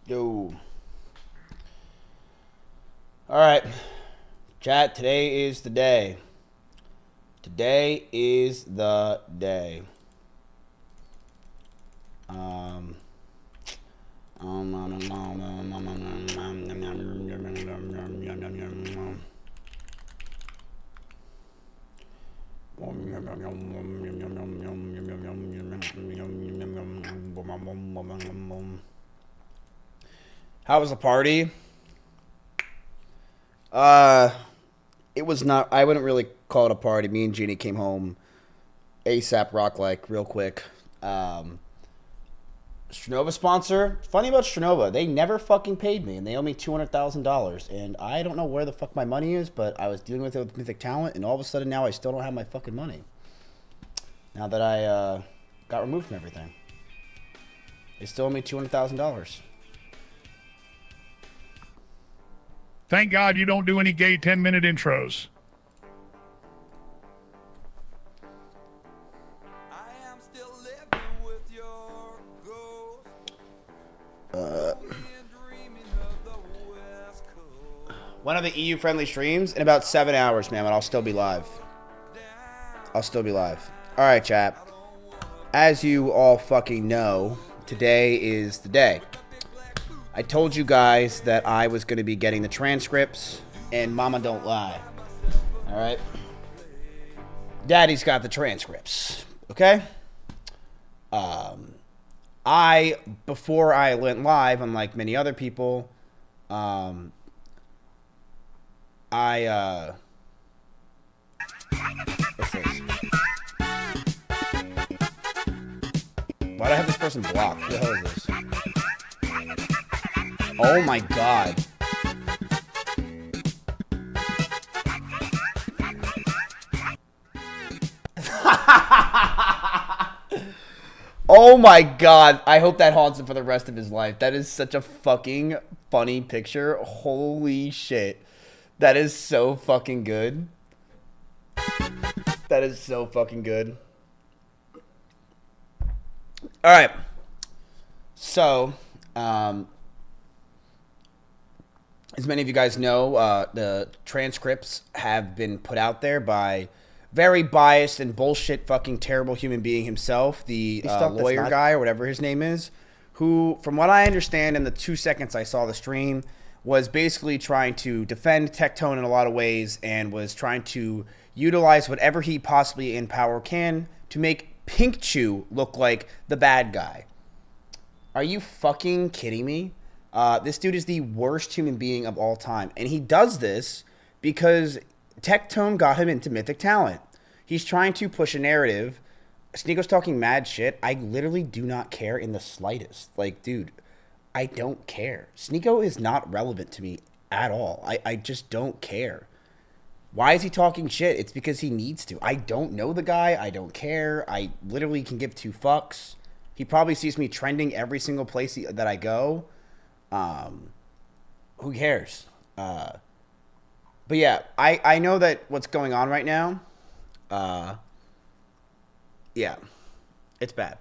Yo. Alright. Chat, today is the day. Today is the day. How was the party? It was not. I wouldn't really call it a party. Me and Jeannie came home ASAP rock like real quick. Stronova sponsor. Funny about Stronova, they never fucking paid me, and they owe me $200,000. And I don't know where the fuck my money is, but I was dealing with it with Mythic Talent, and all of a sudden now I still don't have my fucking money. Now that I got removed from everything, they still owe me $200,000. Thank God you don't do any gay 10-minute intros. One of the EU-friendly streams in about 7 hours, man, but I'll still be live. All right, chat. As you all fucking know, today is the day. I told you guys that I was going to be getting the transcripts, and mama don't lie. All right? Daddy's got the transcripts, okay? Before I went live, unlike many other people, why'd I have this person blocked? Who the hell is this? Oh my god. Oh my god. I hope that haunts him for the rest of his life. That is such a fucking funny picture. Holy shit. That is so fucking good. That is so fucking good. Alright. So, as many of you guys know, the transcripts have been put out there by very biased and bullshit fucking terrible human being himself, the lawyer guy or whatever his name is, who, from what I understand in the 2 seconds I saw the stream, was basically trying to defend Tectone in a lot of ways and was trying to utilize whatever he possibly in power can to make Pink Chew look like the bad guy. Are you fucking kidding me? This dude is the worst human being of all time. And he does this because Tectone got him into Mythic Talent. He's trying to push a narrative. Sneako's talking mad shit. I literally do not care in the slightest. Like, dude, I don't care. Sneako is not relevant to me at all. I just don't care. Why is he talking shit? It's because he needs to. I don't know the guy. I don't care. I literally can give two fucks. He probably sees me trending every single place that I go. Who cares? But yeah, I know that what's going on right now, yeah, it's bad.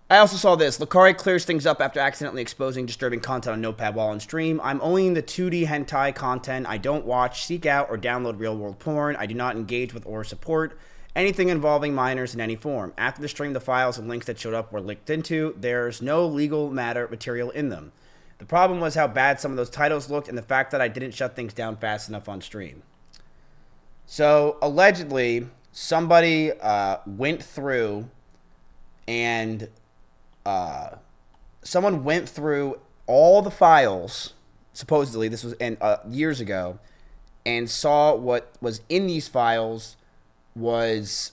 I also saw this. Lucari clears things up after accidentally exposing disturbing content on Notepad while on stream. I'm only in the 2D hentai content. I don't watch, seek out, or download real-world porn. I do not engage with or support anything involving minors in any form. After the stream, the files and links that showed up were linked into. There's no legal material in them. The problem was how bad some of those titles looked and the fact that I didn't shut things down fast enough on stream. So, allegedly, somebody went through and someone went through all the files, supposedly, this was years ago, and saw what was in these files was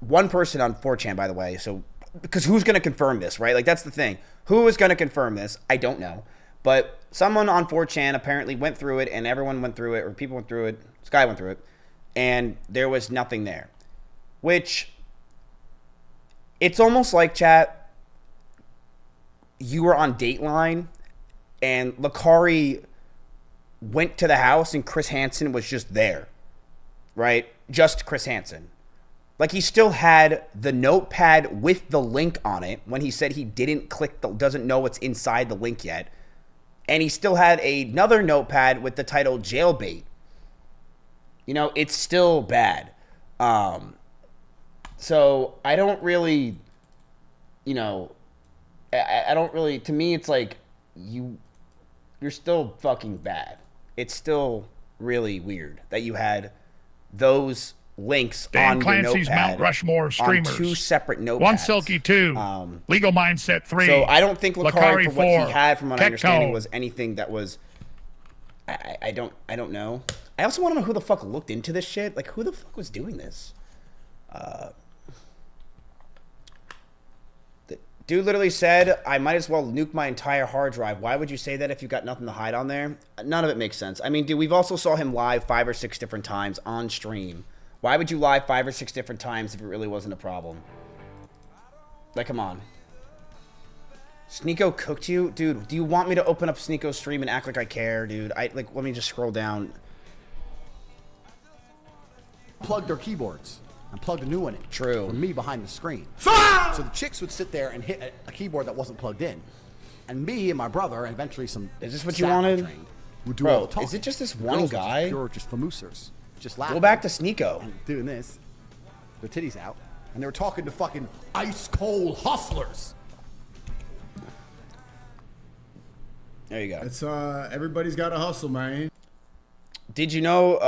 one person on 4chan, by the way. So, because who's going to confirm this, right? Like, that's the thing. Who is going to confirm this? I don't know. But someone on 4chan apparently went through it, and everyone went through it, or people went through it, Sky went through it, and there was nothing there. Which, it's almost like, chat, you were on Dateline, and Lucari went to the house, and Chris Hansen was just there, right? Just Chris Hansen. Like, he still had the notepad with the link on it when he said he didn't click doesn't know what's inside the link yet. And he still had another notepad with the title Jailbait. You know, it's still bad. So I don't really, you know, I don't really, to me, it's like, you're still fucking bad. It's still really weird that you had those links Dan on Clancy's your notepad Mount Rushmore of streamers. on 2 separate notepads. One Silky 2, Legal Mindset 3. So I don't think Lakari, for what 4, he had, from what I understanding, Tectone. was anything that was. I don't know. I also want to know who the fuck looked into this shit. Like, who the fuck was doing this? The dude literally said, "I might as well nuke my entire hard drive." Why would you say that if you got nothing to hide on there? None of it makes sense. I mean, dude, we've also saw him live 5 or 6 different times on stream. Why would you live 5 or 6 different times if it really wasn't a problem? Like, come on. Sneeko cooked you? Dude, do you want me to open up Sneeko's stream and act like I care, dude? Let me just scroll down. Plugged their keyboards and plugged a new one in. True. For me behind the screen. So the chicks would sit there and hit a keyboard that wasn't plugged in. And me and my brother, and eventually some... Is this what you wanted? Would do Bro, all the talking. is it just this The one girls were guy? just famoosers. Just laughing. Go back to Sneeko. And doing this. Their titties out. And they were talking to fucking ice cold hustlers. There you go. It's everybody's got to hustle, man. Did you know?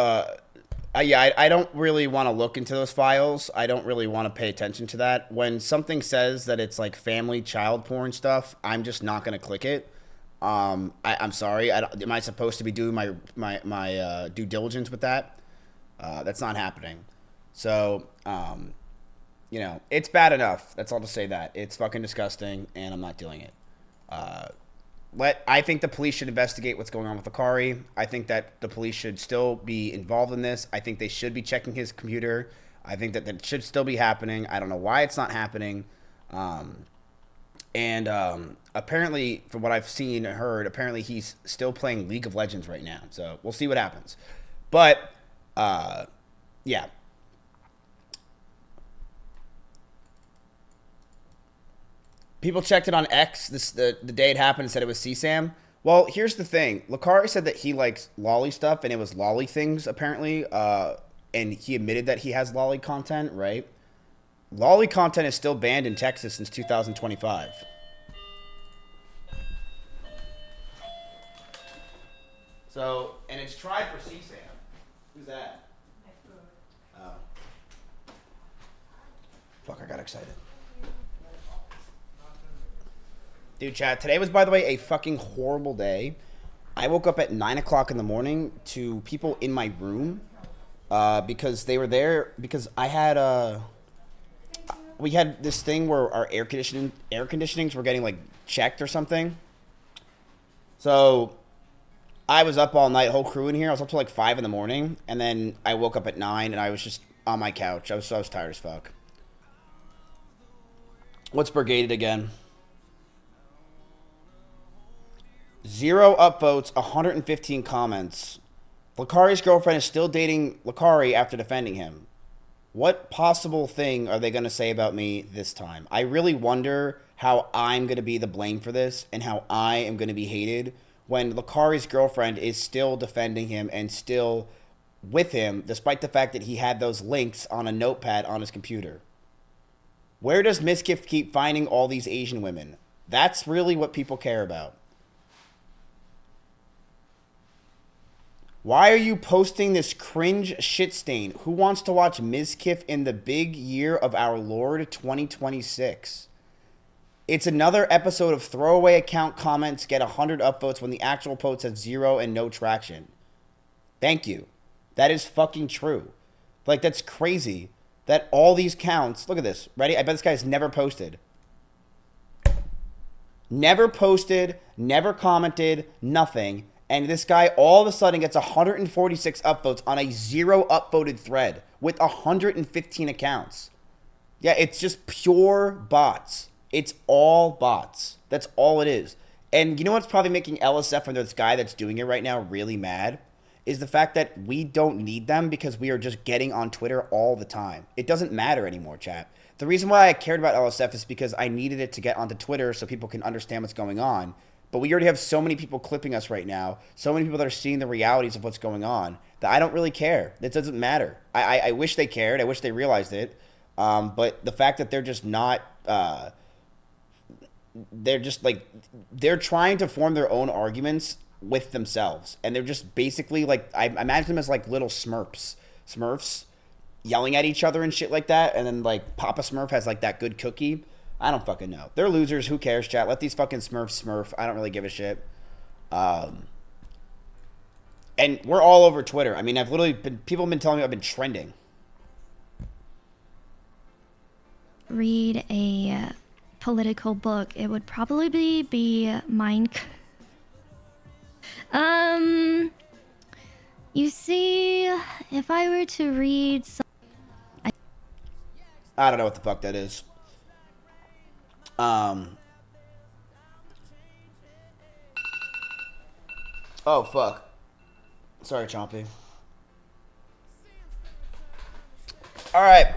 Yeah, I don't really want to look into those files. I don't really want to pay attention to that. When something says that it's like family child porn stuff, I'm just not gonna click it. I'm sorry. Am I supposed to be doing my due diligence with that? That's not happening. So, you know, it's bad enough. That's all to say that. It's fucking disgusting, and I'm not doing it. I think the police should investigate what's going on with Akari. I think that the police should still be involved in this. I think they should be checking his computer. I think that should still be happening. I don't know why it's not happening. Apparently, from what I've seen and heard, apparently he's still playing League of Legends right now. So we'll see what happens. But, yeah. People checked it on X the day it happened and said it was CSAM. Well, here's the thing. Lakari said that he likes lolly stuff, and it was lolly things, apparently. And he admitted that he has lolly content, right? Lolly content is still banned in Texas since 2025. So, and it's tried for CSAM. Who's that? Oh. Fuck, I got excited. Dude, chat, today was, by the way, a fucking horrible day. I woke up at 9 o'clock in the morning to people in my room because they were there because I had we had this thing where our air conditionings were getting like checked or something. So I was up all night, whole crew in here. I was up till like 5 in the morning, and then I woke up at 9 and I was just on my couch. I was tired as fuck. What's brigaded again? 0 upvotes, 115 comments. Lakari's girlfriend is still dating Lakari after defending him. What possible thing are they going to say about me this time? I really wonder how I'm going to be the blame for this and how I am going to be hated when Lakari's girlfriend is still defending him and still with him, despite the fact that he had those links on a notepad on his computer. Where does Mizkif keep finding all these Asian women? That's really what people care about. Why are you posting this cringe shit stain? Who wants to watch Mizkif in the big year of our Lord 2026? It's another episode of throwaway account comments get 100 upvotes when the actual post has 0 and no traction. Thank you. That is fucking true. Like, that's crazy that all these counts... Look at this. Ready? I bet this guy's never posted. Never posted, never commented, nothing. And this guy all of a sudden gets 146 upvotes on a 0 upvoted thread with 115 accounts. Yeah, it's just pure bots. It's all bots. That's all it is. And you know what's probably making LSF and this guy that's doing it right now really mad? is the fact that we don't need them because we are just getting on Twitter all the time. It doesn't matter anymore, chat. The reason why I cared about LSF is because I needed it to get onto Twitter so people can understand what's going on. But we already have so many people clipping us right now, so many people that are seeing the realities of what's going on, that I don't really care. It doesn't matter. I wish they cared. I wish they realized it. But the fact that they're just not, they're just like, they're trying to form their own arguments with themselves. And they're just basically like, I imagine them as like little Smurfs yelling at each other and shit like that. And then like Papa Smurf has like that good cookie. I don't fucking know. They're losers. Who cares, chat? Let these fucking Smurfs smurf. I don't really give a shit. And we're all over Twitter. I mean, I've literally been, people have been telling me I've been trending. Read a political book. It would probably be mine. You see, if I were to read I don't know what the fuck that is. Oh, fuck. Sorry, Chompy. All right.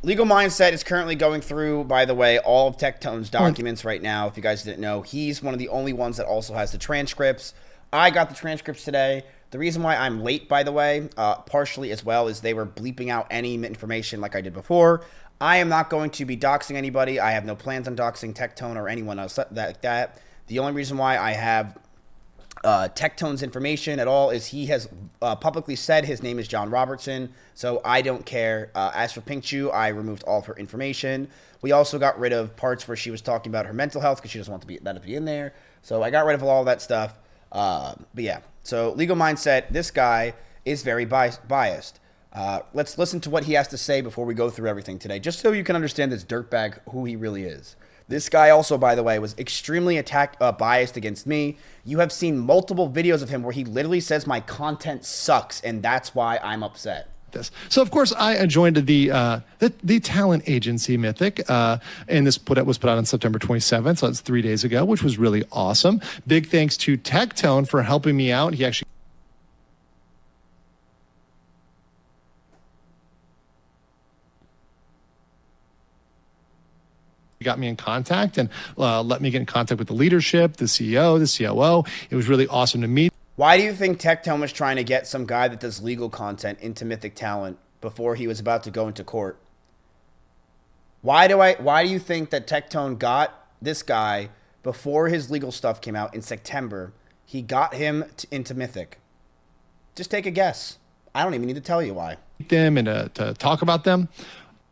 Legal Mindset is currently going through, by the way, all of Tectone's documents right now. If you guys didn't know, he's one of the only ones that also has the transcripts. I got the transcripts today. The reason why I'm late, by the way, partially as well, is they were bleeping out any information like I did before. I am not going to be doxing anybody. I have no plans on doxing Tectone or anyone else like that. The only reason why I have Tectone's information at all is he has publicly said his name is John Robertson, so I don't care. As for Pink Chew, I removed all of her information. We also got rid of parts where she was talking about her mental health because she doesn't want that to be in there. So I got rid of all that stuff. But yeah, so Legal Mindset, this guy is very biased. Let's listen to what he has to say before we go through everything today, just so you can understand this dirtbag, who he really is. This guy also, by the way, was extremely biased against me. You have seen multiple videos of him where he literally says my content sucks, and that's why I'm upset. So, of course, I joined the talent agency Mythic, and this was put out on September 27th, so that's 3 days ago, which was really awesome. Big thanks to Tectone for helping me out. He actually got me in contact and let me get in contact with the leadership, the CEO, the COO. It was really awesome to meet. Why do you think Tectone was trying to get some guy that does legal content into Mythic Talent before he was about to go into court? Why do you think that Tectone got this guy before his legal stuff came out in September? He got him into Mythic. Just take a guess. I don't even need to tell you why. Them and to talk about them,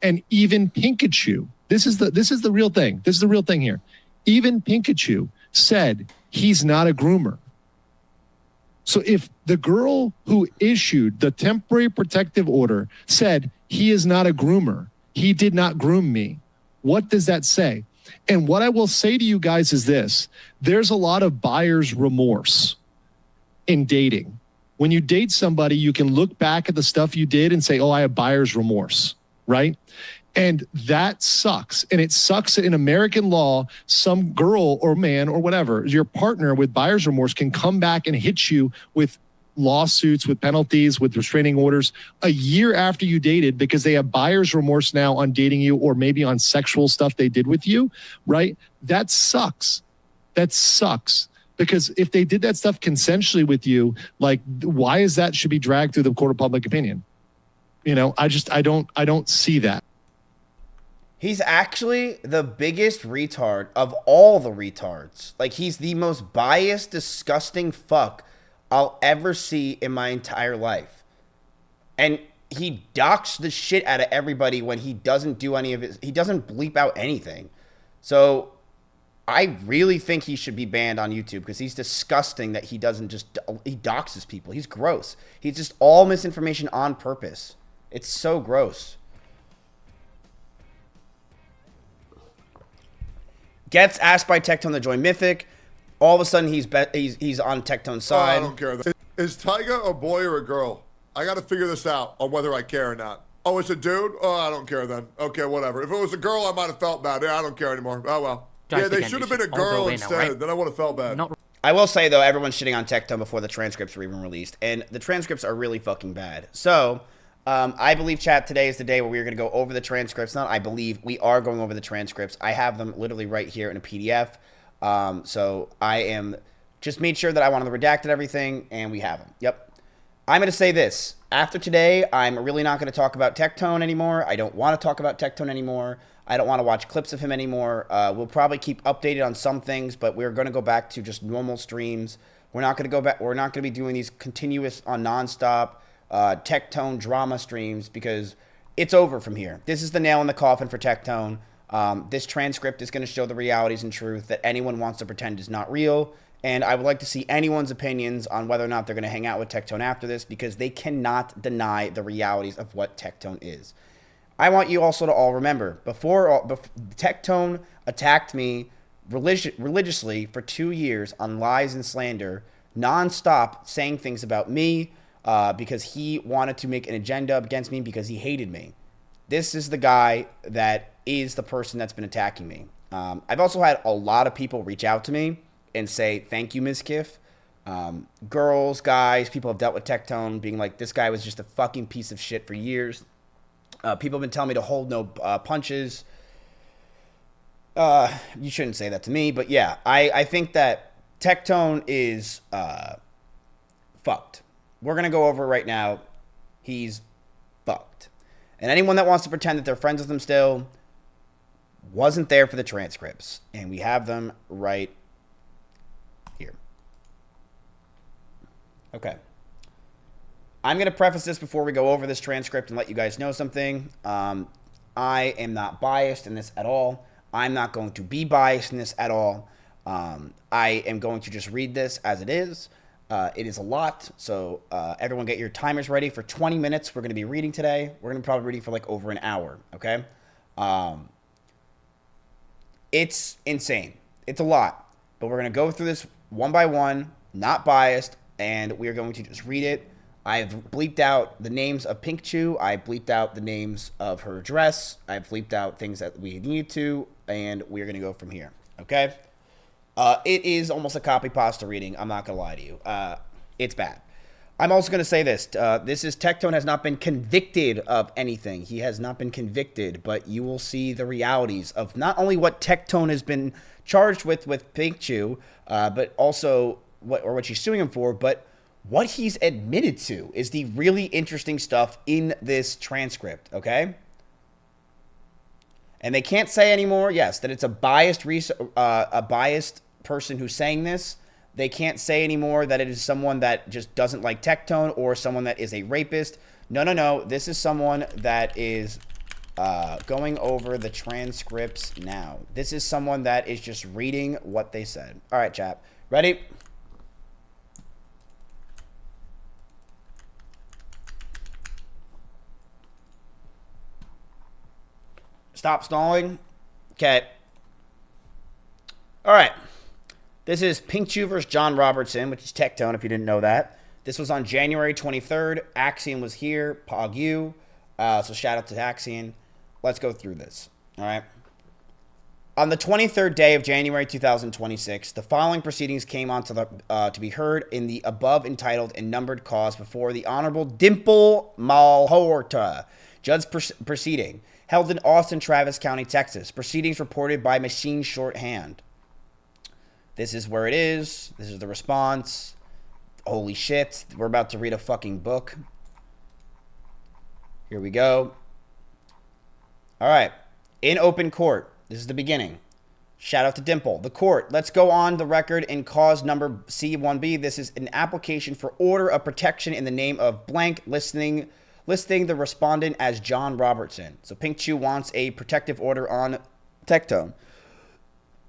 and even Pikachu. This is the real thing. This is the real thing here. Even Pikachu said he's not a groomer. So if the girl who issued the temporary protective order said he is not a groomer, he did not groom me, what does that say? And what I will say to you guys is this: there's a lot of buyer's remorse in dating. When you date somebody, you can look back at the stuff you did and say, oh, I have buyer's remorse, right? And that sucks. And it sucks that in American law, some girl or man or whatever, your partner with buyer's remorse can come back and hit you with lawsuits, with penalties, with restraining orders a year after you dated because they have buyer's remorse now on dating you or maybe on sexual stuff they did with you, right? That sucks. That sucks. Because if they did that stuff consensually with you, like, why is that should be dragged through the court of public opinion? You know, I don't see that. He's actually the biggest retard of all the retards. Like, he's the most biased, disgusting fuck I'll ever see in my entire life. And he docks the shit out of everybody when he doesn't do any of his... He doesn't bleep out anything. So I really think he should be banned on YouTube because he's disgusting that he doesn't just... He doxes people. He's gross. He's just all misinformation on purpose. It's so gross. Gets asked by Tectone to join Mythic. All of a sudden, he's on Tectone's side. Oh, I don't care. Is Tyga a boy or a girl? I got to figure this out on whether I care or not. Oh, it's a dude? Oh, I don't care then. Okay, whatever. If it was a girl, I might have felt bad. Yeah, I don't care anymore. Oh, well. Yeah, they should have been a girl instead. Then I would have felt bad. I will say, though, everyone's shitting on Tectone before the transcripts were even released. And the transcripts are really fucking bad. So, I believe, chat, today is the day where we're going to go over the transcripts. Not I believe. We are going over the transcripts. I have them literally right here in a PDF. So, I am just made sure that I wanted to redacted everything, and we have them. Yep. I'm going to say this. After today, I'm really not going to talk about Tectone anymore. I don't want to talk about Tectone anymore. I don't want to watch clips of him anymore. We'll probably keep updated on some things, but we're going to go back to just normal streams. We're not going to go back. We're not going to be doing these continuous on nonstop Tectone drama streams because it's over from here. This is the nail in the coffin for Tectone. This transcript is going to show the realities and truth that anyone wants to pretend is not real. And I would like to see anyone's opinions on whether or not they're going to hang out with Tectone after this because they cannot deny the realities of what Tectone is. I want you also to all remember, before Tectone attacked me religiously for 2 years on lies and slander, nonstop saying things about me because he wanted to make an agenda against me because he hated me. This is the guy that is the person that's been attacking me. I've also had a lot of people reach out to me and say, thank you, Mizkif. Girls, guys, people have dealt with Tectone being like, this guy was just a fucking piece of shit for years. People have been telling me to hold no punches. You shouldn't say that to me, but yeah, I think that Tectone is fucked. We're going to go over it right now. He's fucked. And anyone that wants to pretend that they're friends with him still wasn't there for the transcripts. And we have them right here. Okay. I'm going to preface this before we go over this transcript and let you guys know something. I am not biased in this at all. I'm not going to be biased in this at all. I am going to just read this as it is. It is a lot, so everyone get your timers ready. For 20 minutes, we're going to be reading today. We're going to be probably reading for like over an hour, okay? It's insane. It's a lot, but we're going to go through this one by one, not biased, and we are going to just read it. I've bleeped out the names of Pink Chew. I bleeped out the names of her address. I've bleeped out things that we need to, and we're going to go from here, okay? It is almost a copy pasta reading. I'm not going to lie to you. It's bad. I'm also going to say this. This is Tectone has not been convicted of anything. He has not been convicted, but you will see the realities of not only what Tectone has been charged with Pink Chew, but also what she's suing him for, but what he's admitted to is the really interesting stuff in this transcript, okay? And they can't say anymore, yes, that it's a biased person who's saying this. They can't say anymore that it is someone that just doesn't like Tectone or someone that is a rapist. No. This is someone that is going over the transcripts now. This is someone that is just reading what they said. All right, chap. Ready? Stop stalling. Okay. All right. This is Pink Chew versus John Robertson, which is Tectone, if you didn't know that. This was on January 23rd. Axion was here. PogU. So shout out to Axion. Let's go through this. All right. On the 23rd day of January 2026, the following proceedings came on to be heard in the above entitled and numbered cause before the Honorable Dimple Malhotra, judge proceeding, held in Austin, Travis County, Texas. Proceedings reported by Machine Shorthand. This is where it is. This is the response. Holy shit. We're about to read a fucking book. Here we go. All right. In open court. This is the beginning. Shout out to Dimple. The court. Let's go on the record in cause number C1B. This is an application for order of protection in the name of blank listing the respondent as John Robertson. So Pink Chew wants a protective order on Tectone.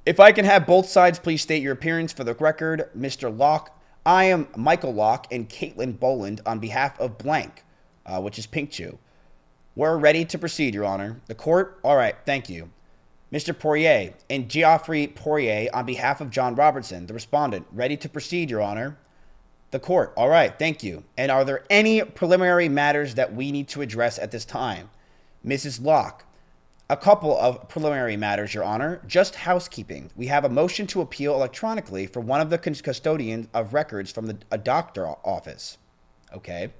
If I can have both sides, please state your appearance for the record. Mr. Locke. I am Michael Locke and Caitlin Boland on behalf of blank, which is Pink Chew. We're ready to proceed, Your Honor. The court? All right, thank you. Mr. Poirier and Geoffrey Poirier on behalf of John Robertson, the respondent. Ready to proceed, Your Honor. The court. All right, thank you. And are there any preliminary matters that we need to address at this time? Mrs. Locke. A couple of preliminary matters, Your Honor. Just housekeeping. We have a motion to appeal electronically for one of the custodians of records from a doctor office. Okay.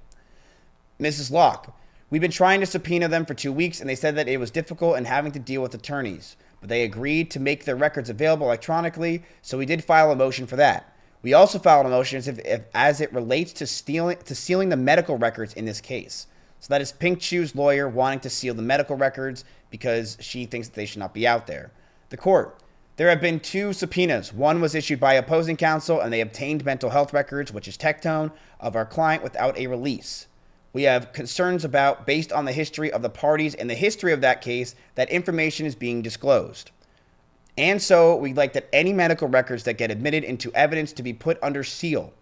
Mrs. Locke, we've been trying to subpoena them for 2 weeks, and they said that it was difficult and having to deal with attorneys. But they agreed to make their records available electronically, so we did file a motion for that. We also filed a motion as it relates to sealing the medical records in this case. So that is Pink Shoe's lawyer wanting to seal the medical records because she thinks that they should not be out there. The court, there have been 2 subpoenas. One was issued by opposing counsel, and they obtained mental health records, which is Tectone, of our client without a release. We have concerns about, based on the history of the parties and the history of that case, that information is being disclosed. And so we'd like that any medical records that get admitted into evidence to be put under seal.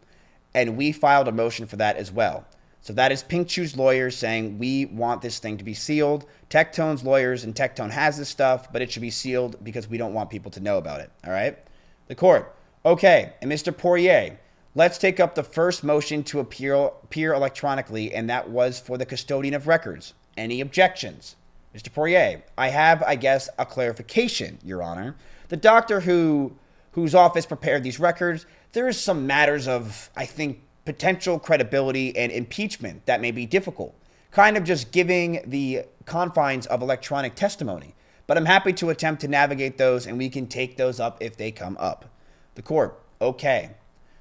And we filed a motion for that as well. So that is Pink Shoe's lawyers saying we want this thing to be sealed. Tectone's lawyers, and Tectone has this stuff, but it should be sealed because we don't want people to know about it. All right? The court. Okay. And Mr. Poirier, let's take up the first motion to appear electronically, and that was for the custodian of records. Any objections? Mr. Poirier, I have, I guess, a clarification, Your Honor. The doctor whose office prepared these records, there is some matters of, I think, potential credibility and impeachment that may be difficult. Kind of just giving the confines of electronic testimony. But I'm happy to attempt to navigate those, and we can take those up if they come up. The court, okay.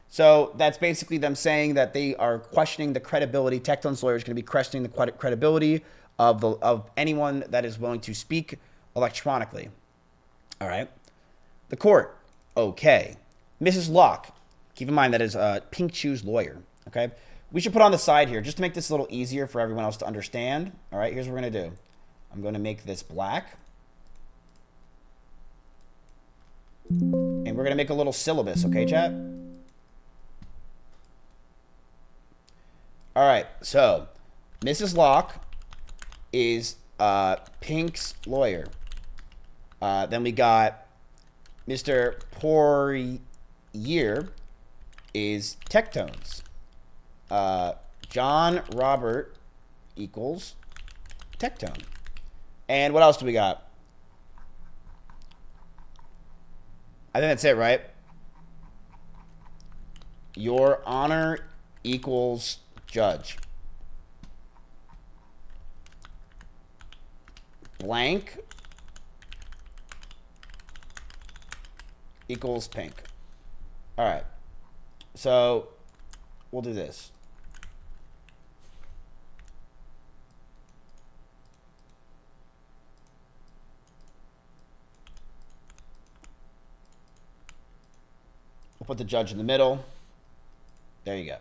So that's basically them saying that they are questioning the credibility. Tectone's lawyer is going to be questioning the credibility of anyone that is willing to speak electronically. All right. The court, okay. Mrs. Locke, keep in mind that is Pink Shoe's lawyer. Okay. We should put on the side here just to make this a little easier for everyone else to understand. All right. Here's what we're going to do. I'm going to make this black. And we're going to make a little syllabus. Okay, chat? All right, so Mrs. Locke is Pink's lawyer. Then we got Mr. Poirier is Tectone's. John Robert equals Tectone. And what else do we got? I think that's it, right? Your Honor equals Judge. Blank equals Pink. All right. So we'll do this. We'll put the judge in the middle. There you go.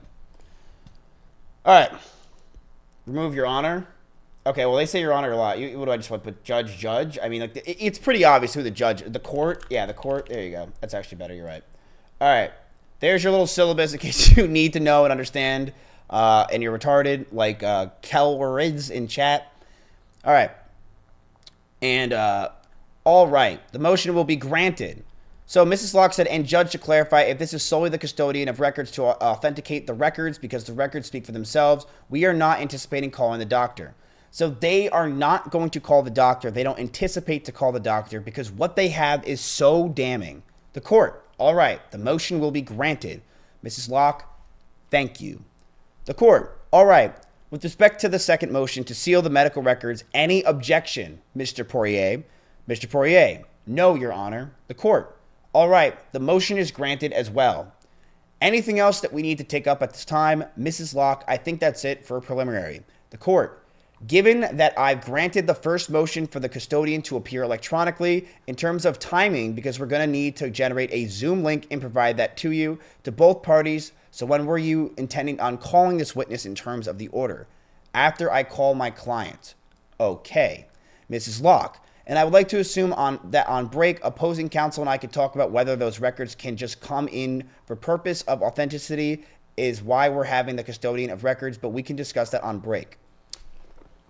All right. Remove Your Honor. Okay, well, they say Your Honor a lot. What do I just want to put? Judge? I mean, like, it's pretty obvious who the judge... The court? Yeah, the court. There you go. That's actually better. You're right. All right. There's your little syllabus in case you need to know and understand and you're retarded, like Kelwarids in chat. All right. And, all right. The motion will be granted. So Mrs. Locke said, and judge to clarify, if this is solely the custodian of records to authenticate the records because the records speak for themselves, we are not anticipating calling the doctor. So they are not going to call the doctor. They don't anticipate to call the doctor because what they have is so damning. The court, all right, the motion will be granted. Mrs. Locke, thank you. The court, all right, with respect to the second motion to seal the medical records, any objection, Mr. Poirier? Mr. Poirier, no, Your Honor. The court, all right, the motion is granted as well. Anything else that we need to take up at this time? Mrs. Locke, I think that's it for preliminary. The court, given that I've granted the first motion for the custodian to appear electronically, in terms of timing, because we're going to need to generate a Zoom link and provide that to you, to both parties. So when were you intending on calling this witness in terms of the order? After I call my client. Okay. Mrs. Locke, and I would like to assume that on break, opposing counsel and I could talk about whether those records can just come in for purpose of authenticity is why we're having the custodian of records, but we can discuss that on break.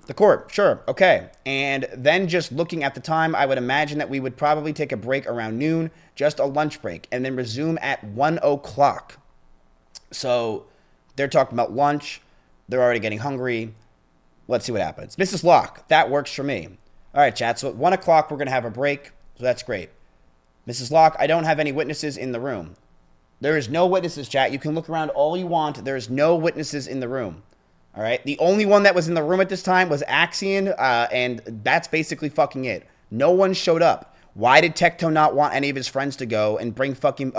The court, sure, okay. And then just looking at the time, I would imagine that we would probably take a break around noon, just a lunch break, and then resume at 1 o'clock. So they're talking about lunch. They're already getting hungry. Let's see what happens. Mrs. Locke, that works for me. All right, chat. So at 1 o'clock, we're going to have a break. So that's great. Mrs. Locke, I don't have any witnesses in the room. There is no witnesses, chat. You can look around all you want. There is no witnesses in the room. All right? The only one that was in the room at this time was Axion, and that's basically fucking it. No one showed up. Why did Tectone not want any of his friends to go and bring fucking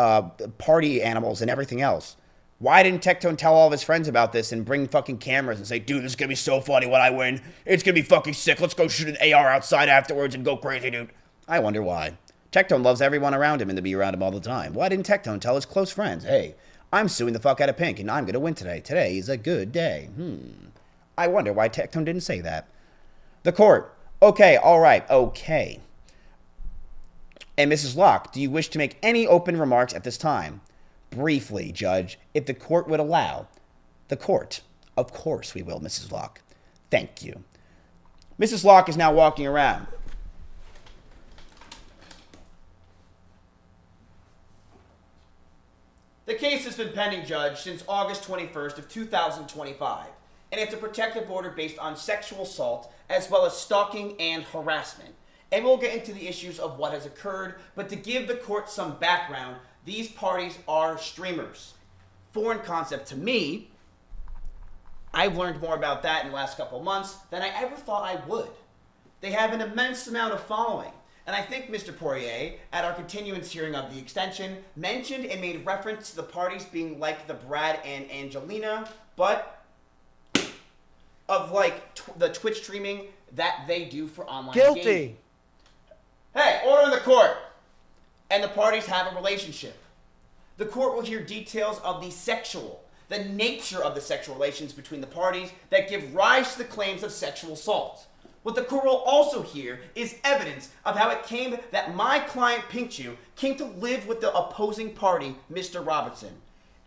party animals and everything else? Why didn't Tectone tell all of his friends about this and bring fucking cameras and say, dude, this is going to be so funny when I win. It's going to be fucking sick. Let's go shoot an AR outside afterwards and go crazy, dude. I wonder why. Tectone loves everyone around him and to be around him all the time. Why didn't Tectone tell his close friends, hey, I'm suing the fuck out of Pink and I'm going to win today. Today is a good day. I wonder why Tectone didn't say that. The court. Okay, all right, okay. And Mrs. Locke, do you wish to make any open remarks at this time? Briefly, Judge, if the court would allow. The court. Of course we will, Mrs. Locke. Thank you. Mrs. Locke is now walking around. The case has been pending, Judge, since August 21st of 2025, and it's a protective order based on sexual assault as well as stalking and harassment. And we'll get into the issues of what has occurred, but to give the court some background, these parties are streamers. Foreign concept to me. I've learned more about that in the last couple of months than I ever thought I would. They have an immense amount of following. And I think Mr. Poirier, at our continuance hearing of the extension, mentioned and made reference to the parties being like the Brad and Angelina, but of like the Twitch streaming that they do for online Guilty. gaming. Hey, order in the court. And the parties have a relationship. The court will hear details of the nature of the sexual relations between the parties that give rise to the claims of sexual assault. What the court will also hear is evidence of how it came that my client Pinkchu came to live with the opposing party, Mr. Robertson.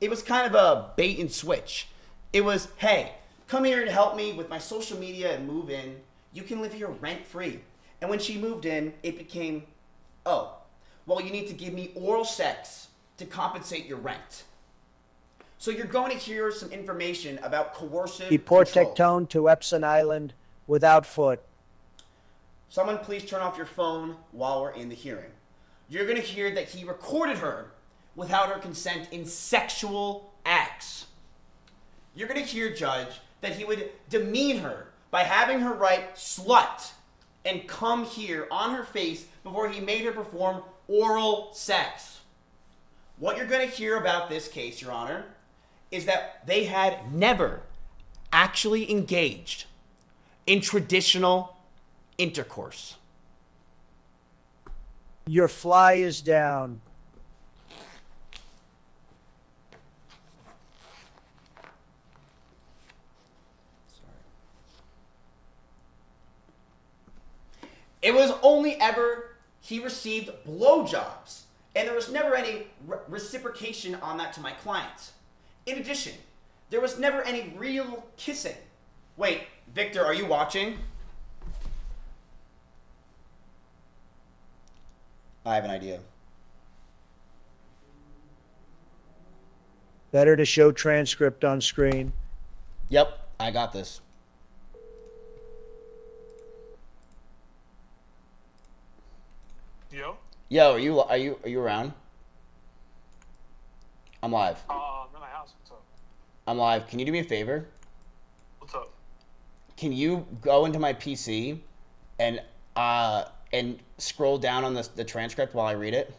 It was kind of a bait and switch. It was, hey, come here and help me with my social media and move in. You can live here rent-free. And when she moved in, it became, oh, well, you need to give me oral sex to compensate your rent. So you're going to hear some information about coercive Deport control. Tectone to Epsom Island without foot. Someone please turn off your phone while we're in the hearing. You're going to hear that he recorded her without her consent in sexual acts. You're going to hear, Judge, that he would demean her by having her write slut and come here on her face before he made her perform oral sex. What you're going to hear about this case, Your Honor, is that they had never actually engaged in traditional intercourse. Your fly is down. It was only ever he received blowjobs, and there was never any reciprocation on that to my client. In addition, there was never any real kissing. Wait, Victor, are you watching? I have an idea. Better to show transcript on screen. Yep, I got this. Yo, are you around? I'm live. I'm in my house. What's up? I'm live. Can you do me a favor? What's up? Can you go into my PC and scroll down on the transcript while I read it?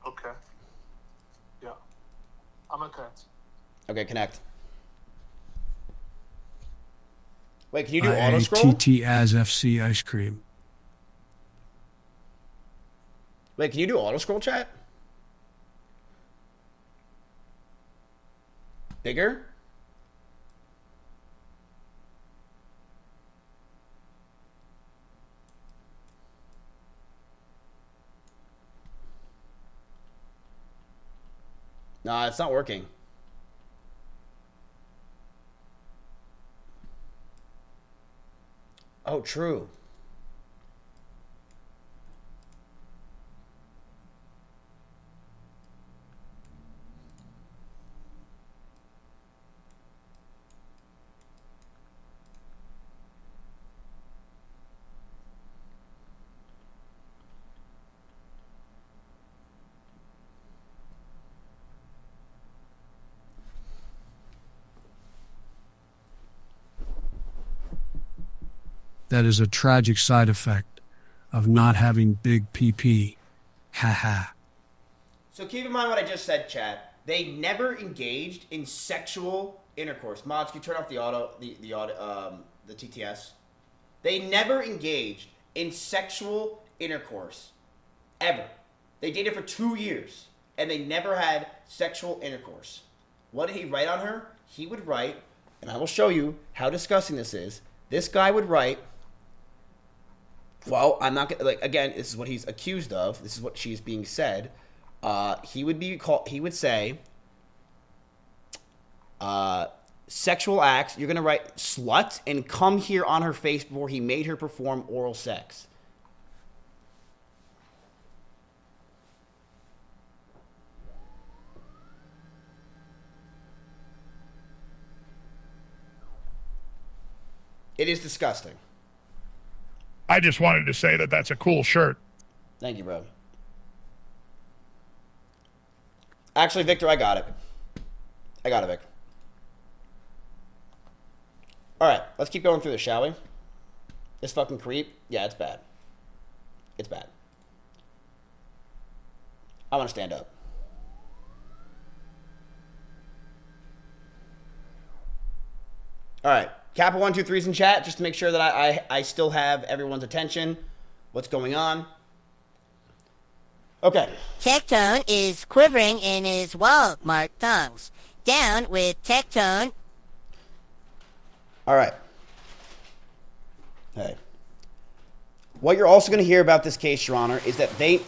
Okay. Yeah. I'm gonna connect. Okay, connect. Wait, can you do auto scroll? IATT as FC ice cream. Wait, can you do auto scroll, chat? Bigger? Nah, it's not working. Oh, true. That is a tragic side effect of not having big PP. Ha ha. So keep in mind what I just said, chat. They never engaged in sexual intercourse. Mods, can you turn off the TTS? They never engaged in sexual intercourse. Ever. They dated for 2 years, and they never had sexual intercourse. What did he write on her? He would write, and I will show you how disgusting this is. This guy would write, well, I'm not gonna, like, again, this is what he's accused of. This is what she's being said. He would say, sexual acts, you're gonna write slut and come here on her face before he made her perform oral sex. It is disgusting. I just wanted to say that that's a cool shirt. Thank you, bro. Actually, Victor, I got it. I got it, Vic. All right, let's keep going through this, shall we? This fucking creep. Yeah, it's bad. It's bad. I want to stand up. All right. Kappa 123's in chat just to make sure that I still have everyone's attention. What's going on? Okay. Tectone is quivering in his Walmart thongs. Down with Tectone. All right. Hey. What you're also going to hear about this case, Your Honor, is that they...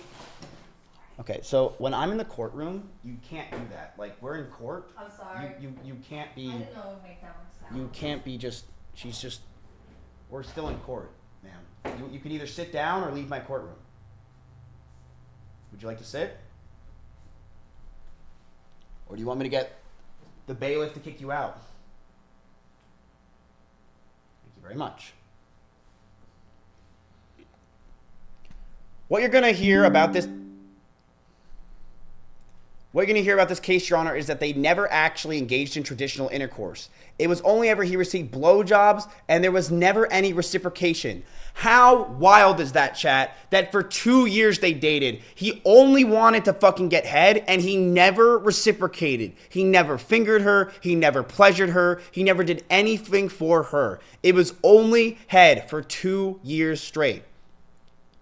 Okay, so when I'm in the courtroom, you can't do that. Like, we're in court. I'm sorry. You can't be... I didn't know it would make that much sound. You can't be just... She's just... We're still in court, ma'am. You can either sit down or leave my courtroom. Would you like to sit? Or do you want me to get the bailiff to kick you out? Thank you very much. What you're going to hear about this... What you're going to hear about this case, Your Honor, is that they never actually engaged in traditional intercourse. It was only ever he received blowjobs, and there was never any reciprocation. How wild is that, chat? That for 2 years they dated. He only wanted to fucking get head, and he never reciprocated. He never fingered her. He never pleasured her. He never did anything for her. It was only head for 2 years straight.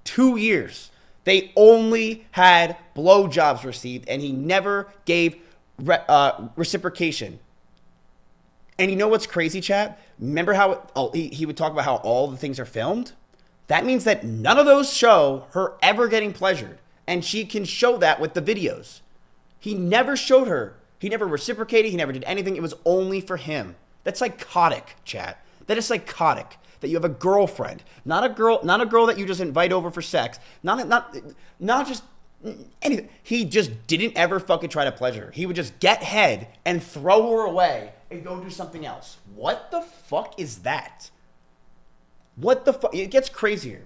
2 years. They only had blowjobs received, and he never gave reciprocation. And you know what's crazy, chat? Remember how he would talk about how all the things are filmed? That means that none of those show her ever getting pleasured, and she can show that with the videos. He never showed her. He never reciprocated. He never did anything. It was only for him. That's psychotic, chat. That is psychotic. That you have a girlfriend, not a girl that you just invite over for sex, not just anything. He just didn't ever fucking try to pleasure her. He would just get head and throw her away and go do something else. What the fuck is that? What the fuck? It gets crazier.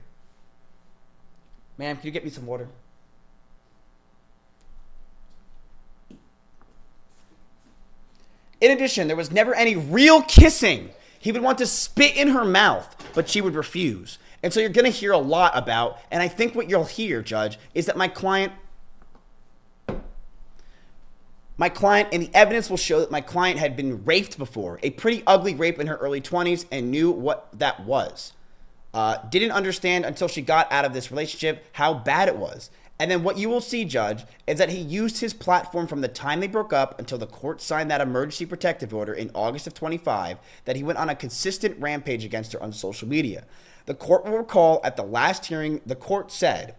Ma'am, can you get me some water? In addition, there was never any real kissing. He would want to spit in her mouth, but she would refuse. And so you're going to hear a lot about, and I think what you'll hear, Judge, is that my client, and the evidence will show that my client had been raped before, a pretty ugly rape in her early 20s, and knew what that was. Didn't understand until she got out of this relationship how bad it was. And then what you will see, Judge, is that he used his platform from the time they broke up until the court signed that emergency protective order in August of 25, that he went on a consistent rampage against her on social media. The court will recall at the last hearing, the court said,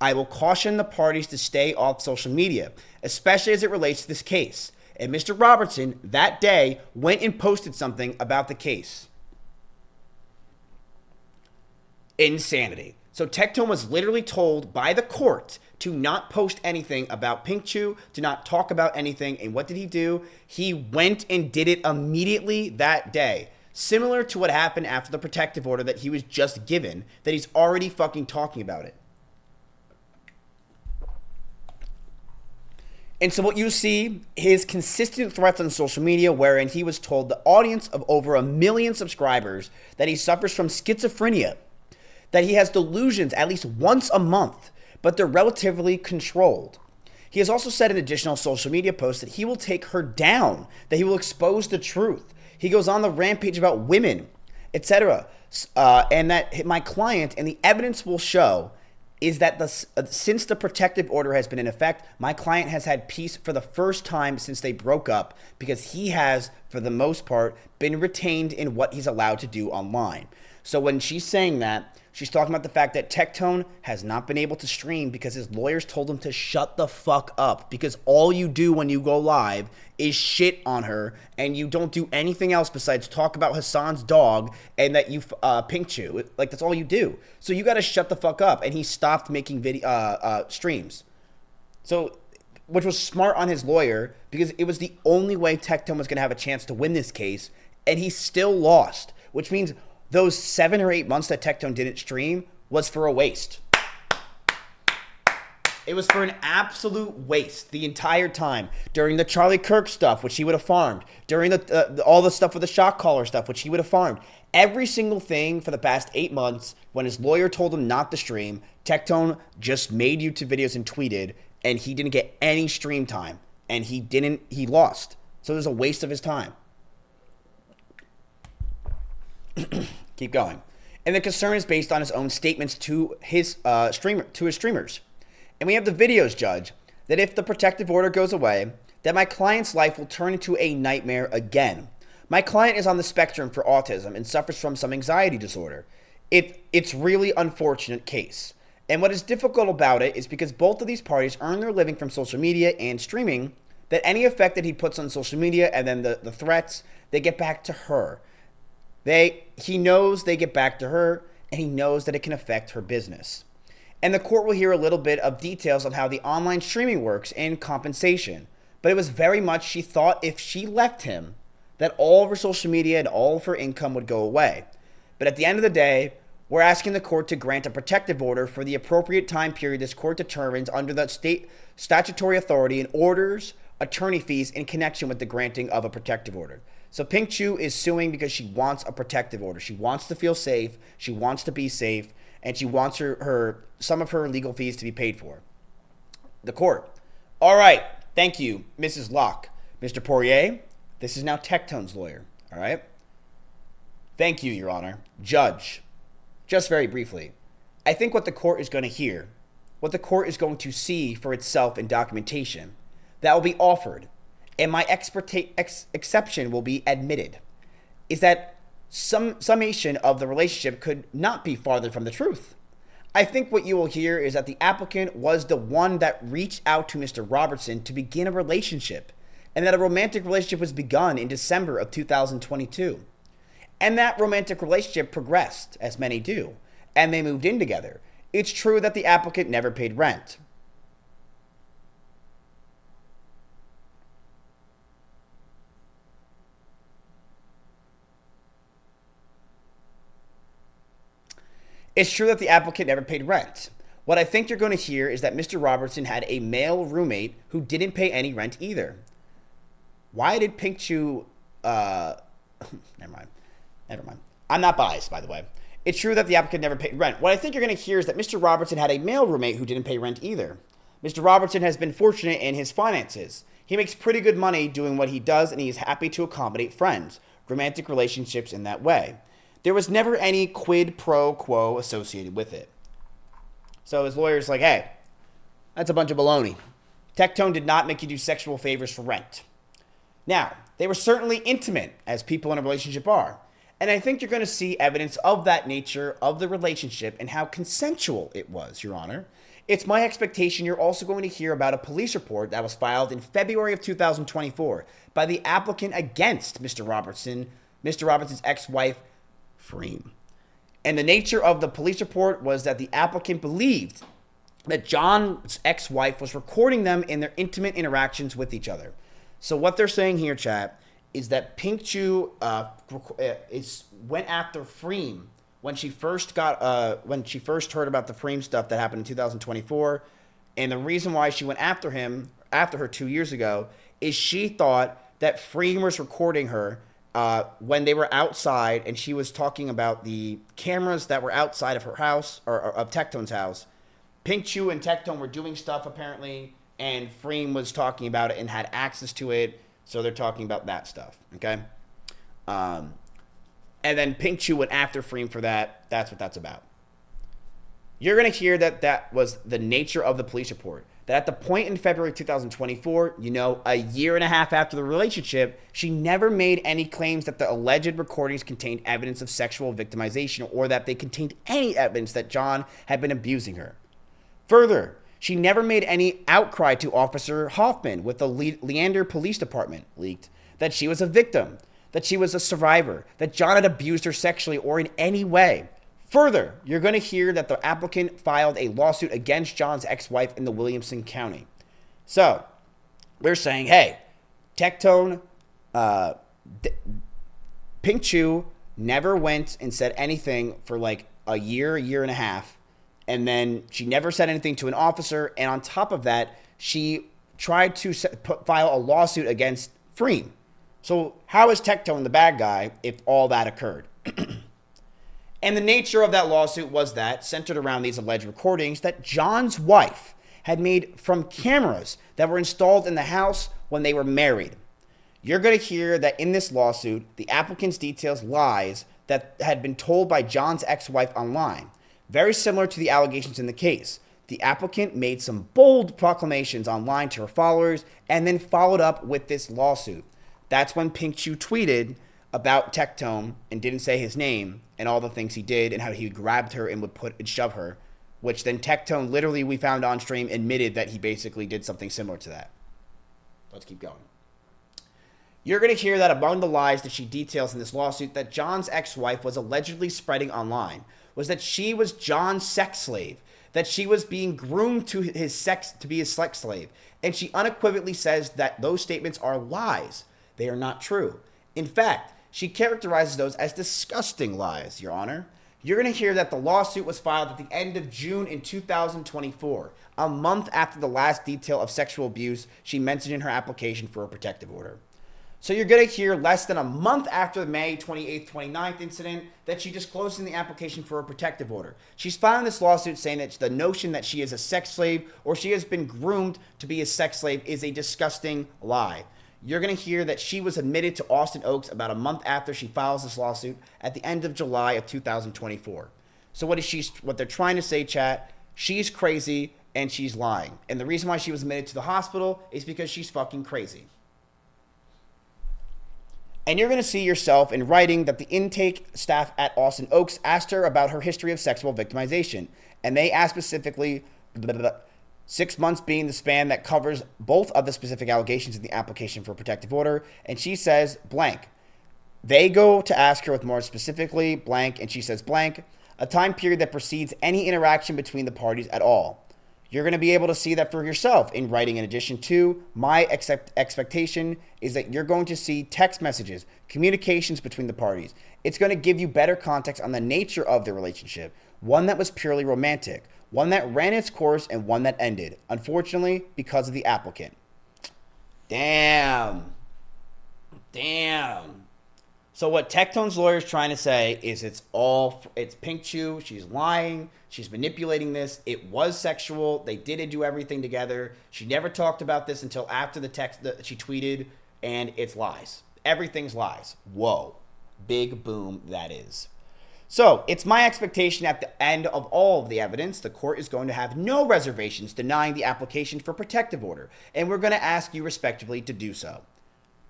I will caution the parties to stay off social media, especially as it relates to this case. And Mr. Robertson, that day, went and posted something about the case. Insanity. So Tectone was literally told by the court to not post anything about Pink Chew, to not talk about anything. And what did he do? He went and did it immediately that day. Similar to what happened after the protective order that he was just given, that he's already fucking talking about it. And so what you see, his consistent threats on social media, wherein he was told the audience of over 1 million subscribers that he suffers from schizophrenia, that he has delusions at least once a month, but they're relatively controlled. He has also said in additional social media posts that he will take her down, that he will expose the truth. He goes on the rampage about women, etc. And that my client, and the evidence will show, is that since the protective order has been in effect, my client has had peace for the first time since they broke up, because he has, for the most part, been retained in what he's allowed to do online. So when she's saying that, she's talking about the fact that Tectone has not been able to stream because his lawyers told him to shut the fuck up, because all you do when you go live is shit on her, and you don't do anything else besides talk about Hassan's dog and that you pink chew. Like, that's all you do. So you got to shut the fuck up. And he stopped making streams. So, which was smart on his lawyer, because it was the only way Tectone was going to have a chance to win this case, and he still lost, which means those 7 or 8 months that Tectone didn't stream was for a waste. It was for an absolute waste the entire time. During the Charlie Kirk stuff, which he would have farmed. During all the stuff with the shock collar stuff, which he would have farmed. Every single thing for the past 8 months, when his lawyer told him not to stream, Tectone just made YouTube videos and tweeted, and he didn't get any stream time. And he lost. So it was a waste of his time. Keep going. And the concern is based on his own statements to his streamers. And we have the videos, Judge, that if the protective order goes away, that my client's life will turn into a nightmare again. My client is on the spectrum for autism and suffers from some anxiety disorder. It's really unfortunate case. And what is difficult about it is because both of these parties earn their living from social media and streaming, that any effect that he puts on social media and then the threats, they get back to her. He knows they get back to her, and he knows that it can affect her business. And the court will hear a little bit of details on how the online streaming works and compensation. But it was very much she thought if she left him, that all of her social media and all of her income would go away. But at the end of the day, we're asking the court to grant a protective order for the appropriate time period this court determines under the state statutory authority and orders attorney fees in connection with the granting of a protective order. So Pink Chu is suing because she wants a protective order. She wants to feel safe. She wants to be safe. And she wants some of her legal fees to be paid for. The court. All right. Thank you, Mrs. Locke. Mr. Poirier, this is now Tectone's lawyer. All right. Thank you, Your Honor. Judge, just very briefly, I think what the court is going to hear, what the court is going to see for itself in documentation, that will be offered, and my exception will be admitted, is that some summation of the relationship could not be farther from the truth. I think what you will hear is that the applicant was the one that reached out to Mr. Robertson to begin a relationship, and that a romantic relationship was begun in December of 2022. And that romantic relationship progressed, as many do, and they moved in together. It's true that the applicant never paid rent. It's true that the applicant never paid rent. What I think you're going to hear is that Mr. Robertson had a male roommate who didn't pay any rent either. Why did Pink Chu... Never mind. I'm not biased, by the way. It's true that the applicant never paid rent. What I think you're going to hear is that Mr. Robertson had a male roommate who didn't pay rent either. Mr. Robertson has been fortunate in his finances. He makes pretty good money doing what he does, and he is happy to accommodate friends, romantic relationships in that way. There was never any quid pro quo associated with it. So his lawyer's like, hey, that's a bunch of baloney. Tectone did not make you do sexual favors for rent. Now, they were certainly intimate, as people in a relationship are. And I think you're going to see evidence of that nature of the relationship and how consensual it was, Your Honor. It's my expectation you're also going to hear about a police report that was filed in February of 2024 by the applicant against Mr. Robertson's ex-wife, Freem. And the nature of the police report was that the applicant believed that John's ex-wife was recording them in their intimate interactions with each other. So what they're saying here, chat, is that Pink Chu went after Freem when she first heard about the Freem stuff that happened in 2024, and the reason why she went after him after her 2 years ago is she thought that Freem was recording her when they were outside, and she was talking about the cameras that were outside of her house, or of Tectone's house. Pink Chew and Tectone were doing stuff apparently, and Freem was talking about it and had access to it, so they're talking about that stuff, okay? And then Pink Chew went after Freem for that. That's what that's about. You're going to hear that that was the nature of the police report. That at the point in February 2024, a year and a half after the relationship, she never made any claims that the alleged recordings contained evidence of sexual victimization or that they contained any evidence that John had been abusing her. Further, she never made any outcry to Officer Hoffman with the Leander Police Department, leaked, that she was a victim, that she was a survivor, that John had abused her sexually or in any way. Further, you're going to hear that the applicant filed a lawsuit against John's ex-wife in the Williamson County. So, we're saying, hey, Tectone, Pink Chew never went and said anything for like a year and a half. And then she never said anything to an officer. And on top of that, she tried to file a lawsuit against Freem. So how is Tectone the bad guy if all that occurred? And the nature of that lawsuit was that, centered around these alleged recordings, that John's wife had made from cameras that were installed in the house when they were married. You're going to hear that in this lawsuit, the applicant's details lies that had been told by John's ex-wife online. Very similar to the allegations in the case. The applicant made some bold proclamations online to her followers and then followed up with this lawsuit. That's when Pink Chew tweeted about Tectone and didn't say his name and all the things he did and how he grabbed her and would put and shove her, which then Tectone, literally we found on stream, admitted that he basically did something similar to that. Let's keep going. You're going to hear that among the lies that she details in this lawsuit that John's ex-wife was allegedly spreading online was that she was John's sex slave, that she was being groomed to be his sex slave, and she unequivocally says that those statements are lies. They are not true. In fact, she characterizes those as disgusting lies, Your Honor. You're going to hear that the lawsuit was filed at the end of June in 2024, a month after the last detail of sexual abuse she mentioned in her application for a protective order. So you're going to hear less than a month after the May 28th, 29th incident that she disclosed in the application for a protective order. She's filing this lawsuit saying that the notion that she is a sex slave or she has been groomed to be a sex slave is a disgusting lie. You're going to hear that she was admitted to Austin Oaks about a month after she files this lawsuit at the end of July of 2024. So what they're trying to say, chat, she's crazy and she's lying. And the reason why she was admitted to the hospital is because she's fucking crazy. And you're going to see yourself in writing that the intake staff at Austin Oaks asked her about her history of sexual victimization. And they asked specifically, 6 months being the span that covers both of the specific allegations in the application for a protective order. And she says blank. They go to ask her with more specifically blank, and she says blank, a time period that precedes any interaction between the parties at all. You're going to be able to see that for yourself in writing. In addition to, my expectation is that you're going to see text messages, communications between the parties. It's going to give you better context on the nature of the relationship, one that was purely romantic, one that ran its course, and one that ended, unfortunately, because of the applicant. Damn. So what Tectone's lawyer is trying to say is it's Pink Chew. She's lying. She's manipulating this. It was sexual. They did do everything together. She never talked about this until after the text that she tweeted, and it's lies. Everything's lies. Whoa. Big boom that is. So it's my expectation at the end of all of the evidence, the court is going to have no reservations denying the application for protective order, and we're going to ask you respectively to do so.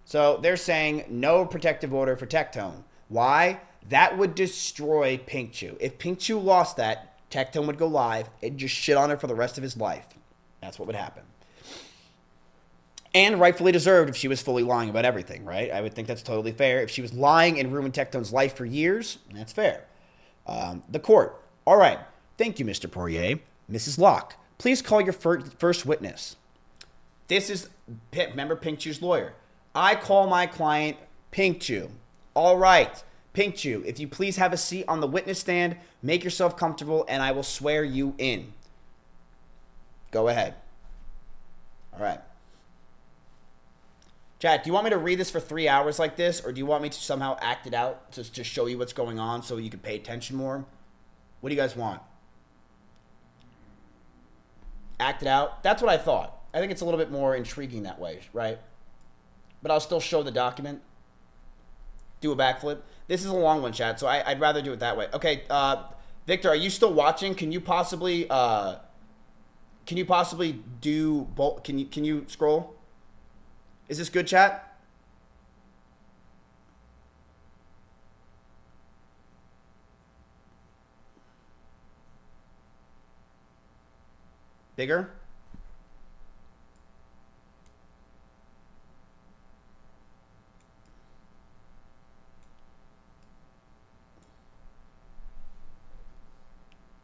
So they're saying no protective order for Tectone. Why? That would destroy Pink Chew. If Pink Chew lost that, Tectone would go live and just shit on her for the rest of his life. That's what would happen. And rightfully deserved if she was fully lying about everything, right? I would think that's totally fair. If she was lying and ruined Tectone's life for years, that's fair. The court. All right. Thank you, Mr. Poirier. Mrs. Locke, please call your first witness. This is, remember, Pink Chew's lawyer. I call my client Pink Chew. All right. Pink Chew, if you please have a seat on the witness stand, make yourself comfortable, and I will swear you in. Go ahead. All right. Chat, do you want me to read this for 3 hours like this, or do you want me to somehow act it out to show you what's going on so you can pay attention more? What do you guys want? Act it out? That's what I thought. I think it's a little bit more intriguing that way, right? But I'll still show the document. Do a backflip. This is a long one, chat, so I'd rather do it that way. Okay, Victor, are you still watching? Can you possibly do both? Can you scroll? Is this good, chat? Bigger?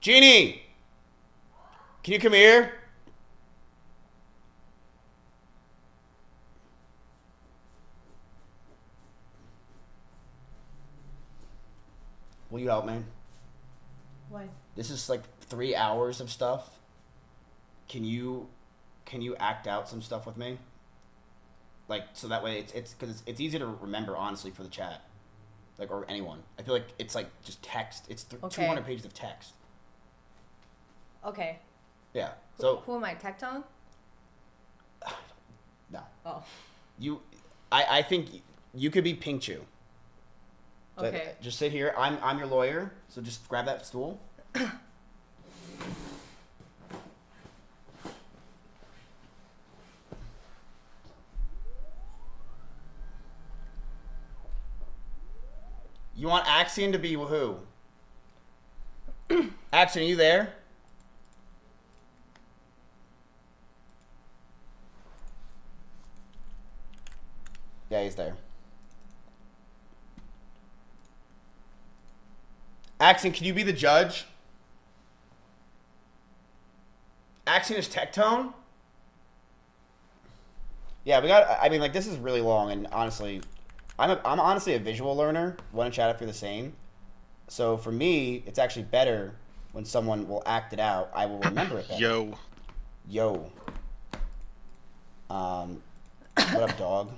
Genie! Can you come here? Will you help me? What? This is like 3 hours of stuff. Can you act out some stuff with me? Like, so that way it's because it's easy to remember, honestly, for the chat. Like, or anyone. I feel like it's like just text. It's Okay. 200 pages of text. Okay. Yeah. So Who am I? Tectone? no. Oh. I think you could be Pink Chew. So Okay. just sit here. I'm your lawyer, so just grab that stool. You want Axion to be who? Axion, are you there? Yeah, he's there. Axion, can you be the judge? Axion is Tectone? Yeah, we got. I mean, like, this is really long, and honestly, I'm honestly a visual learner. Want to chat if you're the same. So for me, it's actually better when someone will act it out. I will remember it better. Yo. What up, dog?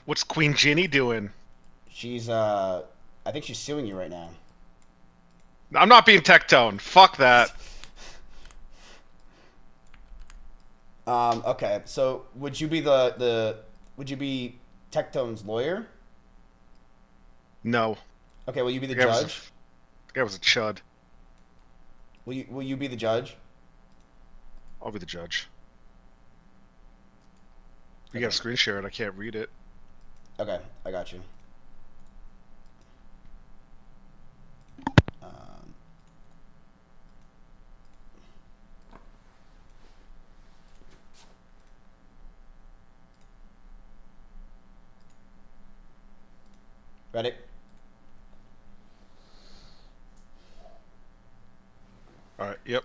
What's Queen Ginny doing? She's I think she's suing you right now. I'm not being Tectone. Fuck that. Okay, so would you be would you be Tectone's lawyer? No. Okay, will you be the judge? The guy was a chud. Will you be the judge? I'll be the judge. You got a screen share it, I can't read it. Okay, I got you. Ready? Alright, yep.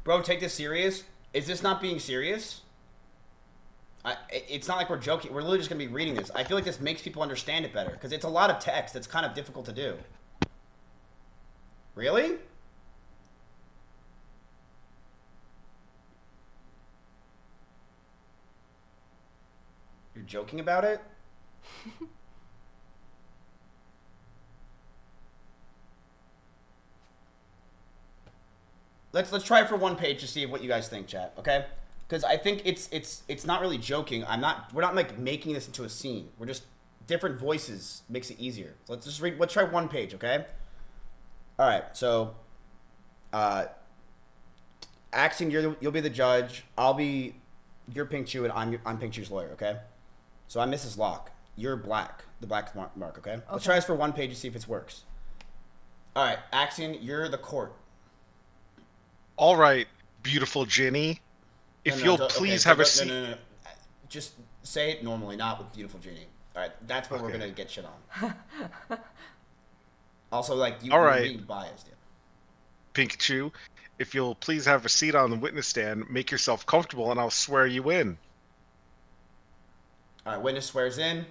Bro, take this serious. Is this not being serious? It's not like we're joking. We're literally just going to be reading this. I feel like this makes people understand it better. Because it's a lot of text. It's kind of difficult to do. Really? You're joking about it? Let's try it for one page to see what you guys think, chat. Okay? Because I think it's not really joking. We're not like making this into a scene. We're just different voices makes it easier. So let's just read. Let's try one page, okay? All right. So, Axion, you'll be the judge. I'll be your Pink Chew, and I'm Pink Chew's lawyer, okay? So I'm Mrs. Locke. You're Black, the Black Mark, okay? Let's try this for one page to see if it works. All right, Axion, you're the court. All right, beautiful Ginny. If you'll please have a seat. No. Just say it normally, not with beautiful Ginny. All right, that's what we're gonna get shit on. Also, like you're being biased. Yeah. Pikachu, if you'll please have a seat on the witness stand, make yourself comfortable, and I'll swear you in. All right, witness swears in.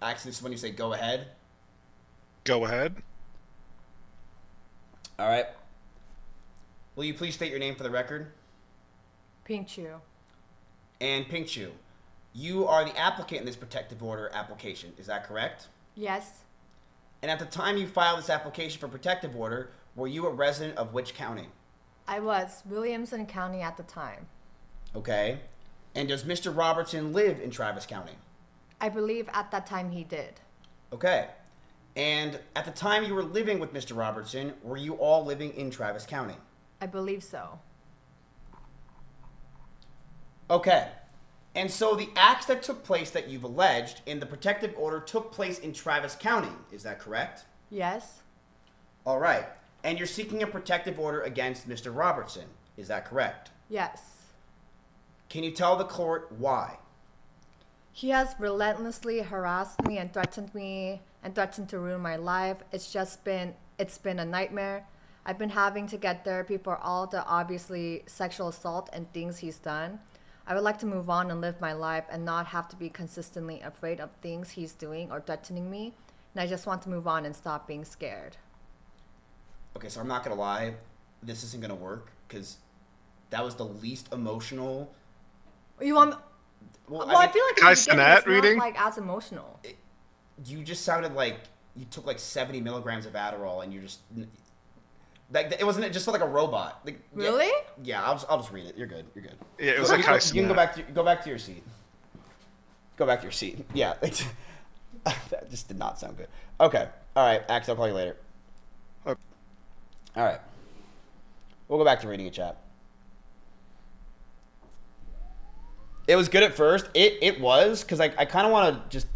Actually, this is when you say go ahead. Go ahead. All right. Will you please state your name for the record? Pink Chu. And Pink Chu, you are the applicant in this protective order application. Is that correct? Yes. And at the time you filed this application for protective order, were you a resident of which county? I was Williamson County at the time. Okay. And does Mr. Robertson live in Travis County? I believe at that time he did. Okay. And at the time you were living with Mr. Robertson, were you all living in Travis County? I believe so. Okay. And so the acts that took place that you've alleged in the protective order took place in Travis County. Is that correct? Yes. All right. And you're seeking a protective order against Mr. Robertson. Is that correct? Yes. Can you tell the court why? He has relentlessly harassed me and threatened to ruin my life. It's been a nightmare. I've been having to get therapy for all the obviously sexual assault and things he's done. I would like to move on and live my life and not have to be consistently afraid of things he's doing or threatening me. And I just want to move on and stop being scared. Okay, so I'm not going to lie. This isn't going to work because that was the least emotional. You want? Well, I feel like it's reading? not like as emotional. You just sounded like you took like 70 milligrams of Adderall and you're just like it wasn't just like a robot. Like, really? Yeah, I'll just read it. You're good. You're good. Yeah, it was like high You can go back to your seat. Go back to your seat. Yeah, that just did not sound good. Okay. All right, Axe. I'll call you later. Okay. All right. We'll go back to reading a chat. It was good at first. It was because I kind of want to just.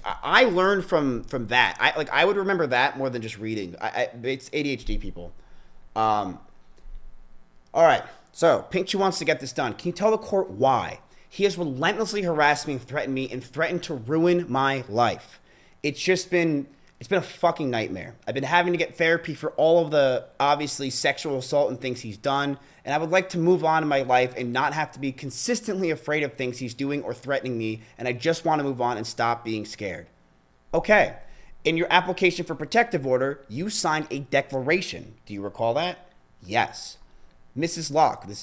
I learned from that. I would remember that more than just reading. It's ADHD people. All right. So Pink Chu wants to get this done. Can you tell the court why? He has relentlessly harassed me and threatened to ruin my life. It's been a fucking nightmare. I've been having to get therapy for all of the obviously sexual assault and things he's done. And I would like to move on in my life and not have to be consistently afraid of things he's doing or threatening me. And I just want to move on and stop being scared. Okay. In your application for protective order, you signed a declaration. Do you recall that? Yes. Mrs. Locke, this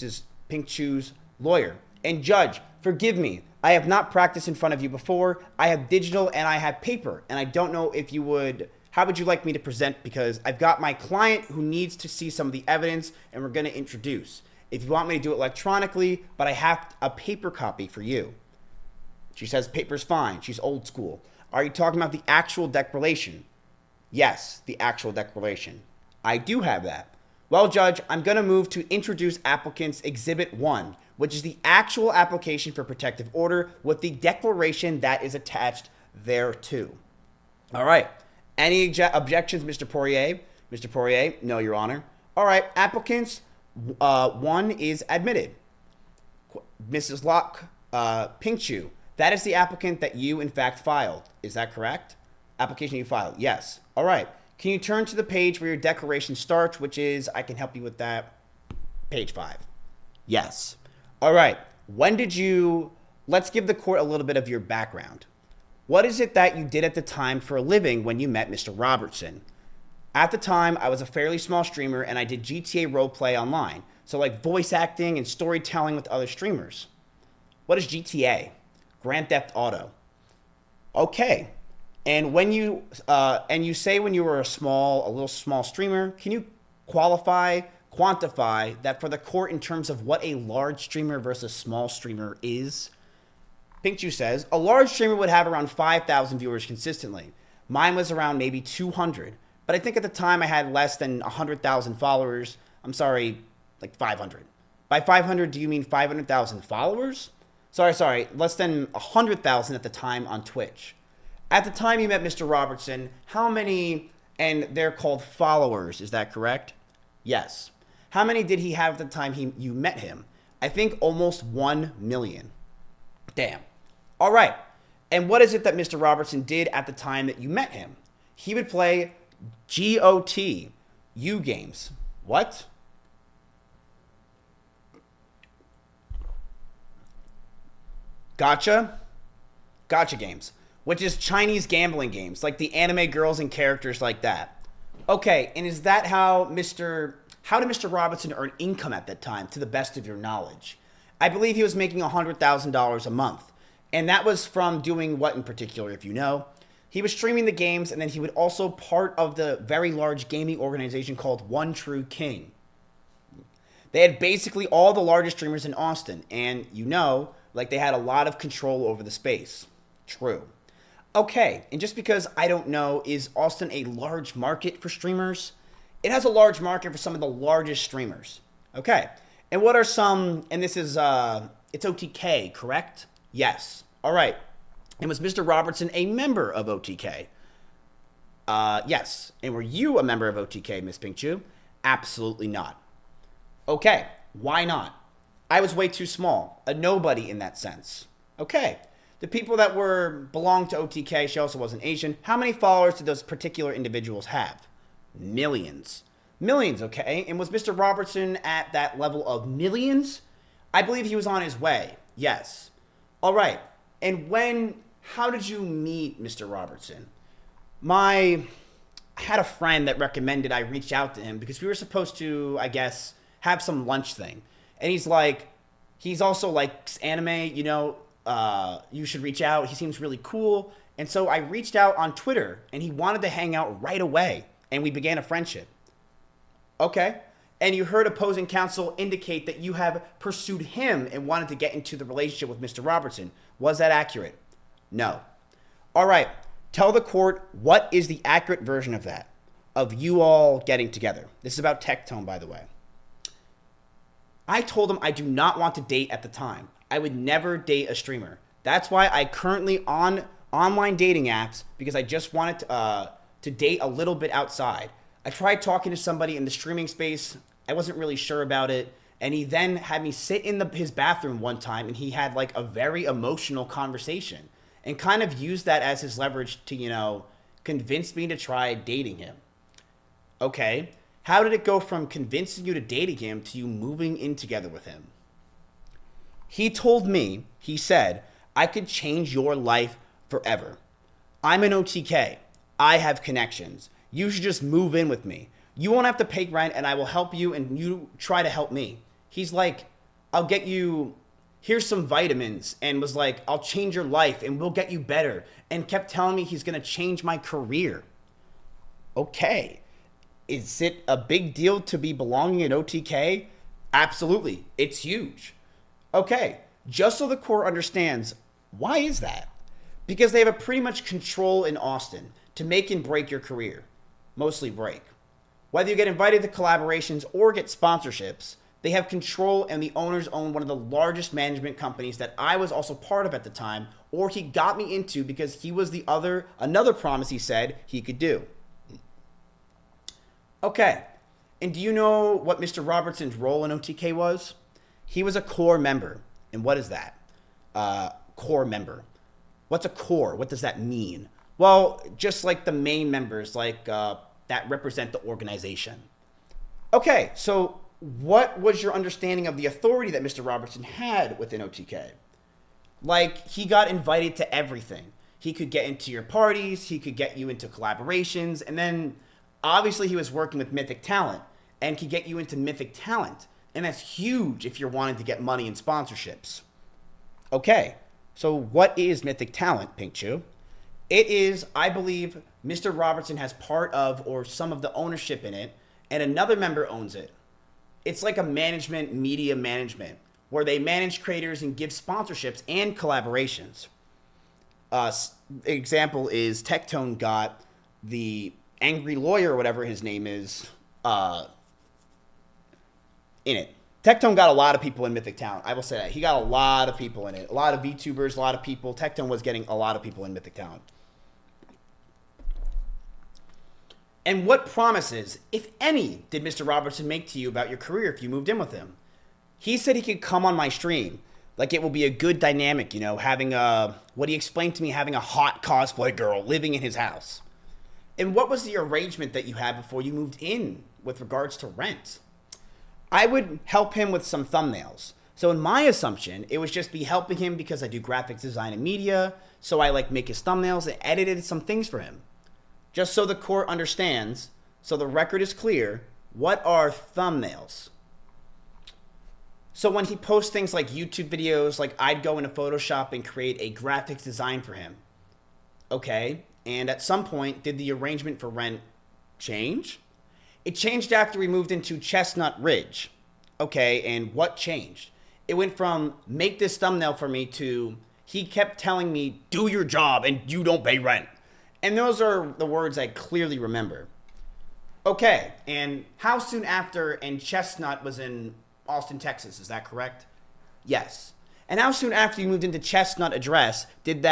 is Pink Chu's lawyer. And judge, forgive me. I have not practiced in front of you before. I have digital and I have paper. And I don't know if you would, how would you like me to present? Because I've got my client who needs to see some of the evidence and we're going to introduce. If you want me to do it electronically, but I have a paper copy for you. She says paper's fine. She's old school. Are you talking about the actual declaration? Yes, the actual declaration. I do have that. Well, Judge, I'm going to move to introduce applicant's Exhibit 1, which is the actual application for protective order with the declaration that is attached thereto. All right. Any objections, Mr. Poirier? Mr. Poirier, no, Your Honor. All right. Applicants, 1 is admitted. Mrs. Locke, Pink Chu, that is the applicant that you, in fact, filed. Is that correct? Application you filed. Yes. All right. Can you turn to the page where your declaration starts, which is, I can help you with that, page 5. Yes. All right. Let's give the court a little bit of your background. What is it that you did at the time for a living when you met Mr. Robertson? At the time, I was a fairly small streamer and I did GTA roleplay online. So like voice acting and storytelling with other streamers. What is GTA? Grand Theft Auto. Okay. And when you say when you were a little small streamer, can you quantify that for the court in terms of what a large streamer versus small streamer is? Pink Chu says, a large streamer would have around 5,000 viewers consistently. Mine was around maybe 200. But I think at the time I had less than 100,000 followers. I'm sorry, like 500. By 500, do you mean 500,000 followers? Sorry, less than 100,000 at the time on Twitch. At the time you met Mr. Robertson, how many, and they're called followers, is that correct? Yes. How many did he have at the time you met him? I think almost 1 million. Damn. All right. And what is it that Mr. Robertson did at the time that you met him? He would play GOT, U games. What? Gotcha games. Which is Chinese gambling games, like the anime girls and characters like that. Okay, and is that how did Mr. Robertson earn income at that time, to the best of your knowledge? I believe he was making $100,000 a month. And that was from doing what in particular, if you know? He was streaming the games, and then he would also part of the very large gaming organization called One True King. They had basically all the largest streamers in Austin, and like they had a lot of control over the space. True. Okay, and just because I don't know, is Austin a large market for streamers? It has a large market for some of the largest streamers. Okay, and what are some, and this is, it's OTK, correct? Yes. All right. And was Mr. Robertson a member of OTK? Yes. And were you a member of OTK, Miss Pinkchu? Absolutely not. Okay, why not? I was way too small, a nobody in that sense. Okay, the people that belonged to OTK, she also wasn't Asian. How many followers did those particular individuals have? Millions. Millions, okay? And was Mr. Robertson at that level of millions? I believe he was on his way, yes. All right, and how did you meet Mr. Robertson? I had a friend that recommended I reach out to him because we were supposed to, I guess, have some lunch thing. And he's also like anime, you should reach out. He seems really cool. And so I reached out on Twitter and he wanted to hang out right away. And we began a friendship. Okay. And you heard opposing counsel indicate that you have pursued him and wanted to get into the relationship with Mr. Robertson. Was that accurate? No. All right. Tell the court what is the accurate version of that, of you all getting together. This is about Tectone, by the way. I told him I do not want to date at the time. I would never date a streamer. That's why I currently on online dating apps, because I just wanted to date a little bit outside. I tried talking to somebody in the streaming space. I wasn't really sure about it. And he then had me sit in his bathroom one time and he had like a very emotional conversation and kind of used that as his leverage to, convince me to try dating him. Okay. How did it go from convincing you to dating him to you moving in together with him? He told me, he said, I could change your life forever. I'm an OTK. I have connections. You should just move in with me. You won't have to pay rent and I will help you and you try to help me. He's like, I'll get you, here's some vitamins, and was like, I'll change your life and we'll get you better, and kept telling me he's going to change my career. Okay. Is it a big deal to be belonging in OTK? Absolutely. It's huge. Okay. Just so the court understands, why is that? Because they have a pretty much control in Austin to make and break your career. Mostly break. Whether you get invited to collaborations or get sponsorships, they have control, and the owners own one of the largest management companies that I was also part of at the time, or he got me into because he was another promise he said he could do. Okay, and do you know what Mr. Robertson's role in OTK was? He was a core member. And what is that? Core member. What's a core? What does that mean? Well, just like the main members, that represent the organization. Okay, so what was your understanding of the authority that Mr. Robertson had within OTK? Like, he got invited to everything. He could get into your parties, he could get you into collaborations, and then obviously he was working with Mythic Talent and could get you into Mythic Talent. And that's huge if you're wanting to get money and sponsorships. Okay, so what is Mythic Talent, Pinkchu? It is, I believe, Mr. Robertson has part of or some of the ownership in it, and another member owns it. It's like a media management, where they manage creators and give sponsorships and collaborations. Example is Tectone got the angry lawyer, or whatever his name is, in it. Tectone got a lot of people in Mythic Talent. I will say that. He got a lot of people in it. A lot of VTubers, a lot of people. Tectone was getting a lot of people in Mythic Talent. And what promises, if any, did Mr. Robertson make to you about your career if you moved in with him? He said he could come on my stream. Like, it will be a good dynamic, what he explained to me, having a hot cosplay girl living in his house. And what was the arrangement that you had before you moved in with regards to rent? I would help him with some thumbnails. So in my assumption, it would just be helping him because I do graphic design and media. So I make his thumbnails and edited some things for him. Just so the court understands, So the record is clear. What are thumbnails? So when he posts things like YouTube videos, like I'd go into Photoshop and create a graphics design for him. Okay. And at some point, did the arrangement for rent change? It changed after we moved into Chestnut Ridge. Okay. And what changed? It went from make this thumbnail for me to he kept telling me, do your job and you don't pay rent. And those are the words I clearly remember. Okay. And how soon after, and Chestnut was in Austin, Texas, is that correct? Yes. And how soon after you moved into Chestnut address did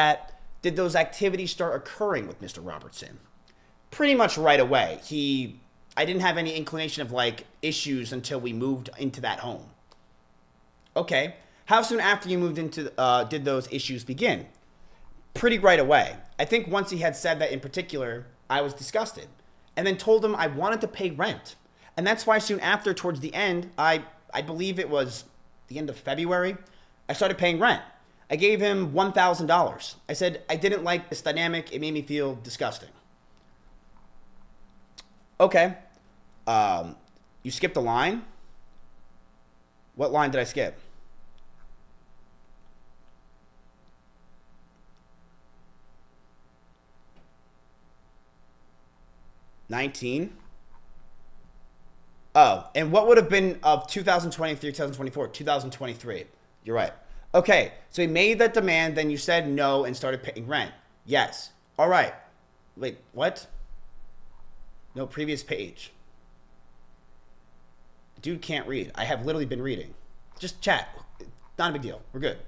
those activities start occurring with Mr. Robertson? Pretty much right away. I didn't have any inclination of like issues until we moved into that home. Okay. How soon after you moved into did those issues begin? Pretty right away. I think once he had said that in particular, I was disgusted and then told him I wanted to pay rent. And that's why soon after, towards the end, I believe it was the end of February, I started paying rent. I gave him $1,000. I said I didn't like this dynamic. It made me feel disgusting. Okay. You skipped a line? What line did I skip? $19. Oh, and what would have been of 2023, 2024, 2023? You're right. Okay, so he made that demand, then you said no and started paying rent. Yes. All right. Wait, what? No, previous page. Dude can't read. I have literally been reading. Just chat. Not a big deal. We're good.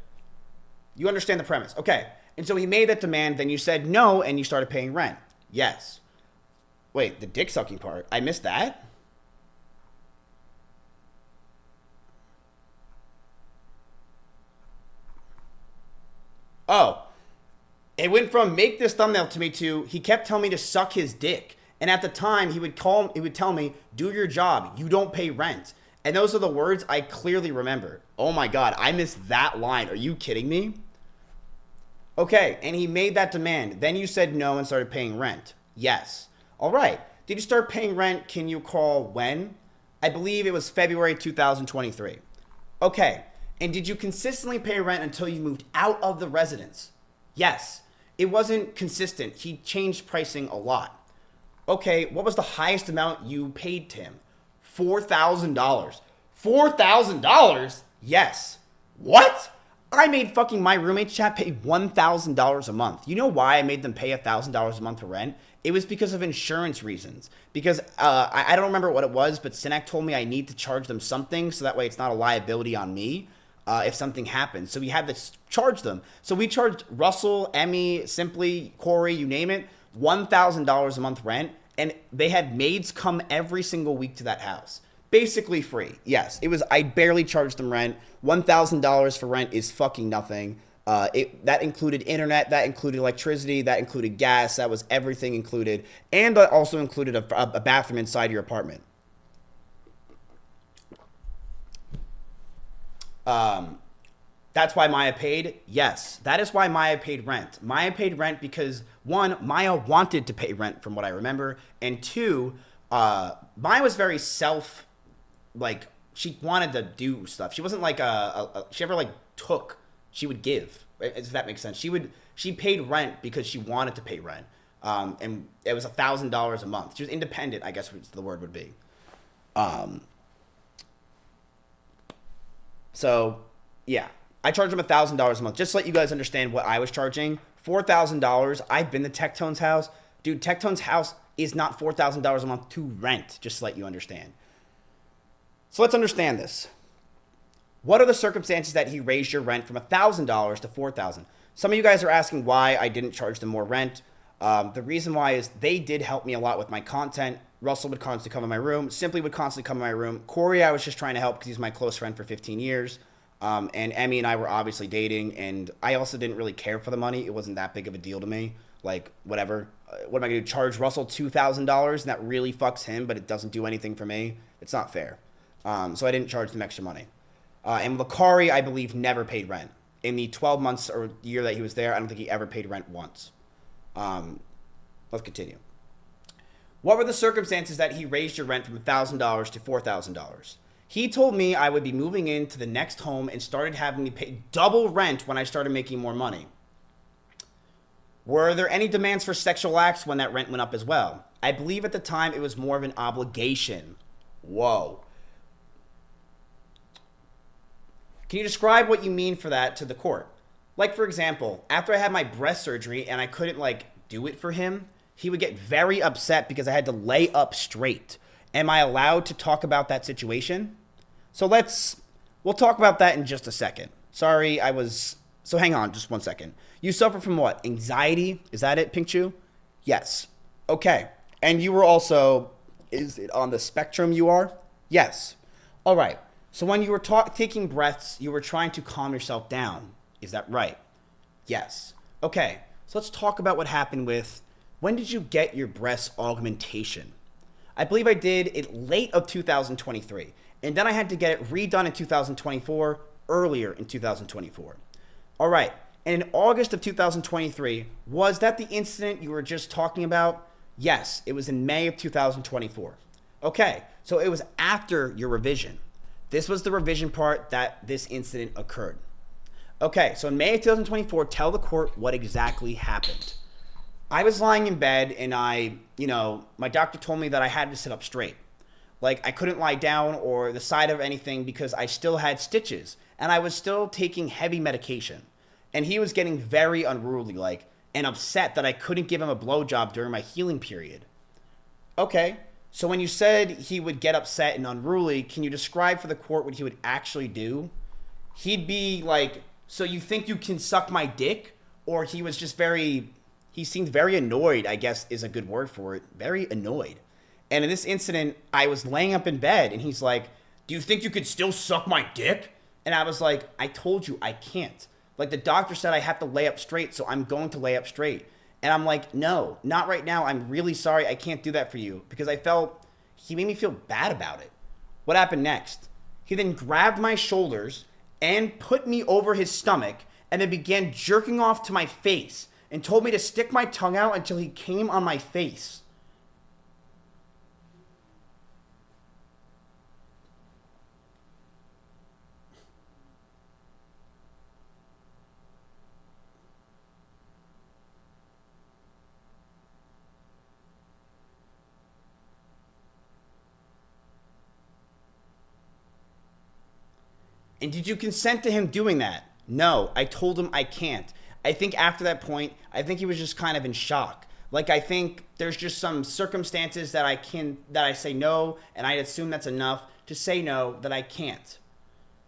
You understand the premise. Okay. And so he made that demand, then you said no and you started paying rent. Yes. Wait, the dick sucking part. I missed that? Oh, it went from make this thumbnail to me to he kept telling me to suck his dick. And at the time he would tell me, do your job. You don't pay rent. And those are the words I clearly remember. Oh my God, I missed that line. Are you kidding me? Okay, and he made that demand. Then you said no and started paying rent. Yes. All right. Did you start paying rent? Can you call when? I believe it was February 2023. Okay. And did you consistently pay rent until you moved out of the residence? Yes. It wasn't consistent. He changed pricing a lot. Okay, what was the highest amount you paid to him? $4,000. $4,000? Yes. What? I made fucking my roommate's chat pay $1,000 a month. You know why I made them pay $1,000 a month for rent? It was because of insurance reasons. Because I don't remember what it was, but Sinek told me I need to charge them something so that way it's not a liability on me. If something happens. So we had to charge them. So we charged Russell, Emmy, Simply, Corey, you name it, $1,000 a month rent. And they had maids come every single week to that house. Basically free. Yes, it was. I barely charged them rent. $1,000 for rent is fucking nothing. That included internet, that included electricity, that included gas, that was everything included. And that also included a bathroom inside your apartment. That's why Maya paid? Yes. That is why Maya paid rent. Maya paid rent because, one, Maya wanted to pay rent from what I remember. And two, Maya was very she wanted to do stuff. She wasn't like she ever took, she would give, if that makes sense. She paid rent because she wanted to pay rent. And it was $1,000 a month. She was independent, I guess the word would be. So, yeah. I charged him $1,000 a month. Just to let you guys understand what I was charging. $4,000. I've been to Tectone's house. Dude, Tectone's house is not $4,000 a month to rent, just to let you understand. So let's understand this. What are the circumstances that he raised your rent from $1,000 to $4,000? Some of you guys are asking why I didn't charge them more rent. The reason why is they did help me a lot with my content. Russell would constantly come in my room. Simply would constantly come in my room. Corey, I was just trying to help because he's my close friend for 15 years. And Emmy and I were obviously dating, and I also didn't really care for the money. It wasn't that big of a deal to me. Like, whatever. What am I going to do? Charge Russell $2,000? And that really fucks him, but it doesn't do anything for me. It's not fair. So I didn't charge them extra money. And Lakari, I believe, never paid rent. In the 12 months or year that he was there, I don't think he ever paid rent once. Let's continue. What were the circumstances that he raised your rent from $1,000 to $4,000? He told me I would be moving into the next home and started having to pay double rent when I started making more money. Were there any demands for sexual acts when that rent went up as well? I believe at the time it was more of an obligation. Whoa. Can you describe what you mean for that to the court? Like, for example, after I had my breast surgery and I couldn't, do it for him, he would get very upset because I had to lay up straight. Am I allowed to talk about that situation? So we'll talk about that in just a second. Sorry, so hang on just 1 second. You suffer from what? Anxiety? Is that it, Pink Chew? Yes. Okay. And you were also, is it on the spectrum you are? Yes. All right. So when you were taking breaths, you were trying to calm yourself down. Is that right? Yes. Okay. So let's talk about what happened with, when did you get your breast augmentation? I believe I did it late of 2023. And then I had to get it redone in 2024, earlier in 2024. All right. And in August of 2023, was that the incident you were just talking about? Yes, it was in May of 2024. Okay, so it was after your revision. This was the revision part that this incident occurred. Okay, so in May of 2024, tell the court what exactly happened. I was lying in bed and my doctor told me that I had to sit up straight. Like, I couldn't lie down or the side of anything because I still had stitches and I was still taking heavy medication. And he was getting very unruly, and upset that I couldn't give him a blowjob during my healing period. Okay, so when you said he would get upset and unruly, can you describe for the court what he would actually do? He'd be like, so you think you can suck my dick? Or he was just he seemed very annoyed, I guess is a good word for it. Very annoyed. And in this incident, I was laying up in bed and he's like, do you think you could still suck my dick? And I was like, I told you I can't. The doctor said I have to lay up straight, so I'm going to lay up straight. And I'm like, no, not right now. I'm really sorry. I can't do that for you. Because he made me feel bad about it. What happened next? He then grabbed my shoulders and put me over his stomach and then began jerking off to my face and told me to stick my tongue out until he came on my face. And did you consent to him doing that? No, I told him I can't. I think after that point, I think he was just kind of in shock. I think there's just some circumstances that I say no, and I assume that's enough to say no, that I can't.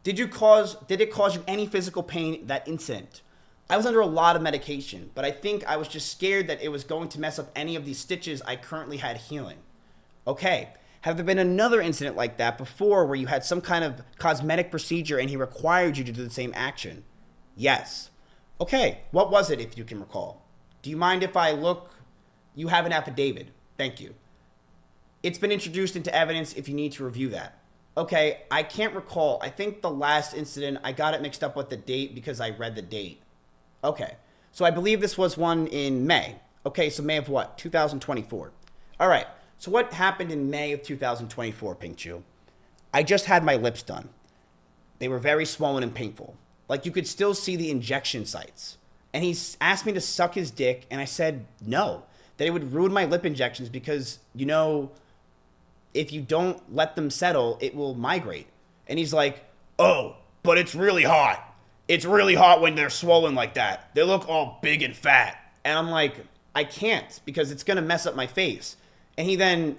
Did it cause you any physical pain, that incident? I was under a lot of medication, but I think I was just scared that it was going to mess up any of these stitches I currently had healing. Okay. Have there been another incident like that before where you had some kind of cosmetic procedure and he required you to do the same action? Yes. Okay, what was it if you can recall? Do you mind if I look? You have an affidavit. Thank you. It's been introduced into evidence if you need to review that. Okay, I can't recall. I think the last incident, I got it mixed up with the date because I read the date. Okay, so I believe this was one in May. Okay, so May of what? 2024. All right. So what happened in May of 2024, Pink Chew? I just had my lips done. They were very swollen and painful. You could still see the injection sites. And he asked me to suck his dick, and I said no. That it would ruin my lip injections because, if you don't let them settle, it will migrate. And he's like, oh, but it's really hot. It's really hot when they're swollen like that. They look all big and fat. And I'm like, I can't because it's going to mess up my face. And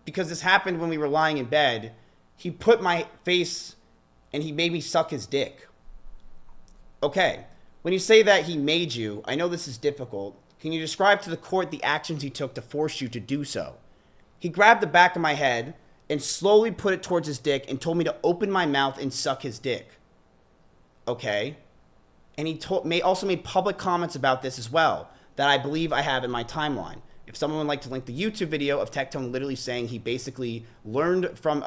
because this happened when we were lying in bed, he put my face and he made me suck his dick. Okay, when you say that he made you, I know this is difficult. Can you describe to the court the actions he took to force you to do so? He grabbed the back of my head and slowly put it towards his dick and told me to open my mouth and suck his dick. Okay. And he also made public comments about this as well that I believe I have in my timeline. If someone would like to link the YouTube video of Tectone literally saying he basically learned from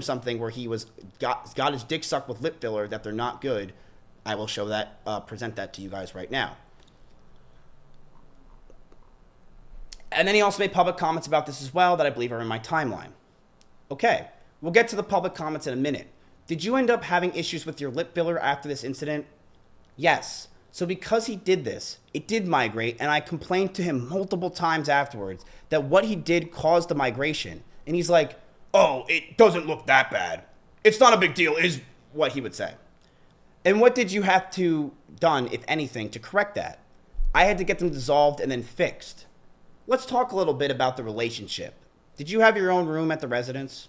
something where he got his dick sucked with lip filler that they're not good, I will show that, present that to you guys right now. And then he also made public comments about this as well that I believe are in my timeline. Okay, we'll get to the public comments in a minute. Did you end up having issues with your lip filler after this incident? Yes. So because he did this, it did migrate, and I complained to him multiple times afterwards that what he did caused the migration. And he's like, oh, it doesn't look that bad. It's not a big deal, is what he would say. And what did you have to done, if anything, to correct that? I had to get them dissolved and then fixed. Let's talk a little bit about the relationship. Did you have your own room at the residence?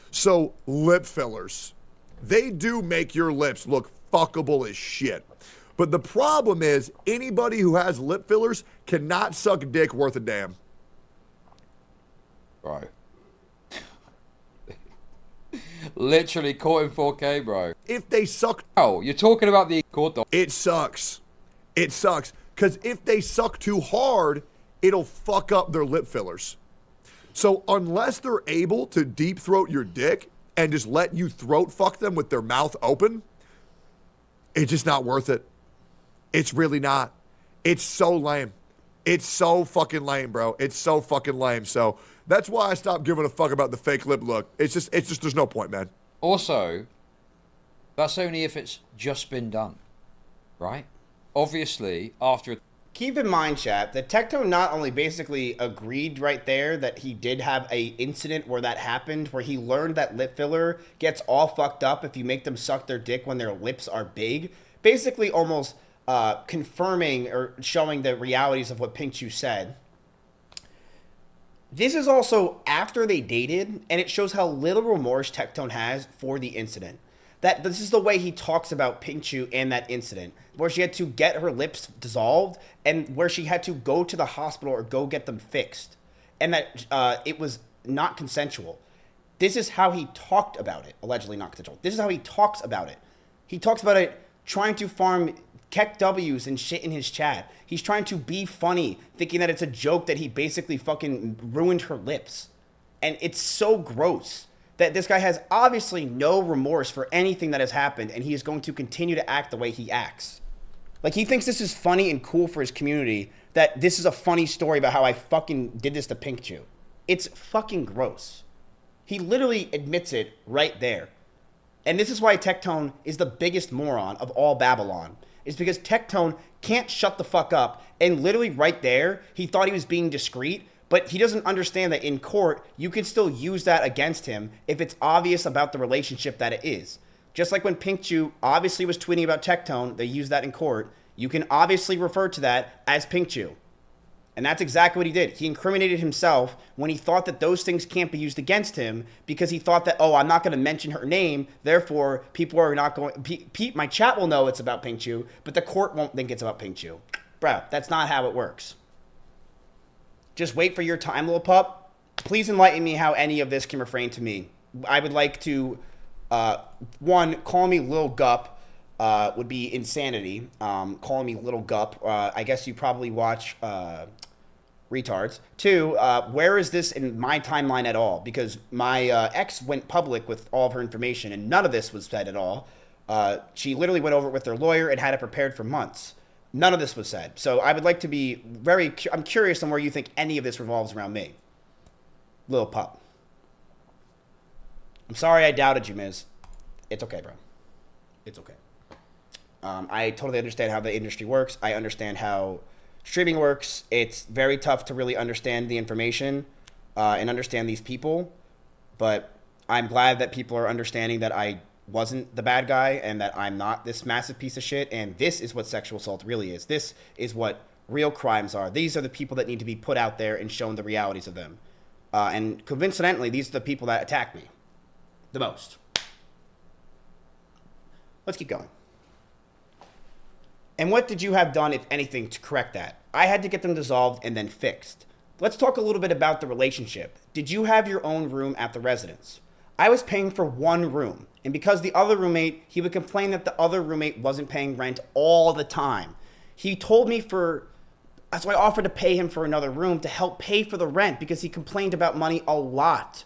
So, lip fillers. They do make your lips look fuckable as shit. But the problem is, anybody who has lip fillers cannot suck dick worth a damn. Bro. Literally caught in 4K, bro. If they suck... Oh, you're talking about the court though. It sucks. It sucks. Because if they suck too hard, it'll fuck up their lip fillers. So unless they're able to deep throat your dick and just let you throat fuck them with their mouth open, it's just not worth it. It's really not. It's so lame. It's so fucking lame, bro. It's so fucking lame. So that's why I stopped giving a fuck about the fake lip look. It's just there's no point, man. Also, that's only if it's just been done, right? Obviously, after... Keep in mind, chat, that Tectone not only basically agreed right there that he did have a incident where that happened, where he learned that lip filler gets all fucked up if you make them suck their dick when their lips are big, basically almost confirming or showing the realities of what Pink Chew said. This is also after they dated, and it shows how little remorse Tectone has for the incident. That this is the way he talks about Pink Chew and that incident, where she had to get her lips dissolved and where she had to go to the hospital or go get them fixed, and that it was not consensual. This is how he talked about it, allegedly not consensual. This is how he talks about it. He talks about it trying to farm Keck W's and shit in his chat. He's trying to be funny, thinking that it's a joke that he basically fucking ruined her lips. And it's so gross that this guy has obviously no remorse for anything that has happened, and he is going to continue to act the way he acts. Like, he thinks this is funny and cool for his community, that this is a funny story about how I fucking did this to Pink Chew. It's fucking gross. He literally admits it right there. And this is why Tectone is the biggest moron of all Babylon. Is because Tectone can't shut the fuck up, and literally right there, he thought he was being discreet, but he doesn't understand that in court, you can still use that against him if it's obvious about the relationship that it is. Just like when Pink Chew obviously was tweeting about Tectone, they used that in court, you can obviously refer to that as Pink Chew. And that's exactly what he did. He incriminated himself when he thought that those things can't be used against him because he thought that, oh, I'm not going to mention her name, therefore people are not going... my chat will know it's about Pink Chew, but the court won't think it's about Pink Chew. Bro, that's not how it works. Just wait for your time, little pup. Please enlighten me how any of this can refrain to me. I would like to, one, call me Lil Gup would be insanity. Calling me Little Gup. I guess you probably watch retards. Two, where is this in my timeline at all? Because my ex went public with all of her information, and none of this was said at all. She literally went over it with her lawyer and had it prepared for months. None of this was said. So I would like to be I'm curious on where you think any of this revolves around me. Little pup. I'm sorry I doubted you, Miz. It's okay, bro. It's okay. I totally understand how the industry works. I understand how streaming works. It's very tough to really understand the information and understand these people. But I'm glad that people are understanding that I wasn't the bad guy and that I'm not this massive piece of shit. And this is what sexual assault really is. This is what real crimes are. These are the people that need to be put out there and shown the realities of them. And coincidentally, these are the people that attack me the most. Let's keep going. And what did you have done, if anything, to correct that? I had to get them dissolved and then fixed. Let's talk a little bit about the relationship. Did you have your own room at the residence? I was paying for one room, and because the other roommate, he would complain that the other roommate wasn't paying rent all the time. He told me so I offered to pay him for another room to help pay for the rent because he complained about money a lot.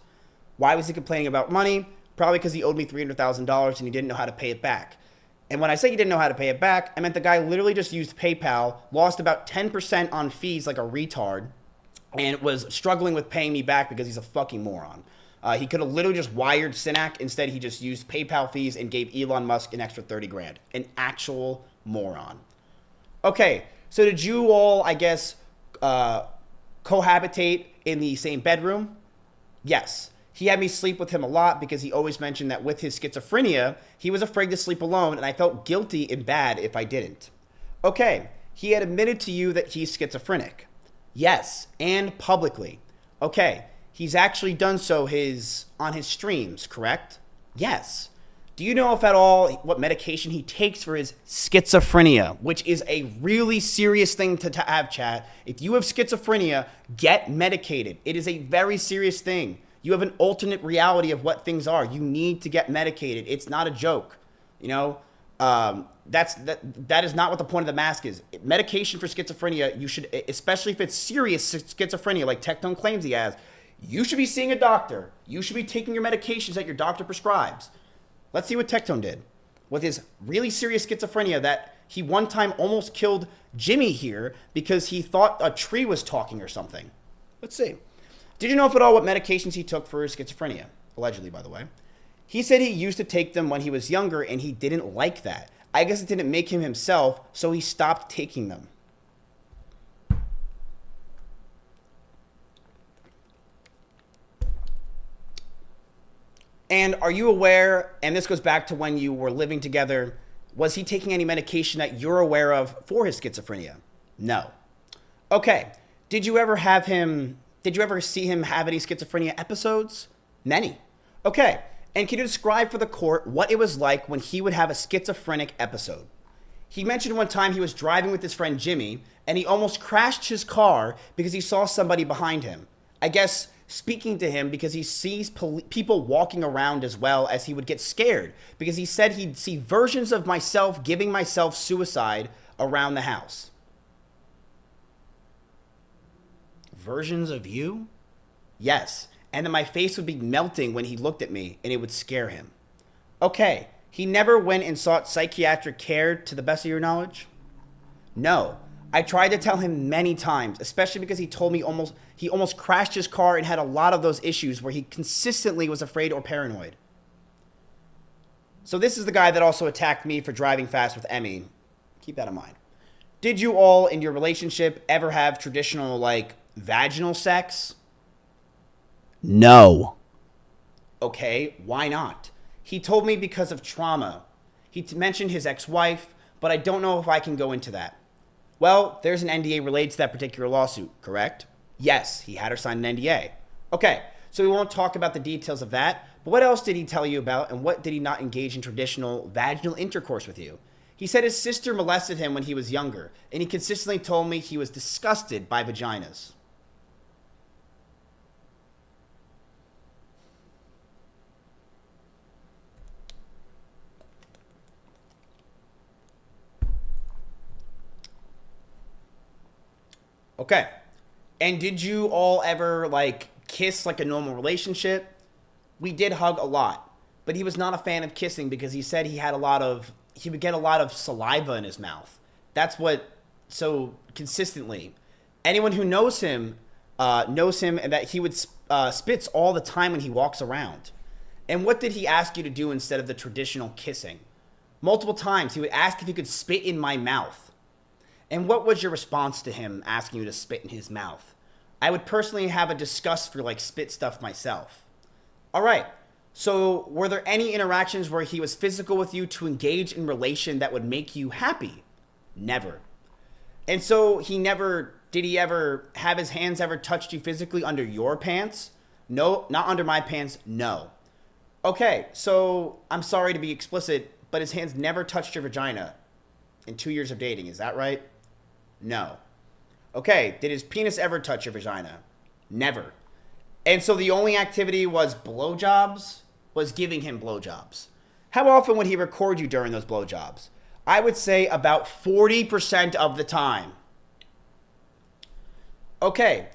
Why was he complaining about money? Probably because he owed me $300,000 and he didn't know how to pay it back. And when I say he didn't know how to pay it back, I meant the guy literally just used PayPal, lost about 10% on fees like a retard, and was struggling with paying me back because he's a fucking moron. He could have literally just wired Synac. Instead, he just used PayPal fees and gave Elon Musk an extra 30 grand. An actual moron. Okay, so did you all, I guess, cohabitate in the same bedroom? Yes. He had me sleep with him a lot because he always mentioned that with his schizophrenia, he was afraid to sleep alone, and I felt guilty and bad if I didn't. Okay, he had admitted to you that he's schizophrenic. Yes, and publicly. Okay, he's actually done so on his streams, correct? Yes. Do you know if at all what medication he takes for his schizophrenia, which is a really serious thing to have, chat? If you have schizophrenia, get medicated. It is a very serious thing. You have an alternate reality of what things are. You need to get medicated. It's not a joke. You know, that is not what the point of the mask is. Medication for schizophrenia, you should, especially if it's serious schizophrenia like Tectone claims he has, you should be seeing a doctor. You should be taking your medications that your doctor prescribes. Let's see what Tectone did with his really serious schizophrenia that he one time almost killed Jimmy here because he thought a tree was talking or something. Let's see. Did you know if at all what medications he took for his schizophrenia? Allegedly, by the way. He said he used to take them when he was younger and he didn't like that. I guess it didn't make him himself, so he stopped taking them. And are you aware, and this goes back to when you were living together, was he taking any medication that you're aware of for his schizophrenia? No. Okay. Did you ever see him have any schizophrenia episodes? Many. Okay. And can you describe for the court what it was like when he would have a schizophrenic episode? He mentioned one time he was driving with his friend Jimmy, and he almost crashed his car because he saw somebody behind him. I guess speaking to him because he sees people walking around as well, as he would get scared because he said he'd see versions of myself giving myself suicide around the house. Versions of you? Yes. And then my face would be melting when he looked at me, and it would scare him. Okay, he never went and sought psychiatric care to the best of your knowledge? No. I tried to tell him many times, especially because he told me he almost crashed his car and had a lot of those issues where he consistently was afraid or paranoid. So this is the guy that also attacked me for driving fast with Emmy. Keep that in mind. Did you all in your relationship ever have traditional, like, vaginal sex? No. Okay, why not? He told me because of trauma. He mentioned his ex-wife, but I don't know if I can go into that. Well, there's an NDA related to that particular lawsuit, correct? Yes, he had her sign an NDA. Okay, so we won't talk about the details of that, but what else did he tell you about, and what did he not engage in traditional vaginal intercourse with you? He said his sister molested him when he was younger, and he consistently told me he was disgusted by vaginas. Okay. And did you all ever, like, kiss like a normal relationship? We did hug a lot. But he was not a fan of kissing because he said he would get a lot of saliva in his mouth. That's what, so consistently. Anyone who knows him and that he would spits all the time when he walks around. And what did he ask you to do instead of the traditional kissing? Multiple times he would ask if he could spit in my mouth. And what was your response to him asking you to spit in his mouth? I would personally have a disgust for, like, spit stuff myself. All right. So were there any interactions where he was physical with you to engage in relation that would make you happy? Never. And so did he ever have his hands ever touched you physically under your pants? No, not under my pants. No. Okay. So I'm sorry to be explicit, but his hands never touched your vagina in 2 years of dating. Is that right? No. Okay, did his penis ever touch your vagina? Never. And so the only activity was blowjobs, was giving him blowjobs. How often would he record you during those blowjobs? I would say about 40% of the time. Okay,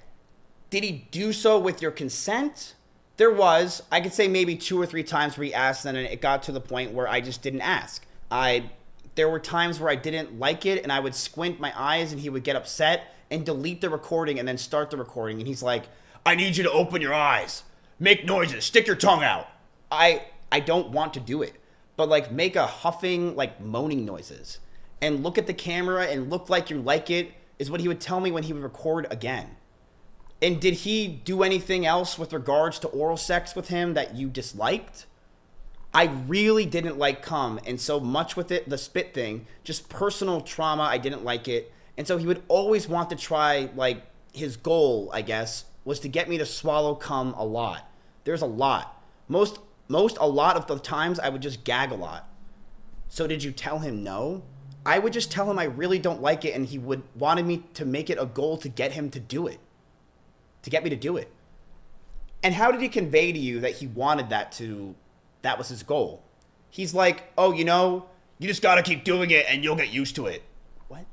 did he do so with your consent? There was, I could say maybe 2 or 3 times where he asked, and then it got to the point where I just didn't ask. I there were times where I didn't like it and I would squint my eyes and he would get upset and delete the recording and then start the recording. And he's like, I need you to open your eyes, make noises, stick your tongue out. I don't want to do it, but like make a huffing, like moaning noises and look at the camera and look like you like it is what he would tell me when he would record again. And did he do anything else with regards to oral sex with him that you disliked? I really didn't like cum, and so much with it, the spit thing, just personal trauma, I didn't like it. And so he would always want to try, like, his goal, I guess, was to get me to swallow cum a lot. There's a lot. A lot of the times I would just gag a lot. So did you tell him no? I would just tell him I really don't like it, and he wanted me to make it a goal to get him to do it. To get me to do it. And how did he convey to you that he wanted that was his goal? He's like, oh, you just gotta keep doing it and you'll get used to it. What?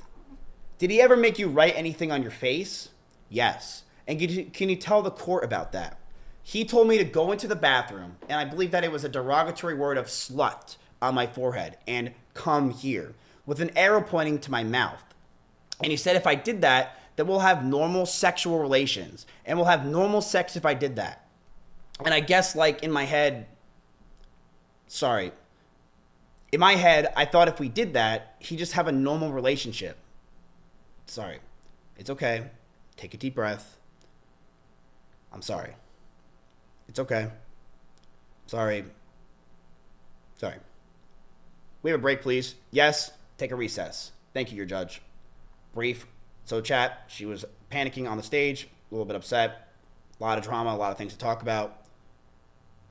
Did he ever make you write anything on your face? Yes. And can you tell the court about that? He told me to go into the bathroom, and I believe that it was a derogatory word of slut on my forehead and come here with an arrow pointing to my mouth. And he said if I did that, then we'll have normal sexual relations and we'll have normal sex if I did that. And I guess like in my head, I thought if we did that, he'd just have a normal relationship. Sorry. It's okay. Take a deep breath. I'm sorry. It's okay. Sorry. We have a break, please. Yes. Take a recess. Thank you, your judge. Brief. So chat, she was panicking on the stage, a little bit upset, a lot of drama, a lot of things to talk about.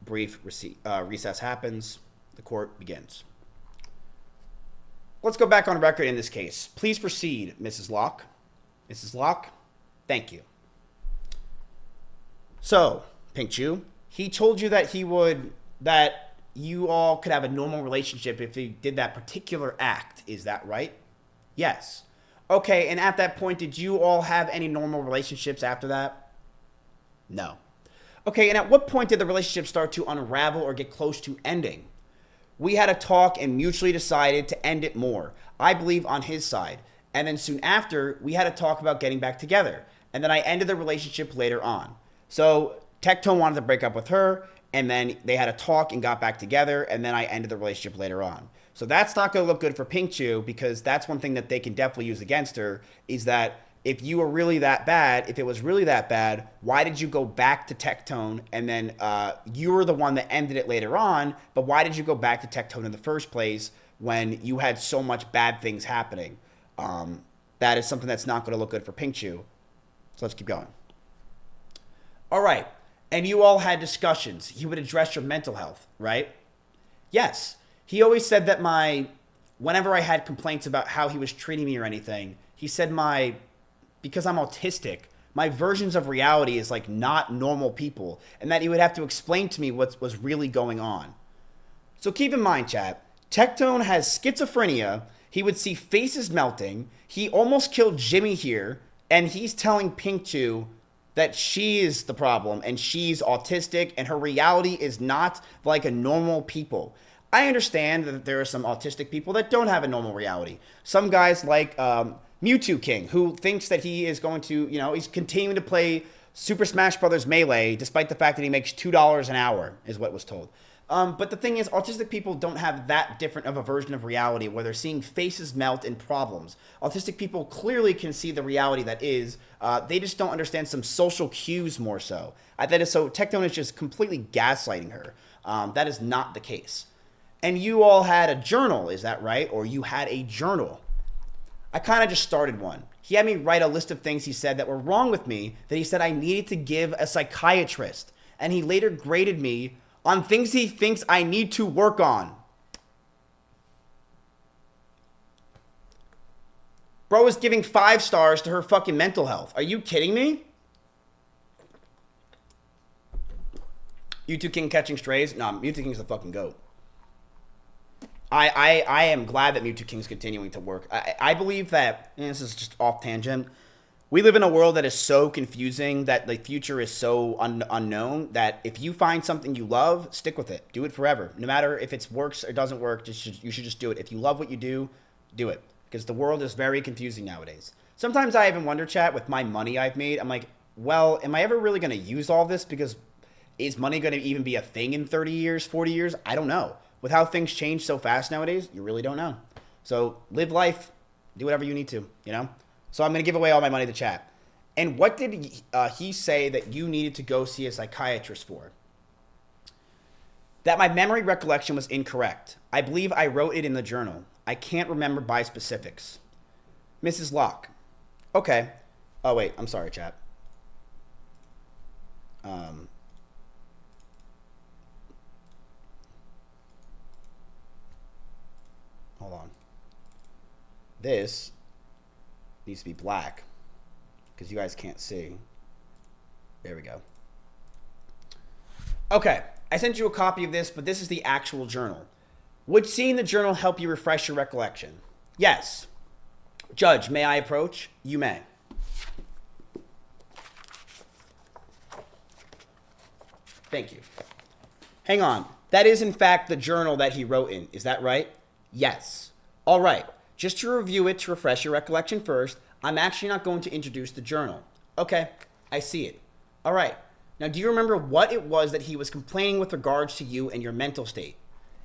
Brief recess happens. The court begins. Let's go back on record in this case. Please proceed, Mrs. Locke. Mrs. Locke, thank you. So, Pink Chew, he told you that that you all could have a normal relationship if he did that particular act. Is that right? Yes. Okay, and at that point, did you all have any normal relationships after that? No. Okay, and at what point did the relationship start to unravel or get close to ending? We had a talk and mutually decided to end it more, I believe on his side. And then soon after, we had a talk about getting back together. And then I ended the relationship later on. So Tectone wanted to break up with her, and then they had a talk and got back together, and then I ended the relationship later on. So that's not going to look good for Pink Chew, because that's one thing that they can definitely use against her, is that if you were really that bad, if it was really that bad, why did you go back to Tectone? And then you were the one that ended it later on, but why did you go back to Tectone in the first place when you had so much bad things happening? That is something that's not going to look good for Pink Chew. So let's keep going. All right. And you all had discussions. He would address your mental health, right? Yes. He always said that whenever I had complaints about how he was treating me or anything, he said because I'm autistic, my versions of reality is like not normal people, and that he would have to explain to me what was really going on. So keep in mind, chat, Tectone has schizophrenia. He would see faces melting. He almost killed Jimmy here, and he's telling Pink Chew that she is the problem and she's autistic and her reality is not like a normal people. I understand that there are some autistic people that don't have a normal reality. Some guys like Mewtwo King, who thinks that he is going to, he's continuing to play Super Smash Bros. Melee despite the fact that he makes $2 an hour, is what was told. But the thing is, autistic people don't have that different of a version of reality where they're seeing faces melt and problems. Autistic people clearly can see the reality that is. They just don't understand some social cues more so. So Tectone is just completely gaslighting her. That is not the case. And you all had a journal, is that right? Or you had a journal. I kind of just started one. He had me write a list of things he said that were wrong with me, that he said I needed to give a psychiatrist. And he later graded me on things he thinks I need to work on. Bro is giving 5 stars to her fucking mental health. Are you kidding me? Mewtwo King catching strays? Nah, Mewtwo King's the fucking GOAT. I am glad that Mewtwo King's continuing to work. I believe that, and this is just off tangent, We live in a world that is so confusing, that the future is so unknown, that if you find something you love, stick with it. Do it forever. No matter if it works or doesn't work, you should just do it. If you love what you do it. Because the world is very confusing nowadays. Sometimes I even wonder, chat, with my money I've made, I'm like, well, am I ever really going to use all this? Because is money going to even be a thing in 30 years, 40 years? I don't know. With how things change so fast nowadays, you really don't know. So live life, do whatever you need to, you know? So I'm going to give away all my money to chat. And what did he say that you needed to go see a psychiatrist for? That my memory recollection was incorrect. I believe I wrote it in the journal. I can't remember by specifics. Mrs. Locke. Okay. Oh, wait. I'm sorry, chat. Hold on. This needs to be black because you guys can't see. There we go. Okay, I sent you a copy of this, but this is the actual journal. Would seeing the journal help you refresh your recollection? Yes. Judge, may I approach? You may. Thank you. Hang on. That is, in fact, the journal that he wrote in. Is that right? Yes. All right. Just to review it to refresh your recollection first, I'm actually not going to introduce the journal. Okay, I see it. All right. Now, do you remember what it was that he was complaining with regards to you and your mental state?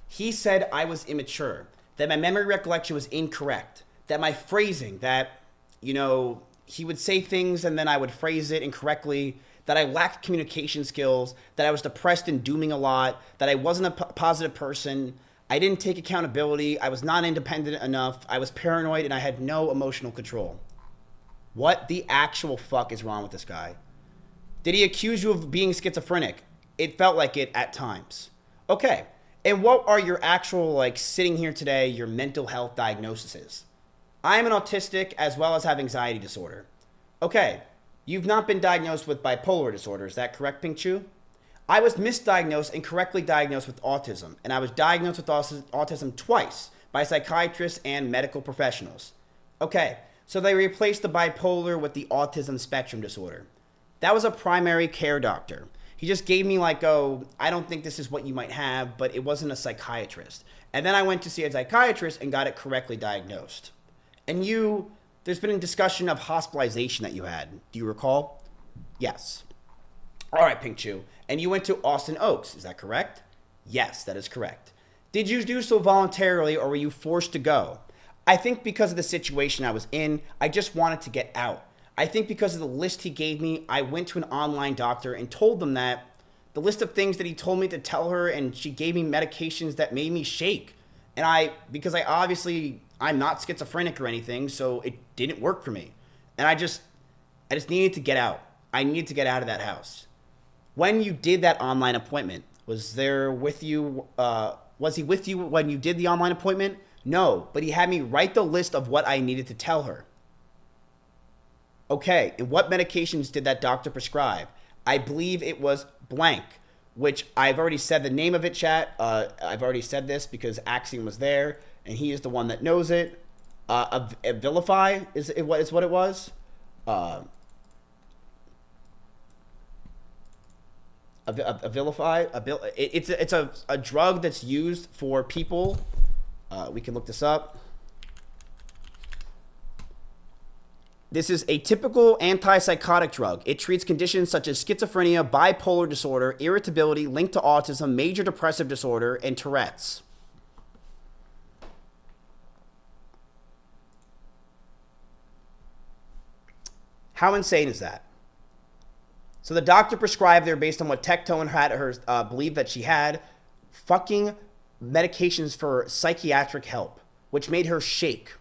He said I was immature, that my memory recollection was incorrect, that my phrasing, that, you know, he would say things and then I would phrase it incorrectly, that I lacked communication skills, that I was depressed and dooming a lot, that I wasn't a positive person, I didn't take accountability, I was not independent enough, I was paranoid, and I had no emotional control. What the actual fuck is wrong with this guy? Did he accuse you of being schizophrenic? It felt like it at times. Okay, and what are your actual, like, sitting here today, your mental health diagnoses? I am an autistic as well as have anxiety disorder. Okay, you've not been diagnosed with bipolar disorder, is that correct, Pink Chu? I was misdiagnosed and correctly diagnosed with autism, and I was diagnosed with autism twice by psychiatrists and medical professionals. Okay, so they replaced the bipolar with the autism spectrum disorder. That was a primary care doctor. He just gave me like, oh, I don't think this is what you might have, but it wasn't a psychiatrist. And then I went to see a psychiatrist and got it correctly diagnosed. And there's been a discussion of hospitalization that you had. Do you recall? Yes. All right, Pink Chu. And you went to Austin Oaks, is that correct? Yes, that is correct. Did you do so voluntarily or were you forced to go? I think because of the situation I was in, I just wanted to get out. I think because of the list he gave me, I went to an online doctor and told them that the list of things that he told me to tell her, and she gave me medications that made me shake. And because I'm not schizophrenic or anything, so it didn't work for me. And I just needed to get out. I needed to get out of that house. When you did that online appointment, was he with you when you did the online appointment? No, but he had me write the list of what I needed to tell her. Okay, and what medications did that doctor prescribe? I believe it was blank, which I've already said the name of it, chat. I've already said this because Axiom was there, and he is the one that knows it. Abilify is what it was. Abilify. It's a drug that's used for people. We can look this up. This is a typical antipsychotic drug. It treats conditions such as schizophrenia, bipolar disorder, irritability linked to autism, major depressive disorder, and Tourette's. How insane is that? So the doctor prescribed her based on what Tectone had her believe that she had fucking medications for psychiatric help, which made her shake.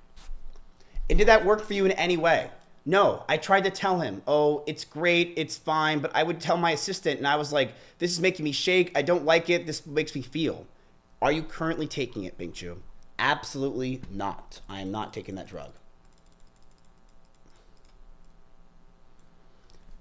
And did that work for you in any way? No, I tried to tell him, oh, it's great, it's fine, but I would tell my assistant, and I was like, this is making me shake, I don't like it, this makes me feel. Are you currently taking it, Bing Chu? Absolutely not. I am not taking that drug.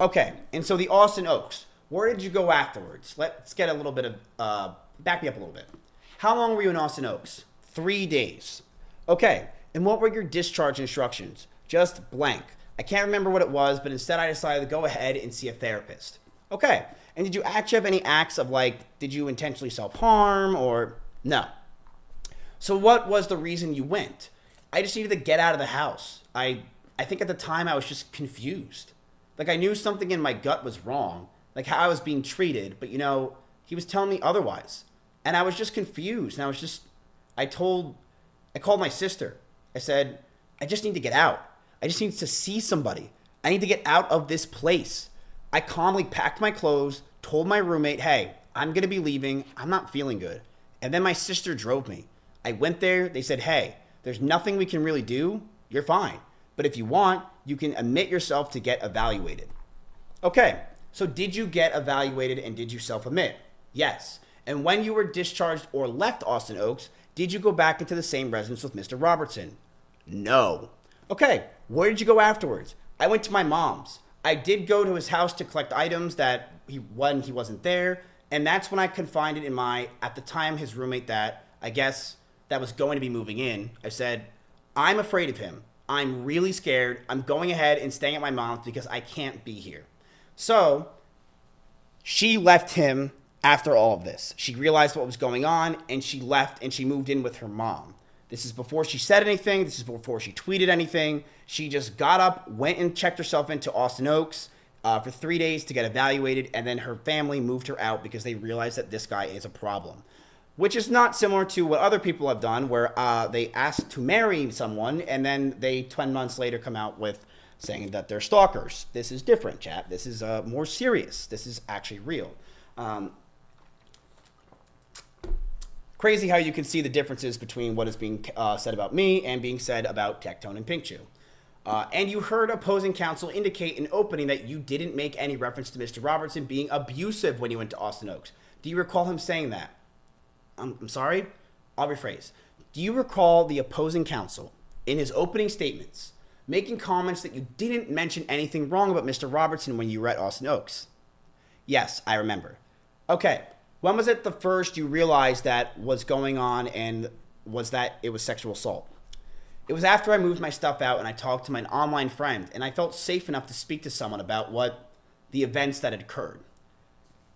Okay, and so the Austin Oaks, where did you go afterwards? Let's get a little bit of, back me up a little bit. How long were you in Austin Oaks? 3 days. Okay, and what were your discharge instructions? Just blank. I can't remember what it was, but instead I decided to go ahead and see a therapist. Okay. And did you actually have any acts of like, did you intentionally self-harm or no? So what was the reason you went? I just needed to get out of the house. I think at the time I was just confused. Like I knew something in my gut was wrong, like how I was being treated, but you know, he was telling me otherwise. And I was just confused. And I called my sister. I said, I just need to get out. I just need to see somebody. I need to get out of this place. I calmly packed my clothes, told my roommate, hey, I'm going to be leaving. I'm not feeling good. And then my sister drove me. I went there. They said, hey, there's nothing we can really do. You're fine. But if you want, you can admit yourself to get evaluated. Okay, so did you get evaluated and did you self-admit? Yes. And when you were discharged or left Austin Oaks, did you go back into the same residence with Mr. Robertson? No. Okay, where did you go afterwards? I went to my mom's. I did go to his house to collect items when he wasn't there, and that's when I confided in at the time, his roommate that was going to be moving in. I said, I'm afraid of him. I'm really scared. I'm going ahead and staying at my mom's because I can't be here. So she left him after all of this. She realized what was going on, and she left, and she moved in with her mom. This is before she said anything. This is before she tweeted anything. She just got up, went and checked herself into Austin Oaks for 3 days to get evaluated, and then her family moved her out because they realized that this guy is a problem, which is not similar to what other people have done where they ask to marry someone, and then they 10 months later come out with saying that they're stalkers. This is different, chat. This is more serious. This is actually real. Crazy how you can see the differences between what is being said about me and being said about Tectone and Pink Chew. And you heard opposing counsel indicate in opening that you didn't make any reference to Mr. Robertson being abusive when you went to Austin Oaks. Do you recall him saying that? I'm sorry? I'll rephrase. Do you recall the opposing counsel in his opening statements making comments that you didn't mention anything wrong about Mr. Robertson when you were at Austin Oaks? Yes, I remember. Okay. When was it the first you realized that was going on and was that it was sexual assault? It was after I moved my stuff out and I talked to my online friend and I felt safe enough to speak to someone about the events that had occurred.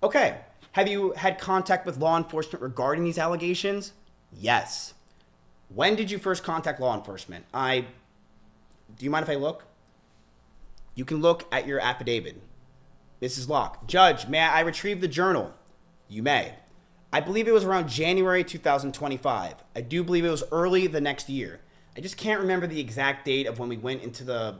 Okay, have you had contact with law enforcement regarding these allegations? Yes. When did you first contact law enforcement? Do you mind if I look? You can look at your affidavit. This is Locke. Judge, may I retrieve the journal? You may. I believe it was around January 2025. I do believe it was early the next year. I just can't remember the exact date of when we went into the...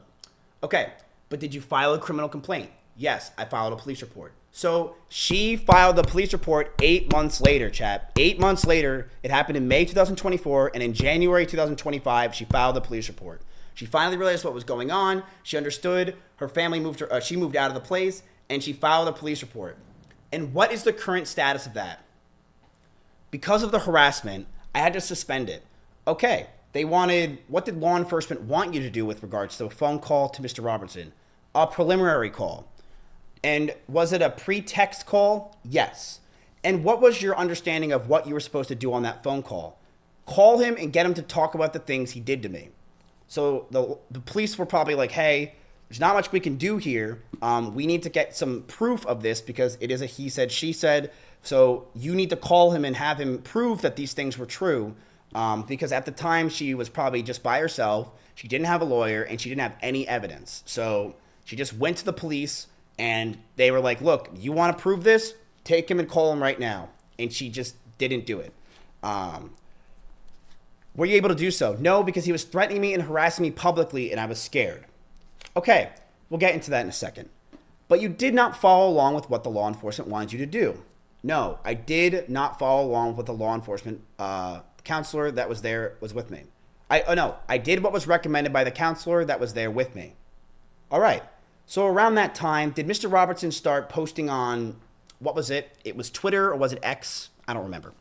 Okay, but did you file a criminal complaint? Yes, I filed a police report. So she filed the police report 8 months later, chat. 8 months later, it happened in May 2024, and in January 2025, she filed the police report. She finally realized what was going on. She understood. Her family moved her. She moved out of the place, and she filed a police report. And what is the current status of that? Because of the harassment, I had to suspend it. Okay, what did law enforcement want you to do with regards to a phone call to Mr. Robertson? A preliminary call. And was it a pretext call? Yes. And what was your understanding of what you were supposed to do on that phone call? Call him and get him to talk about the things he did to me. So the police were probably like, hey, there's not much we can do here. We need to get some proof of this because it is a he said, she said. So you need to call him and have him prove that these things were true. Because at the time she was probably just by herself. She didn't have a lawyer and she didn't have any evidence. So she just went to the police and they were like, look, you want to prove this? Take him and call him right now. And she just didn't do it. Were you able to do so? No, because he was threatening me and harassing me publicly and I was scared. Okay, we'll get into that in a second. But you did not follow along with what the law enforcement wanted you to do. No, I did not follow along with the law enforcement counselor that was with me. I did what was recommended by the counselor that was there with me. All right. So around that time, did Mr. Robertson start posting on, what was it? It was Twitter or was it X? I don't remember.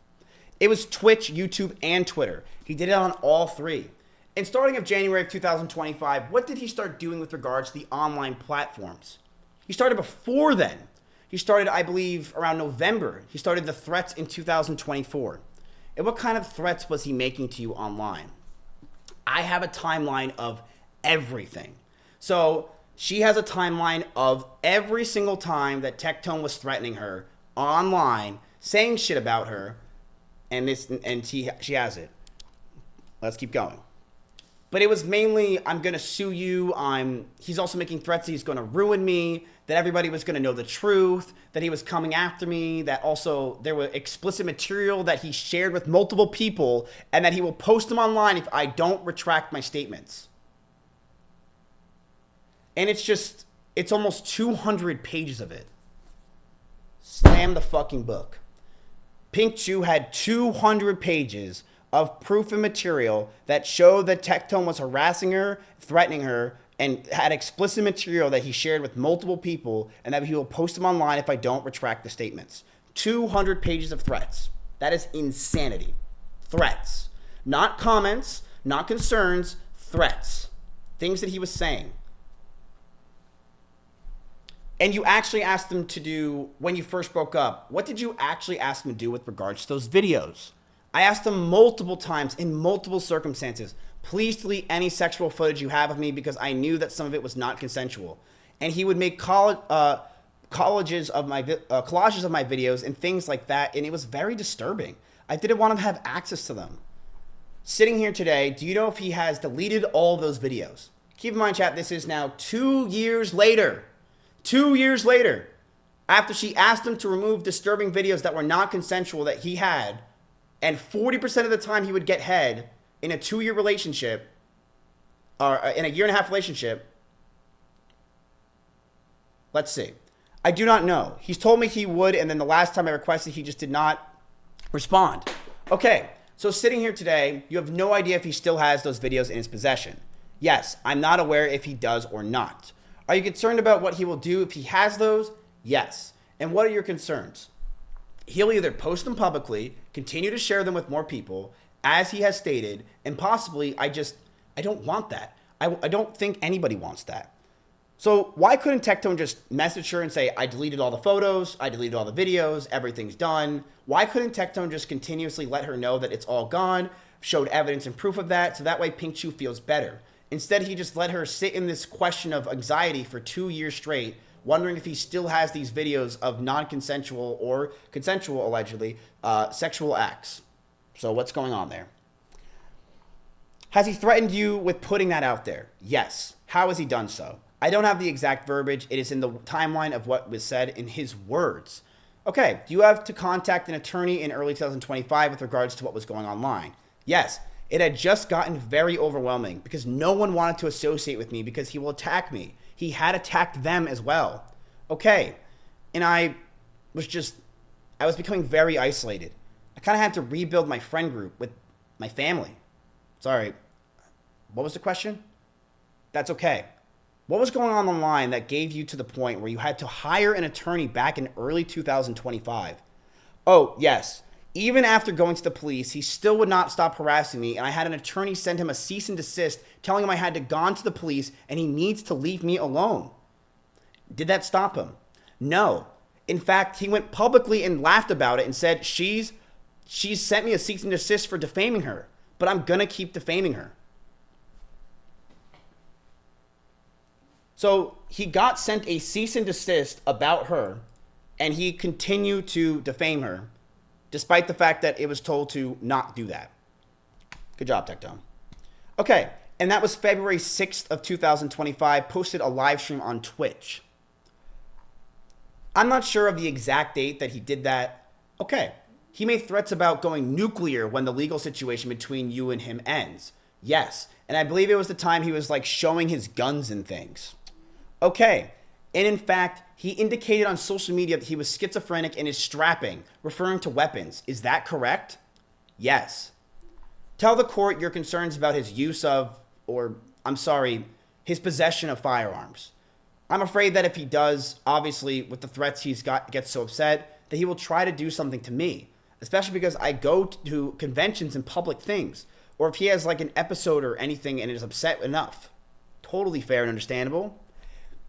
It was Twitch, YouTube, and Twitter. He did it on all three. And starting of January of 2025, what did he start doing with regards to the online platforms? He started before then. He started, I believe, around November. He started the threats in 2024. And what kind of threats was he making to you online? I have a timeline of everything. So she has a timeline of every single time that Tectone was threatening her online, saying shit about her, and she has it. Let's keep going. But it was mainly, I'm going to sue you. He's also making threats that he's going to ruin me, that everybody was going to know the truth, that he was coming after me, that also there was explicit material that he shared with multiple people, and that he will post them online if I don't retract my statements. And it's almost 200 pages of it. Slam the fucking book. Pink Chew had 200 pages of proof and material that showed that Tectone was harassing her, threatening her, and had explicit material that he shared with multiple people, and that he will post them online if I don't retract the statements. 200 pages of threats. That is insanity. Threats. Not comments, not concerns, threats. Things that he was saying. And you actually asked them to do, when you first broke up, what did you actually ask them to do with regards to those videos? I asked him multiple times in multiple circumstances, please delete any sexual footage you have of me because I knew that some of it was not consensual. And he would make collages of my videos and things like that, and it was very disturbing. I didn't want him to have access to them. Sitting here today, do you know if he has deleted all those videos? Keep in mind, chat, this is now 2 years later. 2 years later, after she asked him to remove disturbing videos that were not consensual that he had, and 40% of the time he would get head in a 2-year relationship, or in a 1.5-year relationship. Let's see. I do not know. He's told me he would, and then the last time I requested, he just did not respond. Okay, so sitting here today, you have no idea if he still has those videos in his possession. Yes, I'm not aware if he does or not. Are you concerned about what he will do if he has those? Yes. And what are your concerns? He'll either post them publicly, continue to share them with more people, as he has stated, and possibly, I don't want that. I don't think anybody wants that. So why couldn't Tectone just message her and say, I deleted all the photos, I deleted all the videos, everything's done? Why couldn't Tectone just continuously let her know that it's all gone, showed evidence and proof of that, so that way Pink Chew feels better? Instead, he just let her sit in this question of anxiety for 2 years straight, wondering if he still has these videos of non-consensual or consensual, allegedly, sexual acts. So what's going on there? Has he threatened you with putting that out there? Yes. How has he done so? I don't have the exact verbiage. It is in the timeline of what was said in his words. Okay, do you have to contact an attorney in early 2025 with regards to what was going online? Yes. It had just gotten very overwhelming because no one wanted to associate with me because he will attack me. He had attacked them as well. Okay. And I was becoming very isolated. I kind of had to rebuild my friend group with my family. Sorry. What was the question? That's okay. What was going on online that gave you to the point where you had to hire an attorney back in early 2025? Oh, yes. Even after going to the police, he still would not stop harassing me, and I had an attorney send him a cease and desist, telling him I had to gone to the police and he needs to leave me alone. Did that stop him? No. In fact, he went publicly and laughed about it and said, she's sent me a cease and desist for defaming her, but I'm going to keep defaming her. So he got sent a cease and desist about her, and he continued to defame her, despite the fact that it was told to not do that. Good job, Tectone. Okay, and that was February 6th of 2025, posted a live stream on Twitch. I'm not sure of the exact date that he did that. Okay, he made threats about going nuclear when the legal situation between you and him ends. Yes, and I believe it was the time he was like showing his guns and things. Okay, and in fact, he indicated on social media that he was schizophrenic and is strapping, referring to weapons. Is that correct? Yes. Tell the court your concerns about his use of, his possession of firearms. I'm afraid that if he does, obviously, with the threats gets so upset, that he will try to do something to me, especially because I go to conventions and public things, or if he has like an episode or anything and is upset enough. Totally fair and understandable.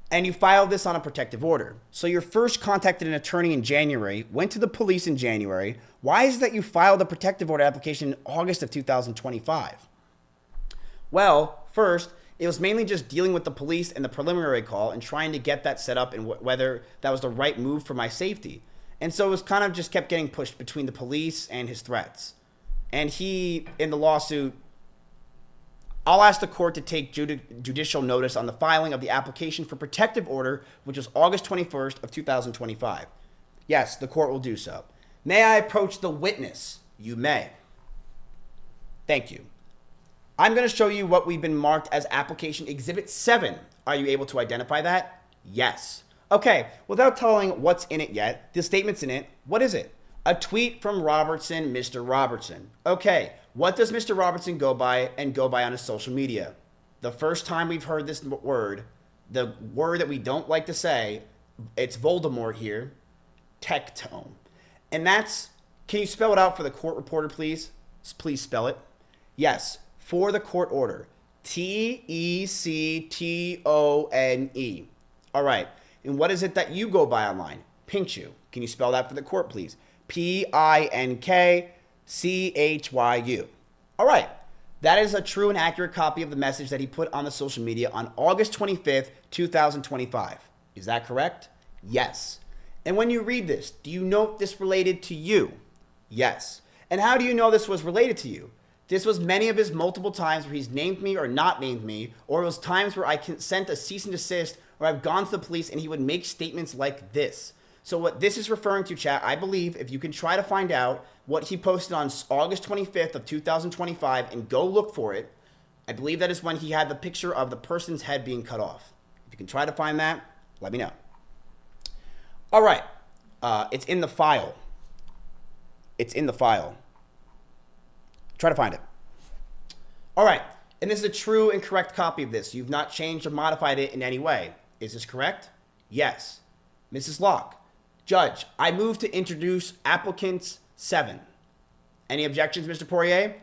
And you filed this on a protective order. So you first contacted an attorney in January, went to the police in January. Why is it that you filed a protective order application in August of 2025? Well, first, It was mainly just dealing with the police and the preliminary call and trying to get that set up and whether that was the right move for my safety. And so it was kind of just kept getting pushed between the police and his threats. And he, in the lawsuit, I'll ask the court to take judicial notice on the filing of the application for protective order, which was August 21st of 2025. Yes, the court will do so. May I approach the witness? You may. Thank you. I'm going to show you what we've been marked as application exhibit 7. Are you able to identify that? Yes. Okay, without telling what's in it yet, the statement's in it. What is it? A tweet from Robertson, Mr. Robertson. Okay, what does Mr. Robertson go by on his social media? The first time we've heard this word, the word that we don't like to say, it's Voldemort here, tectone. And that's, can you spell it out for the court reporter, please? Please spell it. Yes, for the court order. Tectone. All right, and what is it that you go by online? Pinkchu. Can you spell that for the court, please? Pinkchyu. All right. That is a true and accurate copy of the message that he put on the social media on August 25th, 2025. Is that correct? Yes. And when you read this, do you note this related to you? Yes. And how do you know this was related to you? This was many of his multiple times where he's named me or not named me, or it was times where I sent a cease and desist, or I've gone to the police and he would make statements like this. So what this is referring to, chat, I believe, if you can try to find out what he posted on August 25th of 2025 and go look for it, I believe that is when he had the picture of the person's head being cut off. If you can try to find that, let me know. All right. It's in the file. It's in the file. Try to find it. All right. And this is a true and correct copy of this. You've not changed or modified it in any way. Is this correct? Yes. Mrs. Locke. Judge, I move to introduce applicants 7. Any objections, Mr. Poirier?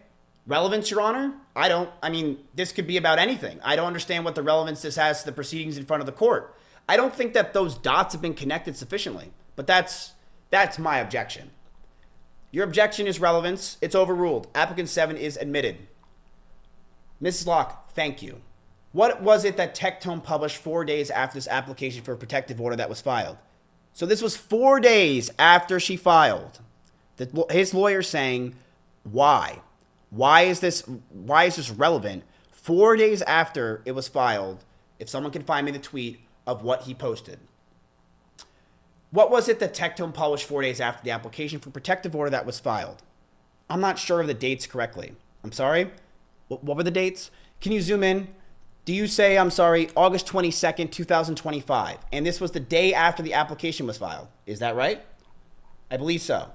Relevance, Your Honor? I mean, this could be about anything. I don't understand what the relevance this has to the proceedings in front of the court. I don't think that those dots have been connected sufficiently, but that's my objection. Your objection is relevance. It's overruled. Applicant 7 is admitted. Mrs. Locke, thank you. What was it that Tectone published 4 days after this application for a protective order that was filed? So this was 4 days after she filed. His lawyer saying, why? Why is this relevant 4 days after it was filed? If someone can find me the tweet of what he posted. What was it that Tectone published 4 days after the application for protective order that was filed? I'm not sure of the dates correctly. I'm sorry? What were the dates? Can you zoom in? Do you say, I'm sorry, August 22nd, 2025, and this was the day after the application was filed? Is that right? I believe so.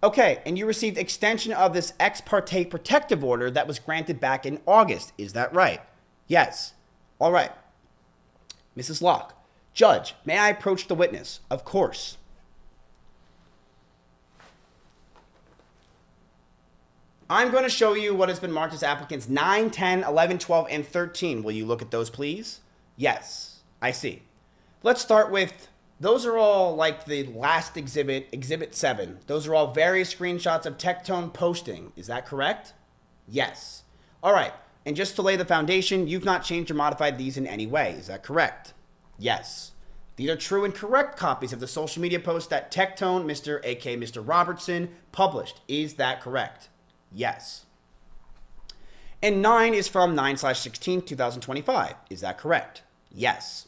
Okay, and you received extension of this ex parte protective order that was granted back in August. Is that right? Yes. All right. Mrs. Locke. Judge, may I approach the witness? Of course. I'm going to show you what has been marked as applicants 9, 10, 11, 12, and 13. Will you look at those, please? Yes, I see. Let's start with, those are all like the last exhibit, exhibit 7. Those are all various screenshots of Tectone posting. Is that correct? Yes. All right. And just to lay the foundation, you've not changed or modified these in any way. Is that correct? Yes. These are true and correct copies of the social media post that Tectone, Mr. Robertson, published. Is that correct? Yes. And 9 is from 9/16, 2025. Is that correct? Yes.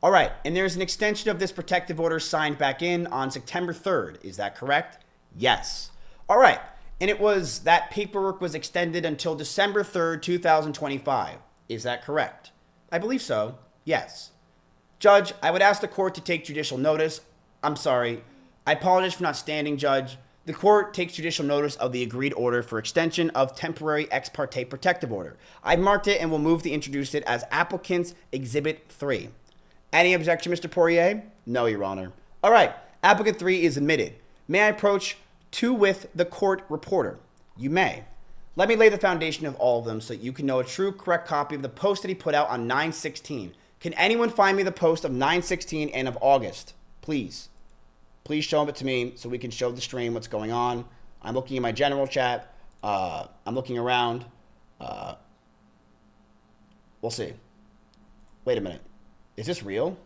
All right. And there's an extension of this protective order signed back in on September 3rd. Is that correct? Yes. All right. And it was, that paperwork was extended until December 3rd, 2025. Is that correct? I believe so. Yes. Judge, I would ask the court to take judicial notice. I'm sorry. I apologize for not standing, Judge. The court takes judicial notice of the agreed order for extension of temporary ex parte protective order. I marked it and will move to introduce it as applicants exhibit 3. Any objection, Mr. Poirier? No, Your Honor. All right. Applicant 3 is admitted. May I approach to with the court reporter? You may. Let me lay the foundation of all of them so you can know a true, correct copy of the post that he put out on 9/16. Can anyone find me the post of 9/16 and of August? Please. Please show it to me so we can show the stream what's going on. I'm looking in my general chat. I'm looking around. We'll see. Wait a minute. Is this real?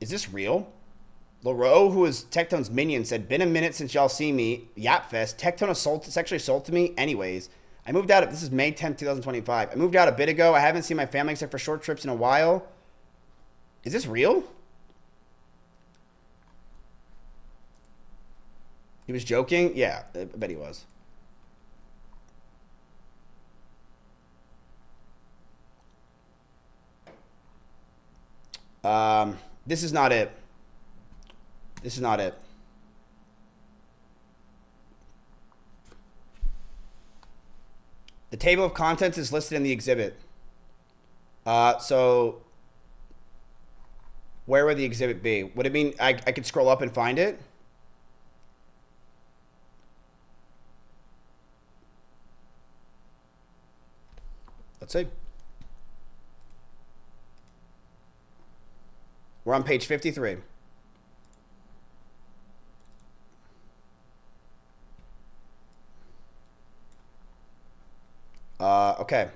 Is this real? Loro, who is Tectone's minion, said, been a minute since y'all see me. Yapfest. Tectone sexually assaulted me. Anyways, I moved out. This is May 10th, 2025. I moved out a bit ago. I haven't seen my family except for short trips in a while. Is this real? He was joking? Yeah, I bet he was. This is not it. This is not it. The table of contents is listed in the exhibit. So where would the exhibit be? Would it mean I could scroll up and find it? Let's see. We're on page 53. Okay.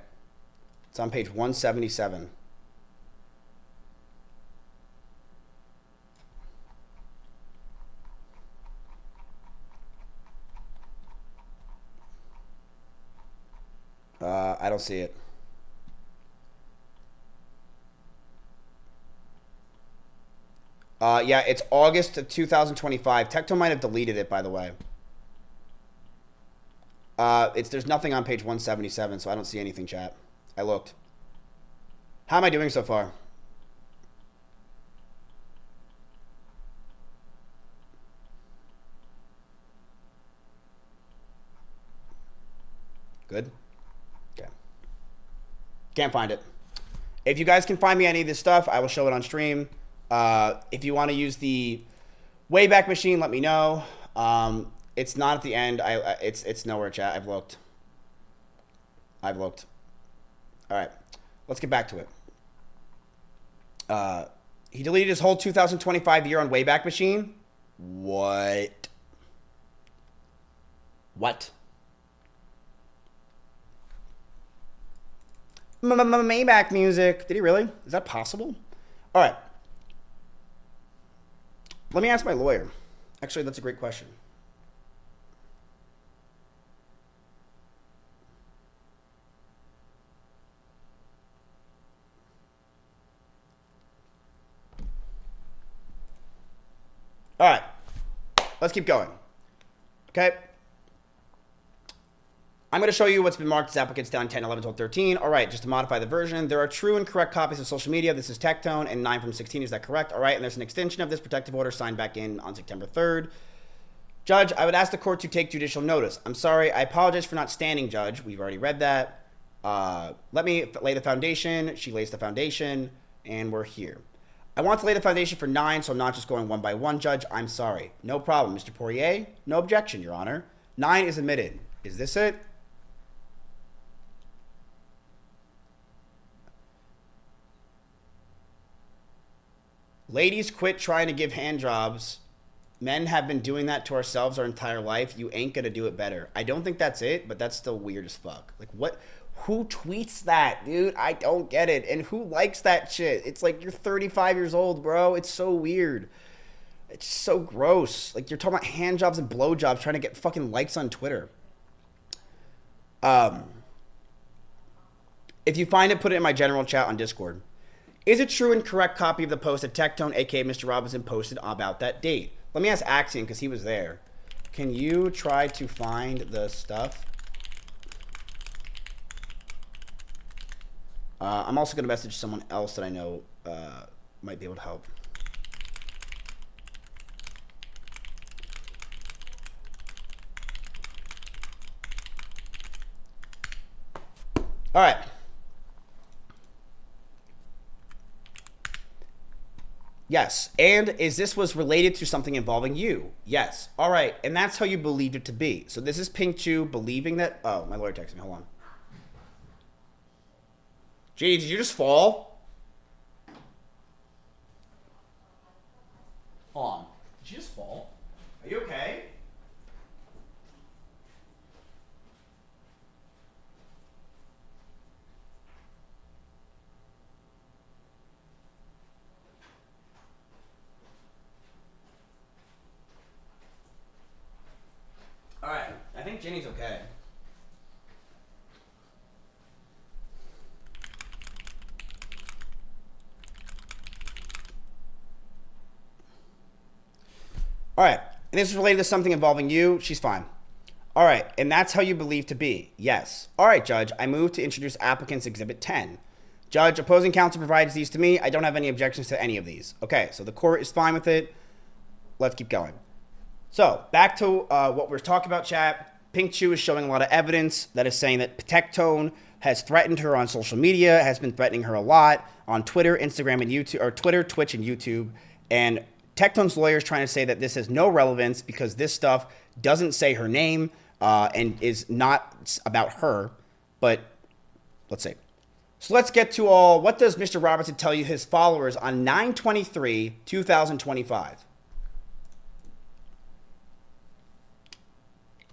It's on page 177. I don't see it. Yeah, it's August of 2025. Tectone might have deleted it, by the way. There's nothing on page 177, so I don't see anything, chat. I looked. How am I doing so far? Good? Okay. Can't find it. If you guys can find me any of this stuff, I will show it on stream. If you want to use the Wayback Machine, let me know. It's not at the end. It's nowhere, chat. I've looked. All right. Let's get back to it. He deleted his whole 2025 year on Wayback Machine. What? Maybach music. Did he really? Is that possible? All right. Let me ask my lawyer. Actually, that's a great question. All right. Let's keep going. Okay. I'm going to show you what's been marked as applicants down 10, 11, 12, 13. All right, just to modify the version. There are true and correct copies of social media. This is Tectone and 9 from 16. Is that correct? All right, and there's an extension of this protective order signed back in on September 3rd. Judge, I would ask the court to take judicial notice. I'm sorry. I apologize for not standing, Judge. We've already read that. Let me lay the foundation. She lays the foundation, and we're here. I want to lay the foundation for 9, so I'm not just going one by one, Judge. I'm sorry. No problem, Mr. Poirier. No objection, Your Honor. 9 is admitted. Is this it? Ladies, quit trying to give hand jobs. Men have been doing that to ourselves our entire life. You ain't gonna do it better. I don't think that's it, but that's still weird as fuck. Like, what? Who tweets that, dude? I don't get it. And who likes that shit? It's like, you're 35 years old, bro. It's so weird. It's so gross. Like, you're talking about hand jobs and blow jobs, trying to get fucking likes on Twitter. If you find it, put it in my general chat on Discord. Is it true and correct copy of the post that Tectone, aka Mr. Robinson, posted about that date? Let me ask Axion, because he was there. Can you try to find the stuff? I'm also going to message someone else that I know might be able to help. All right. Yes. And is this was related to something involving you? Yes. All right. And that's how you believed it to be. So this is Pink Chew believing that. Oh, my lawyer texted me. Hold on. JD, did you just fall? Hold on. Did you just fall? Are you okay? All right. And this is related to something involving you. She's fine. All right. And that's how you believe to be. Yes. All right, Judge. I move to introduce applicants Exhibit 10. Judge, opposing counsel provides these to me. I don't have any objections to any of these. Okay. So the court is fine with it. Let's keep going. So back to what we're talking about, chat. Pink Chew is showing a lot of evidence that is saying that Tectone has threatened her on social media, has been threatening her a lot on Twitter, Instagram, and YouTube, or Twitter, Twitch, and YouTube. And Tectone's lawyer is trying to say that this has no relevance because this stuff doesn't say her name and is not about her. But let's see. So let's get to what does Mr. Robertson tell you his followers on 9/23/2025?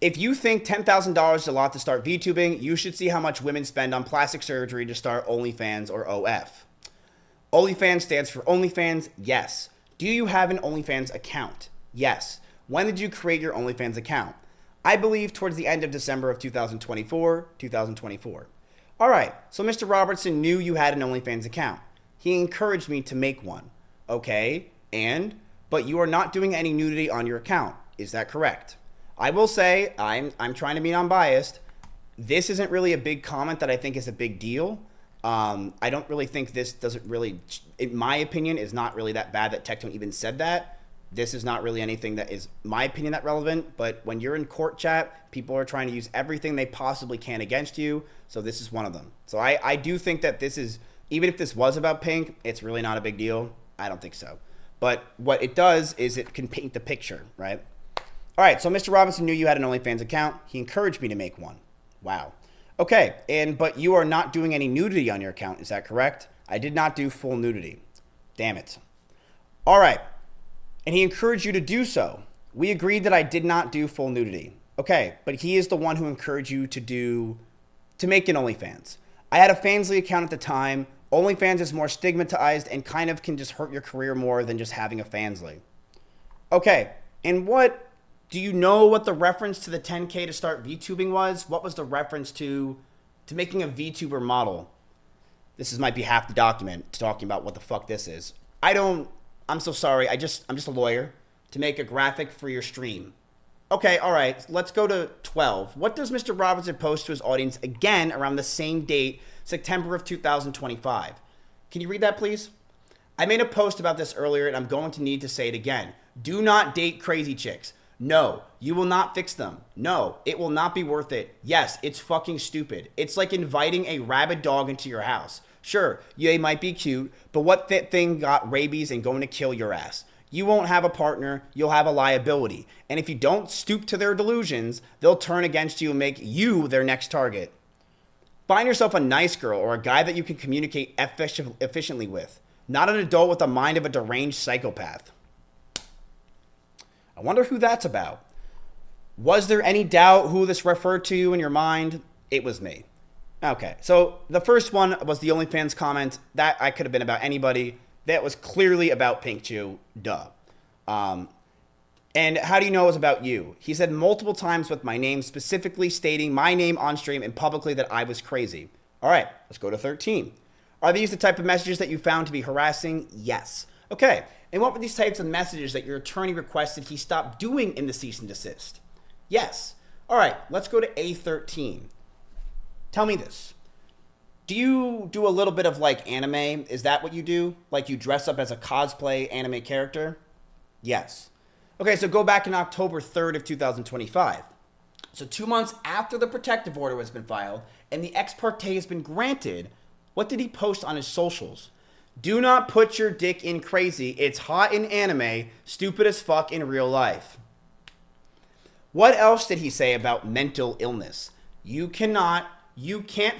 If you think $10,000 is a lot to start VTubing, you should see how much women spend on plastic surgery to start OnlyFans or OF. OnlyFans stands for OnlyFans, yes. Do you have an OnlyFans account? Yes. When did you create your OnlyFans account? I believe towards the end of December of 2024. All right, so Mr. Robertson knew you had an OnlyFans account. He encouraged me to make one. Okay, but you are not doing any nudity on your account. Is that correct? I will say, I'm trying to be unbiased. This isn't really a big comment that I think is a big deal. I don't really think this doesn't really, in my opinion, is not really that bad that Tectone even said that. This is not really anything that is, my opinion, that relevant. But when you're in court chat, people are trying to use everything they possibly can against you. So this is one of them. So I do think that this is, even if this was about Pink, it's really not a big deal. I don't think so. But what it does is it can paint the picture, right? All right, so Mr. Robinson knew you had an OnlyFans account. He encouraged me to make one. Wow. Okay, but you are not doing any nudity on your account. Is that correct? I did not do full nudity. Damn it. All right, and he encouraged you to do so. We agreed that I did not do full nudity. Okay, but he is the one who encouraged you to make an OnlyFans. I had a Fansly account at the time. OnlyFans is more stigmatized and kind of can just hurt your career more than just having a Fansly. Okay, and do you know what the reference to the 10K to start VTubing was? What was the reference to making a VTuber model? This might be half the document talking about what the fuck this is. I'm so sorry. I'm just a lawyer. To make a graphic for your stream. Okay, all right. Let's go to 12. What does Mr. Robinson post to his audience again around the same date, September of 2025? Can you read that, please? I made a post about this earlier, and I'm going to need to say it again. Do not date crazy chicks. No, you will not fix them. No, it will not be worth it. Yes, it's fucking stupid. It's like inviting a rabid dog into your house. Sure, they might be cute, but what thing got rabies and going to kill your ass? You won't have a partner, you'll have a liability. And if you don't stoop to their delusions, they'll turn against you and make you their next target. Find yourself a nice girl or a guy that you can communicate efficiently with. Not an adult with the mind of a deranged psychopath. I wonder who that's about. Was there any doubt who this referred to in your mind? It was me. Okay, so the first one was the OnlyFans comment. That I could have been about anybody. That was clearly about Pink Chew. Duh. And how do you know it was about you? He said multiple times with my name, specifically stating my name on stream and publicly that I was crazy. All right, let's go to 13. Are these the type of messages that you found to be harassing? Yes. Okay, and what were these types of messages that your attorney requested he stop doing in the cease and desist? Yes. All right, let's go to A13. Tell me this. Do you do a little bit of like anime? Is that what you do? Like you dress up as a cosplay anime character? Yes. Okay, so go back in October 3rd of 2025. So 2 months after the protective order has been filed and the ex parte has been granted, what did he post on his socials? Do not put your dick in crazy. It's hot in anime, stupid as fuck in real life. What else did he say about mental illness? You can't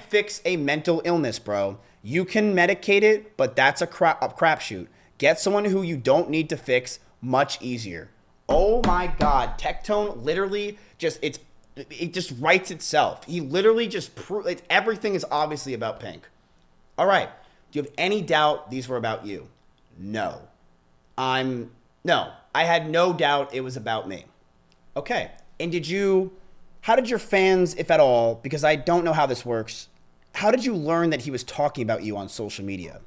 fix a mental illness, bro. You can medicate it, but that's a crapshoot. Get someone who you don't need to fix, much easier. Oh my God, Tectone literally it just writes itself. He literally just everything is obviously about Pink. All right. Do you have any doubt these were about you? No. No. I had no doubt it was about me. Okay. And how did your fans, if at all, because I don't know how this works, how did you learn that he was talking about you on social media?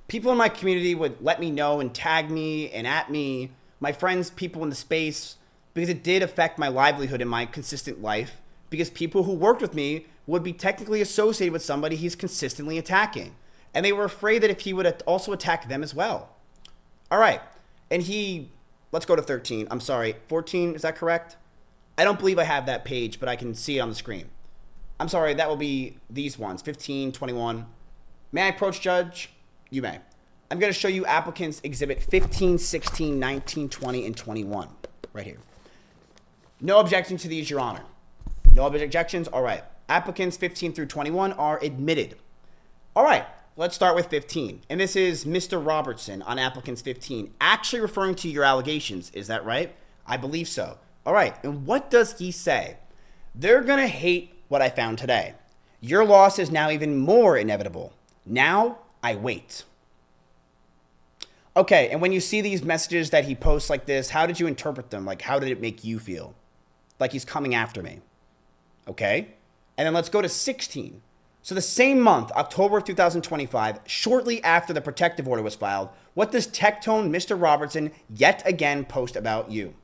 People in my community would let me know and tag me and at me my friends, people in the space, because it did affect my livelihood and my consistent life, because people who worked with me would be technically associated with somebody he's consistently attacking. And they were afraid that if he would also attack them as well. All right. And let's go to 13. I'm sorry, 14, is that correct? I don't believe I have that page, but I can see it on the screen. I'm sorry, that will be these ones, 15, 21. May I approach, Judge? You may. I'm going to show you applicants exhibit 15, 16, 19, 20, and 21 right here. No objection to these, Your Honor. No objections? All right. Applicants 15 through 21 are admitted. All right. Let's start with 15. And this is Mr. Robertson on applicants 15, actually referring to your allegations. Is that right? I believe so. All right. And what does he say? They're going to hate what I found today. Your loss is now even more inevitable. Now I wait. Okay. And when you see these messages that he posts like this, how did you interpret them? Like, how did it make you feel? Like he's coming after me. Okay. And then let's go to 16. So the same month, October of 2025, shortly after the protective order was filed, what does Tectone Mr. Robertson yet again post about you?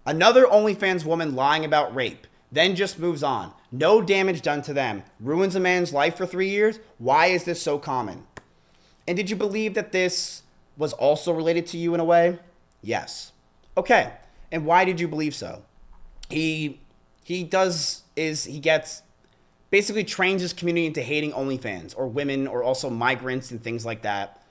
Another OnlyFans woman lying about rape, then just moves on. No damage done to them. Ruins a man's life for 3 years? Why is this so common? And did you believe that this was also related to you in a way? Yes. Okay. And why did you believe so? He gets basically trains his community into hating OnlyFans or women or also migrants and things like that.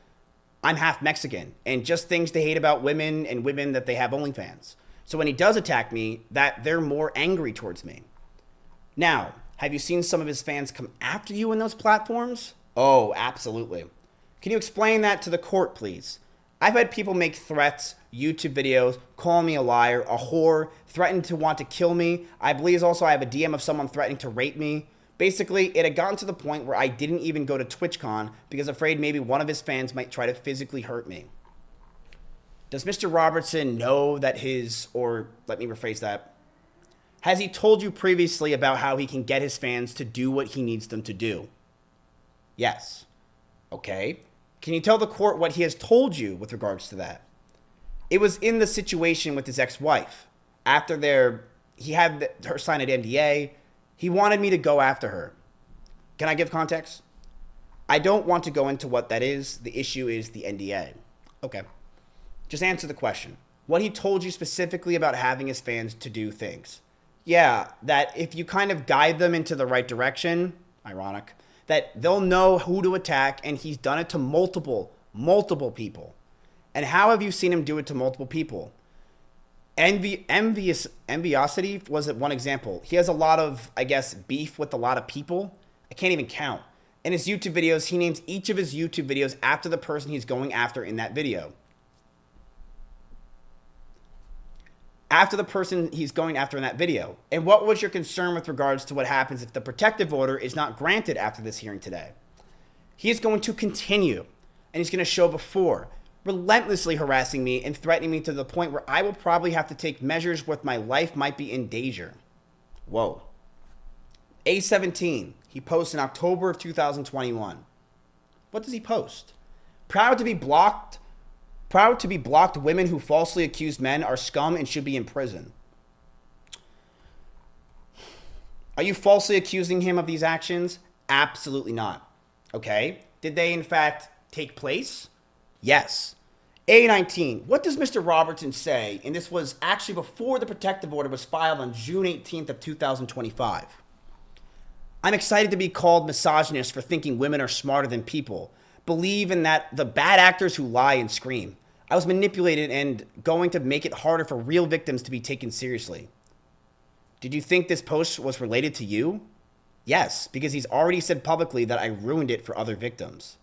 I'm half Mexican, and just things to hate about women and women that they have OnlyFans. So when he does attack me, that they're more angry towards me. Now, have you seen some of his fans come after you in those platforms? Oh, absolutely. Can you explain that to the court, please? I've had people make threats, YouTube videos, call me a liar, a whore, threaten to want to kill me. I believe also I have a DM of someone threatening to rape me. Basically, it had gotten to the point where I didn't even go to TwitchCon because afraid maybe one of his fans might try to physically hurt me. Does Mr. Robertson know that or let me rephrase that, has he told you previously about how he can get his fans to do what he needs them to do? Yes. Okay. Can you tell the court what he has told you with regards to that? It was in the situation with his ex-wife. After he had her sign an NDA, he wanted me to go after her. Can I give context? I don't want to go into what that is. The issue is the NDA. Okay. Just answer the question. What he told you specifically about having his fans to do things. Yeah, that if you kind of guide them into the right direction, ironic, that they'll know who to attack, and he's done it to multiple people. And how have you seen him do it to multiple people? Enviosity was one example. He has a lot of, I guess, beef with a lot of people. I can't even count. In his YouTube videos, he names each of his YouTube videos after the person he's going after in that video. After the person he's going after in that video. And what was your concern with regards to what happens if the protective order is not granted after this hearing today? He is going to continue, and he's going to show before, relentlessly harassing me and threatening me to the point where I will probably have to take measures where my life might be in danger. Whoa. A17, he posts in October of 2021. What does he post? Proud to be blocked women who falsely accuse men are scum and should be in prison. Are you falsely accusing him of these actions? Absolutely not. Okay. Did they in fact take place? Yes. A19, what does Mr. Robertson say? And this was actually before the protective order was filed on June 18th of 2025. I'm excited to be called misogynist for thinking women are smarter than people. Believe in that the bad actors who lie and scream. I was manipulated and going to make it harder for real victims to be taken seriously. Did you think this post was related to you? Yes, because he's already said publicly that I ruined it for other victims.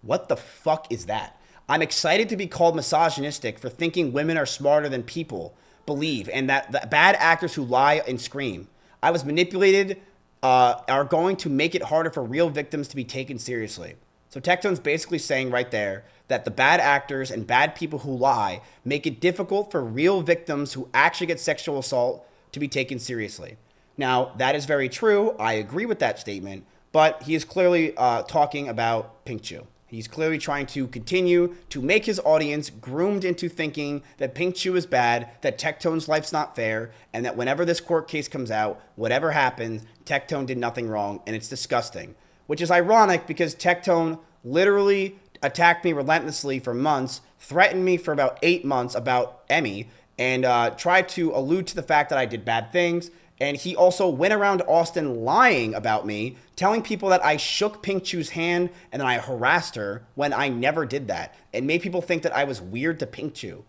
What the fuck is that? I'm excited to be called misogynistic for thinking women are smarter than people believe, and that the bad actors who lie and scream. I was manipulated, are going to make it harder for real victims to be taken seriously. So Tectone's basically saying right there that the bad actors and bad people who lie make it difficult for real victims who actually get sexual assault to be taken seriously. Now, that is very true. I agree with that statement, but he is clearly talking about Pink Chew. He's clearly trying to continue to make his audience groomed into thinking that Pink Chew is bad, that Tectone's life's not fair, and that whenever this court case comes out, whatever happens, Tectone did nothing wrong, and it's disgusting. Which is ironic because Tectone literally attacked me relentlessly for months, threatened me for about 8 months about Emmy, and tried to allude to the fact that I did bad things. And he also went around Austin lying about me, telling people that I shook Pink Chew's hand and that I harassed her when I never did that, and made people think that I was weird to Pink Chew.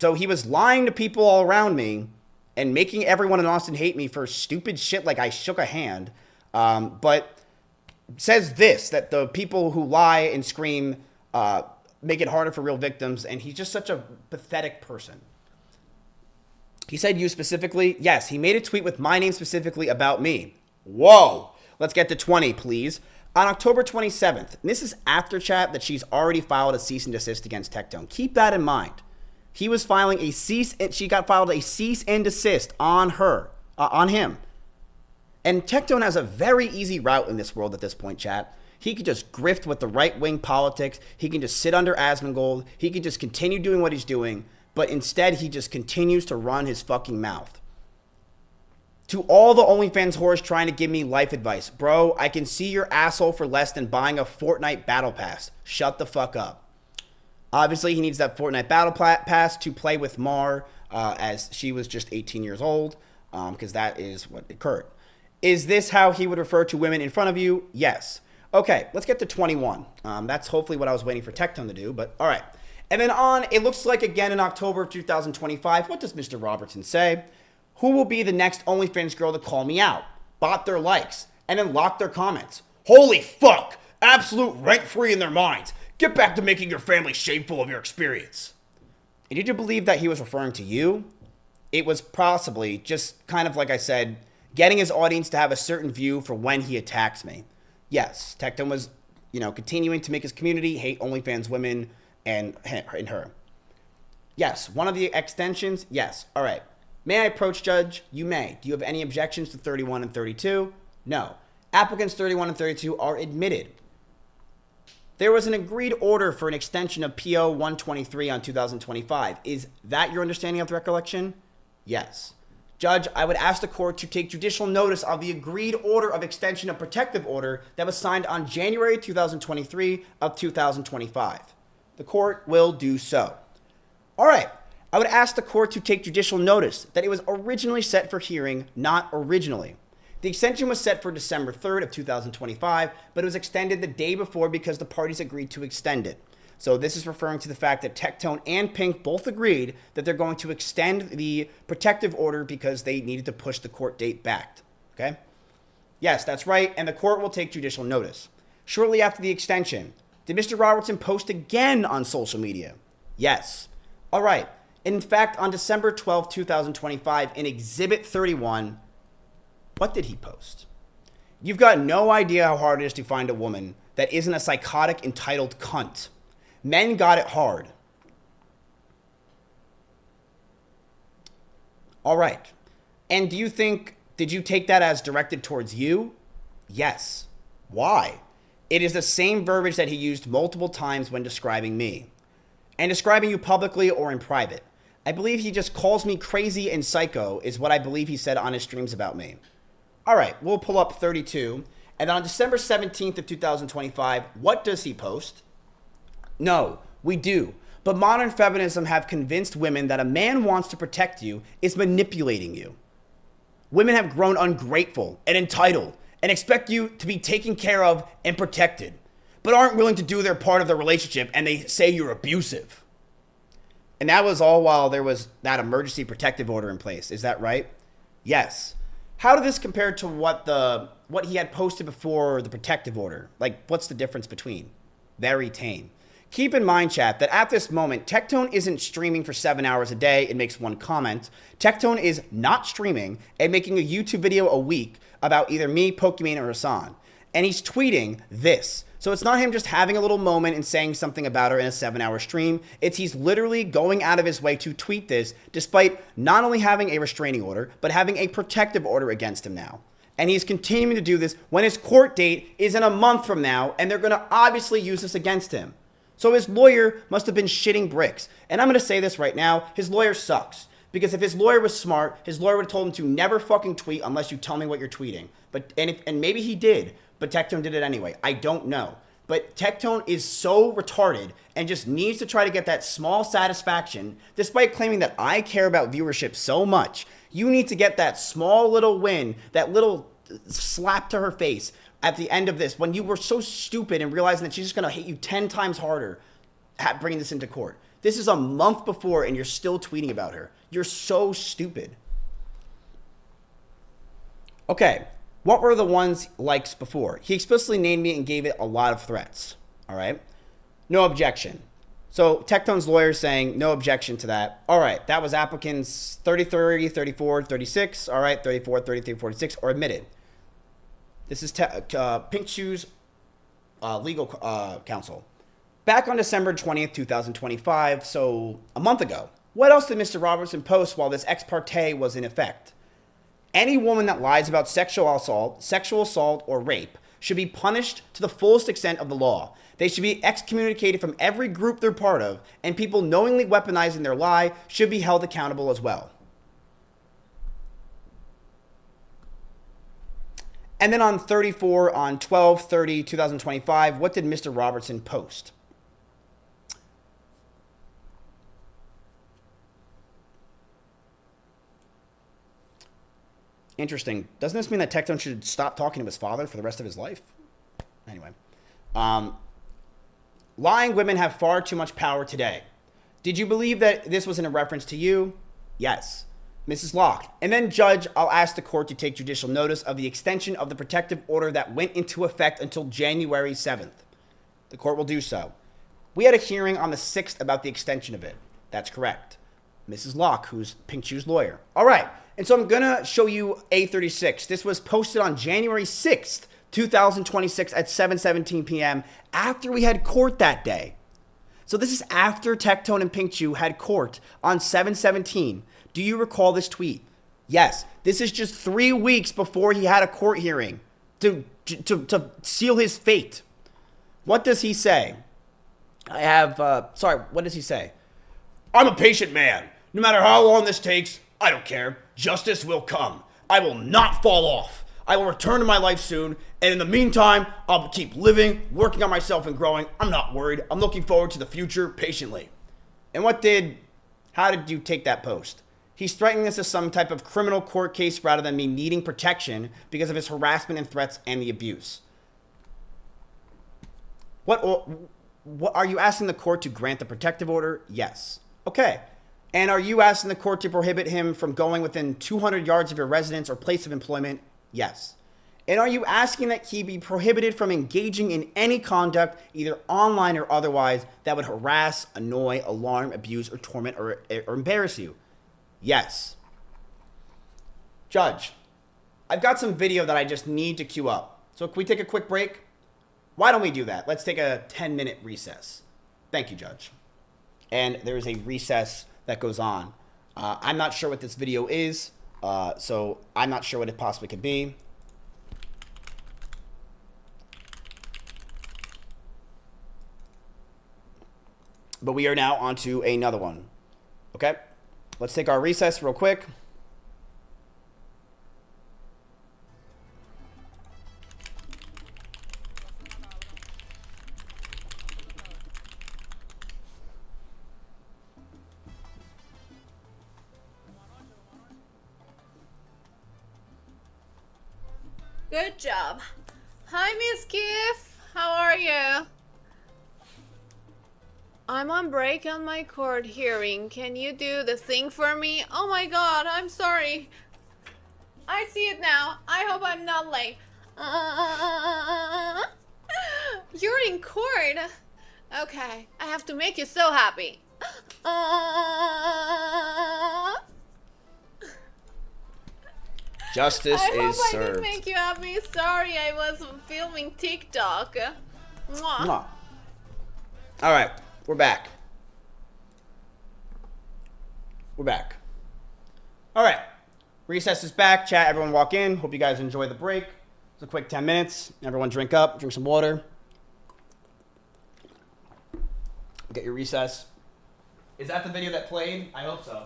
So he was lying to people all around me and making everyone in Austin hate me for stupid shit like I shook a hand, but says this, that the people who lie and scream make it harder for real victims, and he's just such a pathetic person. He said you specifically. Yes, he made a tweet with my name specifically about me. Whoa. Let's get to 20, please. On October 27th, and this is after chat that she's already filed a cease and desist against Tectone. Keep that in mind. He was filing a she got filed a cease and desist on her, on him. And Tectone has a very easy route in this world at this point, chat. He could just grift with the right-wing politics. He can just sit under Asmongold. He can just continue doing what he's doing. But instead, he just continues to run his fucking mouth. To all the OnlyFans whores trying to give me life advice, bro, I can see your asshole for less than buying a Fortnite Battle Pass. Shut the fuck up. Obviously, he needs that Fortnite Battle Pass to play with Mar, as she was just 18 years old, because that is what occurred. Is this how he would refer to women in front of you? Yes. Okay, let's get to 21. That's hopefully what I was waiting for Tectone to do, but all right. And then on, it looks like again in October of 2025, what does Mr. Robertson say? Who will be the next OnlyFans girl to call me out, bot their likes, and then lock their comments? Holy fuck! Absolute rent-free in their minds. Get back to making your family shameful of your experience. And did you believe that he was referring to you? It was possibly just kind of like I said, getting his audience to have a certain view for when he attacks me. Yes, Tectone was, continuing to make his community hate OnlyFans women and her. Yes, one of the extensions, yes. All right. May I approach, Judge? You may. Do you have any objections to 31 and 32? No. Applicants 31 and 32 are admitted. There was an agreed order for an extension of PO 123 on 2025. Is that your understanding of the recollection? Yes. Judge, I would ask the court to take judicial notice of the agreed order of extension of protective order that was signed on January 2023 of 2025. The court will do so. All right. I would ask the court to take judicial notice that it was originally set for hearing, not originally. The extension was set for December 3rd of 2025, but it was extended the day before because the parties agreed to extend it. So this is referring to the fact that Tectone and Pink both agreed that they're going to extend the protective order because they needed to push the court date back. Okay? Yes, that's right, and the court will take judicial notice. Shortly after the extension, did Mr. Robertson post again on social media? Yes. All right. In fact, on December 12, 2025, in Exhibit 31, what did he post? You've got no idea how hard it is to find a woman that isn't a psychotic, entitled cunt. Men got it hard. All right. And did you take that as directed towards you? Yes. Why? It is the same verbiage that he used multiple times when describing me. And describing you publicly or in private. I believe he just calls me crazy and psycho is what I believe he said on his streams about me. All right, we'll pull up 32. And on December 17th of 2025, what does he post? No, we do. But modern feminism have convinced women that a man wants to protect you is manipulating you. Women have grown ungrateful and entitled and expect you to be taken care of and protected, but aren't willing to do their part of the relationship, and they say you're abusive. And that was all while there was that emergency protective order in place. Is that right? Yes. How did this compare to what he had posted before the protective order? Like, what's the difference between? Very tame. Keep in mind, chat, that at this moment, Tectone isn't streaming for 7 hours a day and makes one comment. Tectone is not streaming and making a YouTube video a week about either me, Pokimane, or Hassan. And he's tweeting this. So it's not him just having a little moment and saying something about her in a 7-hour stream. He's literally going out of his way to tweet this, despite not only having a restraining order, but having a protective order against him now. And he's continuing to do this when his court date is in a month from now, and they're going to obviously use this against him. So his lawyer must have been shitting bricks. And I'm going to say this right now, his lawyer sucks. Because if his lawyer was smart, his lawyer would have told him to never fucking tweet unless you tell me what you're tweeting. And maybe he did, but Tectone did it anyway. I don't know. But Tectone is so retarded and just needs to try to get that small satisfaction, despite claiming that I care about viewership so much. You need to get that small little win, that little slap to her face at the end of this, when you were so stupid and realizing that she's just going to hate you 10 times harder at bringing this into court. This is a month before and you're still tweeting about her. You're so stupid. Okay, what were the ones likes before? He explicitly named me and gave it a lot of threats. All right, no objection. So Tectone's lawyer saying no objection to that. All right, that was applicants 33, 34, 36. All right, 34, 33, 46 or admitted. This is Pink Shoe's legal counsel. Back on December 20th, 2025, so a month ago, what else did Mr. Robertson post while this ex parte was in effect? Any woman that lies about sexual assault, or rape should be punished to the fullest extent of the law. They should be excommunicated from every group they're part of, and people knowingly weaponizing their lie should be held accountable as well. And then on 34, on 12/30/2025, what did Mr. Robertson post? Interesting. Doesn't this mean that Tectone should stop talking to his father for the rest of his life? Anyway. Lying women have far too much power today. Did you believe that this was in a reference to you? Yes. Mrs. Locke. And then, Judge, I'll ask the court to take judicial notice of the extension of the protective order that went into effect until January 7th. The court will do so. We had a hearing on the 6th about the extension of it. That's correct. Mrs. Locke, who's Pink Shoe's lawyer. All right. And so I'm going to show you A36. This was posted on January 6th, 2026 at 7:17 p.m. after we had court that day. So this is after Tectone and Pink Shoe had court on 7/17. Do you recall this tweet? Yes. This is just 3 weeks before he had a court hearing to seal his fate. What does he say? What does he say? I'm a patient man. No matter how long this takes, I don't care. Justice will come. I will not fall off. I will return to my life soon. And in the meantime, I'll keep living, working on myself and growing. I'm not worried. I'm looking forward to the future patiently. And how did you take that post? He's threatening this as some type of criminal court case rather than me needing protection because of his harassment and threats and the abuse. What are you asking the court to grant the protective order? Yes. Okay. And are you asking the court to prohibit him from going within 200 yards of your residence or place of employment? Yes. And are you asking that he be prohibited from engaging in any conduct, either online or otherwise, that would harass, annoy, alarm, abuse, or torment, or embarrass you? Yes. Judge, I've got some video that I just need to queue up. So can we take a quick break? Why don't we do that? Let's take a 10-minute recess. Thank you, Judge. And there is a recess that goes on. I'm not sure what this video is, so I'm not sure what it possibly could be. But we are now on to another one. Okay? Let's take our recess real quick. Good job. Hi, Mizkif. How are you? I'm on break on my court hearing. Can you do the thing for me? Oh my god, I'm sorry. I see it now. I hope I'm not late. You're in court. Okay, I have to make you so happy. Justice is I served. didn't make you happy. Sorry, I was filming TikTok. Mwah. Mwah. All right, we're back. We're back. All right. Recess is back. Chat, everyone walk in. Hope you guys enjoy the break. It's a quick 10 minutes. Everyone drink up, drink some water. Get your recess. Is that the video that played? I hope so.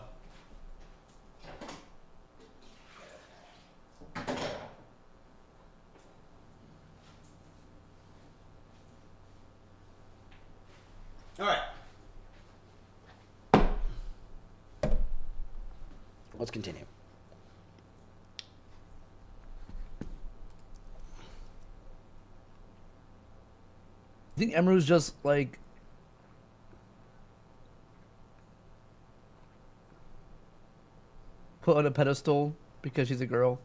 All right. Let's continue. I think Emeru's just like put on a pedestal because she's a girl.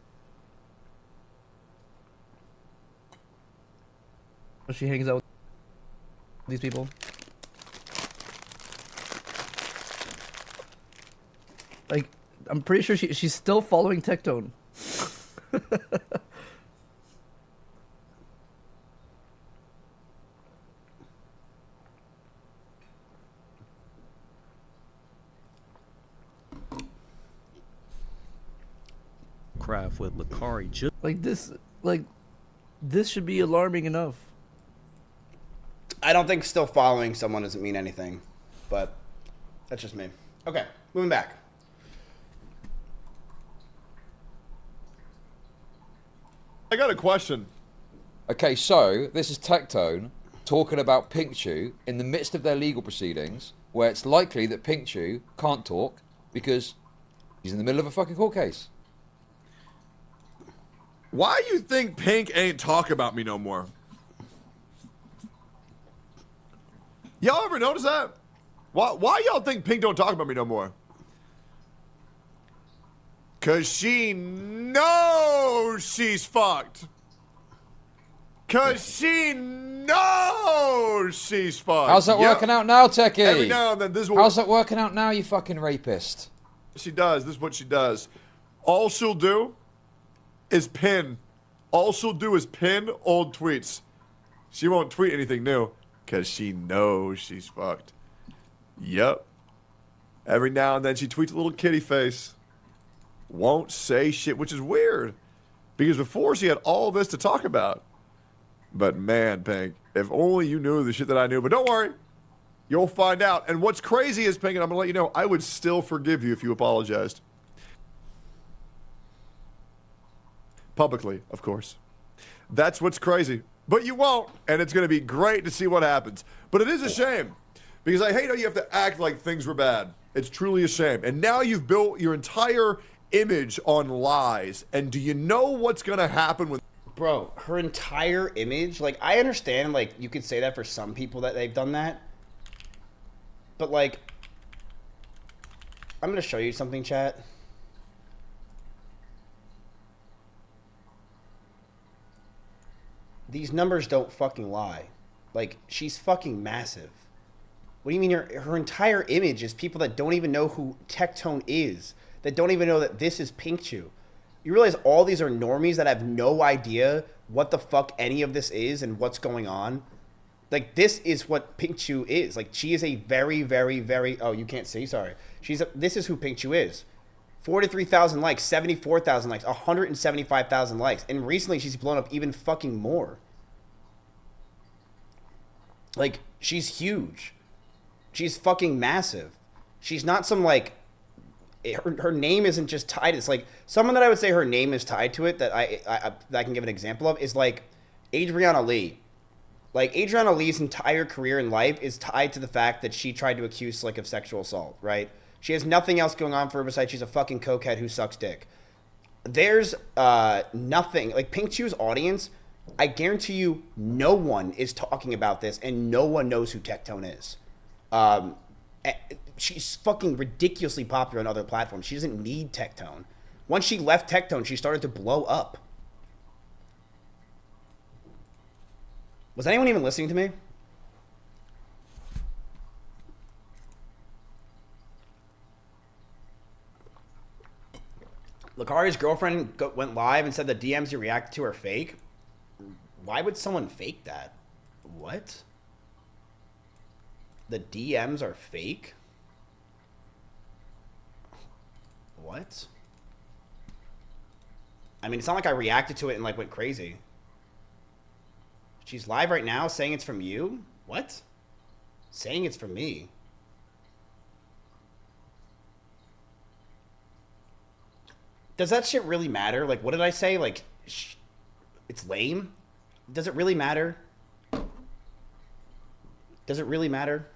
She hangs out with these people. Like, I'm pretty sure she's still following Tectone. Craft with Lakari just like this should be alarming enough. I don't think still following someone doesn't mean anything, but that's just me. Okay, moving back. I got a question. Okay, so this is Tectone talking about Pinkchu in the midst of their legal proceedings, where it's likely that Pinkchu can't talk because he's in the middle of a fucking court case. Why you think Pink ain't talk about me no more? Y'all ever notice that? Why y'all think Pink don't talk about me no more? Cause she knows she's fucked. Cause she knows she's fucked. How's that working out now, Techie? Every now and then, this is what How's that working out now, you fucking rapist? She does. This is what she does. All she'll do is pin. All she'll do is pin old tweets. She won't tweet anything new because she knows she's fucked. Yep. Every now and then she tweets a little kitty face. Won't say shit, which is weird because before she had all this to talk about. But man, Pink, if only you knew the shit that I knew. But don't worry. You'll find out. And what's crazy is, Pink, and I'm going to let you know, I would still forgive you if you apologized. Publicly, of course. That's what's crazy. But you won't, and it's going to be great to see what happens. But it is a shame, because I hate how you have to act like things were bad. It's truly a shame. And now you've built your entire image on lies. And do you know what's going to happen when... Bro, her entire image, like, I understand, like, you could say that for some people that they've done that. But, like, I'm going to show you something, chat. These numbers don't fucking lie. Like, she's fucking massive. What do you mean her entire image is people that don't even know who Tectone is, that don't even know that this is Pinkchu. You realize all these are normies that have no idea what the fuck any of this is and what's going on? Like, this is what Pinkchu is. Like, she is a very, very, very... Oh, you can't see? Sorry. This is who Pinkchu is. 43,000 likes, 74,000 likes, 175,000 likes. And recently, she's blown up even fucking more. Like, she's huge. She's fucking massive. She's not some, like... Her name isn't just tied. It's like... Someone that I would say her name is tied to it that I can give an example of is, like, Adriana Lee. Like, Adriana Lee's entire career in life is tied to the fact that she tried to accuse Slick of sexual assault, right? She has nothing else going on for her besides she's a fucking cokehead who sucks dick. There's nothing. Like, Pinkchu's audience, I guarantee you no one is talking about this and no one knows who Tectone is. She's fucking ridiculously popular on other platforms. She doesn't need Tectone. Once she left Tectone, she started to blow up. Was anyone even listening to me? Lakari's girlfriend went live and said the DMs you reacted to are fake. Why would someone fake that? What? The DMs are fake? What? I mean, it's not like I reacted to it and like went crazy. She's live right now saying it's from you? What? Saying it's from me. Does that shit really matter? Like, what did I say? Like, it's lame? Does it really matter? Does it really matter?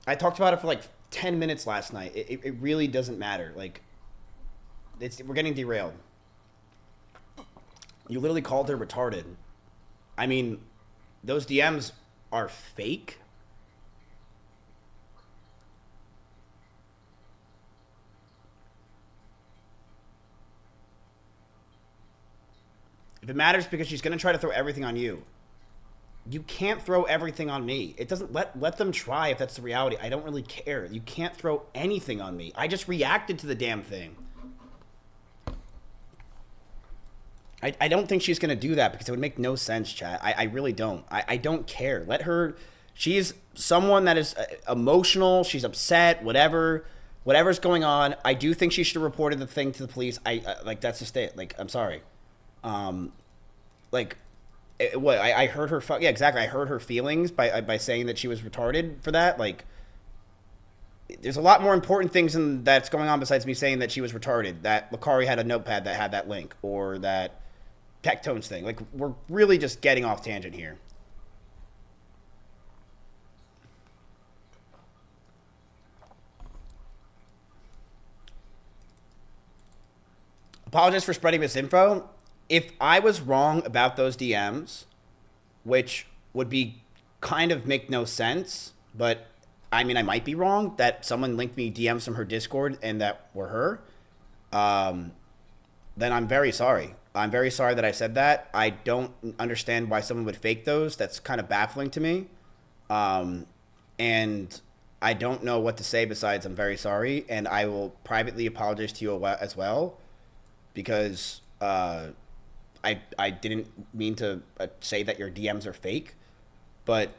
I talked about it for like 10 minutes last night. It really doesn't matter. Like, we're getting derailed. You literally called her retarded. I mean, those DMs are fake. If it matters, because she's going to try to throw everything on you. You can't throw everything on me. It doesn't, let them try if that's the reality. I don't really care. You can't throw anything on me. I just reacted to the damn thing. I don't think she's going to do that because it would make no sense, chat. I really don't. I don't care. Let her, she's someone that is emotional. She's upset, whatever's going on. I do think she should have reported the thing to the police. Like, that's just it. Like, I'm sorry. Like, what I heard her. Yeah, exactly. I heard her feelings by saying that she was retarded for that. Like, there's a lot more important things that's going on besides me saying that she was retarded. That Lakari had a notepad that had that link, or that Tectones thing. Like, we're really just getting off tangent here. Apologize for spreading this info. If I was wrong about those DMs, which would be kind of make no sense, but I mean, I might be wrong that someone linked me DMs from her Discord and that were her, then I'm very sorry. I'm very sorry that I said that. I don't understand why someone would fake those. That's kind of baffling to me. And I don't know what to say besides I'm very sorry. And I will privately apologize to you as well, because I didn't mean to say that your DMs are fake. But,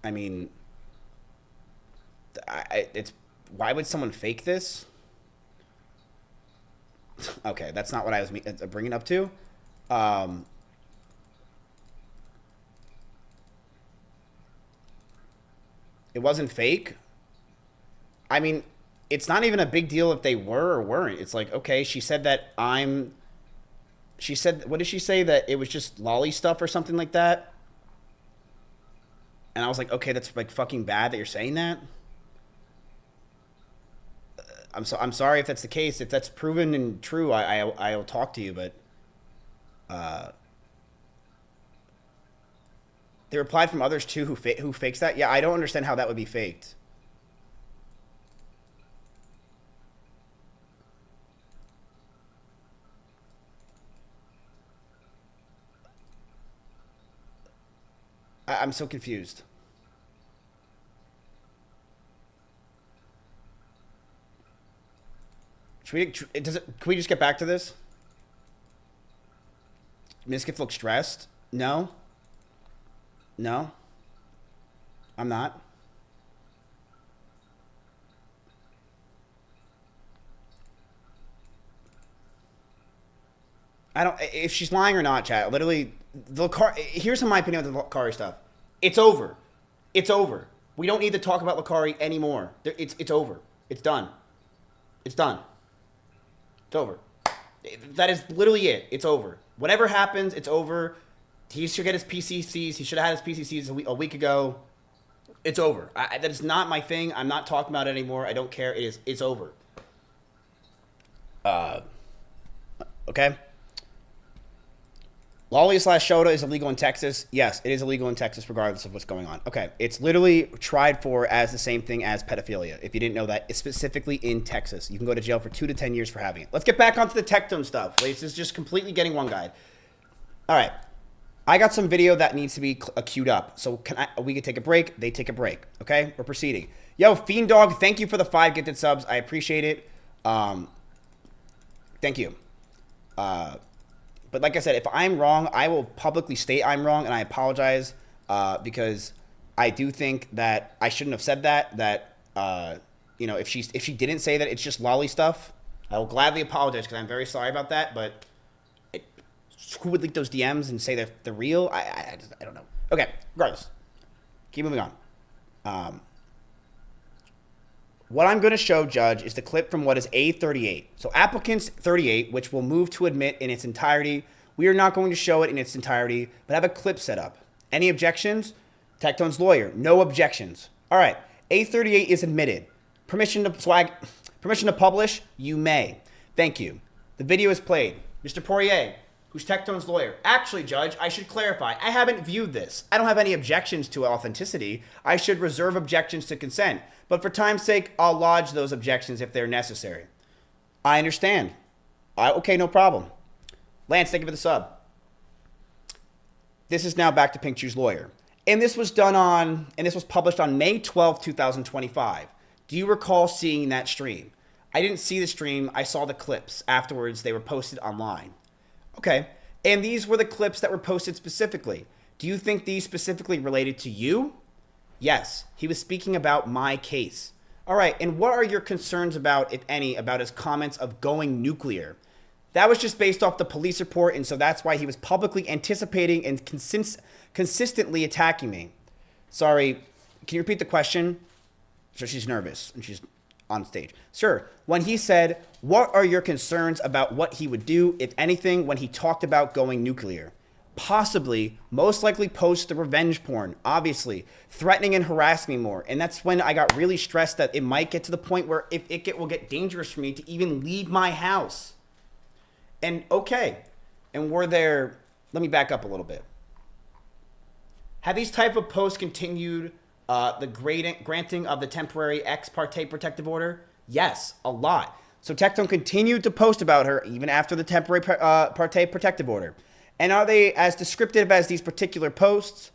I mean, it's why would someone fake this? Okay, that's not what I was bringing up to. It wasn't fake. I mean, it's not even a big deal if they were or weren't. It's like, okay, she said that she said, what did she say? That it was just lolly stuff or something like that. And I was like, okay, that's like fucking bad that you're saying that. I'm sorry if that's the case. If that's proven and true, I'll talk to you. But they replied from others too who fakes that. Yeah, I don't understand how that would be faked. I'm so confused. Can we just get back to this? Mizkif looks stressed? No. No. I'm not. If she's lying or not, chat, literally, here's my opinion of the Lakari stuff. It's over. It's over. We don't need to talk about Lakari anymore. It's over. It's done. It's done. It's over. That is literally it. It's over. Whatever happens, it's over. He should get his PCCs. He should have had his PCCs a week ago. It's over. That is not my thing. I'm not talking about it anymore. I don't care. It's over. Okay. Lolly/Shota is illegal in Texas. Yes, it is illegal in Texas regardless of what's going on. Okay, it's literally tried for as the same thing as pedophilia. If you didn't know that, it's specifically in Texas. You can go to jail for 2 to 10 years for having it. Let's get back onto the Tectone stuff. This is just completely getting one guide. All right, I got some video that needs to be queued up. So we can take a break. They take a break. Okay, we're proceeding. Yo, Fiend Dog, thank you for the 5 gifted subs. I appreciate it. Thank you. But like I said, if I'm wrong, I will publicly state I'm wrong, and I apologize because I do think that I shouldn't have said that. That you know, if she didn't say that it's just lolly stuff, I will gladly apologize because I'm very sorry about that, but who would leak those DMs and say they're real? I don't know. Okay, regardless. Keep moving on. What I'm going to show, Judge, is the clip from what is A38. So applicants 38, which we'll move to admit in its entirety. We are not going to show it in its entirety, but have a clip set up. Any objections? Tectone's lawyer, no objections. All right, A38 is admitted. Permission to publish? You may. Thank you. The video is played. Mr. Poirier, who's Tectone's lawyer. Actually, Judge, I should clarify. I haven't viewed this. I don't have any objections to authenticity. I should reserve objections to consent. But for time's sake, I'll lodge those objections if they're necessary. I understand. Okay, no problem. Lance, thank you for the sub. This is now back to Pink Chew's lawyer. And this was published on May 12th, 2025. Do you recall seeing that stream? I didn't see the stream. I saw the clips. Afterwards, they were posted online. Okay. And these were the clips that were posted specifically. Do you think these specifically related to you? Yes. He was speaking about my case. All right. And what are your concerns about, if any, about his comments of going nuclear? That was just based off the police report, and so that's why he was publicly anticipating and consistently attacking me. Sorry, can you repeat the question? So she's nervous, and she's on stage. Sir, when he said, what are your concerns about what he would do, if anything, when he talked about going nuclear? Possibly, most likely post the revenge porn, obviously, threatening and harassing me more. And that's when I got really stressed that it might get to the point where it will get dangerous for me to even leave my house. And okay, and were there, let me back up a little bit. Have these type of posts continued the granting of the temporary ex parte protective order? Yes, a lot. So Tectone continued to post about her even after the temporary parte protective order. And are they as descriptive as these particular posts?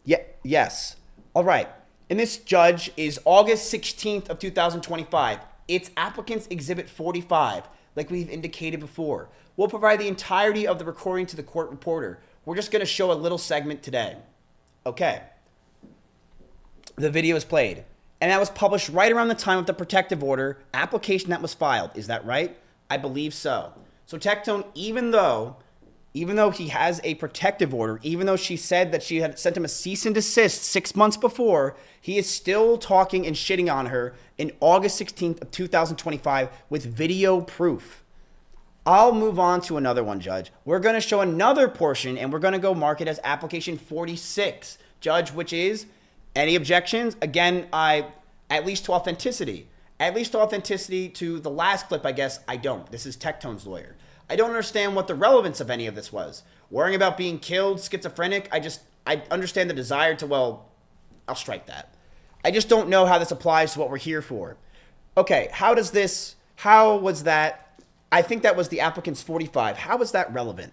Yes. All right. And this, Judge, is August 16th of 2025. It's Applicants Exhibit 45. Like we've indicated before. We'll provide the entirety of the recording to the court reporter. We're just going to show a little segment today. Okay. The video is played. And that was published right around the time of the protective order application that was filed. Is that right? I believe so. So Tectone, even though he has a protective order, even though she said that she had sent him a cease and desist 6 months before, he is still talking and shitting on her in August 16th of 2025 with video proof. I'll move on to another one, Judge. We're going to show another portion, and we're going to go mark it as application 46, Judge, which is any objections? Again, at least to authenticity. At least to authenticity to the last clip, I guess, I don't. This is Tectone's lawyer. I don't understand what the relevance of any of this was. Worrying about being killed, schizophrenic, I understand the desire to, well, I'll strike that. I just don't know how this applies to what we're here for. Okay, how was that? I think that was the applicant's 45. How was that relevant?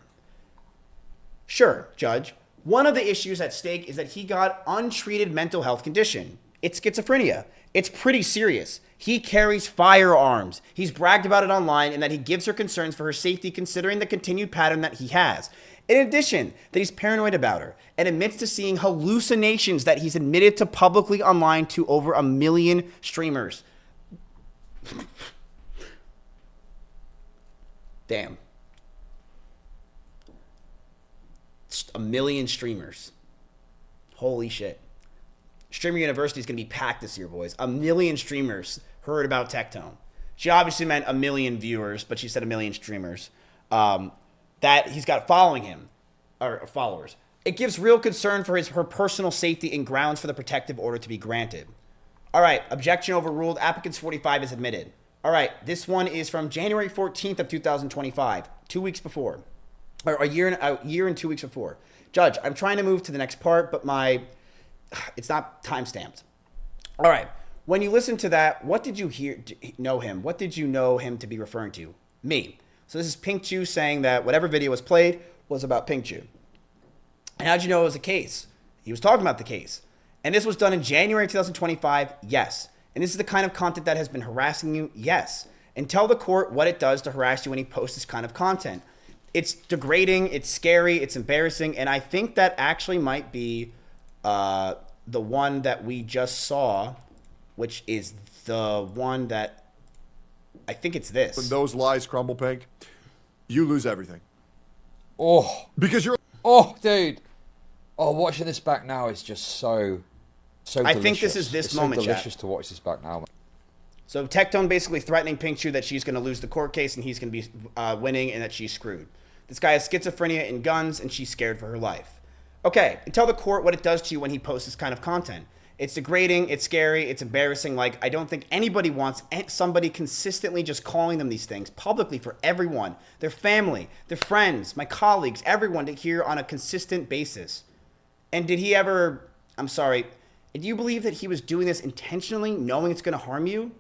Sure, Judge. One of the issues at stake is that he got untreated mental health condition. It's schizophrenia. It's pretty serious. He carries firearms. He's bragged about it online and that he gives her concerns for her safety considering the continued pattern that he has. In addition, that he's paranoid about her and admits to seeing hallucinations that he's admitted to publicly online to over 1 million streamers. Damn. 1 million streamers. Holy shit. Streamer University is going to be packed this year, boys. 1 million streamers heard about Tectone. She obviously meant 1 million viewers, but she said 1 million streamers. That he's got following him, or followers. It gives real concern for her personal safety and grounds for the protective order to be granted. All right, objection overruled. Applicants 45 is admitted. All right, this one is from January 14th of 2025, 2 weeks before, or a year and 2 weeks before. Judge, I'm trying to move to the next part, but it's not time stamped. All right. When you listen to that, what did you know him? What did you know him to be referring to? Me. So this is Pink Chew saying that whatever video was played was about Pink Chew. And how'd you know it was a case? He was talking about the case. And this was done in January 2025? Yes. And this is the kind of content that has been harassing you? Yes. And tell the court what it does to harass you when he posts this kind of content. It's degrading, it's scary, it's embarrassing, and I think that actually might be the one that we just saw, which is the one that I think it's this. When those lies crumble, Pink, you lose everything. Oh. Because you're... Oh, dude. Oh, watching this back now is just so delicious. I think this is this it's moment, so chat. delicious to watch this back now. So Tectone basically threatening Pink Chew that she's going to lose the court case and he's going to be winning and that she's screwed. This guy has schizophrenia and guns and she's scared for her life. Okay, and tell the court what it does to you when he posts this kind of content. It's degrading, it's scary, it's embarrassing. Like, I don't think anybody wants somebody consistently just calling them these things publicly for everyone, their family, their friends, my colleagues, everyone to hear on a consistent basis. And did he ever, I'm sorry, do you believe that he was doing this intentionally, knowing it's going to harm you?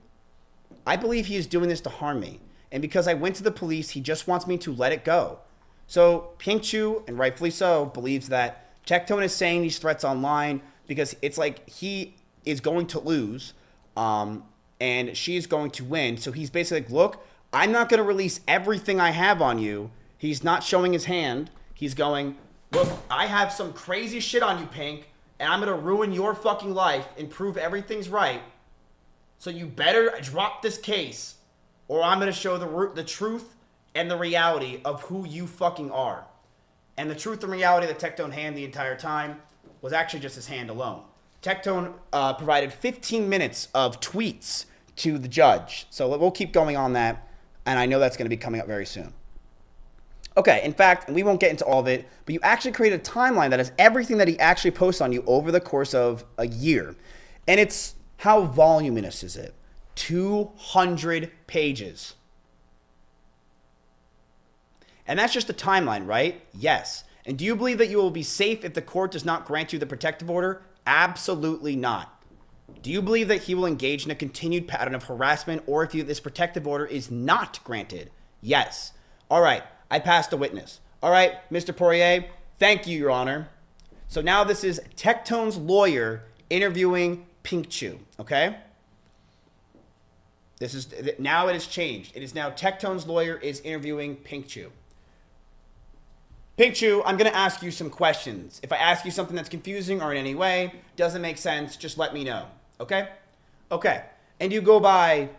I believe he is doing this to harm me. And because I went to the police, he just wants me to let it go. So Pink Chew, and rightfully so, believes that Tectone is saying these threats online because it's like he is going to lose and she's going to win. So he's basically like, look, I'm not going to release everything I have on you. He's not showing his hand. He's going, look, I have some crazy shit on you, Pink, and I'm going to ruin your fucking life and prove everything's right. So you better drop this case or I'm going to show the truth and the reality of who you fucking are. And the truth and reality that Tectone had the entire time was actually just his hand alone. Tectone provided 15 minutes of tweets to the judge. So we'll keep going on that. And I know that's going to be coming up very soon. Okay, in fact, and we won't get into all of it, but you actually created a timeline that has everything that he actually posts on you over the course of a year. And it's, how voluminous is it? 200 pages. And that's just the timeline, right? Yes. And do you believe that you will be safe if the court does not grant you the protective order? Absolutely not. Do you believe that he will engage in a continued pattern of harassment or if this protective order is not granted? Yes. All right. I passed a witness. All right, Mr. Poirier, thank you, Your Honor. So now this is Tectone's lawyer interviewing Pink Chew, okay? Now it has changed. It is now Tectone's lawyer is interviewing Pink Chew. Pink Chew, I'm going to ask you some questions. If I ask you something that's confusing or in any way doesn't make sense, just let me know, okay? Okay. And you go by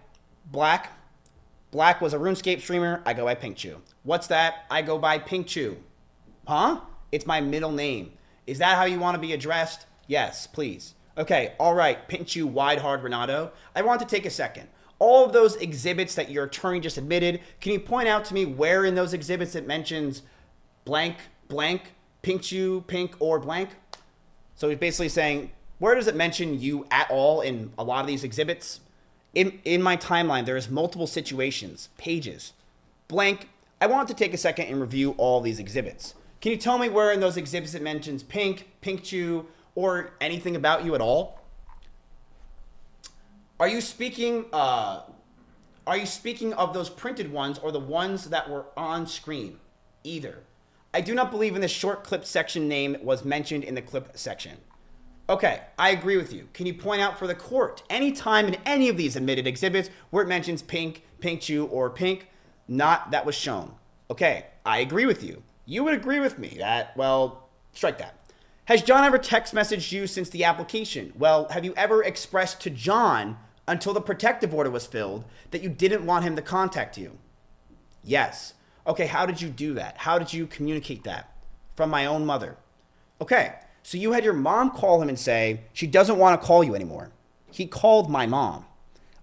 Black. Black was a RuneScape streamer. I go by Pink Chew. What's that? I go by Pink Chew. Huh? It's my middle name. Is that how you want to be addressed? Yes, please. Okay, all right, Pink Chew, Wide Hard Renato. I want to take a second. All of those exhibits that your attorney just admitted, can you point out to me where in those exhibits it mentions blank, blank, Pink Chew, pink, or blank? So he's basically saying, where does it mention you at all in a lot of these exhibits? In my timeline, there is multiple situations, pages, blank. I want to take a second and review all these exhibits. Can you tell me where in those exhibits it mentions Pink Chew, or anything about you at all? Are you speaking of those printed ones or the ones that were on screen? Either. I do not believe in the short clip section name was mentioned in the clip section. Okay, I agree with you. Can you point out for the court any time in any of these admitted exhibits where it mentions Pink Chew, or Pink, not that was shown? Okay, I agree with you. You would agree with me that, well, strike that. Has John ever text messaged you since the application? Well, have you ever expressed to John until the protective order was filled that you didn't want him to contact you? Yes. Okay, how did you do that? How did you communicate that? From my own mother. Okay, so you had your mom call him and say she doesn't want to call you anymore. He called my mom.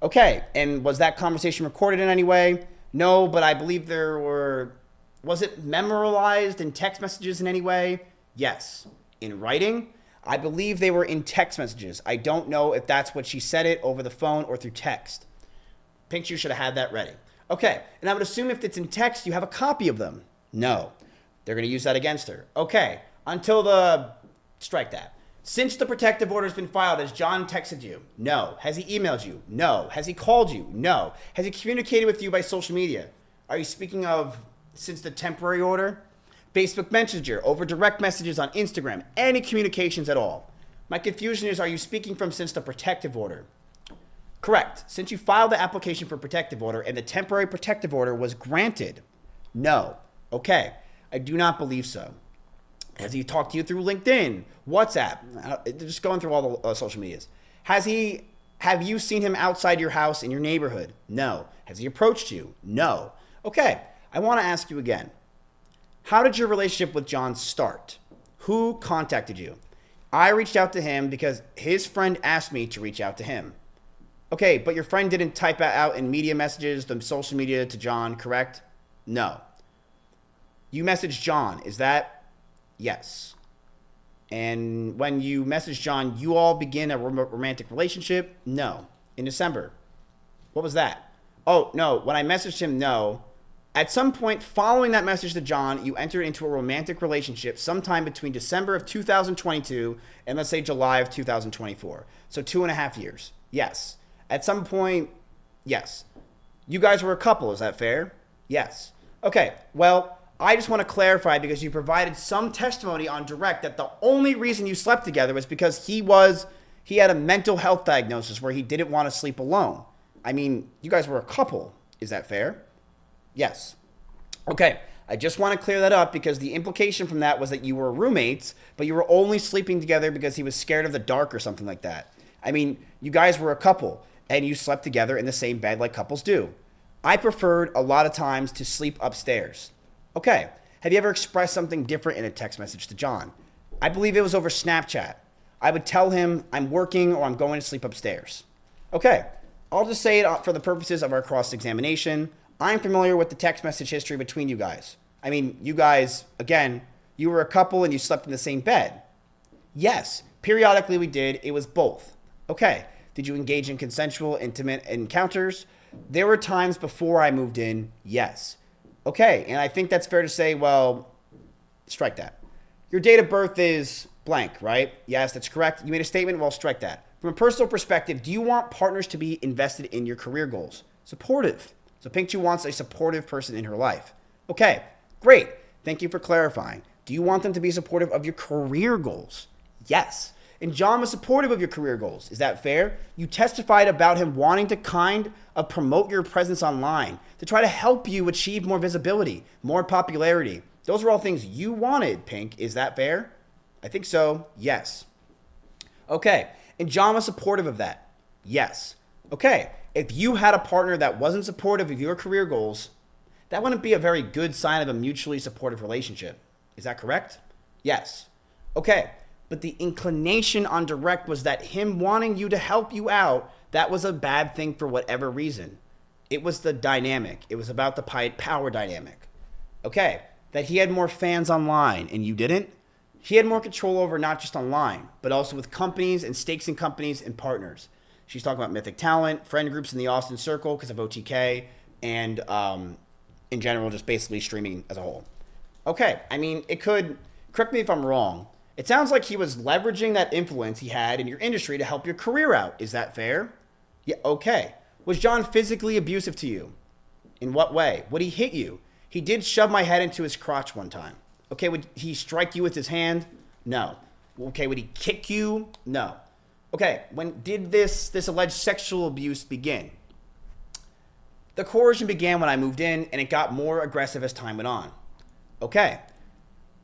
Okay, and was that conversation recorded in any way? No, but I believe was it memorialized in text messages in any way? Yes. In writing? I believe they were in text messages. I don't know if that's what she said it over the phone or through text. Pink Chew should have had that ready. Okay, and I would assume if it's in text, you have a copy of them. No. They're going to use that against her. Okay, strike that. Since the protective order has been filed, has John texted you? No. Has he emailed you? No. Has he called you? No. Has he communicated with you by social media? Are you speaking of since the temporary order? Facebook Messenger, over direct messages on Instagram, any communications at all? My confusion is, are you speaking from since the protective order? Correct. Since you filed the application for protective order and the temporary protective order was granted? No. Okay. I do not believe so. Has he talked to you through LinkedIn, WhatsApp, just going through all the social medias? Has he Have you seen him outside your house in your neighborhood? No. Has he approached you? No. Okay, I want to ask you again. How did your relationship with John start? Who contacted you? I reached out to him because his friend asked me to reach out to him. Okay, but your friend didn't type out in media messages, the social media to John, correct? No. You messaged John, is that? Yes. And when you messaged John, you all begin a romantic relationship? No. In December. What was that? Oh, no. When I messaged him, no. At some point following that message to John, you entered into a romantic relationship sometime between December of 2022 and let's say July of 2024. So 2.5 years. Yes. At some point, yes. You guys were a couple, is that fair? Yes. Okay, well, I just want to clarify because you provided some testimony on direct that the only reason you slept together was because he had a mental health diagnosis where he didn't want to sleep alone. I mean, you guys were a couple. Is that fair? Yes. Okay, I just want to clear that up because the implication from that was that you were roommates, but you were only sleeping together because he was scared of the dark or something like that. I mean, you guys were a couple and you slept together in the same bed like couples do. I preferred a lot of times to sleep upstairs. Okay, have you ever expressed something different in a text message to John? I believe it was over Snapchat. I would tell him I'm working or I'm going to sleep upstairs. Okay, I'll just say it for the purposes of our cross-examination. I'm familiar with the text message history between you guys. I mean, you guys, again, you were a couple and you slept in the same bed. Yes, periodically we did. It was both. Okay, did you engage in consensual, intimate encounters? There were times before I moved in, yes. Okay, and I think that's fair to say, well, strike that. Your date of birth is blank, right? Yes, that's correct. You made a statement, well, strike that. From a personal perspective, do you want partners to be invested in your career goals? Supportive. So Pink Chu wants a supportive person in her life. Okay, great. Thank you for clarifying. Do you want them to be supportive of your career goals? Yes. And John was supportive of your career goals. Is that fair? You testified about him wanting to kind of promote your presence online, to try to help you achieve more visibility, more popularity. Those are all things you wanted, Pink. Is that fair? I think so. Yes. Okay. And John was supportive of that. Yes. Okay. If you had a partner that wasn't supportive of your career goals, that wouldn't be a very good sign of a mutually supportive relationship. Is that correct? Yes. Okay. But the inclination on direct was that him wanting you to help you out, that was a bad thing for whatever reason. It was the dynamic. It was about the power dynamic. Okay. That he had more fans online and you didn't. He had more control over not just online, but also with companies and stakes in companies and partners. She's talking about Mythic Talent, friend groups in the Austin Circle because of OTK, and in general, just basically streaming as a whole. Okay, I mean, it could, correct me if I'm wrong, it sounds like he was leveraging that influence he had in your industry to help your career out. Is that fair? Yeah, okay. Was John physically abusive to you? In what way? Would he hit you? He did shove my head into his crotch one time. Okay, would he strike you with his hand? No. Okay, would he kick you? No. Okay, when did this alleged sexual abuse begin? The coercion began when I moved in, and it got more aggressive as time went on. Okay,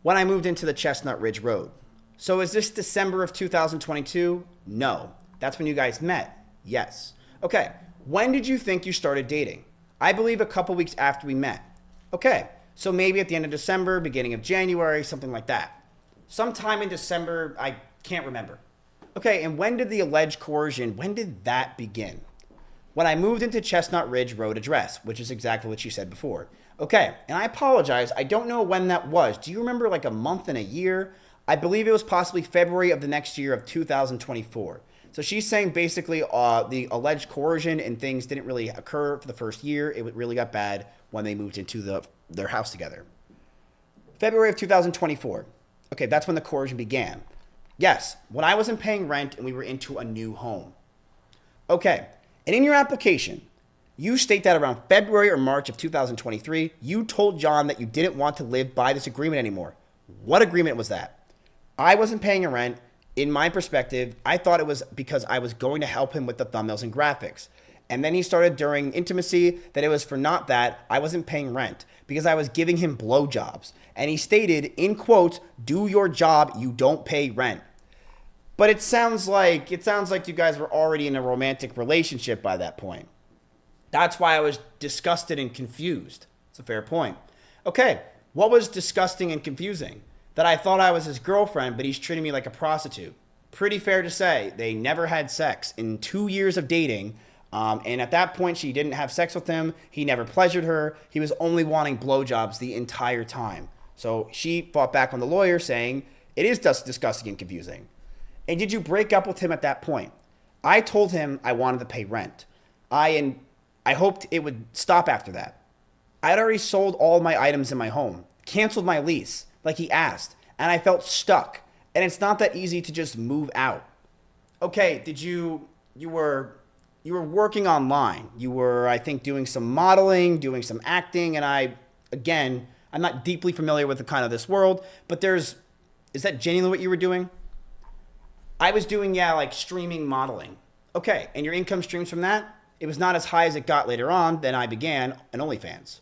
when I moved into the Chestnut Ridge Road. So is this December of 2022? No. That's when you guys met? Yes. Okay, when did you think you started dating? I believe a couple weeks after we met. Okay, so maybe at the end of December, beginning of January, something like that. Sometime in December, I can't remember. Okay, and when did the alleged coercion, when did that begin? When I moved into Chestnut Ridge Road address, which is exactly what you said before. Okay, and I apologize, I don't know when that was. Do you remember like a month and a year? I believe it was possibly February of the next year of 2024. So she's saying basically the alleged coercion and things didn't really occur for the first year. It really got bad when they moved into their house together. February of 2024. Okay, that's when the coercion began. Yes, when I wasn't paying rent and we were into a new home. Okay, and in your application, you state that around February or March of 2023, you told John that you didn't want to live by this agreement anymore. What agreement was that? I wasn't paying a rent. In my perspective, I thought it was because I was going to help him with the thumbnails and graphics. And then he started during intimacy that it was for not that, I wasn't paying rent because I was giving him blowjobs. And he stated, in quotes, do your job, you don't pay rent. But it sounds like you guys were already in a romantic relationship by that point. That's why I was disgusted and confused. It's a fair point. Okay, what was disgusting and confusing? That I thought I was his girlfriend, but he's treating me like a prostitute. Pretty fair to say. They never had sex in 2 years of dating. And at that point, she didn't have sex with him. He never pleasured her. He was only wanting blowjobs the entire time. So she fought back on the lawyer saying, it is just disgusting and confusing. And did you break up with him at that point? I told him I wanted to pay rent. I hoped it would stop after that. I had already sold all my items in my home, canceled my lease like he asked, and I felt stuck. And it's not that easy to just move out. Okay, you were working online. You were, I think, doing some modeling, doing some acting, and I'm not deeply familiar with the kind of this world, but is that genuinely what you were doing? I was doing, like streaming modeling. Okay, and your income streams from that? It was not as high as it got later on. Then I began an OnlyFans.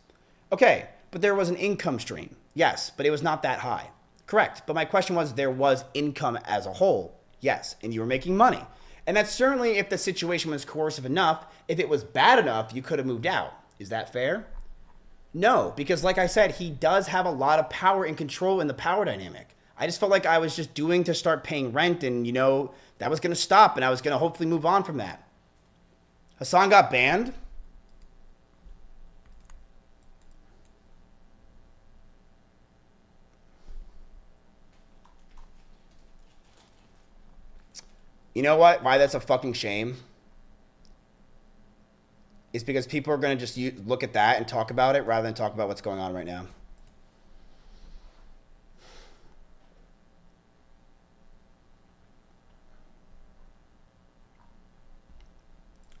Okay, but there was an income stream. Yes, but it was not that high. Correct, but my question was, there was income as a whole. Yes, and you were making money. And that's certainly if the situation was coercive enough. If it was bad enough, you could have moved out. Is that fair? No, because like I said, he does have a lot of power and control in the power dynamic. I just felt like I was just doing to start paying rent, and that was going to stop, and I was going to hopefully move on from that. Hassan got banned? You know what? Why that's a fucking shame? It's because people are going to just look at that and talk about it rather than talk about what's going on right now.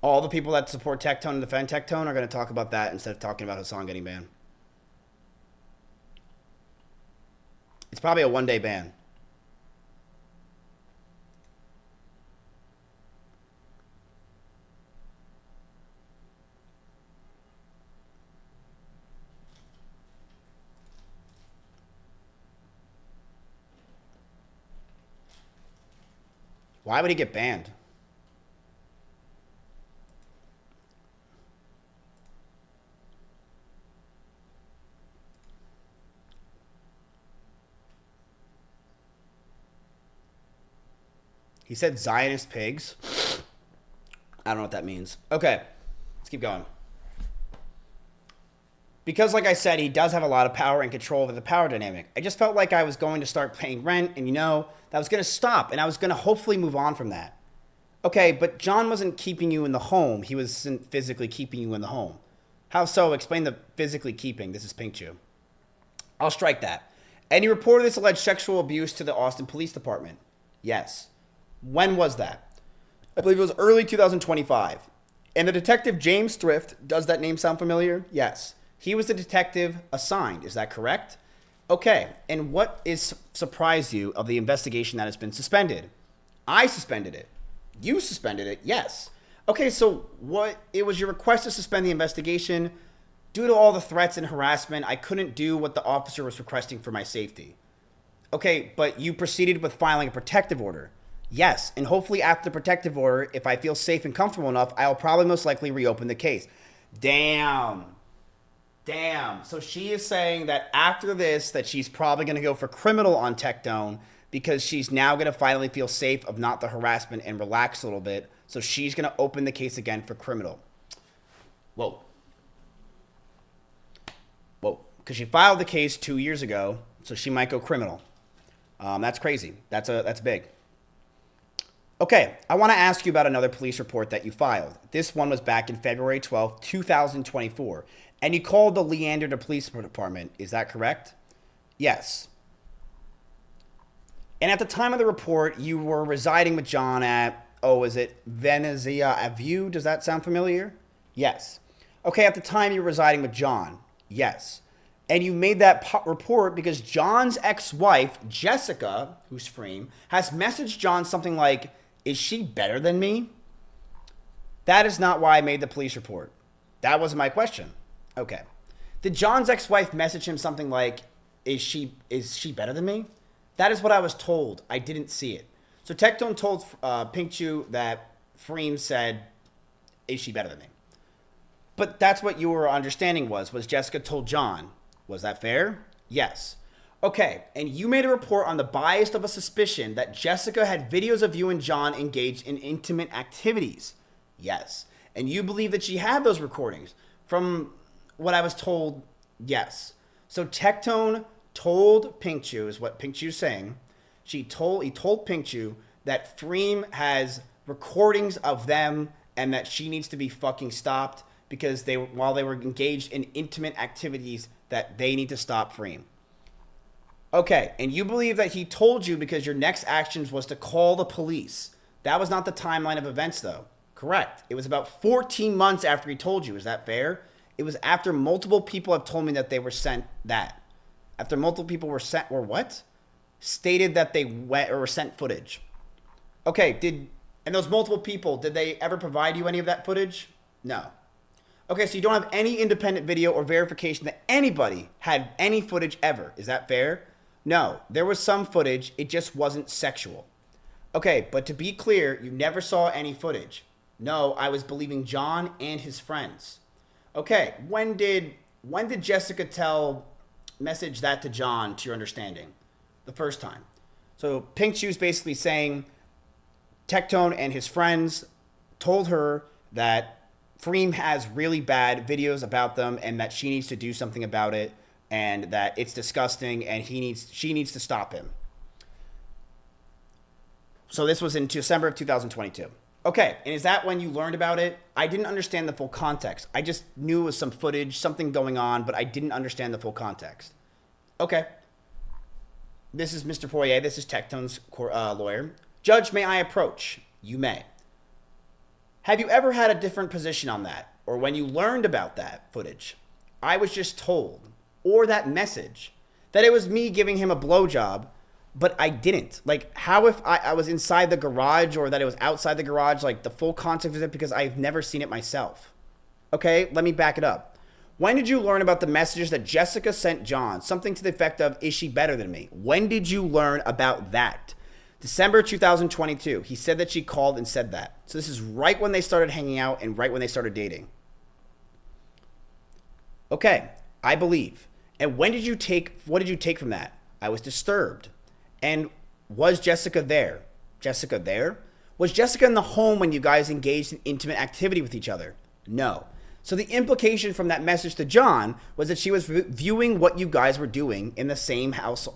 All the people that support Tectone and defend Tectone are going to talk about that instead of talking about Hassan getting banned. It's probably a one-day ban. Why would he get banned? He said Zionist pigs. I don't know what that means. Okay, let's keep going. Because like I said, he does have a lot of power and control over the power dynamic. I just felt like I was going to start paying rent, and that was going to stop, and I was going to hopefully move on from that. Okay, but John wasn't keeping you in the home. He wasn't physically keeping you in the home. How so? Explain the physically keeping. This is Pink Chew. I'll strike that. And you reported this alleged sexual abuse to the Austin Police Department. Yes. When was that? I believe it was early 2025. And the detective James Thrift, does that name sound familiar? Yes. He was the detective assigned. Is that correct? Okay. And what is surprised you of the investigation that has been suspended? I suspended it. You suspended it. Yes. Okay. So it was your request to suspend the investigation due to all the threats and harassment. I couldn't do what the officer was requesting for my safety. Okay. But you proceeded with filing a protective order. Yes, and hopefully after the protective order, if I feel safe and comfortable enough, I'll probably most likely reopen the case. Damn. So she is saying that after this, that she's probably going to go for criminal on Tectone because she's now going to finally feel safe of not the harassment and relax a little bit. So she's going to open the case again for criminal. Whoa. Because she filed the case 2 years ago, so she might go criminal. That's crazy. That's big. Okay, I want to ask you about another police report that you filed. This one was back in February 12th, 2024. And you called the Leander Police Department. Is that correct? Yes. And at the time of the report, you were residing with John at, is it Venezia Avenue? Does that sound familiar? Yes. Okay, at the time you were residing with John. Yes. And you made that report because John's ex-wife, Jessica, who's Freem, has messaged John something like, is she better than me? That is not why I made the police report. That wasn't my question. Okay. Did John's ex-wife message him something like, is she better than me? That is what I was told. I didn't see it. So Tectone told Pink Chew that Freem said, "Is she better than me?" But that's what your understanding was Jessica told John. Was that fair? Yes. Okay, and you made a report on the bias of a suspicion that Jessica had videos of you and John engaged in intimate activities. Yes. And you believe that she had those recordings. From what I was told, yes. So Tectone told Pink Chew, is what Pink Chew's saying. He told Pink Chew that Freem has recordings of them and that she needs to be fucking stopped because while they were engaged in intimate activities, that they need to stop Freem. Okay, and you believe that he told you because your next actions was to call the police. That was not the timeline of events, though. Correct. It was about 14 months after he told you. Is that fair? It was after multiple people have told me that they were sent that. After multiple people were sent, or what? Stated that they went or were sent footage. Okay, and those multiple people, did they ever provide you any of that footage? No. Okay, so you don't have any independent video or verification that anybody had any footage ever. Is that fair? No. There was some footage. It just wasn't sexual. Okay, but to be clear, you never saw any footage. No, I was believing John and his friends. Okay, when did Jessica message that to John, to your understanding? The first time. So Pink Chew's basically saying Tectone and his friends told her that Freem has really bad videos about them and that she needs to do something about it and that it's disgusting and she needs to stop him. So this was in December of 2022. Okay, and is that when you learned about it? I didn't understand the full context. I just knew it was some footage, something going on, but I didn't understand the full context. Okay. This is Mr. Poirier. This is Tectone's lawyer. Judge, may I approach? You may. Have you ever had a different position on that? Or when you learned about that footage? I was just told, or that message, that it was me giving him a blowjob, but I didn't. Like, how if I was inside the garage or that it was outside the garage? Like, the full context of it, because I've never seen it myself. Okay, let me back it up. When did you learn about the messages that Jessica sent John? Something to the effect of, is she better than me? When did you learn about that? December 2022. He said that she called and said that. So this is right when they started hanging out and right when they started dating. Okay, I believe. And what did you take from that? I was disturbed. And was Jessica there? Jessica there? Was Jessica in the home when you guys engaged in intimate activity with each other? No. So the implication from that message to John was that she was viewing what you guys were doing in the same house,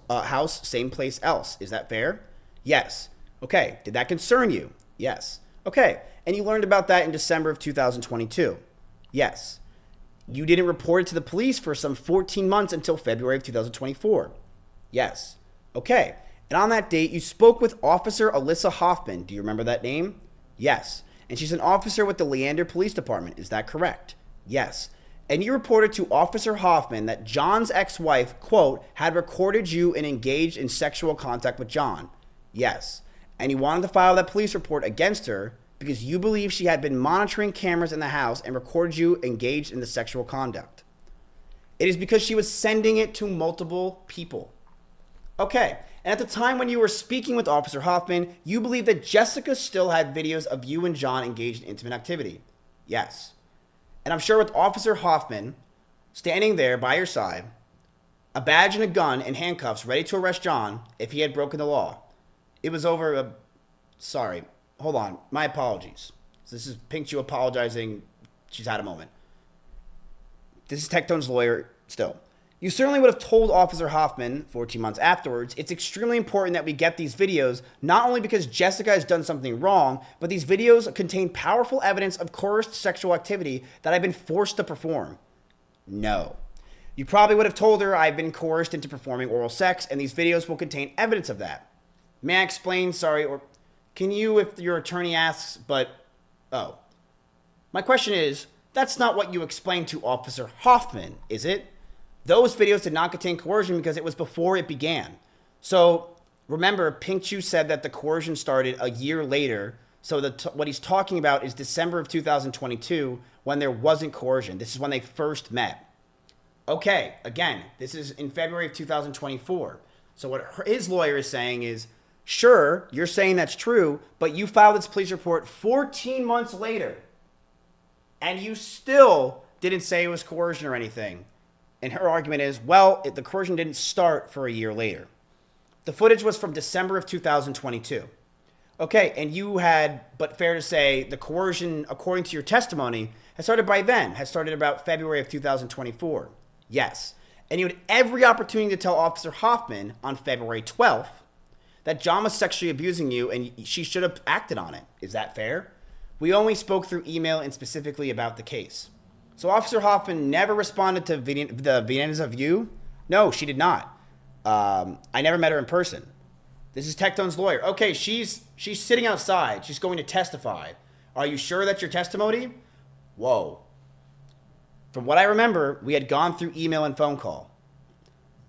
same place else. Is that fair? Yes. Okay. Did that concern you? Yes. Okay. And you learned about that in December of 2022? Yes. You didn't report it to the police for some 14 months until February of 2024? Yes. Okay. And on that date, you spoke with Officer Alyssa Hoffman. Do you remember that name? Yes. And she's an officer with the Leander Police Department. Is that correct? Yes. And you reported to Officer Hoffman that John's ex-wife, quote, had recorded you and engaged in sexual contact with John. Yes. And you wanted to file that police report against her because you believe she had been monitoring cameras in the house and recorded you engaged in the sexual conduct. It is because she was sending it to multiple people. Okay. And at the time when you were speaking with Officer Hoffman, you believe that Jessica still had videos of you and John engaged in intimate activity. Yes. And I'm sure with Officer Hoffman standing there by your side, a badge and a gun and handcuffs ready to arrest John if he had broken the law. It was over sorry. Hold on. My apologies. This is Pink Chew apologizing. She's had a moment. This is Tectone's lawyer still. You certainly would have told Officer Hoffman 14 months afterwards, it's extremely important that we get these videos, not only because Jessica has done something wrong, but these videos contain powerful evidence of coerced sexual activity that I've been forced to perform. No. You probably would have told her I've been coerced into performing oral sex, and these videos will contain evidence of that. May I explain? Sorry, or can you, if your attorney asks, oh. My question is, that's not what you explained to Officer Hoffman, is it? Those videos did not contain coercion because it was before it began. So remember, Pink Chew said that the coercion started a year later. So what he's talking about is December of 2022 when there wasn't coercion. This is when they first met. Okay, again, this is in February of 2024. So what his lawyer is saying is Sure, you're saying that's true, but you filed this police report 14 months later, and you still didn't say it was coercion or anything. And her argument is, well, the coercion didn't start for a year later. The footage was from December of 2022. Okay, and you had, but fair to say, the coercion, according to your testimony, had started by then, had started about February of 2024. Yes. And you had every opportunity to tell Officer Hoffman on February 12th that John was sexually abusing you and she should have acted on it. Is that fair? We only spoke through email and specifically about the case. So Officer Hoffman never responded to the Viennas of you? No, she did not. I never met her in person. This is Tectone's lawyer. Okay, she's sitting outside. She's going to testify. Are you sure that's your testimony? Whoa. From what I remember, we had gone through email and phone call.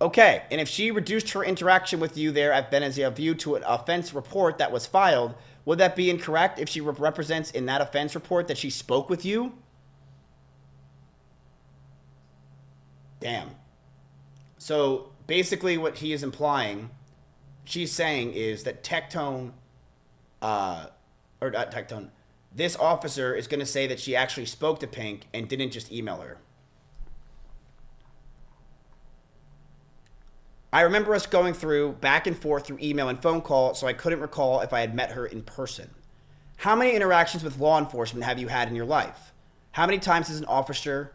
Okay, and if she reduced her interaction with you there at Venezia View to an offense report that was filed, would that be incorrect if she represents in that offense report that she spoke with you? Damn. So basically what he is implying, she's saying is that Tectone, or not Tectone, this officer is going to say that she actually spoke to Pink and didn't just email her. I remember us going through back and forth through email and phone call, so I couldn't recall if I had met her in person. How many interactions with law enforcement have you had in your life? How many times has an officer...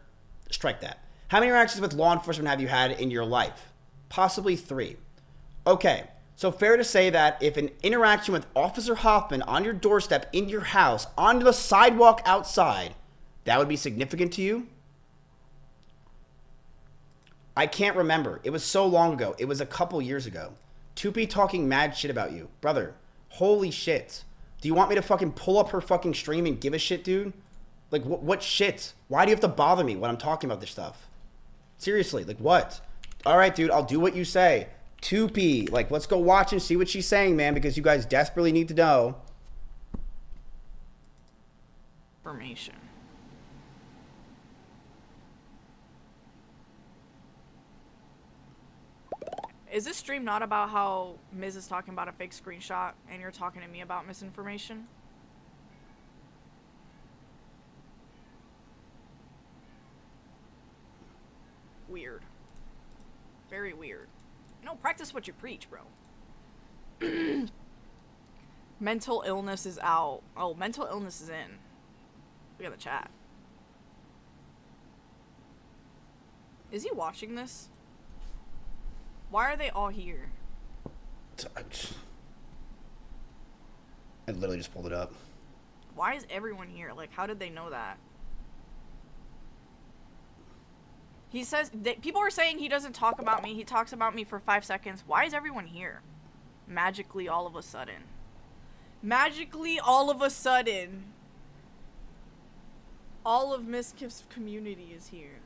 Strike that. How many interactions with law enforcement have you had in your life? Possibly 3. Okay, so fair to say that if an interaction with Officer Hoffman on your doorstep, in your house, on the sidewalk outside, that would be significant to you? I can't remember. It was so long ago. It was a couple years ago. Tupi talking mad shit about you. Brother, holy shit. Do you want me to fucking pull up her fucking stream and give a shit, dude? Like, what shit? Why do you have to bother me when I'm talking about this stuff? Seriously, like what? All right, dude, I'll do what you say. 2P, like, let's go watch and see what she's saying, man, because you guys desperately need to know. Information. Is this stream not about how Miz is talking about a fake screenshot and you're talking to me about misinformation? Weird. Very weird. You know, practice what you preach, bro. Mental illness is out. Oh, mental illness is in. Look at the chat. Is he watching this? Why are they all here? I literally just pulled it up. Why is everyone here? Like, how did they know that? He says that people are saying he doesn't talk about me. He talks about me for 5 seconds. Why is everyone here? Magically, all of a sudden. Magically, all of a sudden. All of Mizkif's community is here.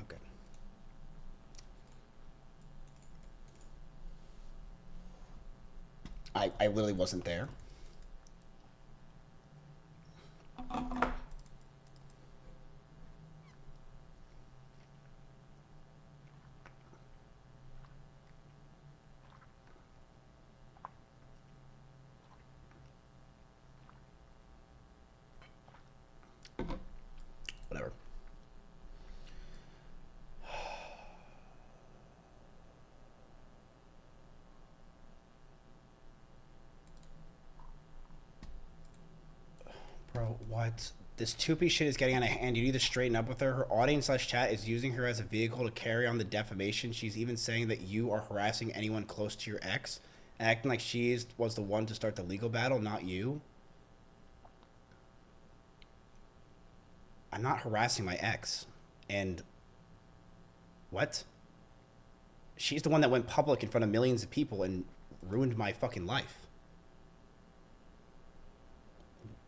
Okay. I literally wasn't there. Whatever. Bro, what? This Tupi shit is getting out of hand. You need to straighten up with her. Her audience/chat is using her as a vehicle to carry on the defamation. She's even saying that you are harassing anyone close to your ex, acting like was the one to start the legal battle, not you. I'm not harassing my ex. And what? She's the one that went public in front of millions of people and ruined my fucking life.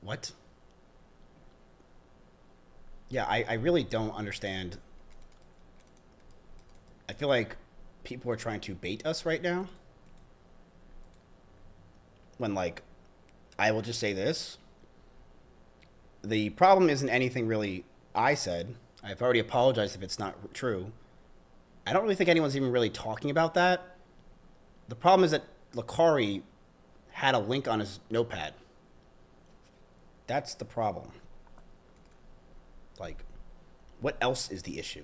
What? Yeah, I really don't understand. I feel like people are trying to bait us right now. When, like, I will just say this. The problem isn't anything really I said. I've already apologized if it's not true. I don't really think anyone's even really talking about that. The problem is that Lakari had a link on his notepad. That's the problem. Like, what else is the issue?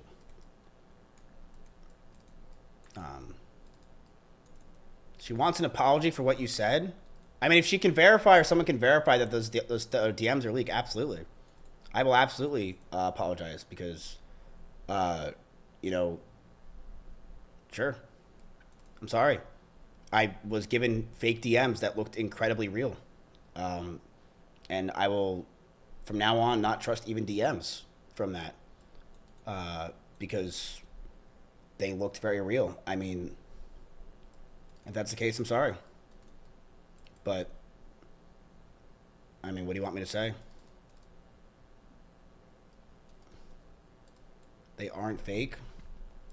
She wants an apology for what you said. I mean, if she can verify or someone can verify that those DMs are leaked, absolutely. I will absolutely apologize because, you know, sure. I'm sorry. I was given fake DMs that looked incredibly real. And I will, from now on, not trust even DMs from that because they looked very real. I mean, if that's the case, I'm sorry. But, I mean, what do you want me to say? They aren't fake?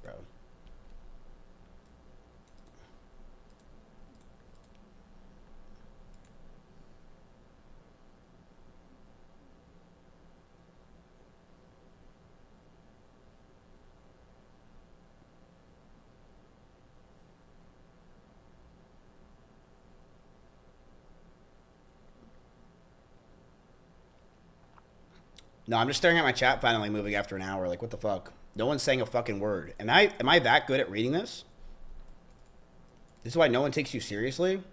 Bro. No, I'm just staring at my chat finally moving after an hour. Like, what the fuck? No one's saying a fucking word. Am I that good at reading this? This is why no one takes you seriously?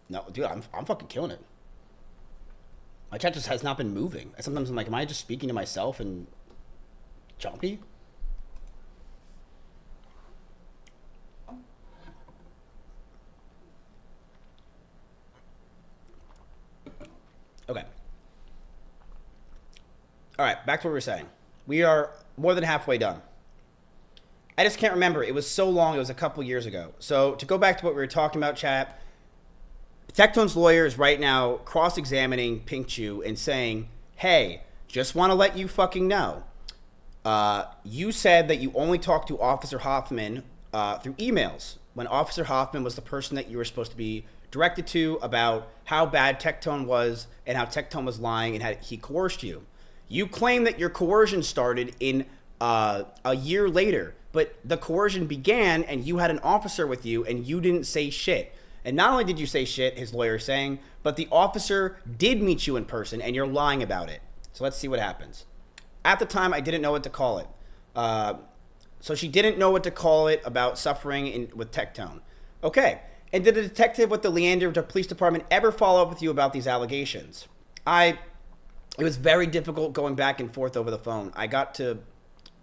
No, dude, I'm fucking killing it. My chat just has not been moving. Sometimes I'm like, am I just speaking to myself and jumpy? Okay. All right, back to what we were saying. We are more than halfway done. I just can't remember. It was so long. It was a couple years ago. So to go back to what we were talking about, chat, Tectone's lawyer is right now cross-examining Pink Chew and saying, hey, just want to let you fucking know. You said that you only talked to Officer Hoffman through emails when Officer Hoffman was the person that you were supposed to be directed to about how bad Tectone was and how Tectone was lying and how he coerced you. You claim that your coercion started in a year later, but the coercion began and you had an officer with you and you didn't say shit. And not only did you say shit, his lawyer is saying, but the officer did meet you in person and you're lying about it. So let's see what happens. At the time, I didn't know what to call it. So she didn't know what to call it about suffering with Tectone. Okay. And did the detective with the Leander Police Department ever follow up with you about these allegations? It was very difficult going back and forth over the phone.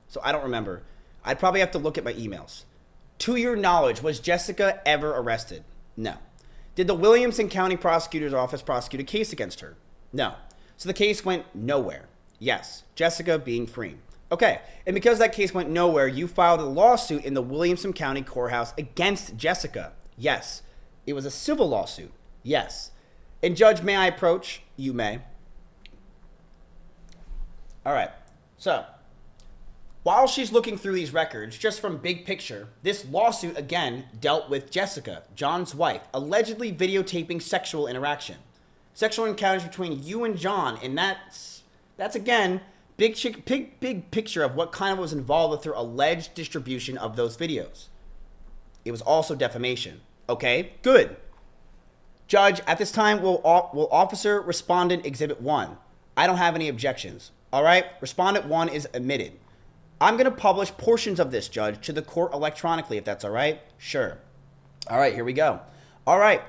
So I don't remember. I'd probably have to look at my emails. To your knowledge, was Jessica ever arrested? No. Did the Williamson County Prosecutor's Office prosecute a case against her? No. So the case went nowhere. Yes. Jessica being free. Okay. And because that case went nowhere, you filed a lawsuit in the Williamson County Courthouse against Jessica. Yes. It was a civil lawsuit. Yes. And Judge, may I approach? You may. All right. So, while she's looking through these records, just from big picture, this lawsuit again dealt with Jessica, John's wife, allegedly videotaping sexual interaction. Sexual encounters between you and John, and that's again, big picture of what kind of was involved with her alleged distribution of those videos. It was also defamation. Okay, good. Judge, at this time, will Officer Respondent Exhibit 1. I don't have any objections. All right, Respondent 1 is admitted. I'm going to publish portions of this, Judge, to the court electronically, if that's all right. Sure. All right, here we go. All right,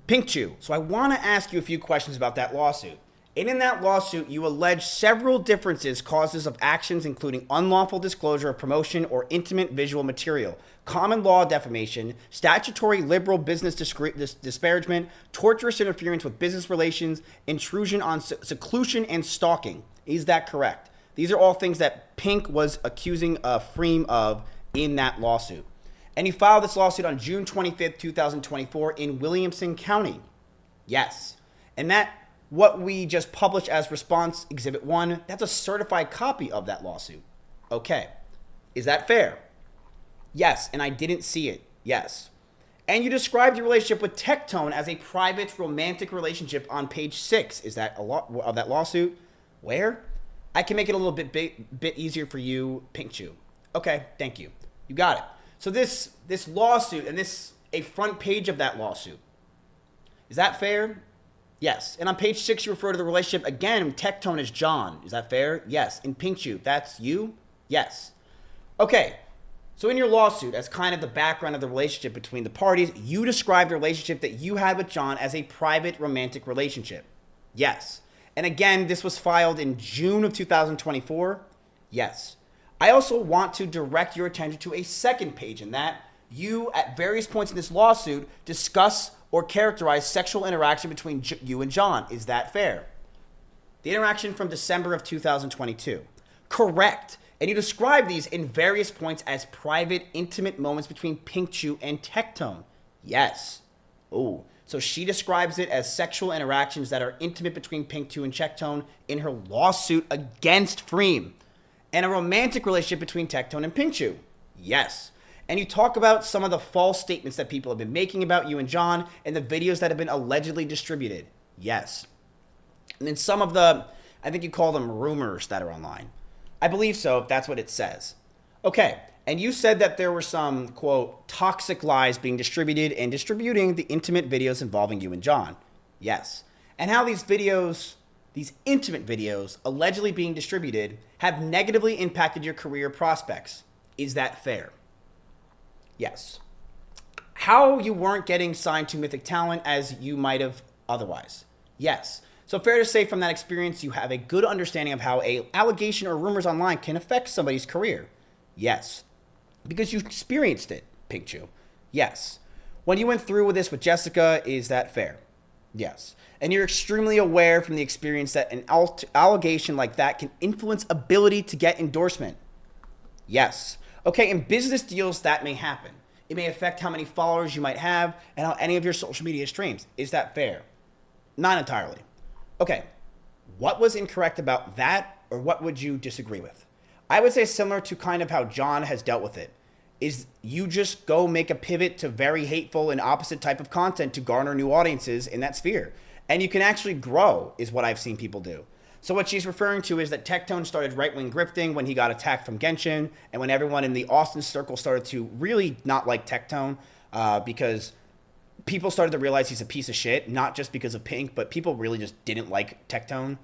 Pink Chew. So I want to ask you a few questions about that lawsuit. And in that lawsuit, you allege several differences, causes of actions, including unlawful disclosure of promotion or intimate visual material, common law defamation, statutory liberal business disparagement, torturous interference with business relations, intrusion on seclusion, and stalking. Is that correct? These are all things that Pink was accusing Freem of in that lawsuit. And you filed this lawsuit on June 25th, 2024 in Williamson County. Yes. And what we just published as Response Exhibit 1, that's a certified copy of that lawsuit. Okay. Is that fair? Yes. And I didn't see it. Yes. And you described your relationship with Tectone as a private romantic relationship on page 6. Is that of that lawsuit? Where? I can make it a little bit easier for you, Pink Chew. Okay, thank you. You got it. So this lawsuit and a front page of that lawsuit. Is that fair? Yes. And on page 6, you refer to the relationship again. Tectone as John. Is that fair? Yes. In Pink Shoe, that's you? Yes. Okay. So in your lawsuit, as kind of the background of the relationship between the parties, you described the relationship that you had with John as a private romantic relationship. Yes. And again, this was filed in June of 2024. Yes. I also want to direct your attention to a second page in that you, at various points in this lawsuit, discuss or characterize sexual interaction between you and John. Is that fair? The interaction from December of 2022. Correct. And you describe these in various points as private, intimate moments between Pink Chew and Tectone. Yes. Oh, so she describes it as sexual interactions that are intimate between Pink Chew and Tectone in her lawsuit against Freem. And a romantic relationship between Tectone and Pink Chew. Yes. And you talk about some of the false statements that people have been making about you and John and the videos that have been allegedly distributed. Yes. And then some of the, I think you call them rumors that are online. I believe so, if that's what it says. Okay, and you said that there were some, quote, toxic lies being distributed and distributing the intimate videos involving you and John. Yes. And how these videos, these intimate videos, allegedly being distributed, have negatively impacted your career prospects. Is that fair? Yes. How you weren't getting signed to Mythic Talent as you might have otherwise. Yes. So fair to say from that experience, you have a good understanding of how a allegation or rumors online can affect somebody's career. Yes. Because you experienced it, Pink Chew. Yes. When you went through with this with Jessica, is that fair? Yes. And you're extremely aware from the experience that an allegation like that can influence ability to get endorsement. Yes. Okay, in business deals, that may happen. It may affect how many followers you might have and how any of your social media streams. Is that fair? Not entirely. Okay, what was incorrect about that, or what would you disagree with? I would say similar to kind of how John has dealt with it, is you just go make a pivot to very hateful and opposite type of content to garner new audiences in that sphere. And you can actually grow, is what I've seen people do. So what she's referring to is that Tectone started right-wing grifting when he got attacked from Genshin, and when everyone in the Austin circle started to really not like Tectone, because people started to realize he's a piece of shit, not just because of Pink, but people really just didn't like Tectone.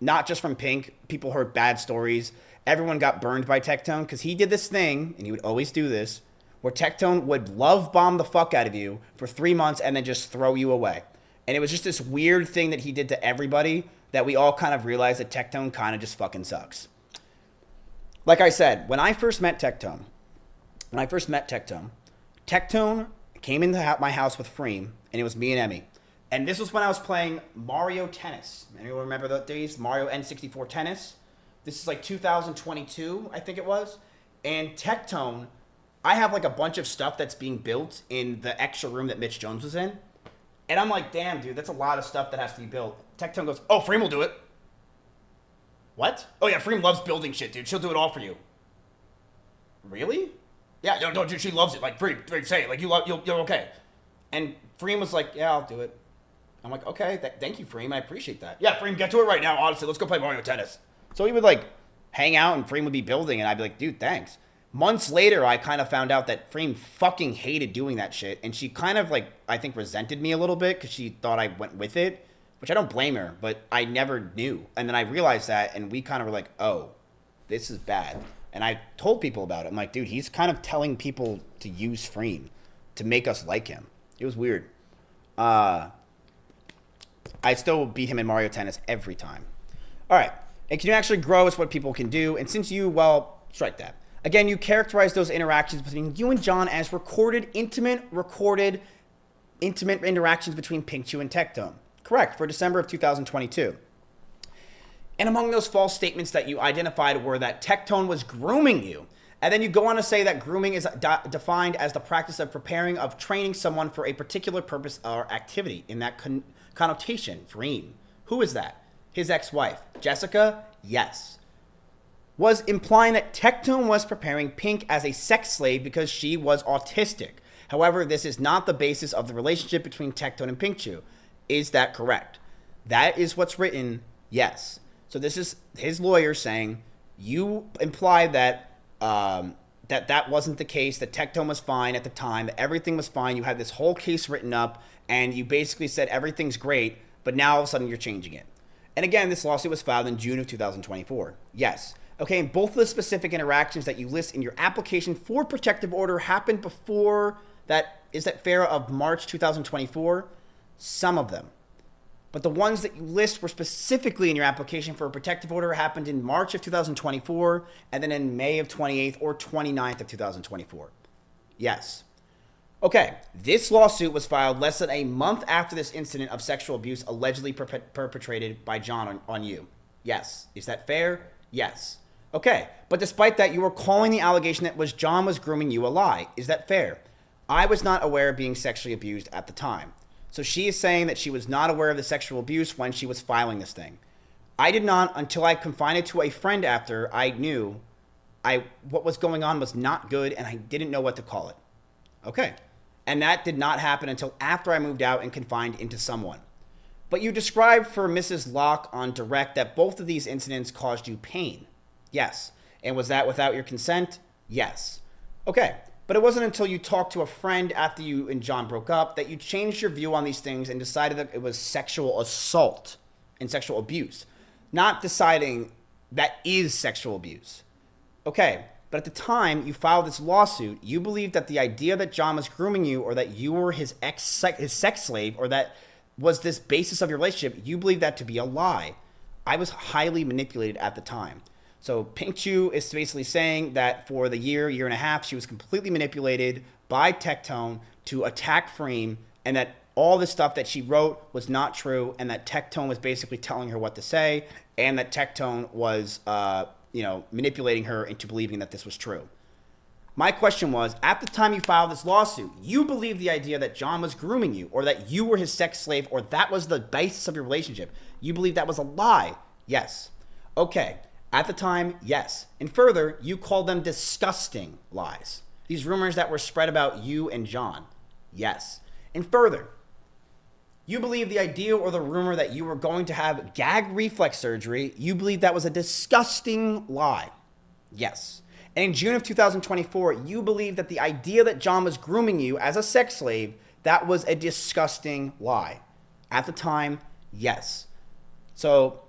Not just from Pink, people heard bad stories. Everyone got burned by Tectone because he did this thing, and he would always do this, where Tectone would love bomb the fuck out of you for 3 months and then just throw you away. And it was just this weird thing that he did to everybody that we all kind of realized that Tectone kind of just fucking sucks. Like I said, when I first met Tectone, Tectone came into my house with Freem, and it was me and Emmy. And this was when I was playing Mario Tennis. Anyone remember those days? Mario N64 Tennis. This is like 2022, I think it was. And Tectone, I have like a bunch of stuff that's being built in the extra room that Mitch Jones was in. And I'm like, damn, dude, that's a lot of stuff that has to be built. Tectone goes, oh, Freem will do it. What? Oh, yeah, Freem loves building shit, dude. She'll do it all for you. Really? Yeah, no, dude, she loves it. Like, Freem, say it. Like, you're okay. And Freem was like, yeah, I'll do it. I'm like, okay, thank you, Freem. I appreciate that. Yeah, Freem, get to it right now. Honestly, let's go play Mario Tennis. So he would, like, hang out, and Freem would be building, and I'd be like, dude, thanks. Months later, I kind of found out that Freem fucking hated doing that shit, and she kind of, like, I think resented me a little bit because she thought I went with it, which I don't blame her, but I never knew. And then I realized that, and we kind of were like, oh, this is bad. And I told people about it. I'm like, dude, he's kind of telling people to use Freem to make us like him. It was weird. I still beat him in Mario Tennis every time. All right. And can you actually grow is what people can do. And since you, well, strike that. Again, you characterize those interactions between you and John as recorded intimate interactions between Pink Chew and Tectone. Correct, for December of 2022. And among those false statements that you identified were that Tectone was grooming you. And then you go on to say that grooming is defined as the practice of preparing, of training someone for a particular purpose or activity. In that connotation, Freem. Who is that? His ex-wife. Jessica? Yes. Was implying that Tectone was preparing Pink as a sex slave because she was autistic. However, this is not the basis of the relationship between Tectone and Pink Chew. Is that correct? That is what's written, yes. So this is his lawyer saying, you implied that that wasn't the case, that Tectone was fine at the time, that everything was fine. You had this whole case written up, and you basically said everything's great, but now all of a sudden you're changing it. And again, this lawsuit was filed in June of 2024. Yes. Okay, and both of the specific interactions that you list in your application for protective order happened before that, is that fair, of March 2024? Some of them. But the ones that you list were specifically in your application for a protective order happened in March of 2024 and then in May of 28th or 29th of 2024. Yes. Okay, this lawsuit was filed less than a month after this incident of sexual abuse allegedly perpetrated by John on you. Yes. Is that fair? Yes. Okay, but despite that, you were calling the allegation that John was grooming you a lie. Is that fair? I was not aware of being sexually abused at the time. So she is saying that she was not aware of the sexual abuse when she was filing this thing. I did not until I confided to a friend after I knew what was going on was not good and I didn't know what to call it. Okay. And that did not happen until after I moved out and confined into someone. But you described for Mrs. Locke on direct that both of these incidents caused you pain. Yes. And was that without your consent? Yes. Okay. But it wasn't until you talked to a friend after you and John broke up that you changed your view on these things and decided that it was sexual assault and sexual abuse, not deciding that is sexual abuse. Okay, but at the time you filed this lawsuit, you believed that the idea that John was grooming you or that you were his sex slave or that was this basis of your relationship, you believed that to be a lie. I was highly manipulated at the time. So Pink Chu is basically saying that for the year and a half, she was completely manipulated by Tectone to attack Freem, and that all the stuff that she wrote was not true, and that Tectone was basically telling her what to say, and that Tectone was, manipulating her into believing that this was true. My question was, at the time you filed this lawsuit, you believed the idea that John was grooming you, or that you were his sex slave, or that was the basis of your relationship. You believed that was a lie. Yes. Okay. At the time, yes. And further, you called them disgusting lies. These rumors that were spread about you and John. Yes. And further, you believe the idea or the rumor that you were going to have gag reflex surgery, you believe that was a disgusting lie. Yes. And in June of 2024, you believe that the idea that John was grooming you as a sex slave, that was a disgusting lie. At the time, yes. So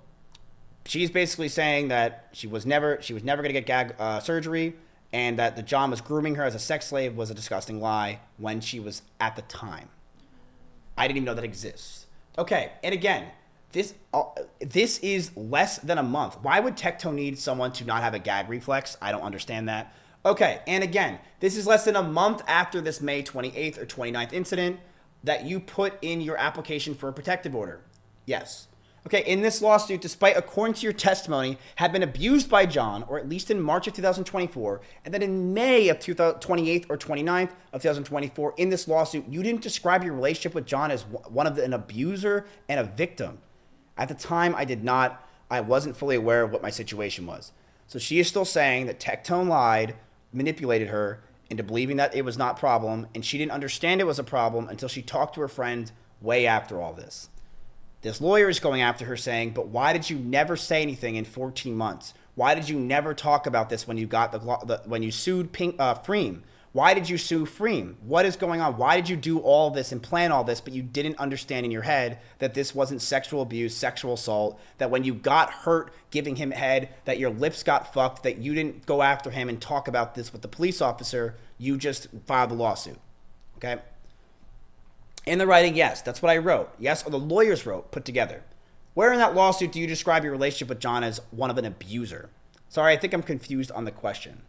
she's basically saying that she was never going to get gag surgery, and that the John was grooming her as a sex slave was a disgusting lie when she was at the time. I didn't even know that exists. Okay, and again, this is less than a month. Why would Tectone need someone to not have a gag reflex? I don't understand that. Okay, and again, this is less than a month after this May 28th or 29th incident that you put in your application for a protective order. Yes. Okay, in this lawsuit, despite, according to your testimony, had been abused by John, or at least in March of 2024, and then in May of 28th or 29th of 2024, in this lawsuit, you didn't describe your relationship with John as one of an abuser and a victim. At the time, I wasn't fully aware of what my situation was. So she is still saying that Tectone lied, manipulated her into believing that it was not a problem, and she didn't understand it was a problem until she talked to her friend way after all this. This lawyer is going after her saying, but why did you never say anything in 14 months? Why did you never talk about this when you got when you sued Freem? Why did you sue Freem? What is going on? Why did you do all this and plan all this, but you didn't understand in your head that this wasn't sexual abuse, sexual assault, that when you got hurt giving him head, that your lips got fucked, that you didn't go after him and talk about this with the police officer, you just filed the lawsuit, okay? In the writing, yes, that's what I wrote. Yes, or the lawyers wrote, put together. Where in that lawsuit do you describe your relationship with John as one of an abuser? Sorry, I think I'm confused on the question.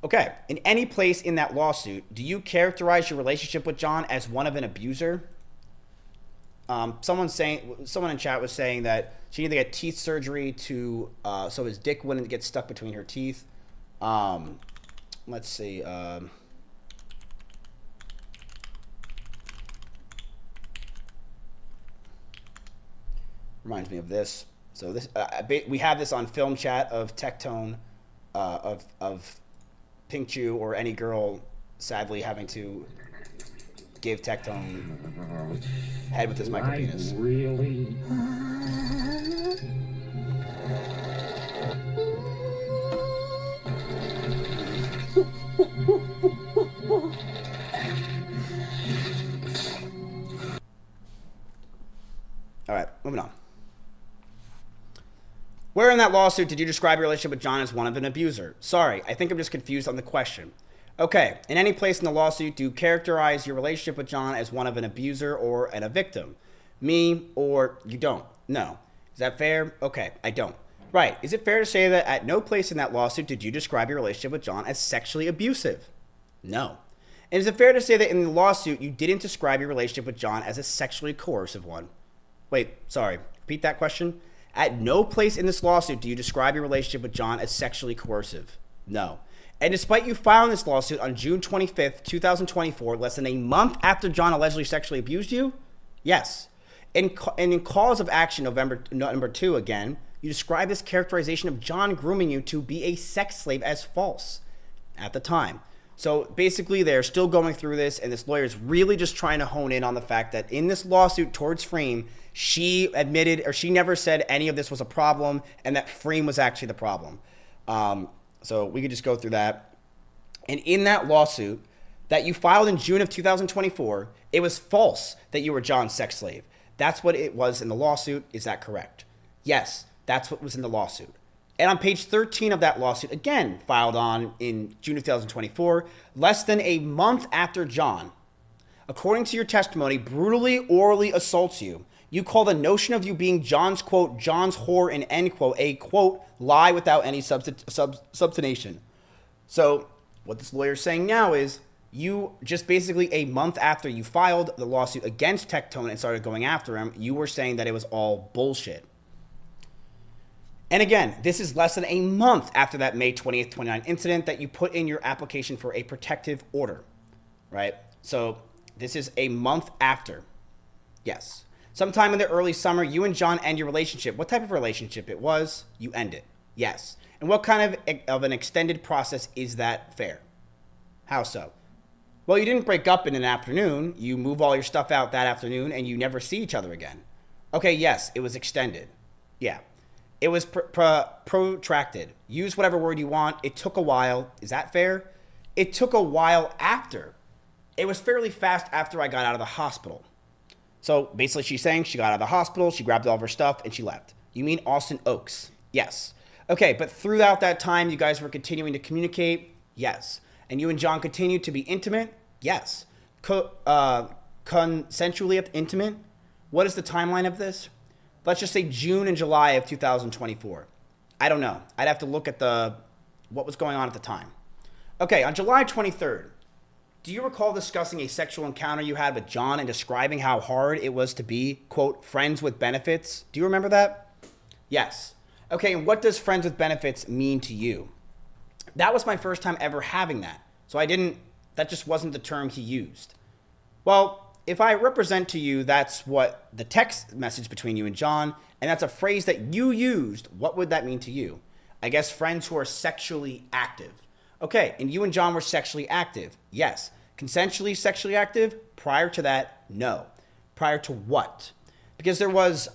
Okay, in any place in that lawsuit, do you characterize your relationship with John as one of an abuser? Someone in chat was saying that she needed to get teeth surgery to so his dick wouldn't get stuck between her teeth. Let's see. Reminds me of this. So this we have this on film chat of Tectone, of Pink Chu or any girl sadly having to give Tectone head with his micro penis. Really? All right, moving on. Where in that lawsuit did you describe your relationship with John as one of an abuser? Sorry, I think I'm just confused on the question. Okay, in any place in the lawsuit, do you characterize your relationship with John as one of an abuser or a victim? Me, or you don't? No. Is that fair? Okay, I don't. Right, is it fair to say that at no place in that lawsuit did you describe your relationship with John as sexually abusive? No. And is it fair to say that in the lawsuit you didn't describe your relationship with John as a sexually coercive one? Wait, sorry, repeat that question. At no place in this lawsuit do you describe your relationship with John as sexually coercive? No. And despite you filing this lawsuit on June 25th, 2024, less than a month after John allegedly sexually abused you? Yes. And in cause of action November 2 again, you describe this characterization of John grooming you to be a sex slave as false at the time. So basically they're still going through this, and this lawyer is really just trying to hone in on the fact that in this lawsuit towards Freem, she admitted, or she never said any of this was a problem, and that Freem was actually the problem. So we could just go through that. And in that lawsuit that you filed in June of 2024, it was false that you were John's sex slave. That's what it was in the lawsuit. Is that correct? Yes, that's what was in the lawsuit. And on page 13 of that lawsuit, again, filed on in June of 2024, less than a month after John, according to your testimony, brutally orally assaults you. You call the notion of you being John's, quote, John's whore, and end quote, a, quote, lie without any substantiation. So what this lawyer is saying now is you just basically a month after you filed the lawsuit against Tectone and started going after him, you were saying that it was all bullshit. And again, this is less than a month after that May 20th, 29 incident that you put in your application for a protective order, right? So this is a month after. Yes. Sometime in the early summer, you and John end your relationship. What type of relationship it was, you end it. Yes. And what kind of an extended process is that fair? How so? Well, you didn't break up in an afternoon. You move all your stuff out that afternoon and you never see each other again. Okay, yes, it was extended. Yeah. It was protracted. Use whatever word you want. It took a while. Is that fair? It took a while after. It was fairly fast after I got out of the hospital. So basically she's saying she got out of the hospital, she grabbed all of her stuff, and she left. You mean Austin Oaks? Yes. Okay, but throughout that time, you guys were continuing to communicate? Yes. And you and John continued to be intimate? Yes. Consensually intimate? What is the timeline of this? Let's just say June and July of 2024. I don't know. I'd have to look at what was going on at the time. Okay, on July 23rd, do you recall discussing a sexual encounter you had with John and describing how hard it was to be, quote, friends with benefits? Do you remember that? Yes. Okay, and what does friends with benefits mean to you? That was my first time ever having that. So that just wasn't the term he used. Well, if I represent to you that's what the text message between you and John, and that's a phrase that you used, what would that mean to you? I guess friends who are sexually active. Okay, and you and John were sexually active. Yes. Consensually sexually active? Prior to that, no. Prior to what? Because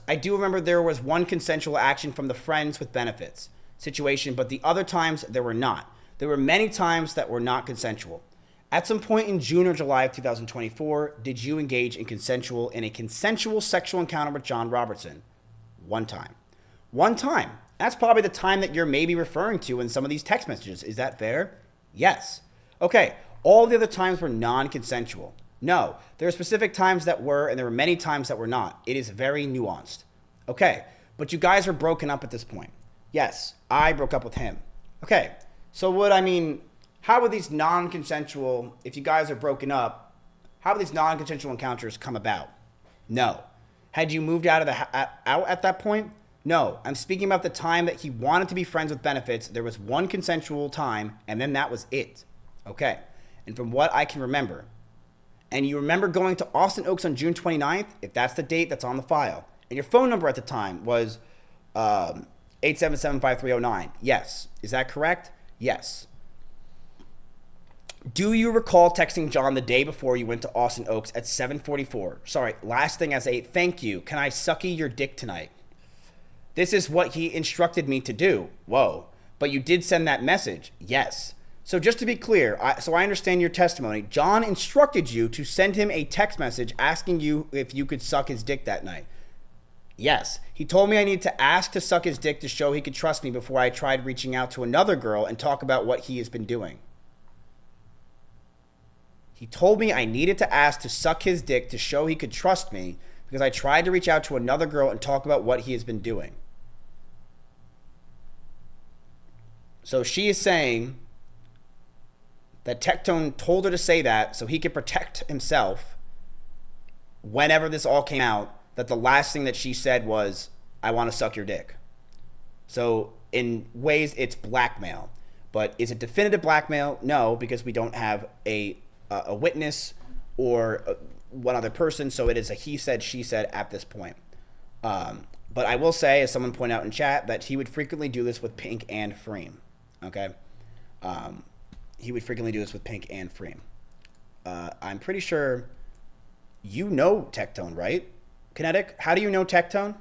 I do remember there was one consensual action from the friends with benefits situation, but the other times there were not. There were many times that were not consensual. At some point in June or July of 2024, did you engage in a consensual sexual encounter with John Robertson? One time. One time. That's probably the time that you're maybe referring to in some of these text messages. Is that fair? Yes. Okay. All the other times were non-consensual. No. There are specific times that were, and there were many times that were not. It is very nuanced. Okay. But you guys are broken up at this point. Yes. I broke up with him. Okay. So how would these non-consensual, if you guys are broken up, how would these non-consensual encounters come about? No. Had you moved out at that point? No. I'm speaking about the time that he wanted to be friends with benefits. There was one consensual time, and then that was it. Okay. And from what I can remember, and you remember going to Austin Oaks on June 29th, if that's the date that's on the file, and your phone number at the time was 877-5309. Yes. Is that correct? Yes. Do you recall texting John the day before you went to Austin Oaks at 7:44? Sorry, last thing as a thank you. Can I sucky your dick tonight? This is what he instructed me to do. Whoa. But you did send that message. Yes. So just to be clear, so I understand your testimony. John instructed you to send him a text message asking you if you could suck his dick that night. Yes. He told me I needed to ask to suck his dick to show he could trust me before I tried reaching out to another girl and talk about what he has been doing. He told me I needed to ask to suck his dick to show he could trust me because I tried to reach out to another girl and talk about what he has been doing. So she is saying that Tectone told her to say that so he could protect himself whenever this all came out, that the last thing that she said was, I want to suck your dick. So in ways, it's blackmail. But is it definitive blackmail? No, because we don't have a witness or one other person, so it is a he said, she said at this point. But I will say, as someone pointed out in chat, that he would frequently do this with Pink and Freem. Okay? He would frequently do this with Pink and Freem. I'm pretty sure you know Tectone, right? Kinetic, how do you know Tectone?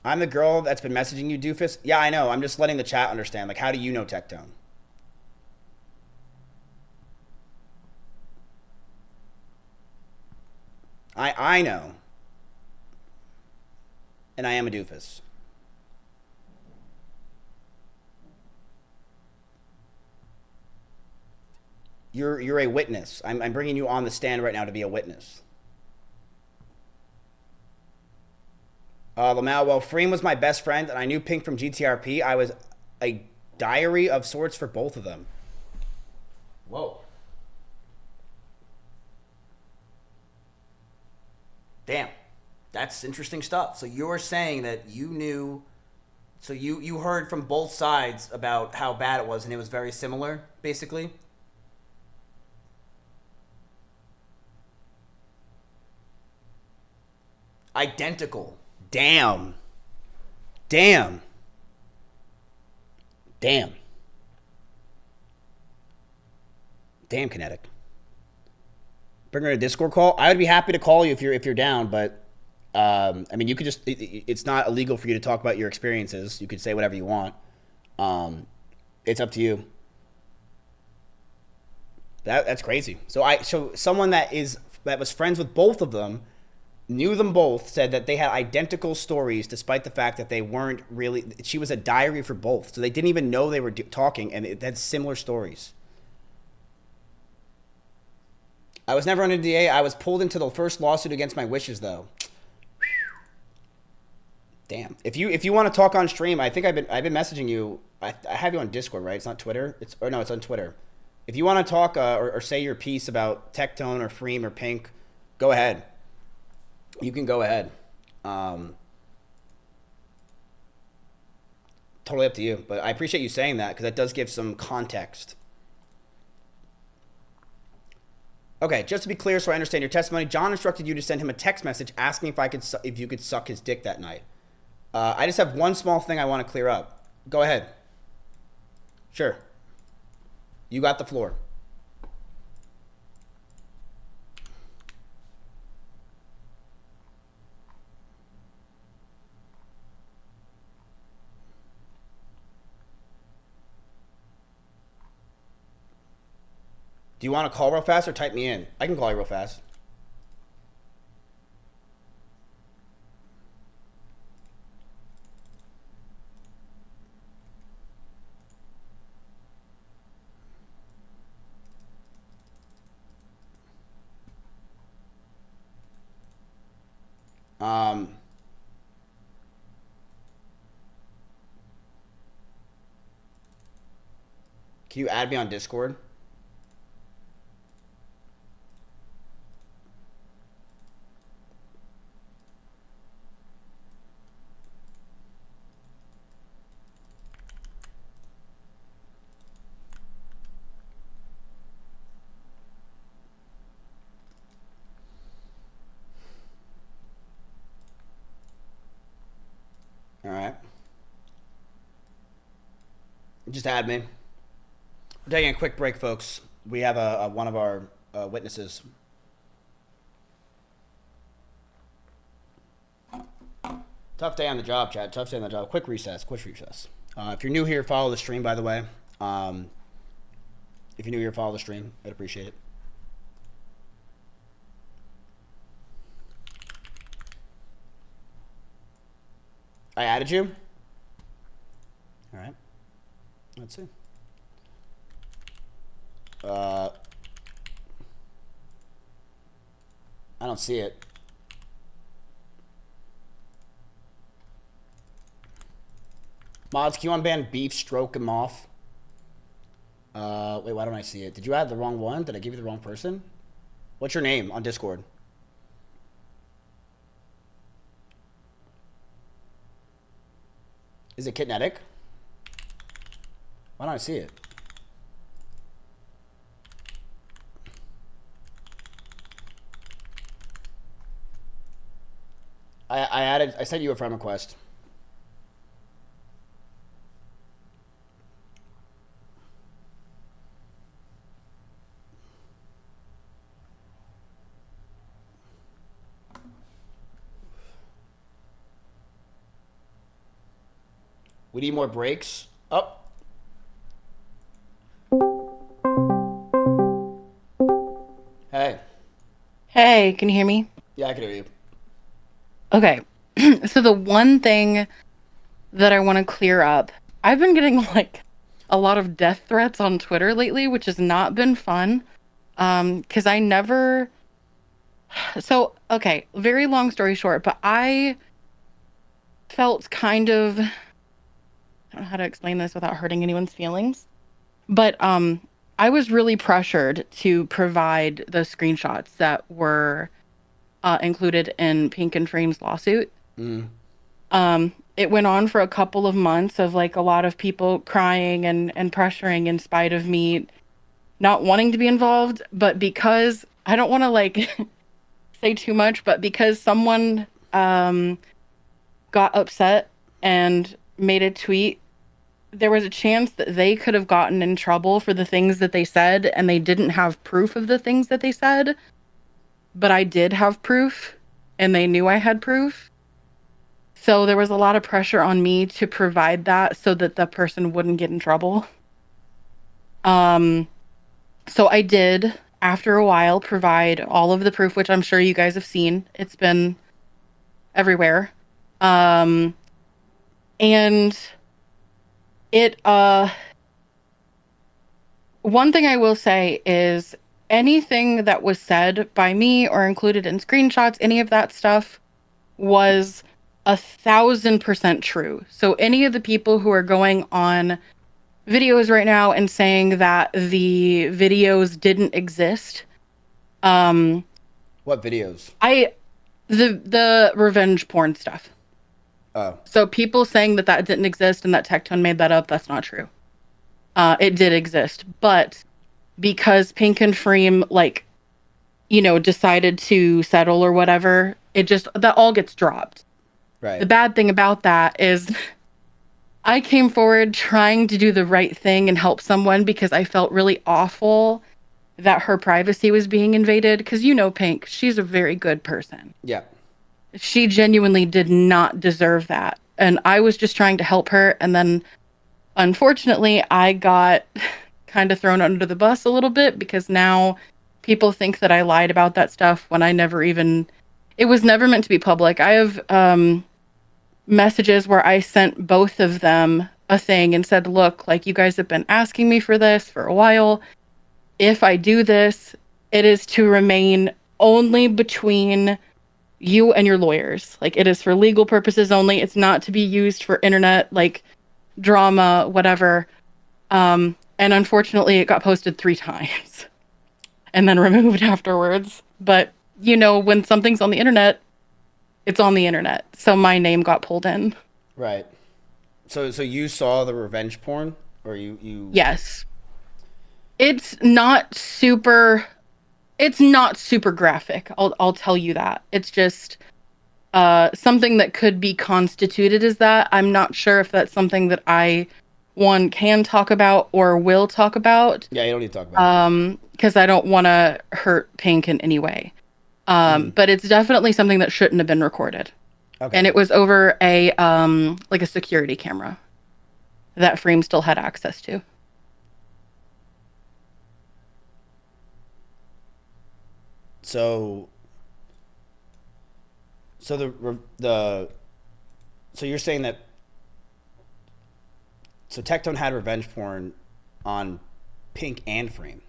I'm the girl that's been messaging you, doofus. Yeah, I know. I'm just letting the chat understand. Like, how do you know Tectone? I know. And I am a doofus. You're a witness. I'm bringing you on the stand right now to be a witness. Lamau, well, Freem was my best friend, and I knew Pink from GTRP. I was a diary of sorts for both of them. Whoa. Damn. That's interesting stuff. So you're saying that you knew, so you heard from both sides about how bad it was, and it was very similar, basically? Identical. Damn. Damn. Damn. Damn, Kinetic. Bring her a Discord call. I would be happy to call you if you're down, but I mean, you could just. It's not illegal for you to talk about your experiences. You could say whatever you want. It's up to you. That's crazy. So someone that was friends with both of them, knew them both, said that they had identical stories despite the fact that they weren't really. She was a diary for both, so they didn't even know they were talking, and it had similar stories. I was never under DA. I was pulled into the first lawsuit against my wishes, though. Damn. If you want to talk on stream, I think I've been messaging you. I have you on Discord, right? It's not Twitter. It's on Twitter. If you want to talk or say your piece about Tectone or Freem or Pink, go ahead. You can go ahead. Totally up to you. But I appreciate you saying that because that does give some context. Okay, just to be clear, so I understand your testimony, John instructed you to send him a text message asking if you could suck his dick that night. I just have one small thing I want to clear up. Go ahead. Sure. You got the floor. Do you want to call real fast or type me in? I can call you real fast. Can you add me on Discord? All right. Just add me. We're taking a quick break, folks. We have one of our witnesses Tough day on the job, chat. Tough day on the job. Quick recess. If you're new here, follow the stream, by the way. If you're new here, follow the stream. I'd appreciate it. I added you. All right. Let's see. I don't see it. Mods, can you unban Beef, Stroke him off? Wait, why don't I see it? Did you add the wrong one? Did I give you the wrong person? What's your name on Discord? Is it Kitnetic? Why don't I see it? I sent you a friend request. We need more breaks. Up. Hey. Hey, can you hear me? Yeah, I can hear you. Okay. So the one thing that I want to clear up, I've been getting like a lot of death threats on Twitter lately, which has not been fun. Because I never. So, okay, very long story short, but I felt kind of. I don't know how to explain this without hurting anyone's feelings. But I was really pressured to provide the screenshots that were included in Pink and Frame's lawsuit. It went on for a couple of months of like a lot of people crying and pressuring in spite of me not wanting to be involved. But because I don't want to like say too much, but because someone got upset and made a tweet, there was a chance that they could have gotten in trouble for the things that they said, and they didn't have proof of the things that they said. But I did have proof, and they knew I had proof. So there was a lot of pressure on me to provide that so that the person wouldn't get in trouble. So I did, after a while, provide all of the proof, which I'm sure you guys have seen. It's been everywhere. And it, one thing I will say is anything that was said by me or included in screenshots, any of that stuff was 1,000% true. So any of the people who are going on videos right now and saying that the videos didn't exist. What videos? The revenge porn stuff. Oh. So people saying that didn't exist and that Tectone made that up, that's not true. It did exist, but because Pink and Freem, like, you know, decided to settle or whatever, that all gets dropped. Right. The bad thing about that is I came forward trying to do the right thing and help someone because I felt really awful that her privacy was being invaded. Because you know Pink, she's a very good person. Yeah. She genuinely did not deserve that. And I was just trying to help her. And then, unfortunately, I got kind of thrown under the bus a little bit because now people think that I lied about that stuff when I never even... It was never meant to be public. I have messages where I sent both of them a thing and said, look, like, you guys have been asking me for this for a while. If I do this, it is to remain only between you and your lawyers. Like, it is for legal purposes only. It's not to be used for internet, like, drama, whatever. And unfortunately, it got posted 3 times and then removed afterwards. But, you know, when something's on the internet, it's on the internet. So my name got pulled in. Right. So you saw the revenge porn? Or you... Yes. It's not super graphic. I'll tell you that. It's just something that could be constituted as that. I'm not sure if that's something that I can talk about or will talk about. Yeah, you don't need to talk about it. Because I don't want to hurt Pink in any way. But it's definitely something that shouldn't have been recorded. Okay. And it was over a like a security camera that Freem still had access to. So the so you're saying that so Tectone had revenge porn on Pink and Freem.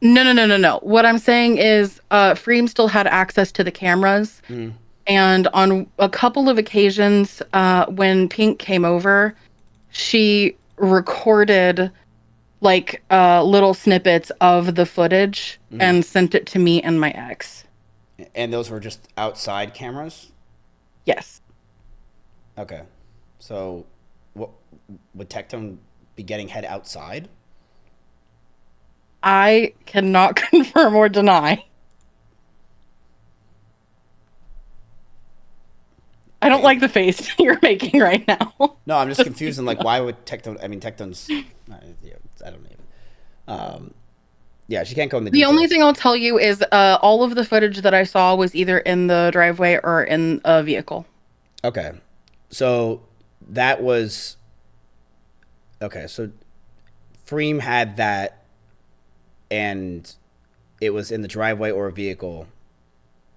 No. What I'm saying is Freem still had access to the cameras. And on a couple of occasions when Pink came over, she recorded like little snippets of the footage and sent it to me and my ex. And those were just outside cameras? Yes. Okay. So what would Tectone be getting head outside? I cannot confirm or deny. I don't like the face you're making right now. No, I'm just confused. And like, why would Tectone? I mean, Tectone's. I don't know. Yeah, she can't go in the details. The only thing I'll tell you is all of the footage that I saw was either in the driveway or in a vehicle. Okay. So that was. Okay, so Freem had that, and it was in the driveway or a vehicle.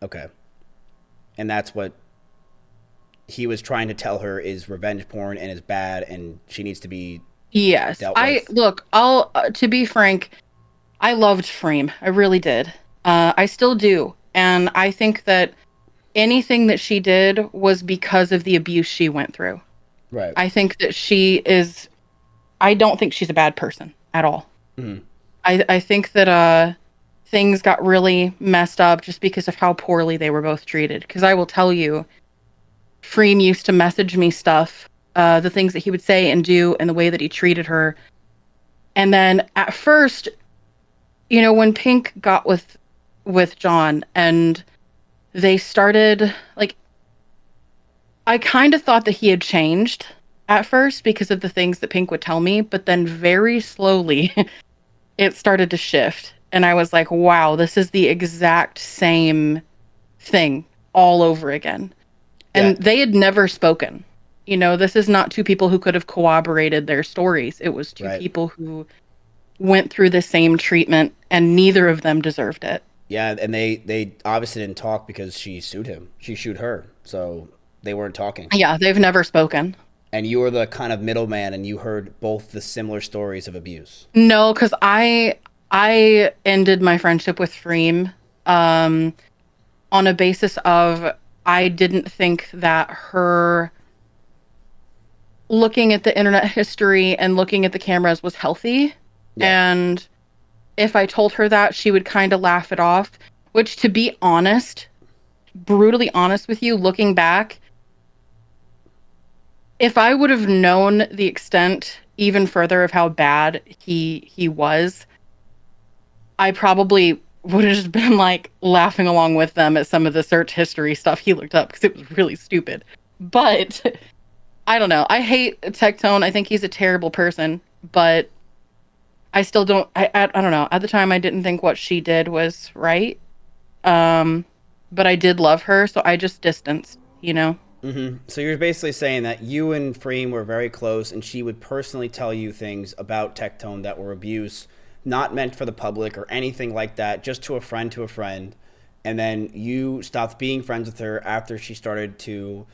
Okay. And that's what he was trying to tell her is revenge porn and is bad, and she needs to be. Yes. dealt with. Look, I'll to be frank, I loved Freem. I really did. I still do. And I think that anything that she did was because of the abuse she went through. Right. I think that I don't think she's a bad person at all. Mm-hmm. I think that things got really messed up just because of how poorly they were both treated. Because I will tell you, Freem used to message me stuff, the things that he would say and do and the way that he treated her. And then at first, you know, when Pink got with John and they started, like, I kind of thought that he had changed at first because of the things that Pink would tell me, but then very slowly it started to shift. And I was like, wow, this is the exact same thing all over again. And they had never spoken. You know, this is not two people who could have corroborated their stories. It was two people who went through the same treatment, and neither of them deserved it. Yeah, and they obviously didn't talk because she sued him. She sued her, so they weren't talking. Yeah, they've never spoken. And you were the kind of middleman, and you heard both the similar stories of abuse. No, because I ended my friendship with Freem on a basis of I didn't think that her looking at the internet history and looking at the cameras was healthy. Yeah. And if I told her that, she would kind of laugh it off, which, to be honest, brutally honest with you, looking back, if I would have known the extent even further of how bad he was, I probably would have just been like laughing along with them at some of the search history stuff he looked up because it was really stupid. But I don't know. I hate Tectone. I think he's a terrible person, but I still don't. I don't know. At the time, I didn't think what she did was right. But I did love her, so I just distanced, you know? Mm-hmm. So you're basically saying that you and Freem were very close, and she would personally tell you things about Tectone that were abuse, not meant for the public or anything like that, just to a friend, and then you stopped being friends with her after she started to,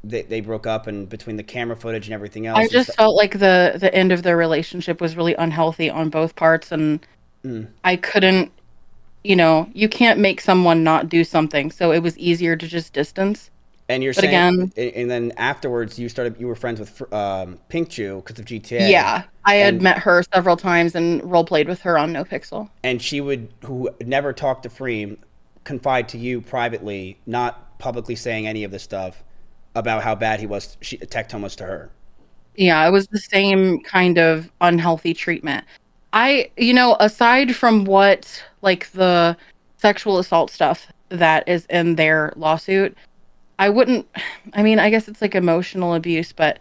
they broke up, and between the camera footage and everything else. I just felt like the end of their relationship was really unhealthy on both parts, and I couldn't, you know, you can't make someone not do something, so it was easier to just distance. And you're saying, and then afterwards you were friends with Pink Chew because of GTA. Yeah, I had met her several times and role played with her on No Pixel. And she who never talked to Freem, confide to you privately, not publicly saying any of this stuff about how bad Tectone was to her. Yeah, it was the same kind of unhealthy treatment. You know, aside from what, like, the sexual assault stuff that is in their lawsuit, I guess it's like emotional abuse, but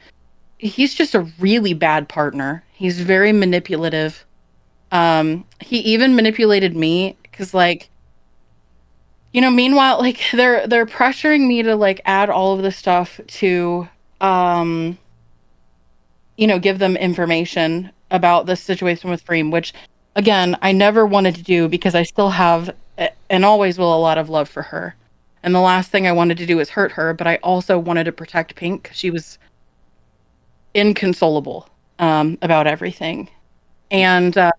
he's just a really bad partner. He's very manipulative. He even manipulated me because, like, meanwhile, like they're pressuring me to like add all of this stuff to give them information about the situation with Freem, which again, I never wanted to do because I still have and always will a lot of love for her. And the last thing I wanted to do was hurt her, but I also wanted to protect Pink. She was inconsolable about everything. And I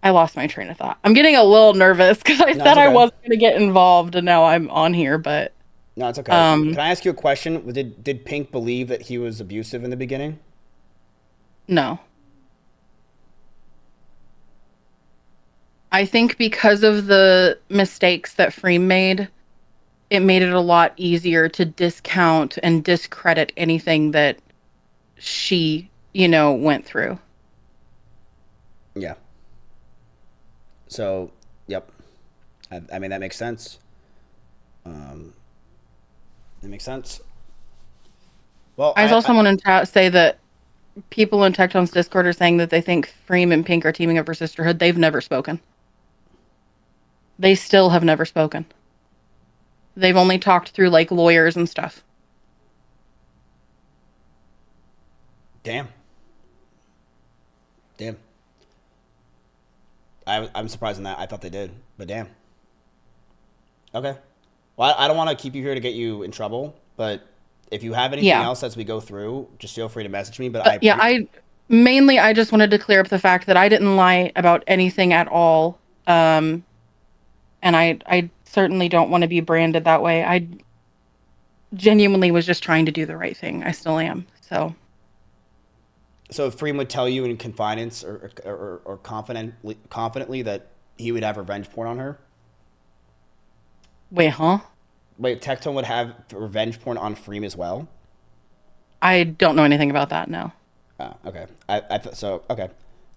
lost my train of thought. I'm getting a little nervous because I said I wasn't going to get involved, and now I'm on here, but... No, it's okay. Can I ask you a question? Did Pink believe that he was abusive in the beginning? No. I think because of the mistakes that Freem made, it made it a lot easier to discount and discredit anything that she, went through. Yeah. So, yep. I mean, that makes sense. That makes sense. Well, I saw someone in chat say that people in Tecton's Discord are saying that they think Freem and Pink are teaming up for sisterhood. They've never spoken. They still have never spoken. They've only talked through like lawyers and stuff. Damn. I'm surprised in that. I thought they did, but damn. Okay. Well, I don't want to keep you here to get you in trouble, but if you have anything else as we go through, just feel free to message me. But I just wanted to clear up the fact that I didn't lie about anything at all. And I certainly don't want to be branded that way. I genuinely was just trying to do the right thing. I still am. So if Freem would tell you in confidence or confidently that he would have revenge porn on her? Wait, huh? Wait, Tectone would have revenge porn on Freem as well? I don't know anything about that, no. Oh, okay. Okay.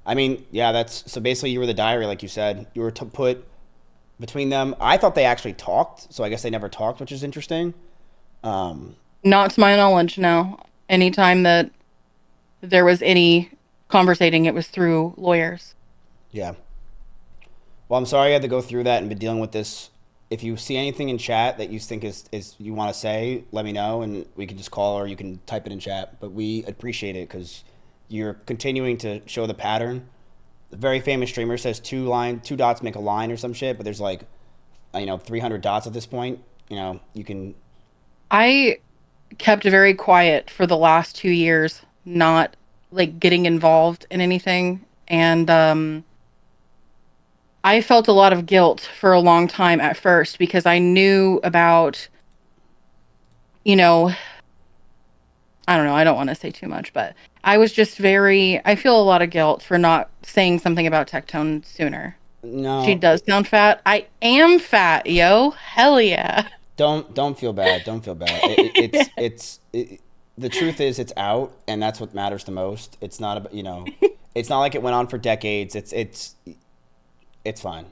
I mean, yeah, so basically you were the diary, like you said. You were to put between them. I thought they actually talked, so I guess they never talked, which is interesting. Not to my knowledge, no. Anytime that there was any conversating, it was through lawyers. Yeah. Well, I'm sorry I had to go through that and been dealing with this. If you see anything in chat that you think is you want to say, let me know, and we can just call or you can type it in chat. But we appreciate it because you're continuing to show the pattern. The very famous streamer says two dots make a line or some shit, but there's like, 300 dots at this point. You can... I kept very quiet for the last 2 years, not like getting involved in anything. And I felt a lot of guilt for a long time at first because I knew about, I don't know, I don't want to say too much, but I was just I feel a lot of guilt for not saying something about Tectone sooner. No. She does sound fat. I am fat, yo. Hell yeah. Don't feel bad. Don't feel bad. The truth is it's out, and that's what matters the most. It's not about, it's not like it went on for decades. It's fine.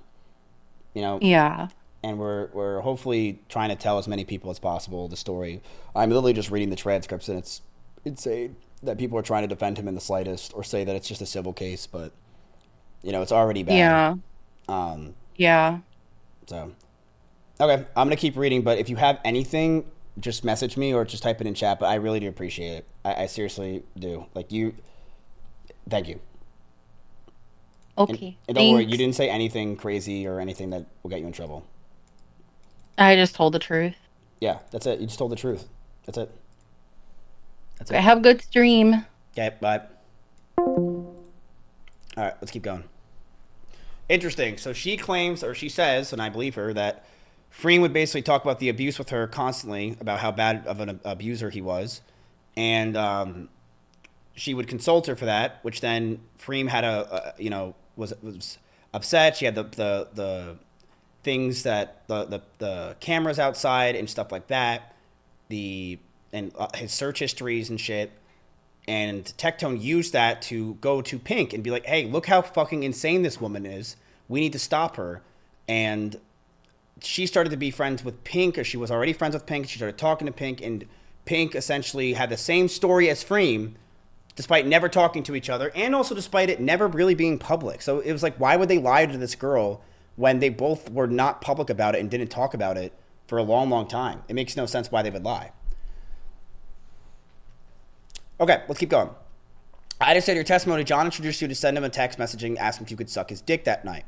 Yeah. And we're hopefully trying to tell as many people as possible the story. I'm literally just reading the transcripts, and it's insane that people are trying to defend him in the slightest or say that it's just a civil case, but it's already bad. Yeah. Yeah. So, okay, I'm gonna keep reading, but if you have anything, just message me or just type it in chat. But I really do appreciate it. I seriously do. Thank you. Okay. And don't worry, you didn't say anything crazy or anything that will get you in trouble. I just told the truth. Yeah, that's it. You just told the truth. That's it. I have a good stream. Okay, bye. All right, let's keep going. Interesting. So she claims, or she says, and I believe her, that Freem would basically talk about the abuse with her constantly, about how bad of an abuser he was. And she would consult her for that, which then Freem had was upset. She had the things that the cameras outside and stuff like that, his search histories and shit. And Tectone used that to go to Pink and be like, hey, look how fucking insane this woman is. We need to stop her. And she started to be friends with Pink, or she was already friends with Pink. She started talking to Pink, and Pink essentially had the same story as Freem, despite never talking to each other, and also despite it never really being public. So it was like, why would they lie to this girl when they both were not public about it and didn't talk about it for a long, long time? It makes no sense why they would lie. Okay, let's keep going. I just said your testimony, John introduced you to send him a text messaging asking if you could suck his dick that night.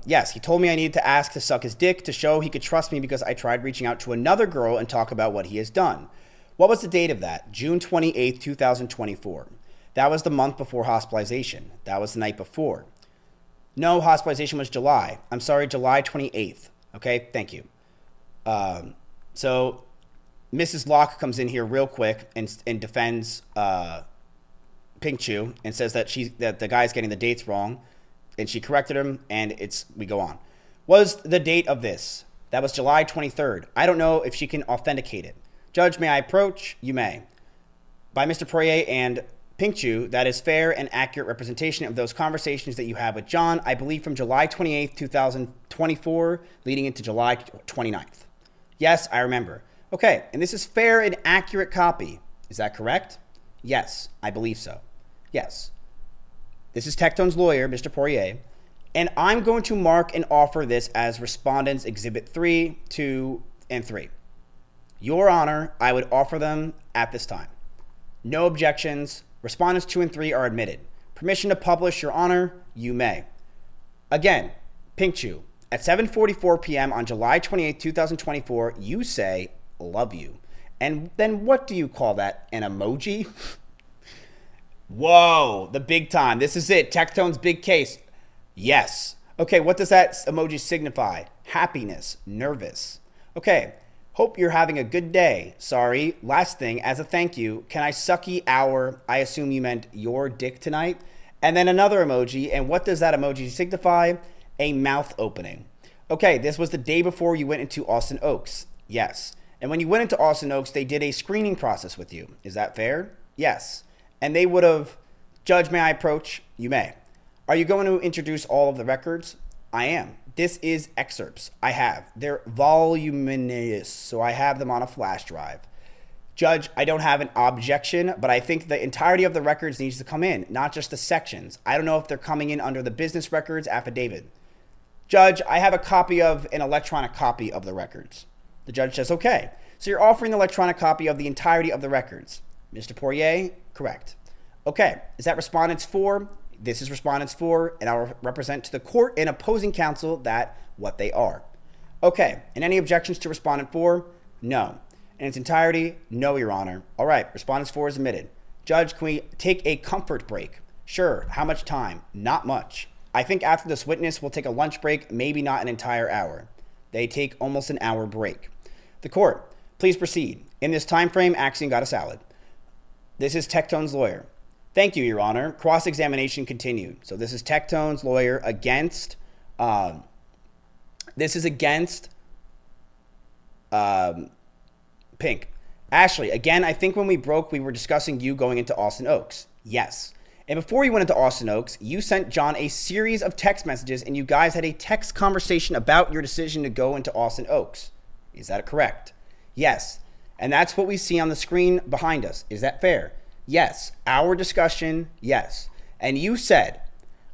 Yes, he told me I needed to ask to suck his dick to show he could trust me because I tried reaching out to another girl and talk about what he has done. What was the date of that? June 28th, 2024. That was the month before hospitalization. That was the night before. No, hospitalization was July. I'm sorry, July 28th. Okay, thank you. So Mrs. Locke comes in here real quick and defends Pink Chew and says that the guy's getting the dates wrong, and she corrected him, and we go on. Was the date of this? That was July 23rd. I don't know if she can authenticate it. Judge, may I approach? You may. By Mr. Poirier and Pink Chew, that is fair and accurate representation of those conversations that you have with John, I believe from July 28th, 2024, leading into July 29th. Yes, I remember. Okay, and this is fair and accurate copy. Is that correct? Yes, I believe so. Yes. This is Tectone's lawyer, Mr. Poirier, and I'm going to mark and offer this as Respondents Exhibit 3, 2, and 3. Your Honor, I would offer them at this time. No objections. Respondents 2 and 3 are admitted. Permission to publish, Your Honor, you may. Again, Pink Chew, at 7:44 p.m. on July 28, 2024, you say, love you. And then what do you call that? An emoji? Whoa, the big time. This is it. Tectone's big case. Yes. Okay, what does that emoji signify? Happiness, nervous. Okay, hope you're having a good day. Sorry. Last thing, as a thank you, can I sucky our, I assume you meant your dick tonight? And then another emoji. And what does that emoji signify? A mouth opening. Okay, this was the day before you went into Austin Oaks. Yes. And when you went into Austin Oaks, they did a screening process with you. Is that fair? Yes. And they would have, Judge, may I approach? You may. Are you going to introduce all of the records? I am. This is excerpts. I have. They're voluminous, so I have them on a flash drive. Judge, I don't have an objection, but I think the entirety of the records needs to come in, not just the sections. I don't know if they're coming in under the business records affidavit. Judge, I have an electronic copy of the records. The judge says, okay. So you're offering the electronic copy of the entirety of the records. Mr. Poirier, correct. Okay, is that Respondents 4? This is Respondents 4, and I'll represent to the court and opposing counsel that what they are. Okay, and any objections to Respondent 4? No. In its entirety? No, Your Honor. All right, Respondents 4 is admitted. Judge, can we take a comfort break? Sure. How much time? Not much. I think after this witness, we'll take a lunch break, maybe not an entire hour. They take almost an hour break. The court, please proceed. In this time frame, Axiom got a salad. This is Tectone's lawyer. Thank you, Your Honor. Cross-examination continued. So this is Tectone's lawyer against, Pink. Ashley, again, I think when we broke, we were discussing you going into Austin Oaks. Yes. And before you went into Austin Oaks, you sent John a series of text messages, and you guys had a text conversation about your decision to go into Austin Oaks. Is that correct? Yes. And that's what we see on the screen behind us. Is that fair? Yes. Our discussion, yes. And you said,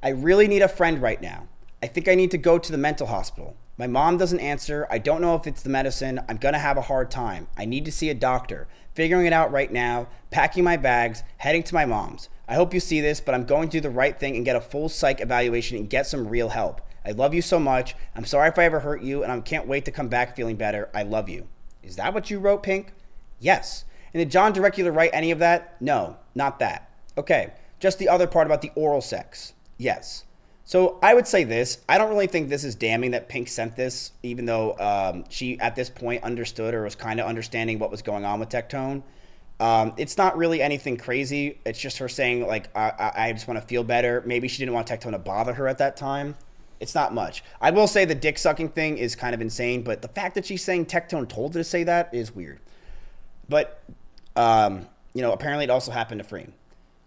I really need a friend right now. I think I need to go to the mental hospital. My mom doesn't answer. I don't know if it's the medicine. I'm going to have a hard time. I need to see a doctor. Figuring it out right now, packing my bags, heading to my mom's. I hope you see this, but I'm going to do the right thing and get a full psych evaluation and get some real help. I love you so much. I'm sorry if I ever hurt you, and I can't wait to come back feeling better. I love you. Is that what you wrote, Pink? Yes. And did John direct you to write any of that? No, not that. Okay, just the other part about the oral sex. Yes. So I would say this. I don't really think this is damning that Pink sent this, even though she at this point understood or was kind of understanding what was going on with Tectone. It's not really anything crazy. It's just her saying, like, I just want to feel better. Maybe she didn't want Tectone to bother her at that time. It's not much. I will say the dick sucking thing is kind of insane, but the fact that she's saying Tectone told her to say that is weird. But, apparently it also happened to Freem.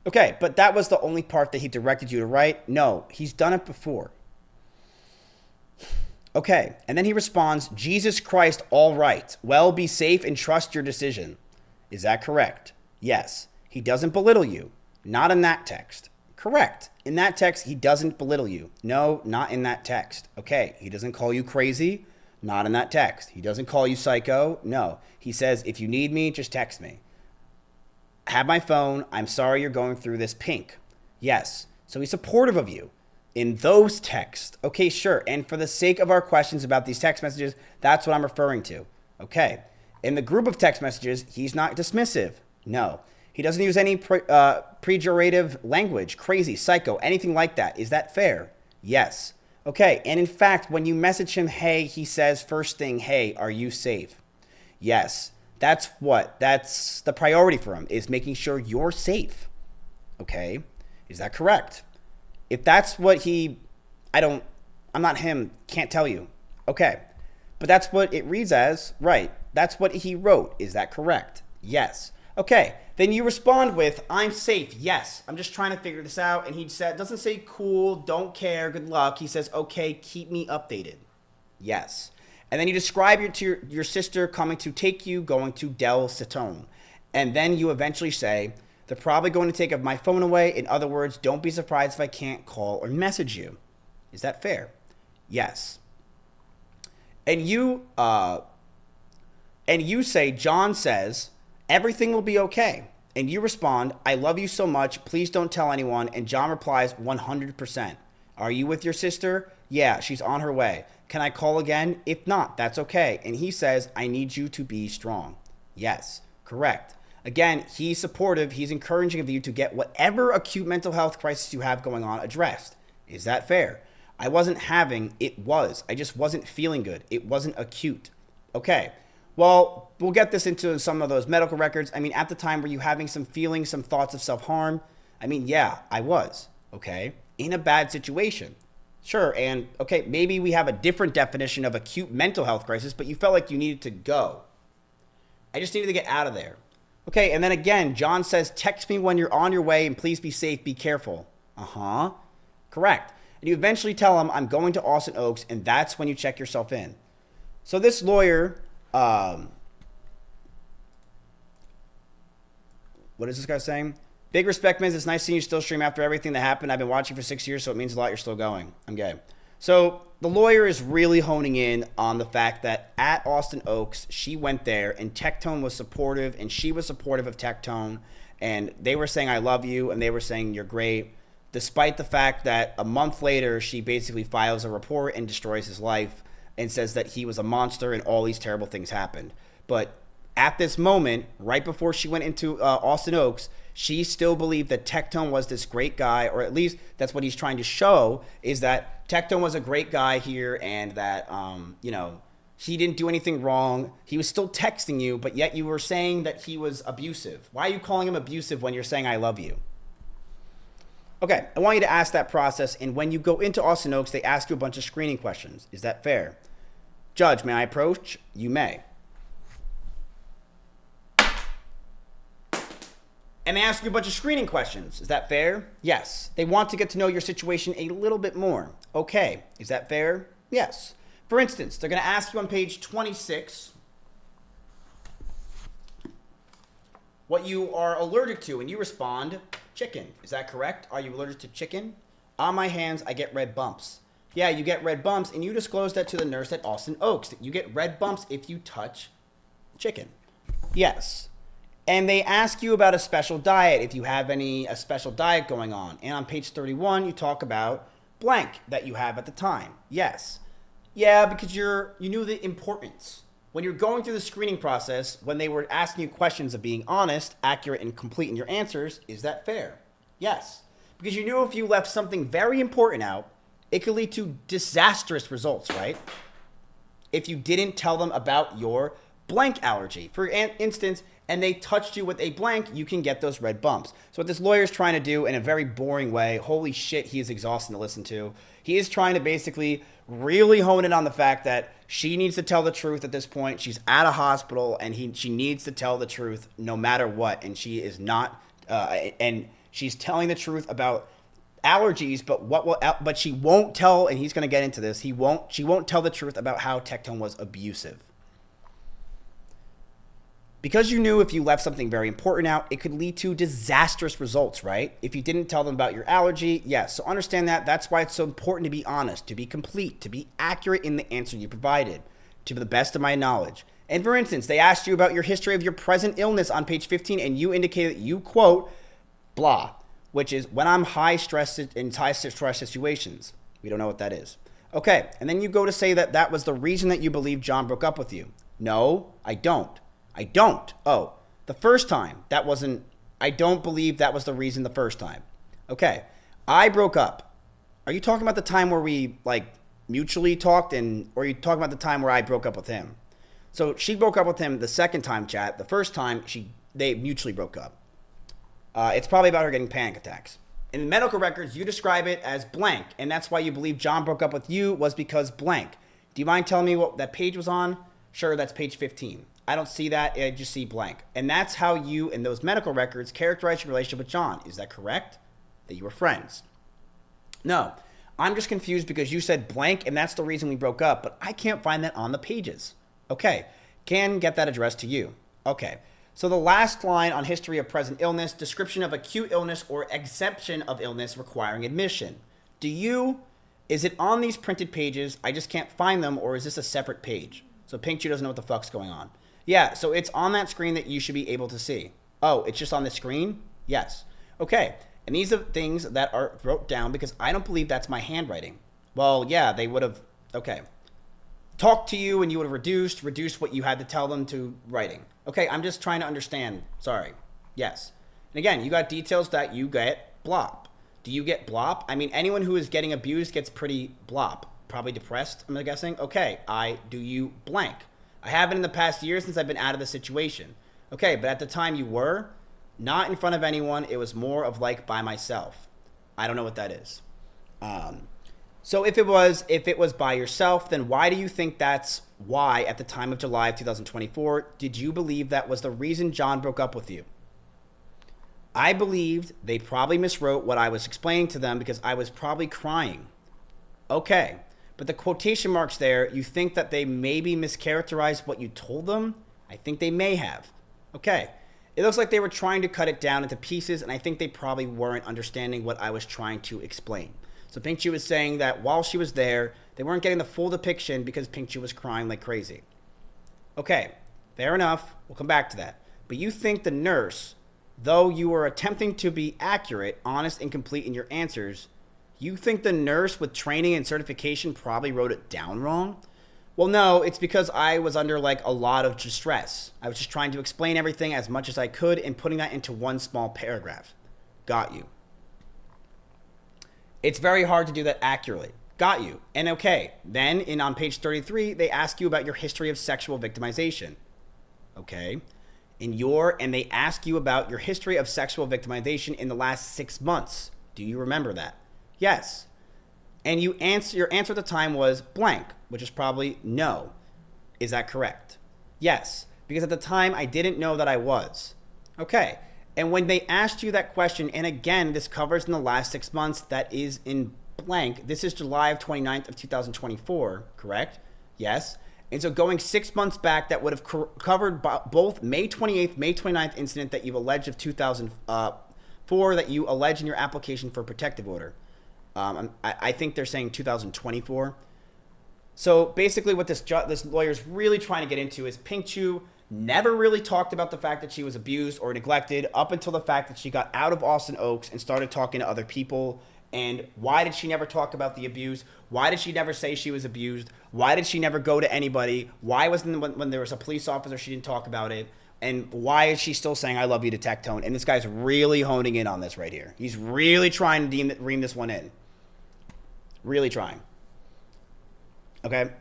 Okay, but that was the only part that he directed you to write? No, he's done it before. Okay, and then he responds, Jesus Christ, all right. Well, be safe and trust your decision. Is that correct? Yes. He doesn't belittle you. Not in that text. Correct. In that text, he doesn't belittle you. No, not in that text. Okay. He doesn't call you crazy. Not in that text. He doesn't call you psycho. No. He says, if you need me, just text me. Have my phone. I'm sorry you're going through this. Pink. Yes. So he's supportive of you in those texts. Okay, sure. And for the sake of our questions about these text messages, that's what I'm referring to. Okay. In the group of text messages, he's not dismissive. No. He doesn't use any pejorative language, crazy, psycho, anything like that. Is that fair? Yes. Okay. And in fact, when you message him, hey, he says first thing, hey, are you safe? Yes. That's what? That's the priority for him, is making sure you're safe. Okay. Is that correct? If that's what I'm not him, can't tell you. Okay. But that's what it reads as, right? That's what he wrote. Is that correct? Yes. Okay. Then you respond with, I'm safe. Yes. I'm just trying to figure this out. And he doesn't say cool, don't care, good luck. He says, okay, keep me updated. Yes. And then you describe your sister coming to take you, going to Del Citone. And then you eventually say, they're probably going to take my phone away. In other words, don't be surprised if I can't call or message you. Is that fair? Yes. And you say, John says, everything will be okay. And you respond, I love you so much. Please don't tell anyone. And John replies, 100%. Are you with your sister? Yeah, she's on her way. Can I call again? If not, that's okay. And he says, I need you to be strong. Yes, correct. Again, he's supportive. He's encouraging of you to get whatever acute mental health crisis you have going on addressed. Is that fair? I I just wasn't feeling good. It wasn't acute. Okay. Well, we'll get this into some of those medical records. I mean, at the time, were you having some feelings, some thoughts of self-harm? I mean, yeah, I was. Okay. In a bad situation. Sure. And okay, maybe we have a different definition of acute mental health crisis, but you felt like you needed to go. I just needed to get out of there. Okay. And then again, John says, text me when you're on your way and please be safe. Be careful. Uh-huh. Correct. And you eventually tell him, I'm going to Austin Oaks, and that's when you check yourself in. So this lawyer, what is this guy saying? Big respect, Miz. It's nice seeing you still stream after everything that happened. I've been watching for 6 years, so it means a lot you're still going. I'm gay. So the lawyer is really honing in on the fact that at Austin Oaks, she went there, and Tectone was supportive, and she was supportive of Tectone, and they were saying, I love you, and they were saying, you're great. Despite the fact that a month later, she basically files a report and destroys his life and says that he was a monster and all these terrible things happened. But at this moment, right before she went into Austin Oaks, she still believed that Tectone was this great guy, or at least that's what he's trying to show, is that Tectone was a great guy here and that, he didn't do anything wrong. He was still texting you, but yet you were saying that he was abusive. Why are you calling him abusive when you're saying I love you? Okay, I want you to ask that process, and when you go into Austin Oaks, they ask you a bunch of screening questions. Is that fair? Judge, may I approach? You may. And they ask you a bunch of screening questions. Is that fair? Yes. They want to get to know your situation a little bit more. Okay, is that fair? Yes. For instance, they're going to ask you on page 26 what you are allergic to, and you respond, chicken. Is that correct? Are you allergic to chicken? On my hands, I get red bumps. Yeah, you get red bumps, and you disclose that to the nurse at Austin Oaks, that you get red bumps if you touch chicken. Yes. And they ask you about a special diet, if you have a special diet going on. And on page 31, you talk about blank that you have at the time. Yes. Yeah, because you knew the importance. When you're going through the screening process, when they were asking you questions of being honest, accurate, and complete in your answers, is that fair? Yes. Because you knew if you left something very important out, it could lead to disastrous results, right? If you didn't tell them about your blank allergy, for instance, and they touched you with a blank, you can get those red bumps. So what this lawyer is trying to do in a very boring way, holy shit, he is exhausting to listen to. He is trying to basically really hone in on the fact that she needs to tell the truth at this point. She's at a hospital, and she needs to tell the truth no matter what. And she is not, and she's telling the truth about allergies, but she won't tell. And he's going to get into this. She won't tell the truth about how Tectone was abusive. Because you knew if you left something very important out, it could lead to disastrous results, right? If you didn't tell them about your allergy, yes. So understand that. That's why it's so important to be honest, to be complete, to be accurate in the answer you provided, to the best of my knowledge. And for instance, they asked you about your history of your present illness on page 15, and you indicated that you, quote, blah, which is when I'm in high stress situations. We don't know what that is. Okay, and then you go to say that that was the reason that you believe John broke up with you. No, I don't. I don't. Oh, the first time, that wasn't, I don't believe that was the reason the first time. Okay, I broke up. Are you talking about the time where we, like, mutually talked, or are you talking about the time where I broke up with him? So she broke up with him the second time, chat. The first time, they mutually broke up. It's probably about her getting panic attacks. In the medical records, you describe it as blank, and that's why you believe John broke up with you was because blank. Do you mind telling me what that page was on? Sure, that's page 15. I don't see that. I just see blank. And that's how you, in those medical records, characterize your relationship with John. Is that correct? That you were friends? No. I'm just confused because you said blank, and that's the reason we broke up, but I can't find that on the pages. Okay. Can get that addressed to you. Okay. So the last line on history of present illness, description of acute illness or exception of illness requiring admission. Is it on these printed pages? I just can't find them, or is this a separate page? So Pink Chew doesn't know what the fuck's going on. Yeah, so it's on that screen that you should be able to see. Oh, it's just on the screen? Yes. Okay, and these are things that are wrote down because I don't believe that's my handwriting. Well, yeah, they would have, okay. Talked to you and you would have reduced what you had to tell them to writing. Okay, I'm just trying to understand. Sorry. Yes. And again, you got details that you get blop. Do you get blop? I mean, anyone who is getting abused gets pretty blop. Probably depressed, I'm guessing. Okay, do you blank? I haven't in the past year since I've been out of the situation. Okay, but at the time you were, not in front of anyone. It was more of like by myself. I don't know what that is. So if it was by yourself, then why do you think that's why at the time of July of 2024, did you believe that was the reason John broke up with you? I believed they probably miswrote what I was explaining to them because I was probably crying. Okay. But the quotation marks there, you think that they maybe mischaracterized what you told them? I think they may have. Okay. It looks like they were trying to cut it down into pieces, and I think they probably weren't understanding what I was trying to explain. So Pink Chew was saying that while she was there, they weren't getting the full depiction because Pink Chew was crying like crazy. Okay, fair enough. We'll come back to that. But you think the nurse, though you were attempting to be accurate, honest, and complete in your answers, you think the nurse with training and certification probably wrote it down wrong? Well, no, it's because I was under like a lot of distress. I was just trying to explain everything as much as I could and putting that into one small paragraph. Got you. It's very hard to do that accurately. Got you. And okay, then on page 33, they ask you about your history of sexual victimization. Okay. And they ask you about your history of sexual victimization in the last 6 months. Do you remember that? Yes. And your answer at the time was blank, which is probably no. Is that correct? Yes. Because at the time, I didn't know that I was. Okay. And when they asked you that question, and again, this covers in the last 6 months, that is in blank. This is July of 29th of 2024, correct? Yes. And so going 6 months back, that would have covered both May 28th, May 29th incident that you've alleged of 2004 that you allege in your application for protective order. I think they're saying 2024. So basically what this lawyer's really trying to get into is Pink Chew never really talked about the fact that she was abused or neglected up until the fact that she got out of Austin Oaks and started talking to other people. And why did she never talk about the abuse? Why did she never say she was abused? Why did she never go to anybody? Why when there was a police officer, she didn't talk about it? And why is she still saying, I love you to Tectone? And this guy's really honing in on this right here. He's really trying to ream this one in. Really trying. Okay?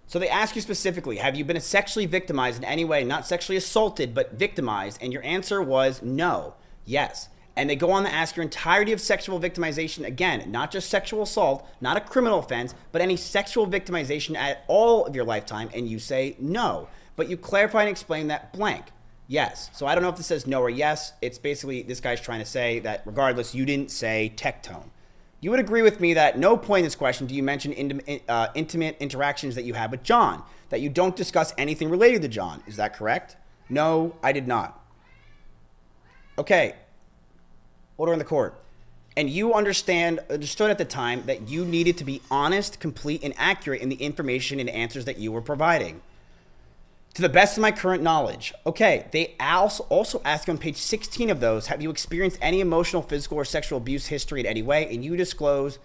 So they ask you specifically, have you been sexually victimized in any way? Not sexually assaulted, but victimized. And your answer was no. Yes. And they go on to ask your entirety of sexual victimization. Again, not just sexual assault, not a criminal offense, but any sexual victimization at all of your lifetime. And you say no. But you clarify and explain that blank. Yes. So I don't know if this says no or yes. It's basically this guy's trying to say that regardless, you didn't say Tectone. You would agree with me that at no point in this question do you mention intimate interactions that you had with John, that you don't discuss anything related to John. Is that correct? No, I did not. Okay. Order in the court. And you understood at the time that you needed to be honest, complete, and accurate in the information and answers that you were providing. To the best of my current knowledge. Okay, they also ask on page 16 of those, have you experienced any emotional, physical, or sexual abuse history in any way? And you disclose,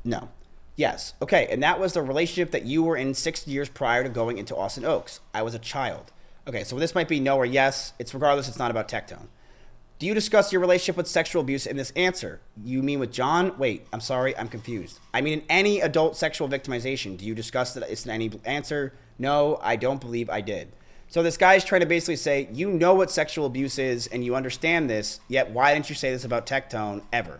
no. Yes. Okay, and that was the relationship that you were in 6 years prior to going into Austin Oaks. I was a child. Okay, so this might be no or yes. It's regardless, it's not about Tectone. Do you discuss your relationship with sexual abuse in this answer? You mean with John? Wait, I'm sorry, I'm confused. I mean in any adult sexual victimization. Do you discuss that it's in any answer? No, I don't believe I did. So this guy's trying to basically say, you know what sexual abuse is and you understand this, yet why didn't you say this about Tectone ever?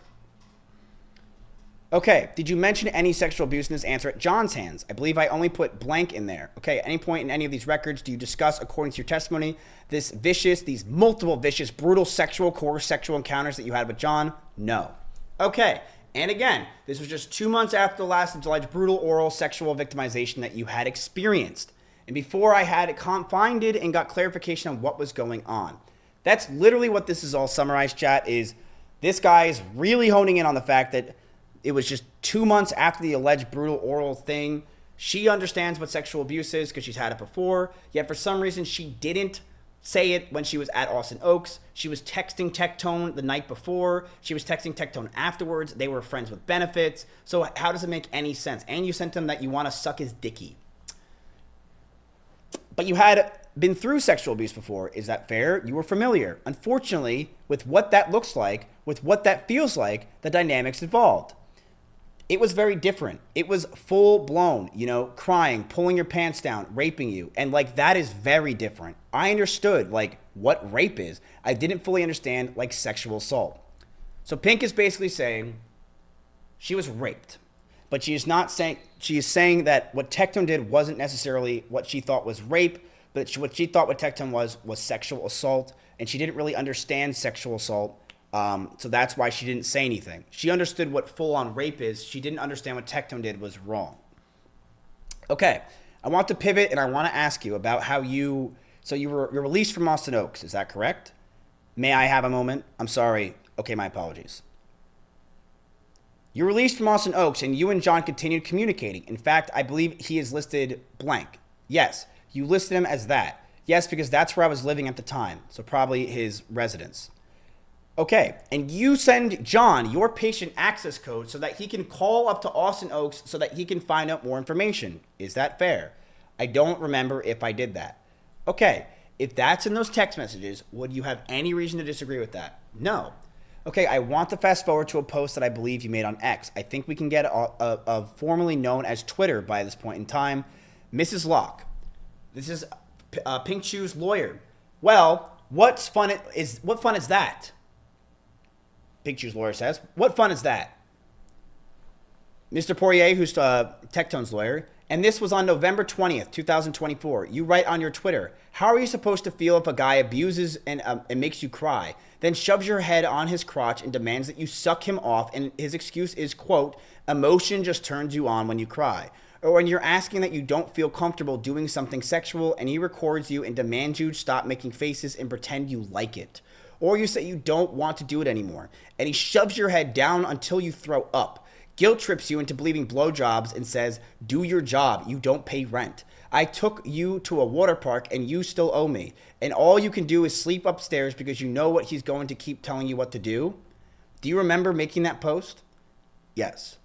Okay, did you mention any sexual abuse in this answer at John's hands? I believe I only put blank in there. Okay, at any point in any of these records, do you discuss, according to your testimony, these multiple vicious, brutal coerced sexual encounters that you had with John? No. Okay, and again, this was just 2 months after the last alleged brutal oral sexual victimization that you had experienced. And before I had it confined and got clarification on what was going on. That's literally what this is all summarized, chat, is this guy is really honing in on the fact that it was just 2 months after the alleged brutal oral thing. She understands what sexual abuse is because she's had it before. Yet for some reason, she didn't say it when she was at Austin Oaks. She was texting Tectone the night before. She was texting Tectone afterwards. They were friends with benefits. So how does it make any sense? And you sent him that you want to suck his dicky. But you had been through sexual abuse before. Is that fair? You were familiar. Unfortunately, with what that looks like, with what that feels like, the dynamics evolved. It was very different. It was full blown, crying, pulling your pants down, raping you. And that is very different. I understood what rape is. I didn't fully understand sexual assault. So Pink is basically saying she was raped, but she is saying that what Tectone did wasn't necessarily what she thought was rape, but what she thought what Tectone was sexual assault. And she didn't really understand sexual assault. So that's why she didn't say anything. She understood what full-on rape is. She didn't understand what Tectone did was wrong. Okay, I want to pivot and I want to ask you about how you're released from Austin Oaks. Is that correct? May I have a moment? I'm sorry. Okay, my apologies. You're released from Austin Oaks and you and John continued communicating. In fact, I believe he is listed blank. Yes, you listed him as that. Yes, because that's where I was living at the time. So probably his residence. Okay, and you send John your patient access code so that he can call up to Austin Oaks so that he can find out more information. Is that fair? I don't remember if I did that. Okay, if that's in those text messages, would you have any reason to disagree with that? No. Okay, I want to fast forward to a post that I believe you made on X. I think we can get a formerly known as Twitter by this point in time. Mrs. Locke. This is Pink Shoe's lawyer. Well, what fun is that? Pink Shoe's lawyer says, what fun is that? Mr. Poirier, who's Tectone's lawyer, and this was on November 20th, 2024. You write on your Twitter, how are you supposed to feel if a guy abuses and makes you cry, then shoves your head on his crotch and demands that you suck him off, and his excuse is, quote, emotion just turns you on when you cry. Or when you're asking that you don't feel comfortable doing something sexual and he records you and demands you stop making faces and pretend you like it. Or you say you don't want to do it anymore, and he shoves your head down until you throw up, guilt trips you into believing blowjobs and says, do your job, you don't pay rent. I took you to a water park and you still owe me, and all you can do is sleep upstairs because you know what he's going to keep telling you what to do. Do you remember making that post? Yes.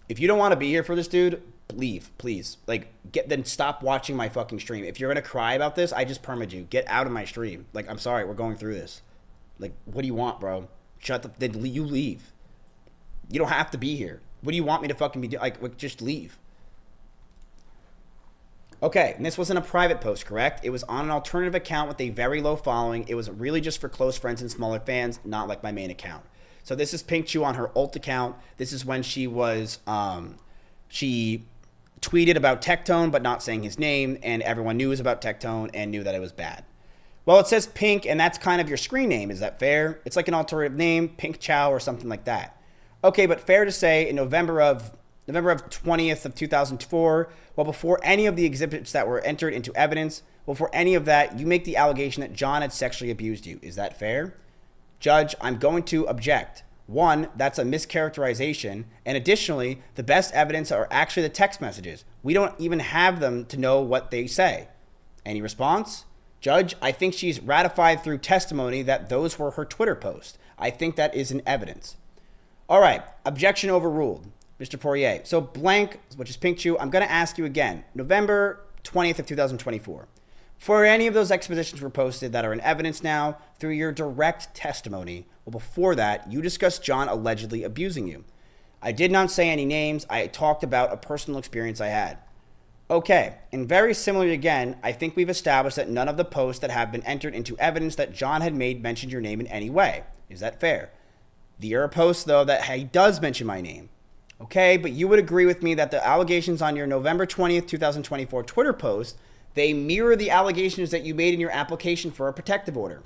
If you don't want to be here for this dude, leave, please. Then stop watching my fucking stream. If you're gonna cry about this, I just permed you. Get out of my stream. I'm sorry, we're going through this. What do you want, bro? Then you leave. You don't have to be here. What do you want me to fucking be doing? Just leave. Okay, and this wasn't a private post, correct? It was on an alternative account with a very low following. It was really just for close friends and smaller fans, not like my main account. So this is Pink Chew on her alt account. This is when she was, she tweeted about Tectone, but not saying his name, and everyone knew it was about Tectone and knew that it was bad. Well, it says Pink, and that's kind of your screen name. Is that fair? It's like an alternative name, Pink Chow or something like that. Okay, but fair to say in November of 20th of 2004, well, before any of the exhibits that were entered into evidence, well, for any of that, you make the allegation that John had sexually abused you. Is that fair? Judge, I'm going to object. One, that's a mischaracterization. And additionally, the best evidence are actually the text messages. We don't even have them to know what they say. Any response? Judge, I think she's ratified through testimony that those were her Twitter posts. I think that is an evidence. All right, objection overruled. Mr. Poirier. So blank, which is Pink Chew, I'm going to ask you again. November 20th of 2024. For any of those expositions were posted that are in evidence now through your direct testimony, well, before that, you discussed John allegedly abusing you. I did not say any names. I talked about a personal experience I had. Okay, and very similarly again, I think we've established that none of the posts that have been entered into evidence that John had made mentioned your name in any way. Is that fair? There are posts, though, that he does mention my name. Okay, but you would agree with me that the allegations on your November 20th, 2024 Twitter post, they mirror the allegations that you made in your application for a protective order.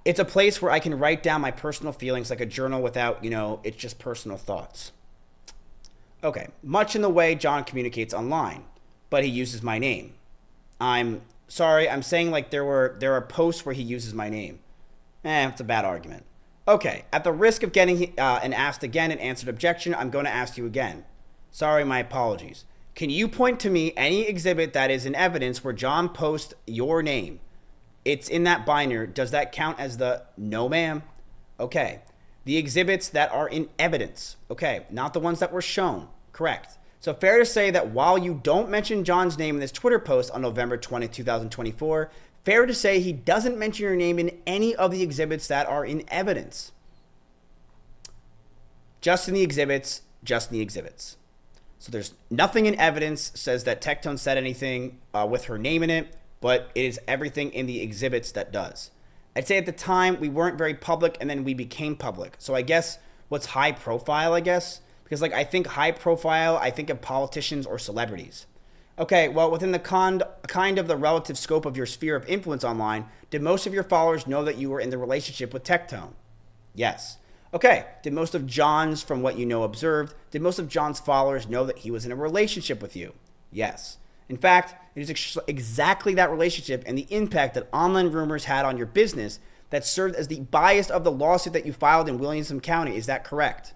It's a place where I can write down my personal feelings like a journal without, it's just personal thoughts. Okay, much in the way John communicates online, but he uses my name. I'm sorry, I'm saying like there are posts where he uses my name. It's a bad argument. Okay, at the risk of getting an asked again and answered objection, I'm going to ask you again. Sorry, my apologies. Can you point to me any exhibit that is in evidence where John posts your name? It's in that binder. Does that count as the no, ma'am? Okay. The exhibits that are in evidence. Okay, not the ones that were shown. Correct. So fair to say that while you don't mention John's name in this Twitter post on November 20, 2024, fair to say he doesn't mention your name in any of the exhibits that are in evidence. Just in the exhibits, just in the exhibits. So there's nothing in evidence says that Tectone said anything with her name in it, but it is everything in the exhibits that does. I'd say at the time we weren't very public and then we became public. So I guess what's high profile, I guess? Because I think high profile, I think of politicians or celebrities. Okay, well, within the kind of the relative scope of your sphere of influence online, did most of your followers know that you were in the relationship with Tectone? Yes. Okay, did most of John's, from what you know, observed, did most of John's followers know that he was in a relationship with you? Yes. In fact, it is exactly that relationship and the impact that online rumors had on your business that served as the bias of the lawsuit that you filed in Williamson County. Is that correct?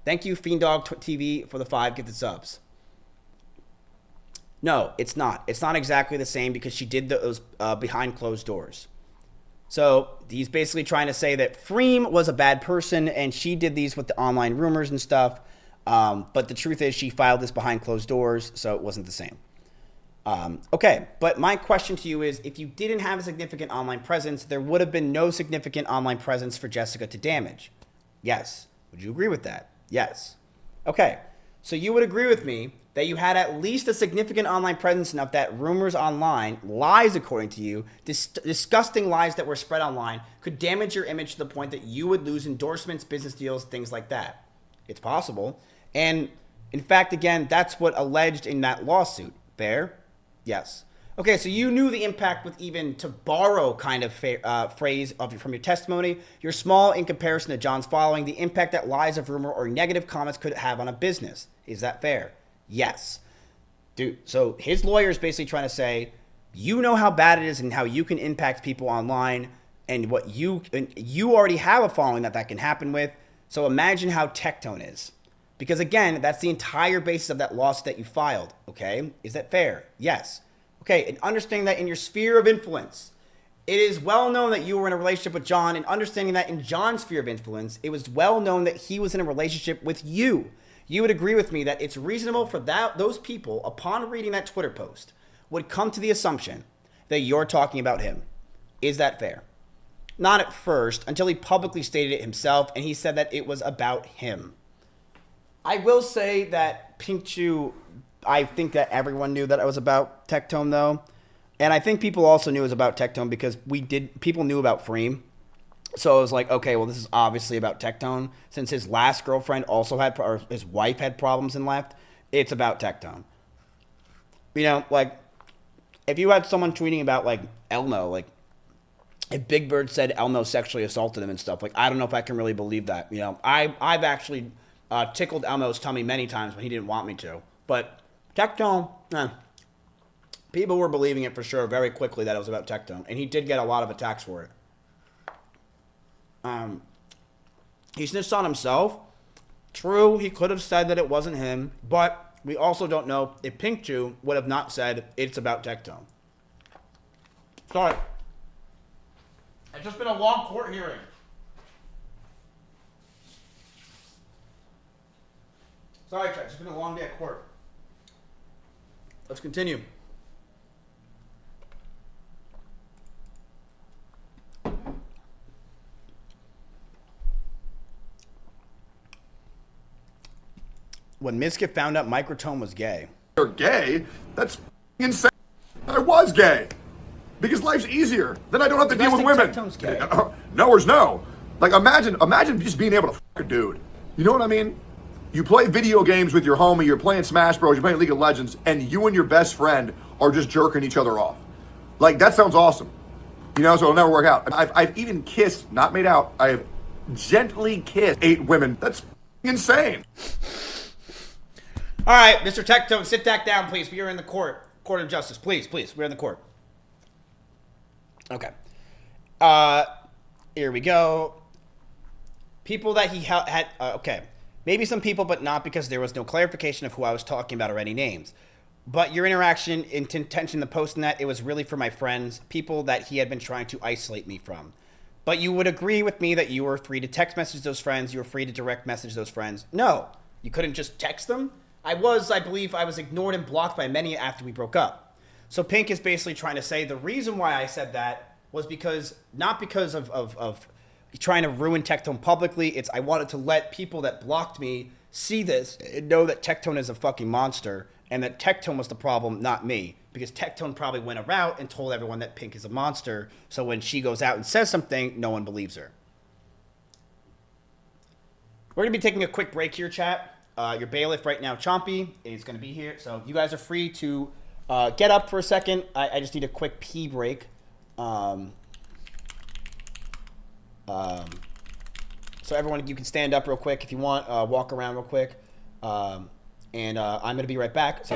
Thank you, Fienddog TV, for the 5 gifted subs. No, it's not. It's not exactly the same because she did those behind closed doors. So he's basically trying to say that Freem was a bad person and she did these with the online rumors and stuff. But the truth is she filed this behind closed doors, so it wasn't the same. Okay, but my question to you is, if you didn't have a significant online presence, there would have been no significant online presence for Jessica to damage. Yes. Would you agree with that? Yes. Okay, so you would agree with me that you had at least a significant online presence enough that rumors online, lies according to you, disgusting lies that were spread online, could damage your image to the point that you would lose endorsements, business deals, things like that. It's possible. And in fact, again, that's what alleged in that lawsuit. Fair? Yes. Okay, so you knew the impact with even, to borrow kind of phrase from your testimony, you're small in comparison to John's following, the impact that lies of rumor or negative comments could have on a business. Is that fair? Yes. Dude, so his lawyer is basically trying to say, you know how bad it is and how you can impact people online and you already have a following that can happen with. So imagine how Tectone is. Because again, that's the entire basis of that lawsuit that you filed. Okay. Is that fair? Yes. Okay. And understanding that in your sphere of influence, it is well known that you were in a relationship with John, and understanding that in John's sphere of influence, it was well known that he was in a relationship with you. You would agree with me that it's reasonable for those people, upon reading that Twitter post, would come to the assumption that you're talking about him. Is that fair? Not at first, until he publicly stated it himself, and he said that it was about him. I will say that Pink Chew, I think that everyone knew that it was about Tectone, though. And I think people also knew it was about Tectone because people knew about Freem. So it was like, okay, well, this is obviously about Tectone. Since his last girlfriend also had, or his wife had problems and left, it's about Tectone. if you had someone tweeting about like Elmo, like if Big Bird said Elmo sexually assaulted him and stuff, like I don't know if I can really believe that. You know, I've actually tickled Elmo's tummy many times when he didn't want me to. But Tectone, people were believing it for sure very quickly that it was about Tectone, and he did get a lot of attacks for it. He snitched on himself. True, he could have said that it wasn't him, but we also don't know if Pink Chew would have not said it's about Tectone. Sorry. It's just been a long court hearing. Sorry, Trent. It's been a long day at court. Let's continue. When Mizkif found out Microtome was gay. You're gay? That's insane. I was gay. Because life's easier. Then I don't have to deal with women. Gay? No or no. Like imagine just being able to fuck a dude. You know what I mean? You play video games with your homie, you're playing Smash Bros, you're playing League of Legends, and you and your best friend are just jerking each other off. Like, that sounds awesome. You know, so it'll never work out. I've even kissed, not made out, I have gently kissed 8 women. That's insane. All right, Mr. Tectone, sit back down, please. We are in the court of justice. Please, we're in the court. Okay. Here we go. People that he had, okay. Maybe some people, but not because there was no clarification of who I was talking about or any names. But your interaction, intention, the posting that, it was really for my friends, people that he had been trying to isolate me from. But you would agree with me that you were free to text message those friends, you were free to direct message those friends. No, you couldn't just text them. I believe I was ignored and blocked by many after we broke up. So Pink is basically trying to say the reason why I said that was because, not because of trying to ruin Tectone publicly. It's I wanted to let people that blocked me see this and know that Tectone is a fucking monster and that Tectone was the problem, not me. Because Tectone probably went around and told everyone that Pink is a monster. So when she goes out and says something, no one believes her. We're going to be taking a quick break here, chat. Your bailiff right now, Chompy, is going to be here. So you guys are free to get up for a second. I just need a quick pee break. So everyone, you can stand up real quick if you want, walk around real quick, and I'm going to be right back. So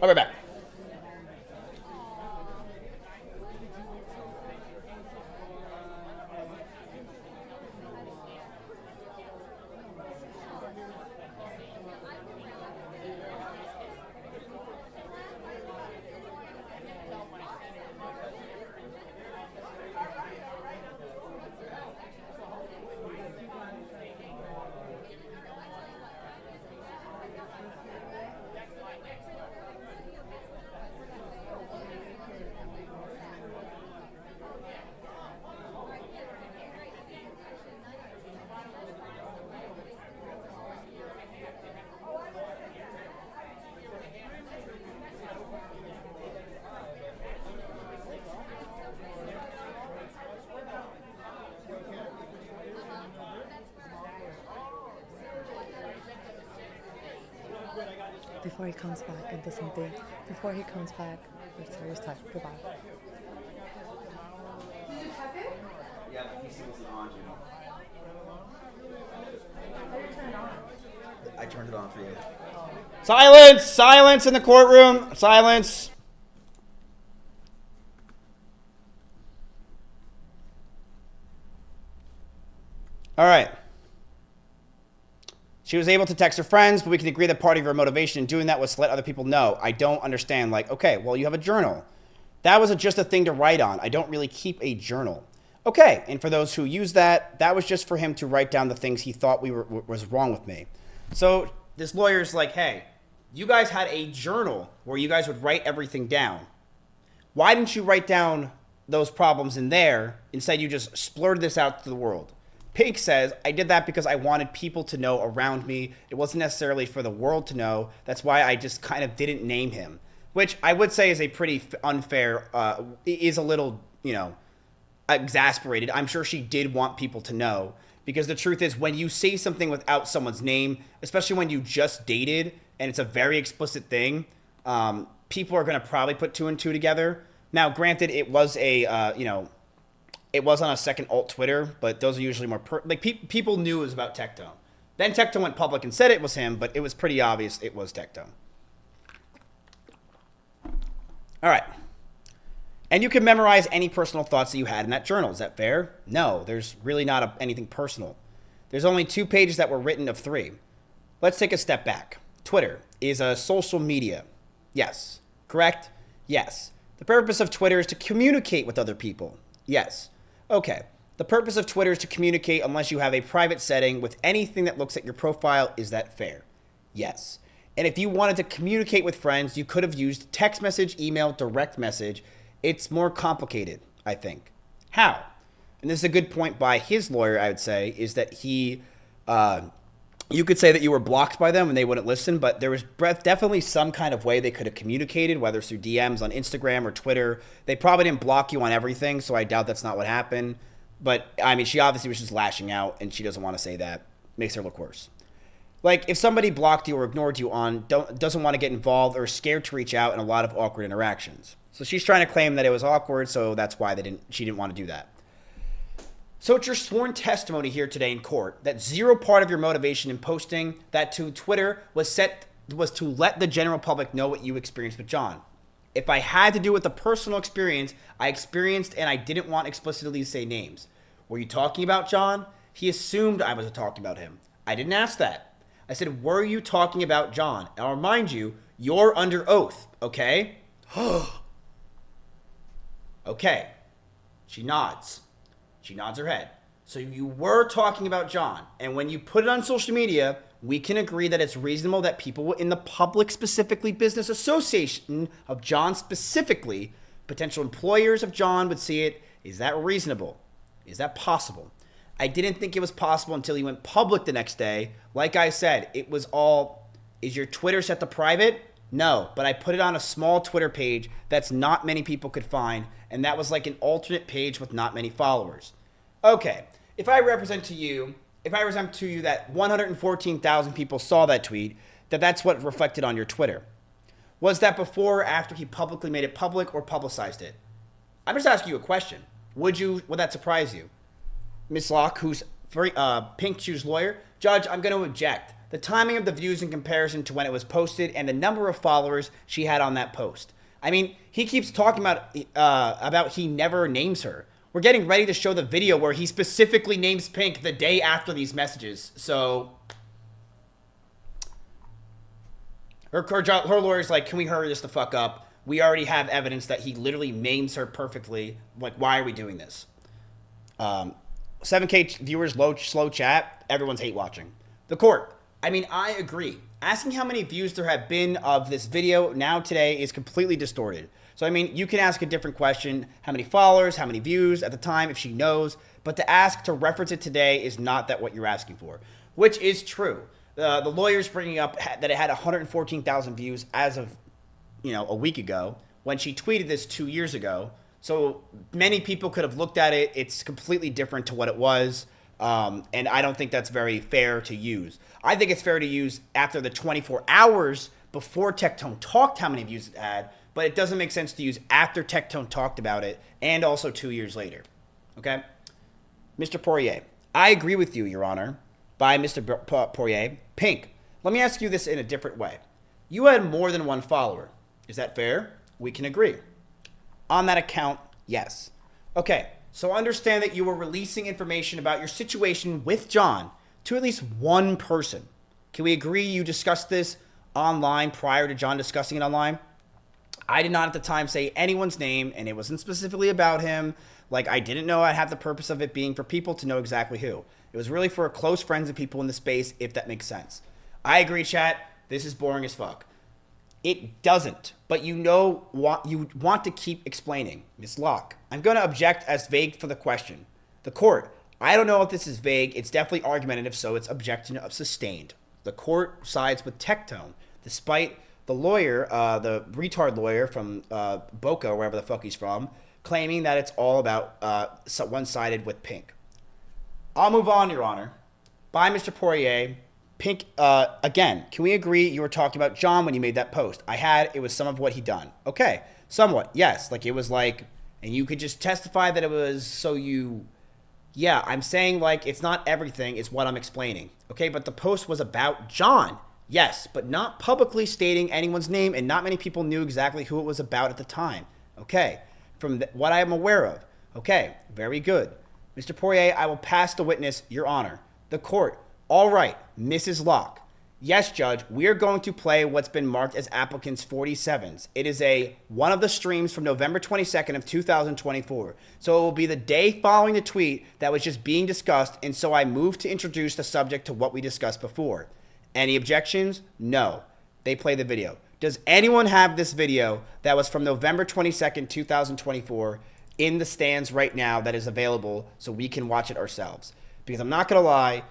I'll be back. Before he comes back and does something. Before he comes back, it's serious time. Goodbye. Did you check it? Yeah, he seems on you. How did you turn it on? I turned it on for you. Silence! Silence in the courtroom! Silence! All right. She was able to text her friends, but we can agree that part of her motivation in doing that was to let other people know. I don't understand. Like, okay, well, you have a journal. That was just a thing to write on. I don't really keep a journal. Okay, and for those who use that, that was just for him to write down the things he thought was wrong with me. So this lawyer's like, hey, you guys had a journal where you guys would write everything down. Why didn't you write down those problems in there? Instead, you just splurted this out to the world. Pink says, I did that because I wanted people to know around me. It wasn't necessarily for the world to know. That's why I just kind of didn't name him, which I would say is a pretty unfair, is a little, exasperated. I'm sure she did want people to know, because the truth is when you say something without someone's name, especially when you just dated, and it's a very explicit thing, people are going to probably put 2 and 2 together. Now, granted, it was it was on a second alt Twitter, but those are usually more people knew it was about Tectone. Then Tectone went public and said it was him, but it was pretty obvious it was Tectone. All right. And you can memorize any personal thoughts that you had in that journal. Is that fair? No, there's really not anything personal. There's only 2 pages that were written of 3. Let's take a step back. Twitter is a social media. Yes. Correct? Yes. The purpose of Twitter is to communicate with other people. Yes. Okay. The purpose of Twitter is to communicate unless you have a private setting with anything that looks at your profile. Is that fair? Yes. And if you wanted to communicate with friends, you could have used text message, email, direct message. It's more complicated, I think. How? And this is a good point by his lawyer, I would say, is that he, you could say that you were blocked by them and they wouldn't listen, but there was definitely some kind of way they could have communicated, whether it's through DMs on Instagram or Twitter. They probably didn't block you on everything, so I doubt that's not what happened. But, I mean, she obviously was just lashing out, and she doesn't want to say that. Makes her look worse. Like, if somebody blocked you or ignored you doesn't want to get involved or is scared to reach out in a lot of awkward interactions. So she's trying to claim that it was awkward, so that's why she didn't want to do that. So it's your sworn testimony here today in court that zero part of your motivation in posting that to Twitter was to let the general public know what you experienced with John. If I had to do with the personal experience I experienced and I didn't want explicitly to say names. Were you talking about John? He assumed I was talking about him. I didn't ask that. I said, were you talking about John? And I'll remind you, you're under oath, okay? Okay. She nods. She nods her head. So you were talking about John. And when you put it on social media, we can agree that it's reasonable that people in the public, specifically business association of John specifically, potential employers of John would see it. Is that reasonable? Is that possible? I didn't think it was possible until he went public the next day. Like I said, it was all, is your Twitter set to private? No, but I put it on a small Twitter page that's not many people could find, and that was like an alternate page with not many followers. Okay, if I represent to you that 114,000 people saw that tweet, that's what reflected on your Twitter. Was that before or after he publicly made it public or publicized it? I'm just asking you a question. Would that surprise you? Ms. Locke, who's Pink Shoe's lawyer, Judge, I'm going to object. The timing of the views in comparison to when it was posted and the number of followers she had on that post. I mean, he keeps talking about he never names her. We're getting ready to show the video where he specifically names Pink the day after these messages. So her lawyer's like, can we hurry this the fuck up? We already have evidence that he literally names her perfectly. Like, why are we doing this? 7K viewers, slow chat. Everyone's hate watching. The court. I mean, I agree. Asking how many views there have been of this video now today is completely distorted. So, I mean, you can ask a different question. How many followers, how many views at the time, if she knows. But to reference it today is not that what you're asking for, which is true. The lawyer's bringing up that it had 114,000 views as of, a week ago when she tweeted this 2 years ago. So many people could have looked at it. It's completely different to what it was. And I don't think that's very fair to use. I think it's fair to use after the 24 hours before Tectone talked how many views it had, but it doesn't make sense to use after Tectone talked about it and also 2 years later. Okay? Mr. Poirier, I agree with you, Your Honor. By Mr. Poirier. Pink, let me ask you this in a different way. You had more than one follower. Is that fair? We can agree. On that account, yes. Okay, so understand that you were releasing information about your situation with John to at least one person. Can we agree you discussed this online prior to John discussing it online? I did not at the time say anyone's name, and it wasn't specifically about him. Like, I didn't know I'd have the purpose of it being for people to know exactly who. It was really for close friends and people in the space, if that makes sense. I agree, chat. This is boring as fuck. It doesn't, but you want to keep explaining. Ms. Locke, I'm going to object as vague for the question. The court, I don't know if this is vague. It's definitely argumentative, so it's objection sustained. The court sides with Tectone, despite the lawyer, the retard lawyer from Boca, or wherever the fuck he's from, claiming that it's all about one-sided with Pink. I'll move on, Your Honor. By Mr. Poirier, Pink, again, can we agree you were talking about John when you made that post? It was some of what he done. Okay, somewhat, yes. Like, it was like, and you could just testify that it was so you, yeah, I'm saying, like, it's not everything, it's what I'm explaining. Okay, but the post was about John. Yes, but not publicly stating anyone's name, and not many people knew exactly who it was about at the time. Okay, from what I am aware of. Okay, very good. Mr. Poirier, I will pass the witness, Your Honor. The court. All right, Mrs. Locke. Yes, Judge, we are going to play what's been marked as applicants 47s. It is one of the streams from November 22nd of 2024. So it will be the day following the tweet that was just being discussed, and so I moved to introduce the subject to what we discussed before. Any objections? No. They play the video. Does anyone have this video that was from November 22nd, 2024 in the stands right now that is available so we can watch it ourselves? Because I'm not going to lie,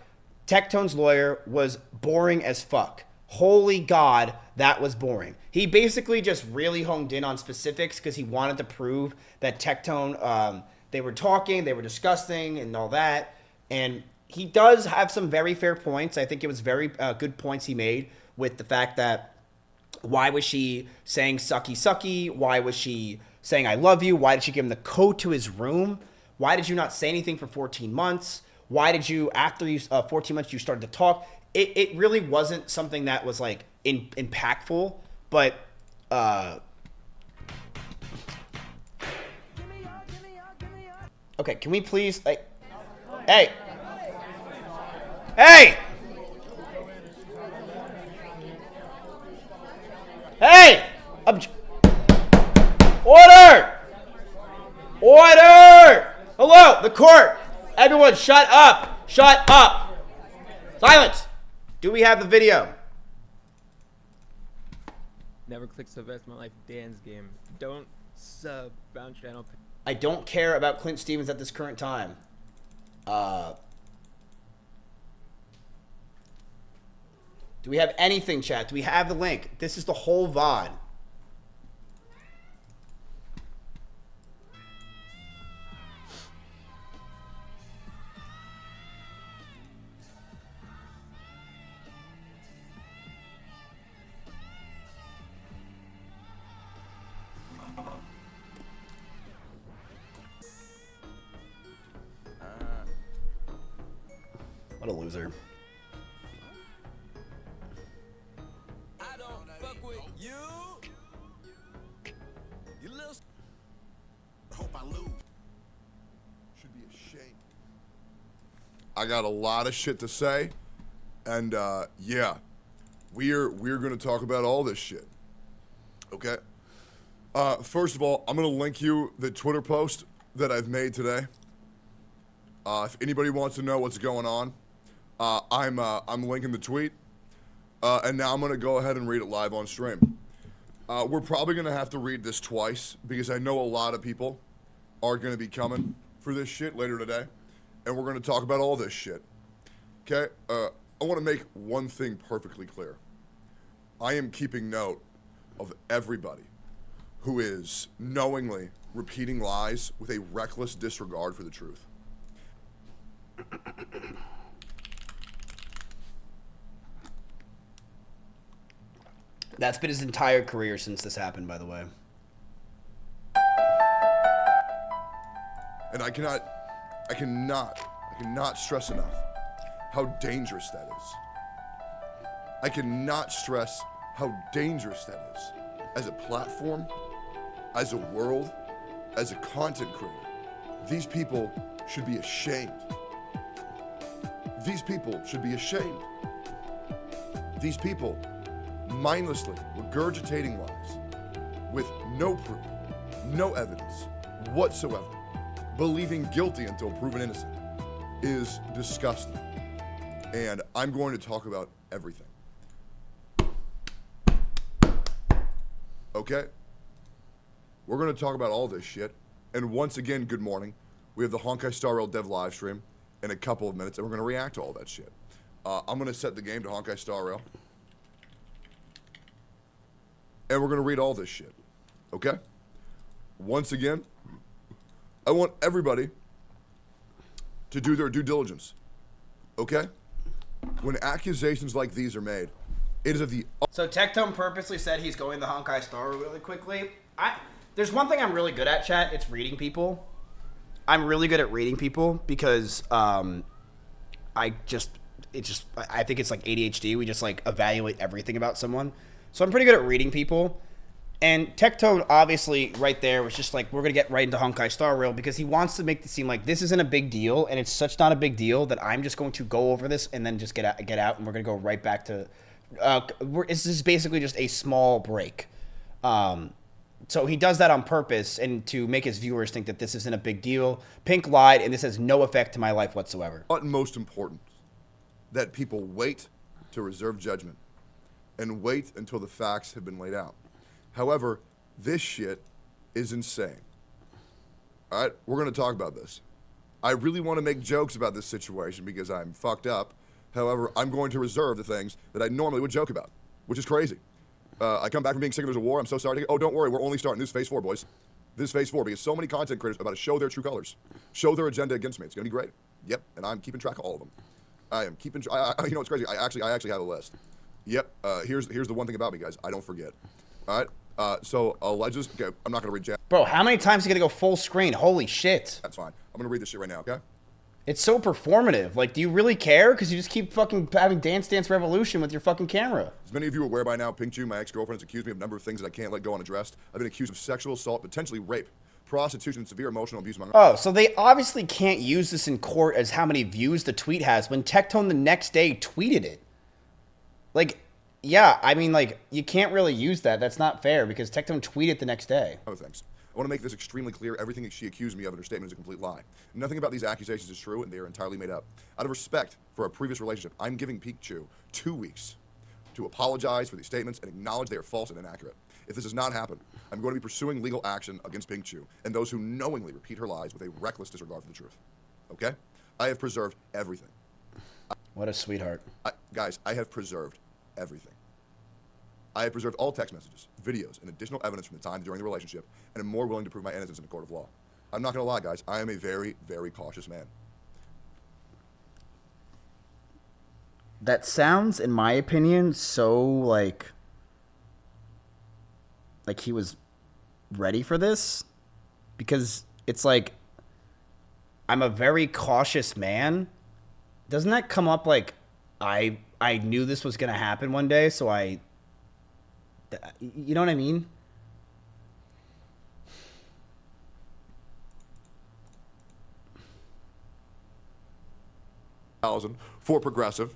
Tectone's lawyer was boring as fuck. Holy God, that was boring. He basically just really honed in on specifics because he wanted to prove that Tectone, they were talking, they were discussing and all that. And he does have some very fair points. I think it was very good points he made with the fact that why was she saying sucky sucky? Why was she saying I love you? Why did she give him the code to his room? Why did you not say anything for 14 months? Why did you, after you 14 months, you started to talk? It really wasn't something that was like impactful, but okay, can we please hey, hey, hey, order, order. Hello, the court. Everyone, shut up! Shut up! Silence! Do we have the video? Never click so fast in my life. Dan's game. Don't sub. Bound channel. I don't care about Clint Stevens at this current time. Do we have anything, chat? Do we have the link? This is the whole VOD. What a loser. I don't fuck with you. You little. Hope I lose. Should be ashamed. I got a lot of shit to say, and yeah, we're gonna talk about all this shit. Okay. First of all, I'm gonna link you the Twitter post that I've made today. If anybody wants to know what's going on, I'm linking the tweet, and now I'm gonna go ahead and read it live on stream. We're probably gonna have to read this twice because I know a lot of people are gonna be coming for this shit later today, and we're gonna talk about all this shit. Okay? I want to make one thing perfectly clear. I am keeping note of everybody who is knowingly repeating lies with a reckless disregard for the truth. That's been his entire career since this happened, by the way. And I cannot stress enough how dangerous that is. I cannot stress how dangerous that is. As a platform, as a world, as a content creator, these people should be ashamed. These people should be ashamed. These people mindlessly regurgitating lies with no proof, no evidence whatsoever, believing guilty until proven innocent is disgusting. And I'm going to talk about everything. Okay? We're going to talk about all this shit. And once again, good morning. We have the Honkai Star Rail Dev live stream in a couple of minutes, and we're going to react to all that shit. I'm going to set the game to Honkai Star Rail. And we're going to read all this shit. Okay? Once again, I want everybody to do their due diligence. Okay? When accusations like these are made, it is of the... So Tectone purposely said he's going the Honkai Star really quickly. There's one thing I'm really good at, chat. It's reading people. I'm really good at reading people because I think it's like ADHD. We just like evaluate everything about someone. So I'm pretty good at reading people. And Tectone obviously right there was just like, we're going to get right into Honkai Star Rail because he wants to make it seem like this isn't a big deal, and it's such not a big deal that I'm just going to go over this and then just get out, and we're going to go right back to this is basically just a small break. So he does that on purpose and to make his viewers think that this isn't a big deal. Pink lied, and this has no effect to my life whatsoever. Utmost important that people wait to reserve judgment and wait until the facts have been laid out. However, this shit is insane. All right, we're going to talk about this. I really want to make jokes about this situation because I'm fucked up. However, I'm going to reserve the things that I normally would joke about, which is crazy. I come back from being sick of there's a war. I'm so sorry. Oh, don't worry. We're only starting. This is phase 4, boys. This is phase 4 because so many content creators are about to show their true colors, show their agenda against me. It's going to be great. Yep, and I'm keeping track of all of them. I am keeping. You know what's crazy? I actually have a list. Yep. Here's the one thing about me, guys. I don't forget. All right. So alleges. Okay, I'm not gonna read chat. Bro, how many times are you gonna go full screen? Holy shit. That's fine. I'm gonna read this shit right now. Okay. It's so performative. Like, do you really care? Because you just keep fucking having Dance Dance Revolution with your fucking camera. As many of you are aware by now, Pink Chew, my ex-girlfriend, has accused me of a number of things that I can't let go unaddressed. I've been accused of sexual assault, potentially rape, prostitution, and severe emotional abuse among Oh, so they obviously can't use this in court as how many views the tweet has when Tectone the next day tweeted it. Like, yeah, I mean, like, you can't really use that. That's not fair because Tectone tweeted the next day. Other things. I want to make this extremely clear. Everything that she accused me of in her statement is a complete lie. Nothing about these accusations is true, and they are entirely made up. Out of respect for our previous relationship, I'm giving Pikachu 2 weeks to apologize for these statements and acknowledge they are false and inaccurate. If this does not happen, I'm going to be pursuing legal action against Pikachu and those who knowingly repeat her lies with a reckless disregard for the truth. Okay? I have preserved everything. What a sweetheart. Guys, I have preserved everything. I have preserved all text messages, videos, and additional evidence from the time during the relationship, and am more willing to prove my innocence in a court of law. I'm not going to lie, guys. I am a very, very cautious man. That sounds, in my opinion, so like he was ready for this. Because it's like, I'm a very cautious man. Doesn't that come up like, I knew this was going to happen one day, so you know what I mean? For progressive.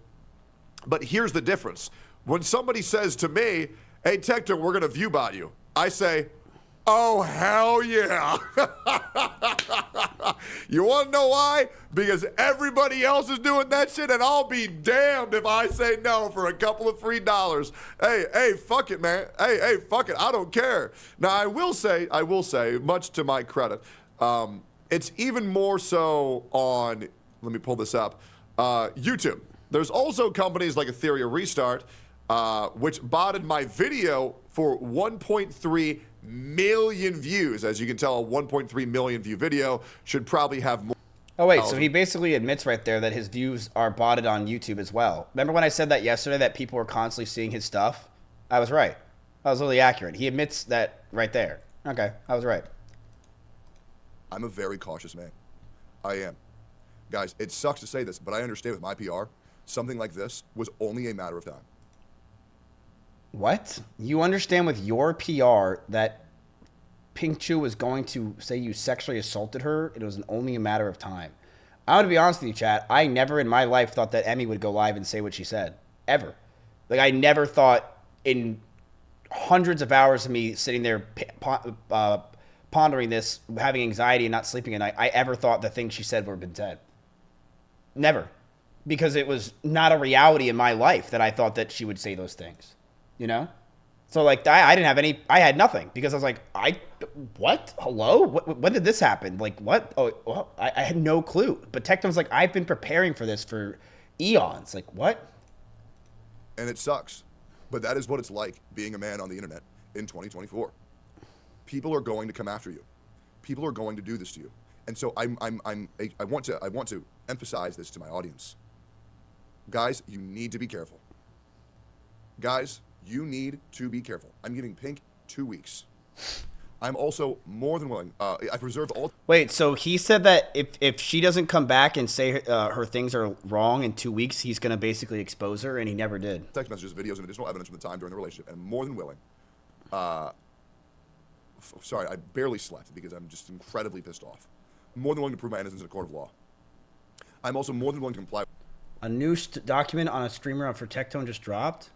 But here's the difference. When somebody says to me, hey, Tector, we're going to view bot you, I say, oh, hell yeah. You want to know why? Because everybody else is doing that shit, and I'll be damned if I say no for a couple of free dollars. Hey, fuck it, man. Hey, fuck it. I don't care. Now, I will say, much to my credit, it's even more so on, let me pull this up, YouTube. There's also companies like Ethereum Restart, which botted my video for 1.3 million views. As you can tell, a 1.3 million view video should probably have more. Oh, wait, so he basically admits right there that his views are botted on YouTube as well. Remember when I said that yesterday, that people were constantly seeing his stuff? I was right. I was really accurate. He admits that right there. Okay, I was right. I'm a very cautious man. I am. Guys, it sucks to say this, but I understand with my PR, something like this was only a matter of time. What? You understand with your PR that Pink Chew was going to say you sexually assaulted her? It was only a matter of time. I want to be honest with you, chat. I never in my life thought that Emmy would go live and say what she said. Ever. Like, I never thought in hundreds of hours of me sitting there pondering this, having anxiety and not sleeping at night, I ever thought the things she said would have been said. Never. Because it was not a reality in my life that I thought that she would say those things. You know? So, like, I didn't have any, I had nothing. Because I was like, what? Hello? When did this happen? Like, what? Oh, well, I had no clue. But Tecton's like, I've been preparing for this for eons. Like, what? And it sucks. But that is what it's like being a man on the internet in 2024. People are going to come after you. People are going to do this to you. And so I want to emphasize this to my audience. Guys, you need to be careful. Guys, you need to be careful. I'm giving Pink 2 weeks. I'm also more than willing. I've reserved all. Wait, so he said that if she doesn't come back and say her things are wrong in 2 weeks, he's going to basically expose her, and he never did. Text messages, videos, and additional evidence from the time during the relationship, and I'm more than willing. Sorry, I barely slept because I'm just incredibly pissed off. I'm more than willing to prove my innocence in a court of law. I'm also more than willing to comply. A new document on a streamer for Tectone just dropped.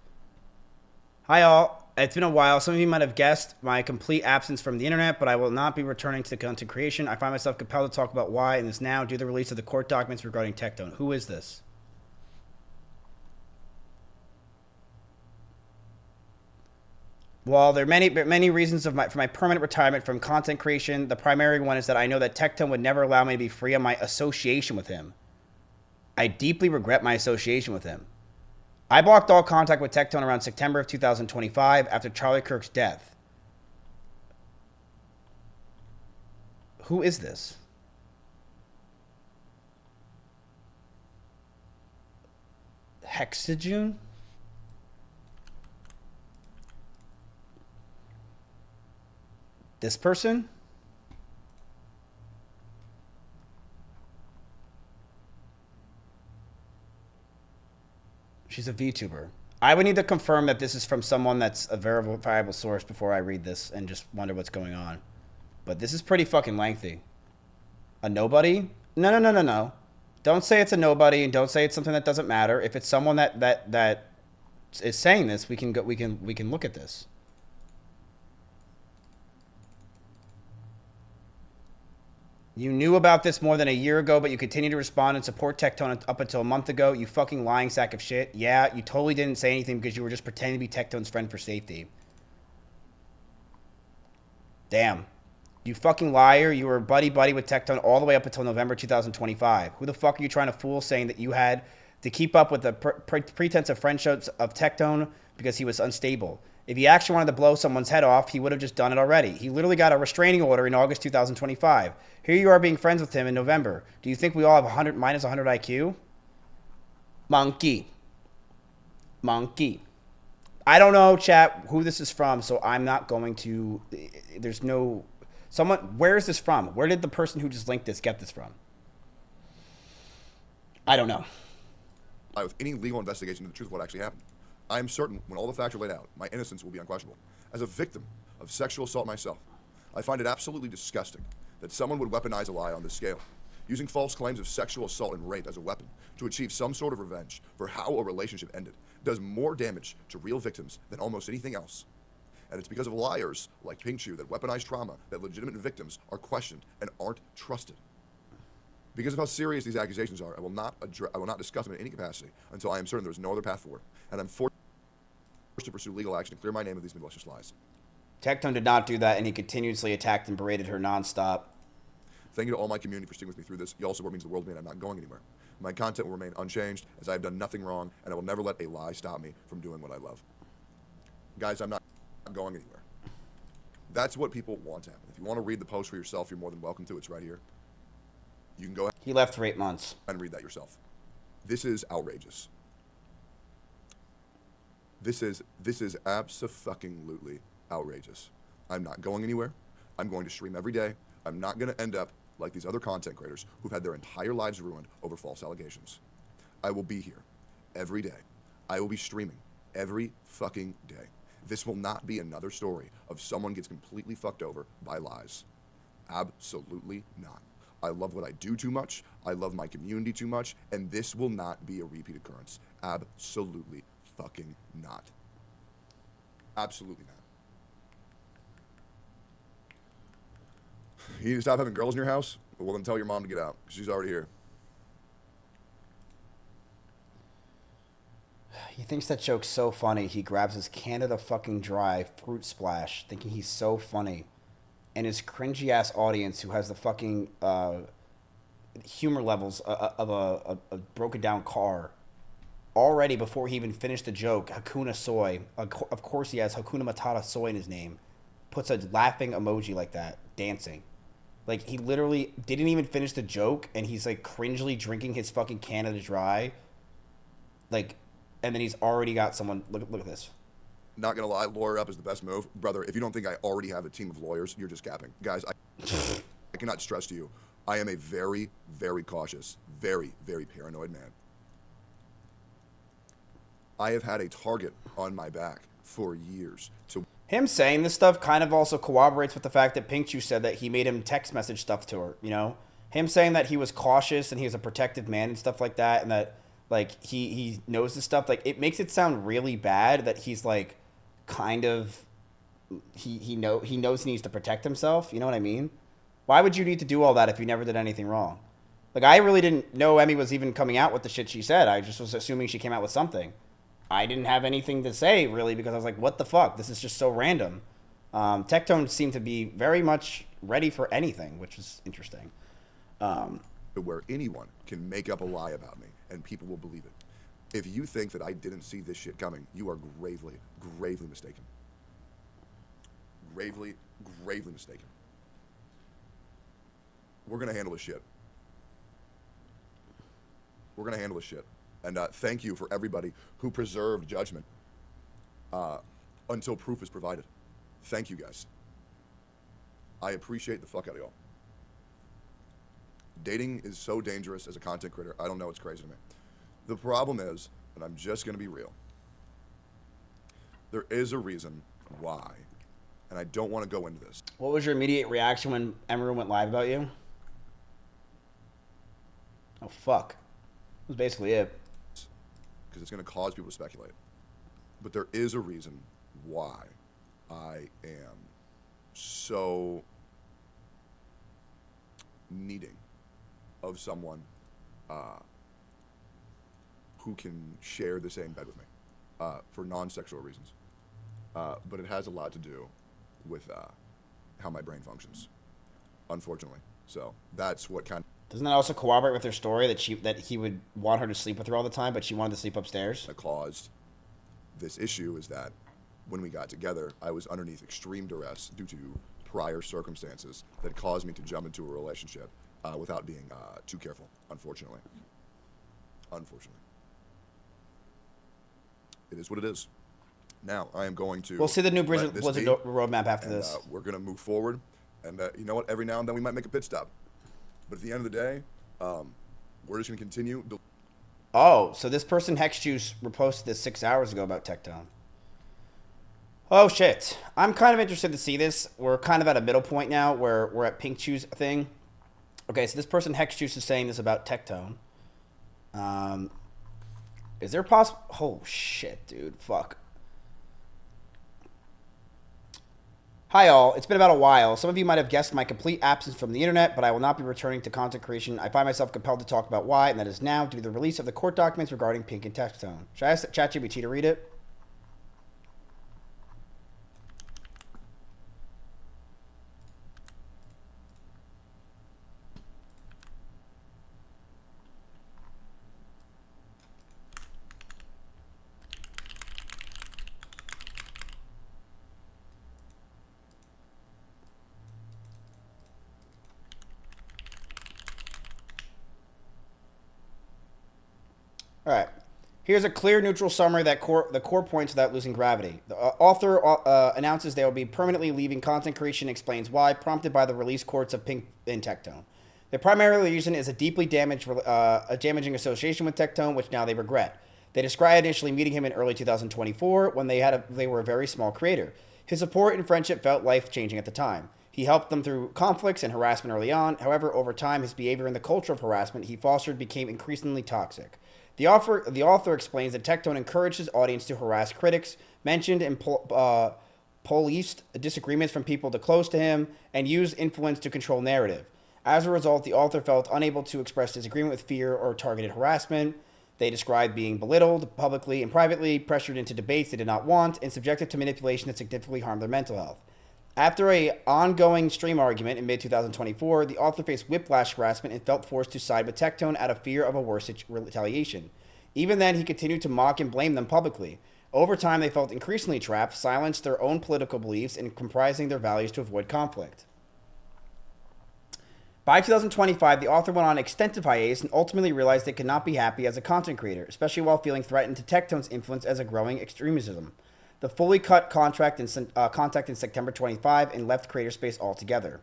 Hi all. It's been a while. Some of you might have guessed my complete absence from the internet, but I will not be returning to content creation. I find myself compelled to talk about why in this now due to the release of the court documents regarding Tectone. Who is this? Well, there are many reasons for my permanent retirement from content creation. The primary one is that I know that Tectone would never allow me to be free of my association with him. I deeply regret my association with him. I blocked all contact with Tectone around September of 2025 after Charlie Kirk's death. Who is this? Hexajune? This person? She's a VTuber. I would need to confirm that this is from someone that's a verifiable source before I read this and just wonder what's going on. But this is pretty fucking lengthy. A nobody? No. Don't say it's a nobody and don't say it's something that doesn't matter. If it's someone that is saying this, we can look at this. You knew about this more than a year ago, but you continue to respond and support Tectone up until a month ago. You fucking lying sack of shit. Yeah, you totally didn't say anything because you were just pretending to be Tectone's friend for safety. Damn. You fucking liar. You were buddy-buddy with Tectone all the way up until November 2025. Who the fuck are you trying to fool saying that you had to keep up with the pretense of friendships of Tectone because he was unstable? If he actually wanted to blow someone's head off, he would have just done it already. He literally got a restraining order in August 2025. Here you are being friends with him in November. Do you think we all have minus 100 IQ? Monkey. I don't know, chat, who this is from, so I'm not going to... There's no... Someone... Where is this from? Where did the person who just linked this get this from? I don't know. With any legal investigation into the truth of what actually happened. I am certain, when all the facts are laid out, my innocence will be unquestionable. As a victim of sexual assault myself, I find it absolutely disgusting that someone would weaponize a lie on this scale, using false claims of sexual assault and rape as a weapon to achieve some sort of revenge for how a relationship ended, does more damage to real victims than almost anything else. And it's because of liars like Pink Chew that weaponize trauma that legitimate victims are questioned and aren't trusted. Because of how serious these accusations are, I will not discuss them in any capacity until I am certain there is no other path forward, and I'm forced to pursue legal action to clear my name of these malicious lies. Tectone did not do that, and he continuously attacked and berated her nonstop. Thank you to all my community for sticking with me through this. Y'all support means the world to me, and I'm not going anywhere. My content will remain unchanged, as I have done nothing wrong, and I will never let a lie stop me from doing what I love. Guys, I'm not going anywhere. That's what people want to happen. If you want to read the post for yourself, you're more than welcome to. It's right here. You can go ahead. He left for 8 months. And read that yourself. This is outrageous. This is abso-fucking-lutely outrageous. I'm not going anywhere. I'm going to stream every day. I'm not going to end up like these other content creators who've had their entire lives ruined over false allegations. I will be here every day. I will be streaming every fucking day. This will not be another story of someone gets completely fucked over by lies. Absolutely not. I love what I do too much. I love my community too much. And this will not be a repeat occurrence. Absolutely fucking not. Absolutely not. You need to stop having girls in your house? Well, then tell your mom to get out, because she's already here. He thinks that joke's so funny, he grabs his Canada fucking Dry fruit splash, thinking he's so funny. And his cringy ass audience who has the fucking humor levels of a broken down car. Already before he even finished the joke, Hakuna Soy, of course he has Hakuna Matata Soy in his name, puts a laughing emoji like that, dancing. Like, he literally didn't even finish the joke, and he's like cringily drinking his fucking Canada Dry. Like, and then he's already got someone. Look at this. Not gonna lie, lawyer up is the best move, brother. If you don't think I already have a team of lawyers, you're just capping, guys. I cannot stress to you, I am a very, very cautious, very, very paranoid man. I have had a target on my back for years. Him saying this stuff kind of also corroborates with the fact that Pink Chew said that he made him text message stuff to her. You know, him saying that he was cautious and he was a protective man and stuff like that, and that like he knows this stuff. Like, it makes it sound really bad that he's like kind of he knows he needs to protect himself. You know what I mean? Why would you need to do all that if you never did anything wrong? Like, I really didn't know Emmy was even coming out with the shit she said. I just was assuming she came out with something. I didn't have anything to say, really, because I was like, what the fuck? This is just so random. Tectone seemed to be very much ready for anything, which is interesting. Where anyone can make up a lie about me, and people will believe it. If you think that I didn't see this shit coming, you are gravely, gravely mistaken. Gravely, gravely mistaken. We're going to handle this shit. We're going to handle this shit. And thank you for everybody who preserved judgment until proof is provided. Thank you, guys. I appreciate the fuck out of y'all. Dating is so dangerous as a content creator. I don't know. It's crazy to me. The problem is, and I'm just going to be real, there is a reason why, and I don't want to go into this. What was your immediate reaction when Emerald went live about you? Oh, fuck. That was basically it. Because it's going to cause people to speculate. But there is a reason why I am so needing of someone who can share the same bed with me for non-sexual reasons. But it has a lot to do with how my brain functions, unfortunately. So that's what kind of... Doesn't that also corroborate with her story that he would want her to sleep with her all the time, but she wanted to sleep upstairs? That caused this issue is that when we got together, I was underneath extreme duress due to prior circumstances that caused me to jump into a relationship without being too careful, unfortunately. Unfortunately. It is what it is. Now, I am going to... We'll see the new Blizzard roadmap after this. We're going to move forward. And you know what? Every now and then we might make a pit stop. But at the end of the day, we're just going to continue. Oh, so this person, Hex Juice, reposted this 6 hours ago about Tectone. Oh, shit. I'm kind of interested to see this. We're kind of at a middle point now where we're at Pink Chew's thing. Okay, so this person, Hex Juice, is saying this about Tectone. Is there possible... Oh, shit, dude. Fuck. Hi all, it's been about a while. Some of you might have guessed my complete absence from the internet, but I will not be returning to content creation. I find myself compelled to talk about why, and that is now due to the release of the court documents regarding Pink and Tectone. Should I ask ChatGPT to read it? All right. Here's a clear, neutral summary that the core points without losing gravity. The author announces they will be permanently leaving content creation, explains why, prompted by the release courts of Pink and Tectone. The primary reason is a deeply damaging association with Tectone, which now they regret. They described initially meeting him in early 2024 when they were a very small creator. His support and friendship felt life-changing at the time. He helped them through conflicts and harassment early on. However, over time, his behavior and the culture of harassment he fostered became increasingly toxic. The author explains that Tectone encouraged his audience to harass critics, mentioned and policed disagreements from people close to him, and used influence to control narrative. As a result, the author felt unable to express disagreement with fear or targeted harassment. They described being belittled publicly and privately, pressured into debates they did not want, and subjected to manipulation that significantly harmed their mental health. After an ongoing stream argument in mid-2024, the author faced whiplash harassment and felt forced to side with Tectone out of fear of a worse retaliation. Even then, he continued to mock and blame them publicly. Over time, they felt increasingly trapped, silenced their own political beliefs, and comprising their values to avoid conflict. By 2025, the author went on extensive hiatus and ultimately realized they could not be happy as a content creator, especially while feeling threatened to Tectone's influence as a growing extremism. The fully cut contact in September 25 and left creator space altogether.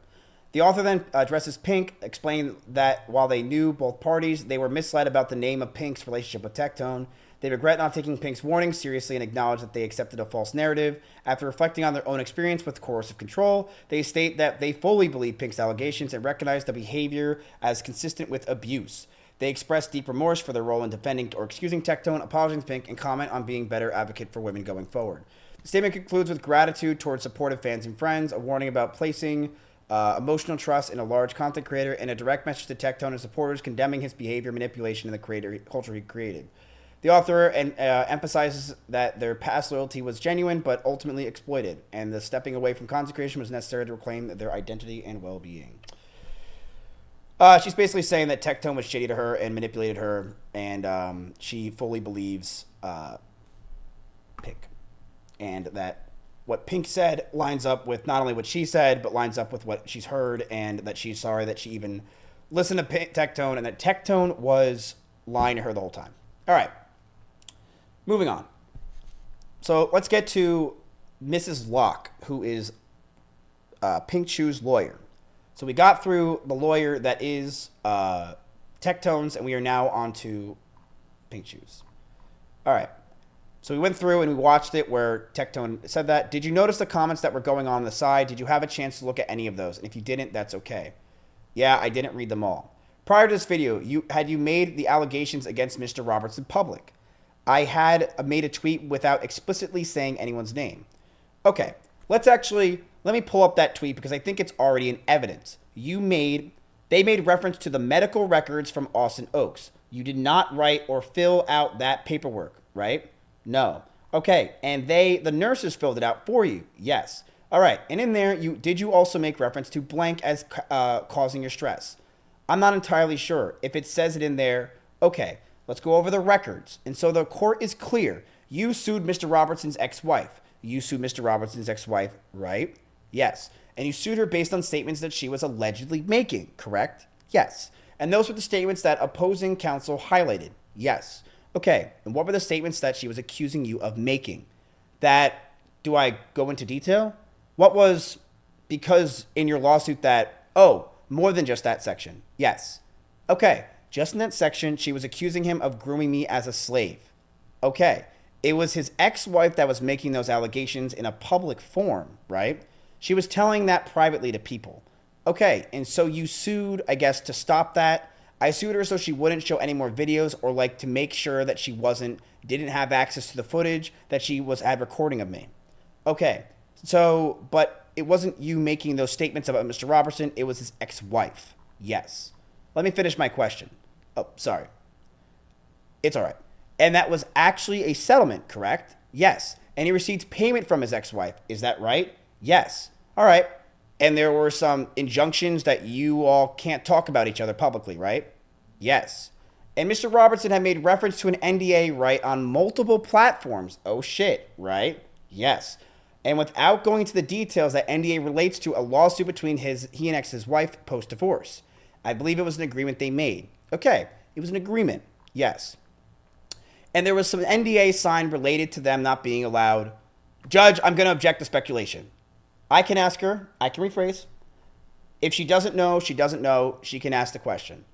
The author then addresses Pink, explaining that while they knew both parties, they were misled about the name of Pink's relationship with Tectone. They regret not taking Pink's warning seriously and acknowledge that they accepted a false narrative. After reflecting on their own experience with coercive control, they state that they fully believe Pink's allegations and recognize the behavior as consistent with abuse. They express deep remorse for their role in defending or excusing Tectone, apologizing to Pink, and comment on being better advocate for women going forward. The statement concludes with gratitude towards supportive fans and friends, a warning about placing emotional trust in a large content creator, and a direct message to Tectone and supporters condemning his behavior, manipulation, and the culture he created. The author emphasizes that their past loyalty was genuine but ultimately exploited, and the stepping away from content creation was necessary to reclaim their identity and well-being. She's basically saying that Tectone was shitty to her and manipulated her, and she fully believes Pink. And that what Pink said lines up with not only what she said, but lines up with what she's heard, and that she's sorry that she even listened to Tectone, and that Tectone was lying to her the whole time. All right. Moving on. So let's get to Mrs. Locke, who is Pink Chu's lawyer. So we got through the lawyer that is Tectone's, and we are now on to Pink Chu's. All right. So we went through and we watched it where Tectone said that. Did you notice the comments that were going on the side? Did you have a chance to look at any of those? And if you didn't, that's okay. Yeah, I didn't read them all. Prior to this video, had you made the allegations against Mr. Robertson public? I had made a tweet without explicitly saying anyone's name. Okay, let me pull up that tweet because I think it's already in evidence. They made reference to the medical records from Austin Oaks. You did not write or fill out that paperwork, right? No. Okay, and the nurses filled it out for you. Yes. All right, and in there, did you also make reference to blank as causing your stress? I'm not entirely sure. If it says it in there, okay, let's go over the records. And so the court is clear. You sued Mr. Robertson's ex-wife. You sued Mr. Robertson's ex-wife, right? Yes. And you sued her based on statements that she was allegedly making, correct? Yes. And those were the statements that opposing counsel highlighted. Yes. Okay, and what were the statements that she was accusing you of making? Do I go into detail? What was, because in your lawsuit more than just that section? Yes. Okay, just in that section, she was accusing him of grooming me as a slave. Okay, it was his ex-wife that was making those allegations in a public forum, right? She was telling that privately to people. Okay, and so you sued, I guess, to stop that. I sued her so she wouldn't show any more videos, or like to make sure that she didn't have access to the footage that she had recording of me. Okay, so, but it wasn't you making those statements about Mr. Robertson, it was his ex-wife. Yes. Let me finish my question. Oh, sorry. It's all right. And that was actually a settlement, correct? Yes. And he received payment from his ex-wife. Is that right? Yes. All right. And there were some injunctions that you all can't talk about each other publicly, right? Yes. And Mr. Robertson had made reference to an NDA, right, on multiple platforms. Oh, shit, right? Yes. And without going into the details, that NDA relates to a lawsuit between he and his wife post-divorce. I believe it was an agreement they made. Okay, it was an agreement. Yes. And there was some NDA signed related to them not being allowed. Judge, I'm going to object to speculation. I can ask her. I can rephrase. If she doesn't know, she doesn't know. She can ask the question.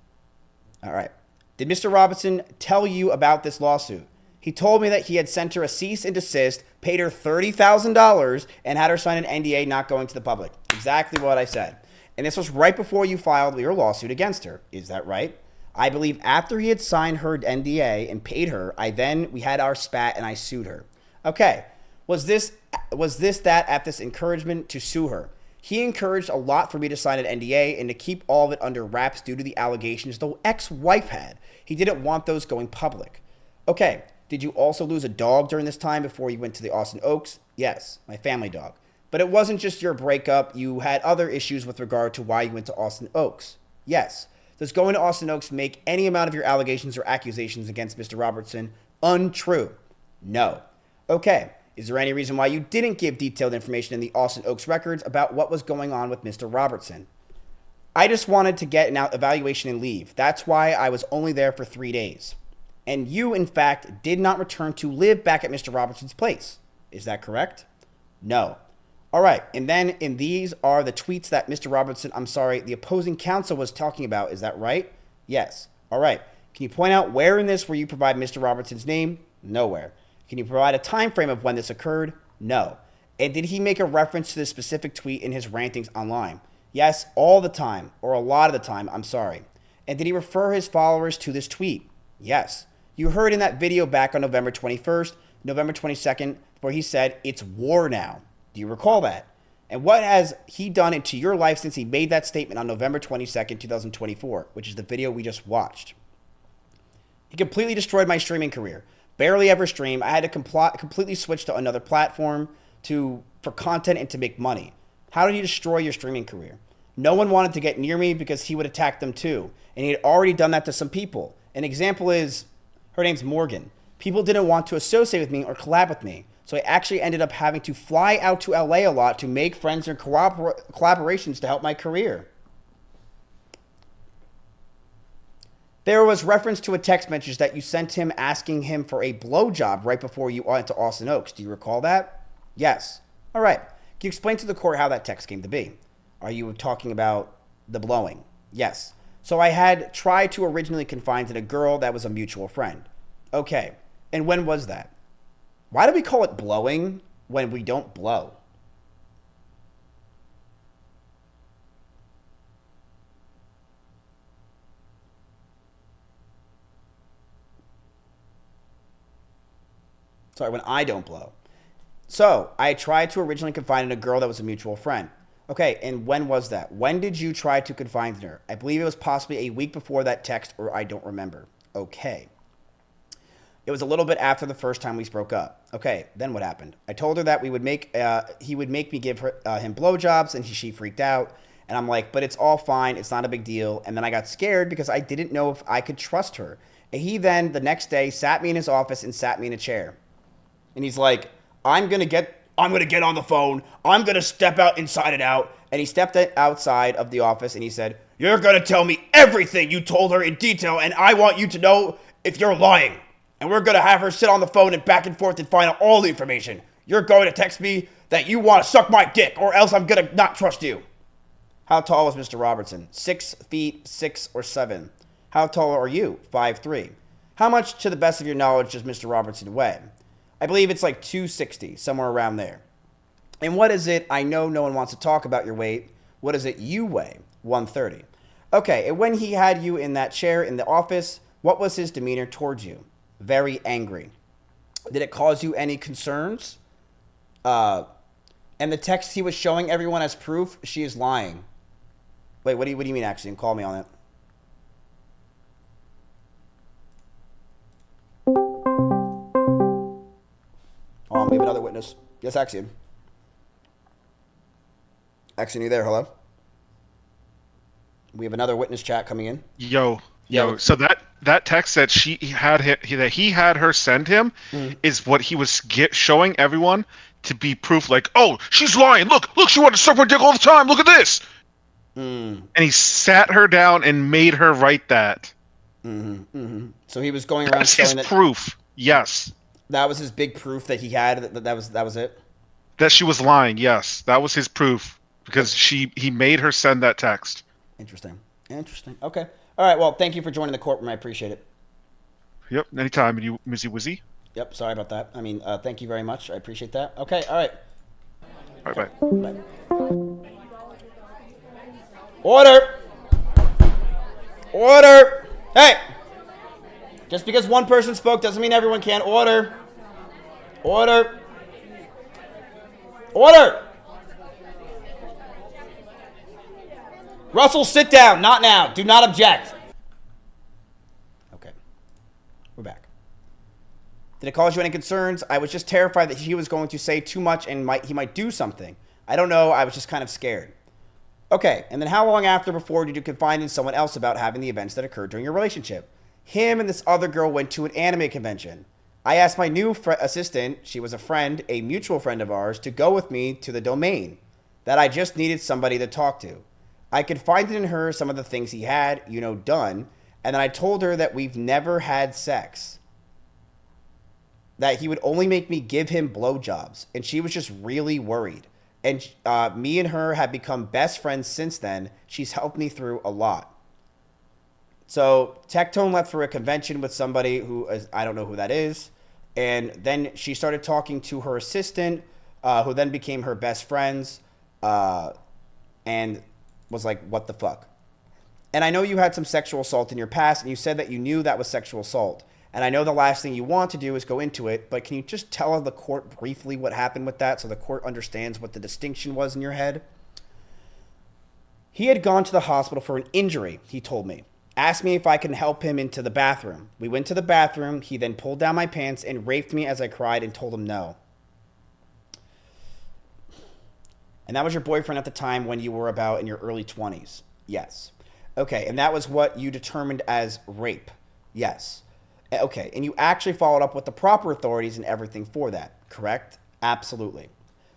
All right. Did Mr. Robinson tell you about this lawsuit? He told me that he had sent her a cease and desist, paid her $30,000, and had her sign an NDA not going to the public. Exactly what I said. And this was right before you filed your lawsuit against her. Is that right? I believe after he had signed her NDA and paid her, we had our spat and I sued her. Okay. Was this that at this encouragement to sue her? He encouraged a lot for me to sign an NDA and to keep all of it under wraps due to the allegations the ex-wife had. He didn't want those going public. Okay, did you also lose a dog during this time before you went to the Austin Oaks? Yes, my family dog. But it wasn't just your breakup. You had other issues with regard to why you went to Austin Oaks. Yes. Does going to Austin Oaks make any amount of your allegations or accusations against Mr. Robertson untrue? No. Okay. Is there any reason why you didn't give detailed information in the Austin Oaks records about what was going on with Mr. Robertson? I just wanted to get an evaluation and leave. That's why I was only there for 3 days. And you, in fact, did not return to live back at Mr. Robertson's place. Is that correct? No. All right. And then these are the tweets that Mr. Robertson, the opposing counsel was talking about. Is that right? Yes. All right. Can you point out where in this where you provide Mr. Robertson's name? Nowhere. Can you provide a time frame of when this occurred? No. And did he make a reference to this specific tweet in his rantings online? Yes, all the time, or a lot of the time, I'm sorry. And did he refer his followers to this tweet? Yes. You heard in that video back on November 21st, November 22nd, where he said, it's war now. Do you recall that? And what has he done into your life since he made that statement on November 22nd, 2024, which is the video we just watched? He completely destroyed my streaming career. Barely ever stream. I had to completely switch to another platform for content and to make money. How did he destroy your streaming career? No one wanted to get near me because he would attack them too. And he had already done that to some people. An example is, her name's Morgan. People didn't want to associate with me or collab with me. So I actually ended up having to fly out to LA a lot to make friends and collaborations to help my career. There was reference to a text message that you sent him asking him for a blowjob right before you went to Austin Oaks. Do you recall that? Yes. All right. Can you explain to the court how that text came to be? Are you talking about the blowing? Yes. So I had tried to originally confide in a girl that was a mutual friend. Okay. And when was that? Why do we call it blowing when we don't blow? Sorry, when I don't blow. So I tried to originally confide in a girl that was a mutual friend. Okay, and when was that? When did you try to confide in her? I believe it was possibly a week before that text, or I don't remember. Okay. It was a little bit after the first time we broke up. Okay, then what happened? I told her that he would make me give him blowjobs, and she freaked out. And I'm like, but it's all fine. It's not a big deal. And then I got scared because I didn't know if I could trust her. And he then, the next day, sat me in his office and sat me in a chair. And he's like, I'm going to get on the phone. I'm going to step out inside and out. And he stepped outside of the office and he said, you're going to tell me everything you told her in detail. And I want you to know if you're lying. And we're going to have her sit on the phone and back and forth and find out all the information. You're going to text me that you want to suck my dick or else I'm going to not trust you. How tall was Mr. Robertson? 6 feet 6 or 7. How tall are you? 5'3". How much, to the best of your knowledge, does Mr. Robertson weigh? I believe it's like 260, somewhere around there. And what is it? I know no one wants to talk about your weight. What is it you weigh? 130. Okay, and when he had you in that chair in the office, what was his demeanor towards you? Very angry. Did it cause you any concerns? And the text he was showing everyone as proof, she is lying. Wait, what do you mean, actually? And call me on it. Oh, we have another witness. Yes, Axiom. Axiom, you there? Hello? We have another witness chat coming in. Yo. So that text that he had her send him is what he was showing everyone to be proof. Like, oh, she's lying. Look, she wanted to suck my dick all the time. Look at this. And he sat her down and made her write that. So he was going around showing that proof. Yes. That was his big proof that he had. That was it. That she was lying. Yes, that was his proof because he made her send that text. Interesting. Okay. All right. Well, thank you for joining the courtroom. I appreciate it. Yep. Anytime. And you, Mizzy Wizzy. Yep. Sorry about that. I mean, thank you very much. I appreciate that. Okay. All right. All right. Bye. Order. Hey. Just because one person spoke doesn't mean everyone can. Order. Russell, sit down. Not now. Do not object. Okay. We're back. Did it cause you any concerns? I was just terrified that he was going to say too much and he might do something. I don't know. I was just kind of scared. Okay. And then how long after before did you confide in someone else about having the events that occurred during your relationship? Him and this other girl went to an anime convention. I asked my new assistant, she was a friend, a mutual friend of ours, to go with me to the domain. That I just needed somebody to talk to. I could find it in her, some of the things he had, done. And then I told her that we've never had sex. That he would only make me give him blowjobs. And she was just really worried. And me and her have become best friends since then. She's helped me through a lot. So Tectone left for a convention with somebody who I don't know who that is. And then she started talking to her assistant, who then became her best friends, and was like, what the fuck? And I know you had some sexual assault in your past, and you said that you knew that was sexual assault. And I know the last thing you want to do is go into it, but can you just tell the court briefly what happened with that so the court understands what the distinction was in your head? He had gone to the hospital for an injury, he told me. Asked me if I can help him into the bathroom. We went to the bathroom. He then pulled down my pants and raped me as I cried and told him no. And that was your boyfriend at the time when you were about in your early 20s? Yes. Okay, and that was what you determined as rape? Yes. Okay, and you actually followed up with the proper authorities and everything for that, correct? Absolutely.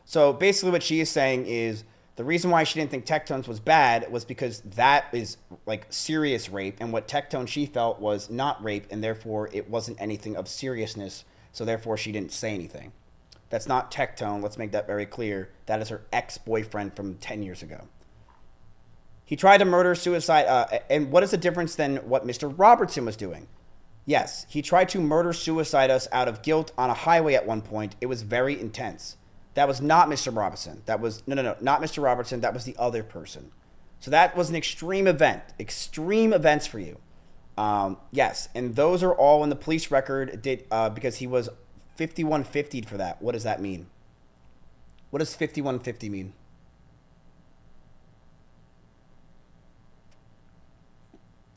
So basically what she is saying is the reason why she didn't think Tectones was bad was because that is like serious rape, and what Tectone she felt was not rape, and therefore it wasn't anything of seriousness, so therefore she didn't say anything. That's not Tectone. Let's make that very clear. That is her ex-boyfriend from 10 years ago. He tried to murder suicide. And what is the difference than what Mr. Robertson was doing? Yes, he tried to murder suicide us out of guilt on a highway at one point. It was very intense. That was not Mr. Robertson. That was, no, not Mr. Robertson. That was the other person. So that was an extreme event. Extreme events for you. Yes, and those are all in the police record because he was 5150'd for that. What does that mean? What does 5150 mean?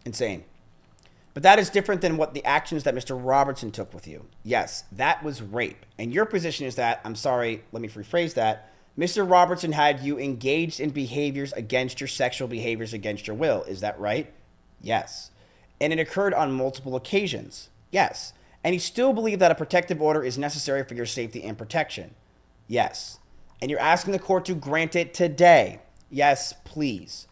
Insane. But that is different than what the actions that Mr. Robertson took with you. Yes, that was rape. And your position is that, I'm sorry, let me rephrase that. Mr. Robertson had you engaged in behaviors against your sexual behaviors against your will. Is that right? Yes. And it occurred on multiple occasions. Yes. And you still believe that a protective order is necessary for your safety and protection. Yes. And you're asking the court to grant it today. Yes, please.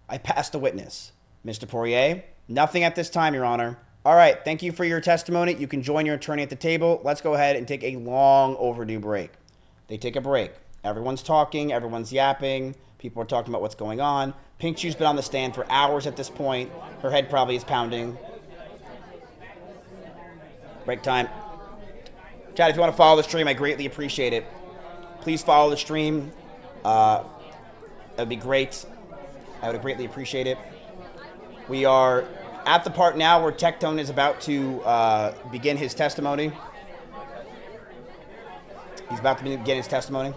I passed the witness. Mr. Poirier, nothing at this time, Your Honor. All right, thank you for your testimony. You can join your attorney at the table. Let's go ahead and take a long overdue break. They take a break. Everyone's talking. Everyone's yapping. People are talking about what's going on. Pink Shoe's been on the stand for hours at this point. Her head probably is pounding. Break time. Chad, if you want to follow the stream, I greatly appreciate it. Please follow the stream. That would be great. I would greatly appreciate it. We are at the part now where Tectone is about to begin his testimony. He's about to begin his testimony.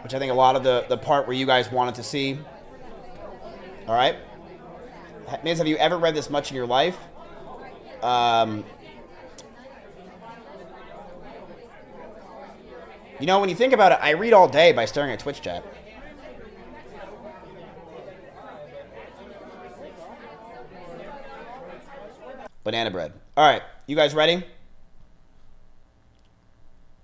Which I think a lot of the part where you guys wanted to see. All right. Miz, have you ever read this much in your life? You know, when you think about it, I read all day by staring at Twitch chat. Banana bread. All right, you guys ready?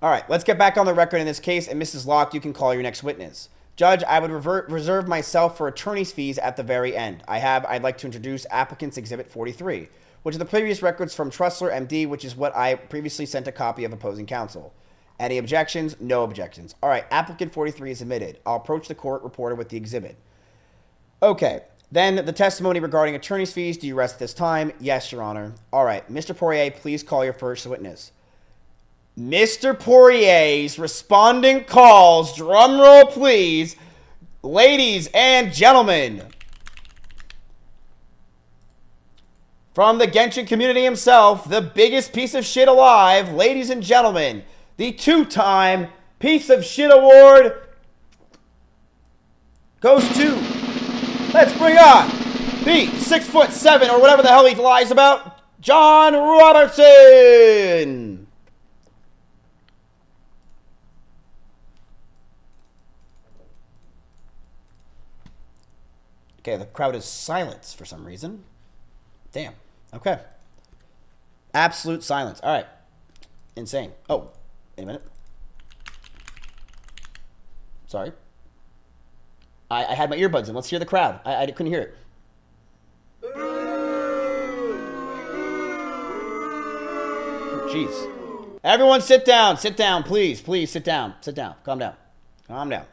All right, let's get back on the record in this case, and Mrs. Locke, you can call your next witness. Judge, I would reserve myself for attorney's fees at the very end. I'd like to introduce Applicant's Exhibit 43, which are the previous records from Trussler, MD, which is what I previously sent a copy of opposing counsel. Any objections? No objections. All right, Applicant 43 is admitted. I'll approach the court reporter with the exhibit. Okay, then the testimony regarding attorney's fees. Do you rest at this time? Yes, Your Honor. All right, Mr. Poirier, please call your first witness. Mr. Poirier's responding calls, drum roll please, ladies and gentlemen, from the Genshin community himself, the biggest piece of shit alive, ladies and gentlemen, the two-time Piece of Shit Award goes to, let's bring on the 6'7" or whatever the hell he lies about, John Robertson. Okay, the crowd is silence for some reason. Damn. Okay. Absolute silence. All right. Insane. Oh, wait a minute. Sorry. I had my earbuds in. Let's hear the crowd. I couldn't hear it. Jeez. Everyone sit down. Sit down, please. Please sit down. Sit down. Calm down. Calm down.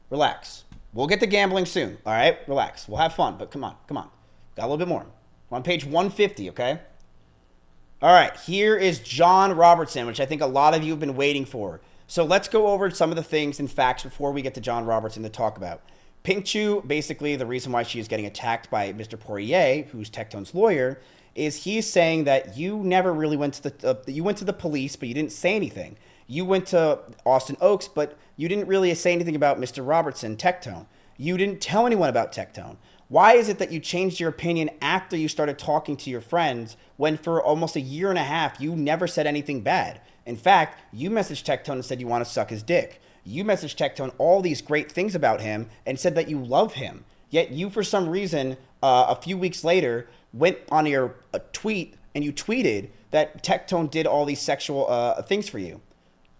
Relax. We'll get to gambling soon. All right? Relax. We'll have fun, but come on. Come on. Got a little bit more. We're on page 150, okay? All right. Here is John Robertson, which I think a lot of you have been waiting for. So let's go over some of the things and facts before we get to John Robertson to talk about. Pink Chu, basically the reason why she is getting attacked by Mr. Poirier, who's Tectone's lawyer, is he's saying that you never really went to you went to the police, but you didn't say anything. You went to Austin Oaks, but you didn't really say anything about Mr. Robertson, Tectone. You didn't tell anyone about Tectone. Why is it that you changed your opinion after you started talking to your friends when for almost a year and a half you never said anything bad? In fact, you messaged Tectone and said you want to suck his dick. You messaged Tectone all these great things about him and said that you love him. Yet you, for some reason, a few weeks later, went on your tweet and you tweeted that Tectone did all these sexual things for you.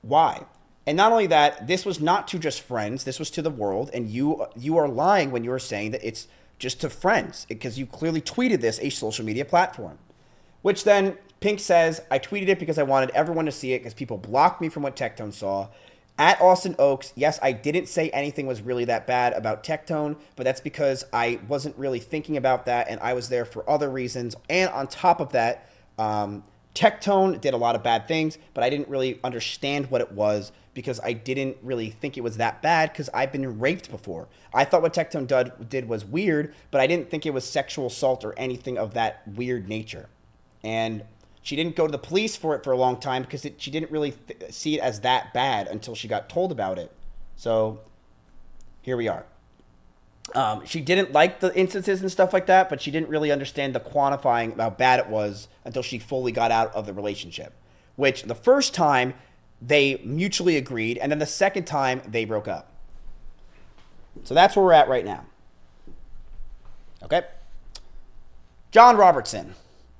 Why? And not only that, this was not to just friends. This was to the world. And you are lying when you are saying that it's just to friends, because you clearly tweeted this, a social media platform. Which then Pink says, I tweeted it because I wanted everyone to see it because people blocked me from what Tectone saw. At Austin Oaks, yes, I didn't say anything was really that bad about Tectone, but that's because I wasn't really thinking about that, and I was there for other reasons. And on top of that, Tectone did a lot of bad things, but I didn't really understand what it was because I didn't really think it was that bad because I've been raped before. I thought what Tectone did was weird, but I didn't think it was sexual assault or anything of that weird nature. And she didn't go to the police for it for a long time because she didn't really see it as that bad until she got told about it. So here we are. She didn't like the instances and stuff like that, but she didn't really understand the quantifying how bad it was until she fully got out of the relationship. Which the first time they mutually agreed, and then the second time they broke up. So that's where we're at right now. Okay? John Robertson.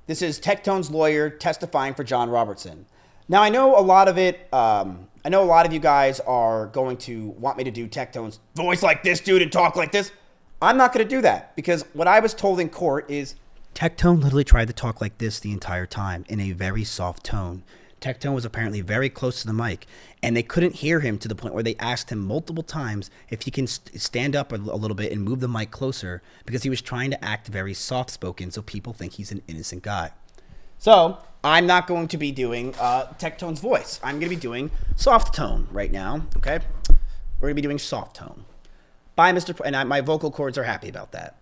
This is Tectone's lawyer testifying for John Robertson. Now, I know a lot of it, I know a lot of you guys are going to want me to do Tectone's voice like this, dude, and talk like this. I'm not going to do that because what I was told in court is Tectone literally tried to talk like this the entire time in a very soft tone. Tectone was apparently very close to the mic, and they couldn't hear him to the point where they asked him multiple times if he can stand up a little bit and move the mic closer because he was trying to act very soft-spoken so people think he's an innocent guy. So I'm not going to be doing Tectone's voice. I'm going to be doing soft tone right now, okay? We're going to be doing soft tone. By Mr. And my vocal cords are happy about that.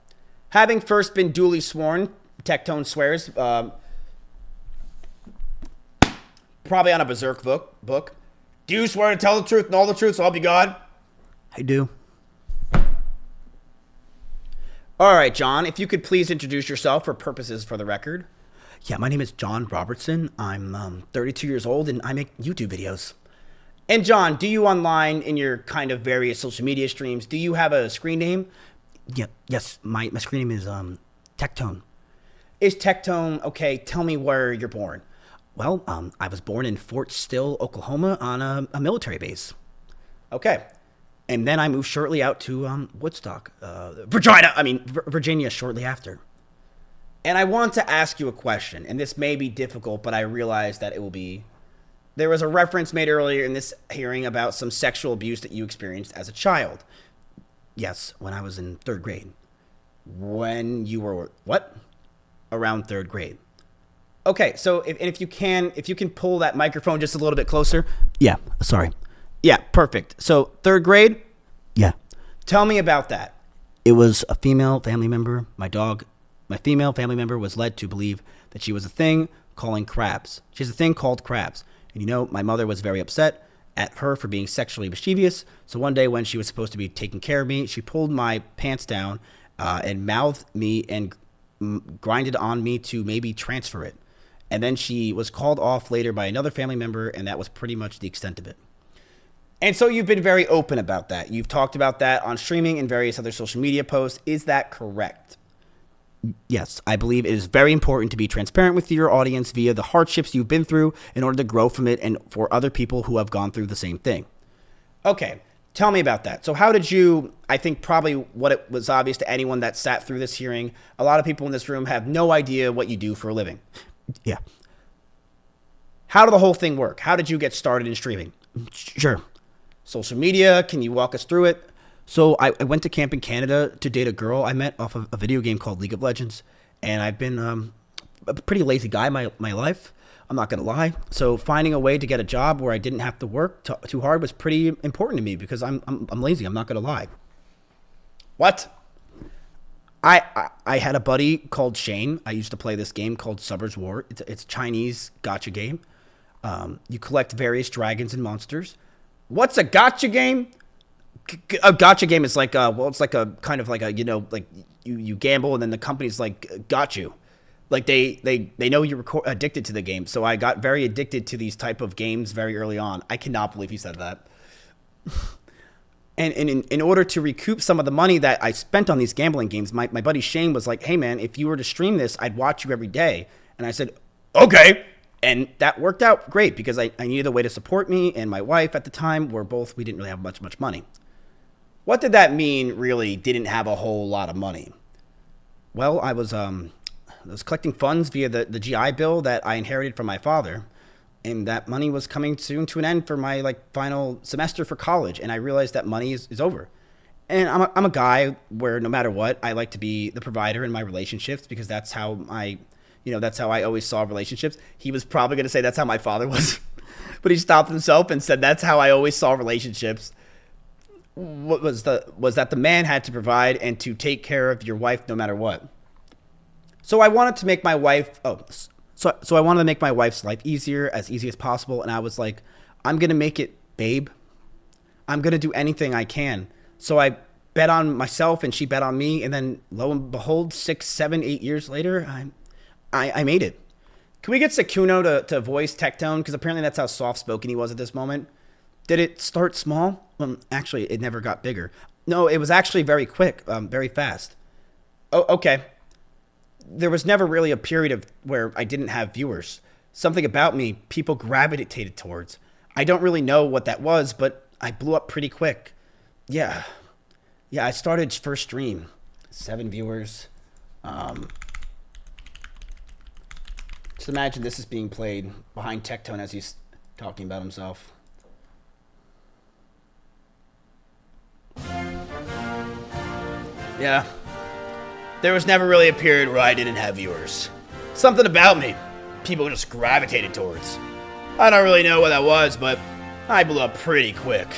Having first been duly sworn, Tectone swears... probably on a berserk book. Do you swear to tell the truth and all the truth, so help you God? I do. All right, John, if you could please introduce yourself for purposes for the record. Yeah, my name is John Robertson. I'm 32 years old, and I make YouTube videos. And John, do you online in your kind of various social media streams, do you have a screen name? Yeah, yes, my screen name is Tectone. Is Tectone, okay, tell me where you're born. Well, I was born in Fort Still, Oklahoma on a military base. Okay. And then I moved shortly out to Woodstock, Virginia shortly after. And I want to ask you a question, and this may be difficult, but I realize that it will be. There was a reference made earlier in this hearing about some sexual abuse that you experienced as a child. Yes, when I was in 3rd grade. When you were, what? Around 3rd grade. Okay, so if you can pull that microphone just a little bit closer. Yeah, sorry. Yeah, perfect. So 3rd grade? Yeah. Tell me about that. It was a female family member, my female family member was led to believe that she was a thing called crabs. She has a thing called crabs. And my mother was very upset at her for being sexually mischievous. So one day when she was supposed to be taking care of me, she pulled my pants down and mouthed me and grinded on me to maybe transfer it. And then she was called off later by another family member, and that was pretty much the extent of it. And so you've been very open about that. You've talked about that on streaming and various other social media posts. Is that correct? Yes, I believe it is very important to be transparent with your audience via the hardships you've been through in order to grow from it and for other people who have gone through the same thing. Okay, Tell me about that. So how did you, I think probably what it was obvious to anyone that sat through this hearing, a lot of people in this room have no idea what you do for a living. Yeah. How did the whole thing work? How did you get started in streaming? Sure. Social media, can you walk us through it? So I went to camp in Canada to date a girl I met off of a video game called League of Legends. And I've been a pretty lazy guy my life. I'm not going to lie. So finding a way to get a job where I didn't have to work too hard was pretty important to me because I'm lazy. I'm not going to lie. What? I had a buddy called Shane. I used to play this game called Suburbs War. It's a Chinese gacha game. You collect various dragons and monsters. What's a gacha game? A gacha game is like it's like a kind of like a, like you gamble and then the company's like got you. Like they know you're addicted to the game. So I got very addicted to these type of games very early on. I cannot believe he said that. And in order to recoup some of the money that I spent on these gambling games, my buddy Shane was like, hey man, if you were to stream this, I'd watch you every day. And I said, okay. And that worked out great because I needed a way to support me, and my wife at the time we didn't really have much money. What did that mean, really didn't have a whole lot of money? Well, I was collecting funds via the GI Bill that I inherited from my father, and that money was coming soon to an end for my final semester for college, and I realized that money is over. And I'm a guy where no matter what, I like to be the provider in my relationships because that's how that's how I always saw relationships. He was probably going to say that's how my father was, but he stopped himself and said that's how I always saw relationships. What was that the man had to provide and to take care of your wife no matter what. So I wanted to make my wife so I wanted to make my wife's life easier, as easy as possible, and I was like, I'm going to make it, babe. I'm going to do anything I can. So I bet on myself and she bet on me, and then lo and behold, 6, 7, 8 years later, I made it. Can we get Sekuno to voice Tectone? Because apparently that's how soft-spoken he was at this moment. Did it start small? Well, actually, it never got bigger. No, it was actually very quick, very fast. Oh, okay. There was never really a period where I didn't have viewers. Something about me, people gravitated towards. I don't really know what that was, but I blew up pretty quick. Yeah, I started first stream. 7 viewers. Just imagine this is being played behind Tectone as he's talking about himself. Yeah. There was never really a period where I didn't have viewers. Something about me, people just gravitated towards. I don't really know what that was, but I blew up pretty quick.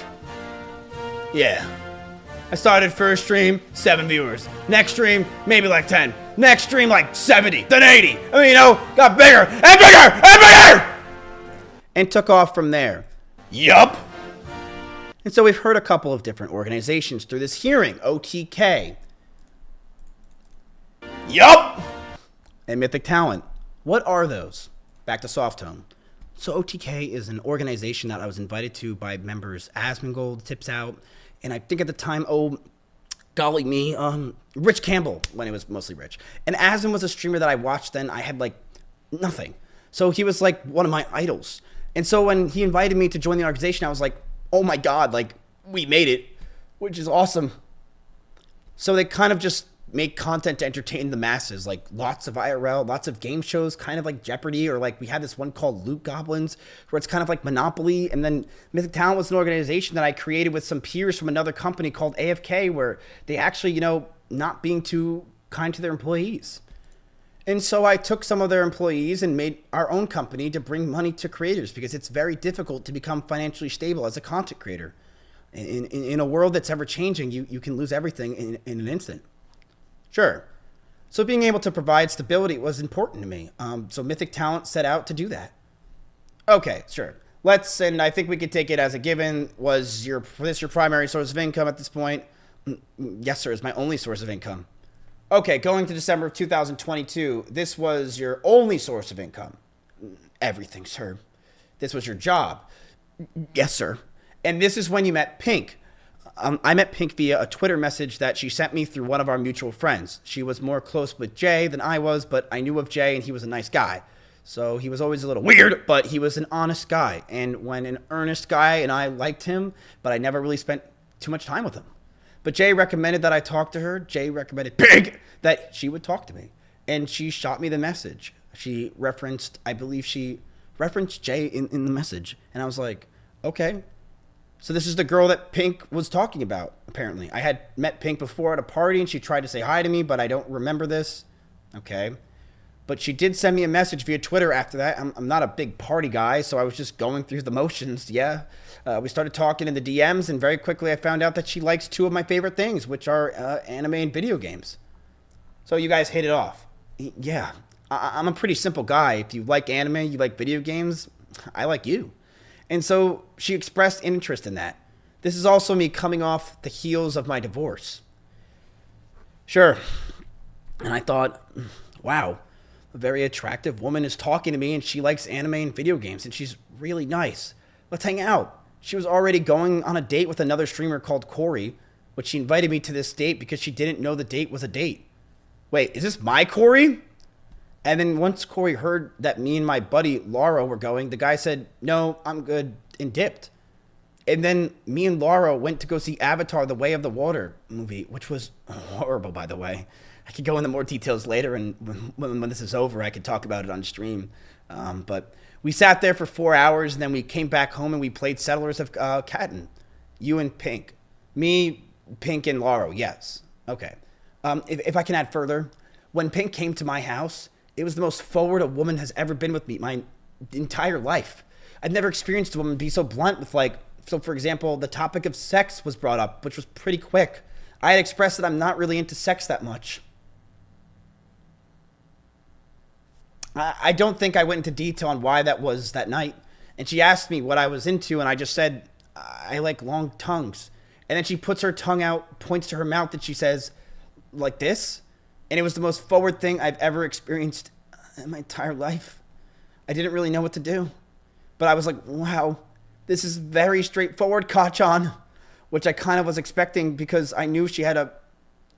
Yeah. I started first stream, 7 viewers. Next stream, maybe like 10. Next stream, like 70, then 80. I mean, got bigger and bigger and bigger! And took off from there. Yup. And so we've heard a couple of different organizations through this hearing. OTK. Yup. And Mythic Talent. What are those? Back to Softtone. So OTK is an organization that I was invited to by members Asmongold, Tips Out, and I think at the time, golly me, Rich Campbell, when it was mostly Rich. And Asm was a streamer that I watched then. I had like nothing. So he was like one of my idols. And so when he invited me to join the organization, I was like, oh my God, like we made it, which is awesome. So they kind of just make content to entertain the masses, like lots of IRL, lots of game shows, kind of like Jeopardy, or like we had this one called Loot Goblins, where it's kind of like Monopoly. And then Mythic Talent was an organization that I created with some peers from another company called AFK, where they actually, not being too kind to their employees. And so I took some of their employees and made our own company to bring money to creators, because it's very difficult to become financially stable as a content creator. In a world that's ever changing, you can lose everything in an instant. Sure. So being able to provide stability was important to me. So Mythic Talent set out to do that. Okay, sure. And I think we could take it as a given. Was this your primary source of income at this point? Yes, sir. It's my only source of income. Okay, going to December of 2022, this was your only source of income. Everything, sir. This was your job. Yes, sir. And this is when you met Pink. I met Pink via a Twitter message that she sent me through one of our mutual friends. She was more close with Jay than I was, but I knew of Jay and he was a nice guy. So he was always a little weird, but he was an honest guy. And when an earnest guy, and I liked him, but I never really spent too much time with him. But Jay recommended that I talk to her. Jay recommended Pink that she would talk to me. And she shot me the message. She referenced, I believe she referenced Jay in the message. And I was like, okay. So this is the girl that Pink was talking about, apparently. I had met Pink before at a party, and she tried to say hi to me, but I don't remember this. Okay. But she did send me a message via Twitter after that. I'm not a big party guy, so I was just going through the motions. Yeah. We started talking in the DMs, and very quickly I found out that she likes two of my favorite things, which are anime and video games. So you guys hit it off. Yeah. I'm a pretty simple guy. If you like anime, you like video games, I like you. And so she expressed interest in that. This is also me coming off the heels of my divorce. Sure. And I thought, wow. A very attractive woman is talking to me, and she likes anime and video games, and she's really nice. Let's hang out. She was already going on a date with another streamer called Corey, which she invited me to this date because she didn't know the date was a date. Wait, is this my Corey? And then once Corey heard that me and my buddy Laura were going, the guy said, no, I'm good, and dipped. And then me and Laura went to go see Avatar: The Way of the Water movie, which was horrible, by the way. I could go into more details later, and when this is over, I could talk about it on stream. But we sat there for 4 hours, and then we came back home, and we played Settlers of Catan. You and Pink. Me, Pink, and Laura, yes. Okay. If I can add further, when Pink came to my house, it was the most forward a woman has ever been with me my entire life. I've never experienced a woman be so blunt with, like, so for example, the topic of sex was brought up, which was pretty quick. I had expressed that I'm not really into sex that much. I don't think I went into detail on why that was that night. And she asked me what I was into, and I just said, I like long tongues. And then she puts her tongue out, points to her mouth, and she says, like this? And it was the most forward thing I've ever experienced in my entire life. I didn't really know what to do. But I was like, wow, this is very straightforward, Kachan. Which I kind of was expecting because I knew she had a...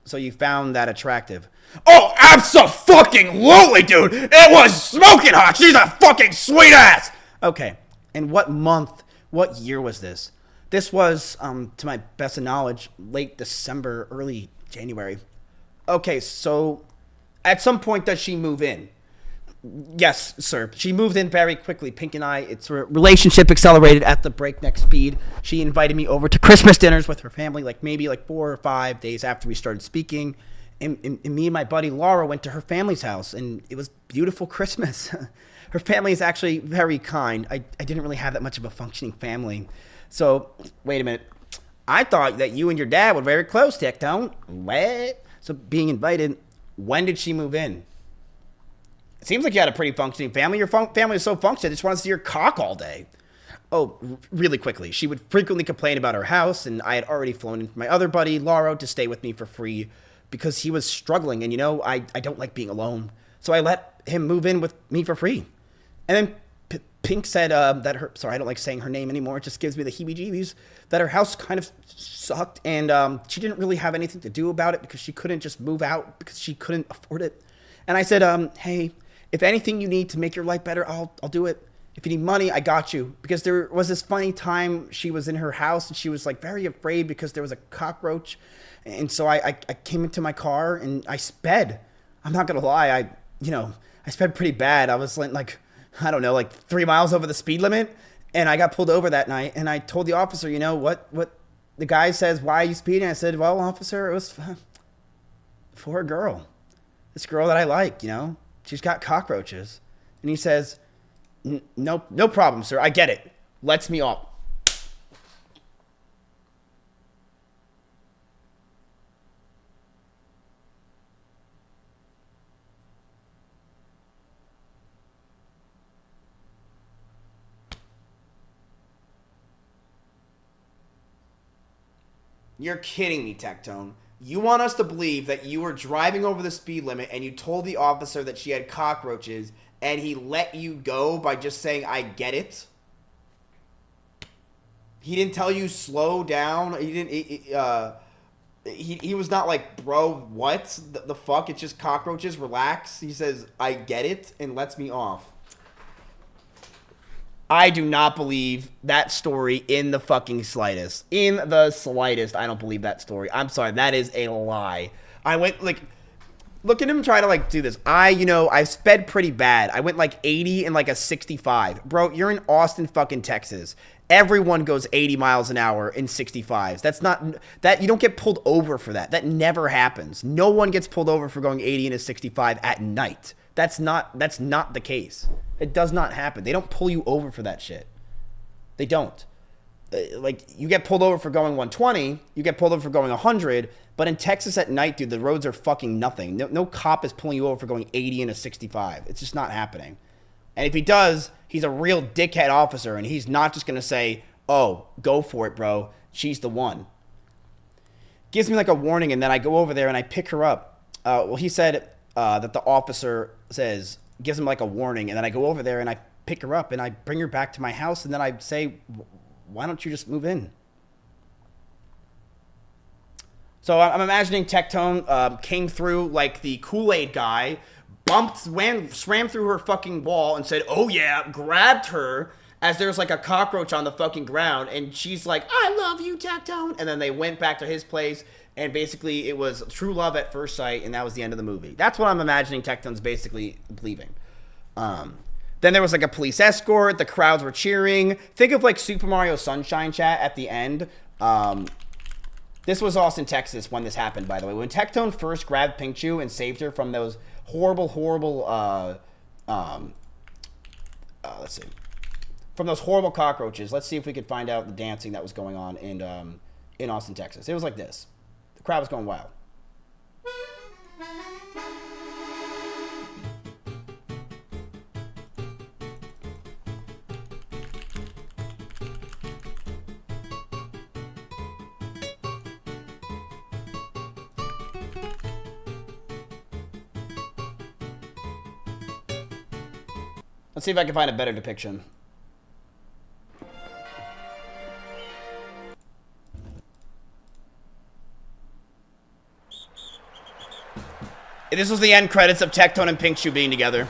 So you found that attractive. Oh, abso-fucking-lutely, dude! It was smoking hot! She's a fucking sweet ass! Okay, and what month, what year was this? This was, to my best of knowledge, late December, early January. Okay, so at some point does she move in? Yes, sir. She moved in very quickly. Pink and I, it's a relationship accelerated at the breakneck speed. She invited me over to Christmas dinners with her family, maybe 4 or 5 days after we started speaking. And me and my buddy Laura went to her family's house, and it was beautiful Christmas. Her family is actually very kind. I didn't really have that much of a functioning family. So, wait a minute. I thought that you and your dad were very close, Tectone. What? So, being invited, when did she move in? It seems like you had a pretty functioning family. Your family is so functional, I just want to see your cock all day. Oh, really quickly. She would frequently complain about her house, and I had already flown in my other buddy, Lauro, to stay with me for free because he was struggling, and I don't like being alone. So I let him move in with me for free. And then Pink said that her... Sorry, I don't like saying her name anymore. It just gives me the heebie-jeebies. That her house kind of sucked, and she didn't really have anything to do about it because she couldn't just move out because she couldn't afford it. And I said, hey... If anything you need to make your life better, I'll do it. If you need money, I got you. Because there was this funny time she was in her house and she was very afraid because there was a cockroach. And so I came into my car and I sped. I'm not going to lie. I sped pretty bad. I was I don't know, 3 miles over the speed limit. And I got pulled over that night. And I told the officer, what the guy says, why are you speeding? I said, well, officer, it was for a girl. This girl that I like, She's got cockroaches. And he says, no problem, sir. I get it. Lets me off. You're kidding me, Tectone. You want us to believe that you were driving over the speed limit and you told the officer that she had cockroaches and he let you go by just saying, I get it? He didn't tell you slow down? He didn't... He was not like, bro, what? The fuck? It's just cockroaches. Relax. He says, I get it, and lets me off. I do not believe that story in the fucking slightest. In the slightest, I don't believe that story. I'm sorry, that is a lie. I went, like, look at him try to, like, do this. I sped pretty bad. I went, like, 80 and, like, a 65. Bro, you're in Austin, fucking Texas. Everyone goes 80 miles an hour in 65s. That's not, that, you don't get pulled over for that. That never happens. No one gets pulled over for going 80 in a 65 at night. That's not the case. It does not happen. They don't pull you over for that shit. They don't. Like, you get pulled over for going 120, you get pulled over for going 100, but in Texas at night, dude, the roads are fucking nothing. No cop is pulling you over for going 80 in a 65. It's just not happening. And if he does, he's a real dickhead officer, and he's not just going to say, oh, go for it, bro. She's the one. Gives me like a warning, and then I go over there and I pick her up. Well, he said that the officer gives him like a warning, and then I go over there and I pick her up and I bring her back to my house, and then I say, why don't you just move in? So I'm imagining Tectone came through like the Kool-Aid guy, swam through her fucking wall and said, oh yeah, grabbed her as there's like a cockroach on the fucking ground, and she's like, I love you, Tectone. And then they went back to his place, and basically it was true love at first sight, and that was the end of the movie. That's what I'm imagining Tectone's basically believing. Then there was like a police escort, the crowds were cheering. Think of like Super Mario Sunshine chat at the end. This was Austin, Texas when this happened, by the way. When Tectone first grabbed Pinkchu and saved her from those horrible, let's see. From those horrible cockroaches. Let's see if we could find out the dancing that was going on in Austin, Texas. It was like this. The crowd was going wild. Let's see if I can find a better depiction. This was the end credits of Tectone and Pinkchu being together.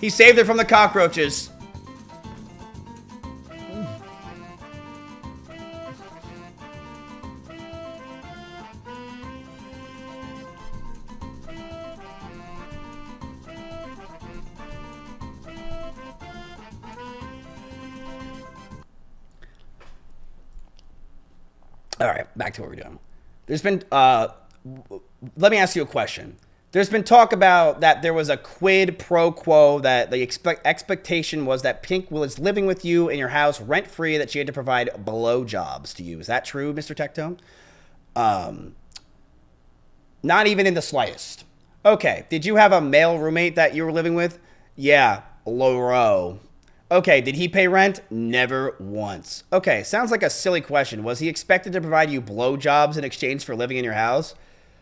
He saved her from the cockroaches. All right, back to what we're doing. There's been, let me ask you a question. There's been talk about that there was a quid pro quo, that the expectation was that Pink was living with you in your house rent-free, that she had to provide blowjobs to you. Is that true, Mr. Tectone? Not even in the slightest. Okay, did you have a male roommate that you were living with? Yeah, Loro. Okay, did he pay rent? Never once. Okay, sounds like a silly question. Was he expected to provide you blowjobs in exchange for living in your house?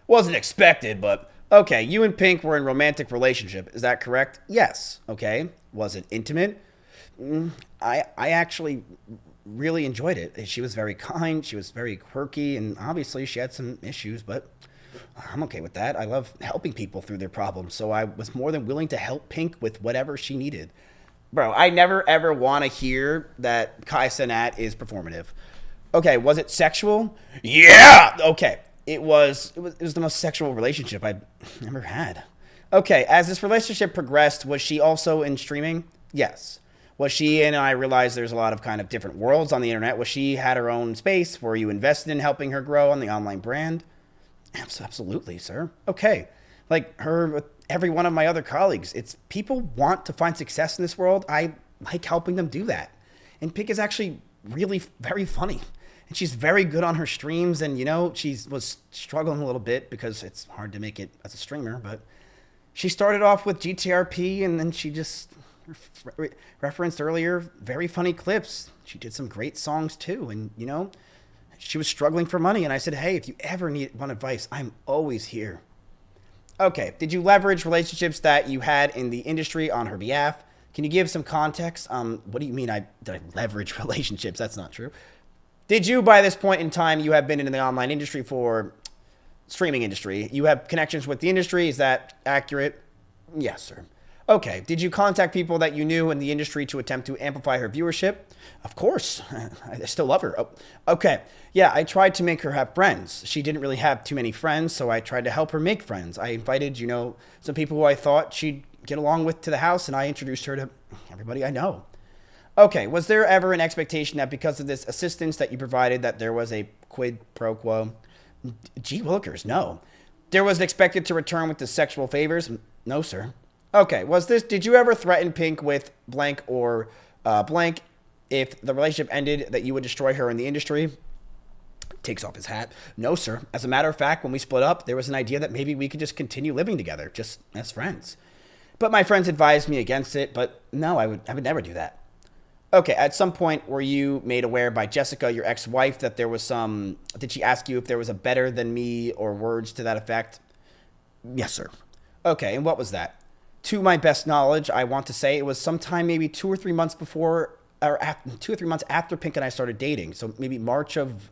Wasn't expected, but okay, you and Pink were in romantic relationship. Is that correct? Yes. Okay. Was it intimate? I actually really enjoyed it. She was very kind. She was very quirky, and obviously she had some issues, but I'm okay with that. I love helping people through their problems, so I was more than willing to help Pink with whatever she needed. Bro, I never ever want to hear that Kai Cenat is performative. Okay, was it sexual? Yeah! Okay, it was the most sexual relationship I've ever had. Okay, as this relationship progressed, was she also in streaming? Yes. Was she, and I realized there's a lot of kind of different worlds on the internet, was she had her own space? Were you invested in helping her grow on the online brand? Absolutely, sir. Okay, like her with every one of my other colleagues. It's people want to find success in this world. I like helping them do that. And Pink is actually really very funny. And she's very good on her streams. And, you know, she was struggling a little bit because it's hard to make it as a streamer. But she started off with GTRP, and then she just referenced earlier very funny clips. She did some great songs, too. And, you know, she was struggling for money. And I said, hey, if you ever want advice, I'm always here. Okay, did you leverage relationships that you had in the industry on her behalf? Can you give some context? What do you mean did I leverage relationships? That's not true. Did you, by this point in time, you have been in the online industry for streaming industry. You have connections with the industry. Is that accurate? Yes, sir. Okay. Did you contact people that you knew in the industry to attempt to amplify her viewership? Of course. I still love her. Oh, okay. Yeah, I tried to make her have friends. She didn't really have too many friends, so I tried to help her make friends. I invited, some people who I thought she'd get along with to the house, and I introduced her to everybody I know. Okay, was there ever an expectation that because of this assistance that you provided that there was a quid pro quo? Gee willikers, no. There was expected to return with the sexual favors? No, sir. Okay, did you ever threaten Pink with blank or blank if the relationship ended that you would destroy her in the industry? Takes off his hat. No, sir. As a matter of fact, when we split up, there was an idea that maybe we could just continue living together, just as friends. But my friends advised me against it, but no, I would never do that. Okay, at some point were you made aware by Jessica, your ex-wife, that there was did she ask you if there was a better than me or words to that effect? Yes, sir. Okay, and what was that? To my best knowledge, I want to say it was sometime maybe 2 or 3 months before, or 2 or 3 months after Pink and I started dating. So maybe March of,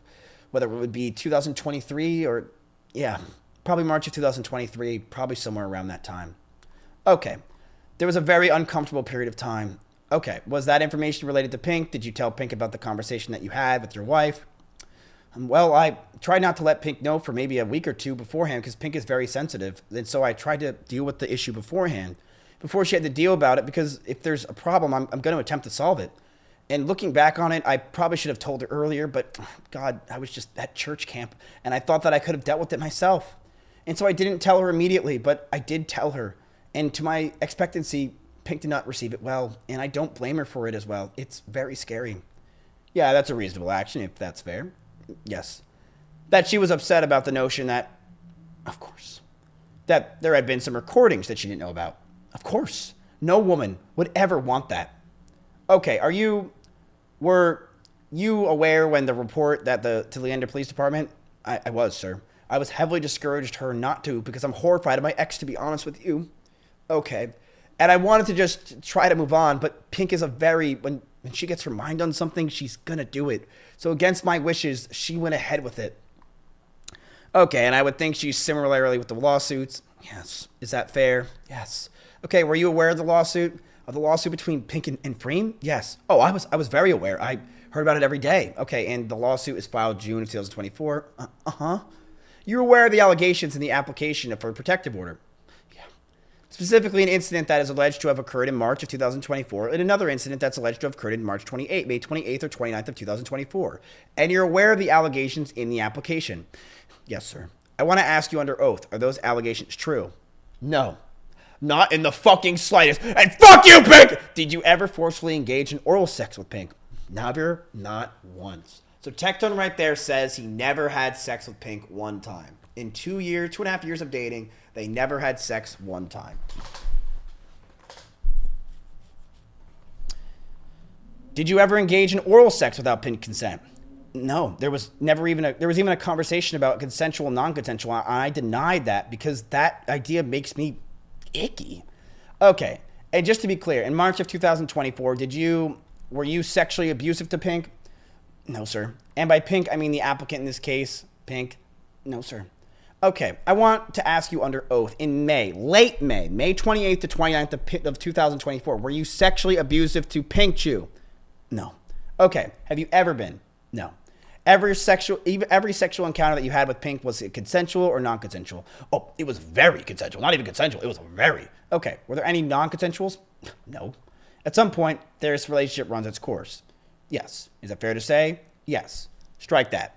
whether it would be 2023 or, yeah, probably March of 2023, probably somewhere around that time. Okay, there was a very uncomfortable period of time. Okay, was that information related to Pink? Did you tell Pink about the conversation that you had with your wife? Well, I tried not to let Pink know for maybe a week or two beforehand because Pink is very sensitive. And so I tried to deal with the issue beforehand, before she had to deal about it, because if there's a problem, I'm going to attempt to solve it. And looking back on it, I probably should have told her earlier, but God, I was just at church camp, and I thought that I could have dealt with it myself. And so I didn't tell her immediately, but I did tell her. And to my expectancy, Pink did not receive it well, and I don't blame her for it as well. It's very scary. Yeah, that's a reasonable action, if that's fair. Yes. That she was upset about the notion that, of course, that there had been some recordings that she didn't know about. Of course. No woman would ever want that. Okay, were you aware when the report that to the Leander Police Department? I was, sir. I was heavily discouraged her not to because I'm horrified of my ex, to be honest with you. Okay. And I wanted to just try to move on, but Pink is when she gets her mind on something, she's going to do it. So against my wishes, she went ahead with it. Okay, and I would think she's similarly with the lawsuits. Yes. Is that fair? Yes. Okay, were you aware of the lawsuit between Pink and Freem? Yes. Oh, I was very aware. I heard about it every day. Okay, and the lawsuit is filed June of 2024. Uh-huh. You're aware of the allegations in the application for a protective order? Specifically, an incident that is alleged to have occurred in March of 2024, and another incident that's alleged to have occurred in May 28th or 29th of 2024. And you're aware of the allegations in the application? Yes, sir. I want to ask you under oath, are those allegations true? No. Not in the fucking slightest. And fuck you, Pink! Did you ever forcefully engage in oral sex with Pink? Never, not once. So Tectone right there says he never had sex with Pink one time. In 2.5 years of dating, they never had sex one time. Did you ever engage in oral sex without Pink consent? No, there was even a conversation about consensual, non-consensual. I denied that because that idea makes me icky. Okay, and just to be clear, in March of 2024, were you sexually abusive to Pink? No, sir. And by Pink, I mean the applicant in this case, Pink. No, sir. Okay, I want to ask you under oath, in late May 28th to 29th of 2024, were you sexually abusive to Pink Chu? No. Okay, have you ever been? No. Every sexual encounter that you had with Pink, was it consensual or non-consensual? Oh, it was very consensual. Not even consensual, it was very. Okay, were there any non-consensuals? No. At some point, this relationship runs its course. Yes. Is that fair to say? Yes. Strike that.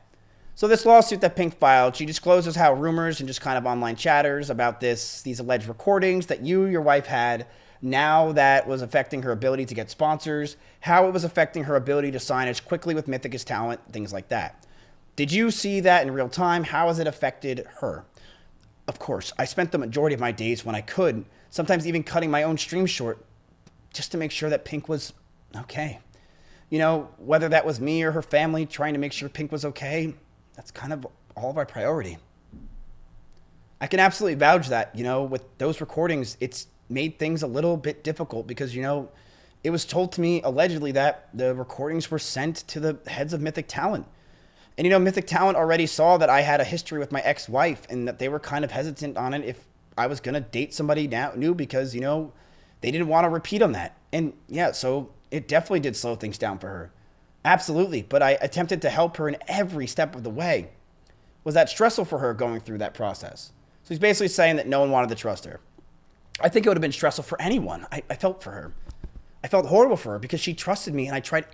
So this lawsuit that Pink filed, she discloses how rumors and just kind of online chatters about these alleged recordings that your wife had, now that was affecting her ability to get sponsors, how it was affecting her ability to signage quickly with Mythicus talent, things like that. Did you see that in real time? How has it affected her? Of course, I spent the majority of my days when I could, sometimes even cutting my own stream short, just to make sure that Pink was okay. Whether that was me or her family trying to make sure Pink was okay, that's kind of all of our priority. I can absolutely vouch that, with those recordings, it's made things a little bit difficult because, it was told to me allegedly that the recordings were sent to the heads of Mythic Talent. And, Mythic Talent already saw that I had a history with my ex-wife and that they were kind of hesitant on it if I was going to date somebody new because, they didn't want to repeat on that. And, yeah, so it definitely did slow things down for her. Absolutely. But I attempted to help her in every step of the way. Was that stressful for her going through that process? So he's basically saying that no one wanted to trust her. I think it would have been stressful for anyone. I felt for her. I felt horrible for her because she trusted me and I tried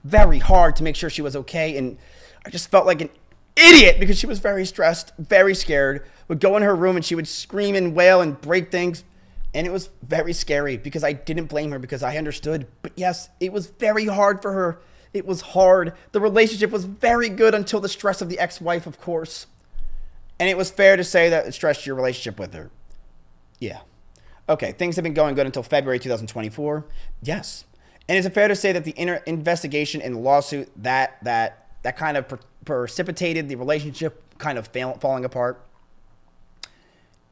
very hard to make sure she was okay. And I just felt like an idiot because she was very stressed, very scared, would go in her room and she would scream and wail and break things. And it was very scary because I didn't blame her because I understood. But yes, it was very hard for her. It was hard. The relationship was very good until the stress of the ex-wife, of course. And it was fair to say that it stressed your relationship with her. Yeah. Okay, things have been going good until February 2024. Yes. And is it fair to say that the investigation and the lawsuit that kind of precipitated the relationship kind of falling apart?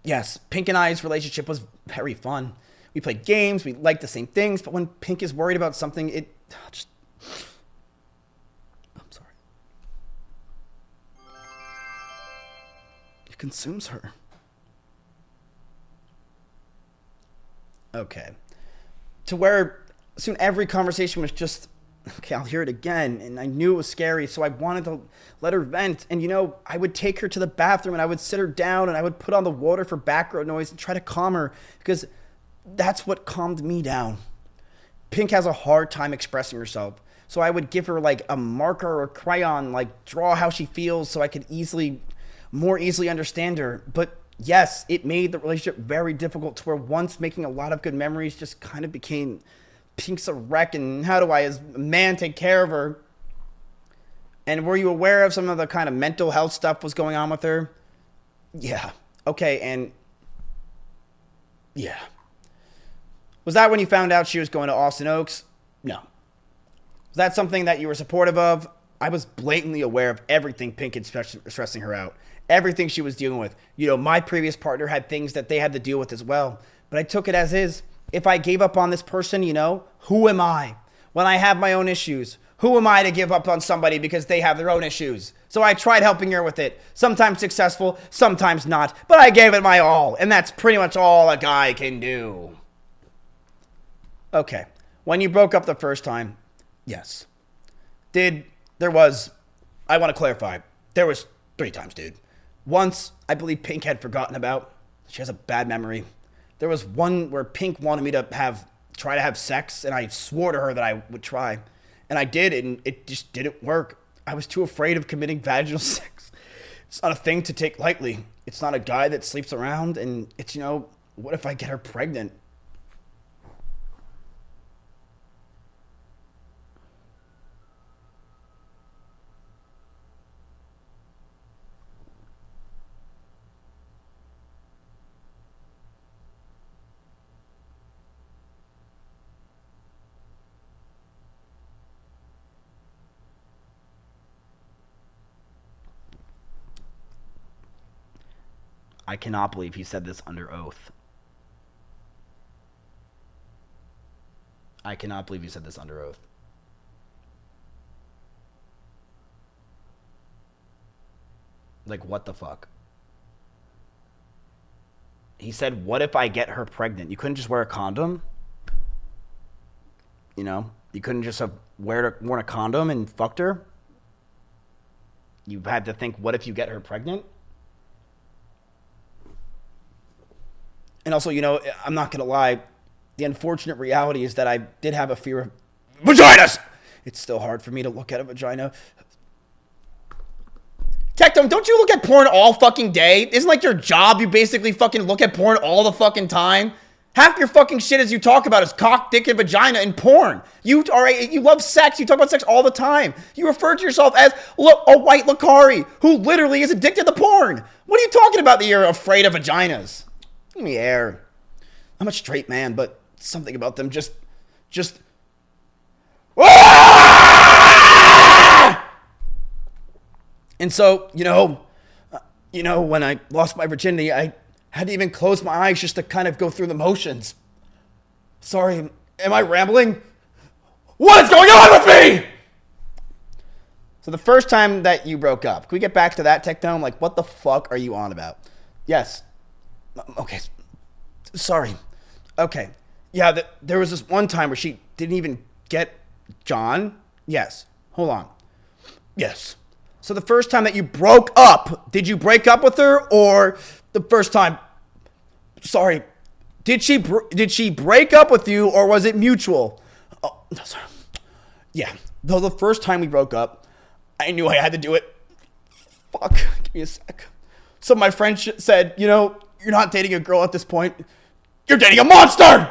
Yes, Pink and I's relationship was very fun. We played games, we liked the same things, but when Pink is worried about something, it just... I'm sorry. It consumes her. Okay. To where soon every conversation was just, okay, I'll hear it again. And I knew it was scary, so I wanted to let her vent. And, I would take her to the bathroom and I would sit her down and I would put on the water for background noise and try to calm her because that's what calmed me down. Pink has a hard time expressing herself. So I would give her like a marker or crayon, like draw how she feels so I could more easily understand her. But yes, it made the relationship very difficult to where once making a lot of good memories just kind of became Pink's a wreck and how do I as a man take care of her? And were you aware of some of the kind of mental health stuff was going on with her? Yeah. Okay, and yeah. Was that when you found out she was going to Austin Oaks? No. Was that something that you were supportive of? I was blatantly aware of everything Pink had stressing her out. Everything she was dealing with. My previous partner had things that they had to deal with as well. But I took it as is. If I gave up on this person, who am I? When I have my own issues, who am I to give up on somebody because they have their own issues? So I tried helping her with it. Sometimes successful, sometimes not. But I gave it my all. And that's pretty much all a guy can do. Okay. When you broke up the first time, yes. I want to clarify, there was 3 times, dude. Once, I believe Pink had forgotten about. She has a bad memory. There was one where Pink wanted me to try to have sex, and I swore to her that I would try. And I did, and it just didn't work. I was too afraid of committing vaginal sex. It's not a thing to take lightly. It's not a guy that sleeps around, and it's, what if I get her pregnant? I cannot believe he said this under oath. I cannot believe he said this under oath. Like, what the fuck? He said, what if I get her pregnant? You couldn't just wear a condom? You couldn't just have worn a condom and fucked her? You had to think, what if you get her pregnant? And also, I'm not going to lie. The unfortunate reality is that I did have a fear of vaginas. It's still hard for me to look at a vagina. Tectone, don't you look at porn all fucking day? Isn't like your job you basically fucking look at porn all the fucking time? Half your fucking shit as you talk about is cock, dick, and vagina in porn. You love sex. You talk about sex all the time. You refer to yourself as a white Lucari who literally is addicted to porn. What are you talking about that you're afraid of vaginas? Give me air. I'm a straight man, but something about them just... And so, when I lost my virginity, I had to even close my eyes just to kind of go through the motions. Sorry, am I rambling? What is going on with me? So the first time that you broke up, can we get back to that, Tectone? Like, what the fuck are you on about? Yes. Okay. Sorry. Okay. Yeah, there was this one time where she didn't even get John. Yes. Hold on. Yes. So the first time that you broke up, did you break up with her, or the first time? Sorry. Did she break up with you, or was it mutual? Oh, no, sorry. Yeah. Though the first time we broke up, I knew I had to do it. Fuck. Give me a sec. So my friend said, you know, you're not dating a girl at this point. You're dating a monster!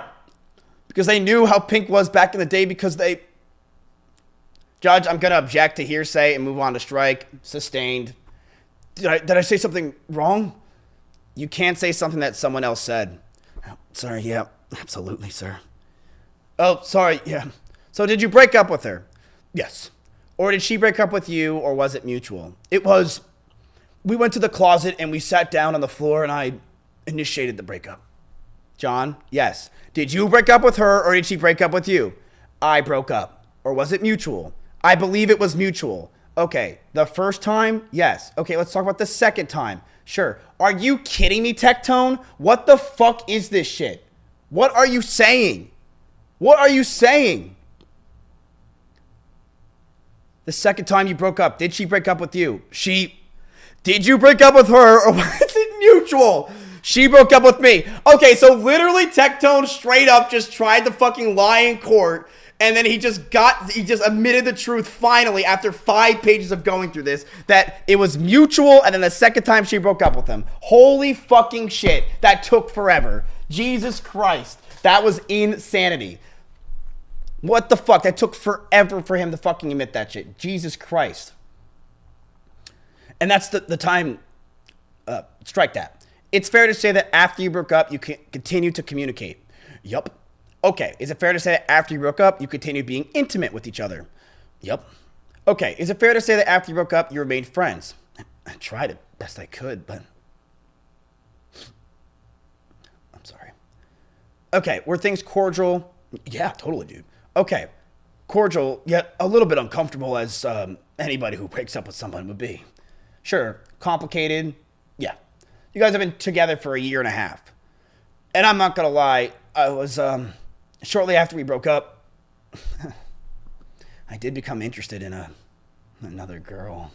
Because they knew how Pink was back in the day because they... Judge, I'm going to object to hearsay and move on to strike. Sustained. Did I say something wrong? You can't say something that someone else said. Sorry, yeah. Absolutely, sir. Oh, sorry, yeah. So did you break up with her? Yes. Or did she break up with you, or was it mutual? It was... We went to the closet and we sat down on the floor and I initiated the breakup. John, yes. Did you break up with her, or did she break up with you? I broke up. Or was it mutual? I believe it was mutual. Okay, the first time, yes. Okay, let's talk about the second time. Sure. Are you kidding me, Tectone? What the fuck is this shit? What are you saying? What are you saying? The second time you broke up, did she break up with you? Did you break up with her, or was it mutual? She broke up with me. Okay, so literally Tectone straight up just tried to fucking lie in court, and then he just admitted the truth finally after 5 pages of going through this, that it was mutual, and then the second time she broke up with him. Holy fucking shit. That took forever. Jesus Christ. That was insanity. What the fuck? That took forever for him to fucking admit that shit. Jesus Christ. And that's the time, strike that. It's fair to say that after you broke up, you continue to communicate. Yup. Okay, is it fair to say that after you broke up, you continued being intimate with each other? Yup. Okay, is it fair to say that after you broke up, you remained friends? I tried it best I could, but... I'm sorry. Okay, were things cordial? Yeah, totally, dude. Okay, cordial, yet a little bit uncomfortable, as anybody who breaks up with someone would be. Sure, complicated, yeah. You guys have been together for a year and a half. And I'm not gonna lie, I was, shortly after we broke up, I did become interested in another girl.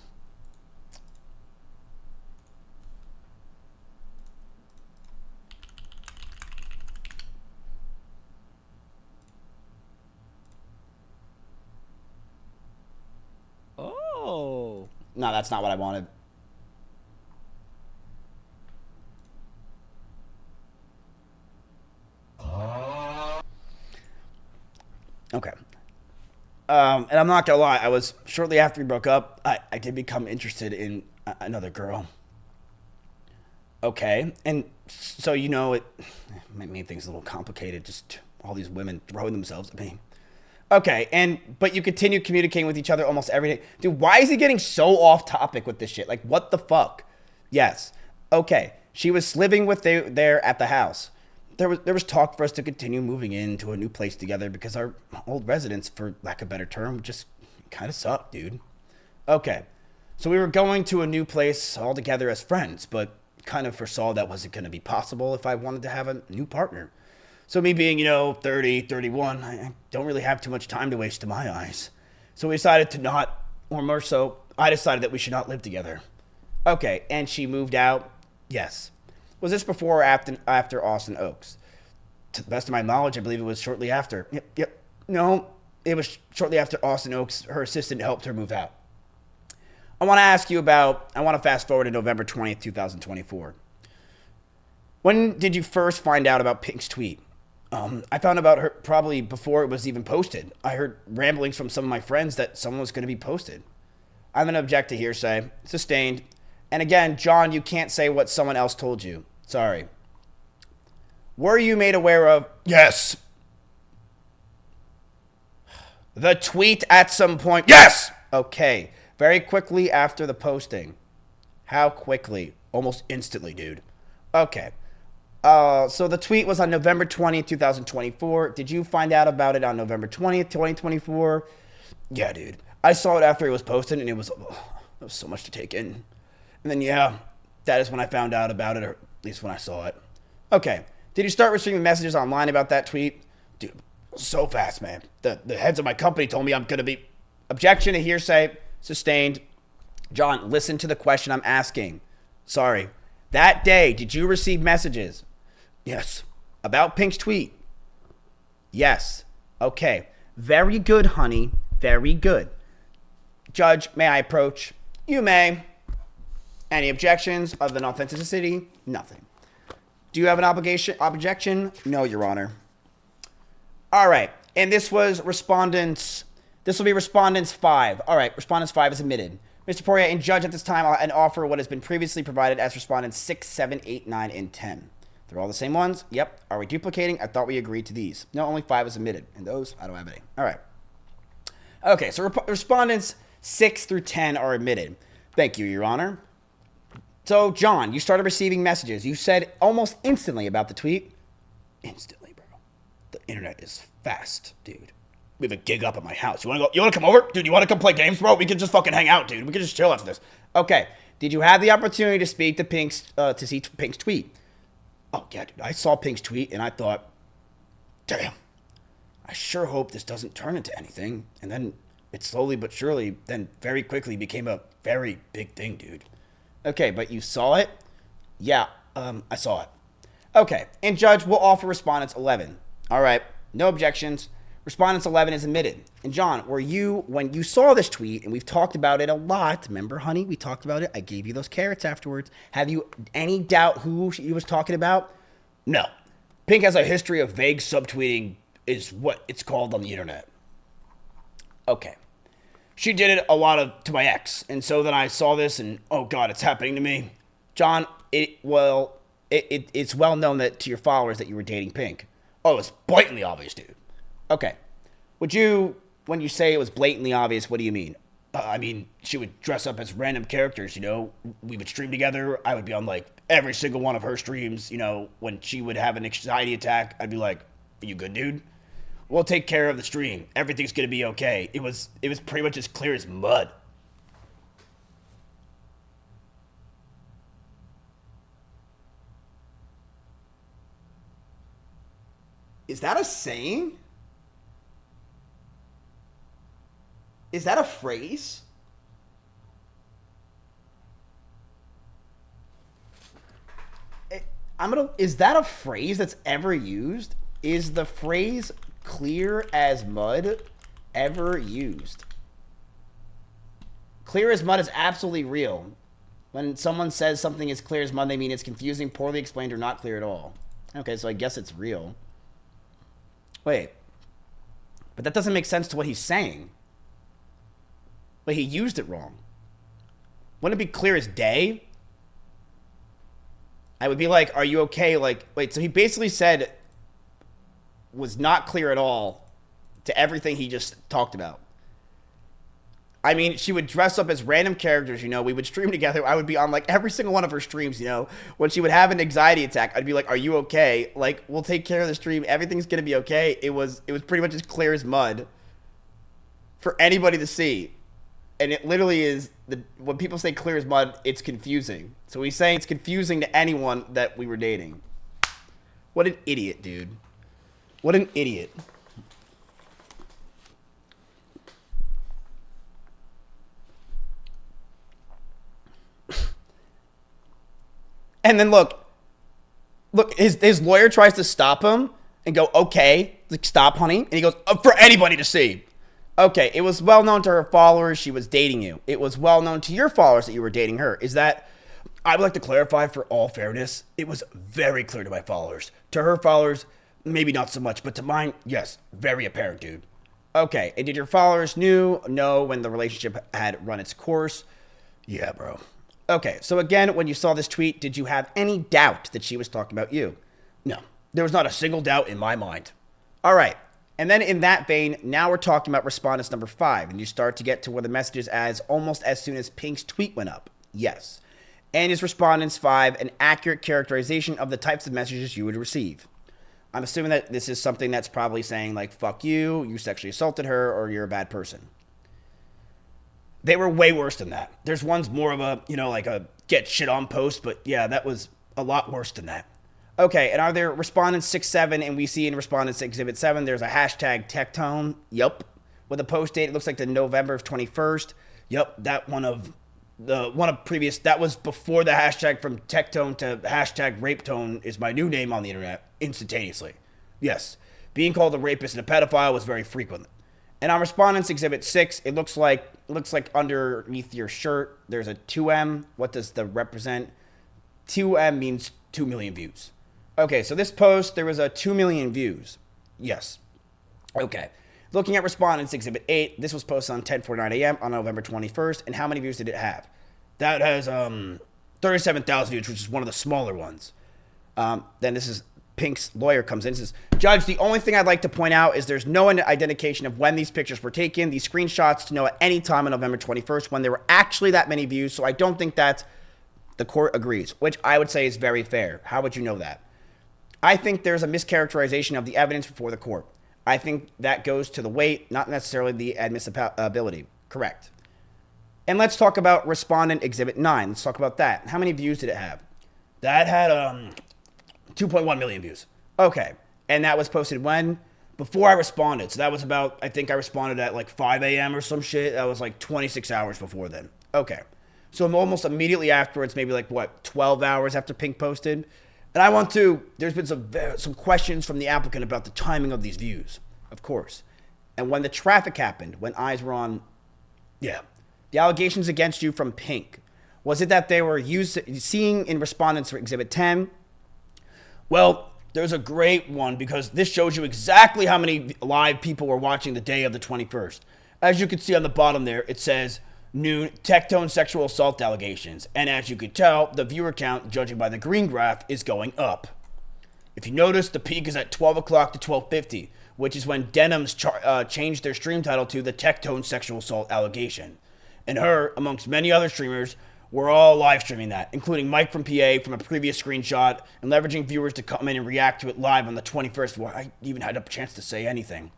Oh. No, that's not what I wanted. Okay. And I'm not gonna lie, I was shortly after we broke up, I did become interested in another girl. Okay. And so, you know, it made things a little complicated, just all these women throwing themselves at me. Okay, but you continue communicating with each other almost every day. Dude, why is he getting so off topic with this shit? Like, what the fuck? Yes. Okay, she was living with there at the house. There was talk for us to continue moving into a new place together because our old residence, for lack of a better term, just kind of sucked, dude. Okay, so we were going to a new place all together as friends, but kind of foresaw that wasn't going to be possible if I wanted to have a new partner. So me being, 30, 31, I don't really have too much time to waste in my eyes. So we decided to not, or more so, I decided that we should not live together. Okay, and she moved out? Yes. Was this before or after Austin Oaks? To the best of my knowledge, I believe it was shortly after. Yep. No, it was shortly after Austin Oaks, her assistant helped her move out. I want to fast forward to November 20th, 2024. When did you first find out about Pink's tweet? I found about her probably before it was even posted. I heard ramblings from some of my friends that someone was going to be posted. I'm going to object to hearsay. Sustained. And again, John, you can't say what someone else told you. Sorry. Were you made aware of... Yes. The tweet at some point... Yes! Okay. Very quickly after the posting. How quickly? Almost instantly, dude. Okay. So the tweet was on November 20th, 2024. Did you find out about it on November 20th, 2024? Yeah, dude. I saw it after it was posted, and it was so much to take in. And then, yeah, that is when I found out about it, or at least when I saw it. Okay, did you start receiving messages online about that tweet? Dude, so fast, man. The heads of my company told me I'm going to be... Objection to hearsay, sustained. John, listen to the question I'm asking. Sorry. That day, did you receive messages? Yes. About Pink's tweet? Yes. Okay. Very good, honey. Very good. Judge, may I approach? You may. Any objections other than authenticity? Nothing. Do you have an objection? No, Your Honor. All right. And this was respondents. This will be respondents 5. All right. Respondents 5 is admitted. Mr. Poirier and Judge, at this time, and offer what has been previously provided as respondents 6, 7, 8, 9, and 10. They're all the same ones? Yep. Are we duplicating? I thought we agreed to these. No, only 5 is admitted. And those, I don't have any. All right. Okay, so respondents 6 through 10 are admitted. Thank you, Your Honor. So, John, you started receiving messages. You said almost instantly about the tweet. Instantly, bro. The internet is fast, dude. We have a gig up at my house. You want to come over? Dude, you want to come play games, bro? We can just fucking hang out, dude. We can just chill after this. Okay. Did you have the opportunity to speak to to see Pink's tweet? Oh, yeah, dude. I saw Pink's tweet, and I thought, damn. I sure hope this doesn't turn into anything. And then it slowly but surely, then very quickly became a very big thing, dude. Okay, but you saw it? Yeah, I saw it. Okay, and Judge will offer respondents 11. All right, no objections. Respondents 11 is admitted. And John, were you, when you saw this tweet, and we've talked about it a lot, remember, honey, we talked about it. I gave you those carrots afterwards. Have you any doubt who he was talking about? No. Pink has a history of vague subtweeting, is what it's called on the internet. Okay. She did it a lot to my ex, and so then I saw this, and oh god, it's happening to me. John, it's well known that to your followers that you were dating Pink. Oh, it's blatantly obvious, dude. Okay. When you say it was blatantly obvious, what do you mean? I mean, she would dress up as random characters, you know? We would stream together. I would be on, like, every single one of her streams, you know? When she would have an anxiety attack, I'd be like, are you good, dude? We'll take care of the stream. Everything's gonna be okay. It was pretty much as clear as mud. Is that a saying? Is that a phrase? Is that a phrase that's ever used? Is the phrase clear as mud ever used? Clear as mud is absolutely real. When someone says something is clear as mud, they mean it's confusing, poorly explained, or not clear at all. Okay, so I guess it's real. Wait. But that doesn't make sense to what he's saying. But he used it wrong. Wouldn't it be clear as day? I would be like, are you okay? Like, wait, so he basically said was not clear at all to everything he just talked about. I mean, she would dress up as random characters, you know, we would stream together. I would be on like every single one of her streams, you know, when she would have an anxiety attack, I'd be like, are you okay? Like, we'll take care of the stream. Everything's going to be okay. It was pretty much as clear as mud for anybody to see. And it literally is, when people say clear as mud, it's confusing. So he's saying it's confusing to anyone that we were dating. What an idiot, dude. What an idiot. And then look, his lawyer tries to stop him and go, okay, like, stop, honey. And he goes, for anybody to see. Okay, it was well known to her followers she was dating you. It was well known to your followers that you were dating her. Is that, I would like to clarify for all fairness, it was very clear to my followers. To her followers, maybe not so much, but to mine, yes, very apparent, dude. Okay, and did your followers know when the relationship had run its course? Yeah, bro. Okay, so again, when you saw this tweet, did you have any doubt that she was talking about you? No, there was not a single doubt in my mind. All right. And then in that vein, now we're talking about respondents number 5, and you start to get to where the messages as almost as soon as Pink's tweet went up. Yes. And is respondents 5 an accurate characterization of the types of messages you would receive? I'm assuming that this is something that's probably saying like, fuck you, you sexually assaulted her, or you're a bad person. They were way worse than that. There's one's more of a, like a get shit on post, but yeah, that was a lot worse than that. Okay, and are there respondents 6, 7, and we see in respondents exhibit 7, there's a hashtag Tectone. Yup. With a post date, it looks like the November of 21st. Yup, that previous, that was before the hashtag from Tectone to hashtag Rapetone is my new name on the internet instantaneously. Yes, being called a rapist and a pedophile was very frequent. And on respondents exhibit 6, it looks like underneath your shirt there's a 2M. What does the represent? 2M means 2 million views. Okay, so this post, there was a 2 million views. Yes. Okay. Looking at respondents exhibit 8, this was posted on 10:49 a.m. on November 21st, and how many views did it have? That has 37,000 views, which is one of the smaller ones. Then this is Pink's lawyer comes in and says, Judge, the only thing I'd like to point out is there's no identification of when these pictures were taken, these screenshots, to know at any time on November 21st when there were actually that many views, so I don't think that the court agrees, which I would say is very fair. How would you know that? I think there's a mischaracterization of the evidence before the court. I think that goes to the weight, not necessarily the admissibility. Correct. And let's talk about respondent exhibit 9. Let's talk about that. How many views did it have? That had 2.1 million views. Okay. And that was posted when? Before I responded. So that was about, I think I responded at like 5 a.m. or some shit. That was like 26 hours before then. Okay. So almost immediately afterwards, maybe like 12 hours after Pink posted. And there's been some questions from the applicant about the timing of these views, of course. And when the traffic happened, when eyes were on, the allegations against you from Pink, was it that they were seeing in respondents for exhibit 10? Well, there's a great one because this shows you exactly how many live people were watching the day of the 21st. As you can see on the bottom there, it says noon Tectone sexual assault allegations. And as you could tell, the viewer count, judging by the green graph, is going up. If you notice, the peak is at 12 o'clock to 12:50, which is when Denims changed their stream title to the Tectone sexual assault allegation. And her, amongst many other streamers, were all live streaming that, including Mike from PA from a previous screenshot and leveraging viewers to come in and react to it live on the 21st before I even had a chance to say anything.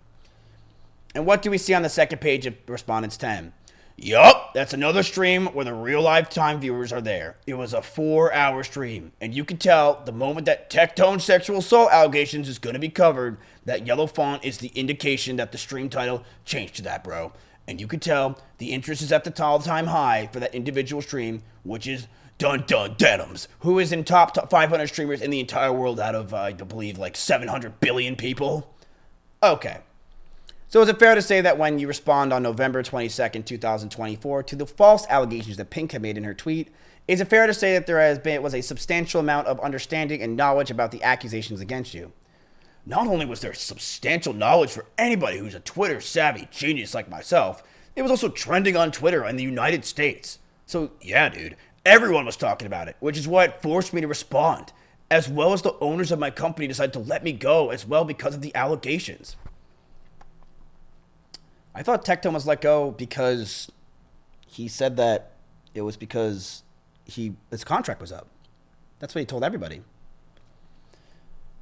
And what do we see on the second page of Respondents 10? Yup, that's another stream where the real lifetime viewers are there. It was a 4-hour stream, and you can tell the moment that Tectone sexual assault allegations is going to be covered, that yellow font is the indication that the stream title changed to that, bro. And you can tell the interest is at the all-time high for that individual stream, which is Dun Dun Denims, who is in top 500 streamers in the entire world out of, I believe, like 700 billion people. Okay. So is it fair to say that when you respond on November 22nd, 2024 to the false allegations that Pink had made in her tweet, is it fair to say that there was a substantial amount of understanding and knowledge about the accusations against you? Not only was there substantial knowledge for anybody who's a Twitter-savvy genius like myself, it was also trending on Twitter in the United States. So yeah, dude, everyone was talking about it, which is what forced me to respond, as well as the owners of my company decided to let me go as well because of the allegations. I thought Tectone was let go because he said that it was because his contract was up. That's what he told everybody.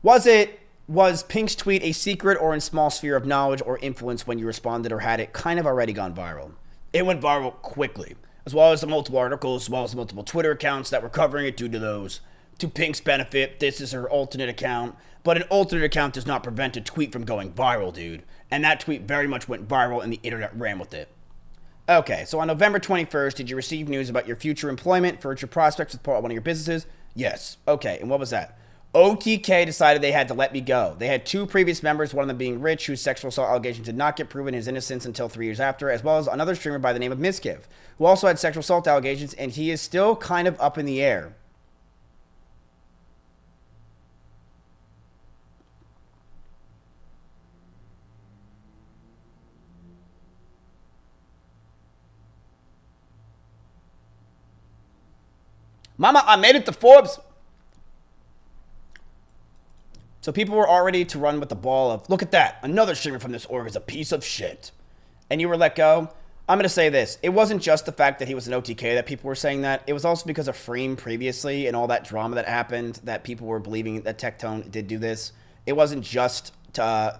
Was Pink's tweet a secret or in small sphere of knowledge or influence when you responded, or had it kind of already gone viral? It went viral quickly, as well as the multiple articles, as well as the multiple Twitter accounts that were covering it due to those. To Pink's benefit, this is her alternate account, but an alternate account does not prevent a tweet from going viral, dude. And that tweet very much went viral and the internet ran with it. Okay, so on November 21st, did you receive news about your future employment, future prospects with one of your businesses? Yes. Okay, and what was that? OTK decided they had to let me go. They had 2 previous members, one of them being Rich, whose sexual assault allegations did not get proven his innocence until 3 years after, as well as another streamer by the name of Mizkif, who also had sexual assault allegations, and he is still kind of up in the air. Mama, I made it to Forbes. So people were already to run with the ball of, look at that, another streamer from this org is a piece of shit. And you were let go. I'm going to say this. It wasn't just the fact that he was an OTK that people were saying that. It was also because of Freem previously and all that drama that happened that people were believing that Tectone did do this. It wasn't just the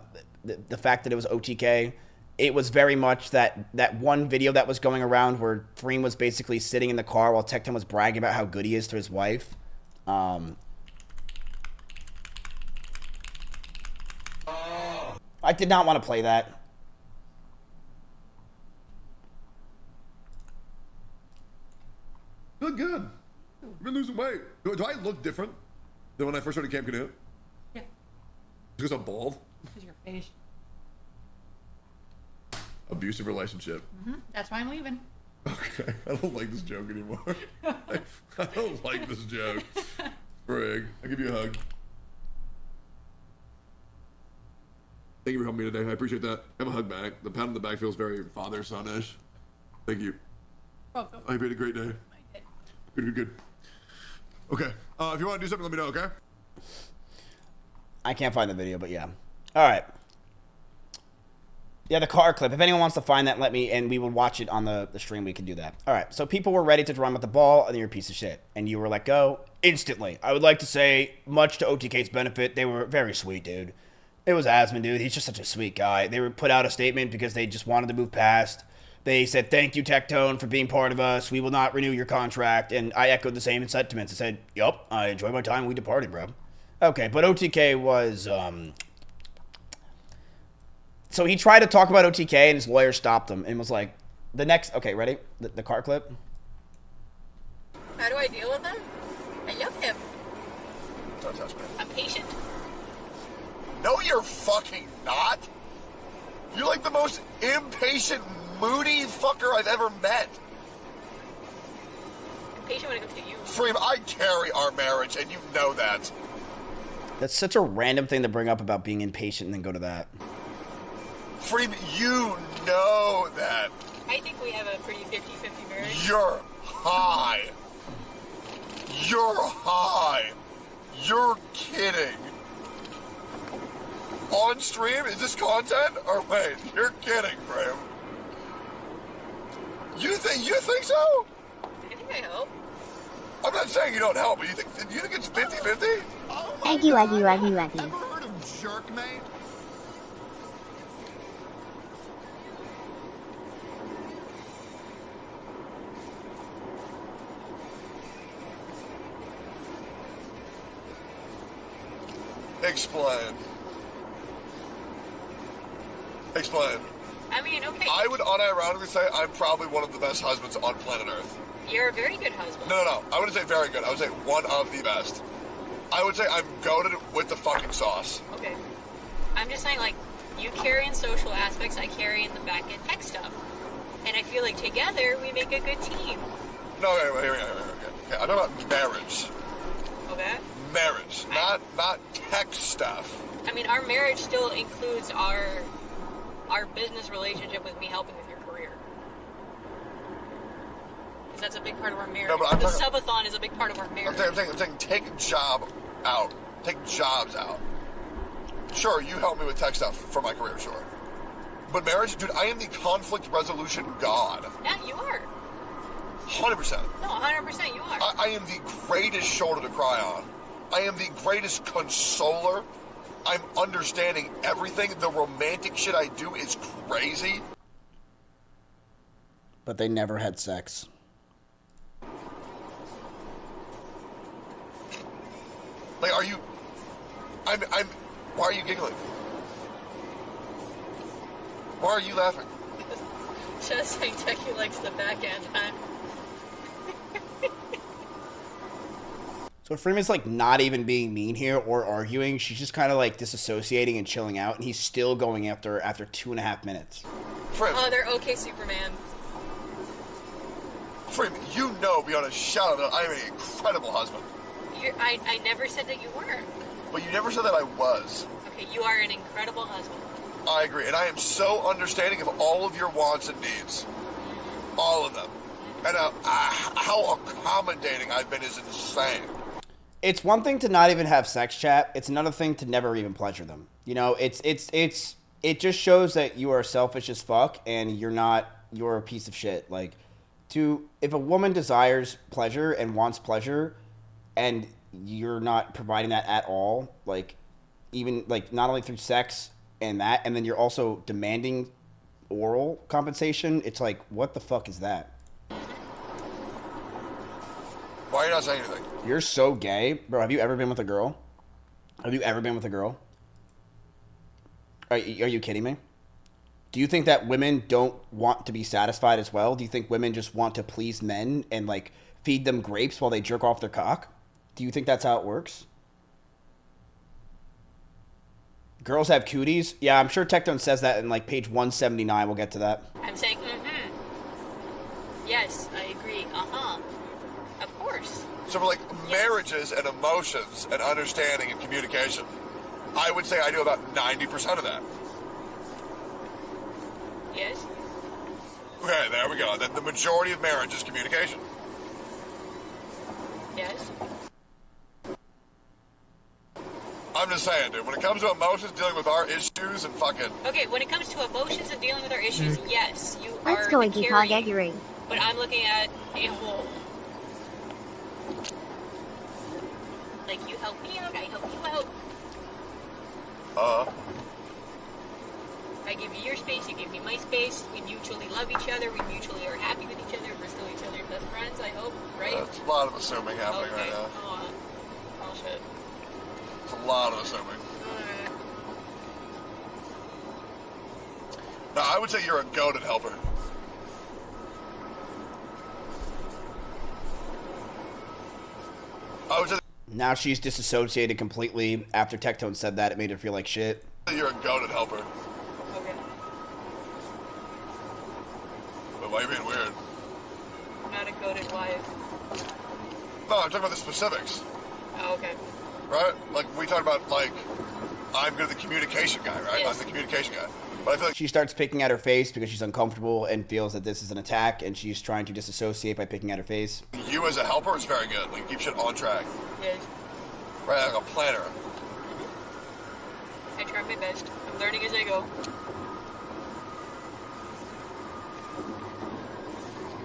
fact that it was OTK. it was very much that one video that was going around where Freem was basically sitting in the car while Tecton was bragging about how good he is to his wife. I did not want to play that. Look good. I've been losing weight. Do I look different than when I first started Camp Canoe? Yeah. Because I'm bald? Because your face. Abusive relationship. That's why I'm leaving. Okay, I don't like this joke anymore. I don't like this joke. Frig, I'll give you a hug. Thank you for helping me today. I appreciate that. I have a hug back. The pat on the back feels very father-son-ish. Thank you. Welcome. I hope you had a great day. Good. Okay. If you want to do something, let me know, okay? I can't find the video, but yeah. All right. Yeah, the car clip. If anyone wants to find that, let me, and we will watch it on the stream. We can do that. All right. So people were ready to run with the ball, and you're a piece of shit. And you were let go instantly. I would like to say, much to OTK's benefit, they were very sweet, dude. It was Asmon, dude. He's just such a sweet guy. They were put out a statement because they just wanted to move past. They said, thank you, Tectone, for being part of us. We will not renew your contract. And I echoed the same sentiments. I said, yup, I enjoyed my time. We departed, bro. Okay, but OTK was... So he tried to talk about OTK, and his lawyer stopped him and was like, the next... Okay, ready? The car clip? How do I deal with him? I love him. Don't touch me. I'm patient. No, you're fucking not. You're like the most impatient, moody fucker I've ever met. I'm patient when it comes to you. Freem, I carry our marriage, and you know that. That's such a random thing to bring up about being impatient and then go to that. Freem, you know that. I think we have a pretty 50-50 marriage. You're high. You're high. You're kidding. On stream? Is this content? Or wait, you're kidding, Freem. You think so? I think I help. I'm not saying you don't help, but you think it's 50-50? Oh my Waggy. Ever heard of jerkmate? Explain. I mean, okay. I would unironically say I'm probably one of the best husbands on planet Earth. You're a very good husband. No. I wouldn't say very good. I would say one of the best. I would say I'm goated with the fucking sauce. Okay. I'm just saying, like, you carry in social aspects, I carry in the back-end tech stuff. And I feel like together we make a good team. No, okay, I'm talking about marriage. Okay. Marriage, not tech stuff. I mean, our marriage still includes our business relationship with me helping with your career. Because that's a big part of our marriage. No, but the subathon is a big part of our marriage. I'm saying take job out. Take jobs out. Sure, you help me with tech stuff for my career, sure. But marriage, dude, I am the conflict resolution god. Yeah, you are. 100%. No, 100% you are. I am the greatest shoulder to cry on. I am the greatest consoler. I'm understanding everything. The romantic shit I do is crazy. But they never had sex. Like, are you... Why are you giggling? Why are you laughing? Just saying Techie likes the back end, huh? So Freeman's like not even being mean here or arguing. She's just kind of like disassociating and chilling out, and he's still going after 2.5 minutes. Freeman. Oh, they're okay, Superman. Freeman, you know beyond a shadow that I am an incredible husband. I never said that you weren't. But you never said that I was. Okay, you are an incredible husband. I agree, and I am so understanding of all of your wants and needs. All of them. And how accommodating I've been is insane. It's one thing to not even have sex chat. It's another thing to never even pleasure them. You know, it just shows that you are selfish as fuck and you're a piece of shit. Like, if a woman desires pleasure and wants pleasure and you're not providing that at all, like, even like not only through sex and then you're also demanding oral compensation, it's like, what the fuck is that? Why are you not saying anything? You're so gay. Bro, have you ever been with a girl? Have you ever been with a girl? Are you kidding me? Do you think that women don't want to be satisfied as well? Do you think women just want to please men and, like, feed them grapes while they jerk off their cock? Do you think that's how it works? Girls have cooties? Yeah, I'm sure Tectone says that in, like, page 179. We'll get to that. I'm saying, yes, I agree. Of course. So for, like, marriages and emotions and understanding and communication, I would say I do about 90% of that. Yes. Okay, there we go. The majority of marriage is communication. Yes. I'm just saying, dude, when it comes to emotions, dealing with our issues and fucking... Okay, when it comes to emotions and dealing with our issues, yes, you Let's are go the into carrier, Target. but I'm looking at a whole. Like, you help me out, I help you out. I give you your space, you give me my space. We mutually love each other. We mutually are happy with each other. We're still each other's best friends, I hope, right? There's a lot of assuming happening right now. Oh, shit. There's a lot of assuming. No, I would say you're a goated helper. I would say Now she's disassociated completely. After Tectone said that, it made her feel like shit. you're a goated helper. Okay. But why are you being weird? I'm not a goated wife. No, I'm talking about the specifics. Oh, okay. Right? Like, we talked about, like, I'm good at the communication guy, right? Yes. I'm the communication guy. But I feel like She starts picking at her face because she's uncomfortable and feels that this is an attack, and she's trying to disassociate by picking at her face. you as a helper is very good. Like, keep shit on track. Yes. Right? Like a planner. I try my best. I'm learning as I go.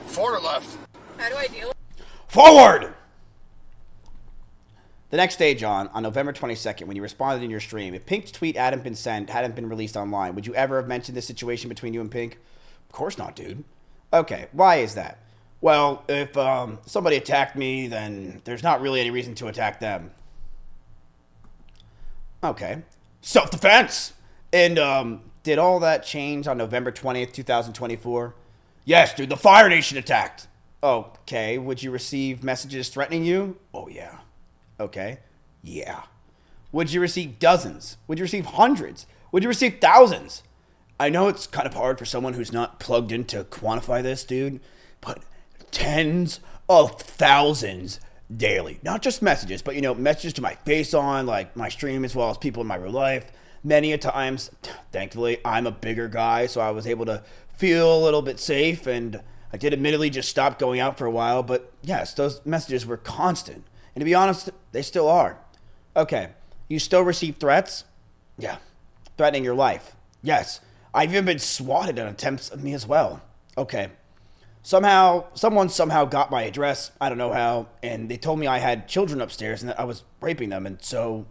Forward or left? How do I deal? Forward! The next day, John, on November 22nd, when you responded in your stream, if Pink's tweet hadn't been released online, would you ever have mentioned this situation between you and Pink? Of course not, dude. Okay, why is that? Well, if somebody attacked me, then there's not really any reason to attack them. Okay. Self-defense! And did all that change on November 20th, 2024? Yes, dude, the Fire Nation attacked. Okay, would you receive messages threatening you? Oh, yeah. Okay. Yeah. Would you receive dozens? Would you receive hundreds? Would you receive thousands? I know it's kind of hard for someone who's not plugged in to quantify this, dude, but tens of thousands daily. Not just messages, but, messages to my face on, like my stream, as well as people in my real life. Many a times, thankfully, I'm a bigger guy, so I was able to feel a little bit safe, and I did admittedly just stop going out for a while, but yes, those messages were constant. And to be honest, they still are. Okay, you still receive threats? Yeah. Threatening your life? Yes. I've even been swatted on attempts of me as well. Okay. Someone somehow got my address, I don't know how, and they told me I had children upstairs and that I was raping them, and so...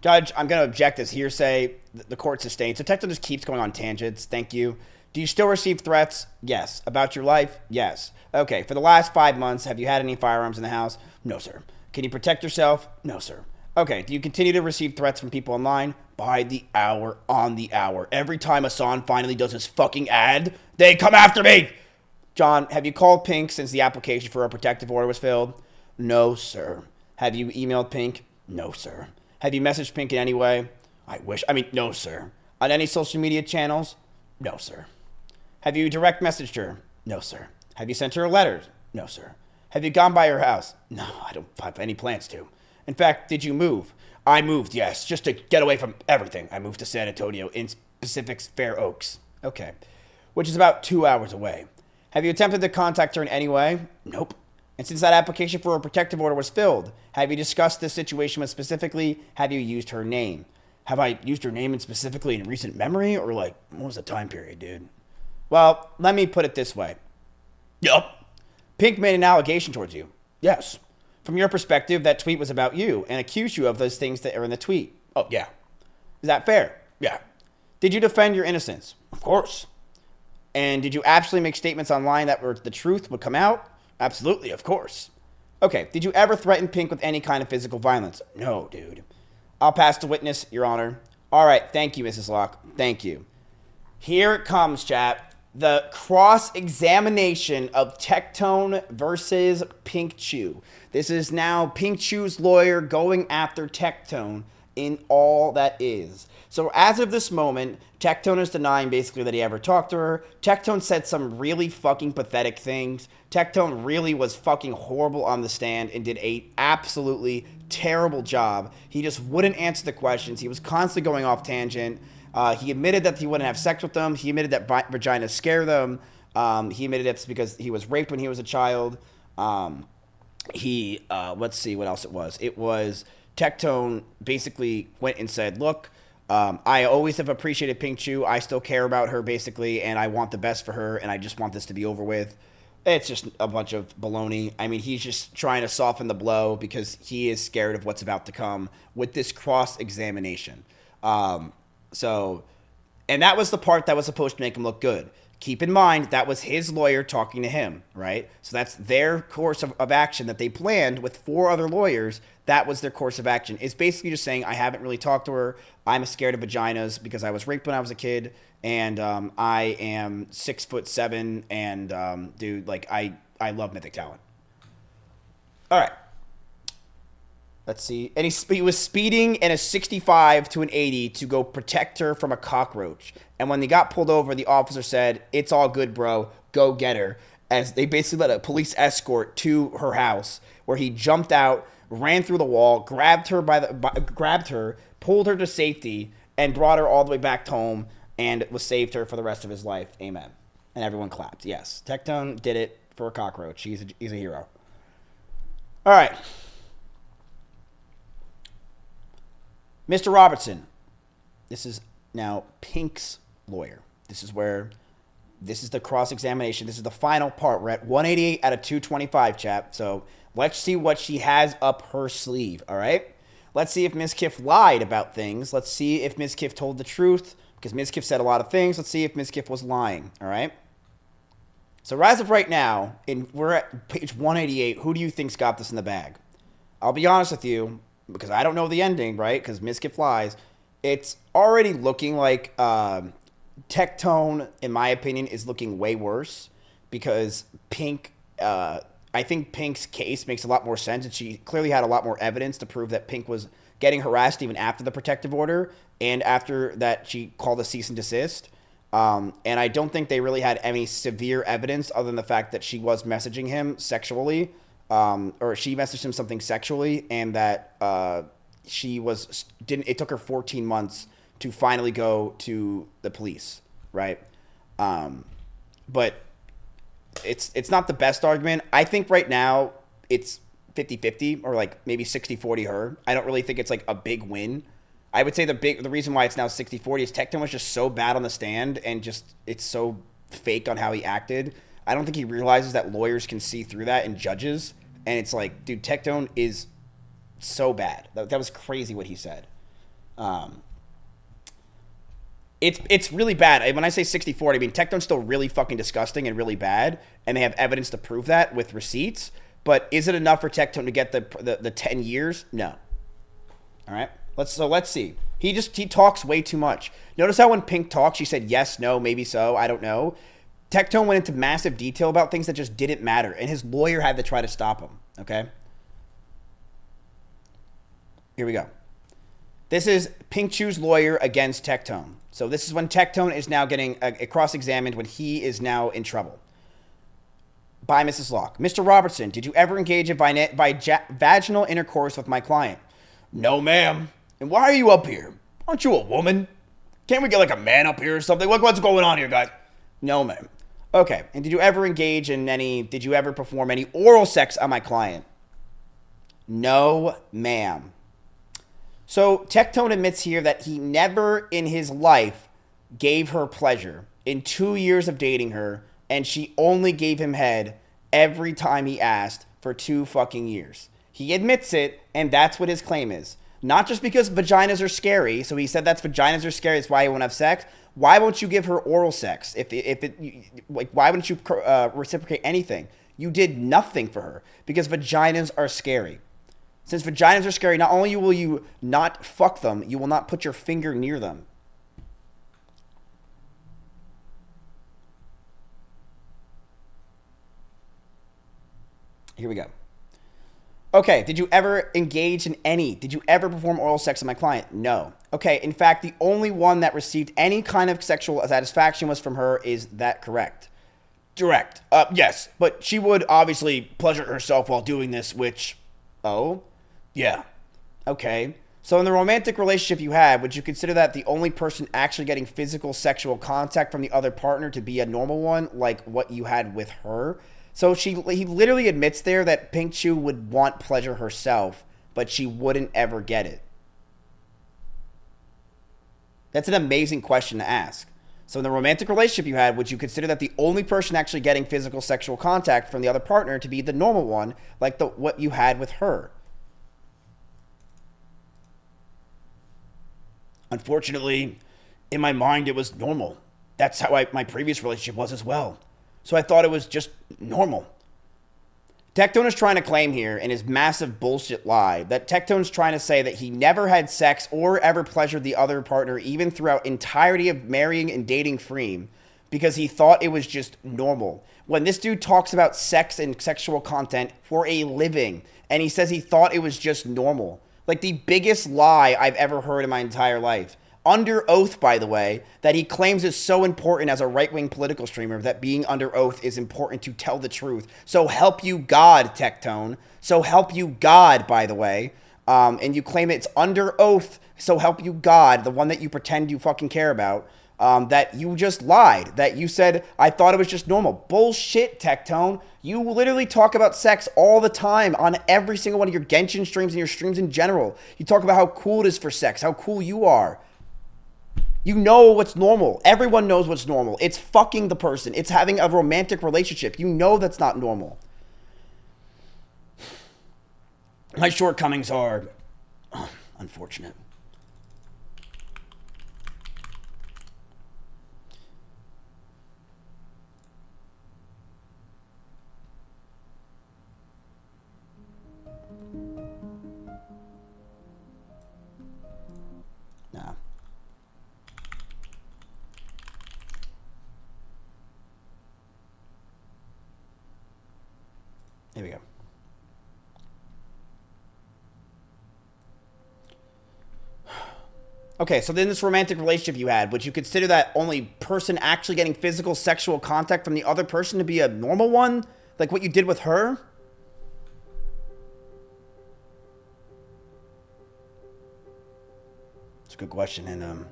Judge, I'm going to object as hearsay. The court sustained. So Tecton just keeps going on tangents. Thank you. Do you still receive threats? Yes. About your life? Yes. Okay, for the last 5 months, have you had any firearms in the house? No, sir. Can you protect yourself? No, sir. Okay, do you continue to receive threats from people online? By the hour, on the hour. Every time Hassan finally does his fucking ad, they come after me! John, have you called Pink since the application for a protective order was filled? No, sir. Have you emailed Pink? No, sir. Have you messaged Pink in any way? No, sir. On any social media channels? No, sir. Have you direct messaged her? No, sir. Have you sent her a letter? No, sir. Have you gone by her house? No, I don't have any plans to. In fact, did you move? I moved, yes, just to get away from everything. I moved to San Antonio in Pacific's Fair Oaks. Okay. Which is about 2 hours away. Have you attempted to contact her in any way? Nope. And since that application for a protective order was filled, have you discussed this situation with specifically, have you used her name? Have I used her name specifically in recent memory, or what was the time period, dude? Well, let me put it this way. Yup. Pink made an allegation towards you. Yes. From your perspective, that tweet was about you and accused you of those things that are in the tweet. Oh, yeah. Is that fair? Yeah. Did you defend your innocence? Of course. And did you actually make statements online that were the truth would come out? Absolutely, of course. Okay, did you ever threaten Pink with any kind of physical violence? No, dude. I'll pass the witness, Your Honor. All right, thank you, Mrs. Locke. Thank you. Here it comes, chat. The cross-examination of Tectone versus Pink Chew. This is now Pink Chew's lawyer going after Tectone in all that is. So as of this moment, Tectone is denying basically that he ever talked to her. Tectone said some really fucking pathetic things. Tectone really was fucking horrible on the stand and did a absolutely terrible job. He just wouldn't answer the questions. He was constantly going off tangent. He admitted that he wouldn't have sex with them. He admitted that vaginas scare them. He admitted it's because he was raped when he was a child. Let's see what else it was. It was Tectone basically went and said, look, I always have appreciated Pink Chew. I still care about her basically, and I want the best for her, and I just want this to be over with. It's just a bunch of baloney. I mean, he's just trying to soften the blow because he is scared of what's about to come with this cross-examination. And that was the part that was supposed to make him look good. Keep in mind, that was his lawyer talking to him, right? So that's their course of action that they planned with 4 other lawyers. That was their course of action. It's basically just saying, I haven't really talked to her. I'm scared of vaginas because I was raped when I was a kid. And I am 6'7", and dude, like, I love Mythic Talent. All right. Let's see. And he was speeding in a 65 to an 80 to go protect her from a cockroach. And when they got pulled over, the officer said, it's all good, bro. Go get her. As they basically led a police escort to her house, where he jumped out, ran through the wall, grabbed her, pulled her to safety, and brought her all the way back home, and saved her for the rest of his life. Amen. And everyone clapped. Yes, Tectone did it for a cockroach. He's a hero. All right. Mr. Robertson, this is now Pink's lawyer. This is the cross-examination. This is the final part. We're at 188 out of 225, chat. So let's see what she has up her sleeve, all right? Let's see if Mizkif lied about things. Let's see if Mizkif told the truth, because Mizkif said a lot of things. Let's see if Mizkif was lying, all right? So as of right now, we're at page 188. Who do you think's got this in the bag? I'll be honest with you, because I don't know the ending, right? Because Mizkif lies. It's already looking like Tectone, in my opinion, is looking way worse because Pink, I think Pink's case makes a lot more sense, and she clearly had a lot more evidence to prove that Pink was getting harassed even after the protective order and after that she called a cease and desist. And I don't think they really had any severe evidence other than the fact that she was messaging him sexually. Or she messaged him something sexually, and that it took her 14 months to finally go to the police, right? But it's not the best argument. I think right now it's 50-50 or like maybe 60-40 her. I don't really think it's like a big win. I would say the reason why it's now 60-40 is Tectone was just so bad on the stand and just it's so fake on how he acted. I don't think he realizes that lawyers can see through that and judges. And it's like, dude, Tectone is so bad. That was crazy what he said. It's really bad. When I say 60-40, I mean, Tectone's still really fucking disgusting and really bad. And they have evidence to prove that with receipts. But is it enough for Tectone to get the 10 years? No. All right. Let's see. He talks way too much. Notice how when Pink talked, she said yes, no, maybe so, I don't know. Tectone went into massive detail about things that just didn't matter, and his lawyer had to try to stop him, okay? Here we go. This is Pink Chew's lawyer against Tectone. So this is when Tectone is now getting a cross-examined when he is now in trouble. By Mrs. Locke. Mr. Robertson, did you ever engage in vaginal intercourse with my client? No, ma'am. And why are you up here? Aren't you a woman? Can't we get like a man up here or something? What's going on here, guys? No, ma'am. Okay, and did you ever perform any oral sex on my client? No, ma'am. So Tectone admits here that he never in his life gave her pleasure in 2 years of dating her, and she only gave him head every time he asked for 2 fucking years. He admits it, and that's what his claim is. Not just because vaginas are scary. So he said that's vaginas are scary. That's why he won't have sex. Why won't you give her oral sex? Why wouldn't you reciprocate anything? You did nothing for her because vaginas are scary. Since vaginas are scary, not only will you not fuck them, you will not put your finger near them. Here we go. Okay, did you ever engage in any? Did you ever perform oral sex on my client? No. Okay, in fact, the only one that received any kind of sexual satisfaction was from her. Is that correct? Direct. Yes, but she would obviously pleasure herself while doing this, which, oh, yeah. Okay. So in the romantic relationship you had, would you consider that the only person actually getting physical sexual contact from the other partner to be a normal one, like what you had with her? So he literally admits there that Pink Chu would want pleasure herself, but she wouldn't ever get it. That's an amazing question to ask. So in the romantic relationship you had, would you consider that the only person actually getting physical sexual contact from the other partner to be the normal one, like what you had with her? Unfortunately, in my mind, it was normal. That's how my previous relationship was as well. So I thought it was just normal. Tectone is trying to claim here in his massive bullshit lie that Tectone's trying to say that he never had sex or ever pleasured the other partner even throughout entirety of marrying and dating Freem because he thought it was just normal. When this dude talks about sex and sexual content for a living and he says he thought it was just normal. Like the biggest lie I've ever heard in my entire life. Under oath, by the way, that he claims is so important as a right-wing political streamer that being under oath is important to tell the truth. So help you God, Tectone. So help you God, by the way. And you claim it's under oath, so help you God, the one that you pretend you fucking care about, that you just lied. That you said, I thought it was just normal. Bullshit, Tectone. You literally talk about sex all the time on every single one of your Genshin streams and your streams in general. You talk about how cool it is for sex, how cool you are. You know what's normal. Everyone knows what's normal. It's fucking the person. It's having a romantic relationship. You know that's not normal. My shortcomings are unfortunate. Nah. Here we go. Okay, so then this romantic relationship you had, would you consider that only person actually getting physical sexual contact from the other person to be a normal one? Like what you did with her? It's a good question, and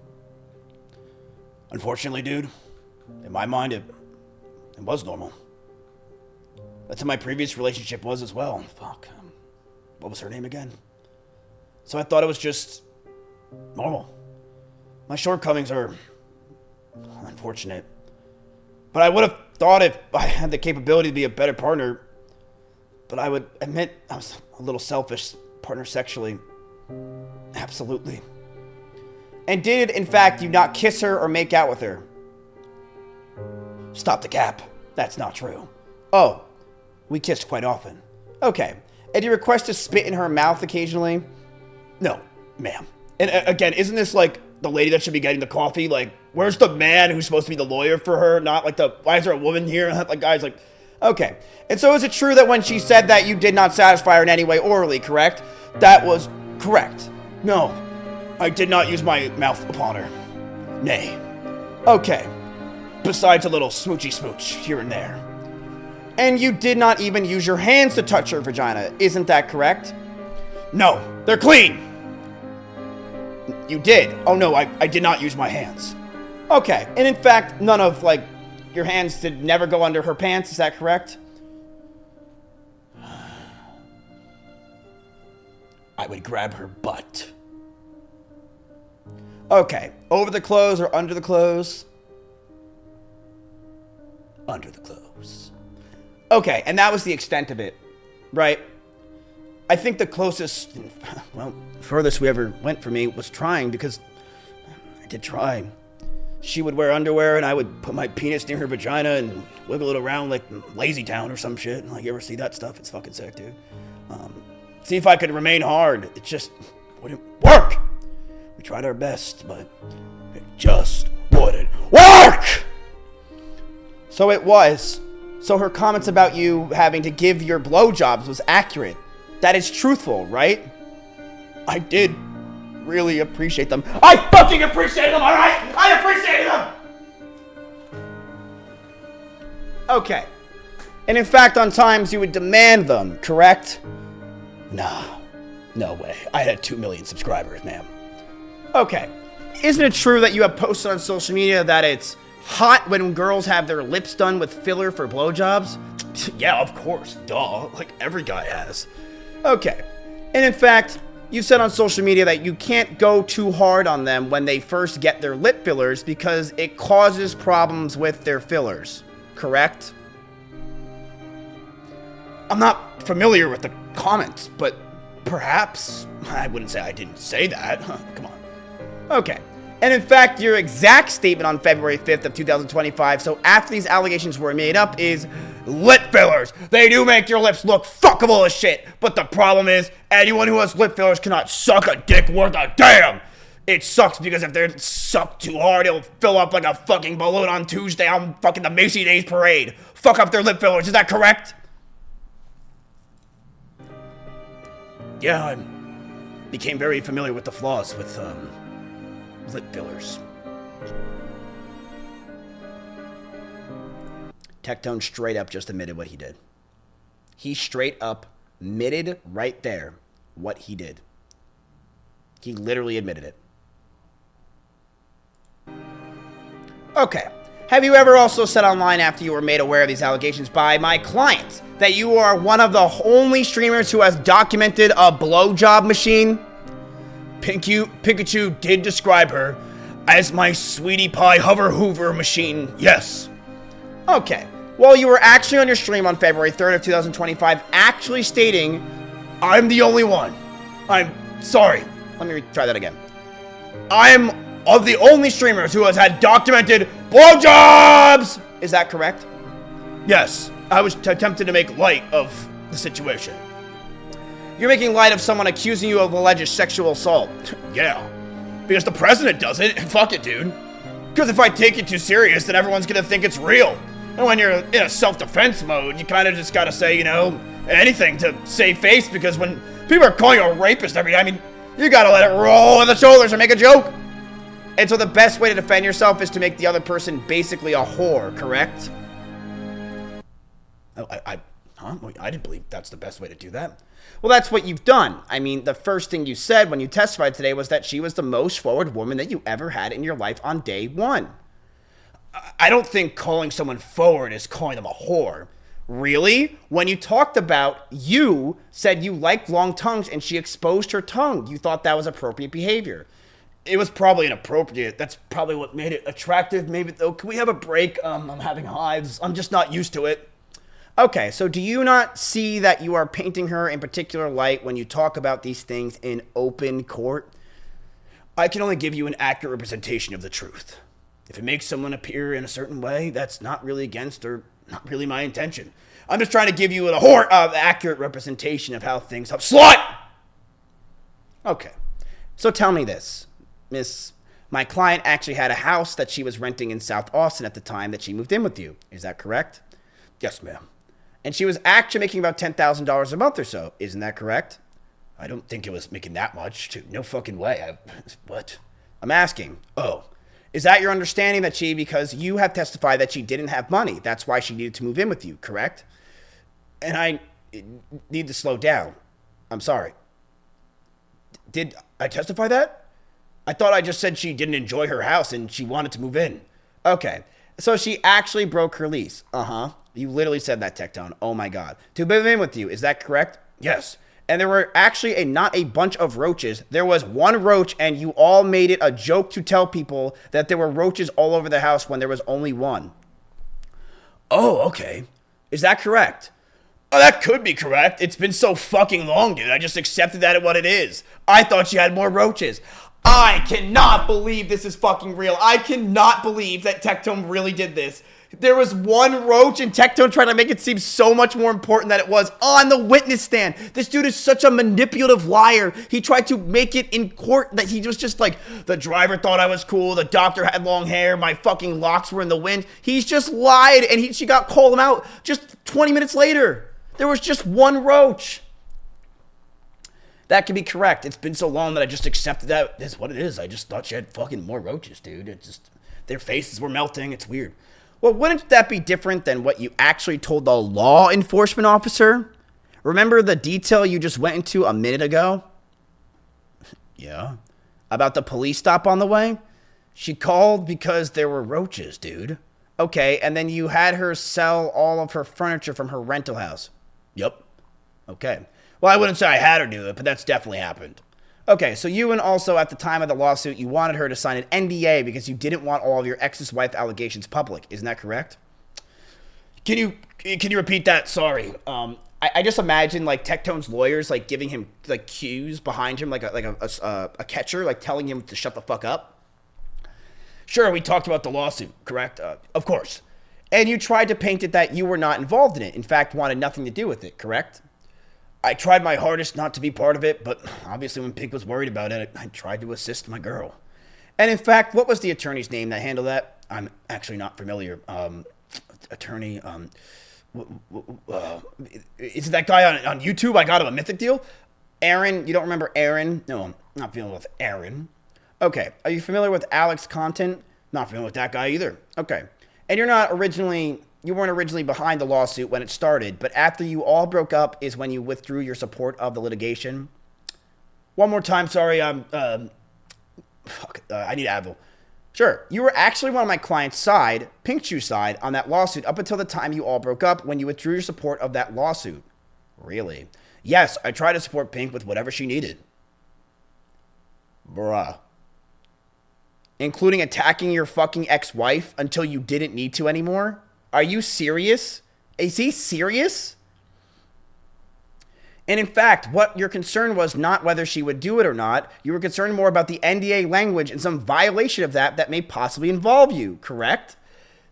unfortunately, dude, in my mind, it was normal. That's how my previous relationship was as well. Fuck. What was her name again? So I thought it was just normal. My shortcomings are unfortunate. But I would have thought if I had the capability to be a better partner, but I would admit I was a little selfish partner sexually. Absolutely. And did, in fact, you not kiss her or make out with her? Stop the cap. That's not true. Oh. We kissed quite often. Okay. And you request to spit in her mouth occasionally? No, ma'am. And again, isn't this like the lady that should be getting the coffee? Like, where's the man who's supposed to be the lawyer for her? Not like why is there a woman here? Like, guys, like, okay. And so is it true that when she said that you did not satisfy her in any way orally, correct? That was correct. No, I did not use my mouth upon her. Nay. Okay. Besides a little smoochy smooch here and there. And you did not even use your hands to touch her vagina. Isn't that correct? No, they're clean. You did. Oh no, I did not use my hands. Okay, and in fact, none of, like, your hands did never go under her pants. Is that correct? I would grab her butt. Okay, over the clothes or under the clothes? Under the clothes. Okay, and that was the extent of it, right? I think the closest, well, furthest we ever went for me was trying, because I did try. She would wear underwear and I would put my penis near her vagina and wiggle it around like Lazy Town or some shit. Like, you ever see that stuff? It's fucking sick, dude. See if I could remain hard. It just wouldn't work. We tried our best, but it just wouldn't work. So it was. So her comments about you having to give your blowjobs was accurate. That is truthful, right? I did really appreciate them. I fucking appreciate them, alright? I appreciated them! Okay. And in fact, on times you would demand them, correct? Nah. No way. I had 2 million subscribers, ma'am. Okay. Isn't it true that you have posted on social media that it's hot when girls have their lips done with filler for blowjobs? Yeah, of course. Duh. Like every guy has. Okay. And in fact, you've said on social media that you can't go too hard on them when they first get their lip fillers because it causes problems with their fillers. Correct? I'm not familiar with the comments, but perhaps. I wouldn't say I didn't say that. Come on. Okay. And in fact, your exact statement on February 5th of 2025, so after these allegations were made up, is lip fillers. They do make your lips look fuckable as shit. But the problem is, anyone who has lip fillers cannot suck a dick worth a damn. It sucks because if they're sucked too hard, it'll fill up like a fucking balloon on Tuesday on fucking the Macy Days parade. Fuck up their lip fillers. Is that correct? Yeah, I became very familiar with the flaws with, lip fillers. Tectone straight up just admitted what he did. He straight up admitted right there what he did. He literally admitted it. Okay. Have you ever also said online after you were made aware of these allegations by my client that you are one of the only streamers who has documented a blowjob machine? Pikachu did describe her as my sweetie pie hover hoover machine, yes. Okay. Well, you were actually on your stream on February 3rd of 2025 actually stating, I'm the only one. I'm sorry. Let me try that again. I'm of the only streamers who has had documented blowjobs! Is that correct? Yes. I was attempting to make light of the situation. You're making light of someone accusing you of alleged sexual assault. Yeah. Because the president does it. Fuck it, dude. Because if I take it too serious, then everyone's gonna think it's real. And when you're in a self-defense mode, you kind of just gotta say, you know, anything to save face, because when people are calling you a rapist every day, I mean, you gotta let it roll on the shoulders and make a joke. And so the best way to defend yourself is to make the other person basically a whore, correct? Oh, I didn't believe that's the best way to do that. Well, that's what you've done. I mean, the first thing you said when you testified today was that she was the most forward woman that you ever had in your life on day one. I don't think calling someone forward is calling them a whore. Really? When you talked about, you said you liked long tongues and she exposed her tongue. You thought that was appropriate behavior. It was probably inappropriate. That's probably what made it attractive. Maybe, though, can we have a break? I'm having hives. I'm just not used to it. Okay, so do you not see that you are painting her in particular light when you talk about these things in open court? I can only give you an accurate representation of the truth. If it makes someone appear in a certain way, that's not really against or not really my intention. I'm just trying to give you the accurate representation of how things are. Slut! Okay, so tell me this, Miss. My client actually had a house that she was renting in South Austin at the time that she moved in with you. Is that correct? Yes, ma'am. And she was actually making about $10,000 a month or so. Isn't that correct? I don't think it was making that much. No fucking way. What? I'm asking. Oh, is that your understanding that because you have testified that she didn't have money, that's why she needed to move in with you, correct? And I need to slow down. I'm sorry. Did I testify that? I thought I just said she didn't enjoy her house and she wanted to move in. Okay. So she actually broke her lease. Uh-huh. You literally said that, Tectone. Oh my God. To move in with you, is that correct? Yes. And there were actually not a bunch of roaches. There was one roach, and you all made it a joke to tell people that there were roaches all over the house when there was only one. Oh, okay. Is that correct? Oh, that could be correct. It's been so fucking long, dude. I just accepted that at what it is. I thought she had more roaches. I cannot believe this is fucking real. I cannot believe that Tectone really did this. There was one roach and Tectone tried to make it seem so much more important than it was on the witness stand. This dude is such a manipulative liar. He tried to make it in court that he was just like, the driver thought I was cool, the doctor had long hair, my fucking locks were in the wind. He's just lied and she got called him out just 20 minutes later. There was just one roach. That could be correct. It's been so long that I just accepted that is what it is. I just thought she had fucking more roaches, dude. It just, their faces were melting. It's weird. Well, wouldn't that be different than what you actually told the law enforcement officer? Remember the detail you just went into a minute ago? Yeah. About the police stop on the way? She called because there were roaches, dude. Okay, and then you had her sell all of her furniture from her rental house. Yep. Okay. Well, I wouldn't say I had her do it, but that's definitely happened. Okay, so you and also at the time of the lawsuit, you wanted her to sign an NDA because you didn't want all of your ex's wife allegations public. Isn't that correct? Can you repeat that? Sorry. I just imagine like Tectone's lawyers like giving him like cues behind him, like a catcher, like telling him to shut the fuck up. Sure, we talked about the lawsuit, correct? Of course. And you tried to paint it that you were not involved in it. In fact, wanted nothing to do with it, correct? I tried my hardest not to be part of it, but obviously when Pink was worried about it, I tried to assist my girl. And in fact, what was the attorney's name that handled that? I'm actually not familiar. Attorney, is it that guy on YouTube? I got him a Mythic deal? Aaron, you don't remember Aaron? No, I'm not familiar with Aaron. Okay, are you familiar with Alex Content? Not familiar with that guy either. Okay, and you weren't originally behind the lawsuit when it started, but after you all broke up is when you withdrew your support of the litigation. One more time, sorry, I need Advil. Sure, you were actually on my client's side, Pink Shoe's side, on that lawsuit up until the time you all broke up when you withdrew your support of that lawsuit. Really? Yes, I tried to support Pink with whatever she needed. Bruh. Including attacking your fucking ex-wife until you didn't need to anymore? Are you serious? Is he serious? And in fact, what your concern was not whether she would do it or not. You were concerned more about the NDA language and some violation of that may possibly involve you, correct?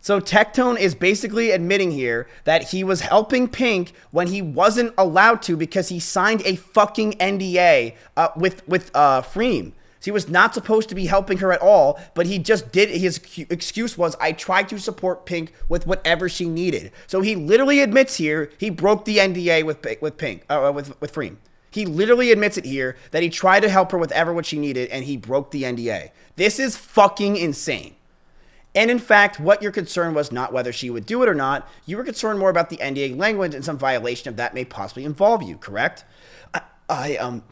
So Tectone is basically admitting here that he was helping Pink when he wasn't allowed to because he signed a fucking NDA with Freem. He was not supposed to be helping her at all, but he just did. His excuse was, I tried to support Pink with whatever she needed. So he literally admits here he broke the NDA with Freem. He literally admits it here that he tried to help her with what she needed, and he broke the NDA. This is fucking insane. And in fact, what your concern was not whether she would do it or not. You were concerned more about the NDA language and some violation of that may possibly involve you, correct? My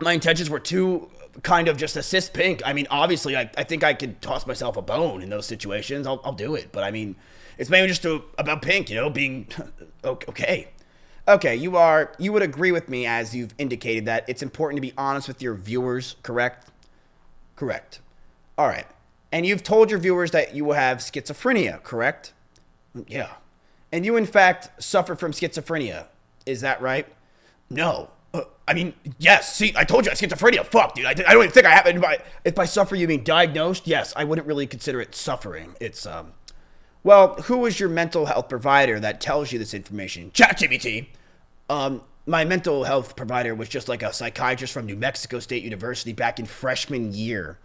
intentions were to kind of just assist Pink. I mean, obviously, I think I could toss myself a bone in those situations. I'll do it. But I mean, it's mainly just about Pink, being okay. Okay, you would agree with me as you've indicated that it's important to be honest with your viewers, correct? Correct. All right. And you've told your viewers that you will have schizophrenia, correct? Yeah. And you, in fact, suffer from schizophrenia. Is that right? No. I mean, yes. See, I told you I had schizophrenia. Fuck, dude. I don't even think I have it. If by suffer you mean diagnosed, yes, I wouldn't really consider it suffering. It's, well, who is your mental health provider that tells you this information? ChatGPT. My mental health provider was just like a psychiatrist from New Mexico State University back in freshman year.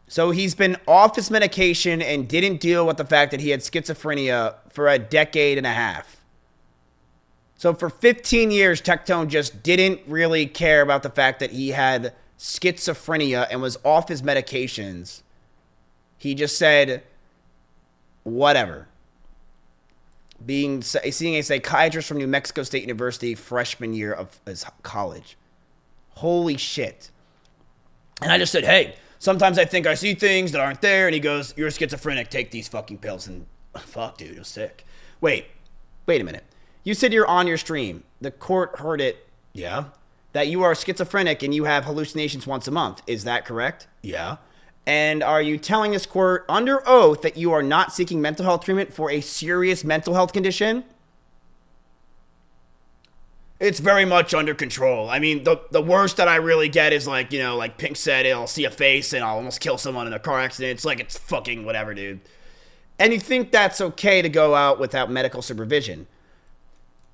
So he's been off his medication and didn't deal with the fact that he had schizophrenia for a decade and a half. So for 15 years, Tectone just didn't really care about the fact that he had schizophrenia and was off his medications. He just said, whatever. Seeing a psychiatrist from New Mexico State University freshman year of his college. Holy shit. And I just said, hey, sometimes I think I see things that aren't there. And he goes, you're schizophrenic. Take these fucking pills. And fuck, dude, you're sick. Wait a minute. You said you're on your stream. The court heard it. Yeah. That you are schizophrenic and you have hallucinations once a month. Is that correct? Yeah. And are you telling this court under oath that you are not seeking mental health treatment for a serious mental health condition? It's very much under control. I mean, the worst that I really get is like, you know, like Pink said, I'll see a face and I'll almost kill someone in a car accident. It's like, it's fucking whatever, dude. And you think that's okay to go out without medical supervision.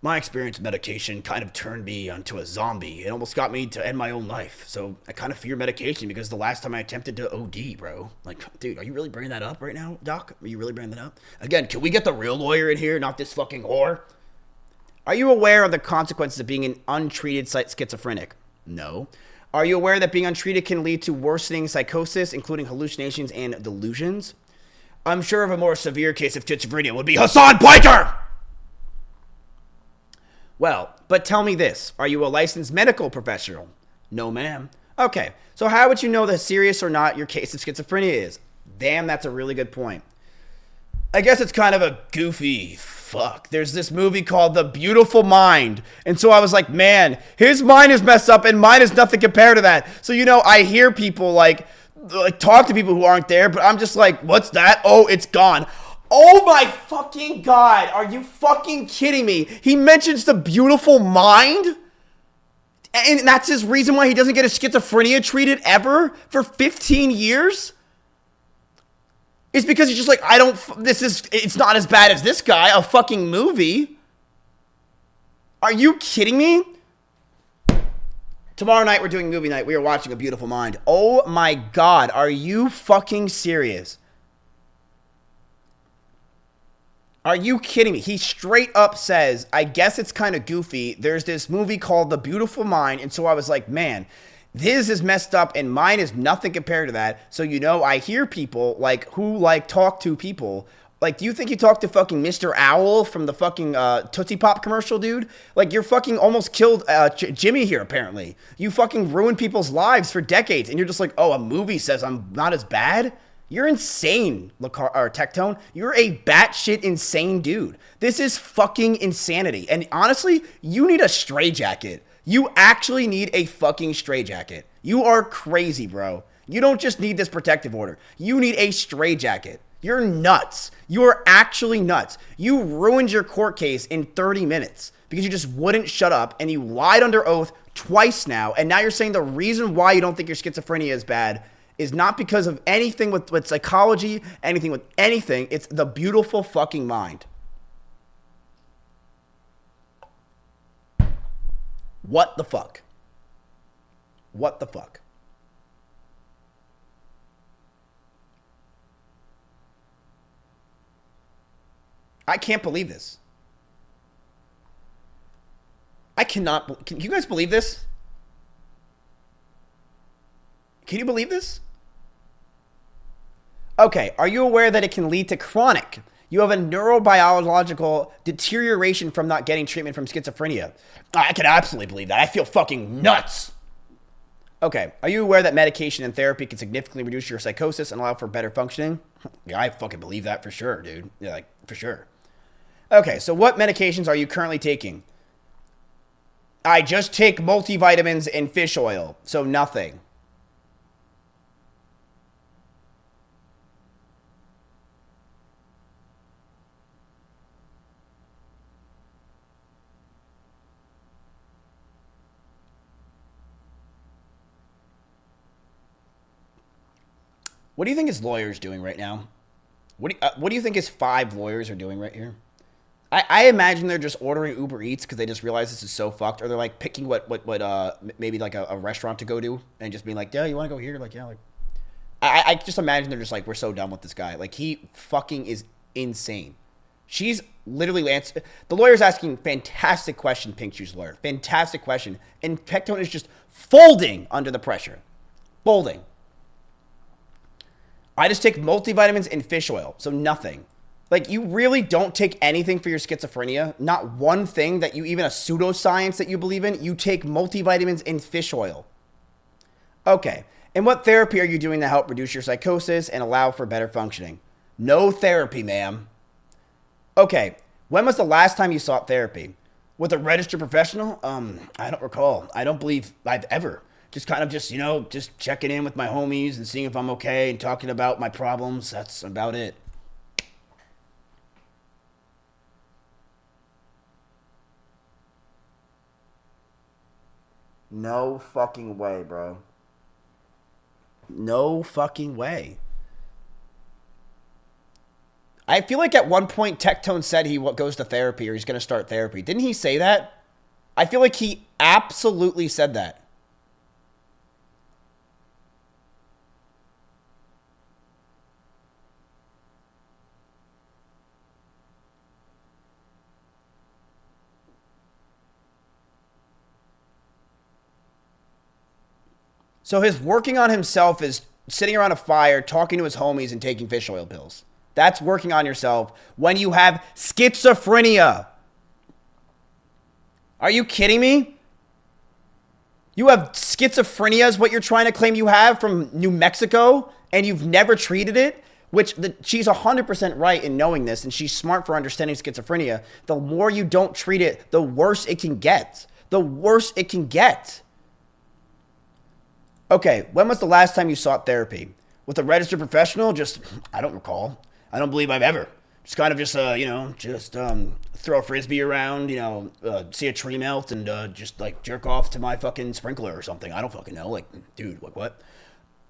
My experience with medication kind of turned me into a zombie. It almost got me to end my own life. So I kind of fear medication because the last time I attempted to OD, bro. Like, dude, are you really bringing that up right now, Doc? Are you really bringing that up? Again, can we get the real lawyer in here, not this fucking whore? Are you aware of the consequences of being an untreated schizophrenic? No. Are you aware that being untreated can lead to worsening psychosis, including hallucinations and delusions? I'm sure of a more severe case of schizophrenia would be Hassan Piker! Well, but tell me this. Are you a licensed medical professional? No, ma'am. Okay, so how would you know that serious or not your case of schizophrenia is? Damn, that's a really good point. I guess it's kind of a goofy fuck. There's this movie called The Beautiful Mind. And so I was like, man, his mind is messed up and mine is nothing compared to that. So, you know, I hear people like talk to people who aren't there, but I'm just like, what's that? Oh, it's gone. Oh my fucking God. Are you fucking kidding me? He mentions The Beautiful Mind? And that's his reason why he doesn't get his schizophrenia treated ever for 15 years? It's because he's just like, it's not as bad as this guy, a fucking movie. Are you kidding me? Tomorrow night we're doing movie night. We are watching A Beautiful Mind. Oh my God, are you fucking serious? Are you kidding me? He straight up says, I guess it's kind of goofy. There's this movie called The Beautiful Mind. And so I was like, man, his is messed up and mine is nothing compared to that. So, you know, I hear people who talk to people. Like, do you think you talk to fucking Mr. Owl from the fucking Tootsie Pop commercial, dude? Like, you're fucking almost killed Jimmy here, apparently. You fucking ruined people's lives for decades. And you're just like, oh, a movie says I'm not as bad? You're insane, Tectone. You're a batshit insane dude. This is fucking insanity. And honestly, you need a straitjacket. You actually need a fucking straitjacket. You are crazy, bro. You don't just need this protective order. You need a straitjacket. You're nuts. You are actually nuts. You ruined your court case in 30 minutes because you just wouldn't shut up and you lied under oath twice now. And now you're saying the reason why you don't think your schizophrenia is bad is not because of anything with psychology, anything with anything. It's the beautiful fucking mind. What the fuck? What the fuck? I can't believe this. Can you guys believe this? Can you believe this? Okay, are you aware that it can lead to chronic? You have a neurobiological deterioration from not getting treatment from schizophrenia. I can absolutely believe that. I feel fucking nuts. Okay, are you aware that medication and therapy can significantly reduce your psychosis and allow for better functioning? Yeah, I fucking believe that for sure, dude. Yeah, like, for sure. Okay, so what medications are you currently taking? I just take multivitamins and fish oil, so nothing. What do you think his lawyer's doing right now? What do you think his 5 lawyers are doing right here? I imagine they're just ordering Uber Eats because they just realize this is so fucked, or they're like picking what maybe like a restaurant to go to and just being like, yeah, you want to go here? Like, yeah, like I just imagine they're just like, we're so done with this guy. Like, he fucking is insane. She's literally the lawyer's asking fantastic question, Pink Shoe's lawyer, fantastic question, and Tectone is just folding under the pressure, folding. I just take multivitamins and fish oil, so nothing. Like, you really don't take anything for your schizophrenia? Not one thing that you, even a pseudoscience that you believe in? You take multivitamins and fish oil. Okay, and what therapy are you doing to help reduce your psychosis and allow for better functioning? No therapy, ma'am. Okay, when was the last time you sought therapy? With a registered professional? I don't recall. I don't believe I've ever. Just kind of just, you know, just checking in with my homies and seeing if I'm okay and talking about my problems. That's about it. No fucking way, bro. No fucking way. I feel like at one point Tectone said he goes to therapy or he's going to start therapy. Didn't he say that? I feel like he absolutely said that. So his working on himself is sitting around a fire, talking to his homies, and taking fish oil pills. That's working on yourself when you have schizophrenia. Are you kidding me? You have schizophrenia is what you're trying to claim you have from New Mexico, and you've never treated it? She's 100% right in knowing this, and she's smart for understanding schizophrenia. The more you don't treat it, the worse it can get. The worse it can get. Okay, when was the last time you sought therapy? With a registered professional? I don't recall. I don't believe I've ever. Just kind of throw a frisbee around, see a tree melt and just like jerk off to my fucking sprinkler or something. I don't fucking know. Like, dude, what?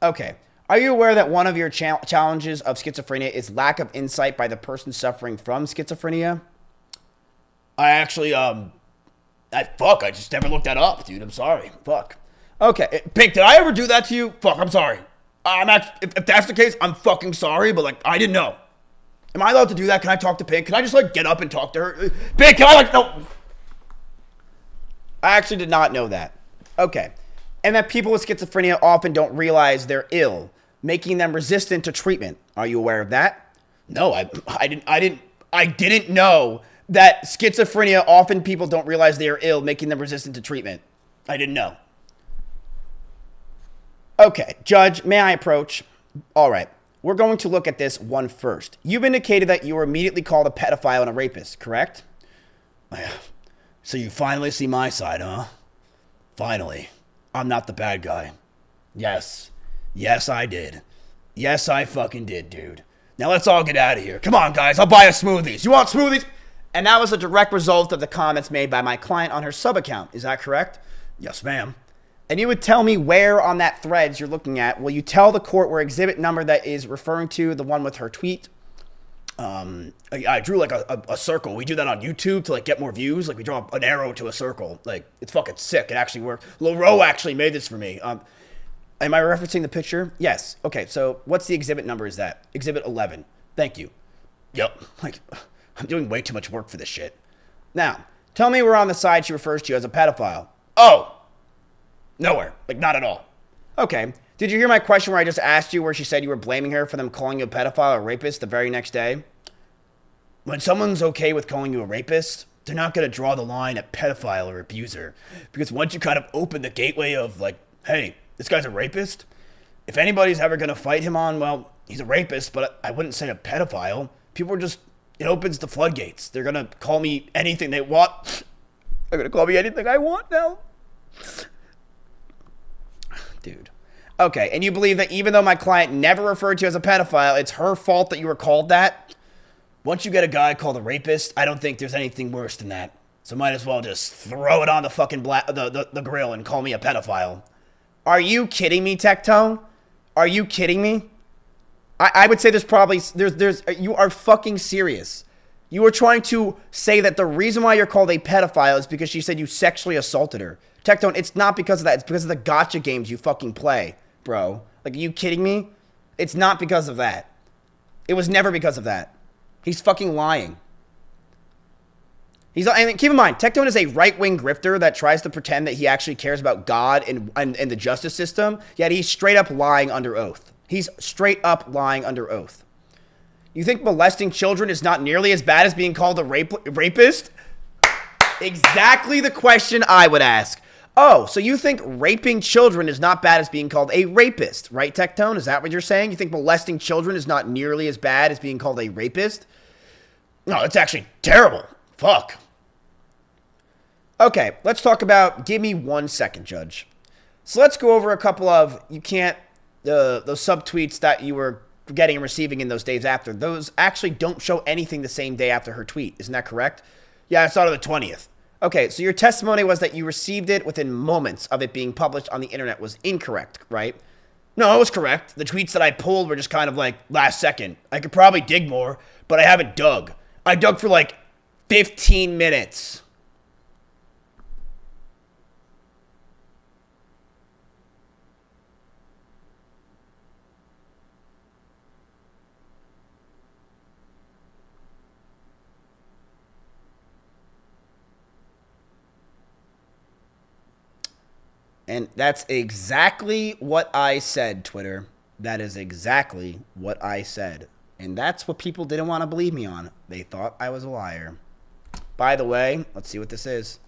Okay. Are you aware that one of your challenges of schizophrenia is lack of insight by the person suffering from schizophrenia? I actually, I just never looked that up, dude. I'm sorry. Fuck. Okay, Pink, did I ever do that to you? Fuck, I'm sorry. If that's the case, I'm fucking sorry, but I didn't know. Am I allowed to do that? Can I talk to Pink? Can I just get up and talk to her? Pink, can I no. I actually did not know that. Okay. And that people with schizophrenia often don't realize they're ill, making them resistant to treatment. Are you aware of that? No, I didn't know that schizophrenia often people don't realize they are ill, making them resistant to treatment. I didn't know. Okay, Judge, may I approach? All right, we're going to look at this one first. You've indicated that you were immediately called a pedophile and a rapist, correct? So you finally see my side, huh? Finally. I'm not the bad guy. Yes. Yes, I did. Yes, I fucking did, dude. Now let's all get out of here. Come on, guys, I'll buy us smoothies. You want smoothies? And that was a direct result of the comments made by my client on her sub-account. Is that correct? Yes, ma'am. And you would tell me where on that threads you're looking at. Will you tell the court where exhibit number that is referring to, the one with her tweet? I drew a circle. We do that on YouTube to get more views. We draw an arrow to a circle. It's fucking sick. It actually worked. Loro actually made this for me. Am I referencing the picture? Yes. Okay, so what's the exhibit number is that? Exhibit 11. Thank you. Yep. I'm doing way too much work for this shit. Now, tell me where on the side she refers to you as a pedophile. Oh! Nowhere. Not at all. Okay. Did you hear my question where I just asked you where she said you were blaming her for them calling you a pedophile or rapist the very next day? When someone's okay with calling you a rapist, they're not going to draw the line at pedophile or abuser. Because once you kind of open the gateway of hey, this guy's a rapist, if anybody's ever going to fight him on, well, he's a rapist, but I wouldn't say a pedophile. People are just, it opens the floodgates. They're going to call me anything they want. They're going to call me anything I want now. Dude. Okay, and you believe that even though my client never referred to you as a pedophile, it's her fault that you were called that? Once you get a guy called a rapist, I don't think there's anything worse than that. So might as well just throw it on the fucking the grill and call me a pedophile. Are you kidding me, Tectone? Are you kidding me? I would say you are fucking serious. You were trying to say that the reason why you're called a pedophile is because she said you sexually assaulted her. Tectone, it's not because of that. It's because of the gotcha games you fucking play, bro. Are you kidding me? It's not because of that. It was never because of that. He's fucking lying. And keep in mind, Tectone is a right-wing grifter that tries to pretend that he actually cares about God and the justice system, yet he's straight up lying under oath. He's straight up lying under oath. You think molesting children is not nearly as bad as being called a rapist? Exactly the question I would ask. Oh, so you think raping children is not bad as being called a rapist, right, Tectone? Is that what you're saying? You think molesting children is not nearly as bad as being called a rapist? No, it's actually terrible. Fuck. Okay, let's talk about. Give me 1 second, Judge. So let's go over a couple of those subtweets that you were getting and receiving in those days after. Those actually don't show anything the same day after her tweet. Isn't that correct? Yeah, I saw it on the 20th. Okay, so your testimony was that you received it within moments of it being published on the internet was incorrect, right? No, it was correct. The tweets that I pulled were just kind of like last second. I could probably dig more, but I haven't dug. I dug for like 15 minutes. And that's exactly what I said, Twitter. That is exactly what I said. And that's what people didn't want to believe me on. They thought I was a liar. By the way, let's see what this is.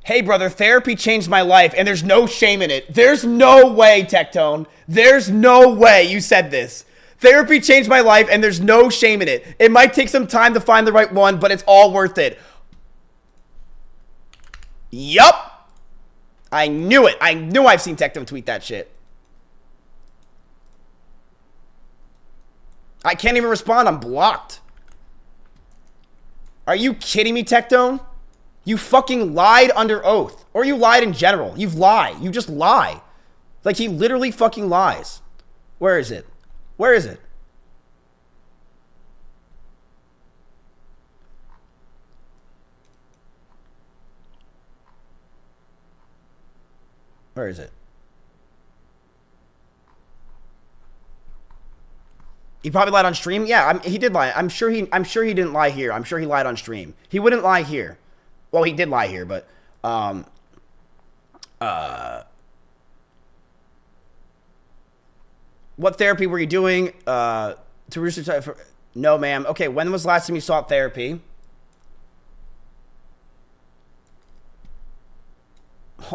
Hey, brother, therapy changed my life, and there's no shame in it. There's no way, Tectone. There's no way you said this. Therapy changed my life, and there's no shame in it. It might take some time to find the right one, but it's all worth it. Yup. I knew it. I knew I've seen Tectone tweet that shit. I can't even respond. I'm blocked. Are you kidding me, Tectone? You fucking lied under oath. Or you lied in general. You've lied. You just lie. Like, he literally fucking lies. Where is it? Where is it? Where is it? He probably lied on stream. Yeah, he did lie. I'm sure he didn't lie here. I'm sure he lied on stream. He wouldn't lie here. Well, he did lie here, but what therapy were you doing? To Rooster? No, ma'am. Okay, when was the last time you sought therapy?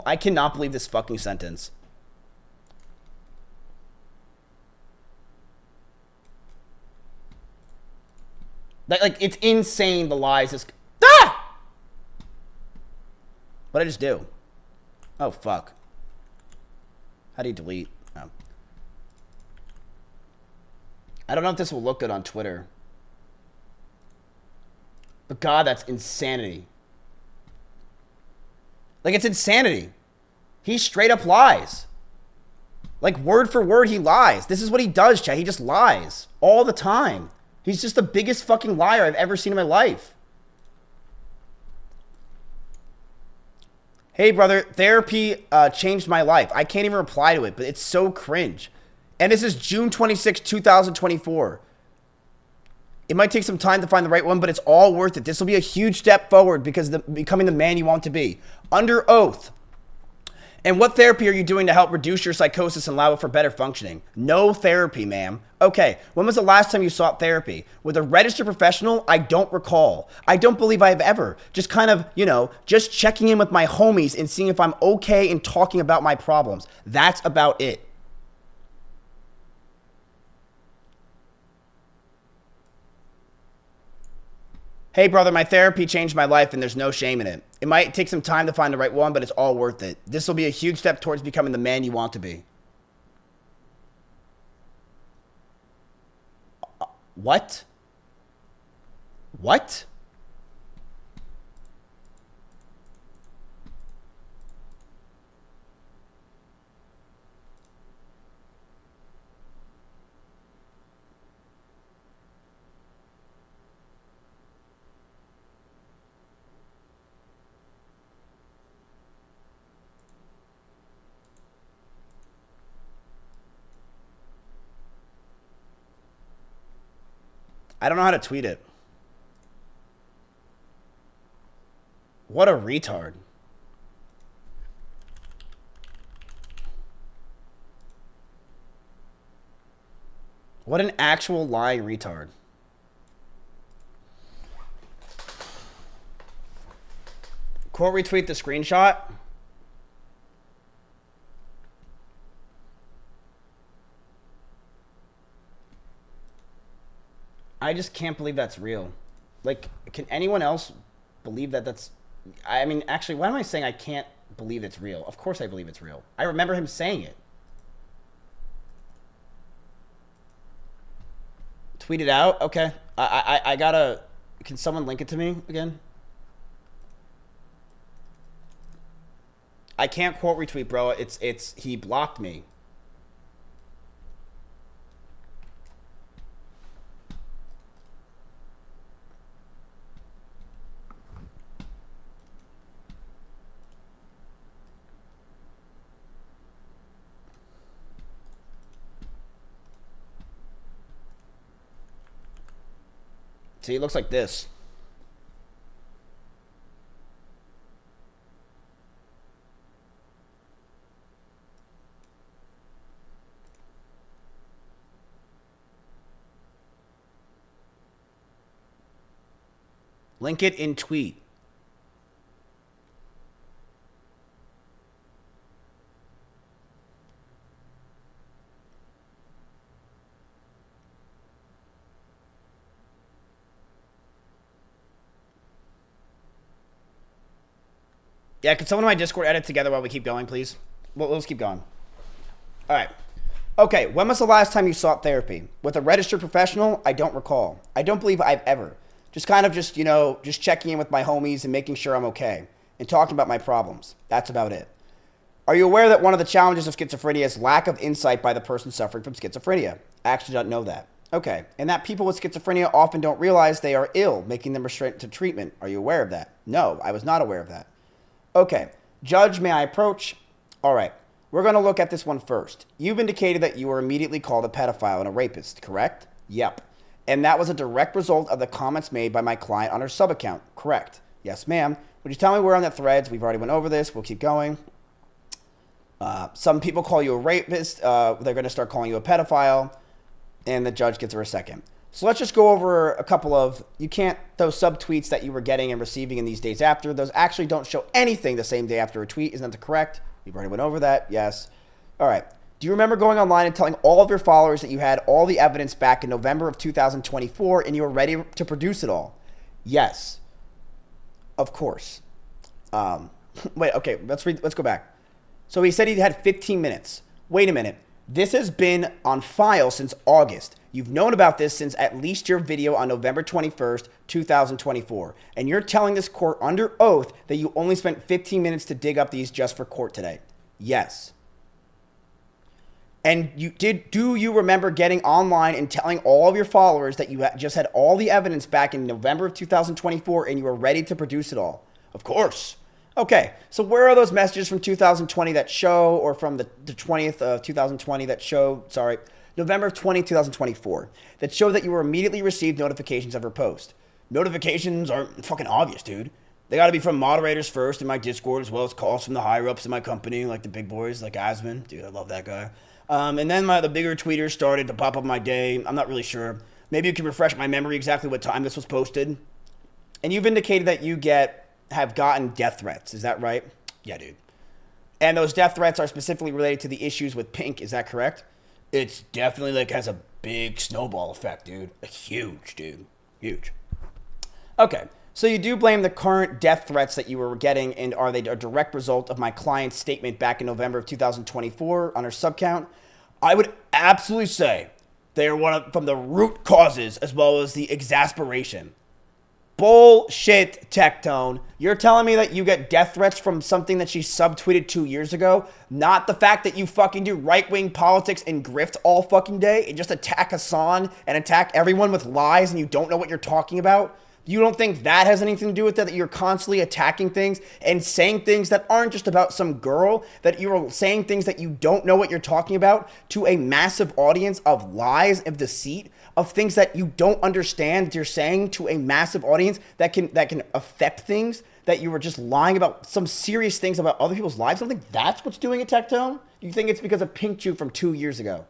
I cannot believe this fucking sentence. Like, it's insane, the lies. Ah! What'd I just do? Oh, fuck. How do you delete? Oh. I don't know if this will look good on Twitter. But God, that's insanity. Like, it's insanity. He straight up lies. Like, word for word, he lies. This is what he does, chat. He just lies all the time. He's just the biggest fucking liar I've ever seen in my life. Hey, brother, therapy changed my life. I can't even reply to it, but it's so cringe. And this is June 26, 2024. It might take some time to find the right one, but it's all worth it. This will be a huge step forward because becoming the man you want to be. Under oath. And what therapy are you doing to help reduce your psychosis and allow it for better functioning? No therapy, ma'am. Okay, when was the last time you sought therapy? With a registered professional? I don't recall. I don't believe I've ever. Just kind of, just checking in with my homies and seeing if I'm okay and talking about my problems. That's about it. Hey, brother, my therapy changed my life and there's no shame in it. It might take some time to find the right one, but it's all worth it. This will be a huge step towards becoming the man you want to be. What? What? I don't know how to tweet it. What a retard. What an actual lying retard. Quote retweet the screenshot. I just can't believe that's real. Like, can anyone else believe that that's... I mean, actually, why am I saying I can't believe it's real? Of course I believe it's real. I remember him saying it. Tweet it out? Okay. I gotta... Can someone link it to me again? I can't quote retweet, bro. It's he blocked me. See, it looks like this. Link it in tweet. Yeah, can someone in my Discord edit together while we keep going, please? Well, let's keep going. All right. Okay, when was the last time you sought therapy? With a registered professional? I don't recall. I don't believe I've ever. Just kind of just, you know, just checking in with my homies and making sure I'm okay. And talking about my problems. That's about it. Are you aware that one of the challenges of schizophrenia is lack of insight by the person suffering from schizophrenia? I actually don't know that. Okay, and that people with schizophrenia often don't realize they are ill, making them restrained to treatment. Are you aware of that? No, I was not aware of that. Okay, Judge, may I approach? All right, we're going to look at this one first. You've indicated that you were immediately called a pedophile and a rapist, correct? Yep. And that was a direct result of the comments made by my client on her sub-account, correct? Yes, ma'am. Would you tell me where on the threads? We've already went over this. We'll keep going. Some people call you a rapist. They're going to start calling you a pedophile. And the judge gets her a second. So let's just go over a couple of, those subtweets that you were getting and receiving in these days after, those actually don't show anything the same day after a tweet. Isn't that correct? We've already went over that. Yes. All right. Do you remember going online and telling all of your followers that you had all the evidence back in November of 2024 and you were ready to produce it all? Yes. Of course. Wait, okay, let's go back. So he said he had 15 minutes. Wait a minute. This has been on file since August. You've known about this since at least your video on November 21st, 2024. And you're telling this court under oath that you only spent 15 minutes to dig up these just for court today. Yes. And do you remember getting online and telling all of your followers that you just had all the evidence back in November of 2024 and you were ready to produce it all? Of course. Okay, so where are those messages from 2020 that show, or from the 20th of 2020 that show, November of 2024, that show that you were immediately received notifications of her post? Notifications aren't fucking obvious, dude. They got to be from moderators first in my Discord, as well as calls from the higher-ups in my company, like the big boys, like Asman. Dude, I love that guy. And then the bigger tweeters started to pop up my day. I'm not really sure. Maybe you can refresh my memory exactly what time this was posted. And you've indicated that you have gotten death threats. Is that right? Yeah, dude. And those death threats are specifically related to the issues with Pink. Is that correct? It's definitely has a big snowball effect, dude. Huge, dude. Huge. Okay. So you do blame the current death threats that you were getting, and are they a direct result of my client's statement back in November of 2024 on her subcount? I would absolutely say they are from the root causes as well as the exasperation. Bullshit, Tectone. You're telling me that you get death threats from something that she subtweeted 2 years ago? Not the fact that you fucking do right-wing politics and grift all fucking day and just attack Hassan and attack everyone with lies and you don't know what you're talking about? You don't think that has anything to do with that you're constantly attacking things and saying things that aren't just about some girl, that you're saying things that you don't know what you're talking about to a massive audience of lies, of deceit, of things that you don't understand that you're saying to a massive audience that can affect things, that you were just lying about some serious things about other people's lives? I don't think that's what's doing it, Tectone. You think it's because of Pink Chew from 2 years ago?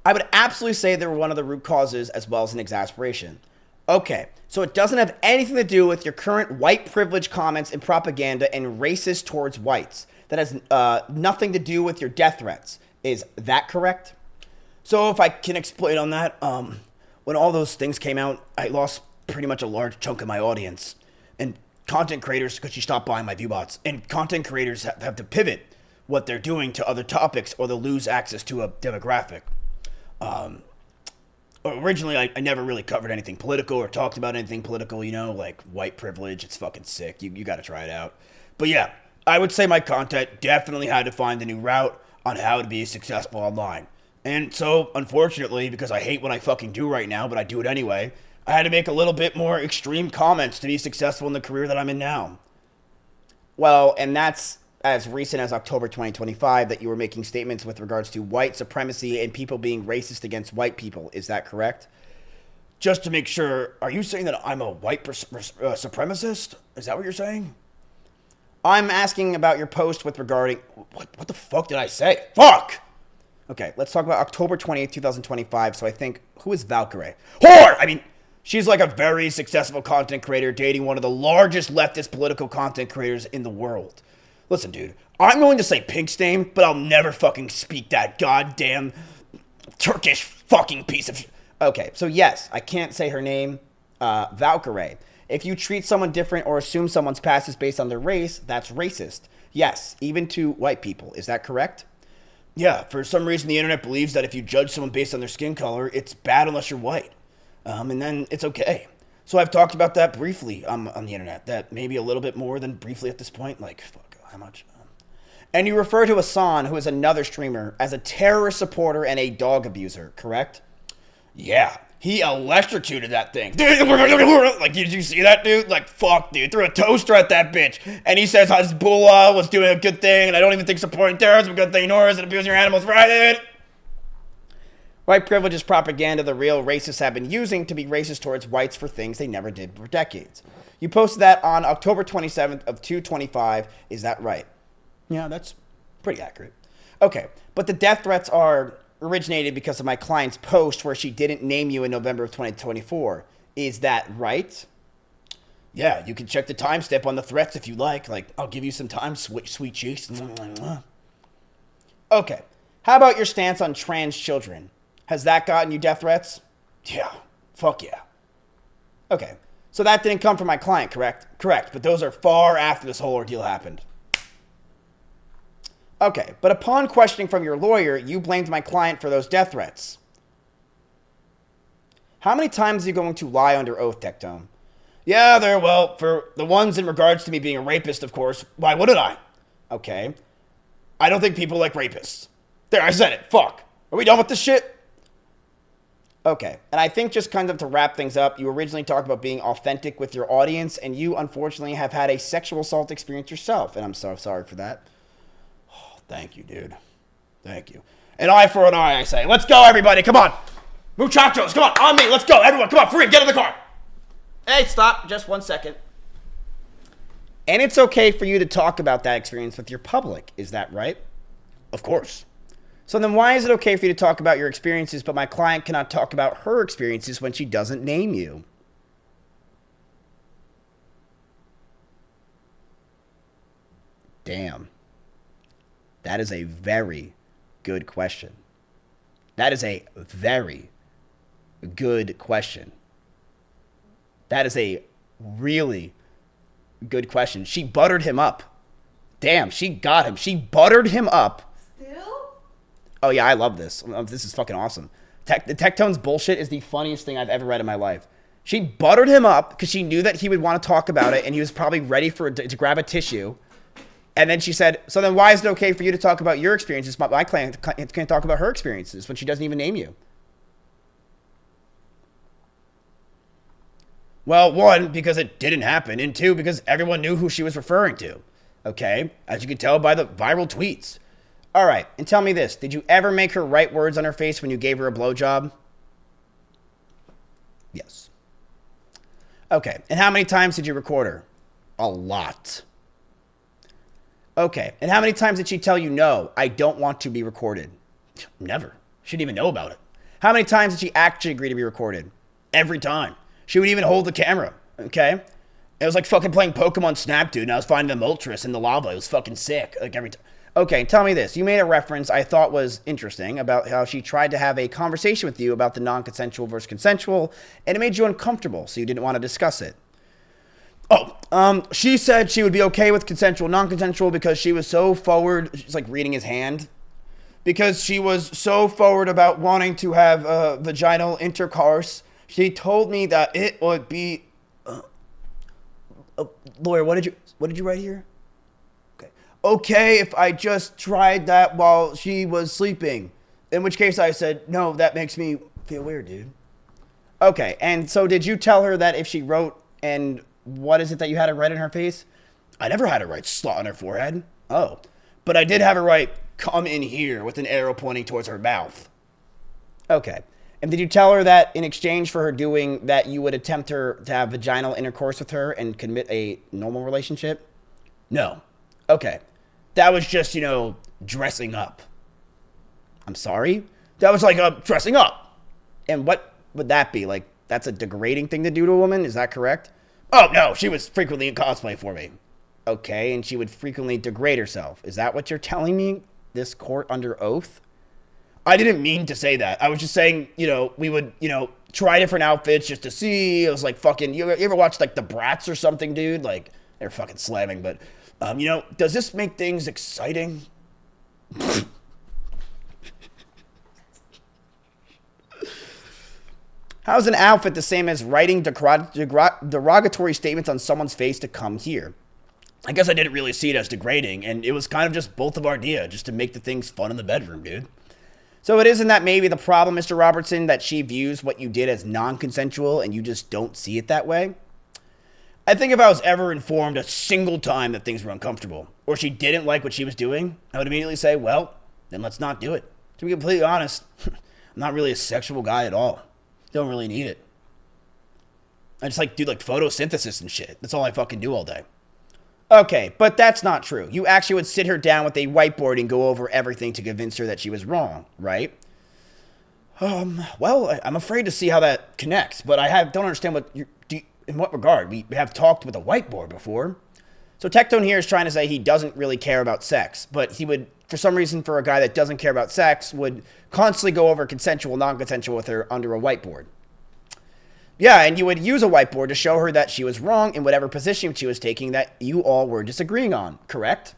I would absolutely say they were one of the root causes as well as an exasperation. Okay, so it doesn't have anything to do with your current white privilege comments and propaganda and racist towards whites. that has nothing to do with your death threats. Is that correct? So if I can explain on that, when all those things came out, I lost pretty much a large chunk of my audience. And content creators, because you stopped buying my viewbots, and content creators have to pivot what they're doing to other topics or they'll lose access to a demographic. Originally, I never really covered anything political or talked about anything political, you know, like white privilege. It's fucking sick. You got to try it out. But yeah, I would say my content definitely had to find a new route on how to be successful online. And so, unfortunately, because I hate what I fucking do right now, but I do it anyway, I had to make a little bit more extreme comments to be successful in the career that I'm in now. Well, and that's as recent as October 2025 that you were making statements with regards to white supremacy and people being racist against white people. Is that correct? Just to make sure, are you saying that I'm a white supremacist? Is that what you're saying? I'm asking about your post with regarding... What the fuck did I say? Fuck! Okay, let's talk about October 28th, 2025. So I think, who is Valkyrie? Whore! I mean, she's like a very successful content creator dating one of the largest leftist political content creators in the world. Listen, dude, I'm going to say pink stain, but I'll never fucking speak that goddamn Turkish fucking piece of... Okay, so yes, I can't say her name. Valkyrie. If you treat someone different or assume someone's past is based on their race, that's racist. Yes, even to white people. Is that correct? Yeah, for some reason the internet believes that if you judge someone based on their skin color, it's bad unless you're white. And then it's okay. So I've talked about that briefly on the internet. That maybe a little bit more than briefly at this point. Like, fuck, how much? And you refer to Hassan, who is another streamer, as a terrorist supporter and a dog abuser, correct? Yeah, he electrocuted that thing. Like, did you see that, dude? Like, fuck, dude. Threw a toaster at that bitch. And he says Hezbollah was doing a good thing, and I don't even think supporting terrorism is a good thing, nor is it abusing your animals, right? White privilege is propaganda the real racists have been using to be racist towards whites for things they never did for decades. You posted that on October 27th of 2025. Is that right? Yeah, that's pretty accurate. Okay, but the death threats are originated because of my client's post where she didn't name you in November of 2024. Is that right? Yeah, you can check the timestamp on the threats if you like. Like, I'll give you some time, sweet cheeks. Okay, how about your stance on trans children? Has that gotten you death threats? Yeah, fuck yeah. Okay, so that didn't come from my client, correct? Correct, but those are far after this whole ordeal happened. Okay, but upon questioning from your lawyer, you blamed my client for those death threats. How many times are you going to lie under oath, Tectone? Yeah, well, for the ones in regards to me being a rapist, of course. Why wouldn't I? Okay. I don't think people like rapists. There, I said it. Fuck. Are we done with this shit? Okay, and I think just kind of to wrap things up, you originally talked about being authentic with your audience, and you unfortunately have had a sexual assault experience yourself, and I'm so sorry for that. Oh, thank you, dude. Thank you. An eye for an eye, I say. Let's go, everybody. Come on. Muchachos, come on me. Let's go. Everyone, come on. Free, get in the car. Hey, stop. Just 1 second. And it's okay for you to talk about that experience with your public. Is that right? Of course. So then why is it okay for you to talk about your experiences, but my client cannot talk about her experiences when she doesn't name you? Damn. That is a very good question. That is a very good question. That is a really good question. She buttered him up. Damn, she got him. She buttered him up. Still? Oh, yeah, I love this. This is fucking awesome. The Tectone's bullshit is the funniest thing I've ever read in my life. She buttered him up because she knew that he would want to talk about it, and he was probably ready to grab a tissue. And then she said, so then why is it okay for you to talk about your experiences, but my client can't talk about her experiences when she doesn't even name you? Well, one, because it didn't happen, and two, because everyone knew who she was referring to. Okay? As you can tell by the viral tweets. All right, and tell me this. Did you ever make her write words on her face when you gave her a blowjob? Yes. Okay, and how many times did you record her? A lot. Okay, and how many times did she tell you, no, I don't want to be recorded? Never. She didn't even know about it. How many times did she actually agree to be recorded? Every time. She would even hold the camera, okay? It was like fucking playing Pokemon Snap, dude, and I was finding the Moltres in the lava. It was fucking sick. Like every time. Okay, tell me this. You made a reference I thought was interesting about how she tried to have a conversation with you about the non-consensual versus consensual, and it made you uncomfortable, so you didn't want to discuss it. She said she would be okay with consensual, non-consensual because she was so forward. She's like reading his hand. Because she was so forward about wanting to have vaginal intercourse, she told me that it would be. Lawyer, what did you write here? Okay, if I just tried that while she was sleeping. In which case I said, no, that makes me feel weird, dude. Okay, and so did you tell her that if she wrote, and what is it that you had her write in her face? I never had her write slut on her forehead. Oh, but I did have her write, come in here, with an arrow pointing towards her mouth. Okay, and did you tell her that in exchange for her doing that, you would attempt her to have vaginal intercourse with her and commit a normal relationship? No. Okay. That was just, dressing up. I'm sorry? That was like dressing up. And what would that be? Like, that's a degrading thing to do to a woman? Is that correct? Oh, no, she was frequently in cosplay for me. Okay, and she would frequently degrade herself. Is that what you're telling me? This court under oath? I didn't mean to say that. I was just saying, we would, try different outfits just to see. It was like fucking, you ever watch like the Bratz or something, dude? Like, they're fucking slamming, but... does this make things exciting? How's an outfit the same as writing derogatory statements on someone's face to come here? I guess I didn't really see it as degrading, and it was kind of just both of our idea, just to make the things fun in the bedroom, dude. So it isn't that maybe the problem, Mr. Robertson, that she views what you did as non-consensual and you just don't see it that way? I think if I was ever informed a single time that things were uncomfortable, or she didn't like what she was doing, I would immediately say, well, then let's not do it. To be completely honest, I'm not really a sexual guy at all. Don't really need it. I just do photosynthesis and shit. That's all I fucking do all day. Okay, but that's not true. You actually would sit her down with a whiteboard and go over everything to convince her that she was wrong, right? Well, I'm afraid to see how that connects, but don't understand what you in what regard? We have talked with a whiteboard before. So Tectone here is trying to say he doesn't really care about sex, but he would, for some reason, for a guy that doesn't care about sex, would constantly go over consensual, non-consensual with her under a whiteboard. Yeah, and you would use a whiteboard to show her that she was wrong in whatever position she was taking that you all were disagreeing on, correct?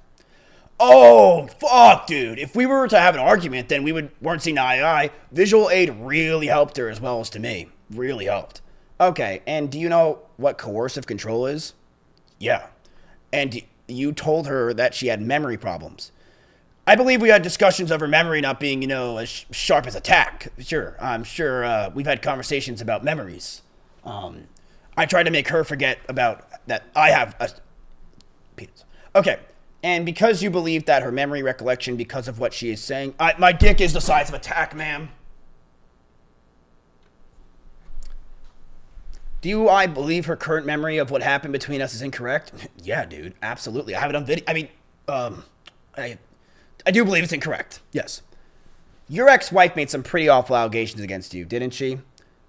Oh, fuck, dude. If we were to have an argument, then we weren't seeing eye to eye. Visual aid really helped her as well as to me. Really helped. Okay, and do you know what coercive control is? Yeah. And you told her that she had memory problems. I believe we had discussions of her memory not being, as sharp as a tack. Sure, I'm sure we've had conversations about memories. I tried to make her forget about that I have a penis. Okay, and because you believe that her memory recollection because of what she is saying... my dick is the size of a tack, ma'am. Do I believe her current memory of what happened between us is incorrect? Yeah, dude, absolutely. I have it on video. I mean, I do believe it's incorrect. Yes. Your ex-wife made some pretty awful allegations against you, didn't she?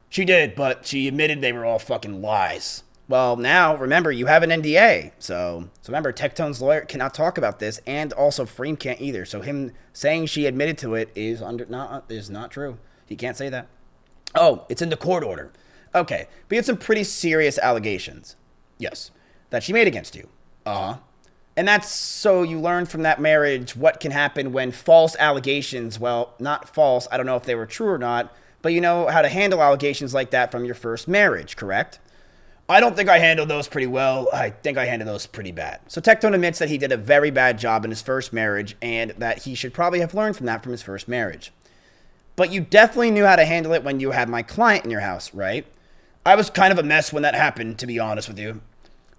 She did, but she admitted they were all fucking lies. Well, now, remember, you have an NDA. So remember, Tectone's lawyer cannot talk about this, and also Freem can't either. So him saying she admitted to it is not true. He can't say that. Oh, it's in the court order. Okay, but you had some pretty serious allegations. Yes, that she made against you. Uh-huh. And that's so you learned from that marriage what can happen when false allegations, well, not false, I don't know if they were true or not, but you know how to handle allegations like that from your first marriage, correct? I don't think I handled those pretty well. I think I handled those pretty bad. So Tectone admits that he did a very bad job in his first marriage and that he should probably have learned from that from his first marriage. But you definitely knew how to handle it when you had my client in your house, right? I was kind of a mess when that happened, to be honest with you.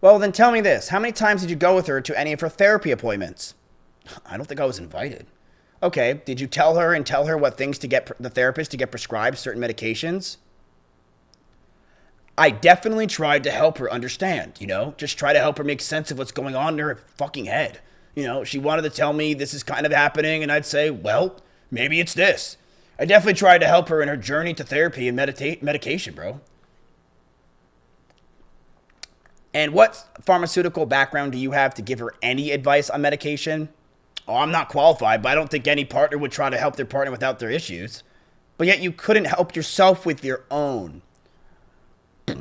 Well, then tell me this. How many times did you go with her to any of her therapy appointments? I don't think I was invited. Okay, did you tell her what things to get the therapist to get prescribed certain medications? I definitely tried to help her understand, just try to help her make sense of what's going on in her fucking head. She wanted to tell me this is kind of happening, and I'd say, well, maybe it's this. I definitely tried to help her in her journey to therapy and medication, bro. And what pharmaceutical background do you have to give her any advice on medication? Oh, I'm not qualified, but I don't think any partner would try to help their partner without their issues. But yet you couldn't help yourself with your own. Oh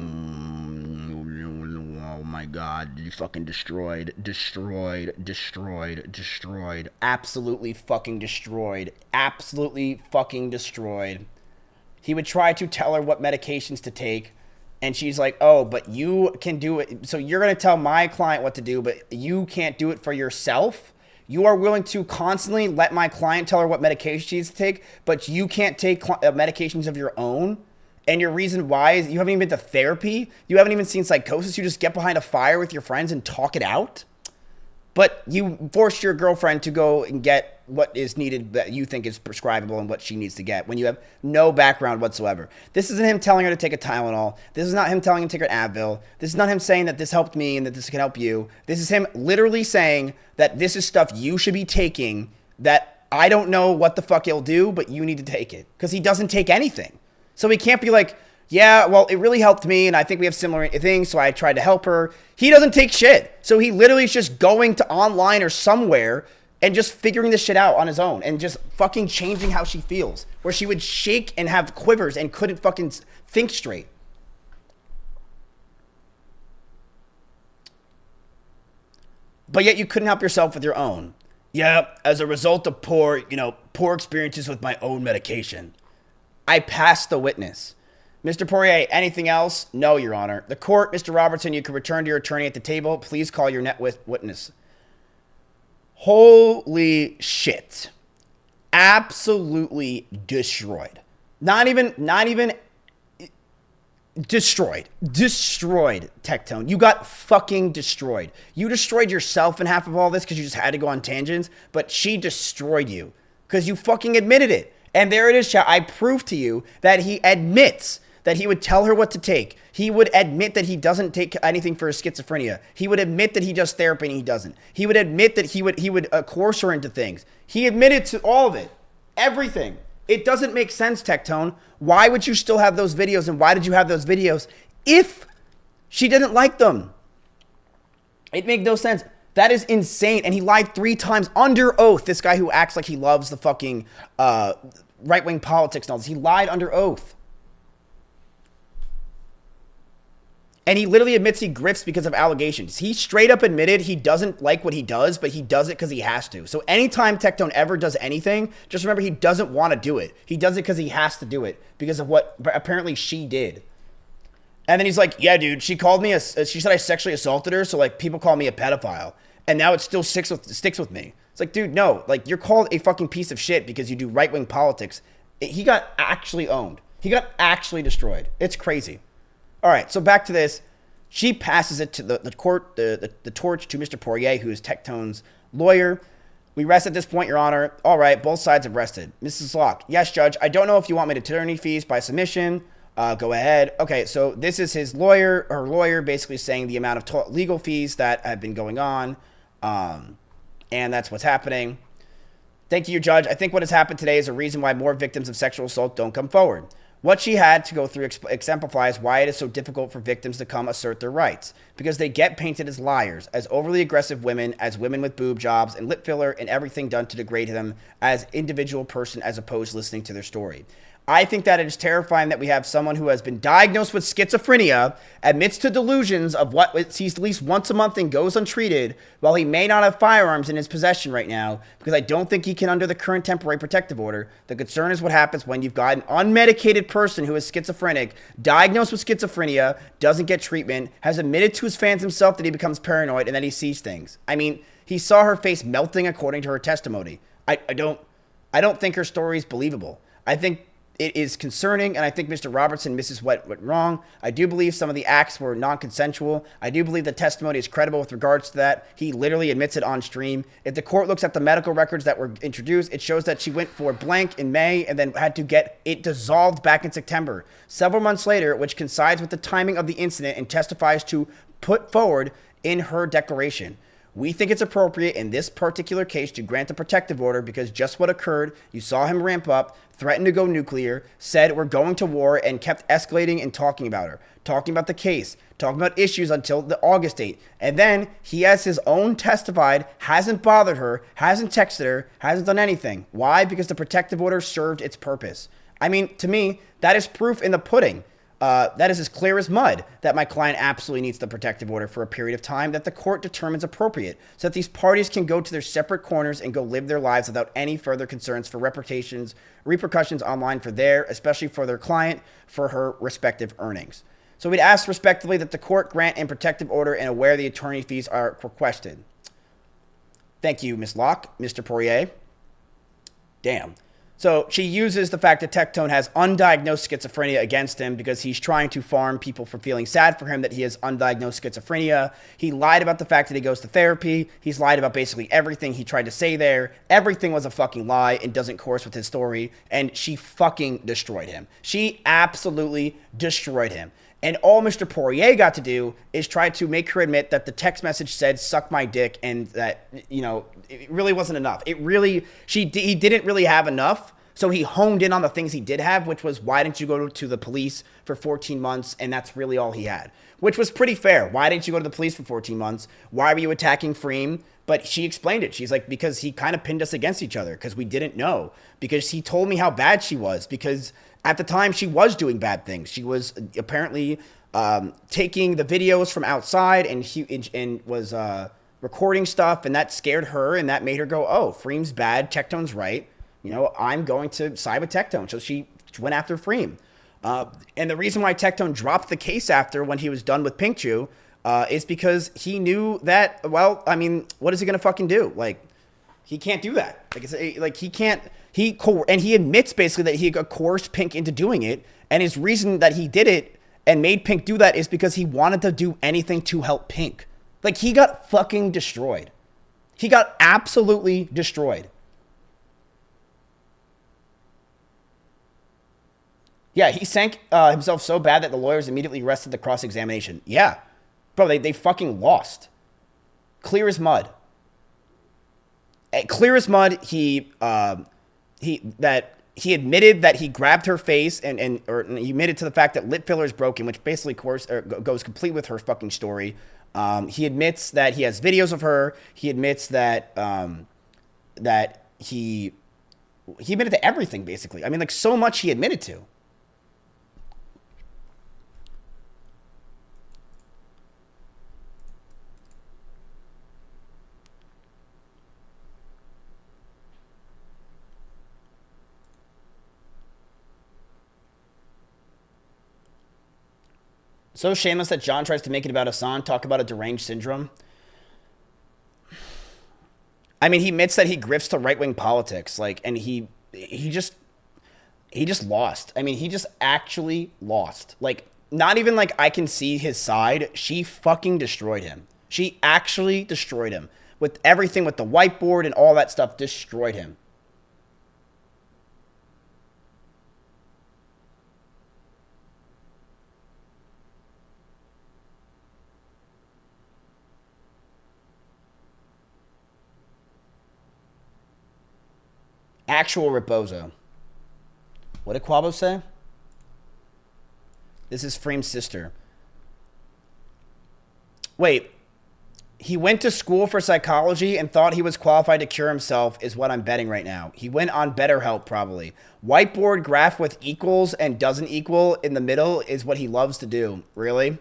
my God, you fucking destroyed. Absolutely fucking destroyed. Absolutely fucking destroyed. He would try to tell her what medications to take. And she's like, oh, but you can do it. So you're going to tell my client what to do, but you can't do it for yourself? You are willing to constantly let my client tell her what medication she needs to take, but you can't take medications of your own? And your reason why is you haven't even been to therapy? You haven't even seen psychosis? You just get behind a fire with your friends and talk it out? But you force your girlfriend to go and get what is needed that you think is prescribable and what she needs to get when you have no background whatsoever. This isn't him telling her to take a Tylenol. This is not him telling her to take an Advil. This is not him saying that this helped me and that this can help you. This is him literally saying that this is stuff you should be taking that I don't know what the fuck he'll do, but you need to take it. Because he doesn't take anything. So he can't be like, yeah, well, it really helped me, and I think we have similar things, so I tried to help her. He doesn't take shit. So he literally is just going to online or somewhere and just figuring this shit out on his own and just fucking changing how she feels, where she would shake and have quivers and couldn't fucking think straight. But yet you couldn't help yourself with your own. Yeah, as a result of poor experiences with my own medication. I passed the witness. Mr. Poirier, anything else? No, Your Honor. The court, Mr. Robertson, you can return to your attorney at the table. Please call your net witness. Holy shit. Absolutely destroyed. Not even destroyed. Destroyed, Tectone. You got fucking destroyed. You destroyed yourself in half of all this because you just had to go on tangents, but she destroyed you because you fucking admitted it. And there it is, chat. I proved to you that he admits that he would tell her what to take. He would admit that he doesn't take anything for his schizophrenia. He would admit that he does therapy and he doesn't. He would admit that he would coerce her into things. He admitted to all of it. Everything. It doesn't make sense, Tectone. Why would you still have those videos, and why did you have those videos if she didn't like them? It made no sense. That is insane. And he lied 3 times under oath. This guy who acts like he loves the fucking right-wing politics and all this. He lied under oath. And he literally admits he grifts because of allegations. He straight up admitted he doesn't like what he does, but he does it because he has to. So anytime Tectone ever does anything, just remember he doesn't want to do it. He does it because he has to do it because of what apparently she did. And then he's like, yeah, dude, she called me, she said I sexually assaulted her, so like people call me a pedophile. And now it still sticks with me. It's like, dude, no, like you're called a fucking piece of shit because you do right-wing politics. He got actually owned. He got actually destroyed. It's crazy. All right, so back to this. She passes it to the court, the torch to Mr. Poirier, who is Tectone's lawyer. We rest at this point, Your Honor. All right, both sides have rested. Mrs. Locke, yes, Judge. I don't know if you want me to attorney fees by submission. Go ahead. Okay, so this is his lawyer, her lawyer, basically saying the amount of legal fees that have been going on, and that's what's happening. Thank you, Judge. I think what has happened today is a reason why more victims of sexual assault don't come forward. What she had to go through exemplifies why it is so difficult for victims to come assert their rights, because they get painted as liars, as overly aggressive women, as women with boob jobs and lip filler and everything done to degrade them as individual person as opposed to listening to their story. I think that it is terrifying that we have someone who has been diagnosed with schizophrenia, admits to delusions of what sees at least once a month and goes untreated, while he may not have firearms in his possession right now, because I don't think he can under the current temporary protective order. The concern is what happens when you've got an unmedicated person who is schizophrenic, diagnosed with schizophrenia, doesn't get treatment, has admitted to his fans himself that he becomes paranoid and that he sees things. I mean, he saw her face melting according to her testimony. I don't think her story is believable. I think it is concerning, and I think Mr. Robertson misses what went wrong. I do believe some of the acts were non-consensual. I do believe the testimony is credible with regards to that. He literally admits it on stream. If the court looks at the medical records that were introduced, it shows that she went for blank in May and then had to get it dissolved back in September. Several months later, which coincides with the timing of the incident and testifies to put forward in her declaration. We think it's appropriate in this particular case to grant a protective order because just what occurred, you saw him ramp up, threatened to go nuclear, said we're going to war, and kept escalating and talking about her, talking about the case, talking about issues until the August date. And then he has his own testified, hasn't bothered her, hasn't texted her, hasn't done anything. Why? Because the protective order served its purpose. I mean, to me, that is proof in the pudding. That is as clear as mud that my client absolutely needs the protective order for a period of time that the court determines appropriate so that these parties can go to their separate corners and go live their lives without any further concerns for repercussions online for especially for their client, for her respective earnings. So we'd ask respectively that the court grant a protective order and where the attorney fees are requested. Thank you, Ms. Locke. Mr. Poirier. Damn. So she uses the fact that Tectone has undiagnosed schizophrenia against him because he's trying to farm people for feeling sad for him that he has undiagnosed schizophrenia. He lied about the fact that he goes to therapy. He's lied about basically everything he tried to say there. Everything was a fucking lie and doesn't course with his story. And she fucking destroyed him. She absolutely destroyed him. And all Mr. Poirier got to do is try to make her admit that the text message said, suck my dick, and that, it really wasn't enough. He didn't really have enough, so he honed in on the things he did have, which was, why didn't you go to the police for 14 months? And that's really all he had, which was pretty fair. Why didn't you go to the police for 14 months? Why were you attacking Freem? But she explained it. She's like, because he kind of pinned us against each other, because we didn't know, because he told me how bad she was, because at the time, she was doing bad things. She was apparently taking the videos from outside and was recording stuff, and that scared her, and that made her go, oh, Freem's bad, Tectone's right. I'm going to side with Tectone. So she went after Freem. And the reason why Tectone dropped the case after when he was done with Pink Chew is because he knew that, well, I mean, what is he going to fucking do? Like, he can't do that. He can't. And he admits basically that he coerced Pink into doing it. And his reason that he did it and made Pink do that is because he wanted to do anything to help Pink. Like, he got fucking destroyed. He got absolutely destroyed. Yeah, he sank himself so bad that the lawyers immediately arrested the cross-examination. Yeah. Bro, they fucking lost. Clear as mud. Clear as mud, he admitted that he grabbed her face or he admitted to the fact that lip filler is broken, which basically goes complete with her fucking story. He admits that he has videos of her. He admits that he admitted to everything, basically. I mean, like, so much he admitted to. So shameless that John tries to make it about Hassan, talk about a deranged syndrome. I mean, he admits that he grifts to right-wing politics, and he just lost. I mean, he just actually lost. Like, not even like I can see his side. She fucking destroyed him. She actually destroyed him. With everything, with the whiteboard and all that stuff, destroyed him. Actual Rebozo. What did Quabo say? This is Freem's sister. Wait. He went to school for psychology and thought he was qualified to cure himself is what I'm betting right now. He went on BetterHelp probably. Whiteboard graph with equals and doesn't equal in the middle is what he loves to do. Really?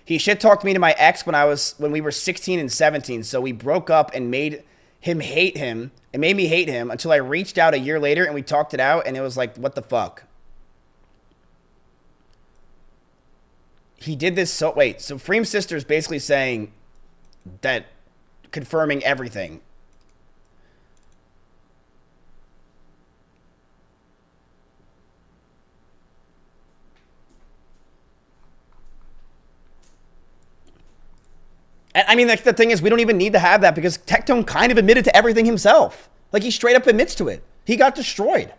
He shit-talked me to my ex when we were 16 and 17, so we broke up and made him hate him. It made me hate him until I reached out a year later and we talked it out and it was like, what the fuck? He did this so... Wait, so Freem's sister is basically saying that... confirming everything. And I mean, the thing is, we don't even need to have that because Tectone kind of admitted to everything himself. Like, he straight up admits to it. He got destroyed.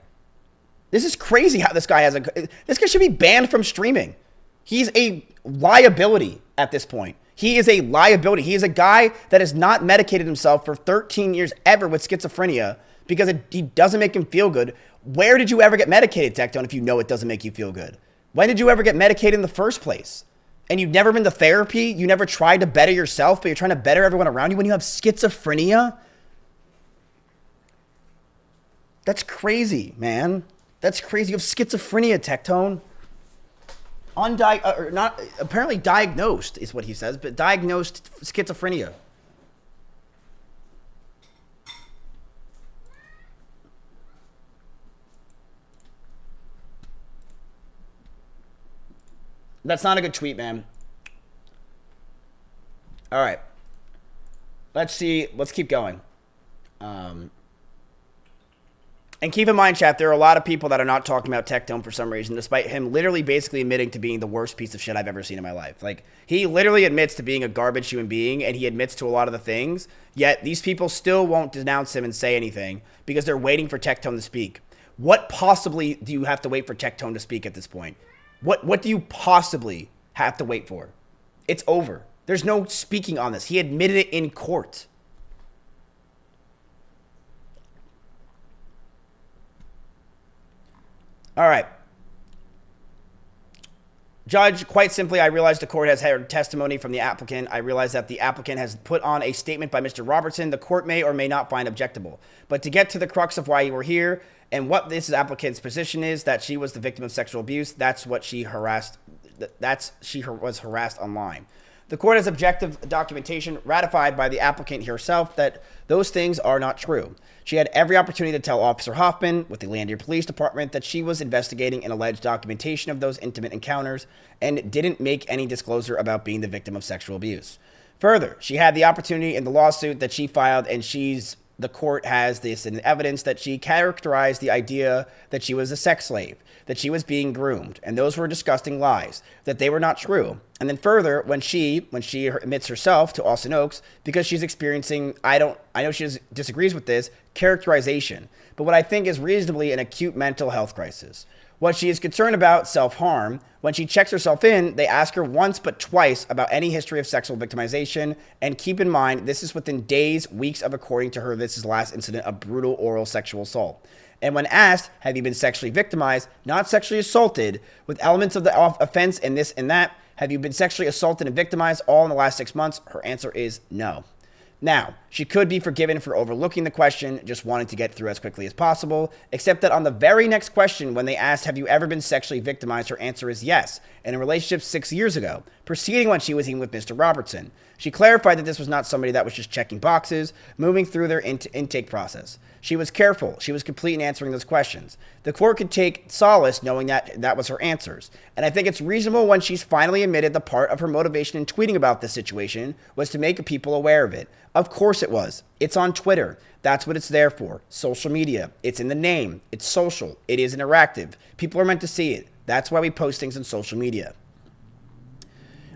This is crazy how this guy this guy should be banned from streaming. He's a liability at this point. He is a liability. He is a guy that has not medicated himself for 13 years ever with schizophrenia because he doesn't make him feel good. Where did you ever get medicated, Tectone, if you know it doesn't make you feel good? When did you ever get medicated in the first place? And you've never been to therapy? You never tried to better yourself, but you're trying to better everyone around you when you have schizophrenia? That's crazy, man. That's crazy. You have schizophrenia, Tectone. Not apparently diagnosed is what he says, but diagnosed schizophrenia. That's not a good tweet, man. All right. Let's see. Let's keep going. And keep in mind, chat, there are a lot of people that are not talking about Tectone for some reason, despite him literally basically admitting to being the worst piece of shit I've ever seen in my life. Like, he literally admits to being a garbage human being, and he admits to a lot of the things, yet these people still won't denounce him and say anything because they're waiting for Tectone to speak. What possibly do you have to wait for Tectone to speak at this point? What do you possibly have to wait for? It's over. There's no speaking on this. He admitted it in court. All right. Judge, quite simply, I realize the court has heard testimony from the applicant. I realize that the applicant has put on a statement by Mr. Robertson. The court may or may not find objectable. But to get to the crux of why you were here and what this applicant's position is, that she was the victim of sexual abuse, that's what she was harassed online. The court has objective documentation ratified by the applicant herself that those things are not true. She had every opportunity to tell Officer Hoffman with the Landier Police Department that she was investigating an alleged documentation of those intimate encounters and didn't make any disclosure about being the victim of sexual abuse. Further, she had the opportunity in the lawsuit that she filed, and the court has this in evidence that she characterized the idea that she was a sex slave, that she was being groomed, and those were disgusting lies, that they were not true. And then further, when she admits herself to Austin Oaks, because she's experiencing, I know she disagrees with this, characterization, but what I think is reasonably an acute mental health crisis. What she is concerned about, self-harm. When she checks herself in, they ask her once but twice about any history of sexual victimization. And keep in mind, this is within days, weeks of, according to her, this is last incident of brutal oral sexual assault. And when asked, have you been sexually victimized, not sexually assaulted, with elements of the offense and this and that, have you been sexually assaulted and victimized all in the last 6 months? Her answer is no. Now, she could be forgiven for overlooking the question, just wanting to get through as quickly as possible, except that on the very next question, when they asked, have you ever been sexually victimized, her answer is yes, in a relationship 6 years ago, preceding when she was in with Mr. Robertson. She clarified that this was not somebody that was just checking boxes, moving through their intake process. She was careful. She was complete in answering those questions. The court could take solace knowing that that was her answers. And I think it's reasonable when she's finally admitted the part of her motivation in tweeting about this situation was to make people aware of it. Of course it was. It's on Twitter. That's what it's there for. Social media. It's in the name. It's social. It is interactive. People are meant to see it. That's why we post things on social media.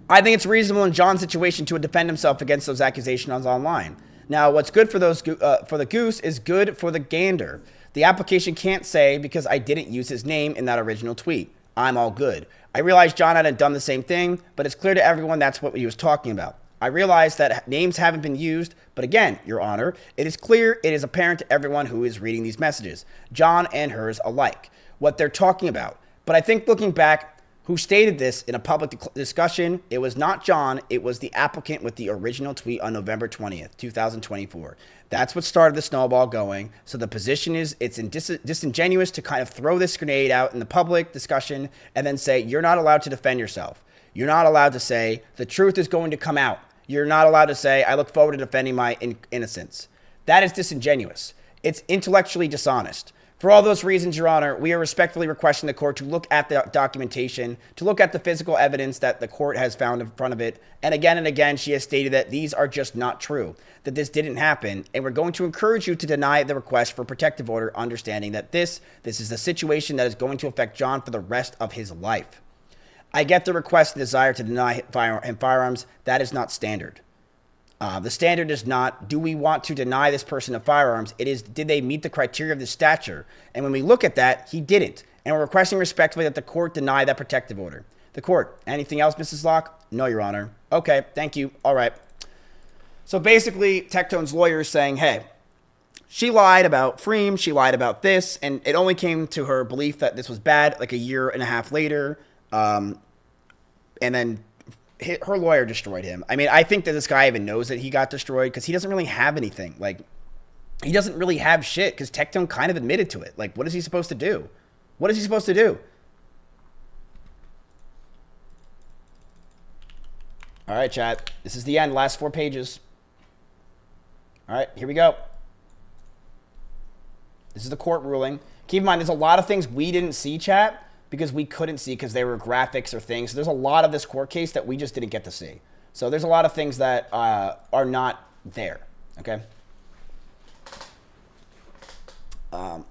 I think it's reasonable in John's situation to defend himself against those accusations online. Now, what's good for the goose is good for the gander. The application can't say, because I didn't use his name in that original tweet. I'm all good. I realized John hadn't done the same thing, but it's clear to everyone that's what he was talking about. I realize that names haven't been used, but again, Your Honor, it is clear, it is apparent to everyone who is reading these messages, John and hers alike, what they're talking about. But I think looking back, who stated this in a public discussion, it was not John, it was the applicant with the original tweet on November 20th, 2024. That's what started the snowball going. So the position is, it's disingenuous to kind of throw this grenade out in the public discussion and then say, you're not allowed to defend yourself. You're not allowed to say, the truth is going to come out. You're not allowed to say, I look forward to defending my innocence. That is disingenuous. It's intellectually dishonest. For all those reasons, Your Honor, we are respectfully requesting the court to look at the documentation, to look at the physical evidence that the court has found in front of it. And again, she has stated that these are just not true, that this didn't happen. And we're going to encourage you to deny the request for protective order, understanding that this is a situation that is going to affect John for the rest of his life. I get the request and desire to deny him firearms. That is not standard. The standard is not, do we want to deny this person of firearms? It is, did they meet the criteria of the stature? And when we look at that, he didn't. And we're requesting respectfully that the court deny that protective order. The court, anything else, Mrs. Locke? No, Your Honor. Okay, thank you. All right. So basically, Tectone's lawyer is saying, hey, she lied about Freem, she lied about this, and it only came to her belief that this was bad like a year and a half later, and then her lawyer destroyed him. I mean, I think that this guy even knows that he got destroyed because he doesn't really have anything. Like, he doesn't really have shit because Tectone kind of admitted to it. Like, what is he supposed to do? What is he supposed to do? All right, chat. This is the end. Last 4 pages. All right, here we go. This is the court ruling. Keep in mind, there's a lot of things we didn't see, chat, because we couldn't see because they were graphics or things. So there's a lot of this court case that we just didn't get to see. So there's a lot of things that are not there, okay?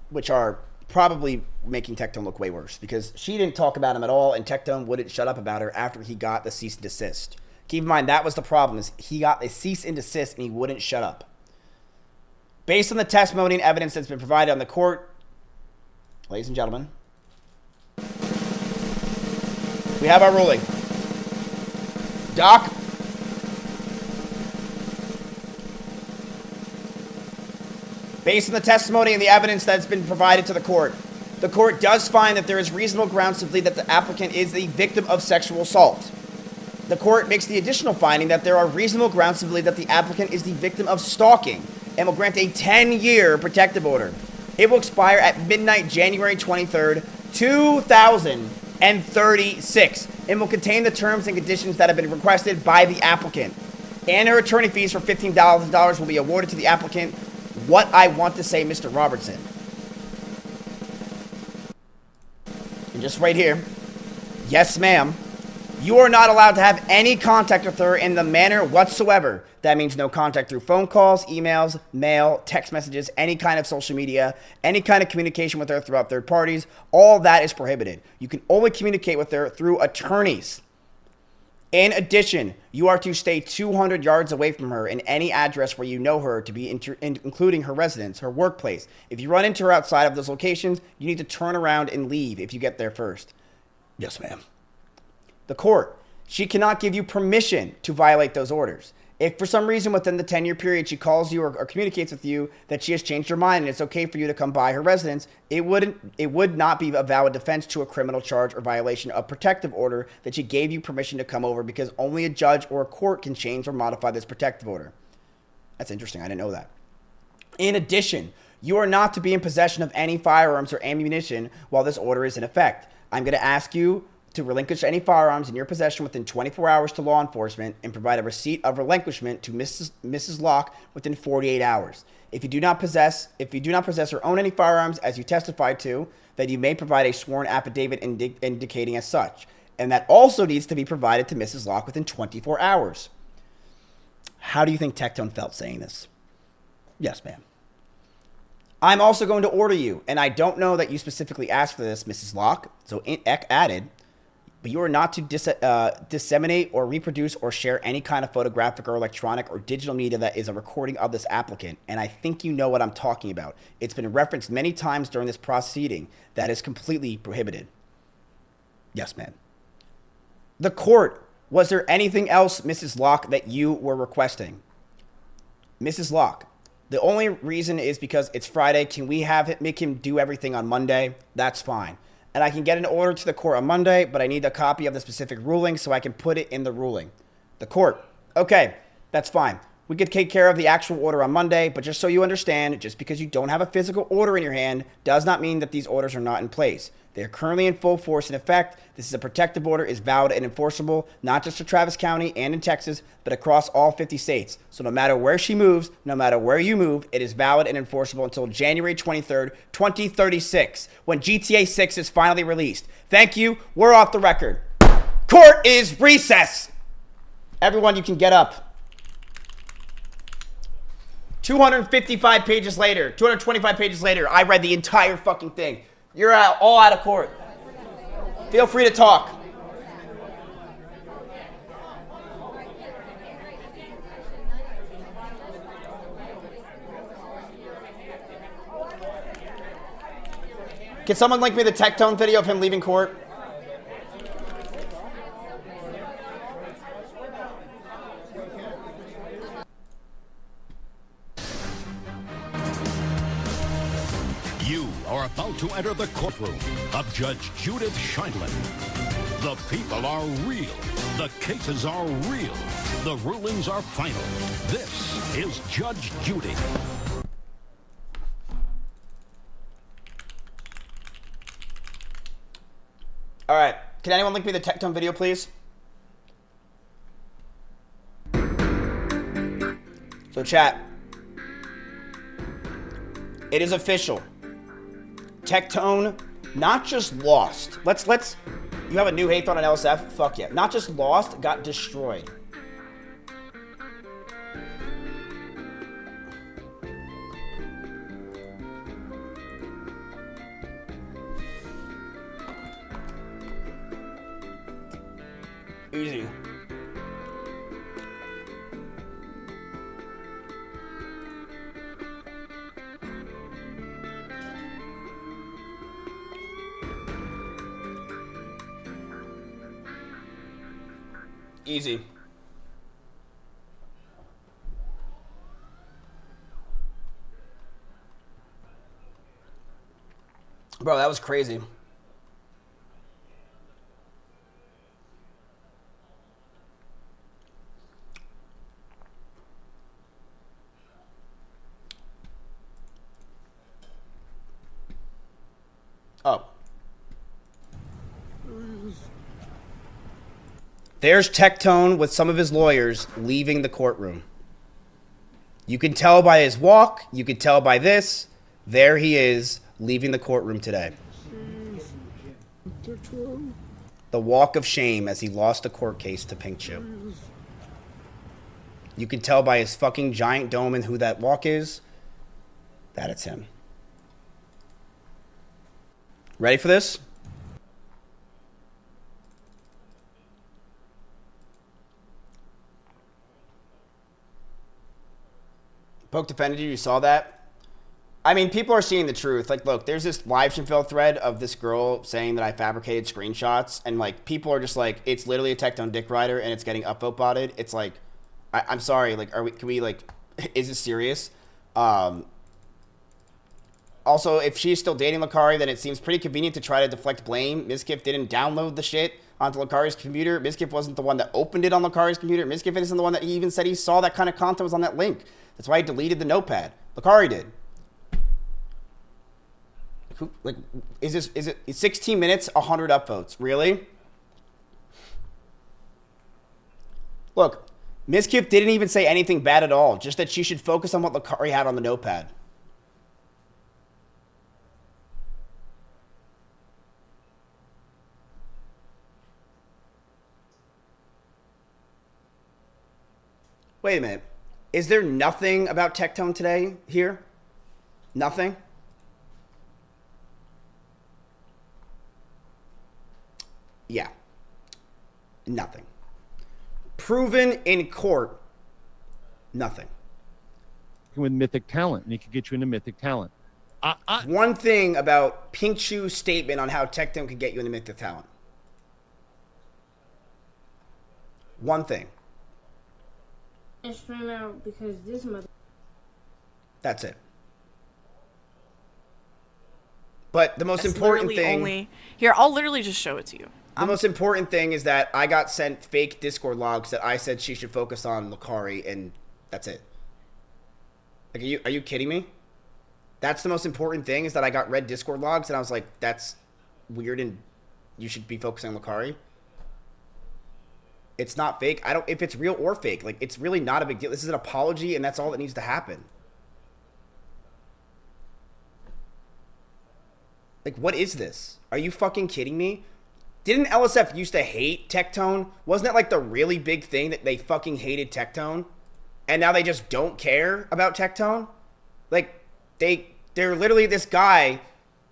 Which are probably making Tectone look way worse because she didn't talk about him at all, and Tectone wouldn't shut up about her after he got the cease and desist. Keep in mind, that was the problem, is he got a cease and desist and he wouldn't shut up. Based on the testimony and evidence that's been provided on the court, ladies and gentlemen, we have our ruling. Doc? Based on the testimony and the evidence that's been provided to the court does find that there is reasonable grounds to believe that the applicant is the victim of sexual assault. The court makes the additional finding that there are reasonable grounds to believe that the applicant is the victim of stalking and will grant a 10-year protective order. It will expire at midnight, January 23rd, 2036, and will contain the terms and conditions that have been requested by the applicant. And her attorney fees for $15,000 will be awarded to the applicant. What I want to say, Mr. Robertson. And just right here, yes, ma'am. You are not allowed to have any contact with her in the manner whatsoever. That means no contact through phone calls, emails, mail, text messages, any kind of social media, any kind of communication with her throughout third parties. All that is prohibited. You can only communicate with her through attorneys. In addition, you are to stay 200 yards away from her in any address where you know her to be, including her residence, her workplace. If you run into her outside of those locations, you need to turn around and leave if you get there first. Yes, ma'am. The court, she cannot give you permission to violate those orders. If for some reason within the 10-year period she calls you or communicates with you that she has changed her mind and it's okay for you to come by her residence, it would not be a valid defense to a criminal charge or violation of protective order that she gave you permission to come over because only a judge or a court can change or modify this protective order. That's interesting. I didn't know that. In addition, you are not to be in possession of any firearms or ammunition while this order is in effect. I'm going to ask you to relinquish any firearms in your possession within 24 hours to law enforcement and provide a receipt of relinquishment to Mrs. Locke within 48 hours. If you do not possess or own any firearms as you testified to, then you may provide a sworn affidavit indicating as such. And that also needs to be provided to Mrs. Locke within 24 hours. How do you think Tectone felt saying this? Yes, ma'am. I'm also going to order you, and I don't know that you specifically asked for this, Mrs. Locke, so Eck added, but you are not to disseminate or reproduce or share any kind of photographic or electronic or digital media that is a recording of this applicant. And I think you know what I'm talking about. It's been referenced many times during this proceeding. That is completely prohibited. Yes, ma'am. The court, was there anything else, Mrs. Locke, that you were requesting? Mrs. Locke, the only reason is because it's Friday. Can we make him do everything on Monday? That's fine. And I can get an order to the court on Monday, but I need a copy of the specific ruling so I can put it in the ruling. The court, okay, that's fine. We could take care of the actual order on Monday, but just so you understand, just because you don't have a physical order in your hand does not mean that these orders are not in place. They are currently in full force and effect. This is a protective order, is valid and enforceable, not just for Travis County and in Texas, but across all 50 states. So no matter where she moves, no matter where you move, it is valid and enforceable until January 23rd, 2036, when GTA 6 is finally released. Thank you. We're off the record. Court is recess. Everyone, you can get up. 255 pages later, 225 pages later, I read the entire fucking thing. You're all out of court. Feel free to talk. Can someone link me the Tectone video of him leaving court? are about to enter the courtroom of Judge Judith Scheindlin. The people are real. The cases are real. The rulings are final. This is Judge Judy. All right. Can anyone link me the Tectone video, please? So, chat. It is official. Tectone, not just lost. Let's. You have a new hate on an LSF? Fuck yeah. Not just lost, got destroyed. Easy. Easy. Bro, that was crazy. Oh. There's Tectone with some of his lawyers leaving the courtroom. You can tell by his walk. You can tell by this. There he is leaving the courtroom today. The walk of shame as he lost a court case to Pink Chew. You can tell by his fucking giant dome and who that walk is. That it's him. Ready for this? Poke defended you. You saw that? I mean, people are seeing the truth. Like, look, there's this live Shinfield thread of this girl saying that I fabricated screenshots, and like, people are just like, it's literally a Tectone dick rider, and it's getting upvote botted. It's like, I'm sorry. Like, can we like, is this serious? Also, if she's still dating Lakari, then it seems pretty convenient to try to deflect blame. Mizkif didn't download the shit onto Lakari's computer. Mizkif wasn't the one that opened it on Lakari's computer. Mizkif isn't the one that he even said he saw that kind of content was on that link. That's why he deleted the notepad. Lakari did. Like, is it 16 minutes, 100 upvotes? Really? Look, Mizkif didn't even say anything bad at all. Just that she should focus on what Lakari had on the notepad. Wait a minute. Is there nothing about Tectone today here? Nothing? Yeah. Nothing. Proven in court. Nothing. With Mythic Talent, and he could get you into Mythic Talent. One thing about Pink Chew's statement on how Tectone could get you into Mythic Talent. One thing. It's ran out because this mother. That's it. But the most important thing... Here, I'll literally just show it to you. The most important thing is that I got sent fake Discord logs that I said she should focus on Lakari, and that's it. Like, are you kidding me? That's the most important thing, is that I got red Discord logs, and I was like, that's weird, and you should be focusing on Lakari. It's not fake. I don't, if it's real or fake, like, it's really not a big deal. This is an apology, and that's all that needs to happen. Like, what is this? Are you fucking kidding me? Didn't LSF used to hate Tectone? Wasn't that like the really big thing that they fucking hated Tectone? And now they just don't care about Tectone? Like, they're literally, this guy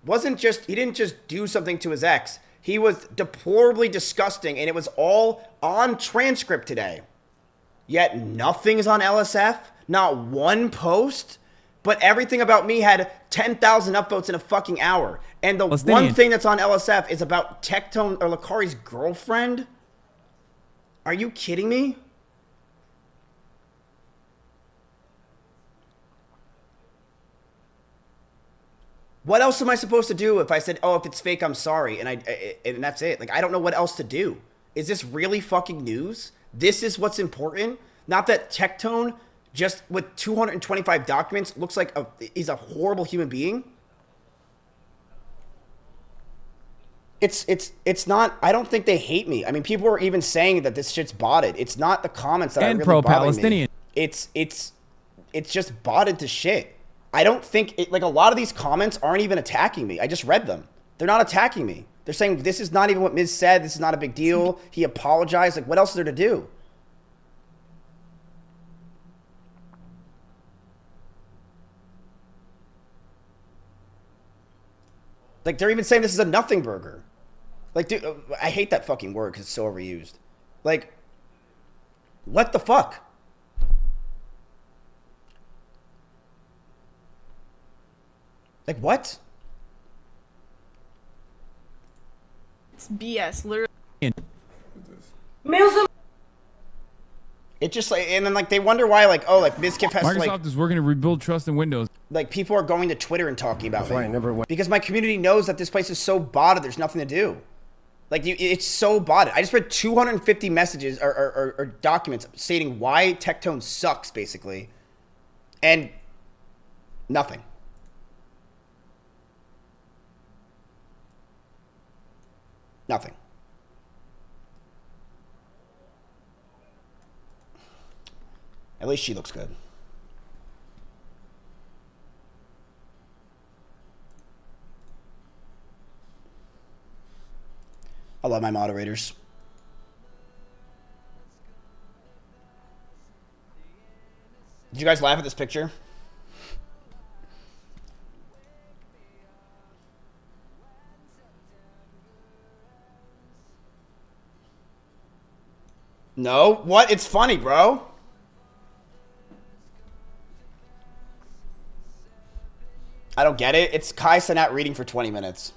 wasn't just, he didn't just do something to his ex. He was deplorably disgusting, and it was all on transcript today. Yet nothing is on LSF, not one post, but everything about me had 10,000 upvotes in a fucking hour. And the one thing that's on LSF is about Tectone or Lakari's girlfriend? Are you kidding me? What else am I supposed to do if I said, "Oh, if it's fake, I'm sorry," and that's it? Like, I don't know what else to do. Is this really fucking news? This is what's important. Not that Tectone, just with 225 documents, looks like he's a horrible human being. It's not. I don't think they hate me. I mean, people are even saying that this shit's botted. It's not the comments that are really bothering me. It's just botted to shit. I don't think like a lot of these comments aren't even attacking me. I just read them. They're not attacking me. They're saying this is not even what Miz said. This is not a big deal. He apologized. Like, what else is there to do? Like, they're even saying this is a nothing burger. Like, dude, I hate that fucking word because it's so overused. Like, what the fuck? Like, what? It's BS, literally. It just like, and then like they wonder why, like, oh, like Mizkif has Microsoft to, like, is working to rebuild trust in Windows. Like, people are going to Twitter and talking about me because my community knows that this place is so botted. There's nothing to do. Like, it's so botted. I just read 250 messages or documents stating why Tectone sucks, basically, and nothing. Nothing. At least she looks good. I love my moderators. Did you guys laugh at this picture? No? What? It's funny, bro. I don't get it. It's Kai Cenat reading for 20 minutes.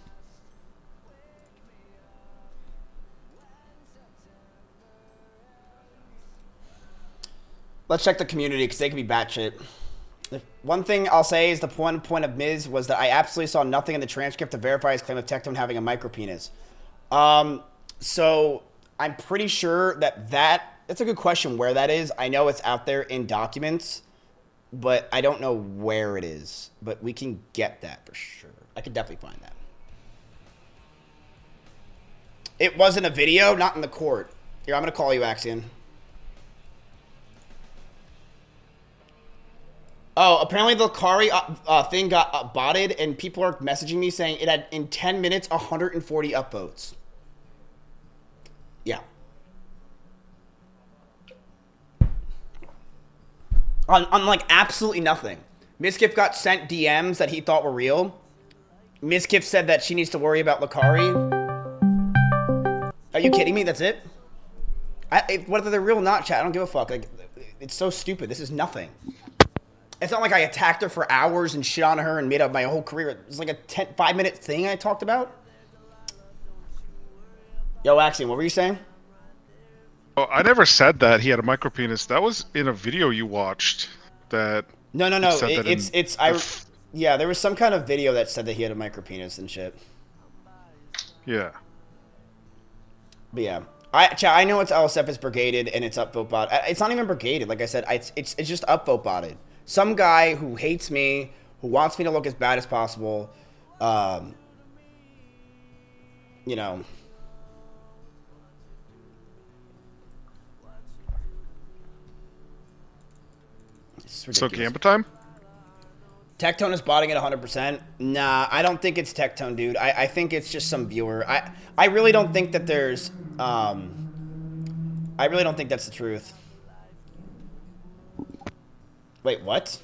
Let's check the community because they can be batshit. One thing I'll say is the point of Miz was that I absolutely saw nothing in the transcript to verify his claim of Tectone having a micropenis. So I'm pretty sure that's a good question where that is. I know it's out there in documents, but I don't know where it is. But we can get that for sure. I could definitely find that. It wasn't a video, not in the court. Here, I'm going to call you, Axion. Oh, apparently the Kari thing got botted, and people are messaging me saying it had, in 10 minutes, 140 upvotes. Yeah. On like absolutely nothing. Mizkif got sent DMs that he thought were real. Mizkif said that she needs to worry about Lakari. Are you kidding me? That's it? Whether they're real or not, chat, I don't give a fuck. Like, it's so stupid. This is nothing. It's not like I attacked her for hours and shit on her and made up my whole career. It was like a 5-minute thing I talked about. Yo, Axiom, what were you saying? Oh, I never said that he had a micropenis. That was in a video you watched. That No. Yeah, there was some kind of video that said that he had a micropenis and shit. Yeah. But yeah, I know it's LSF is brigaded and it's upvote bot. It's not even brigaded. Like I said, it's just upvote botted. Some guy who hates me, who wants me to look as bad as possible, you know. So Gamba time? Tectone is botting at 100%. Nah, I don't think it's Tectone, dude. I think it's just some viewer. I really don't think that there's I really don't think that's the truth. Wait, what?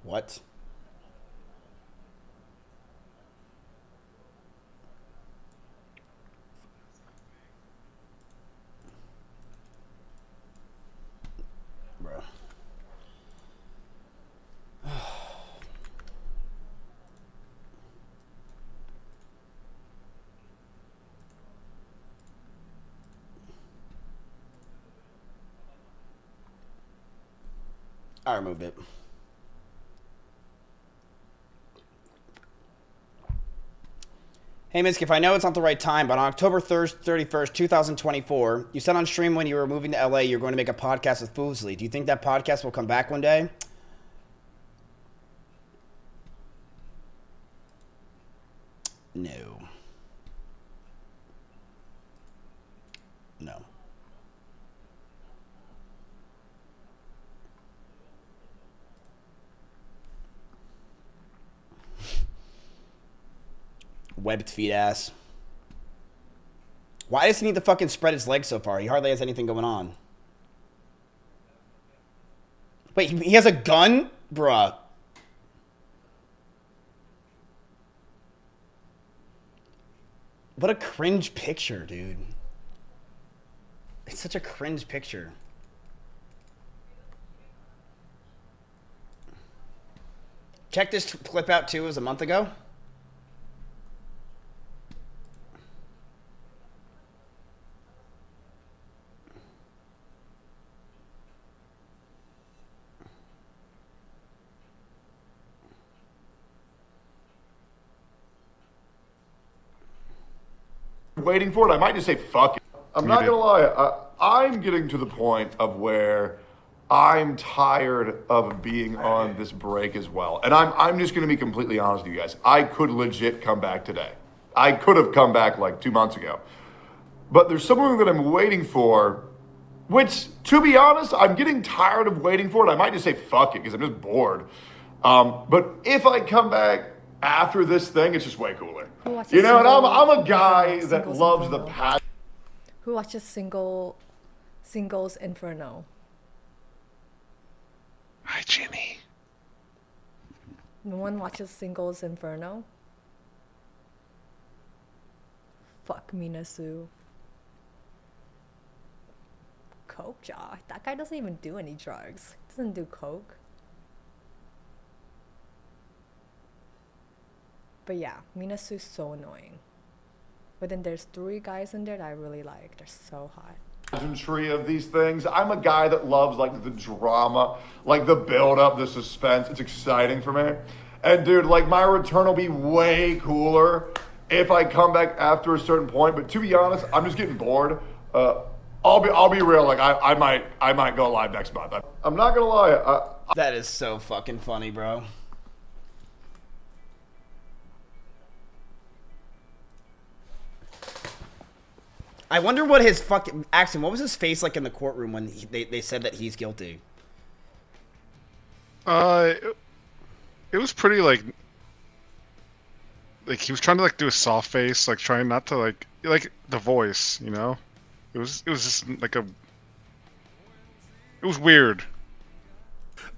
What? Bro. I removed it. Hey, Mizkif, I know it's not the right time, but on October 31st, 2024, you said on stream when you were moving to LA you were going to make a podcast with Foozly. Do you think that podcast will come back one day? No. No. Webbed feet ass. Why does he need to fucking spread his legs so far? He hardly has anything going on. Wait, he has a gun? Bruh. What a cringe picture, dude. It's such a cringe picture. Check this clip out too. It was a month ago. Waiting for it, I might just say fuck it. I'm not gonna lie, I'm getting to the point of where I'm tired of being on this break as well. And I'm just gonna be completely honest with you guys. I could legit come back today. I could have come back like 2 months ago. But there's something that I'm waiting for, which, to be honest, I'm getting tired of waiting for it. I might just say fuck it because I'm just bored. But if I come back after this thing, it's just way cooler. You know, and I'm a guy that loves the passion. Who watches Singles Inferno? Hi, Jenny. No one watches Singles Inferno? Fuck Mina Sue. Coke jar. That guy doesn't even do any drugs. He doesn't do coke. But yeah, Mina Sue's so annoying. But then there's 3 guys in there that I really like. They're so hot. Pageantry of these things. I'm a guy that loves like the drama, like the build up, the suspense. It's exciting for me. And dude, like my return will be way cooler if I come back after a certain point. But to be honest, I'm just getting bored. I'll be real. Like I might go live next month. I'm not gonna lie. That is so fucking funny, bro. I wonder what his fucking accent. What was his face like in the courtroom when they said that he's guilty? It was pretty like he was trying to like do a soft face, like trying not to like the voice, you know. It was just like it was weird.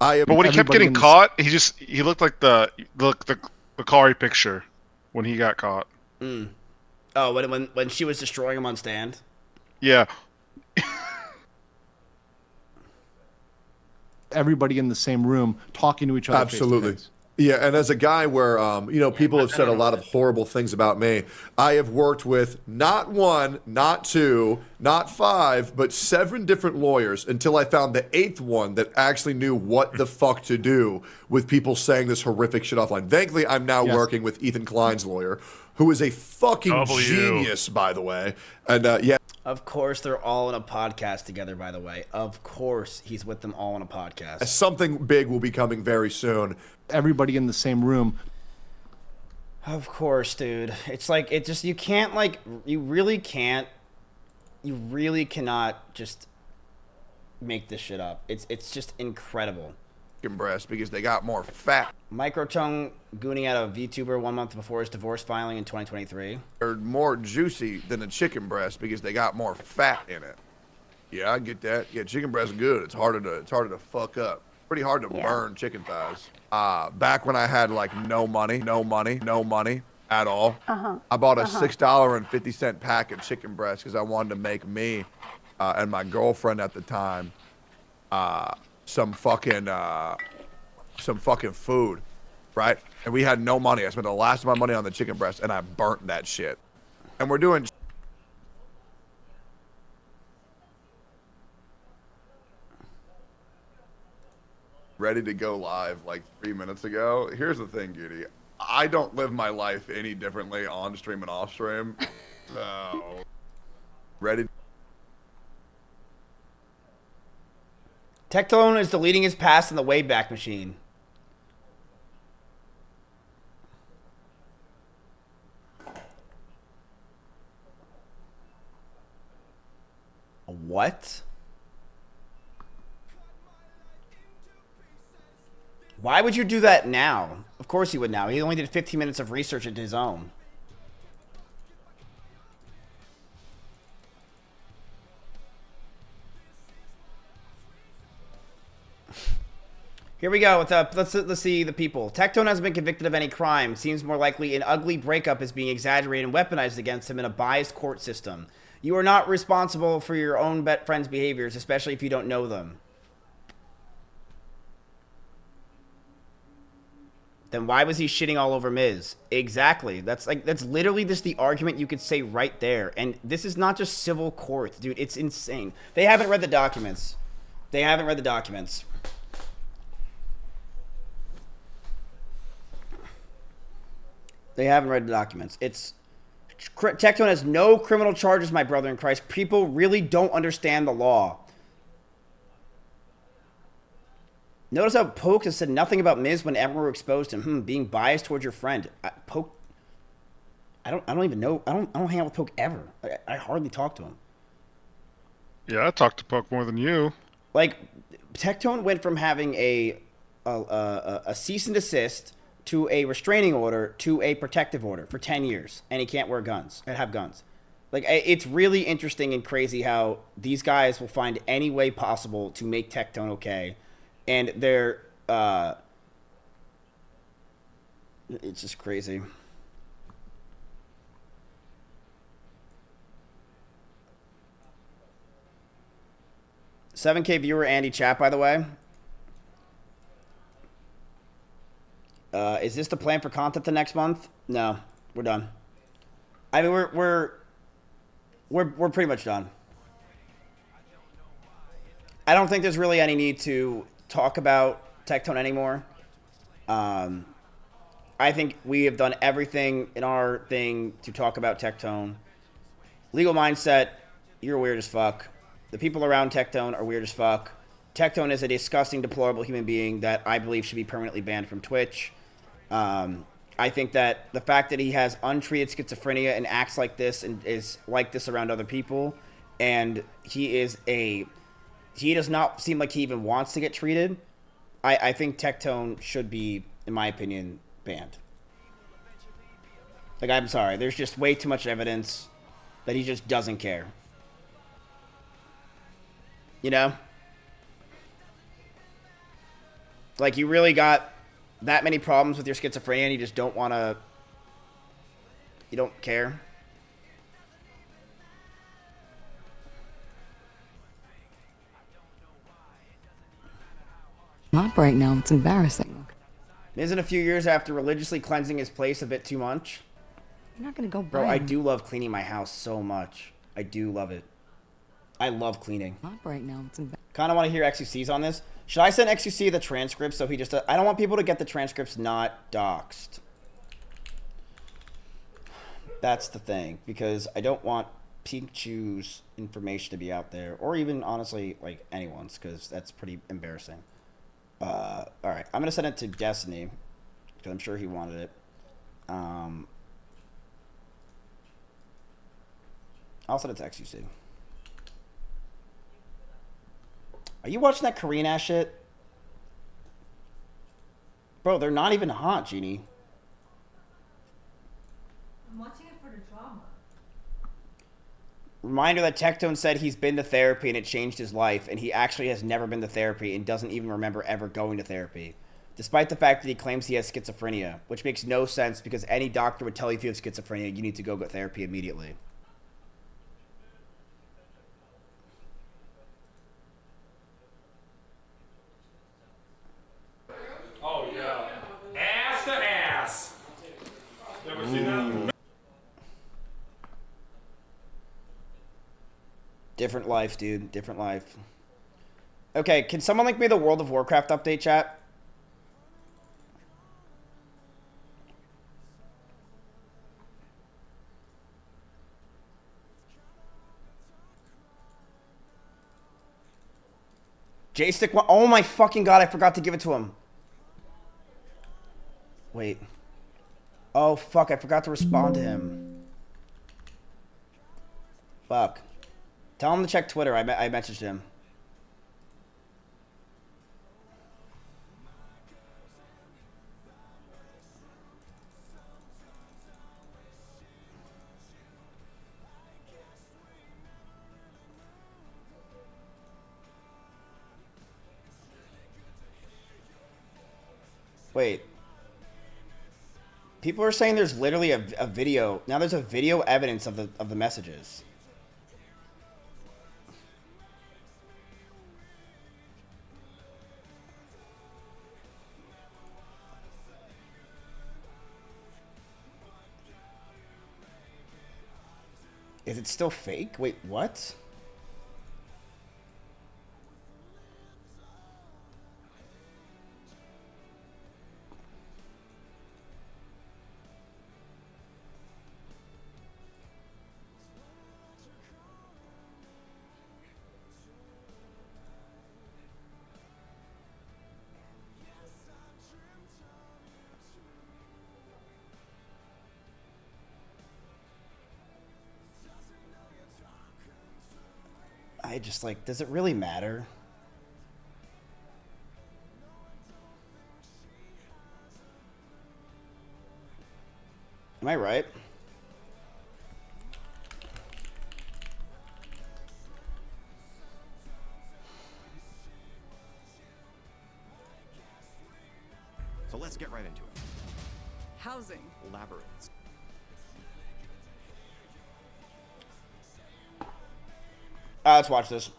But when he kept getting caught, he looked like the Bakari picture when he got caught. Mm. Oh, when she was destroying him on stand? Yeah. Everybody in the same room talking to each other. Absolutely. Face to face. Yeah, and as a guy where, people have said a lot of horrible things about me, I have worked with not 1, not 2, not 5, but 7 different lawyers until I found the 8th one that actually knew what the fuck to do with people saying this horrific shit offline. Thankfully, I'm now working with Ethan Klein's lawyer, who is a fucking genius, by the way. And yeah. Of course, they're all in a podcast together, by the way. Of course, he's with them all in a podcast. Something big will be coming very soon. Everybody in the same room. Of course, dude. It's like, you can't, like, you really cannot just make this shit up. It's just incredible. Breast because they got more fat. Microtongue gooning out a VTuber 1 month before his divorce filing in 2023. They're more juicy than a chicken breast because they got more fat in it. Yeah, I get that. Yeah, chicken breast is good. It's harder to fuck up. Pretty hard to burn chicken thighs. Back when I had like no money at all. I bought a $6.50 pack of chicken breast because I wanted to make me and my girlfriend at the time some fucking food, right? And we had no money. I spent the last of my money on the chicken breast, and I burnt that shit. And we're doing. ready to go live like 3 minutes ago. Here's the thing, Judy. I don't live my life any differently on stream and off stream. So, ready. Tectone is deleting his past in the Wayback Machine. What? Why would you do that now? Of course he would now. He only did 15 minutes of research into his own. Here we go. Let's see the people. Tectone hasn't been convicted of any crime. Seems more likely an ugly breakup is being exaggerated and weaponized against him in a biased court system. You are not responsible for your own friends' behaviors, especially if you don't know them. Then why was he shitting all over Miz? Exactly. That's literally just the argument you could say right there. And this is not just civil court, dude. It's insane. They haven't read the documents. They haven't read the documents. They haven't read the documents. Tectone has no criminal charges, my brother in Christ. People really don't understand the law. Notice how Poke has said nothing about Miz when Emperor exposed him. Being biased towards your friend. Poke. I don't even know. I don't hang out with Poke ever. I hardly talk to him. Yeah, I talk to Poke more than you. Like, Tectone went from having a cease and desist to a restraining order to a protective order for 10 years, and he can't wear guns and have guns. Like, it's really interesting and crazy how these guys will find any way possible to make Tectone okay. And they're, it's just crazy. $7K viewer Andy chat, by the way. Is this the plan for content the next month? No, we're done. I mean, we're pretty much done. I don't think there's really any need to talk about Tectone anymore. I think we have done everything in our thing to talk about Tectone. Legal mindset, you're weird as fuck. The people around Tectone are weird as fuck. Tectone is a disgusting, deplorable human being that I believe should be permanently banned from Twitch. I think that the fact that he has untreated schizophrenia and acts like this and is like this around other people, and he does not seem like he even wants to get treated. I think Tectone should be, in my opinion, banned. Like, I'm sorry. There's just way too much evidence that he just doesn't care. You know? Like, you really got that many problems with your schizophrenia and you just don't want to... You don't care? Not right now. It's embarrassing. Isn't a few years after religiously cleansing his place a bit too much? You're not gonna go Bro, buy I him. do love cleaning my house so much. I do love it. I love cleaning. Not right now. It's embarrassing. Kind of want to hear XUC's on this. Should I send XUC the transcripts so he just... I don't want people to get the transcripts not doxed. That's the thing. Because I don't want Pikachu's information to be out there. Or even, honestly, like, anyone's. Because that's pretty embarrassing. Alright. I'm going to send it to Destiny. Because I'm sure he wanted it. I'll send it to XUC. Are you watching that Korean ass shit? Bro, they're not even hot, Genie. I'm watching it for the drama. Reminder that Tectone said he's been to therapy and it changed his life, and he actually has never been to therapy and doesn't even remember ever going to therapy. Despite the fact that he claims he has schizophrenia, which makes no sense because any doctor would tell you if you have schizophrenia, you need to go get therapy immediately. Oh, yeah. Ass to ass. Never seen that. Different life, dude. Different life. Okay, can someone link me the World of Warcraft update, chat? J-Stick, oh my fucking god, I forgot to give it to him. Wait. Oh fuck, I forgot to respond to him. Fuck. Tell him to check Twitter, I messaged him. Wait. People are saying there's literally a video. Now there's a video evidence of the messages. Is it still fake? Wait, what? I just like, does it really matter? Am I right? So let's get right into it. Housing. Labyrinths. Let's watch this.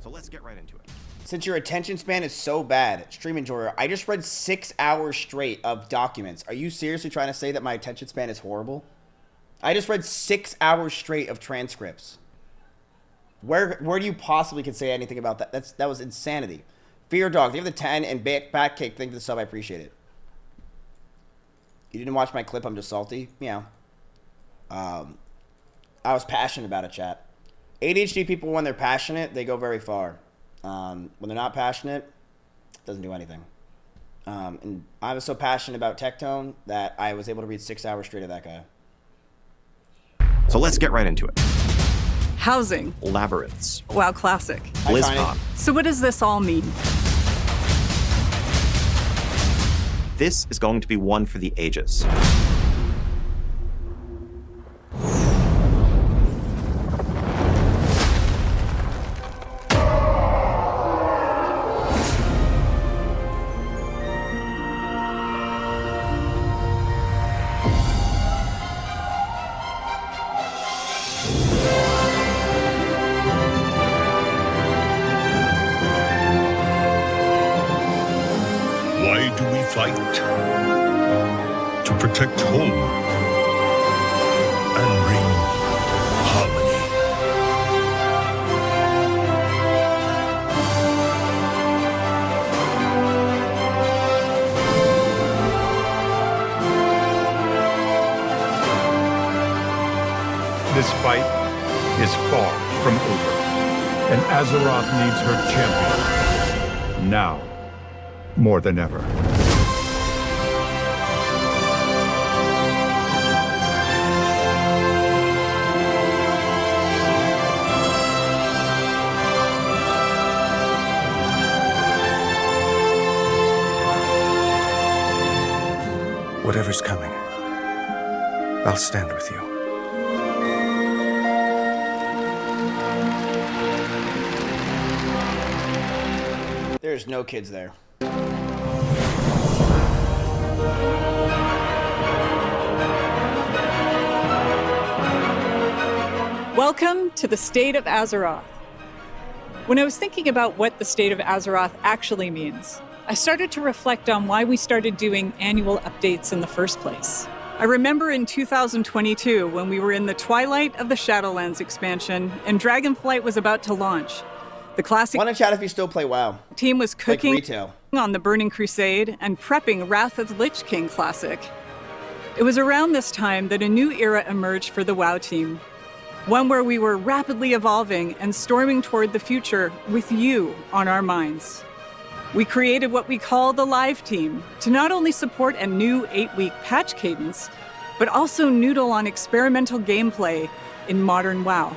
So let's get right into it. Since your attention span is so bad, stream enjoyer, I just read 6 hours straight of documents. Are you seriously trying to say that my attention span is horrible? I just read 6 hours straight of transcripts. Where do you possibly could say anything about that? That was insanity. Fear Dog, give the 10 and Backcake, thank you for the sub, I appreciate it. You didn't watch my clip, I'm just salty? Meow. I was passionate about it, chat. ADHD people, when they're passionate, they go very far. When they're not passionate, it doesn't do anything. And I was so passionate about Tectone that I was able to read 6 hours straight of that guy. So let's get right into it. Housing. Labyrinths. Wow, classic. BlizzCon. So what does this all mean? This is going to be one for the ages. Why do we fight? To protect home and bring harmony. This fight is far from over, and Azeroth needs her champion. Now, more than ever. Whatever's coming, I'll stand with you. There's no kids there. Welcome to the State of Azeroth. When I was thinking about what the State of Azeroth actually means, I started to reflect on why we started doing annual updates in the first place. I remember in 2022 when we were in the twilight of the Shadowlands expansion and Dragonflight was about to launch. The classic Want to chat if you still play WoW. team was cooking retail. on the Burning Crusade and prepping Wrath of the Lich King Classic. It was around this time that a new era emerged for the WoW team, one where we were rapidly evolving and storming toward the future with you on our minds. We created what we call the Live Team to not only support a new 8-week patch cadence, but also noodle on experimental gameplay in modern WoW.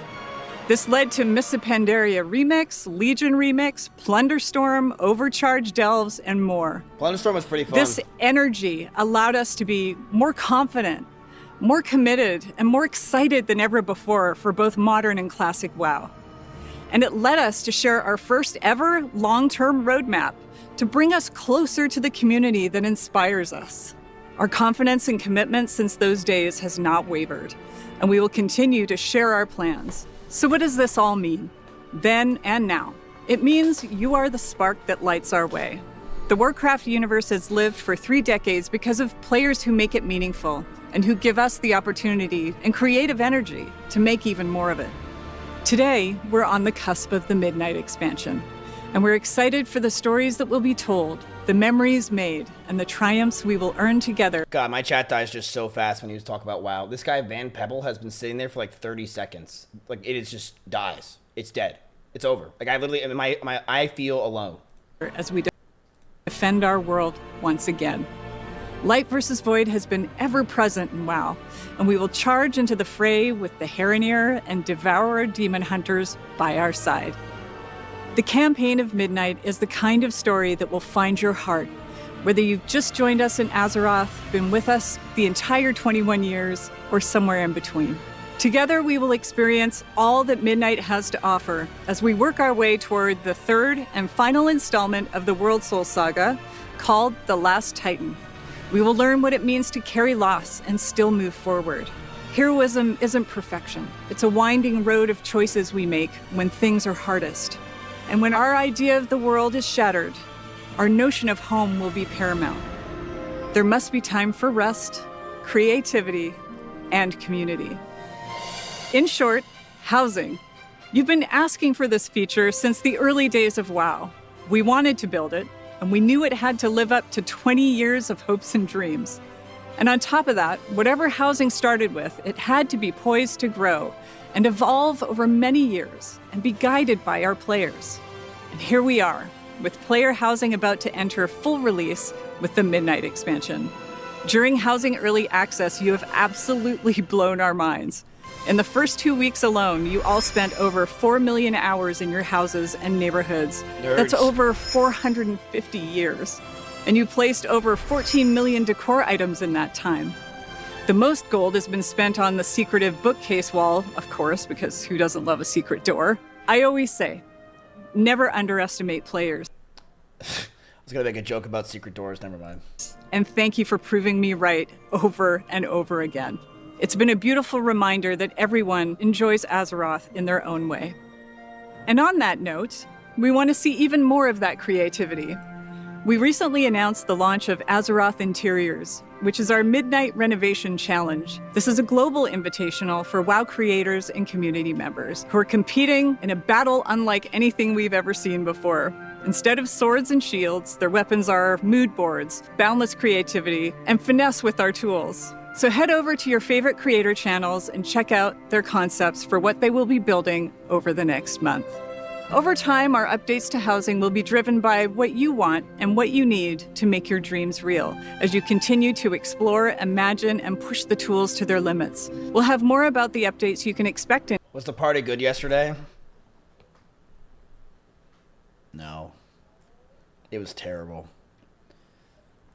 This led to Mists of Pandaria Remix, Legion Remix, Plunderstorm, Overcharged Delves, and more. Plunderstorm was pretty fun. This energy allowed us to be more confident, more committed, and more excited than ever before for both modern and classic WoW. And it led us to share our first ever long-term roadmap to bring us closer to the community that inspires us. Our confidence and commitment since those days has not wavered, and we will continue to share our plans. So what does this all mean? Then and now. It means you are the spark that lights our way. The Warcraft universe has lived for 3 decades because of players who make it meaningful and who give us the opportunity and creative energy to make even more of it. Today, we're on the cusp of the Midnight expansion, and we're excited for the stories that will be told, the memories made, and the triumphs we will earn together. God, my chat dies just so fast when you talk about WoW. This guy, Van Pebble, has been sitting there for like 30 seconds. Like, it is just dies. It's dead. It's over. Like, I literally, I feel alone. As we defend our world once again. Light versus Void has been ever present in WoW, and we will charge into the fray with the Heronir and Devourer Demon Hunters by our side. The campaign of Midnight is the kind of story that will find your heart, whether you've just joined us in Azeroth, been with us the entire 21 years, or somewhere in between. Together, we will experience all that Midnight has to offer as we work our way toward the 3rd and final installment of the World Soul Saga, called The Last Titan. We will learn what it means to carry loss and still move forward. Heroism isn't perfection. It's a winding road of choices we make when things are hardest. And when our idea of the world is shattered, our notion of home will be paramount. There must be time for rest, creativity, and community. In short, housing. You've been asking for this feature since the early days of WoW. We wanted to build it, and we knew it had to live up to 20 years of hopes and dreams. And on top of that, whatever housing started with, it had to be poised to grow and evolve over many years and be guided by our players. And here we are, with player housing about to enter full release with the Midnight expansion. During Housing Early Access, you have absolutely blown our minds. In the first 2 weeks alone, you all spent over 4 million hours in your houses and neighborhoods. Nerds. That's over 450 years. And you placed over 14 million decor items in that time. The most gold has been spent on the secretive bookcase wall, of course, because who doesn't love a secret door? I always say, never underestimate players. I was going to make a joke about secret doors. Never mind. And thank you for proving me right over and over again. It's been a beautiful reminder that everyone enjoys Azeroth in their own way. And on that note, we want to see even more of that creativity. We recently announced the launch of Azeroth Interiors, which is our Midnight Renovation Challenge. This is a global invitational for WoW creators and community members who are competing in a battle unlike anything we've ever seen before. Instead of swords and shields, their weapons are mood boards, boundless creativity, and finesse with our tools. So head over to your favorite creator channels and check out their concepts for what they will be building over the next month. Over time, our updates to housing will be driven by what you want and what you need to make your dreams real as you continue to explore, imagine, and push the tools to their limits. We'll have more about the updates you can expect. Was the party good yesterday? No. It was terrible.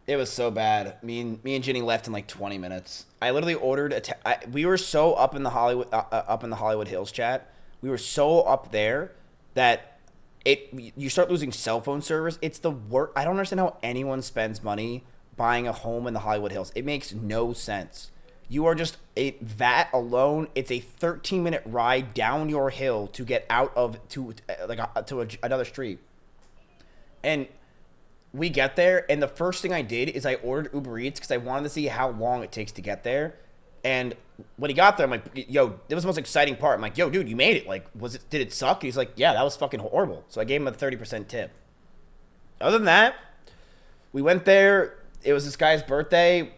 It was so bad. Me and Ginny left in like 20 minutes. I literally ordered we were so up in the Hollywood Hills chat. We were so up there that you start losing cell phone service. It's the worst. I don't understand how anyone spends money buying a home in the Hollywood Hills. It makes no sense. You are just that alone. It's a 13-minute ride down your hill to get out of to another street. And we get there, and the first thing I did is I ordered Uber Eats because I wanted to see how long it takes to get there. And when he got there, I'm like, yo, it was the most exciting part. I'm like, yo, dude, you made it. Like, did it suck? And he's like, yeah, that was fucking horrible. So I gave him a 30% tip. Other than that, we went there. It was this guy's birthday.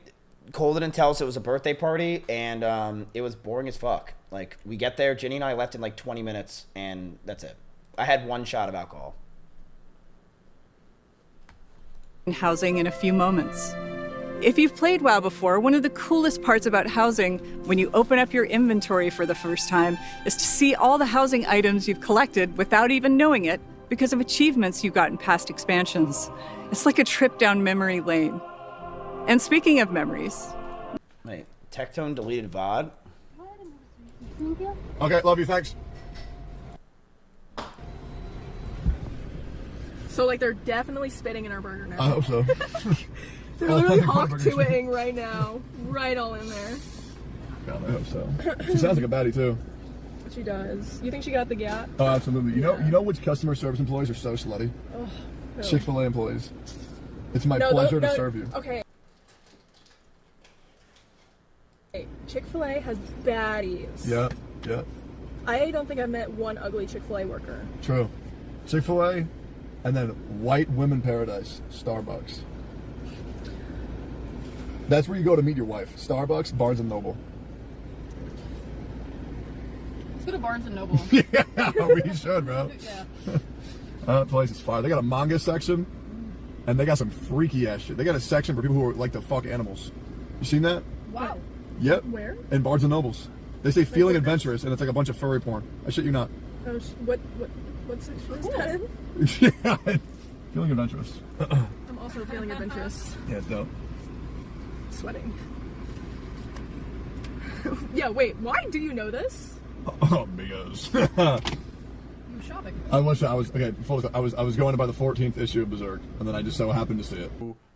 Cole didn't tell us it was a birthday party, and it was boring as fuck. Like, we get there, Ginny and I left in like 20 minutes, and that's it. I had 1 shot of alcohol. Housing in a few moments. If you've played WoW before, one of the coolest parts about housing when you open up your inventory for the first time is to see all the housing items you've collected without even knowing it because of achievements you got in past expansions. It's like a trip down memory lane. And speaking of memories... Wait, Tectone deleted VOD? Okay, love you, thanks. So, like, they're definitely spitting in our burger now. I hope so. They're literally hawk-to-ing right now. Right all in there. God, I hope so. She sounds like a baddie, too. She does. You think she got the gap? Oh, absolutely. You know which customer service employees are so slutty? Oh, no. Chick-fil-A employees. It's my pleasure to serve you. Okay. Chick-fil-A has baddies. Yeah, yeah. I don't think I've met one ugly Chick-fil-A worker. True. Chick-fil-A, and then white women paradise, Starbucks. That's where you go to meet your wife. Starbucks, Barnes & Noble. Let's go to Barnes & Noble. Yeah, we should, bro. Yeah. That place is fire. They got a manga section, and they got some freaky ass shit. They got a section for people who like to fuck animals. You seen that? Wow. Yep. Where? In Barnes & Nobles. They say feeling adventurous, and it's like a bunch of furry porn. I shit you not. Oh, what section is that in? Yeah. Feeling adventurous. I'm also feeling adventurous. Yeah, it's dope. Sweating. Yeah, wait, why do you know this? Oh, because. You were shopping. I was going to buy the 14th issue of Berserk, and then I just so happened to see it.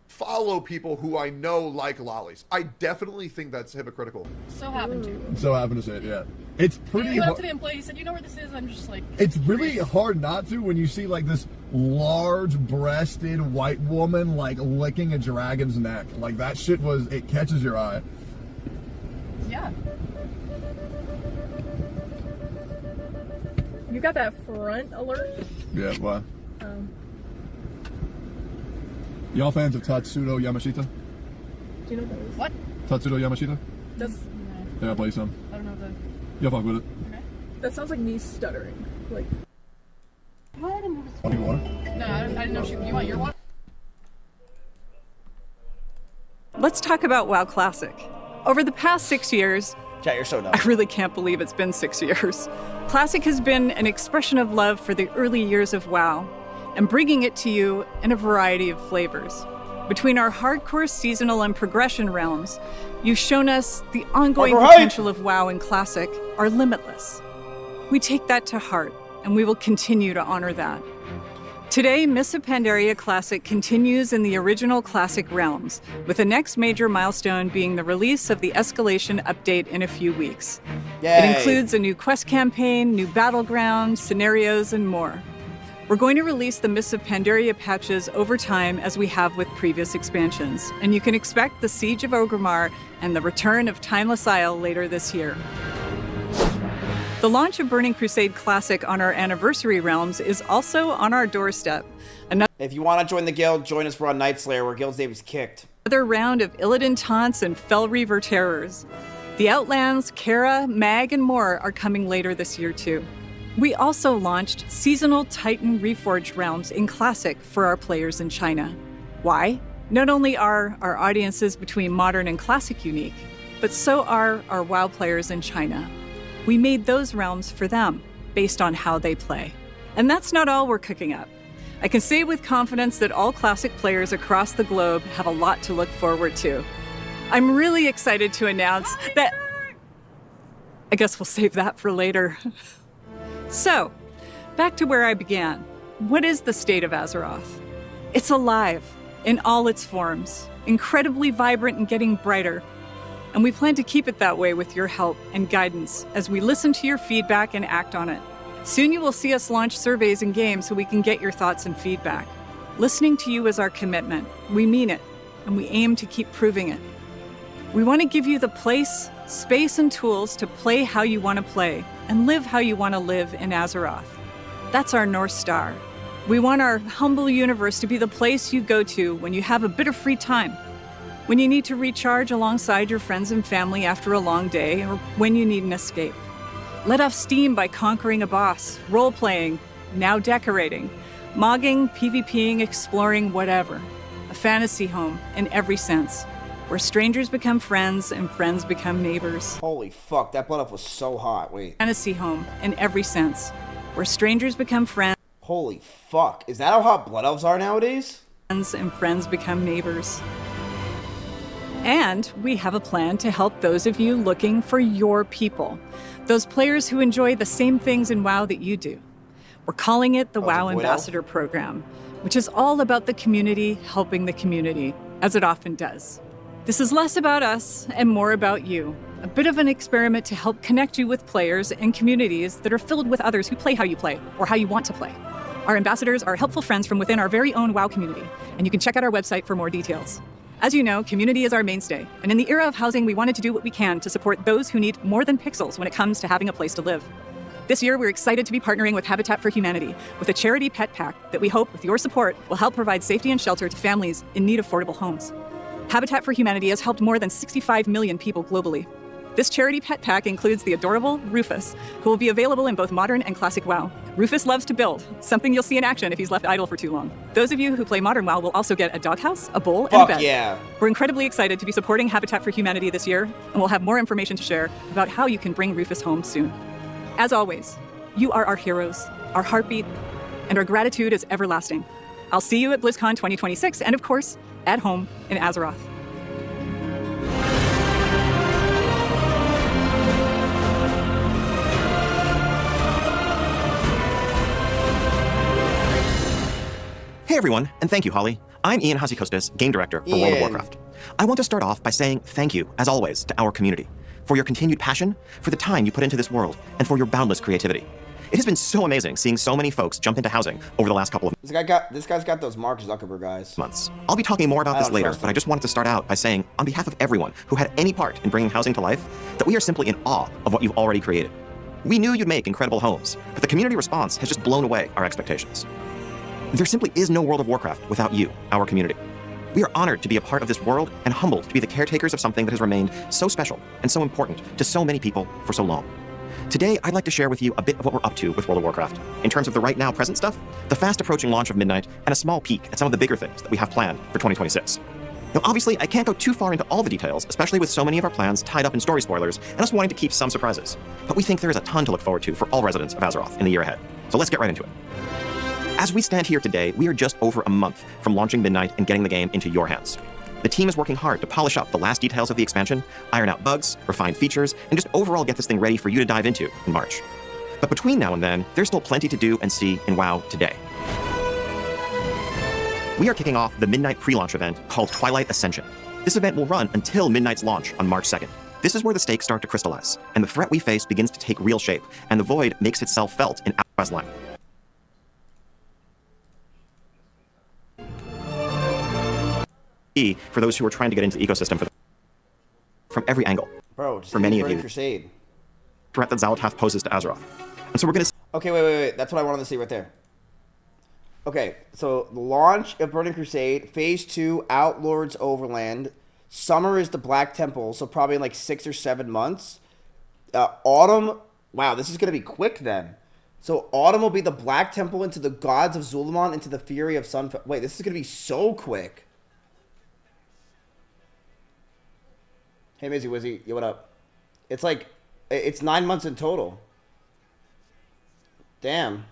Follow people who I know like lollies. I definitely think that's hypocritical. So happened to. So happened to see it, yeah. It's pretty You went up hard. to the employee, you said, you know where this is? I'm just like... It's really hard not to when you see like this large-breasted white woman like licking a dragon's neck. Like that shit it catches your eye. Yeah. You got that front alert? Yeah, why? Y'all fans of Tatsudo Yamashita? Do you know what that is? What? Tatsudo Yamashita? That's... Yeah, I'll play you some. I don't know the... Y'all fuck with it. Okay. That sounds like me stuttering. Like... Want you water? No, I didn't know you want your one? Let's talk about WoW Classic. Over the past 6 years... Chat, you're so dumb. I really can't believe it's been 6 years. Classic has been an expression of love for the early years of WoW, and bringing it to you in a variety of flavors. Between our hardcore seasonal and progression realms, you've shown us the ongoing potential of WoW and Classic are limitless. We take that to heart, and we will continue to honor that. Today, Mists of Pandaria Classic continues in the original Classic realms, with the next major milestone being the release of the Escalation update in a few weeks. Yay. It includes a new quest campaign, new battlegrounds, scenarios, and more. We're going to release the Mists of Pandaria patches over time as we have with previous expansions, and you can expect the Siege of Orgrimmar and the return of Timeless Isle later this year. The launch of Burning Crusade Classic on our anniversary realms is also on our doorstep. If you want to join the guild, join us for on Night Slayer, where guild's name is kicked. Another round of Illidan taunts and Fellreaver terrors. The Outlands, Kara, Mag, and more are coming later this year too. We also launched seasonal Titan Reforged realms in Classic for our players in China. Why? Not only are our audiences between Modern and Classic unique, but so are our WoW players in China. We made those realms for them, based on how they play. And that's not all we're cooking up. I can say with confidence that all Classic players across the globe have a lot to look forward to. I'm really excited to announce that... I guess we'll save that for later. So, back to where I began. What is the state of Azeroth? It's alive, in all its forms, incredibly vibrant and getting brighter. And we plan to keep it that way with your help and guidance as we listen to your feedback and act on it. Soon you will see us launch surveys in games so we can get your thoughts and feedback. Listening to you is our commitment. We mean it, and we aim to keep proving it. We want to give you the place, space and tools to play how you want to play and live how you want to live in Azeroth. That's our North Star. We want our humble universe to be the place you go to when you have a bit of free time, when you need to recharge alongside your friends and family after a long day, or when you need an escape. Let off steam by conquering a boss, role-playing, now decorating, mogging, PvPing, exploring, whatever. A fantasy home in every sense, where strangers become friends and friends become neighbors. Holy fuck, that blood elf was so hot. Wait. Fantasy home in every sense, where strangers become friends. Holy fuck, is that how hot blood elves are nowadays? Friends and friends become neighbors. And we have a plan to help those of you looking for your people, those players who enjoy the same things in WoW that you do. We're calling it the WoW Ambassador Program, which is all about the community helping the community, as it often does. This is less about us and more about you, a bit of an experiment to help connect you with players and communities that are filled with others who play how you play or how you want to play. Our ambassadors are helpful friends from within our very own WoW community, and you can check out our website for more details. As you know, community is our mainstay, and in the era of housing, we wanted to do what we can to support those who need more than pixels when it comes to having a place to live. This year, we're excited to be partnering with Habitat for Humanity with a charity pet pack that we hope, with your support, will help provide safety and shelter to families in need of affordable homes. Habitat for Humanity has helped more than 65 million people globally. This charity pet pack includes the adorable Rufus, who will be available in both modern and classic WoW. Rufus loves to build, something you'll see in action if he's left idle for too long. Those of you who play modern WoW will also get a doghouse, a bowl, and a bed. Yeah. We're incredibly excited to be supporting Habitat for Humanity this year, and we'll have more information to share about how you can bring Rufus home soon. As always, you are our heroes, our heartbeat, and our gratitude is everlasting. I'll see you at BlizzCon 2026, and of course, at home in Azeroth. Hey everyone, and thank you, Holly. I'm Ian Hazzikostas, Game Director for World of Warcraft. I want to start off by saying thank you, as always, to our community, for your continued passion, for the time you put into this world, and for your boundless creativity. It has been so amazing seeing so many folks jump into housing over the last couple of This guy's got those Mark Zuckerberg eyes. months. I'll be talking more about this later, but I just wanted to start out by saying, on behalf of everyone who had any part in bringing housing to life, that we are simply in awe of what you've already created. We knew you'd make incredible homes, but the community response has just blown away our expectations. There simply is no World of Warcraft without you, our community. We are honored to be a part of this world and humbled to be the caretakers of something that has remained so special and so important to so many people for so long. Today, I'd like to share with you a bit of what we're up to with World of Warcraft, in terms of the right now present stuff, the fast approaching launch of Midnight, and a small peek at some of the bigger things that we have planned for 2026. Now, obviously, I can't go too far into all the details, especially with so many of our plans tied up in story spoilers and us wanting to keep some surprises. But we think there is a ton to look forward to for all residents of Azeroth in the year ahead. So let's get right into it. As we stand here today, we are just over a month from launching Midnight and getting the game into your hands. The team is working hard to polish up the last details of the expansion, iron out bugs, refine features, and just overall get this thing ready for you to dive into in March. But between now and then, there's still plenty to do and see in WoW today. We are kicking off the Midnight pre-launch event called Twilight Ascension. This event will run until Midnight's launch on March 2nd. This is where the stakes start to crystallize, and the threat we face begins to take real shape, and the void makes itself felt in Azeroth's line. For those who are trying to get into the ecosystem from every angle. Bro, just for many of Burning you, Crusade. Threat that Xalatath poses to Azeroth. And so we're going to... Okay, wait. That's what I wanted to see right there. Okay, so the launch of Burning Crusade, Phase 2, Outlords Overland. Summer is the Black Temple, so probably in like 6 or 7 months. Autumn, wow, this is going to be quick then. So autumn will be the Black Temple into the Gods of Zul'Aman, into the Fury of Sun. Wait, this is going to be so quick. Hey, Mizzy Wizzy, yo, what up? It's like, it's 9 months in total. Damn.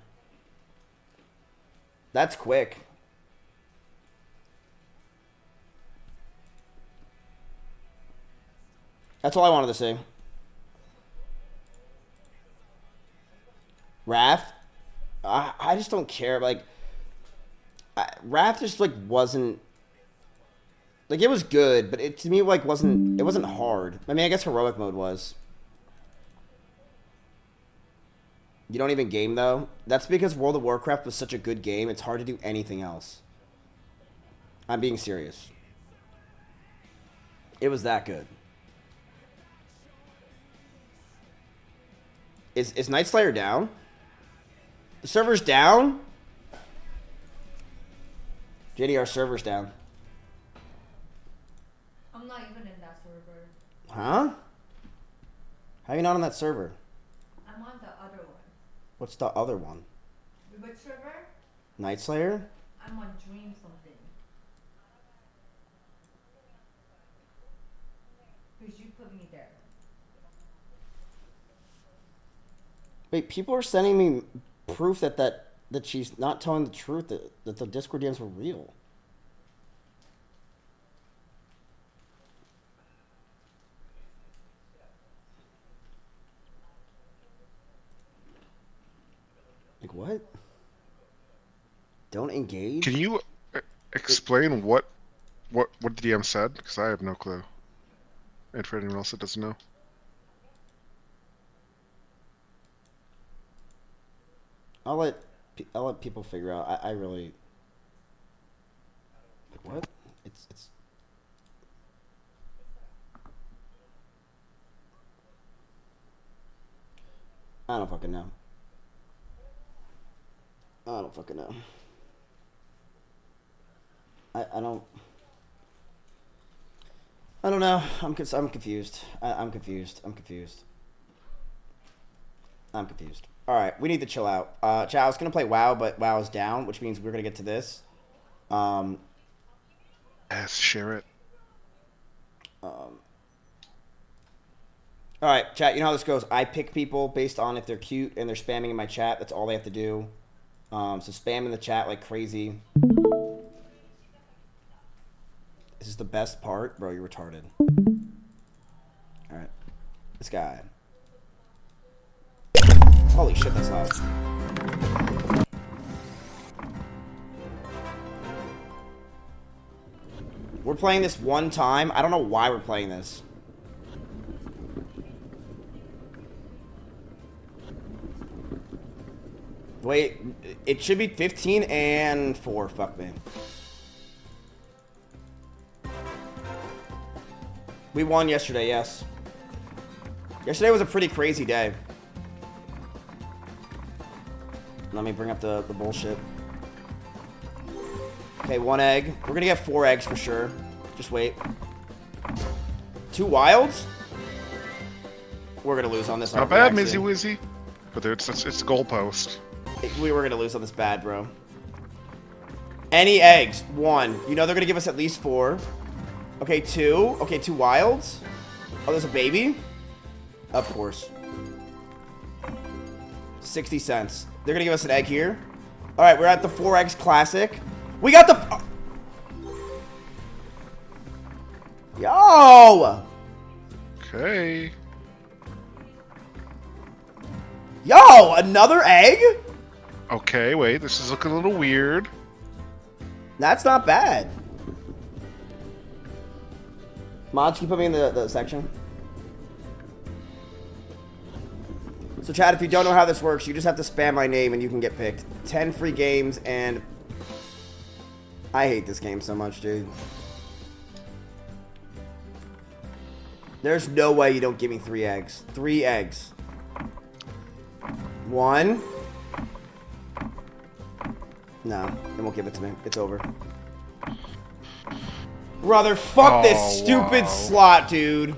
That's quick. That's all I wanted to say. Wrath? I just don't care. Like, Wrath just, like, wasn't... Like, it was good, but it, to me, like, it wasn't hard. I mean, I guess heroic mode was. You don't even game, though? That's because World of Warcraft was such a good game, it's hard to do anything else. I'm being serious. It was that good. Is Night Slayer down? The server's down? JD, our server's down. I'm not even in that server. Huh? How are you not on that server? I'm on the other one. What's the other one? Which server? Night Slayer? I'm on Dream something. Because you put me there. Wait, people are sending me proof that she's not telling the truth, that the Discord DMs were real. Like what? Don't engage? Can you explain what the DM said? Because I have no clue. And for anyone else that doesn't know. I'll let people figure out. I really. Like what? It's. I don't fucking know. I don't fucking know. I don't know. I'm confused. I'm confused. All right, we need to chill out. Chat, I was gonna play WoW, but WoW is down, which means we're gonna get to this. Yes, share it. All right, chat. You know how this goes. I pick people based on if they're cute and they're spamming in my chat. That's all they have to do. So spam in the chat like crazy. This is the best part, bro. You're retarded. All right, this guy. Holy shit, that's loud. We're playing this one time. I don't know why we're playing this. Wait, it should be 15 and 4. Fuck me. We won yesterday, yes. Yesterday was a pretty crazy day. Let me bring up the bullshit. Okay, 1 egg. We're gonna get 4 eggs for sure. Just wait. 2 wilds? We're gonna lose on this. Not bad, Mizzy Wizzy. But it's goalpost. We were gonna lose on this bad, bro. Any eggs? 1. You know they're gonna give us at least 4. Okay, 2. Okay, 2 wilds. Oh, there's a baby? Of course. 60 cents. They're gonna give us an egg here. Alright, we're at the 4 eggs classic. We got the... Yo! Okay. Yo, another egg? Okay, wait, this is looking a little weird. That's not bad. Mods, can you put me in the section? So chat, if you don't know how this works, you just have to spam my name and you can get picked. 10 free games, and I hate this game so much, dude. There's no way you don't give me 3 eggs. 3 eggs. 1. No, they won't give it to me. It's over. Brother, fuck this stupid slot, dude.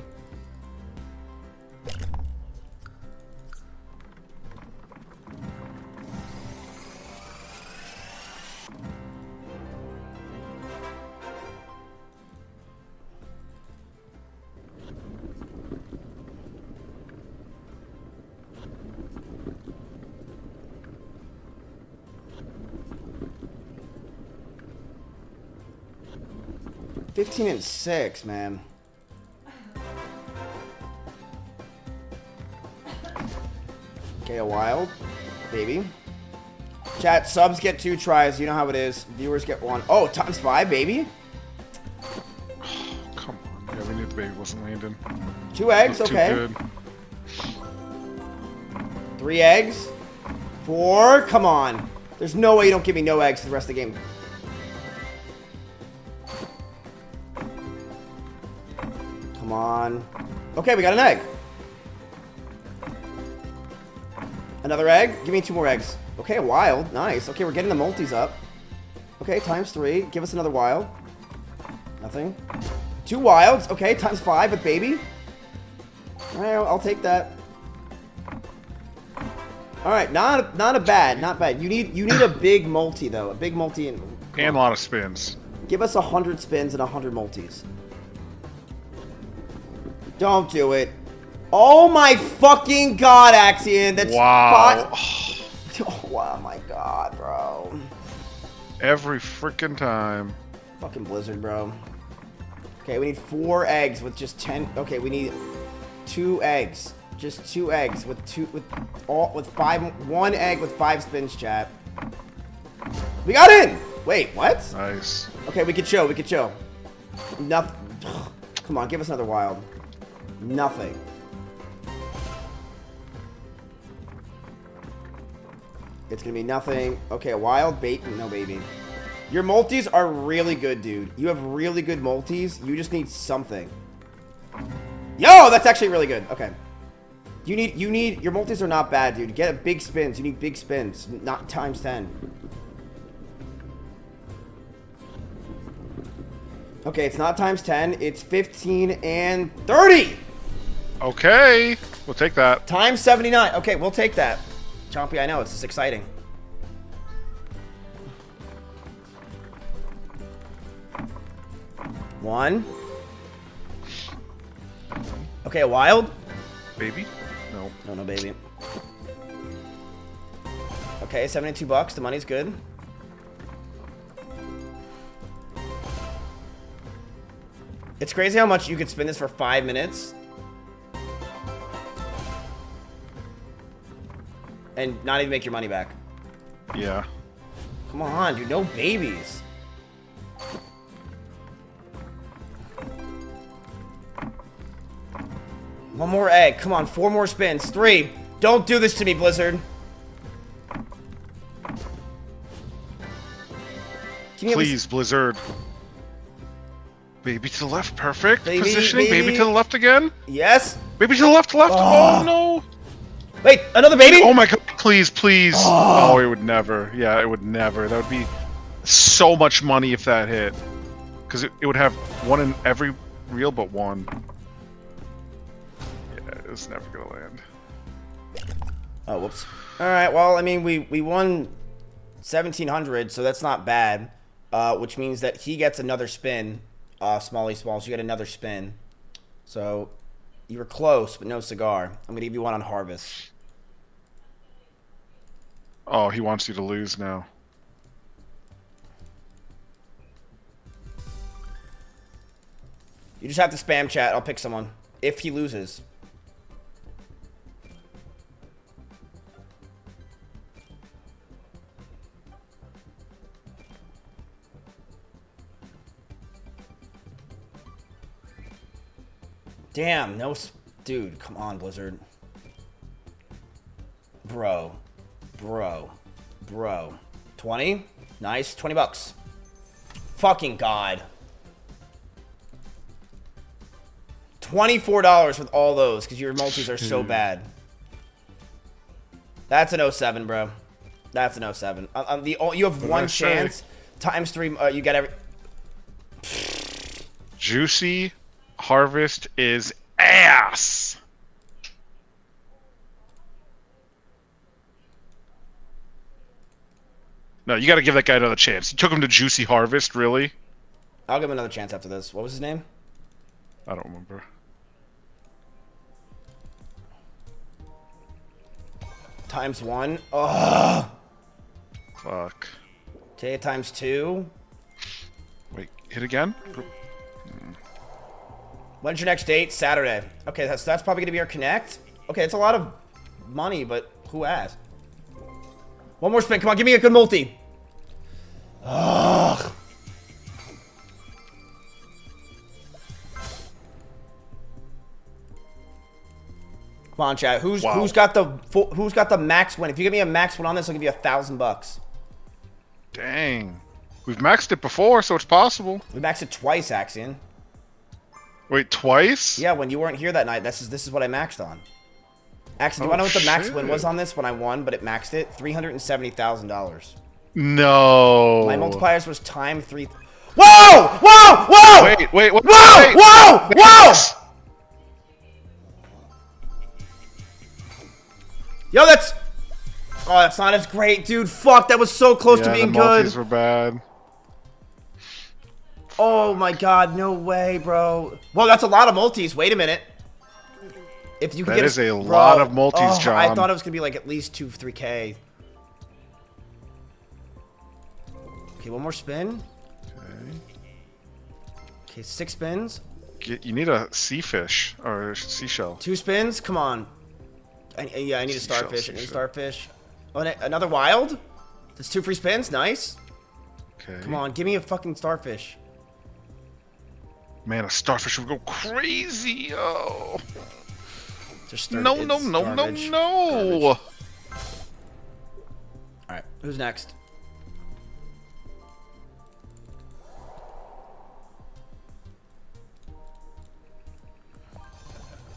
$15 and $6, man. Okay, a wild. Baby. Chat, subs get 2 tries. You know how it is. Viewers get 1. Oh, ×5, baby. Come on. Yeah, we knew the baby wasn't landing. 2 eggs, okay. 3 eggs. 4. Come on. There's no way you don't give me no eggs for the rest of the game. Come on. Okay, we got an egg. Another egg? Give me 2 more eggs. Okay, a wild. Nice. Okay, we're getting the multis up. Okay, times 3. Give us another wild. Nothing. 2 wilds. Okay, times 5 with baby. Alright, I'll take that. Alright, not a bad. Not bad. You need a big multi, though. A big multi. And a lot of spins. Give us 100 spins and 100 multis. Don't do it. Oh my fucking god, Axion. That's wow. Oh wow, my god, bro. Every freaking time. Fucking Blizzard, bro. Okay, we need 4 eggs with just 10. Okay, we need 2 eggs. Just 2 eggs with 1 egg with 5 spins, chat. We got in. Wait, what? Nice. Okay, we could chill. We could chill. Nothing. Come on, give us another wild. Nothing. It's gonna be nothing. Okay, a wild bait. No, baby. Your multis are really good, dude. You have really good multis. You just need something. Yo, that's actually really good. Okay. You need, your multis are not bad, dude. Get a big spins. You need big spins, not times 10. Okay, it's not times 10. It's 15 and 30. Okay, we'll take that. Times 79. Okay, we'll take that. Chompy, I know. It's just exciting. One. Okay, a wild. Baby? No. No, baby. Okay, 72 bucks. The money's good. It's crazy how much you could spend this for 5 minutes. And not even make your money back. Yeah. Come on, dude. No babies. One more egg. Come on, 4 more spins. 3. Don't do this to me, Blizzard. Please, Blizzard. Baby to the left. Perfect. Baby, positioning. Baby to the left again. Yes. Baby to the left. Oh, no. Wait, another baby? Oh my god, please, please. Oh, it would never. Yeah, it would never. That would be so much money if that hit. Because it would have 1 in every reel but 1. Yeah, it's never going to land. Oh, whoops. Alright, well, I mean, we won 1,700, so that's not bad. Which means that he gets another spin. Smally Smalls, you get another spin. So, you were close, but no cigar. I'm going to give you one on Harvest. Oh, he wants you to lose now. You just have to spam chat. I'll pick someone. If he loses. Damn, no... Dude, come on, Blizzard. Bro. 20? Nice. 20 bucks. Fucking God. $24 with all those, because your multis are so bad. That's an 07, bro. That's an 07. You have one chance. Times 3, you get every... Juicy Harvest is ass. No, you got to give that guy another chance. You took him to Juicy Harvest, really? I'll give him another chance after this. What was his name? I don't remember. Times 1. Ugh. Fuck. Take it times 2. Wait, hit again? When's your next date? Saturday. Okay, that's probably gonna be our connect. Okay, it's a lot of money, but who asked? One more spin. Come on, give me a good multi. Ugh. Come on, chat. Who's got the max win? If you give me a max win on this, I'll give you $1,000. Dang. We've maxed it before, so it's possible. We maxed it twice, Axion. Wait, twice? Yeah, when you weren't here that night, this is what I maxed on. Actually, do you want to know what the max win was on this when I won, but it maxed it? $370,000. No. My multipliers was time 3. Whoa! Whoa! Whoa! Wait. Whoa! Wait. Whoa! Whoa! Yo, that's... Oh, that's not as great, dude. Fuck, that was so close to being the good. multis were bad. Oh my god, no way, bro. Well, that's a lot of multis. Wait a minute. If you could That get is a lot of multis, John. I thought it was gonna be like at least 3K. Okay, one more spin. Okay, 6 spins. You need a sea fish or seashell. 2 spins. Come on. Yeah, I need a starfish. I need a starfish. Oh, another wild. That's 2 free spins. Nice. Okay. Come on, give me a fucking starfish. Man, a starfish would go crazy. Oh. No. All right, who's next?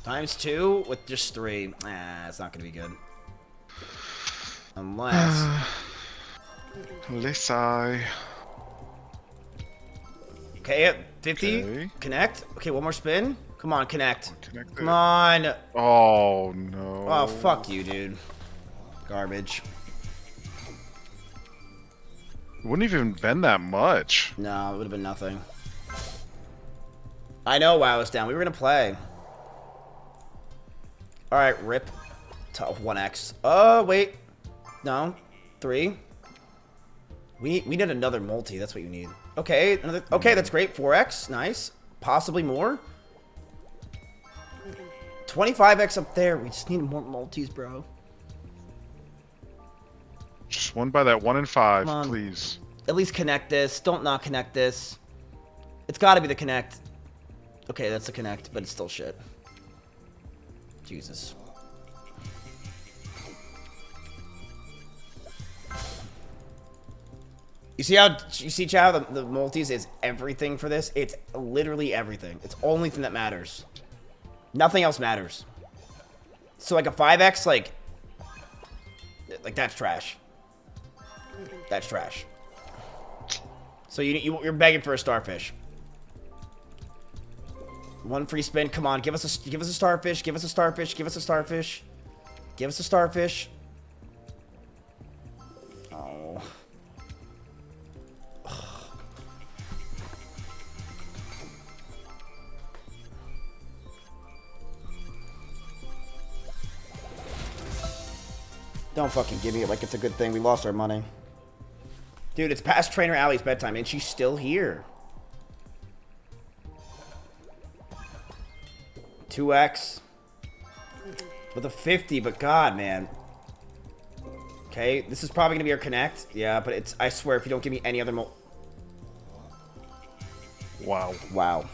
Times 2 with just 3. It's not gonna be good. Unless. Unless I. Okay, at 50. Okay. Connect. Okay, one more spin. Come on, connect. Come on. Oh no. Oh, fuck you, dude. Garbage. It wouldn't even been that much. No, it would have been nothing. I know WoW is down. We were gonna play. Alright, rip. 1x. Oh, wait. No. 3. We need another multi. That's what you need. Okay, okay, that's great. 4x. Nice. Possibly more. 25x up there. We just need more multis, bro. Just one by that 1 in 5, please. At least connect this. Don't not connect this. It's got to be the connect. Okay, that's the connect, but it's still shit. Jesus. You see how the multis is everything for this? It's literally everything. It's the only thing that matters. Nothing else matters. So like a 5x, like that's trash. That's trash. So you're begging for a starfish. 1 free spin. Come on, give us a starfish. Give us a starfish. Give us a starfish. Give us a starfish. Oh. Don't fucking give me it like it's a good thing. We lost our money. Dude, it's past Trainer Allie's bedtime, and she's still here. 2x. With a 50, but God, man. Okay, this is probably going to be our connect. Yeah, but it's, I swear, if you don't give me any other Wow. Wow.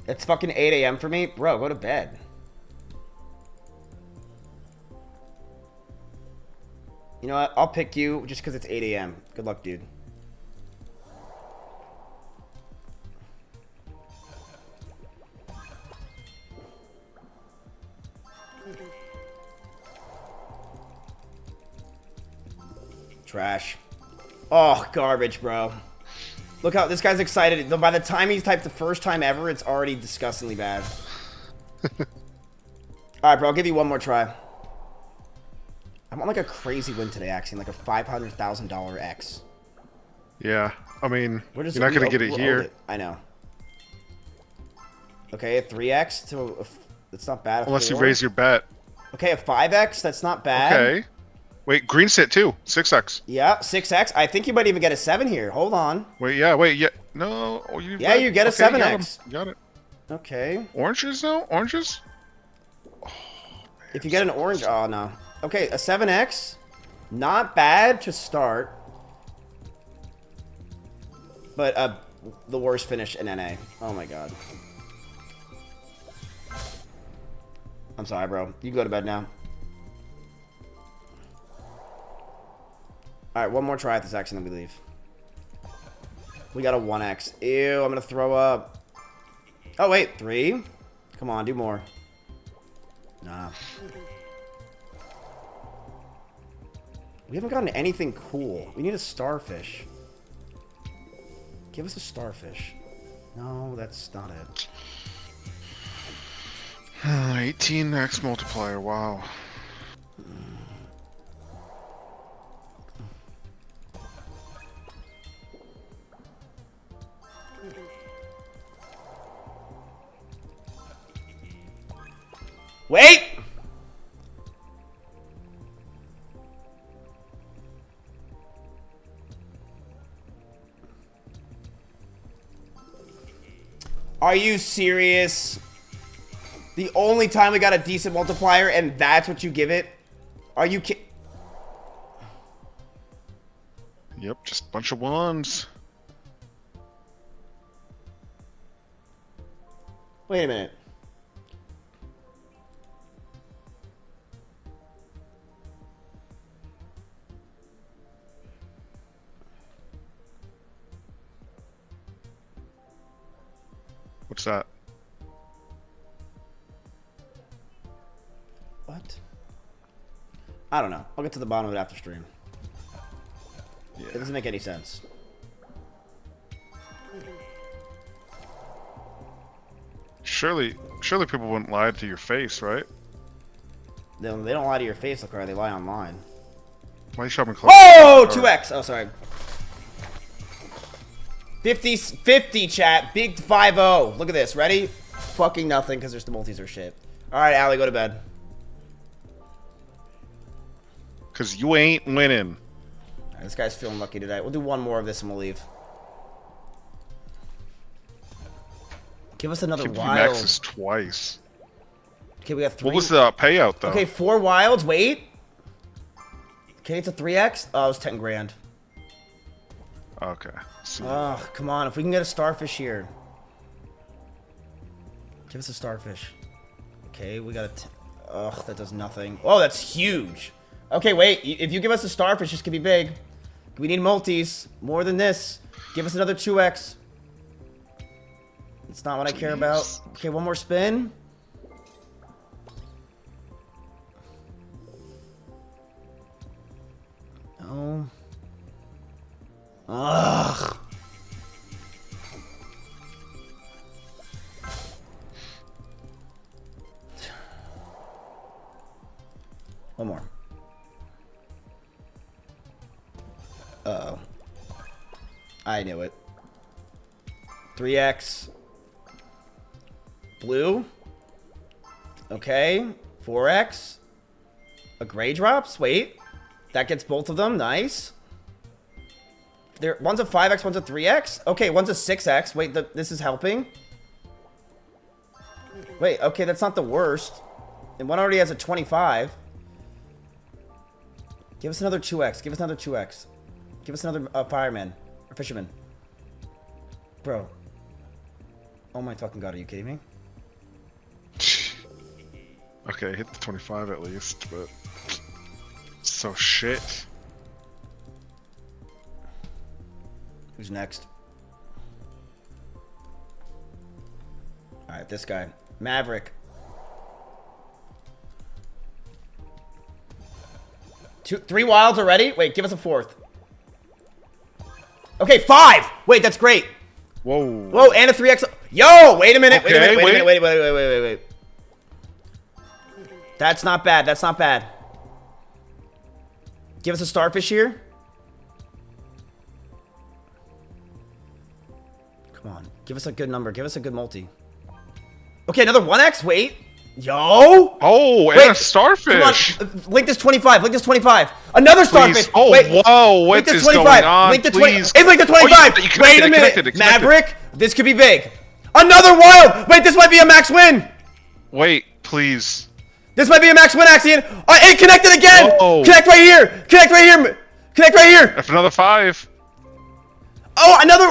It's fucking 8 a.m. for me. Bro, go to bed. You know what? I'll pick you just because it's 8 a.m. Good luck, dude. Trash. Oh, garbage, bro. Look how this guy's excited. By the time he's typed the first time ever, it's already disgustingly bad. Alright, bro. I'll give you one more try. I want like a crazy win today, actually. Like a $500,000 X. Yeah. I mean, you're not going to get it here. I know. Okay, a 3x to that's not bad. Unless you raise your bet. Okay, a 5x. That's not bad. Okay. Wait, green sit too. 6x. Yeah, 6x. I think you might even get a 7 here. Hold on. Wait, yeah. No. Oh, you get a 7x. You got it. Okay. Oranges, though? Oranges? Oh, if you get an orange... Oh, no. Okay, a 7x. Not bad to start. But the worst finish in NA. Oh, my God. I'm sorry, bro. You can go to bed now. Alright, one more try at this action, then we leave. We got a 1x. Ew, I'm gonna throw up. Oh, wait. 3? Come on, do more. Nah. We haven't gotten anything cool. We need a starfish. Give us a starfish. No, that's not it. 18x multiplier, wow. Wait! Are you serious? The only time we got a decent multiplier and that's what you give it? Are you kidding? Yep, just a bunch of ones. Wait a minute. What's that? What? I don't know. I'll get to the bottom of it after stream. Yeah. It doesn't make any sense. Surely people wouldn't lie to your face, right? They don't lie to your face, Lakar. They lie online. Why are you shopping clothes? Oh, 2x. Oh, sorry. 50, chat. Big 5-0. Look at this. Ready? Fucking nothing because there's the multis or shit. All right, Allie, go to bed. Because you ain't winning. Right, this guy's feeling lucky today. We'll do one more of this and we'll leave. Give us another wild. Maxes twice. Okay, we got 3. What was the payout, though? Okay, 4 wilds. Wait. Okay, it's a 3x. Oh, it was 10 grand. Okay. Oh, come on. If we can get a starfish here. Give us a starfish. Okay, we got a... Ugh, that does nothing. Oh, that's huge. Okay, wait. If you give us a starfish, this could be big. We need multis. More than this. Give us another 2x. It's not what I care about. Okay, one more spin. No. Ugh. One more. Uh-oh. I knew it. 3x. Blue. Okay. 4x. A gray drops. Wait. That gets both of them. Nice. One's a 5x, one's a 3x. Okay, one's a 6x. Wait, this is helping. Wait, okay, that's not the worst. And one already has a 25. Give us another 2x. Give us another 2x. Give us another fireman. Or fisherman. Bro. Oh my fucking god, are you kidding me? Okay, hit the 25 at least, but... So shit. Who's next? Alright, this guy. Maverick. 3 wilds already? Wait, give us a 4th. Okay, 5! Wait, that's great. Whoa. Whoa, and a 3x. Yo, wait a minute. Okay, wait. That's not bad. That's not bad. Give us a starfish here. Come on. Give us a good number. Give us a good multi. Okay, another 1x? Wait. Yo! Oh, and a starfish! Come on. Link this 25. Link this 25. Another starfish! Oh, wait. whoa, what is going on? Link the Please. 20. Link the 25! Wait a minute! Maverick, this could be big. Another wild! Wait, this might be a max win! Wait, please. This might be a max win, Axion! It connected again! Whoa. Connect right here! Connect right here! Connect right here! That's another 5. Oh, another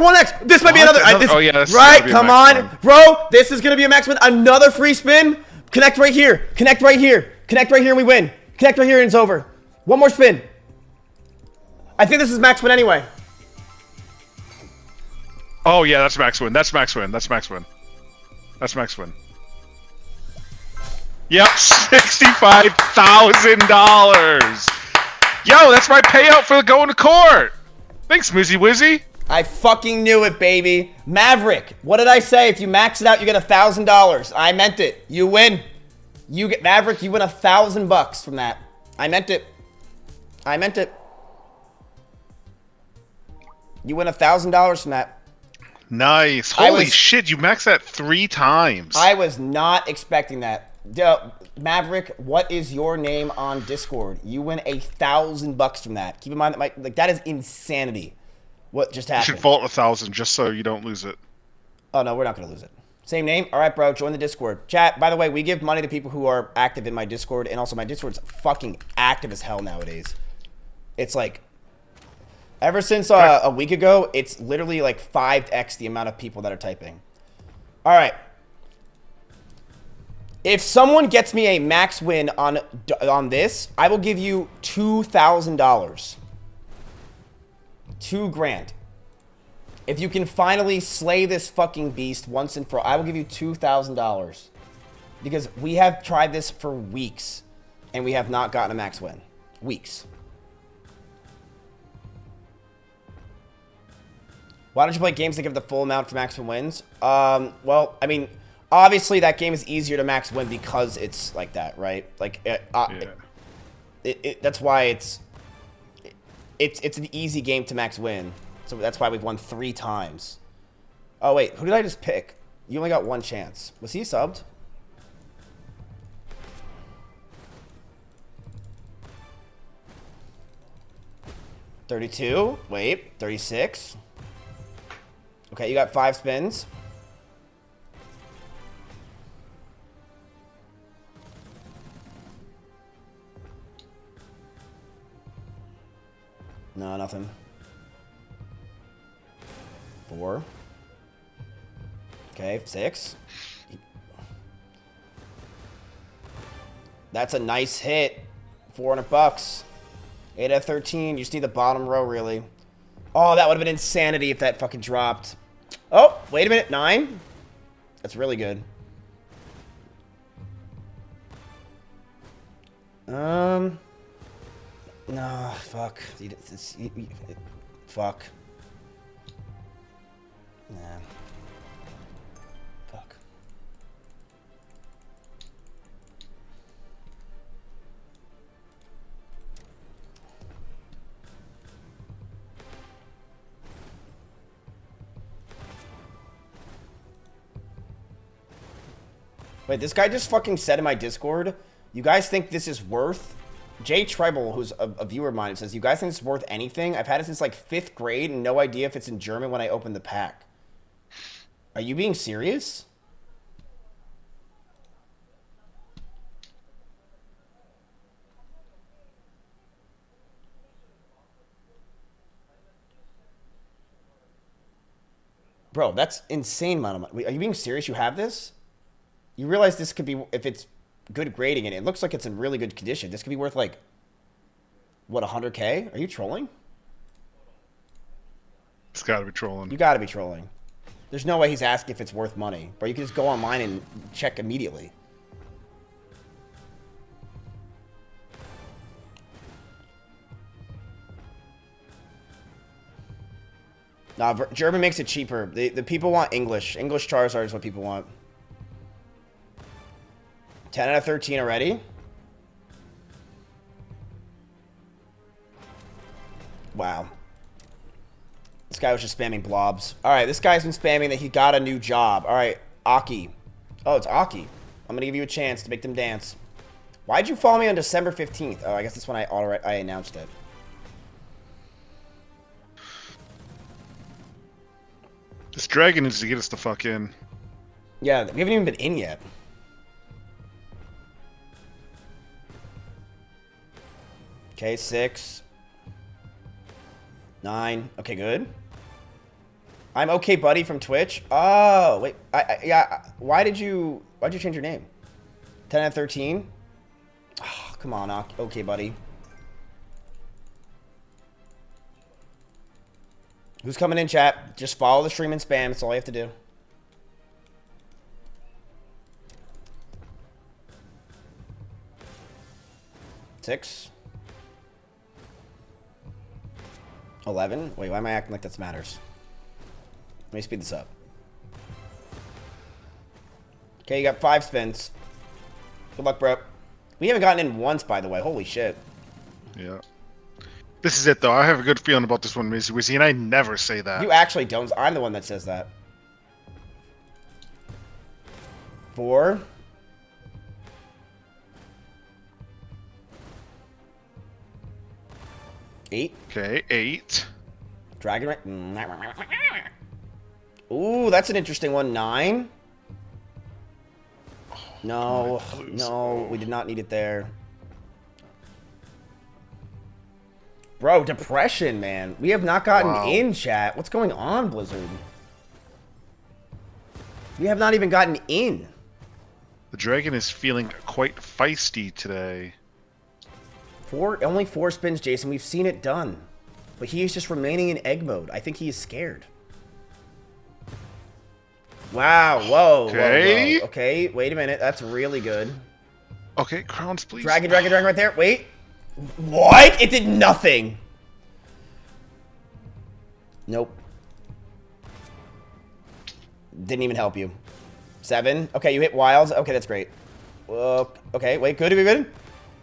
1x. This might be another. Oh yeah, this right. Come on, bro. This is gonna be a max win. Another free spin. Connect right here. Connect right here. Connect right here, and we win. Connect right here, and it's over. One more spin. I think this is max win anyway. Oh yeah, that's max win. That's max win. That's max win. That's max win. Yep, $65,000. Yo, that's my payout for going to court. Thanks, Mizzy Wizzy. I fucking knew it, baby. Maverick, what did I say? If you max it out, you get $1,000. I meant it. You win. You get Maverick. You win $1,000 from that. I meant it. I meant it. You win $1,000 from that. Nice. Holy shit! You maxed that 3 times. I was not expecting that. Maverick, what is your name on Discord? You win $1,000 from that. Keep in mind that that is insanity. What just happened? You should vault 1,000 just so you don't lose it. Oh no, we're not gonna lose it. Same name? All right, bro. Join the Discord. Chat, by the way, we give money to people who are active in my Discord, and also my Discord's fucking active as hell nowadays. It's like, ever since a week ago, it's literally like 5x the amount of people that are typing. All right. If someone gets me a max win on this, I will give you $2,000. $2,000. If you can finally slay this fucking beast once and for all, I will give you $2,000. Because we have tried this for weeks, and we have not gotten a max win. Weeks. Why don't you play games that give the full amount for max wins? Well, I mean, obviously that game is easier to max win because it's like that, right? Like, that's why it's an easy game to max win. So that's why we've won 3 times. Oh, wait. Who did I just pick? You only got 1 chance. Was he subbed? $32. Wait. $36. Okay, you got 5 spins. No, nothing. 4. Okay, 6. That's a nice hit. $400. 8 out of 13. You just need the bottom row, really. Oh, that would have been insanity if that fucking dropped. Oh, wait a minute. 9? That's really good. No, fuck. Fuck. Nah. Fuck. Wait, this guy just fucking said in my Discord, you guys think this is worth... Jay Treble, who's a viewer of mine, says, you guys think it's worth anything? I've had it since like 5th grade and no idea if it's in German when I open the pack. Are you being serious? Bro, that's insane amount of money. Are you being serious? You have this? You realize this could be, if it's good grading and it looks like it's in really good condition, this could be worth like, what, 100K? Are you trolling? It's gotta be trolling. You gotta be trolling. There's no way he's asking if it's worth money. Bro, you can just go online and check immediately. Nah, German makes it cheaper. The people want English. English Charizard is what people want. 10 out of 13 already. Wow. This guy was just spamming blobs. Alright, this guy's been spamming that he got a new job. Alright, Aki. Oh, it's Aki. I'm gonna give you a chance to make them dance. Why'd you follow me on December 15th? Oh, I guess that's when I announced it. This dragon needs to get us the fuck in. Yeah, we haven't even been in yet. Okay, 6. 9. Okay, good. I'm okay, buddy, from Twitch. Oh, wait. Yeah. Why'd you change your name? 10 out of 13. Oh, come on, okay, buddy. Who's coming in, chat? Just follow the stream and spam. That's all you have to do. 6. 11. Wait, why am I acting like this matters? Let me speed this up. Okay, you got 5 spins. Good luck, bro. We haven't gotten in once, by the way. Holy shit. Yeah. This is it, though. I have a good feeling about this one, Mizzy Wizzy, and I never say that. You actually don't. I'm the one that says that. 4. Eight. Okay, 8. Dragon. Ooh, that's an interesting one. 9. No, no, we did not need it there. Bro, depression, man. We have not gotten in, chat. What's going on, Blizzard? We have not even gotten in. The dragon is feeling quite feisty today. Only 4 spins, Jason. We've seen it done. But he is just remaining in egg mode. I think he is scared. Wow, whoa, okay. Whoa, whoa. Okay, wait a minute. That's really good. Okay, crowns, please. Dragon right there. Wait. What? It did nothing. Nope. Didn't even help you. 7. Okay, you hit wilds. Okay, that's great. Okay, wait, good.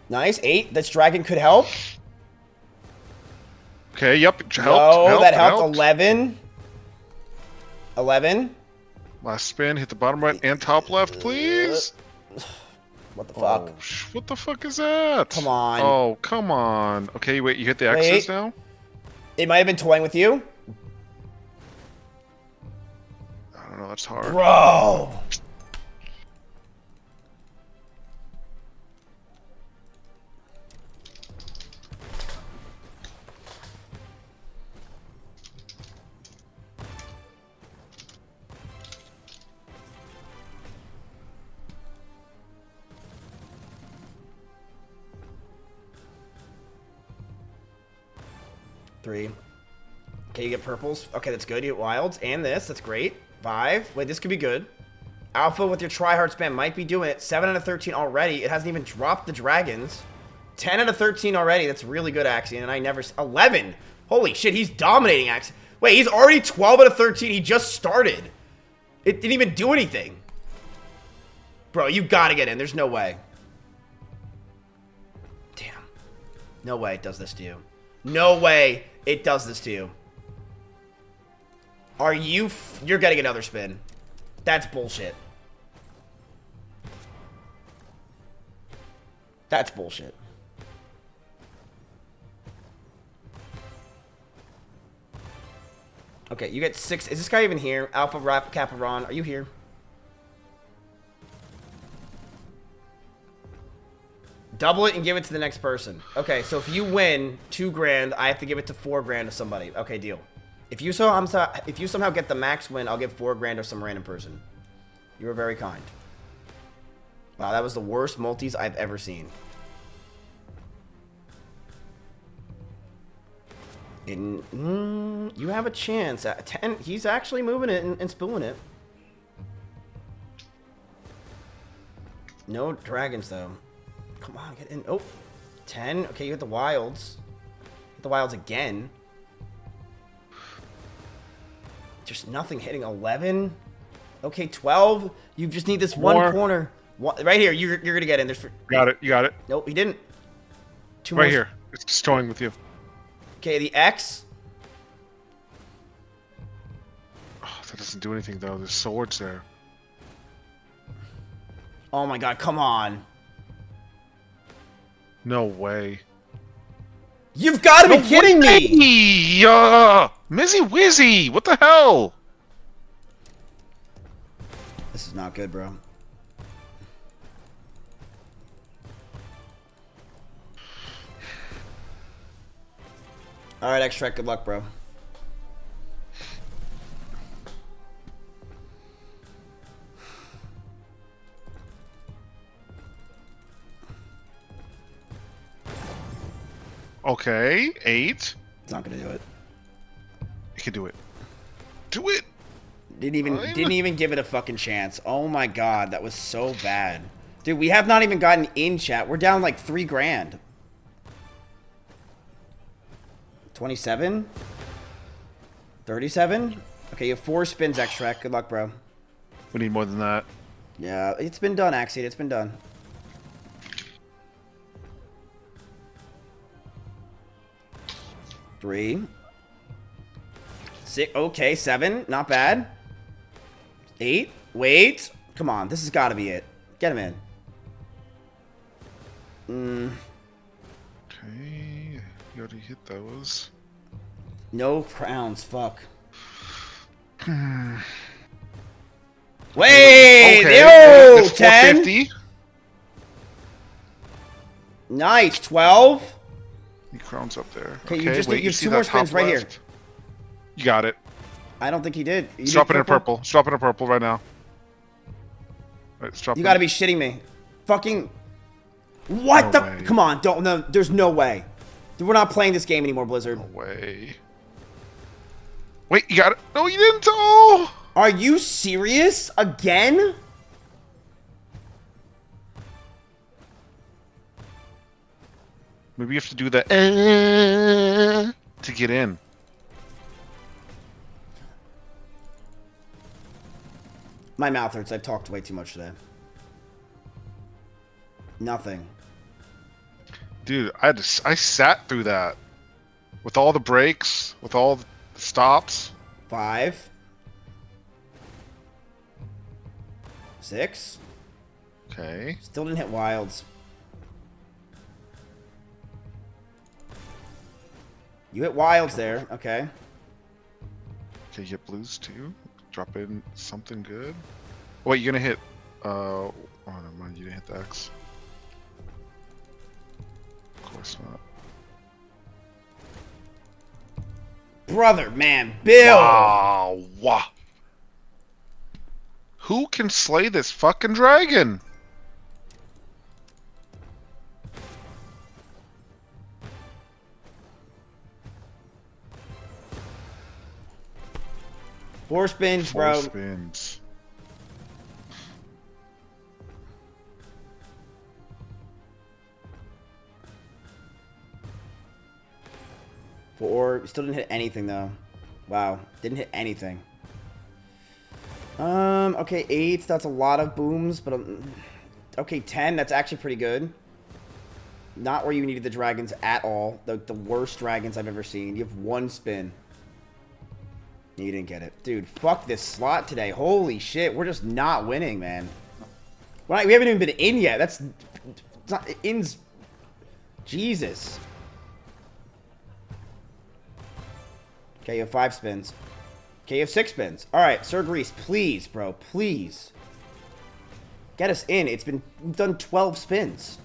Nice. 8. This dragon could help. Okay, yep. That helped. 11. 11. Last spin. Hit the bottom right and top left, please. What the fuck? Oh, what the fuck is that? Come on. Oh, come on. Okay, wait. You hit the X's now? It might have been toying with you. I don't know. That's hard. Bro. Three. Okay, you get purples. Okay, that's good. You get wilds. And this. That's great. 5. Wait, this could be good. Alpha with your try-hard spam might be doing it. 7 out of 13 already. It hasn't even dropped the dragons. 10 out of 13 already. That's really good, Axion. And I never... 11. Holy shit, he's dominating, Axion. Wait, he's already 12 out of 13. He just started. It didn't even do anything. Bro, you gotta get in. There's no way. Damn. No way it does this to you. No way it does this to you. Are you... You're getting another spin. That's bullshit. That's bullshit. Okay, you get 6. Is this guy even here? Alpha Rap Caparon, are you here? Double it and give it to the next person. Okay, so if you win 2 grand, I have to give it to 4 grand to somebody. Okay, deal. If you somehow get the max win, I'll give 4 grand to some random person. You were very kind. Wow, that was the worst multis I've ever seen. You have a chance at 10. He's actually moving it and spooling it. No dragons though. Come on, get in. Oh, 10. Okay, you hit the wilds. Hit the wilds again. Just nothing hitting. 11. Okay, 12. You just need this one corner. Right here. You're gonna get in. There's. Got it. You got it. Nope, he didn't. 2 right more. Here. It's just toying with you. Okay, the X. Oh, that doesn't do anything though. There's swords there. Oh my god! Come on. No way. You've got to be kidding me! Mizzy Wizzy! What the hell? This is not good, bro. Alright, Extract, good luck, bro. Okay, 8. It's not gonna do it. You can do it. Do it! Didn't even give it a fucking chance. Oh my god, that was so bad. Dude, we have not even gotten in, chat. We're down like 3 grand. 27? 37? Okay, you have 4 spins extra. Good luck, bro. We need more than that. Yeah, it's been done, Axiate. It's been done. Three. 6. Okay, 7. Not bad. 8. Wait. Come on. This has got to be it. Get him in. Okay. You already hit those. No crowns. Fuck. Hmm. Wait. Okay. Yo, 10. Nice. 12. The crown's up there. Okay, you just wait, you have see 2 that more spins top right here. left? You got it. I don't think he did. You Drop did it in purple. Drop it in purple right now. Right, You gotta be shitting me. Fucking. What No the? way. Come on, don't. No, there's no way. We're not playing this game anymore, Blizzard. No way. Wait, you got it. No, you didn't. Oh! Are you serious? Again? Maybe you have to do the to get in. My mouth hurts. I've talked way too much today. Nothing. Dude, I sat through that. With all the breaks, with all the stops. 5. 6. Okay. Still didn't hit wilds. You hit wilds there. Okay. Okay, you get blues too. Drop in something good. Oh, wait, you're gonna hit. Oh, never mind. You didn't hit the X. Of course not. Brother, man, Bill. Wow. Who can slay this fucking dragon? Four spins, bro. 4 spins. Still didn't hit anything though. Wow, didn't hit anything. Okay, 8. That's a lot of booms, but okay, 10. That's actually pretty good. Not where you needed the dragons at all. The worst dragons I've ever seen. You have 1 spin. You didn't get it, dude. Fuck this slot today. Holy shit, we're just not winning, man. Right, we haven't even been in yet. That's it's not in's. Jesus. Okay, you have 5 spins. Okay, you have 6 spins. Alright, Sir Grease, please, bro. Please. Get us in. We've done 12 spins.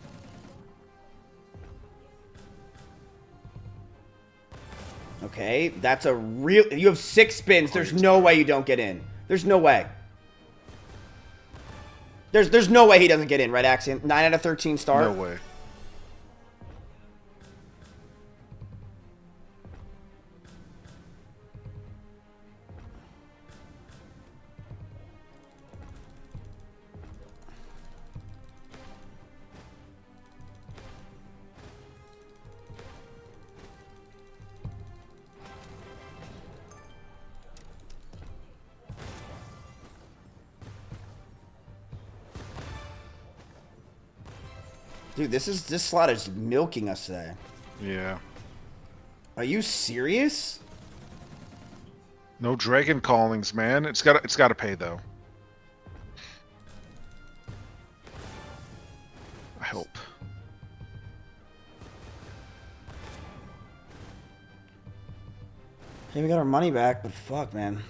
Okay, that's a real... You have 6 spins. There's no way you don't get in. There's no way. There's no way he doesn't get in, right, Axion? 9 out of 13 start? No way. Dude, this slot is milking us today. Yeah. Are you serious? No dragon callings, man. It's gotta pay though. I hope. Okay, we got our money back, but fuck, man.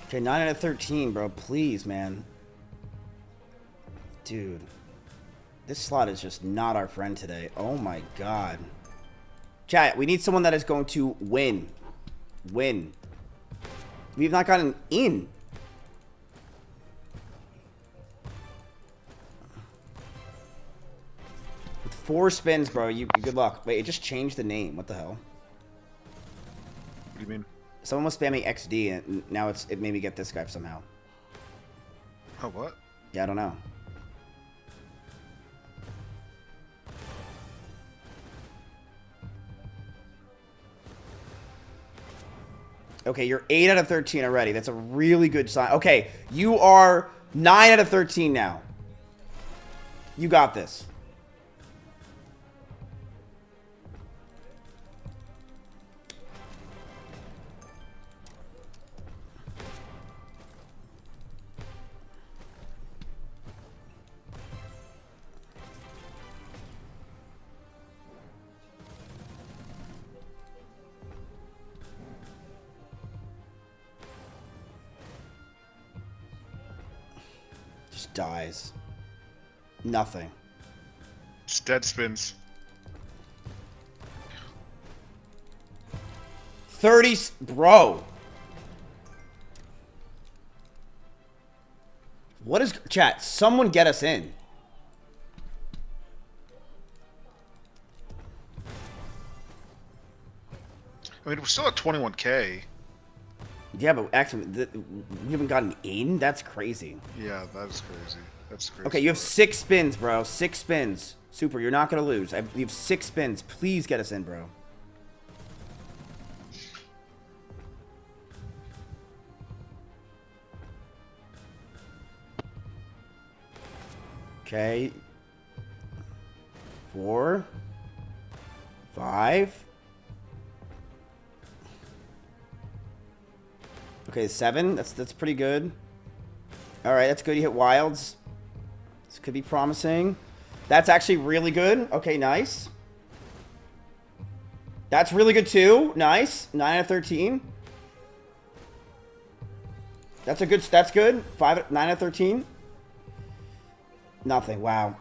Okay, 9 out of 13, bro. Please, man. Dude. This slot is just not our friend today. Oh my god. Chat, we need someone that is going to win. Win. We've not gotten in. With 4 spins, bro, you good luck. Wait, it just changed the name. What the hell? What do you mean? Someone was spamming XD and now it made me get this guy somehow. Oh, what? Yeah, I don't know. Okay, you're 8 out of 13 already. That's a really good sign. Okay, you are 9 out of 13 now. You got this. Just dies. Nothing. Just dead spins. 30, bro. What is chat? Someone get us in. I mean, we're still at 21K. Yeah, but actually, we haven't gotten in? That's crazy. Yeah, that is crazy. That's crazy. Okay, you have 6 spins, bro. 6 spins. Super, you're not going to lose. You have 6 spins. Please get us in, bro. Okay. 4. 5. Okay, 7. That's pretty good. All right, that's good. You hit wilds. This could be promising. That's actually really good. Okay, nice. That's really good too. Nice. 9 out of 13. That's good. 9 out of 13. Nothing. Wow.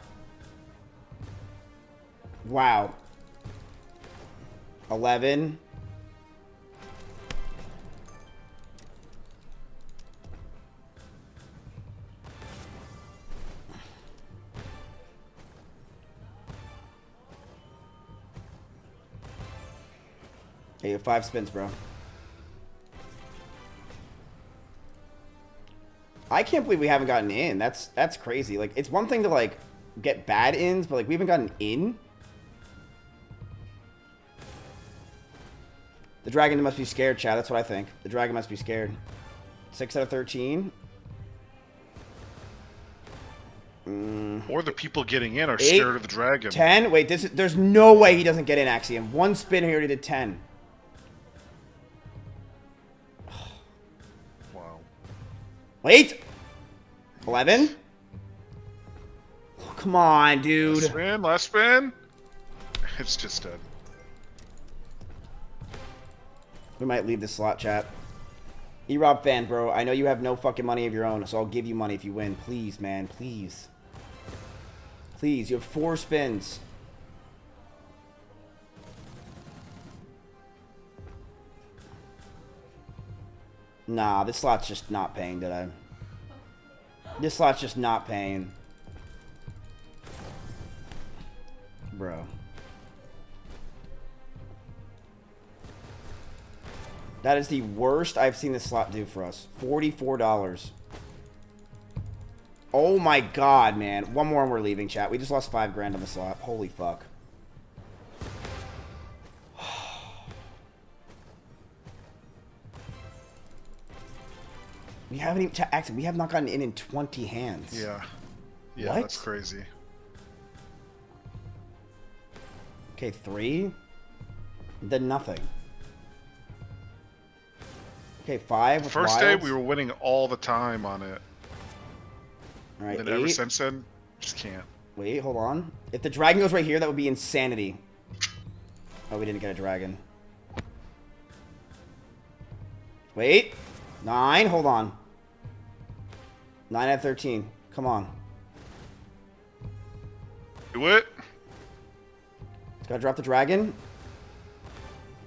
Wow. 11. Hey, you have 5 spins, bro. I can't believe we haven't gotten in. That's crazy. Like, it's one thing to, like, get bad ins, but, like, we haven't gotten in. The dragon must be scared, Chad. That's what I think. The dragon must be scared. 6 out of 13. Or the people getting in are 8, scared of the dragon. 10. Wait, there's no way he doesn't get in, Axiom. 1 spin, he already did 10. Wow. Wait. 11. Oh, come on, dude. Last spin. It's just dead. We might leave this slot, chat. E-Rob fan, bro. I know you have no fucking money of your own, so I'll give you money if you win. Please, man. Please. Please. You have 4 spins. Nah, this slot's just not paying, did I? This slot's just not paying. Bro. That is the worst I've seen this slot do for us. $44. Oh my god, man. One more and we're leaving, chat. We just lost 5 grand on the slot. Holy fuck. We haven't even... Actually, we have not gotten in 20 hands. Yeah. Yeah, What? That's crazy. Okay, 3. Then nothing. Okay, 5 with First day, wilds. we were winning all the time on it. All right, And then ever 8. since then, just can't. Wait, hold on. If the dragon goes right here, that would be insanity. Oh, we didn't get a dragon. Wait. 9, hold on. 9 out of 13. Come on. Do it. Gotta drop the dragon.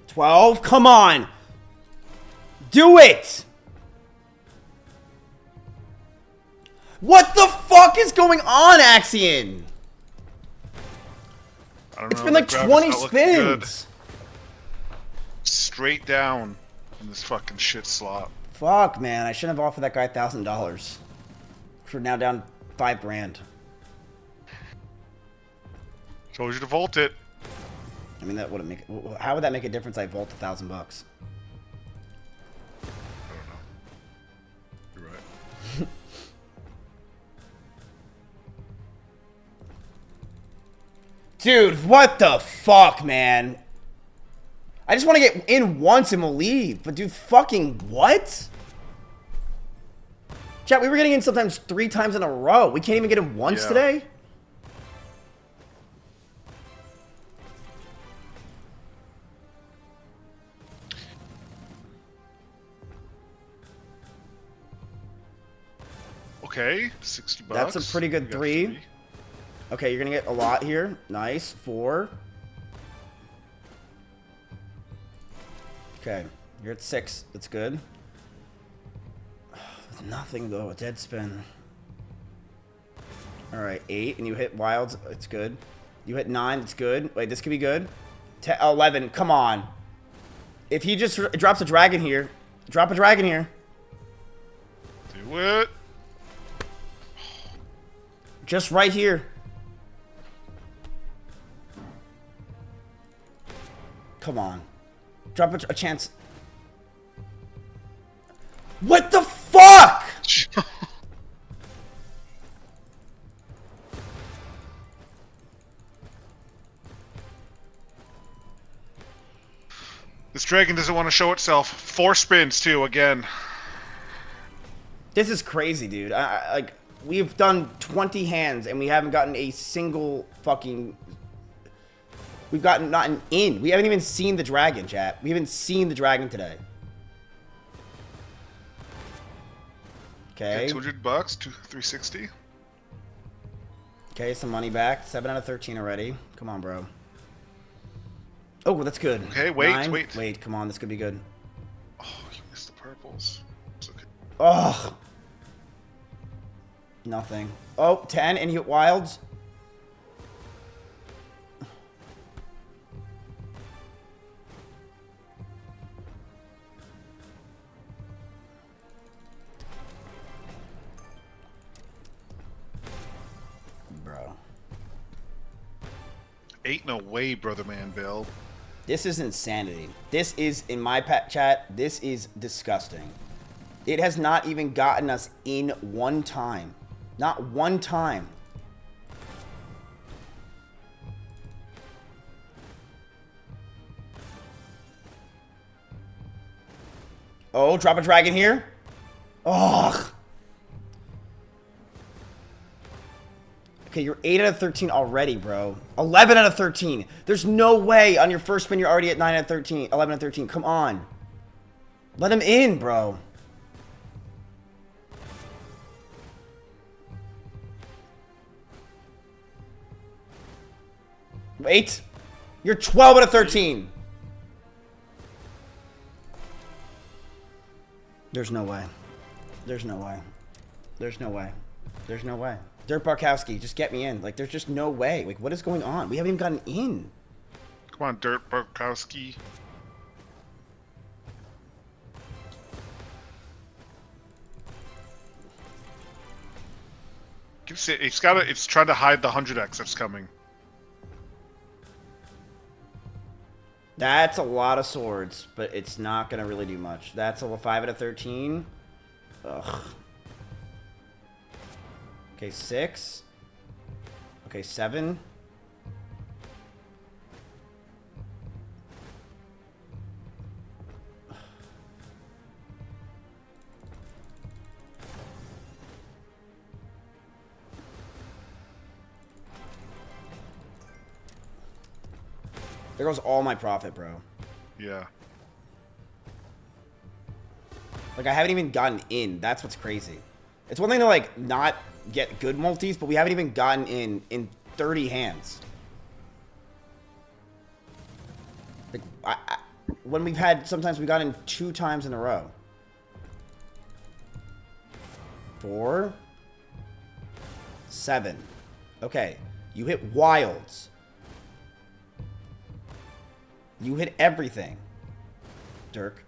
12, come on. Do it! What the fuck is going on, Axion? I don't It's know, been the like graphics 20 not looking good. spins. Straight down in this fucking shit slot. Fuck, man. I shouldn't have offered that guy $1,000. We're now down 5 grand. Told you to vault it. I mean, that wouldn't make... How would that make a difference? I vault $1,000 bucks. Dude, what the fuck, man? I just want to get in once and we'll leave. But dude, fucking what? Chat, we were getting in sometimes 3 times in a row. We can't even get in once today? Okay, 60 bucks. That's a pretty good 3. Okay, you're gonna get a lot here. Nice. 4. Okay, you're at 6. That's good. With nothing though, a dead spin. Alright, 8, and you hit wilds. It's good. You hit 9. It's good. Wait, this could be good. 10, 11. Come on. If he just drops a dragon here, drop a dragon here. Do it. Just right here. Come on. Drop a chance. What the fuck? This dragon doesn't want to show itself. 4 spins too, again. This is crazy, dude. Like, we've done 20 hands and we haven't gotten a single fucking... We've gotten not an in. We haven't even seen the dragon, chat. We haven't seen the dragon today. Okay. 200 bucks, 360. Okay, some money back. 7 out of 13 already. Come on, bro. Oh, that's good. Okay, wait, 9. wait. Wait, come on. This could be good. Oh, you missed the purples. It's okay. Ugh. Nothing. Oh, 10 and you hit wilds. Bro. Ain't no way, brother man, Bill. This is insanity. This is, in my chat, this is disgusting. It has not even gotten us in one time. Not one time. Oh, drop a dragon here. Ugh. Okay, you're 8 out of 13 already, bro. 11 out of 13. There's no way on your first spin you're already at 9 out of 13. 11 out of 13. Come on. Let him in, bro. Wait. You're 12 out of 13. There's no way. There's no way. There's no way. There's no way. Dirt Barkowski, just get me in. Like, there's just no way. Like, what is going on? We haven't even gotten in. Come on, Dirt Barkowski. It's trying to hide the 100x that's coming. That's a lot of swords, but it's not going to really do much. That's a 5 out of 13. Ugh. Okay, 6. Okay, 7. There goes all my profit, bro. Yeah. Like, I haven't even gotten in. That's what's crazy. It's one thing to, like, not get good multis, but we haven't even gotten in 30 hands. Like, when we've had, sometimes we got in 2 times in a row. 4. 7. Okay. You hit wilds. You hit everything. Dirk.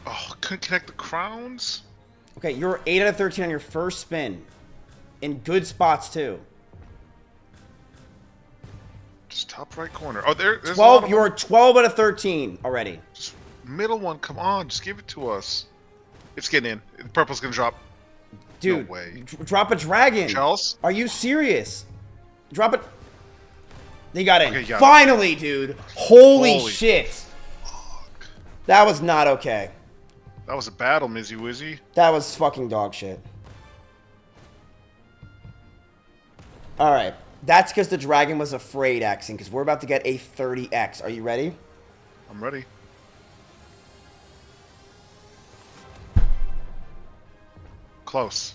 Oh, couldn't connect the crowns? Okay, you're 8 out of 13 on your first spin. In good spots, too. Just top right corner. Oh, there's 12. You're 12 out of 13 already. Just middle one. Come on, just give it to us. It's getting in. The purple's gonna drop. Dude, no way. Drop a dragon. Charles? Are you serious? Drop it. He got in. Okay, got Finally, dude. Holy shit. That was not okay. That was a battle, Mizzy Wizzy. That was fucking dog shit. Alright. That's because the dragon was afraid, Axing, because we're about to get a 30x. Are you ready? I'm ready. Close.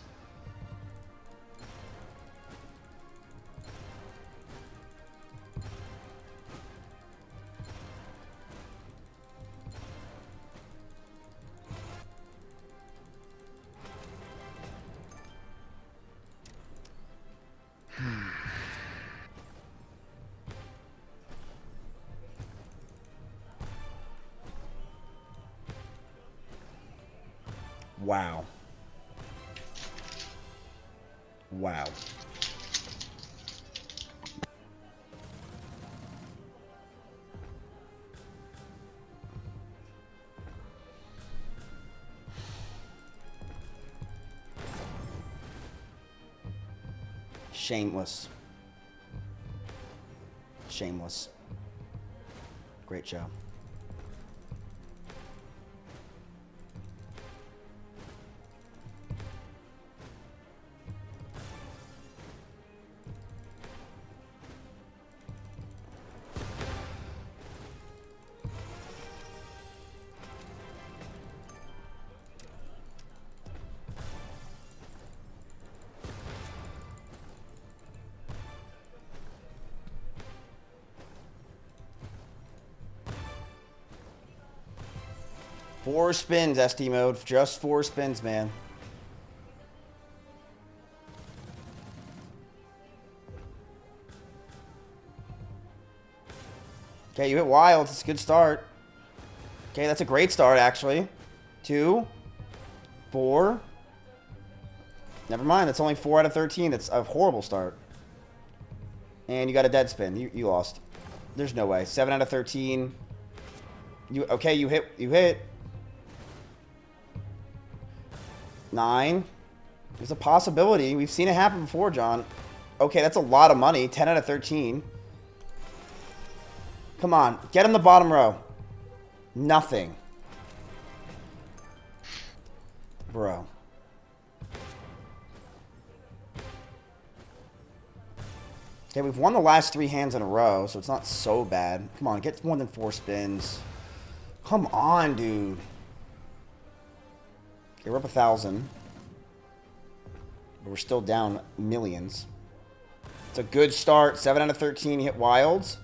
Wow. Wow. Shameless. Shameless. Great show. Four spins, SD mode. Just 4 spins, man. Okay, you hit wild. It's a good start. Okay, that's a great start, actually. 2, 4. Never mind. That's only 4 out of 13. That's a horrible start. And you got a dead spin. You lost. There's no way. 7 out of 13. Okay, you hit. 9. There's a possibility. We've seen it happen before, John. Okay, that's a lot of money. 10 out of 13. Come on. Get in the bottom row. Nothing. Bro. Okay, we've won the last 3 hands in a row, so it's not so bad. Come on, get more than 4 spins. Come on, dude. Okay, we're up 1,000. But we're still down millions. It's a good start. 7 out of 13 hit wilds.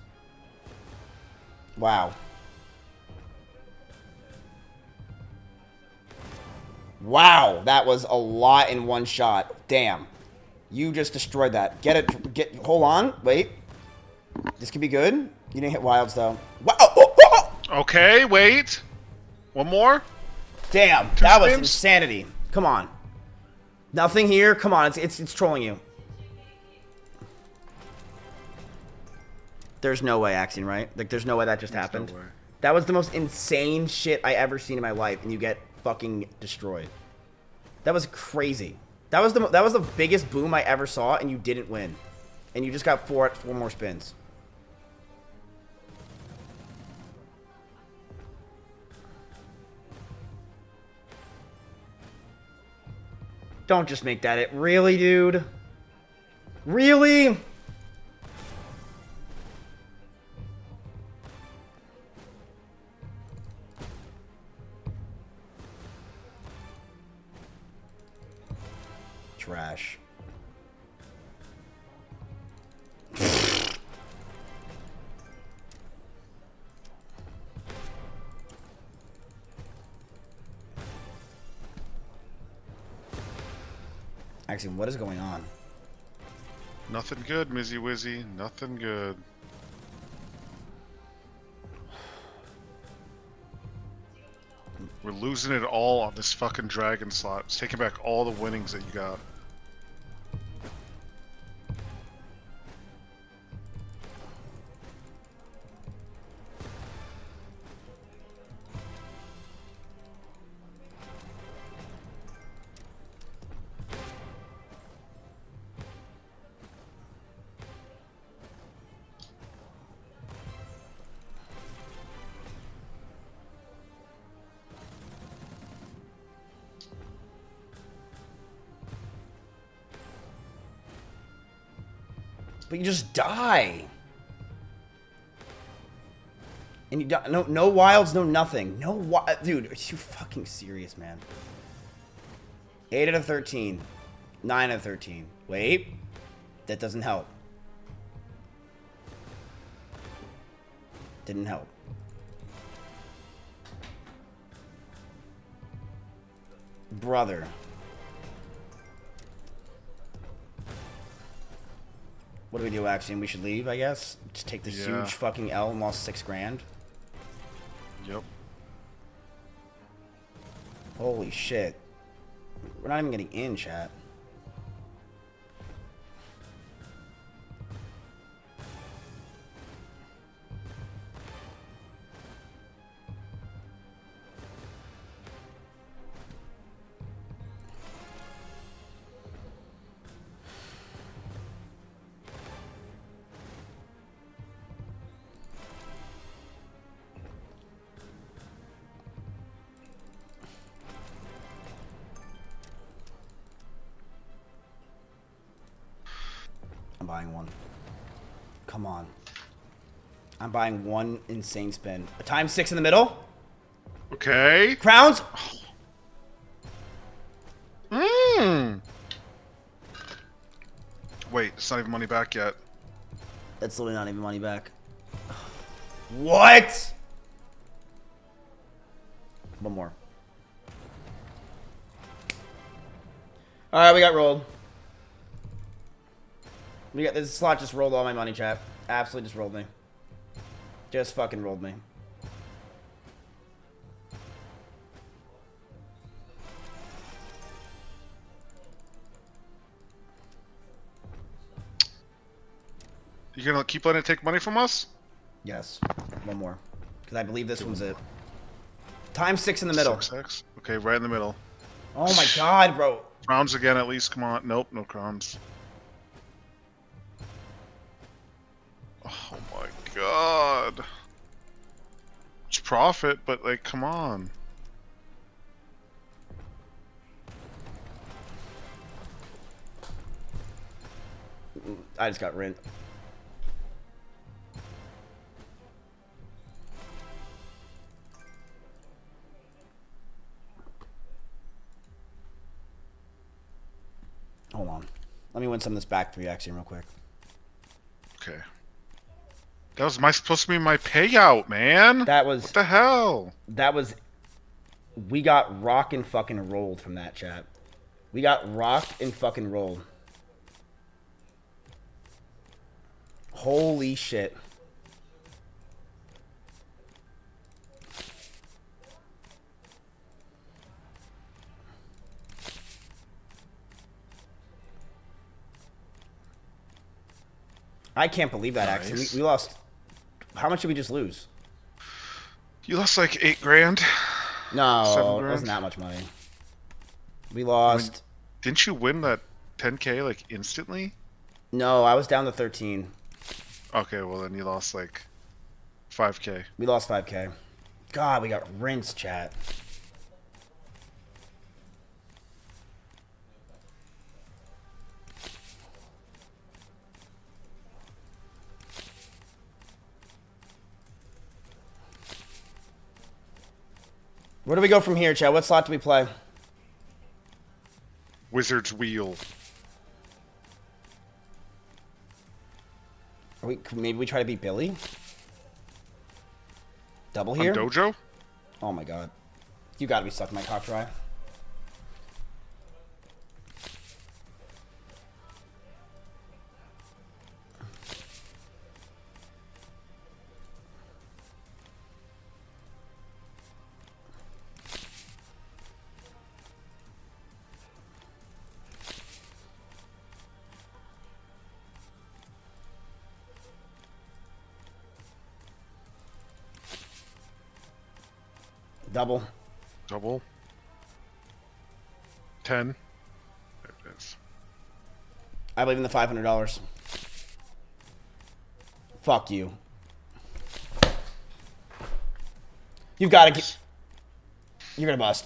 Wow. Wow, that was a lot in one shot. Damn. You just destroyed that. Hold on. Wait. This could be good. You didn't hit wilds, though. Wow. Okay, wait. One more. Damn, that was insanity. Come on. Nothing here. Come on, it's trolling you. There's no way, Axion, right? Like, there's no way that just happened. No way. That was the most insane shit I ever seen in my life, and you get fucking destroyed. That was crazy. That was the biggest boom I ever saw, and you didn't win. And you just got four more spins. Don't just make that it. Really, dude? Really? Trash. Actually, what is going on? Nothing good, Mizzy Wizzy. Nothing good. We're losing it all on this fucking dragon slot. It's taking back all the winnings that you got. But you just die. And you die. No wilds, no nothing. Dude, are you fucking serious, man? 8 out of 13. 9 out of 13. Wait. That doesn't help. Didn't help. Brother. What do we do, Axiom? We should leave, I guess? Just take this huge fucking L and lost 6 grand? Yep. Holy shit. We're not even getting in, chat. I'm buying one. Come on. I'm buying one insane spin. A times 6 in the middle? Okay. Crowns? Mmm. Wait, it's not even money back yet. That's literally not even money back. What? One more. Alright, we got rolled. We got this slot just rolled all my money, chat. Absolutely just rolled me. Just fucking rolled me. You gonna keep letting it take money from us? Yes. One more. Because I believe this one's it. Times 6 in the middle. 6x. Okay, right in the middle. Oh my god, bro. Crowns again, at least. Come on. Nope, no crowns. Oh my god. It's profit, but like, come on. I just got rent. Hold on. Let me win some of this back for you, Axiom, real quick. Okay. That was supposed to be my payout, man. That was... What the hell? That was... We got rock and fucking rolled from that, chat. We got rocked and fucking rolled. Holy shit. I can't believe that, Nice. actually. We lost... How much did we just lose? You lost like 8 grand. No, 7 it grand. wasn't that much money. We lost... Didn't you win that 10K like instantly? No, I was down to 13. Okay, well then you lost like 5K. We lost 5K. God, we got rinsed, chat. Where do we go from here, chat? What slot do we play? Wizard's Wheel. Maybe we try to beat Billy? Double On here? Dojo? Oh my god. You gotta be sucking my cock dry. Double. Double. 10. There it is. I believe in the $500. Fuck you. You've got to get... You're gonna bust.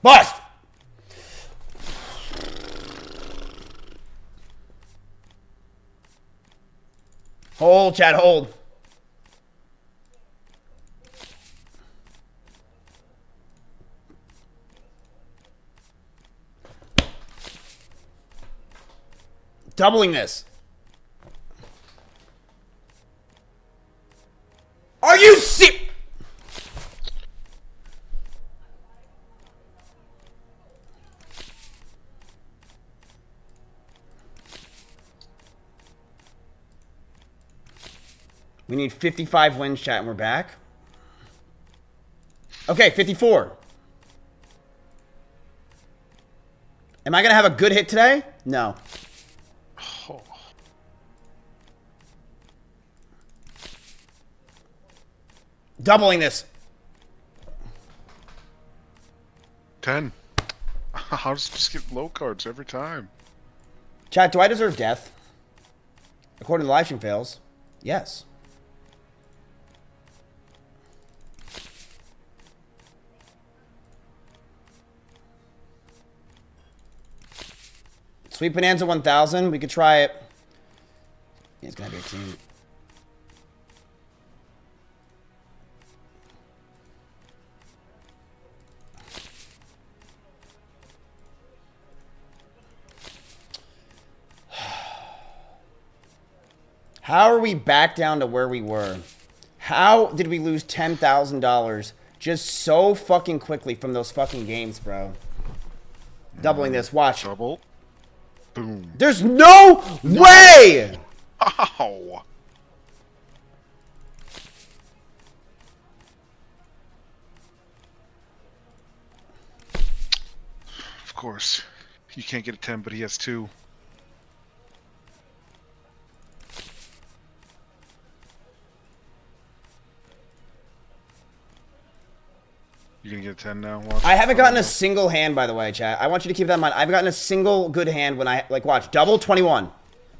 Bust! Hold, chat, hold. Doubling this. Are you serious? We need 55 wins, chat, and we're back. Okay, 54. Am I going to have a good hit today? No. Oh. Doubling this. 10. How does it just get low cards every time? Chat, do I deserve death? According to the live stream fails, yes. Sweet Bonanza 1000. We could try it. Yeah, it's gonna be a team. How are we back down to where we were? How did we lose $10,000 just so fucking quickly from those fucking games, bro? Doubling this. Watch. Double. Boom. There's no way! Ow. Of course. You can't get a 10, but he has 2. You're gonna get a 10 now? Watch. I haven't gotten a single hand, by the way, chat. I want you to keep that in mind. I've gotten a single good hand when I, like, watch. Double 21.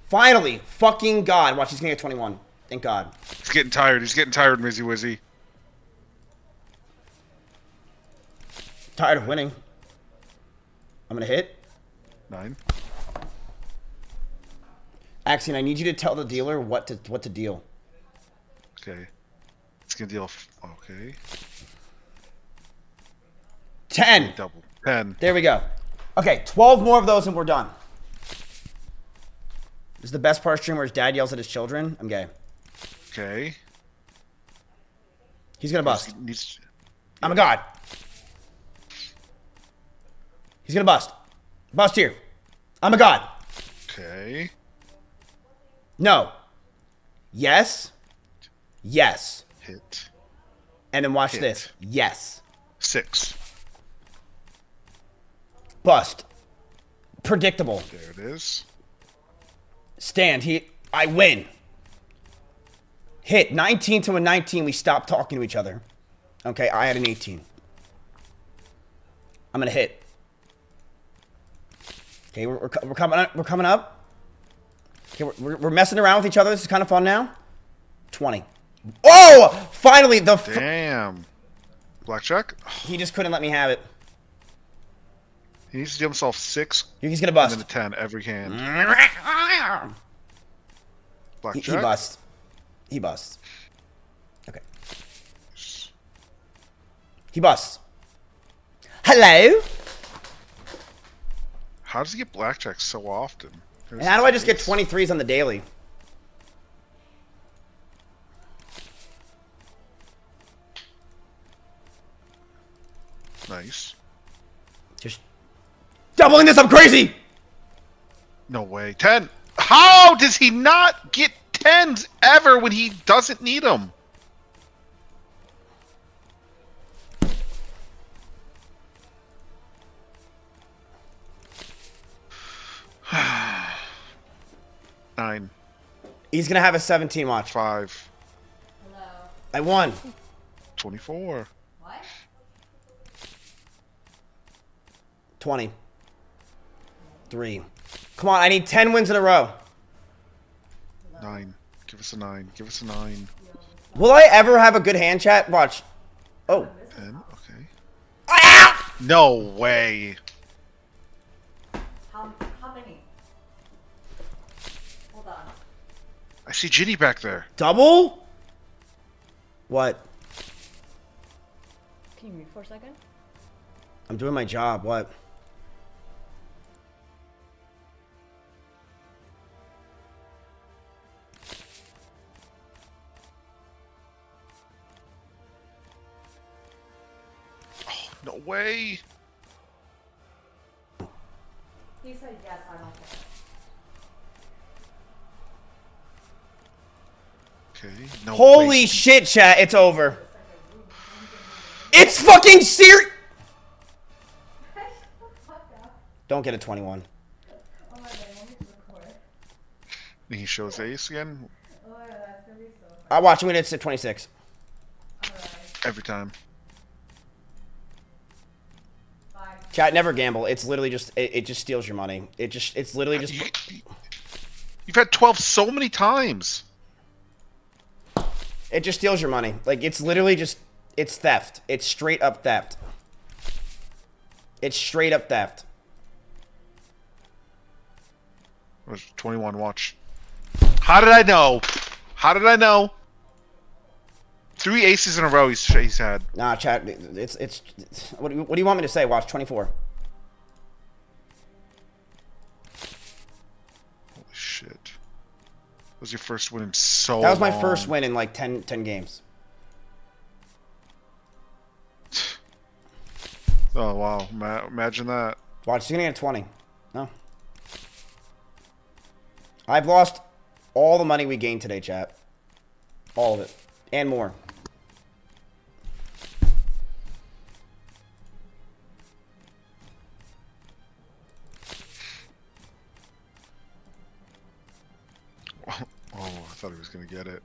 Finally. Fucking God. Watch, he's gonna get 21. Thank God. He's getting tired. He's getting tired, Mizzy Wizzy. Tired of winning. I'm gonna hit. 9. Axion, I need you to tell the dealer what to deal. Okay. It's gonna deal. Okay. 10. Double. 10. There we go. Okay, 12 more of those and we're done. This is the best part of stream where his dad yells at his children. I'm gay. Okay. He's gonna bust. I'm a god. He's gonna bust. Bust here. I'm a god. Okay. No. Yes. Yes. Hit. And then watch Hit. this. Yes. 6. Bust. Predictable. There it is. Stand. I win. Hit. 19 to a 19. We stopped talking to each other. Okay, I had an 18. I'm gonna hit. Okay, we're coming up. We're coming up. Okay, we're messing around with each other. This is kind of fun now. 20. Oh! Finally, the. Damn. Blackjack. He just couldn't let me have it. He needs to give himself 6. He's gonna bust. And then a 10 every hand. Blackjack. He busts. He busts. Okay. He busts. Hello? How does he get blackjack so often? And how do I just get 23s on the daily? Nice. Just doubling this. I'm crazy. No way. 10. How does he not get 10s ever when he doesn't need them? Nine. He's gonna have a 17 watch. 5. Hello. I won. 24. What? 20. 3. Come on, I need 10 wins in a row. 9. Give us a 9. Give us a 9. Will I ever have a good hand, chat? Watch. Oh. 10. Okay. Ah! No way. How many? Hold on. I see Ginny back there. Double? What? Can you mute for a second? I'm doing my job. What? Oh, no way. He said yes, I don't care. Okay. No Holy way. shit, chat. It's over. It's fucking serious. Don't get a 21. He shows ace again? I watch him when it's at 26. Every time. Chat, never gamble. It's literally just, it just steals your money. It's literally just. You've had 12 so many times. It just steals your money. Like, it's literally just, it's theft. It's straight up theft. It's straight up theft. 21, watch. How did I know? How did I know? 3 aces in a row he's had. Nah, chat, it's what do you want me to say? Watch, 24. Holy shit. That was your first win in so long. That was my first win in like 10 games. Oh, wow. Imagine that. Watch, he's gonna get a 20. No. I've lost all the money we gained today, chat. All of it. And more. Oh, I thought he was going to get it.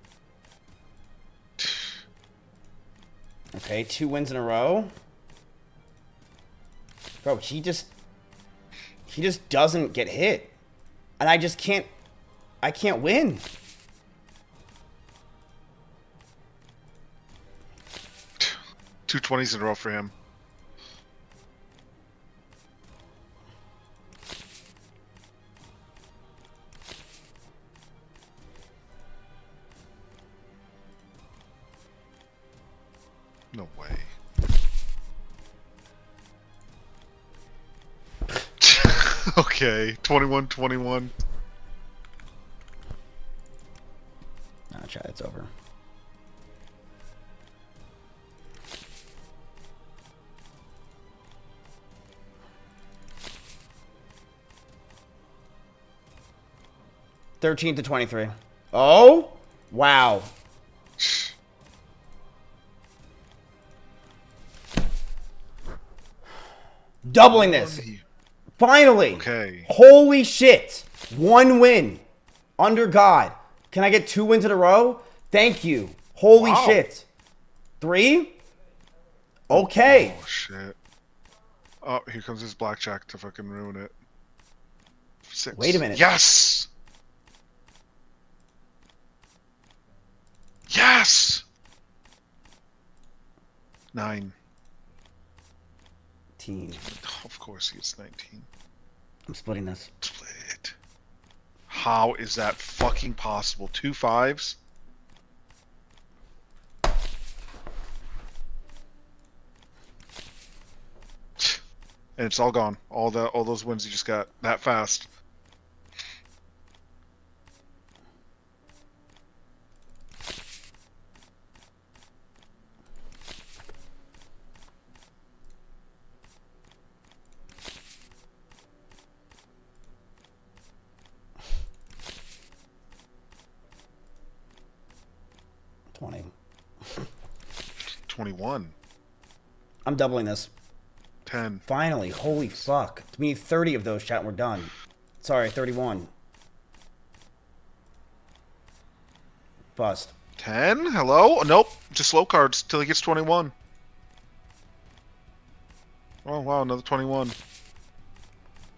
Okay, 2 wins in a row. Bro, he just doesn't get hit. And I just can't, I can't win. Two 20s in a row for him. No way. Okay, 21-21. Nah, chat, it's over. $13-23. Oh, wow. Doubling this. Finally. Okay. Holy shit. 1 win. Under God. Can I get 2 wins in a row? Thank you. Holy shit. 3? Okay. Oh, shit. Oh, here comes his blackjack to fucking ruin it. 6. Wait a minute. Yes! Yes! 9. Of course he gets 19. I'm splitting this. Split it. How is that fucking possible? 2 5s? And it's all gone. All those wins you just got that fast. $20. 21. I'm doubling this. 10. Finally. Holy fuck. We need 30 of those, chat, and we're done. Sorry, 31. Bust. 10? Hello? Nope. Just slow cards till he gets 21. Oh, wow. Another 21.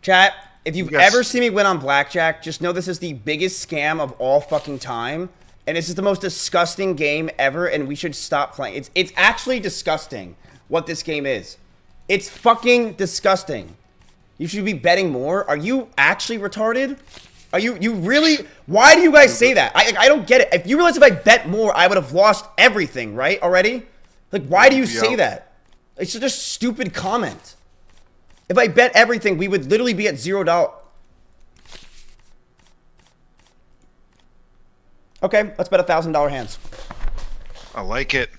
Chat, if you've ever seen me win on blackjack, just know this is the biggest scam of all fucking time. And this is the most disgusting game ever, and we should stop playing. It's actually disgusting what this game is. It's fucking disgusting. You should be betting more. Are you actually retarded? Are you really? Why do you guys say that? I don't get it. If you realize if I bet more, I would have lost everything, right? Already? Like, why do you say that? It's such a stupid comment. If I bet everything, we would literally be at $0. Okay, let's bet $1,000 hands. I like it.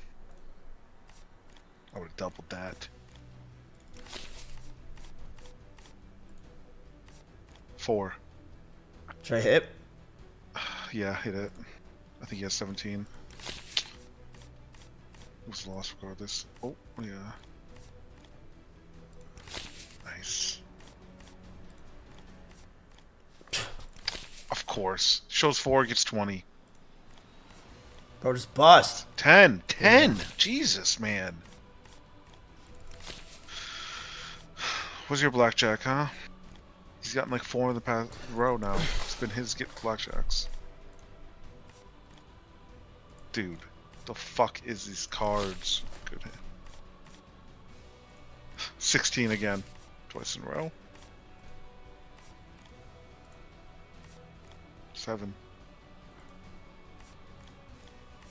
I would have doubled that. 4. Should I hit? Yeah, hit it. I think he has 17. It was lost regardless. Oh, yeah. Nice. Of course. Shows 4, gets 20. Bro, just bust. 10. 10. Jesus, man. What's your blackjack, huh? He's gotten like 4 in the past row now. It's been his get blackjacks. Dude, the fuck is these cards? Good hit. 16 again. Twice in a row. 7.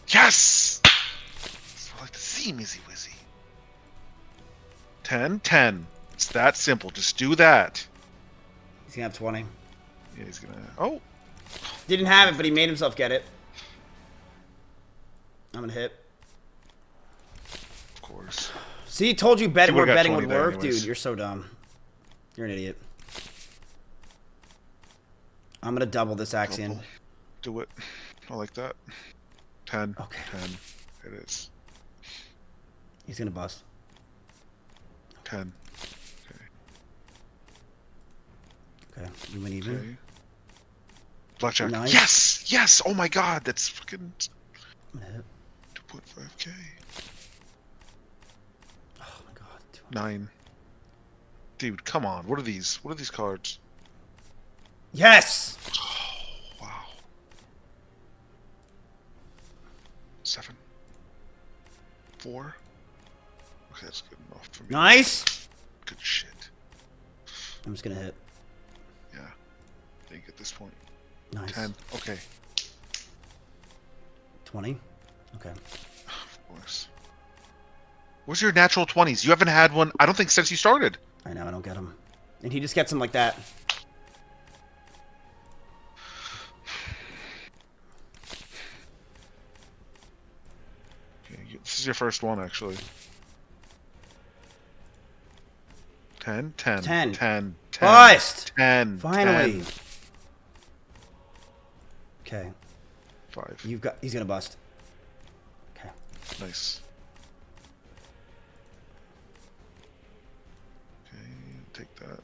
Yes! That's what I like to see, Mizzy Wizzy. 10, 10. It's that simple. Just do that. He's gonna have 20. Yeah, he's gonna... Oh! Didn't have it, but he made himself get it. I'm gonna hit. Of course. See, told you bet more betting would work. Anyways. Dude, you're so dumb. You're an idiot. I'm gonna double this Axion. Do it. I like that. 10. Okay. 10. It is. He's gonna bust. 10. Okay, you win even. Okay. Blackjack. Nice. Yes! Yes! Oh my god, that's fucking... I'm gonna hit. 2.5k. Oh my god. 9. Dude, come on. What are these? What are these cards? Yes! Oh, wow. 7. 4. Okay, that's good enough for me. Nice! Good shit. I'm just gonna hit. Yeah. I think at this point. Nice. 10. Okay. 20? Okay. Of course. What's your natural 20s? You haven't had one, I don't think, since you started. I know, I don't get him. And he just gets him like that. Okay, this is your first one, actually. 10, 10, 10. 10, 10. Bust! 10. Finally. 10. Okay. 5. He's gonna bust. Okay. Nice. Okay, take that.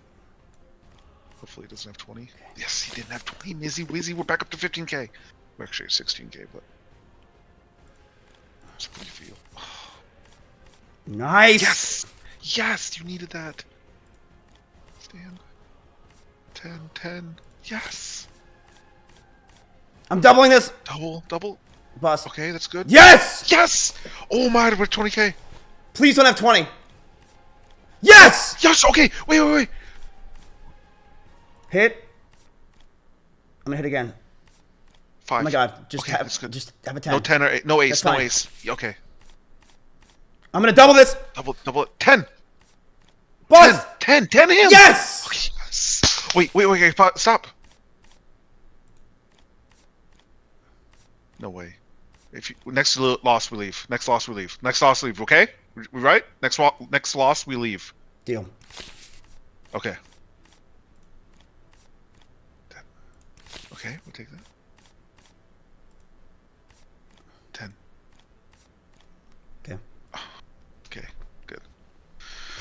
Hopefully he doesn't have 20. Okay. Yes, he didn't have 20. Mizzy Wizzy, we're back up to 15k. We're actually at 16k, but... How do you feel? Nice! Yes! Yes, you needed that. Stand. 10, 10. Yes! I'm doubling this! Double, double. Bust. Okay, that's good. Yes! Yes! Oh my, we're 20k. Please don't have 20. Yes! Yes, okay. Wait. Hit. I'm gonna hit again. 5. Oh my god, just okay, have a 10. No 10 or 8. No ace, That's no fine. ace. Okay. I'm gonna double this. Double it. 10. Bust! 10 him! Yes! Okay, yes! Wait, stop. No way. If you, next loss, we leave. Next loss, we leave. Next loss, we leave, okay? We right? Next loss, we leave. Deal. Okay. Okay, we'll take that. 10. Okay. Okay, good.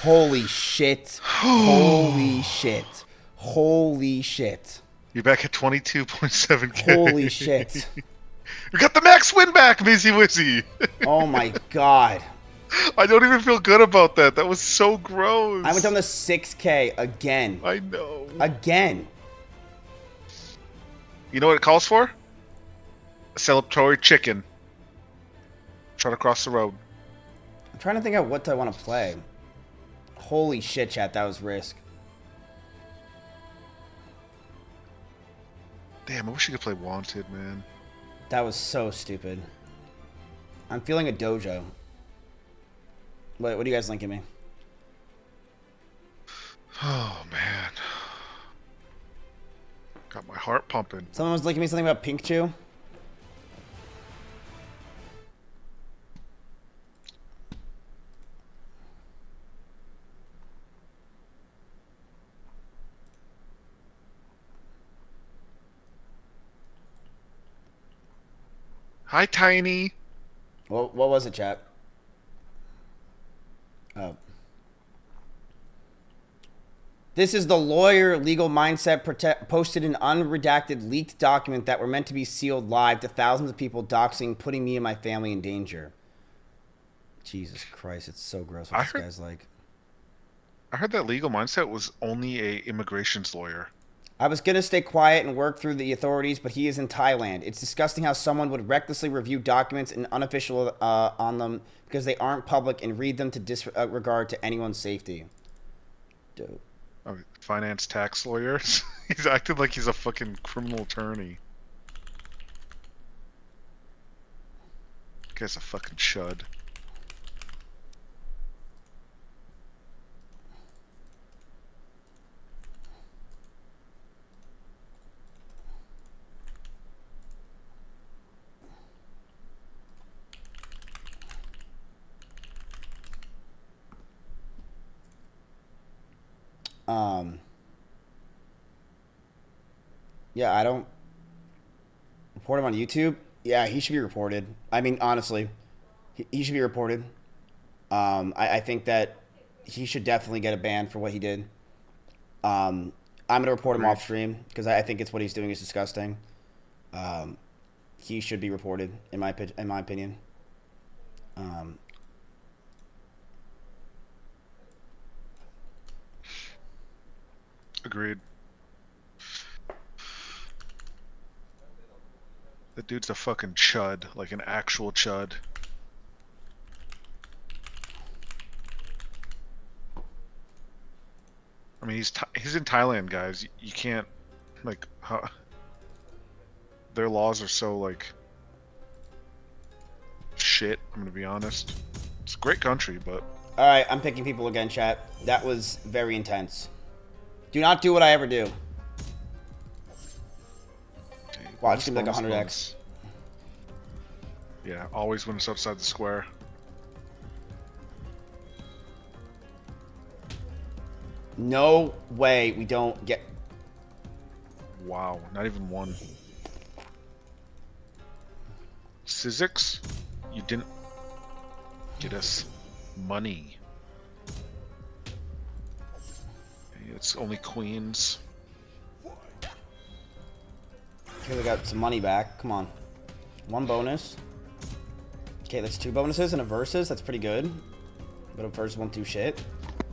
Holy shit. Holy shit. Holy shit. You're back at 22.7k. Holy shit. We got the max win back, Mizzy Wizzy. Oh my god. I don't even feel good about that. That was so gross. I went down to 6k again. I know. Again. You know what it calls for? A celebratory chicken. Try to cross the road. I'm trying to think of what I want to play. Holy shit, chat. That was risk. Damn, I wish you could play Wanted, man. That was so stupid. I'm feeling a dojo. What do you guys linking me? Oh, man. Got my heart pumping. Someone was linking me something about Pink Chew. Hi, Tiny. What was it, chat? Oh. This is the lawyer legal mindset posted an unredacted leaked document that were meant to be sealed live to thousands of people, doxing, putting me and my family in danger. Jesus Christ, it's so gross what this guy's like. I heard that legal mindset was only a immigrations lawyer. I was going to stay quiet and work through the authorities, but he is in Thailand. It's disgusting how someone would recklessly review documents and unofficial on them because they aren't public and read them to disregard to anyone's safety. Dope. Oh, finance tax lawyer? He's acting like he's a fucking criminal attorney. Guy's a fucking chud. Yeah, I don't report him on YouTube. Yeah, he should be reported. I mean, honestly, he should be reported. I think that he should definitely get a ban for what he did. I'm gonna report him off stream because I think it's what he's doing is disgusting. He should be reported in my opinion. Agreed. That dude's a fucking chud, like an actual chud. I mean, he's in Thailand, guys. You can't, like, their laws are so, like, shit, I'm gonna be honest. It's a great country, but... Alright, I'm picking people again, chat. That was very intense. Do not do what I ever do. Wow, it's gonna be like 100x. Yeah, always when it's outside the square. No way we don't get... Wow, not even one. Sizzix, you didn't get us money. It's only queens. Okay, we got some money back. Come on. One bonus. Okay, that's 2 bonuses and a versus. That's pretty good. But a versus won't do shit.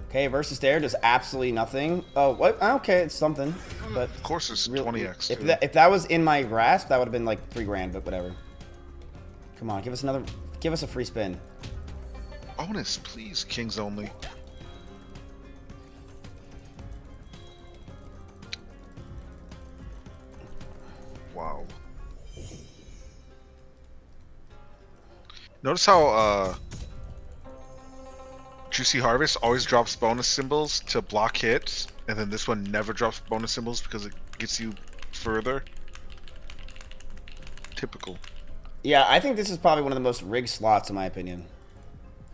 Okay, versus there does absolutely nothing. Oh, what? Okay, it's something. But of course, it's 20x. If that was in my grasp, that would have been like 3 grand. But whatever. Come on, give us another. Give us a free spin. Bonus, please. Kings only. Wow. Notice how Juicy Harvest always drops bonus symbols to block hits, and then this one never drops bonus symbols because it gets you further. Typical. Yeah, I think this is probably one of the most rigged slots in my opinion.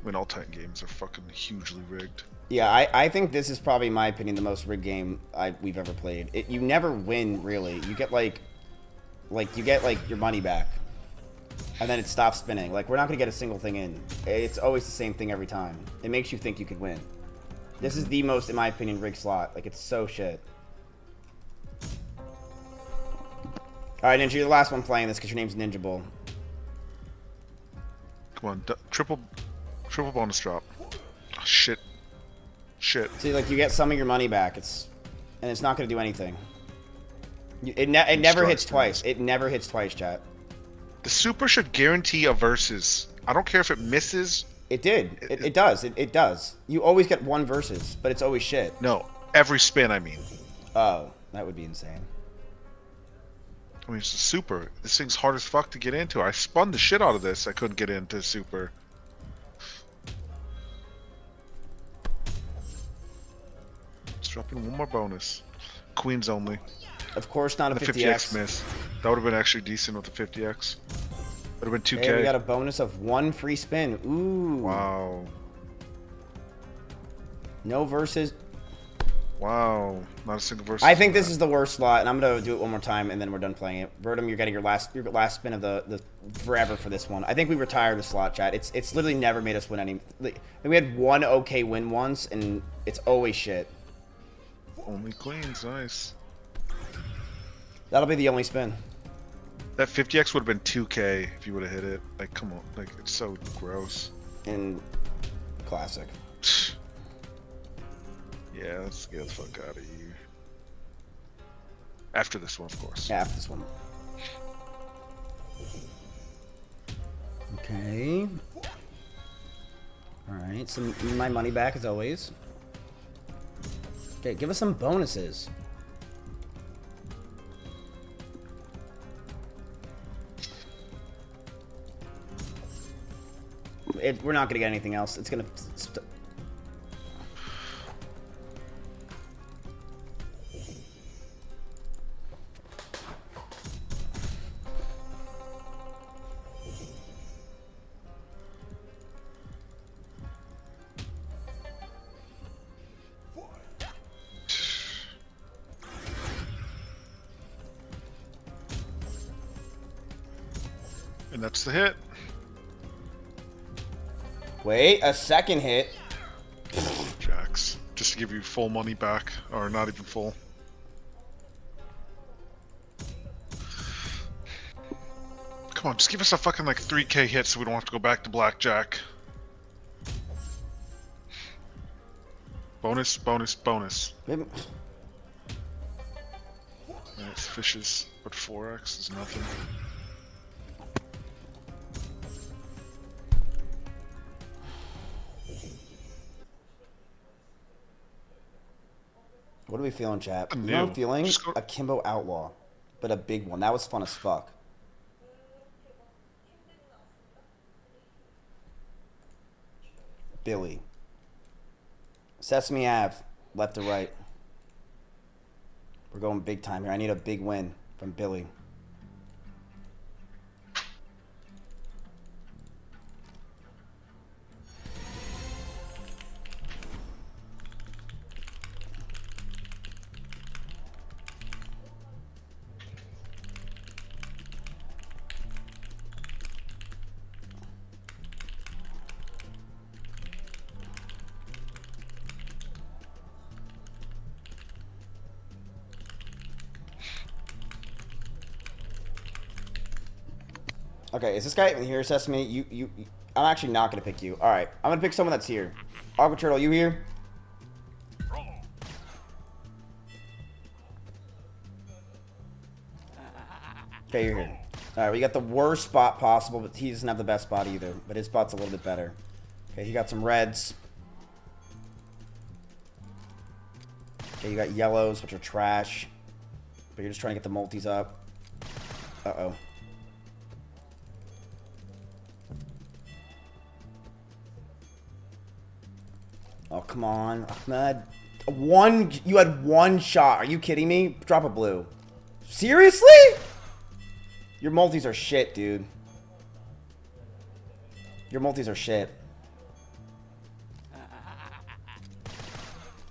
I mean, all Titan games are fucking hugely rigged. Yeah, I think this is probably, in my opinion, the most rigged game we've ever played. You never win, really. You get, like, you get, like, your money back. And then it stops spinning. Like, we're not going to get a single thing in. It's always the same thing every time. It makes you think you could win. This is the most, in my opinion, rigged slot. Like, it's so shit. Alright, Ninja, you're the last one playing this because your name's Ninja Bull. Come on, triple bonus drop. Oh, shit. Shit. See, like, you get some of your money back. And it's not going to do anything. It never hits twice. It never hits twice, chat. The super should guarantee a versus. I don't care if it misses. It did. It does. It does. You always get one versus, but it's always shit. No, every spin, I mean. Oh, that would be insane. I mean, it's a super. This thing's hard as fuck to get into. I spun the shit out of this. I couldn't get into super. Let's drop in one more bonus. Queens only. Of course, not a the 50x. miss. That would have been actually decent with the 50x. Would have been 2K. Hey, we got a bonus of 1 free spin. Ooh. Wow. No versus. Wow. Not a single versus. I think this is the worst slot, and I'm gonna do it one more time, and then we're done playing it. Verdum, you're getting your last spin of the forever for this one. I think we retired the slot, chat. It's literally never made us win any. We had one okay win once, and it's always shit. Only queens, nice. That'll be the only spin. That 50x would have been 2K if you would have hit it. Like, come on. Like, it's so gross. And classic. Yeah, let's get the fuck out of here. After this one, of course. Yeah, after this one. Okay. Alright, so my money back as always. Okay, give us some bonuses. We're not going to get anything else. It's going to... And that's the hit. Wait, a second hit. Jacks. Just to give you full money back. Or not even full. Come on, just give us a fucking like 3K hit so we don't have to go back to blackjack. Bonus, bonus, bonus. Maybe. It's fishes, but 4x is nothing. What are we feeling, chat? You know, I'm feeling a Kimbo Outlaw, but a big one. That was fun as fuck. Billy. Sesame Ave, left to right. We're going big time here. I need a big win from Billy. Okay, is this guy even here, Sesame? I'm actually not gonna pick you. All right, I'm gonna pick someone that's here. Aqua Turtle, you here? Okay, you're here. All right, we got the worst spot possible, but he doesn't have the best spot either. But his spot's a little bit better. Okay, he got some reds. Okay, you got yellows, which are trash. But you're just trying to get the multis up. Uh-oh. Oh, come on, Ahmed. You had one shot. Are you kidding me? Drop a blue. Seriously? Your multis are shit, dude. Your multis are shit.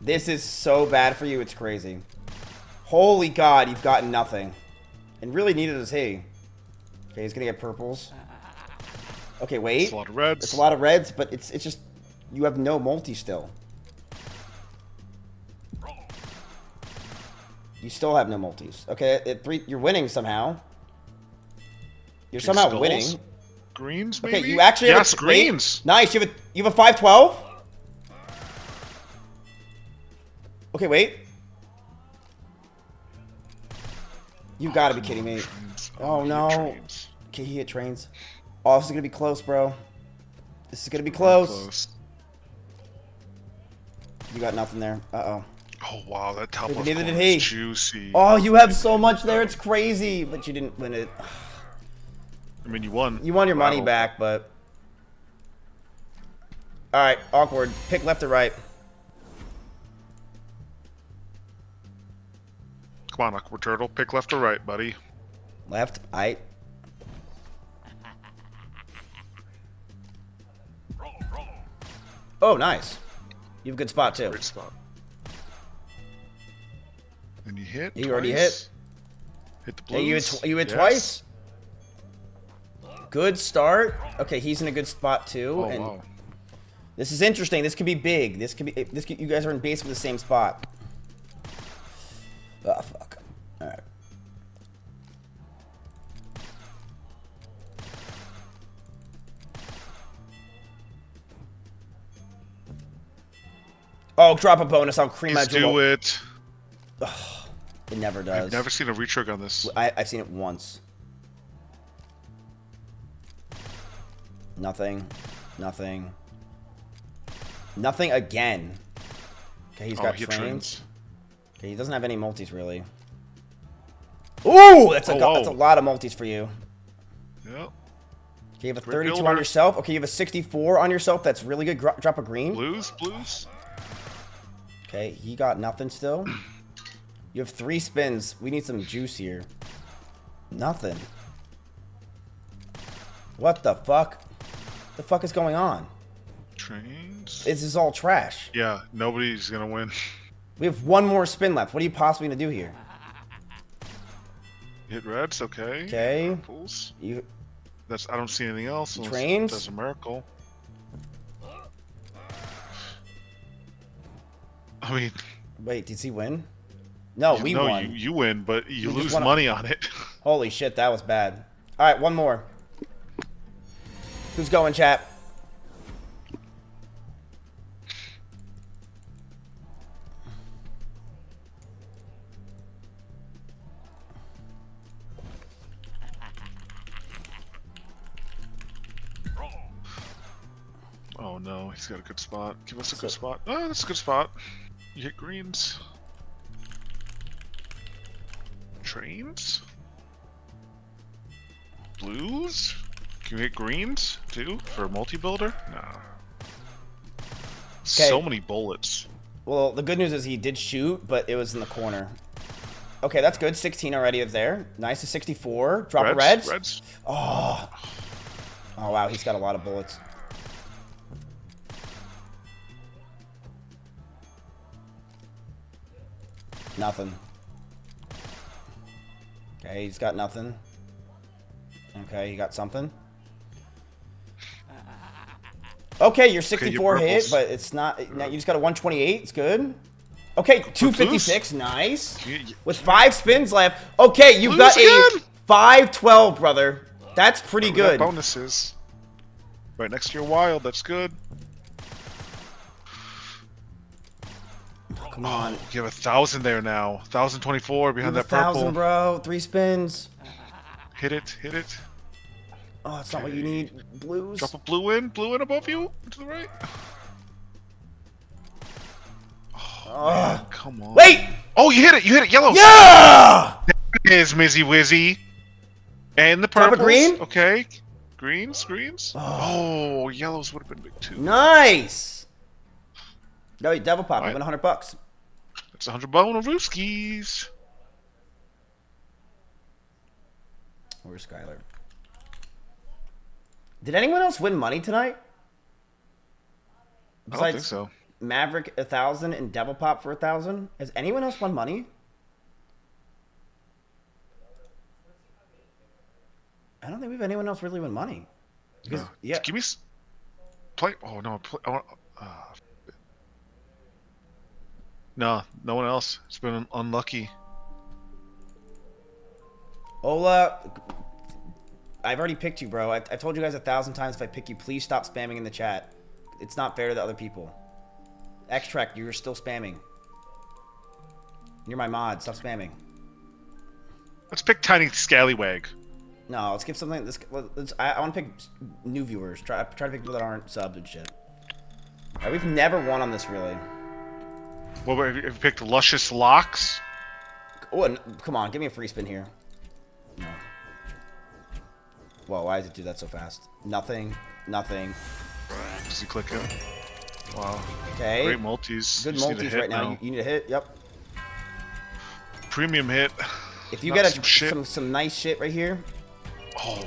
This is so bad for you, it's crazy. Holy God, you've gotten nothing. And really needed as he. Okay, he's gonna get purples. Okay, wait. It's a lot of reds. It's a lot of reds, but it's just... You have no multi still. You still have no multis. Okay, you're winning somehow. You're somehow skulls? Winning. Greens, maybe? Okay, you actually have greens. Nice. You have a 512. Okay, wait. You gotta be kidding me. Oh no. Okay, he hit trains. Oh, this is gonna be close, bro. This is gonna be close. You got nothing there. Uh-oh. Oh wow, that top left Neither corner did he. is juicy. Oh, you have so much there. It's crazy, but you didn't win it. I mean, you won. You won your money back, but. All right, awkward. Pick left or right. Come on, awkward turtle. Pick left or right, buddy. Left. Right. Oh, nice. You have a good spot too. Great spot. And you hit. You already hit. Hit the Hey, blues. you hit Yes. twice. Good start. Okay, he's in a good spot too. Oh, and wow. this is interesting. This could be big. This could be. You guys are in basically the same spot. Oh fuck. All right. Oh, drop a bonus. I'll cream my Please do it. Ugh, it never does. I've never seen a retrig on this. I've seen it once. Nothing. Nothing. Nothing again. Okay, he's got trains. Okay, he doesn't have any multis really. Ooh, that's a lot of multis for you. Yep. Okay, you have a 32 on yourself. Okay, you have a 64 on yourself. That's really good. Drop a green. Blues. Okay, he got nothing still. You have 3 spins. We need some juice here. Nothing. What the fuck? The fuck is going on? Trains. This is all trash. Yeah, nobody's gonna win. We have 1 more spin left. What are you possibly gonna do here? Hit reds, okay. Okay. Pulls. You. I don't see anything else. Trains. That's a miracle. I mean. Wait, did he win? No, we won. You win, but you lose wanna... money on it. Holy shit, that was bad. All right, 1 more. Who's going, chat? Oh no, he's got a good spot. Give us a good spot. Oh, that's a good spot. You hit greens. Trains? Blues? Can you hit greens too for a multi-builder? No. So many bullets. Well, the good news is he did shoot, but it was in the corner. Okay, that's good. 16 already is there. Nice to 64. Drop a reds. Reds. Oh. Oh, wow. He's got a lot of bullets. Nothing. Okay, he's got nothing. Okay, he got something. Okay, your 64 hit, but it's not. Now you just got a 128. It's good. Okay, 256. Nice. With 5 spins left. Okay, you've got a 512, brother. That's pretty good. Bonuses. Right next to your wild. That's good. Come on. You have 1,000 there now. 1,024 behind that purple. 1,000, bro. 3 spins. Hit it. Hit it. Oh, it's not what you need. Blues. Drop a blue in above you, to the right. Oh, man, come on. Wait! Oh, you hit it, yellow. Yeah! There it is, Mizzy Wizzy. And the purples. Drop a green? Okay. Greens. Oh, yellows would have been big too. Nice! No, Devil Pop, you win $100. That's 100 bone Rooskies. Where's Skylar? Did anyone else win money tonight? I don't think so. Maverick 1,000 and Devil Pop for 1,000. Has anyone else won money? I don't think we have anyone else really win money. Because, yeah. Give me. Play. Oh no. No, no one else. It's been unlucky. Ola, I've already picked you, bro. I told you guys 1,000 times if I pick you, please stop spamming in the chat. It's not fair to the other people. Extract, you're still spamming. You're my mod. Stop spamming. Let's pick Tiny Scallywag. No, let's give something. I want to pick new viewers. Try to pick people that aren't subbed and shit. Right, we've never won on this really. What have you picked? Luscious Locks? Oh, come on, give me a free spin here. No. Whoa, why does it do that so fast? Nothing. Nothing. Does he click him? Wow. Okay. Great multis. Good You just need a multis hit right now. You need a hit. Yep. Premium hit. If you Not get some shit. some nice shit right here. Oh,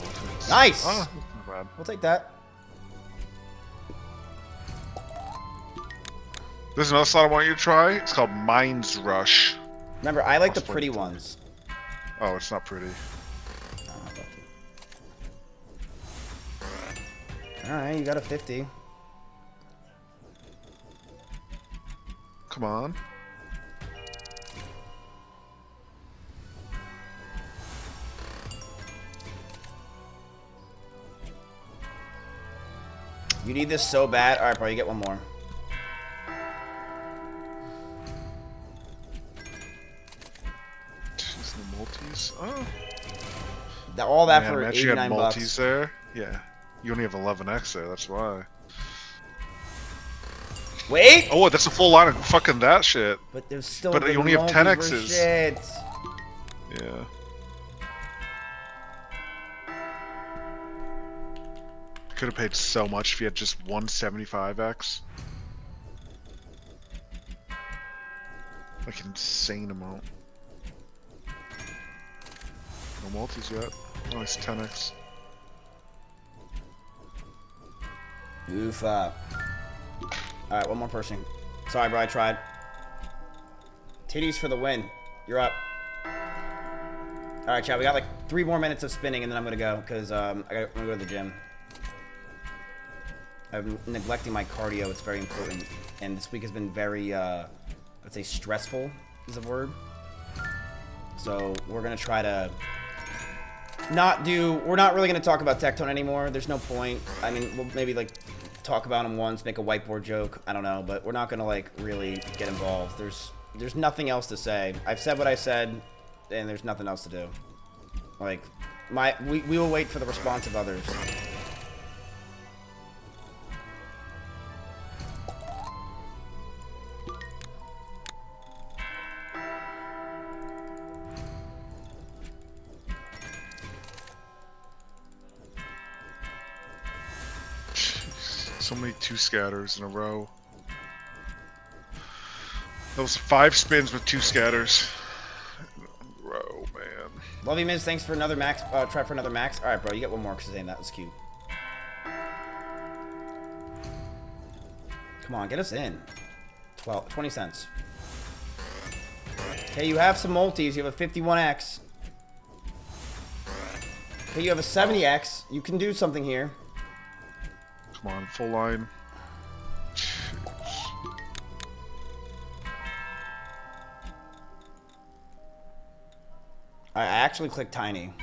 nice. Not bad. We'll take that. There's another slot I want you to try. It's called Mind's Rush. Remember, I like the pretty ones. Oh, it's not pretty. Alright, you got a 50. Come on. You need this so bad. Alright, bro, you get one more. Jeez, the multis. Oh. All that Man, for imagine you had 89 multis bucks. there. Yeah. You only have 11x there, that's why. Wait! Oh, that's a full line of fucking that shit. But there's still. But you only have 10x's. Shit. Yeah. Could have paid so much if you had just 175x. Like an insane amount. No multis yet. Nice 10x. Oof up. Alright, one more person. Sorry, bro, I tried. Titties for the win. You're up. Alright, Chad, we got like 3 more minutes of spinning and then I'm gonna go, because I'm gonna go to the gym. I'm neglecting my cardio, it's very important. And this week has been very, I'd say stressful is the word. So we're gonna try to we're not really gonna talk about Tectone anymore. There's no point. I mean, we'll maybe like talk about him once, make a whiteboard joke. I don't know, but we're not gonna like really get involved. There's nothing else to say. I've said what I said, and there's nothing else to do. Like, we will wait for the response of others. So many 2 scatters in a row. That was 5 spins with 2 scatters in a row, man. Love you, Miz. Thanks for another max. Try for another max. All right, bro. You get one more because that was cute. Come on, get us in. 20 cents. Okay, you have some multis. You have a 51x. Okay, you have a 70x. You can do something here. Come on, full line. I actually clicked tiny.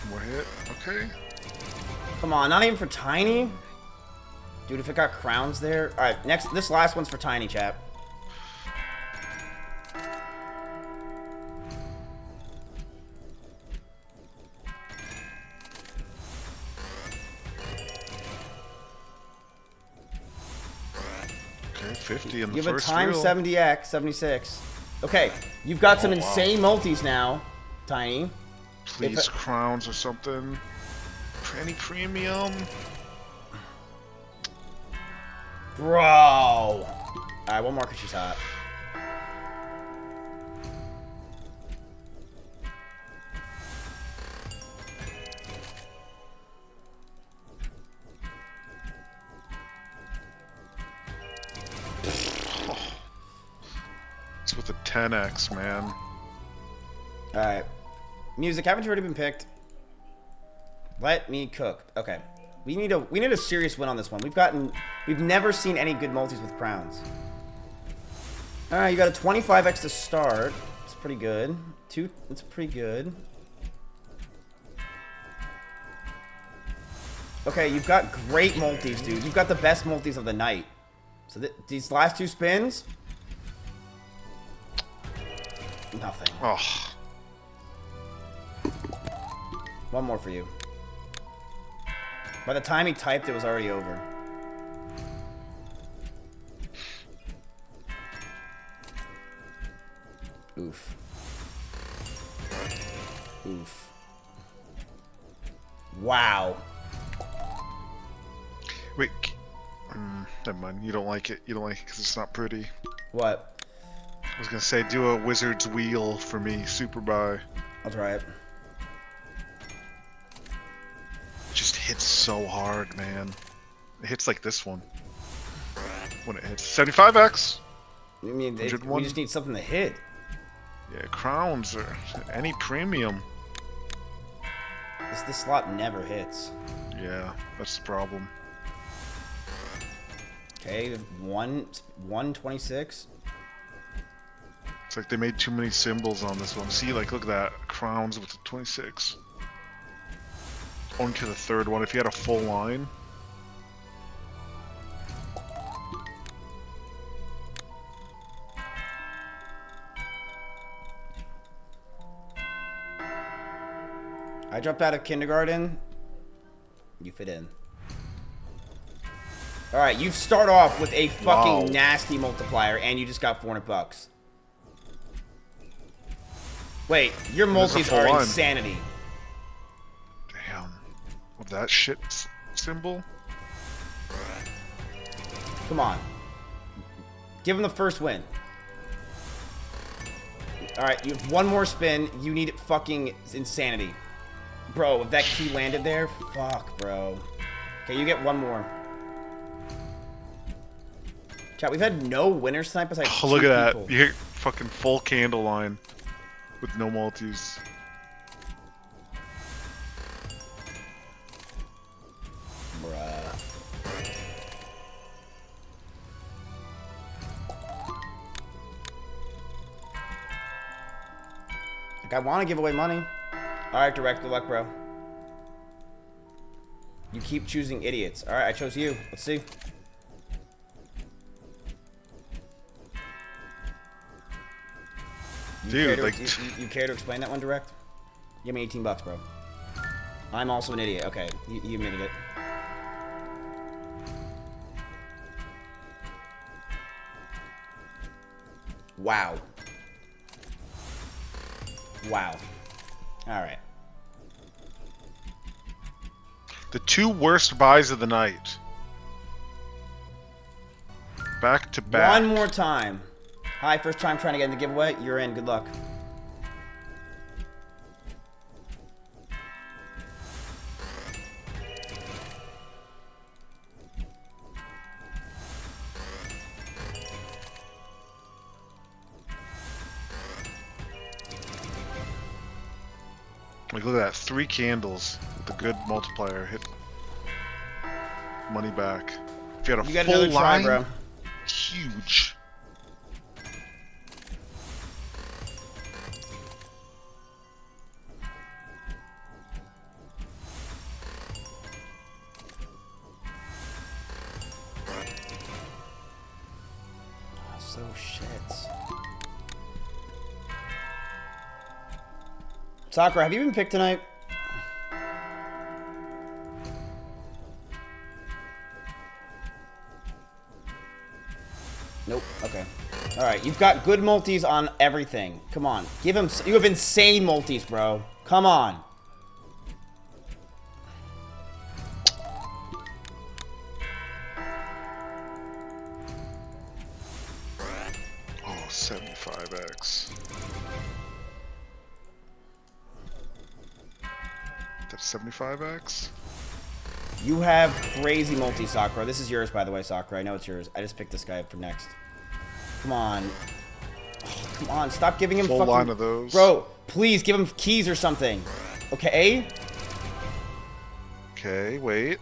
More hit. Okay. Come on, not even for tiny? Dude, if it got crowns there. Alright, this last one's for tiny, chap. Okay, 50 in the You have a first times reel. 70x, 76. Okay, you've got some wow. insane multis now, tiny. Please, crowns or something. Any premium? Bro! Alright, one more because she's hot. It's with a 10x, man. Alright. Music, haven't you already been picked? Let me cook. Okay. We need a serious win on this one. We've never seen any good multis with crowns. All right, you got a 25x to start. It's pretty good. It's pretty good. Okay, you've got great multis, dude. You've got the best multis of the night. So these last 2 spins, nothing. Oh. One more for you. By the time he typed, it was already over. Oof. Oof. Wow. Wait. Never mind. You don't like it. You don't like it because it's not pretty. What? I was gonna say, do a wizard's wheel for me. Super buy. I'll try it. It just hits so hard, man. It hits like this one. When it hits 75x. I mean, we just need something to hit. Yeah, crowns or any premium. This slot never hits. Yeah, that's the problem. Okay, 126. It's like they made too many symbols on this one. See, like, look at that. Crowns with the 26. On to the third one. If you had a full line. I dropped out of kindergarten. You fit in. All right, you start off with a fucking nasty multiplier, and you just got 400 bucks. Wait, your multis are insanity. Damn. With that shit symbol? Come on. Give him the first win. All right, you have one more spin. You need fucking insanity. Bro, if that key landed there, fuck, bro. Okay, you get one more. Chat, we've had no winners tonight besides Oh, look at people. that. You hit fucking full candle line with no multis. Bruh. Like, I want to give away money. Alright, Direct, good luck, bro. You keep choosing idiots. Alright, I chose you. Let's see. Dude, you care to explain that one, Direct? Give me 18 bucks, bro. I'm also an idiot. Okay, you admitted it. Wow. Wow. Alright. The 2 worst buys of the night. Back to back. One more time. Hi, first time trying to get in the giveaway. You're in. Good luck. Like, look at that. 3 candles with a good multiplier. Hit money back. If you had a full line, bro. Huge. So shit. Sakura, have you been picked tonight? Nope. Okay. All right. You've got good multis on everything. Come on. Give him. You have insane multis, bro. Come on. Oh, 75x. That's 75x? You have crazy multi, Sakura. This is yours, by the way, Sakura. I know it's yours. I just picked this guy up for next. Come on. Oh, come on. Stop giving him full fucking... line of those. Bro, please give him keys or something. Okay? Okay, wait.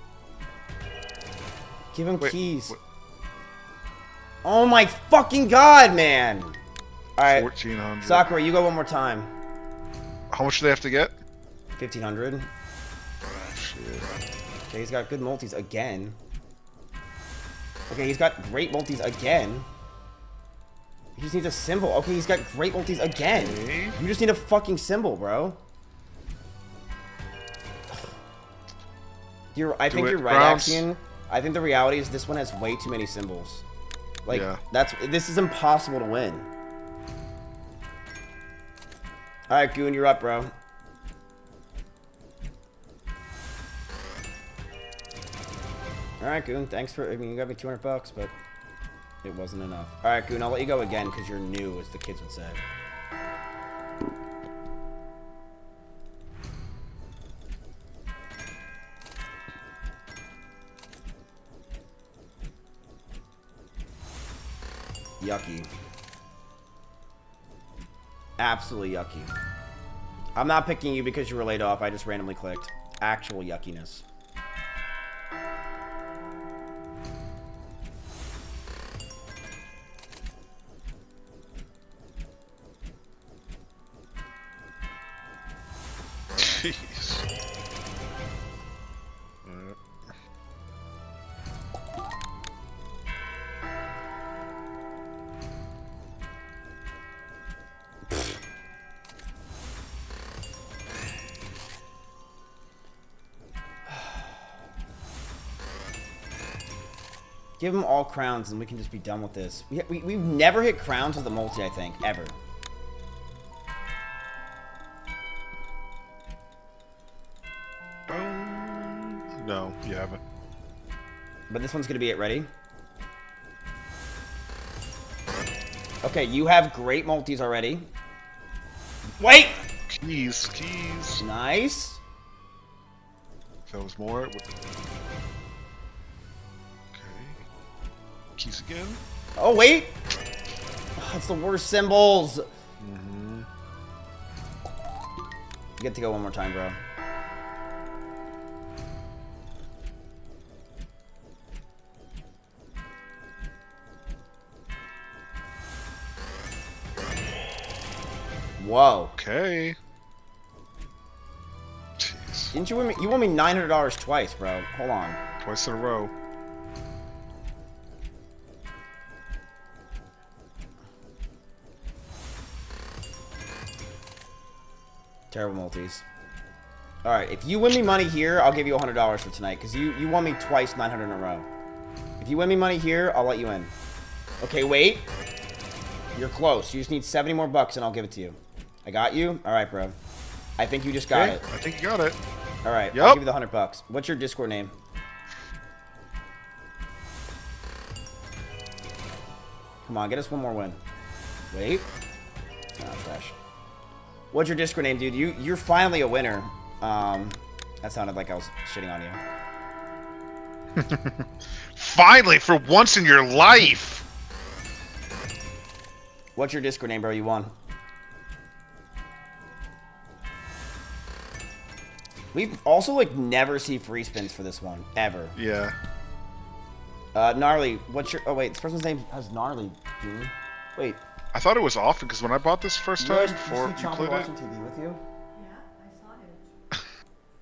Give him keys. Wait. Oh my fucking god, man! Alright. 1,400. Sakura, you go one more time. How much do they have to get? 1,500. Shit. Okay, he's got good multis again. Okay, he's got great multis again. He just needs a symbol. Okay, he's got great multis again. Okay. You just need a fucking symbol, bro. I think you're right, Axion. I think the reality is this one has way too many symbols. Like, this is impossible to win. Alright, Goon, you're up, bro. Alright, Goon, thanks for, I mean, you got me 200 bucks, but it wasn't enough. Alright, Goon, I'll let you go again, because you're new, as the kids would say. Yucky. Absolutely yucky. I'm not picking you because you were laid off. I just randomly clicked. Actual yuckiness. Jeez. Give them all crowns and we can just be done with this. We've never hit crowns with a multi, I think. Ever. No, you haven't. But this one's going to be it. Ready? Okay, you have great multis already. Wait! Keys. Nice. If that was more, it would... Keys again. Oh, wait! Oh, it's the worst symbols. Mm-hmm. You get to go one more time, bro. Whoa. Okay. Jeez. Didn't you win me? You won me $900 twice, bro. Hold on. Twice in a row. Terrible multis. Alright, if you win me money here, I'll give you $100 for tonight. Because you won me twice 900 in a row. If you win me money here, I'll let you in. Okay, wait. You're close. You just need 70 more bucks and I'll give it to you. I got you? Alright, bro. I think you just got it. I think you got it. Alright, yep. I'll give you the 100 bucks. What's your Discord name? Come on, get us one more win. Wait. Oh, trash. What's your Discord name, dude? You're finally a winner. That sounded like I was shitting on you. Finally, for once in your life. What's your Discord name, bro? You won. We also like never see free spins for this one ever. Yeah. Gnarly. What's your? Oh wait, this person's name has Gnarly. Dude. Wait. I thought it was often because when I bought this first time before you played watching TV with you? Yeah, I saw it. Do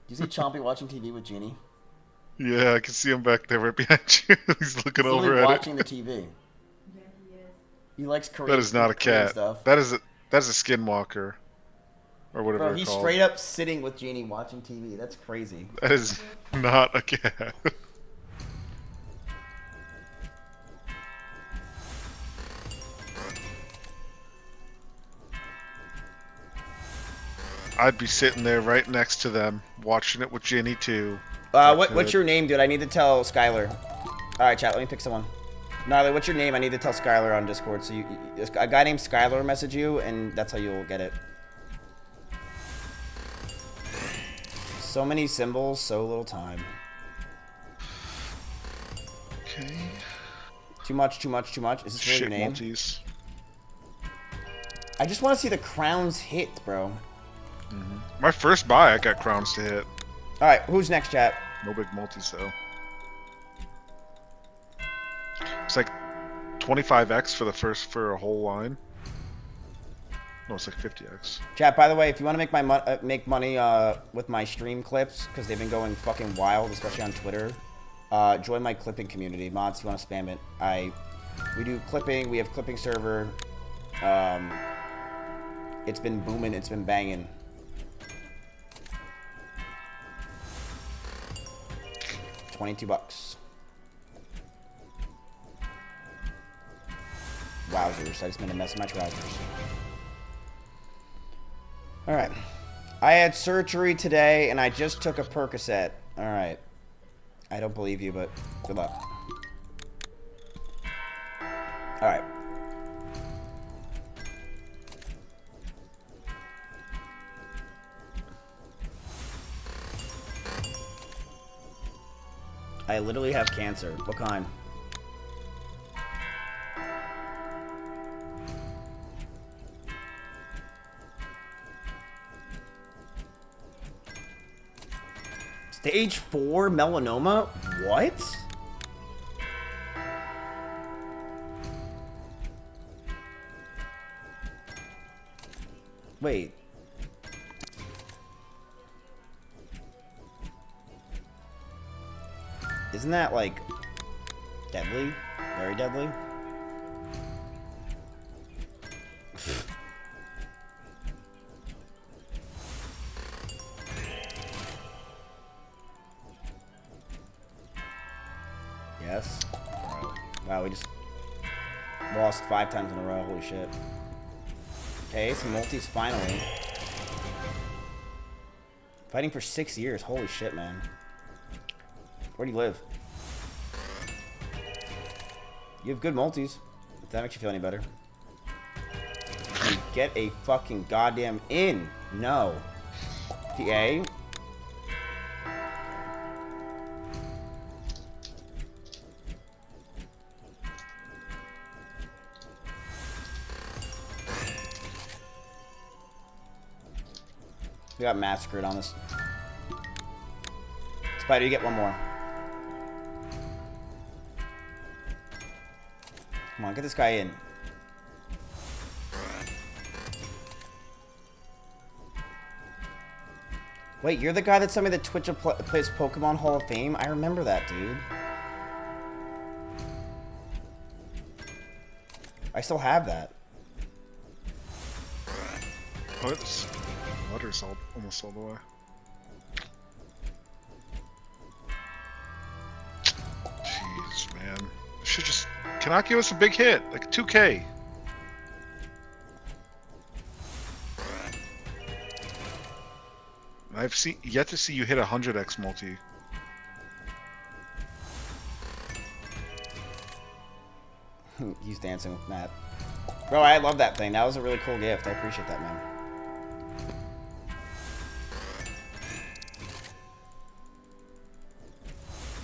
you see Chompy watching TV with Jeannie? Yeah, I can see him back there right behind you. He's looking over at watching it. the TV. Yeah, he is. He likes Korean. That is not a cat. Stuff. That is a skinwalker, or whatever. Bro, he's straight up sitting with Jeannie watching TV. That's crazy. That is not a cat. I'd be sitting there right next to them, watching it with Ginny too. What's your name, dude? I need to tell Skylar. All right, chat. Let me pick someone. Gnarly, what's your name? I need to tell Skylar on Discord. So a guy named Skylar will message you, and that's how you'll get it. So many symbols, so little time. Okay. Too much. Is this really your name? Multis. I just want to see the crowns hit, bro. Mm-hmm. My first buy, I got crowns to hit. All right, who's next, chat? No big multis though. It's like 25x for a whole line. No, it's like 50x. Chat, by the way, if you want to make money with my stream clips, because they've been going fucking wild, especially on Twitter, join my clipping community. Mods, you want to spam it. We do clipping. We have clipping server. It's been booming. It's been banging. $22. Wowzers. I just made a mess of my trousers. Alright. I had surgery today, and I just took a Percocet. Alright. I don't believe you, but good luck. Alright. I literally have cancer. What kind? Stage 4 melanoma? What? Wait. Isn't that, like, deadly? Very deadly? Yes. Bro. Wow, we just lost 5 times in a row. Holy shit. Okay, some multis finally. Fighting for 6 years. Holy shit, man. Where do you live? You have good multis. If that makes you feel any better. You get a fucking goddamn in. No. PA. We got massacred on this. Spider, you get one more. Come on, get this guy in. Wait, you're the guy that sent me the Twitch plays Pokemon Hall of Fame? I remember that, dude. I still have that. Oh, it's water's almost all the way. Jeez, man. Should just cannot give us a big hit, like 2K. I've yet to see you hit 100x multi. He's dancing with Matt. Bro, I love that thing. That was a really cool gift. I appreciate that, man.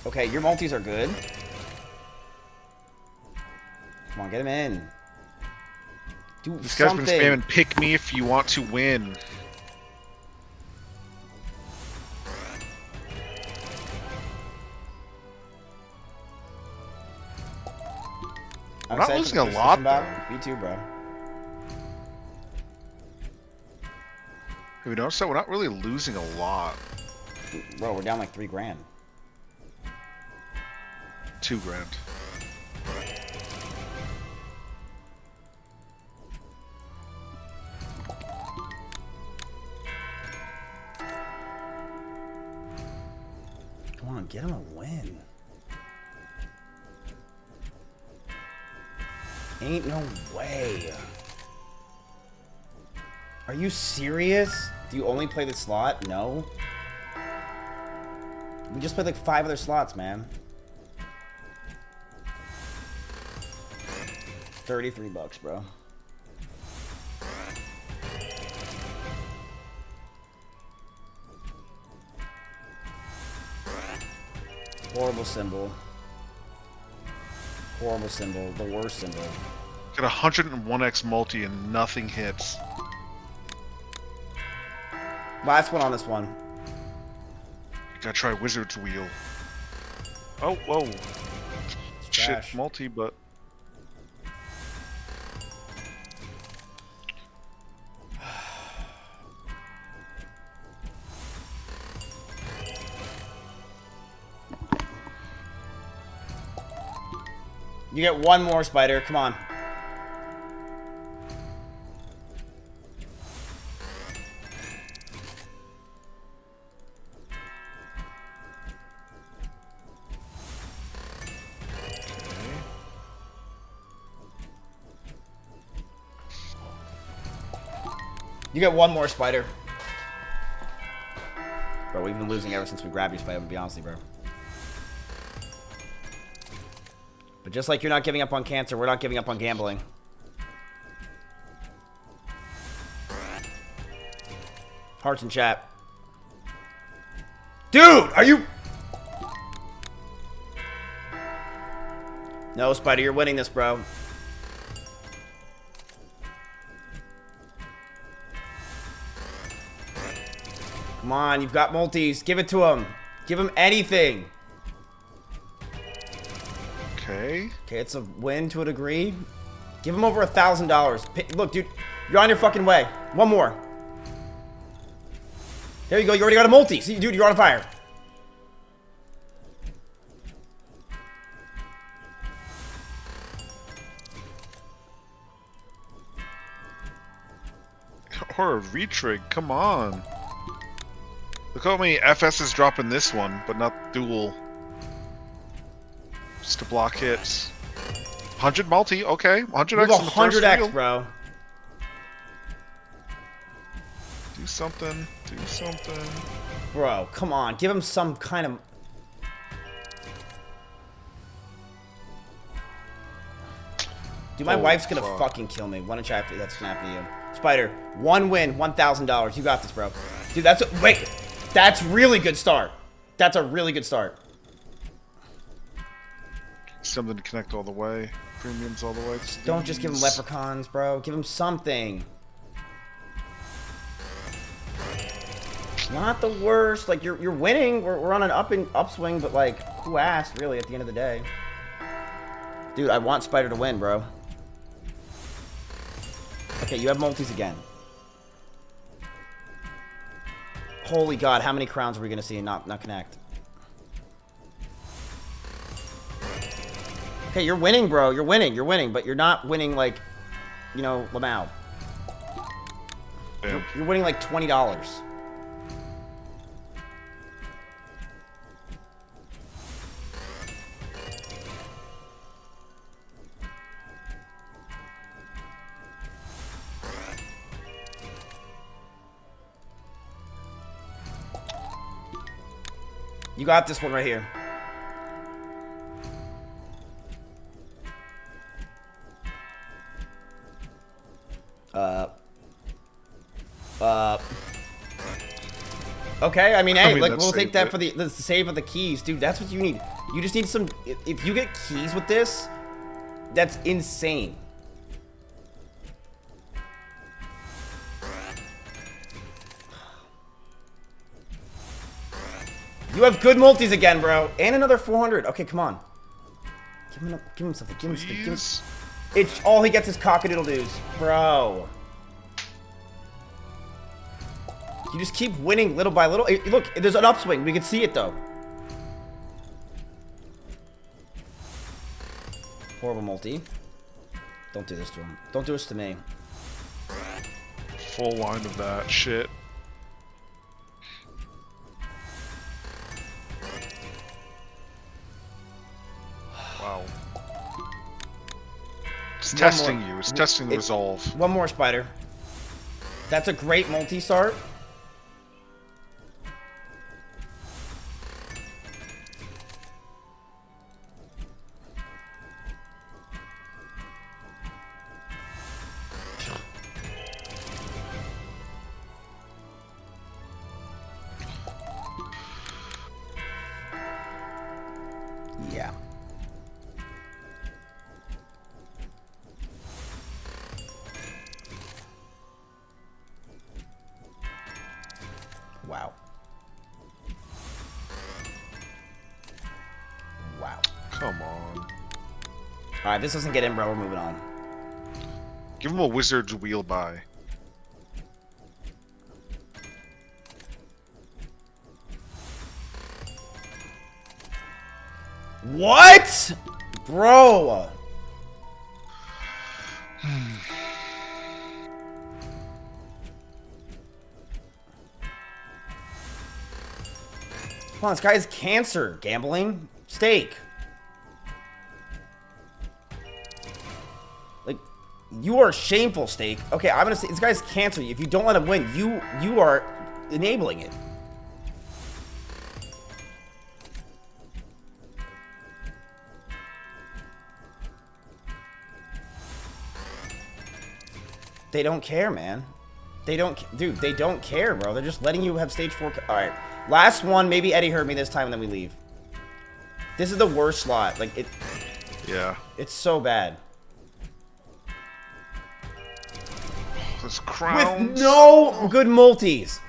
Okay, your multis are good. Come on, get him in. Do this something. Guy's been spamming pick me if you want to win. We're not losing a lot, though. Me too, bro. Have you noticed that? We're not really losing a lot. Bro, we're down like 3 grand. 2 grand. Come on, get him a win. Ain't no way. Are you serious? Do you only play the slot? No. We just played like 5 other slots, man. $33, bro. Horrible symbol. Horrible symbol. The worst symbol. Got 101x multi and nothing hits. Last one on this one. Gotta try Wizard's Wheel. Oh, whoa. Trash. Shit, multi, but... You get one more, Spider. Come on. You get one more, Spider. Bro, we've been losing ever since we grabbed you, Spider, to be honest with you, bro. But just like you're not giving up on cancer, we're not giving up on gambling. Hearts in chat. Dude, are you... No, Spider, you're winning this, bro. Come on, you've got multis. Give it to him. Give him anything. Okay. Okay, it's a win to a degree. Give him over $1,000. Look, dude, you're on your fucking way. One more. There you go. You already got a multi. See, dude, you're on fire. Or a retrig. Come on. Look how many FS is dropping this one, but not dual. Just to block hits. 100 multi, okay. 100x in the first 100x, reel. bro. Do something. Do something. Bro, come on. Give him some kind of... Dude, my wife's gonna fucking kill me. One in chat, that's gonna happen to you. Spider, one win, $1,000. You got this, bro. Dude, that's... Wait. That's really good start. That's a really good start. Something to connect all the way. Premiums all the way. Don't just give him leprechauns, bro. Give him something. Not the worst. Like, you're winning. We're on an upswing, but, like, who asked, really, at the end of the day? Dude, I want Spider to win, bro. Okay, you have multis again. Holy God, how many crowns are we gonna see and not connect? Okay, you're winning, bro. You're winning, but you're not winning like, you know, Lamau. You're winning like $20. You got this one right here. Okay, I mean, hey, like, we'll take that for the save of the keys. Dude, that's what you need. You just need some... If you get keys with this, that's insane. You have good multis again, bro. And another 400. Okay, come on. Give him something. Give him something. It's all he gets is cock-a-doodle-doos. Bro. You just keep winning little by little. Look, there's an upswing. We can see it, though. Horrible multi. Don't do this to him. Don't do this to me. Full line of that shit. Wow. It's testing you. It's testing the resolve. One more, Spider. That's a great multi-start. Yeah. Wow. Wow. Come on. Alright, this doesn't get in, bro. We're moving on. Give him a wizard's wheel by. What? Bro. Come on, this guy has cancer. Gambling? Steak. Like, you are shameful, Steak. Okay, I'm gonna say this guy's cancer. If you don't let him win, you are enabling it. They don't care, man. They don't, dude, they don't care, bro. They're just letting you have stage 4. All right, last one. Maybe Eddie heard me this time, and then we leave. This is the worst slot. Like, it. Yeah. It's so bad. Those crowns. With no good multis.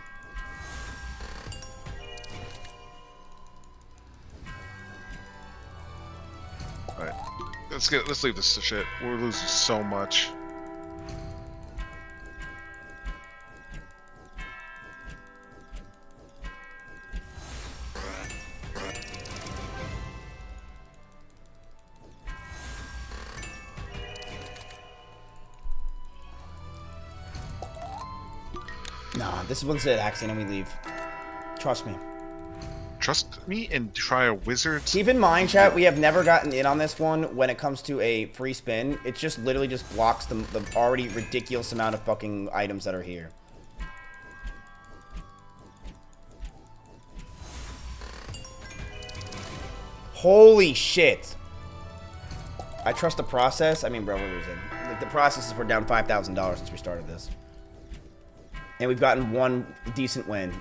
All right, let's leave this shit. We're losing so much. Nah, this one's it, Axion, and we leave. Trust me. Trust me and try a wizard. Keep in mind, chat, we have never gotten in on this one when it comes to a free spin. It just literally just blocks the already ridiculous amount of fucking items that are here. Holy shit. I trust the process. I mean, bro, we're losing. Like, the process is we're down $5,000 since we started this. And we've gotten one decent win.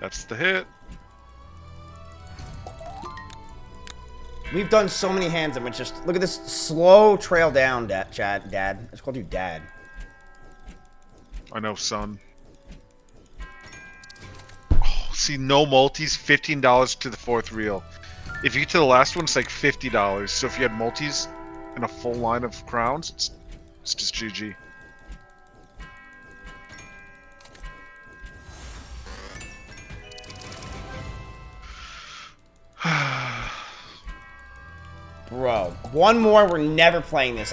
That's the hit. We've done so many hands and it's just... Look at this slow trail down, Dad. I just called you Dad. I know, son. Oh, see, no multis, $15 to the 4th reel. If you get to the last one, it's like $50. So if you had multis and a full line of crowns, it's just GG. Bro, one more, we're never playing this.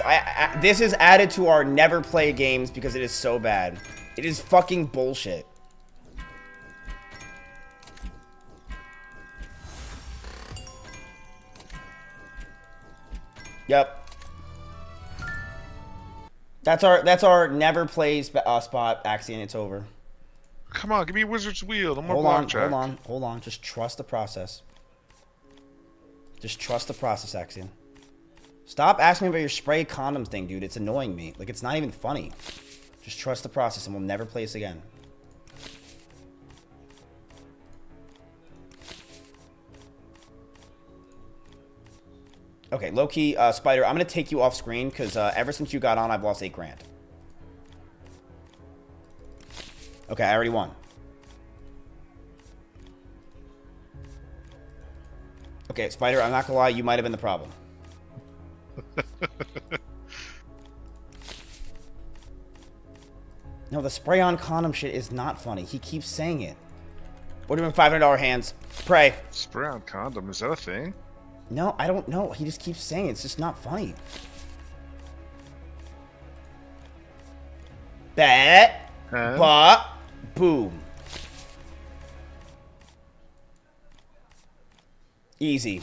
This is added to our never play games because it is so bad. It is fucking bullshit. Yep. That's our never plays spot, Axion. It's over. Come on, give me a wizard's wheel. I'm gonna hold on. Just trust the process. Just trust the process, Axion. Stop asking me about your spray condoms thing, dude. It's annoying me. Like, it's not even funny. Just trust the process and we'll never play this again. Okay, low-key, Spider, I'm going to take you off screen because ever since you got on, I've lost $8 grand. Okay, I already won. Okay, Spider, I'm not going to lie, you might have been the problem. No, the spray-on condom shit is not funny. He keeps saying it. What do you mean $500 hands? Pray. Spray-on condom, is that a thing? No, I don't know. He just keeps saying it. It's just not funny. Bet. But. Boom. Easy.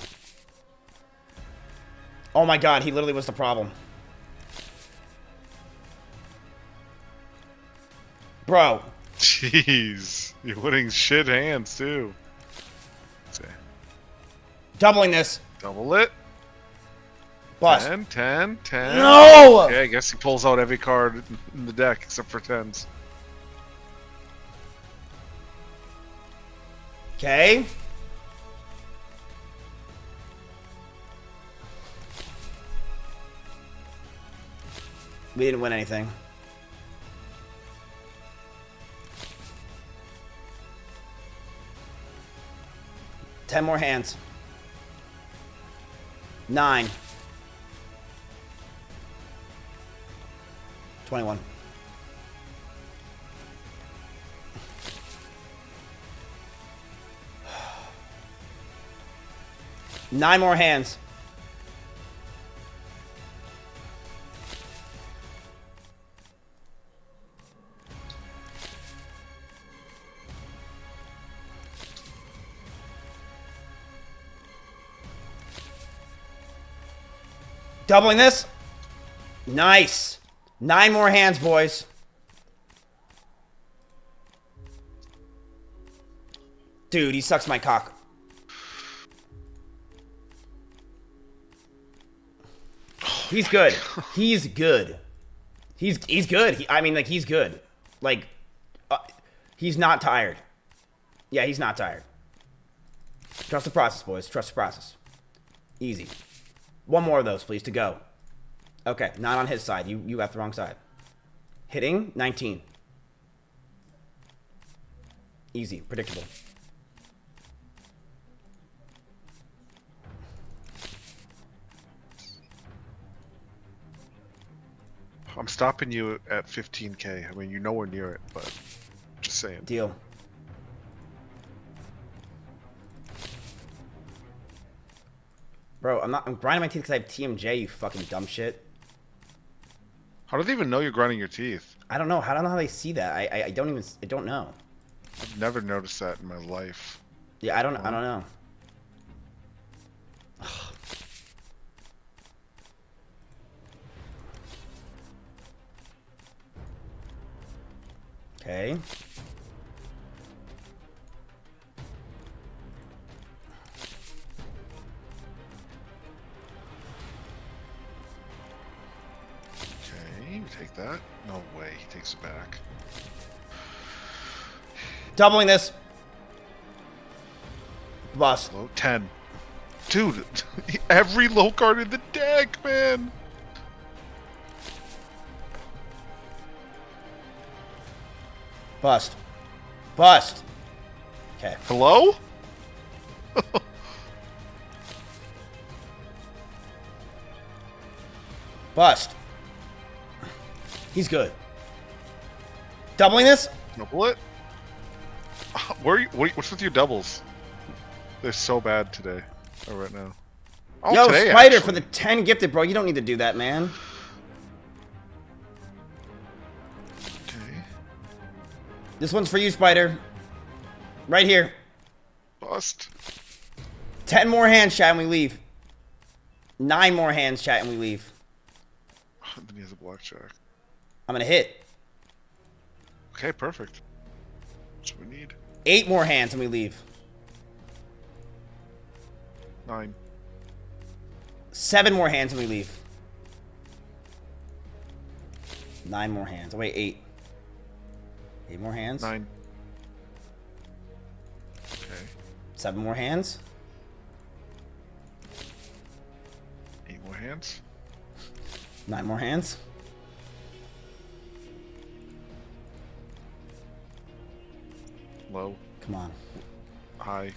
Oh my god, he literally was the problem. Bro. Jeez. You're winning shit hands, too. Doubling this. Double it. Bust. 10. No! Okay, I guess he pulls out every card in the deck except for 10s. Okay. We didn't win anything. Ten more hands. 9. 21. 9 more hands. Doubling this. Nice. 9 more hands, boys. Dude, he sucks my cock. He's good. He's good. He's good. I mean, like, he's good. Like, he's not tired. Yeah, he's not tired. Trust the process, boys. Trust the process. Easy. 1 more of those, please, to go. Okay, not on his side. You got the wrong side. Hitting, 19. Easy, predictable. I'm stopping you at 15K. I mean, you're nowhere near it, but just saying. Deal. Bro, I'm grinding my teeth because I have TMJ, you fucking dumb shit. How do they even know you're grinding your teeth? I don't know. I don't know how they see that. I don't know. I've never noticed that in my life. Yeah, I don't know. Okay. You take that? No way, he takes it back. Doubling this. Bust. Low 10. Dude, every low card in the deck, man. Bust. Bust. Okay. Hello? Bust. He's good. Doubling this? Double it? What's with your doubles? They're so bad today. Oh, right now. Oh, Yo, today, Spider, actually. for the 10 gifted, bro. You don't need to do that, man. Okay. This one's for you, Spider. Right here. Bust. 10 more hands, chat, and we leave. 9 more hands, chat, and we leave. Then he has a blackjack. I'm gonna hit. Okay, perfect. That's what we need. 8 more hands, and we leave. 9. 7 more hands, and we leave. 9 more hands. Oh, wait, 8. 8 more hands. 9. Okay. 7 more hands. 8 more hands. 9 more hands. Low. Come on. High.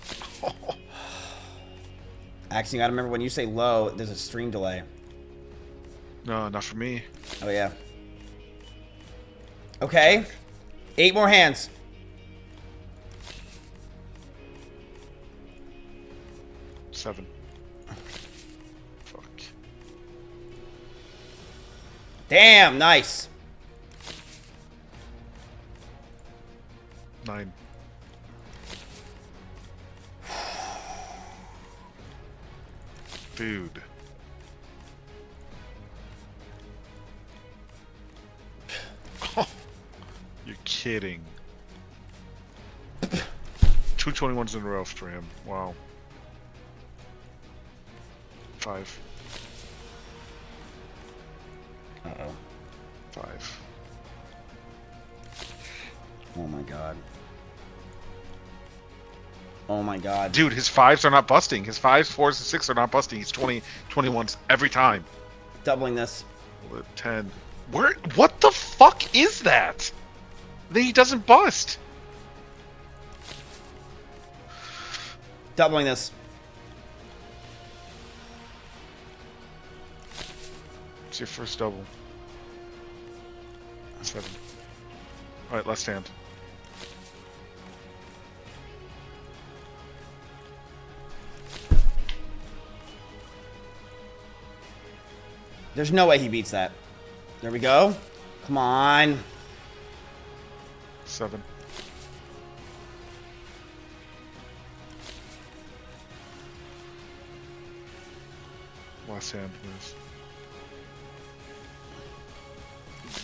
Actually, you gotta remember when you say low, there's a stream delay. No, not for me. Oh, yeah. Okay. 8 more hands. Seven. Fuck. Damn, nice. 9. Dude. You're kidding. 2 21s in a row for him. Wow. 5. Uh-oh. 5. Oh my god. Oh my god. Dude, his 5s are not busting. His 5s, 4s, and 6s are not busting. He's 20, 21s every time. Doubling this. 10. What the fuck is that? He doesn't bust. Doubling this. It's your first double. 7. Alright, last hand. There's no way he beats that. There we go. Come on. 7. Last hand, please.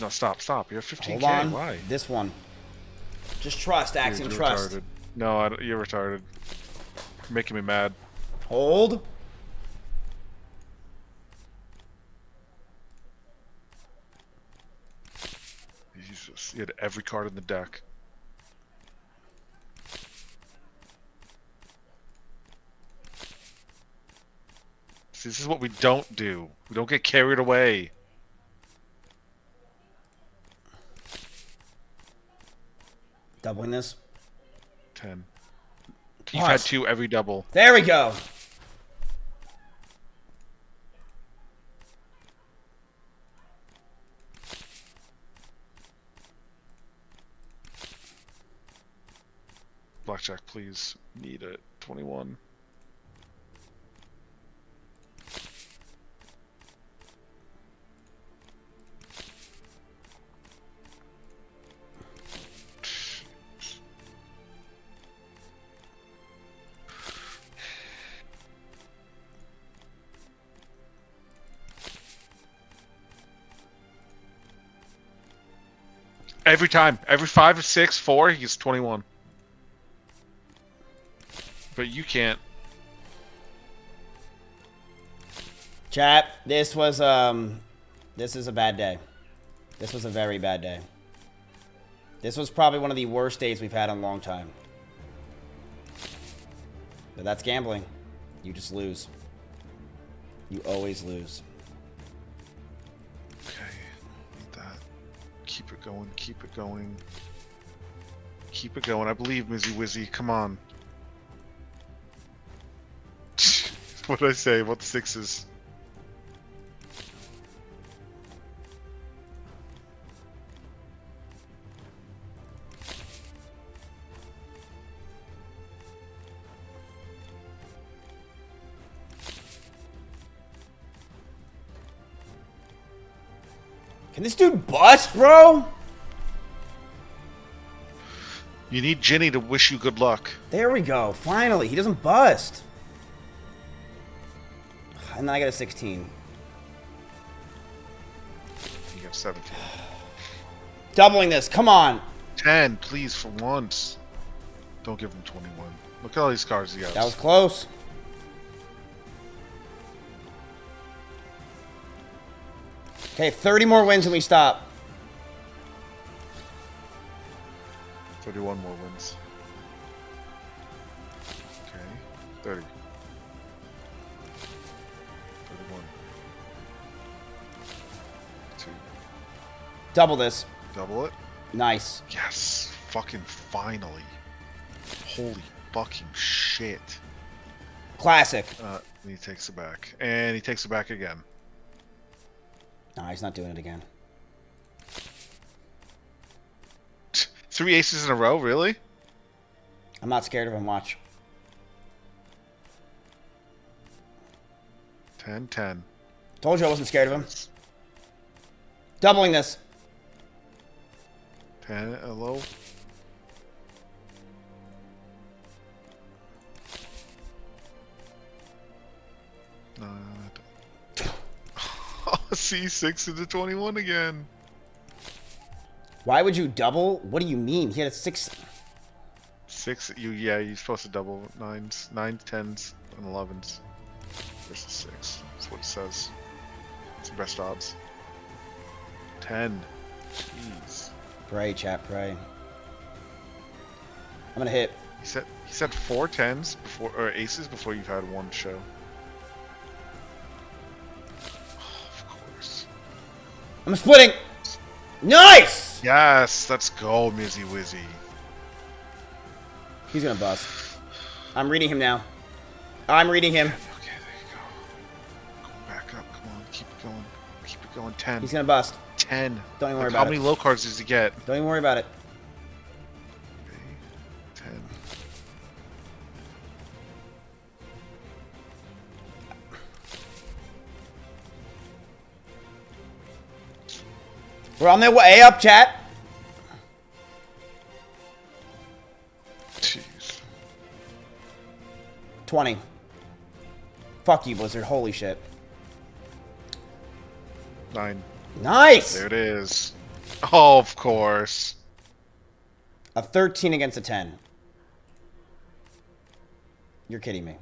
No, stop. You're 15K. Hold on. Why? This one. Just trust, Axiom, Dude, trust. Retarded. No, you're retarded. You're making me mad. Hold. Jesus, you had every card in the deck. See, this is what we don't do. We don't get carried away. Doubling this. 10. You've had 2 every double. There we go. Blackjack, please. Need it. 21. Every time. Every 5 or 6, 4, he gets 21. But you can't. Chat, this is a bad day. This was a very bad day. This was probably one of the worst days we've had in a long time. But that's gambling. You just lose. You always lose. Okay. Need that. Keep it going. Keep it going. Keep it going. I believe, Mizzy Wizzy. Come on. What did I say about the 6s? Can this dude bust, bro? You need Jenny to wish you good luck. There we go. Finally, he doesn't bust. And then I got a 16. You got 17. Doubling this. Come on. 10, please, for once. Don't give him 21. Look at all these cards he has. That was close. Okay, 30 more wins and we stop. 31 more wins. Okay, 30. 31. 2. Double this. Double it. Nice. Yes, fucking finally. Holy fucking shit. Classic. And he takes it back. And he takes it back again. No, he's not doing it again. 3 aces in a row, really? I'm not scared of him, watch. 10, 10. Told you I wasn't scared of him. Doubling this. 10, a low. No, see, 6 into 21 again. Why would you double? What do you mean? He had a 6. 6, you're supposed to double 9s, 9s, 10s, and 11s versus 6. That's what it says. It's the best odds. 10. Jeez. Pray, chat, pray. I'm gonna hit. He said 4 10s before, or aces before you've had one show. I'm splitting. Nice. Yes, let's go, Mizzy Wizzy. He's gonna bust. I'm reading him now. I'm reading him. Okay, there you go. Go back up. Come on, keep it going. Keep it going. 10. He's gonna bust. 10. Don't even worry Look, about how it. many low cards does he get? Don't even worry about it. 10. We're on the way up, chat. Jeez. 20. Fuck you, Blizzard. Holy shit. 9. Nice! There it is. Oh, of course. A 13 against a 10. You're kidding me.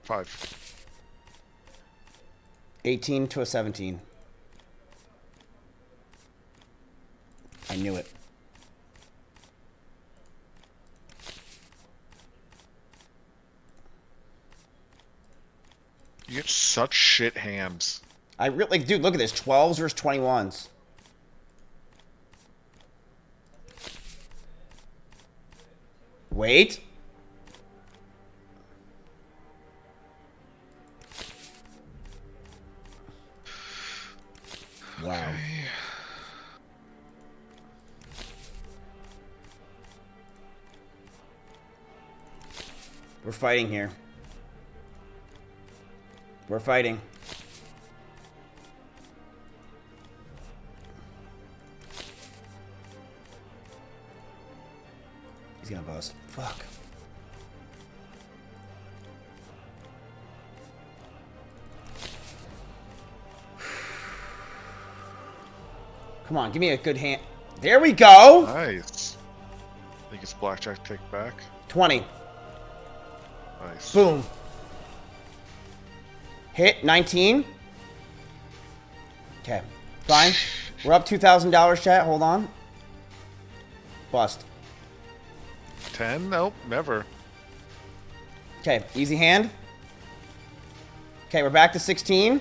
5. 18 to a 17. I knew it. You get such shit hams. I really, dude, look at this. 12s versus 21s. Wait. Wow. Okay. We're fighting here. We're fighting. He's gonna bust. Fuck. Come on, give me a good hand. There we go. Nice. I think it's blackjack take back. 20. Nice. Boom. Hit 19. Okay, fine. We're up $2,000, chat. Hold on. Bust. 10? Nope, never. Okay, easy hand. Okay, we're back to 16.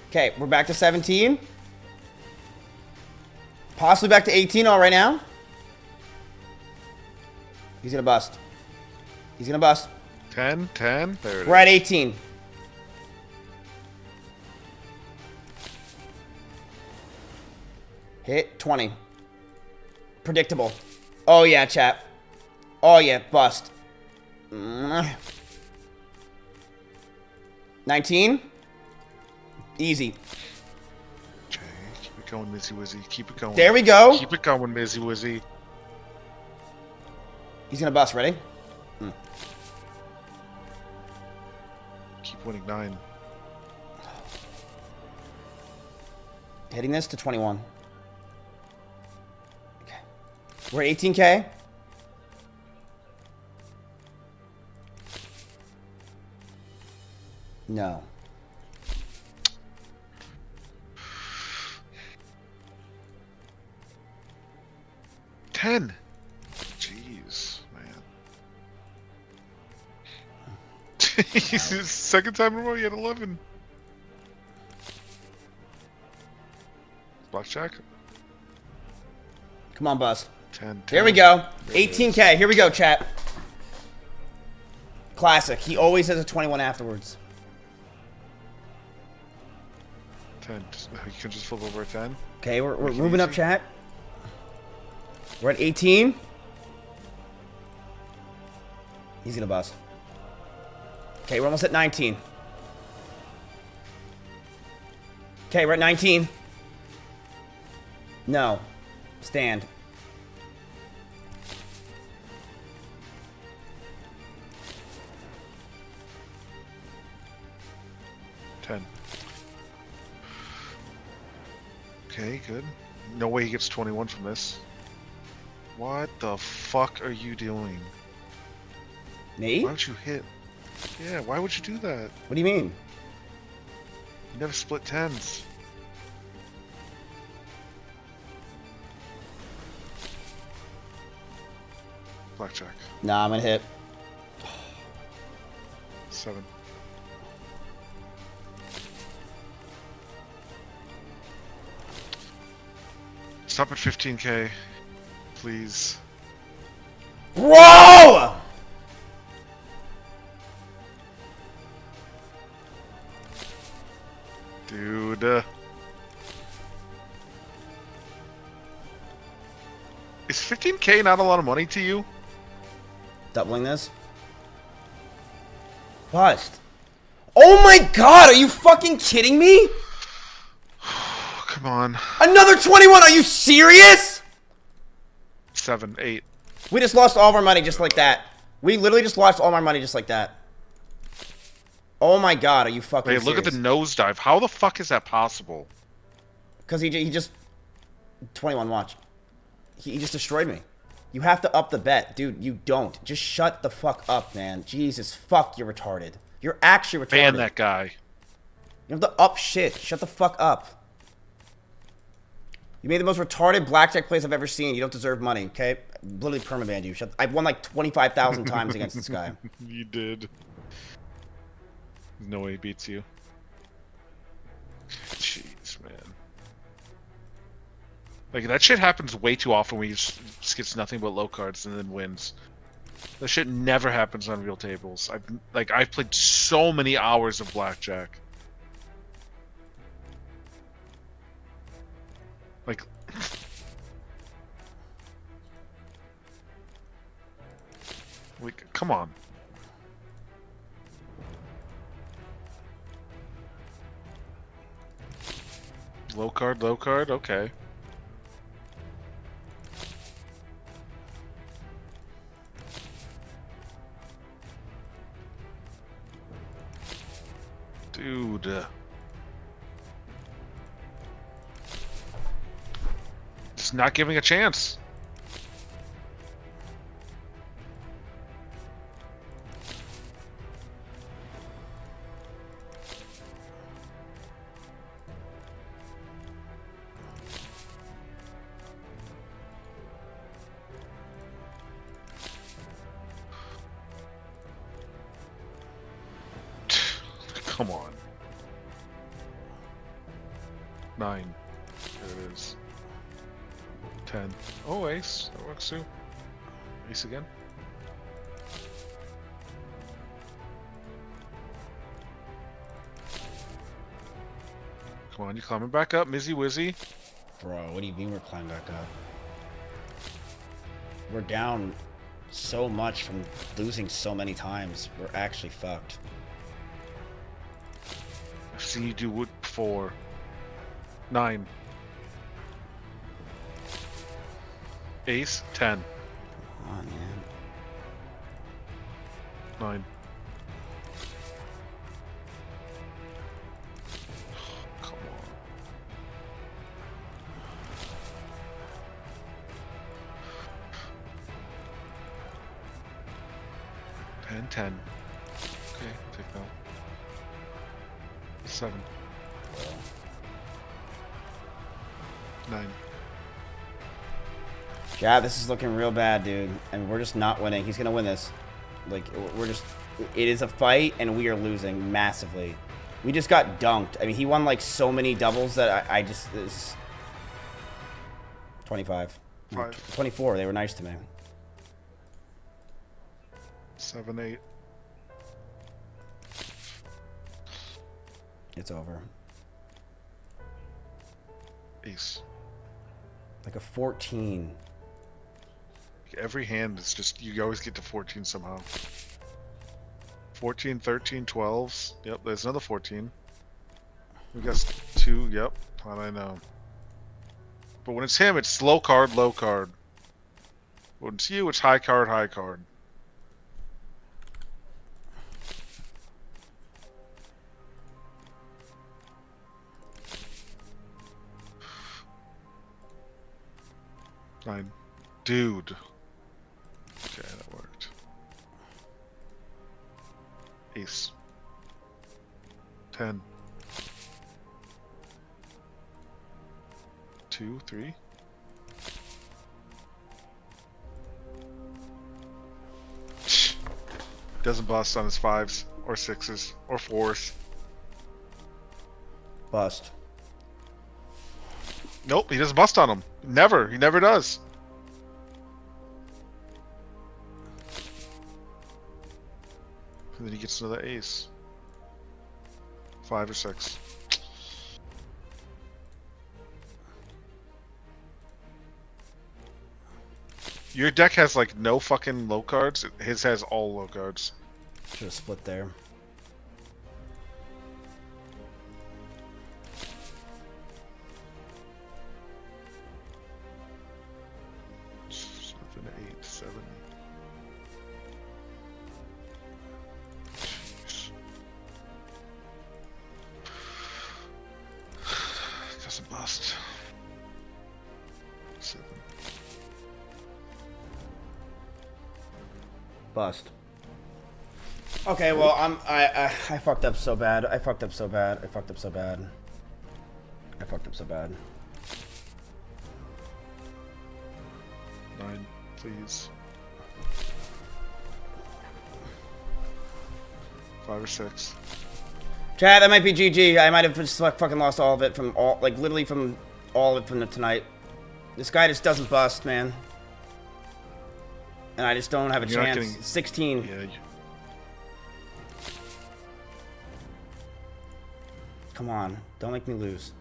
Okay, we're back to 17. Possibly back to 18 all right now. He's gonna bust. He's gonna bust. 10, 10. There it We're is. at 18. Hit 20. Predictable. Oh yeah, chat. Oh yeah, bust. 19. Easy. Okay, keep it going, Mizzy Wizzy. Keep it going. There we go. Keep it going, Mizzy Wizzy. He's gonna bust. Ready? Keep winning 9. Hitting this to 21. Okay. We're at 18K. No. $10. Jeez, man. Jeez, second time in a row you had 11. Blackjack? Come on, bust. 10. There we go. 18K. Here we go, chat. Classic. He always has a 21 afterwards. 10. You can just flip over a 10. Okay, we're moving up, chat. We're at 18. He's gonna bust. Okay, we're almost at 19. Okay, we're at 19. No. Stand. Okay, good. No way he gets 21 from this. What the fuck are you doing? Me? Why don't you hit? Yeah, why would you do that? What do you mean? You never split 10s. Blackjack. Nah, I'm gonna hit. 7. Stop at 15K, please. Bro! Dude. Is 15K not a lot of money to you? Doubling this. Bust. Oh my god, are you fucking kidding me? Come on. Another 21. Are you serious? 7, 8. We just lost all of our money just like that. We literally just lost all our money just like that. Oh my god, are you fucking Wait, look at the serious? nosedive. How the fuck is that possible? Because he just... 21, watch. He just destroyed me. You have to up the bet. Dude, you don't. Just shut the fuck up, man. Jesus, fuck, you're retarded. You're actually retarded. Ban that guy. You have to up shit. Shut the fuck up. You made the most retarded blackjack plays I've ever seen. You don't deserve money, okay? Literally permabanned you. I've won like 25,000 times against this guy. You did. There's no way he beats you. Jeez, man. Like, that shit happens way too often when he just gets nothing but low cards and then wins. That shit never happens on real tables. I've played so many hours of blackjack. Like... like, come on. Low card, okay. Dude. Just not giving a chance. Come on. 9. There it is. 10. Oh, ace. That works too. Ace again. Come on, you climbing back up, Mizzy Wizzy. Bro, what do you mean we're climbing back up? We're down so much from losing so many times. We're actually fucked. I've seen you do wood 4. 9. Ace 10. Come on, man. 9. Come on. 10, 10. Okay, take that. 7. 9. Yeah, this is looking real bad, dude. And we're just not winning. He's gonna win this. Like, we're just... It is a fight, and we are losing massively. We just got dunked. I mean, he won, like, so many doubles that I just... This... 25. 5. 24. They were nice to me. 7, 8. It's over. Ace. Like a 14. Every hand is just, you always get to 14 somehow. 14, 13, 12s. Yep, there's another 14. We got 2, yep. I know. But when it's him, it's low card, low card. When it's you, it's high card, high card. Nine. Dude. Okay, that worked. Ace. 10. 2, 3. Doesn't bust on his 5s or 6s or 4s. Bust. Nope, he doesn't bust on him. Never. He never does. And then he gets another ace. 5 or 6. Your deck has like no fucking low cards. His has all low cards. Should have split there. Bust. 7. Bust. Okay, well, I fucked up so bad. I fucked up so bad. I fucked up so bad. I fucked up so bad. 9, please. 5 or 6. Chat, that might be GG. I might have just fucking lost all of it from all, like literally from all of it from tonight. This guy just doesn't bust, man. And I just don't have a You're not chance. getting- 16. Yeah. Come on. Don't make me lose.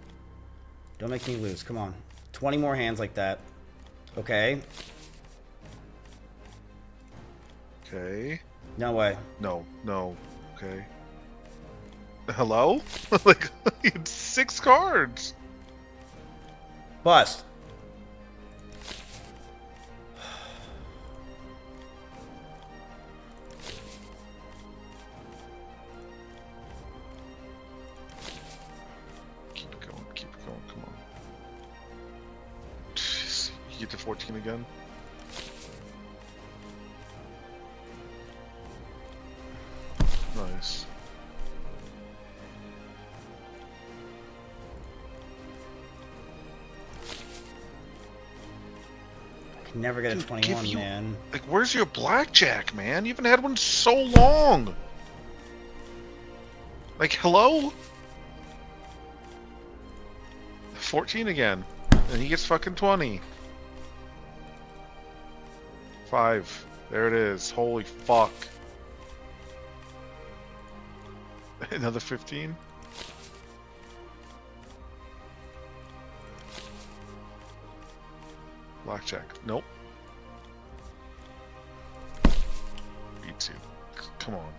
Don't make me lose. Come on. 20 more hands like that. Okay. Okay. No way. No. Okay. Hello? Like, it's 6 cards. Bust. Keep it going, come on. Jeez, you get to 14 again? Nice. I can never get a 21, man. Like, where's your blackjack, man? You haven't had one so long. Like, hello? 14 again. And he gets fucking 20. 5. There it is. Holy fuck. Another 15? Blackjack. Nope. Beats you. Come on.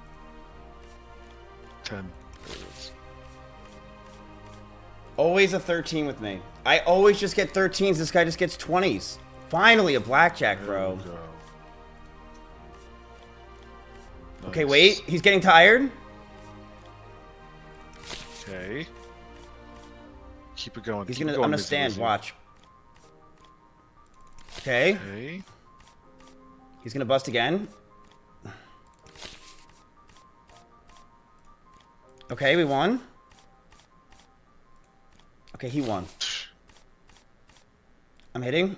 10. There it is. Always a 13 with me. I always just get 13s. This guy just gets 20s. Finally, a blackjack, bro. There we go. Okay, Nice. wait. He's getting tired? Okay. Keep it going. He's Keep gonna. it I'm going, gonna Mizzy, stand. Mizzy. Watch. Okay. Okay. He's gonna bust again. Okay, we won. Okay, he won. I'm hitting.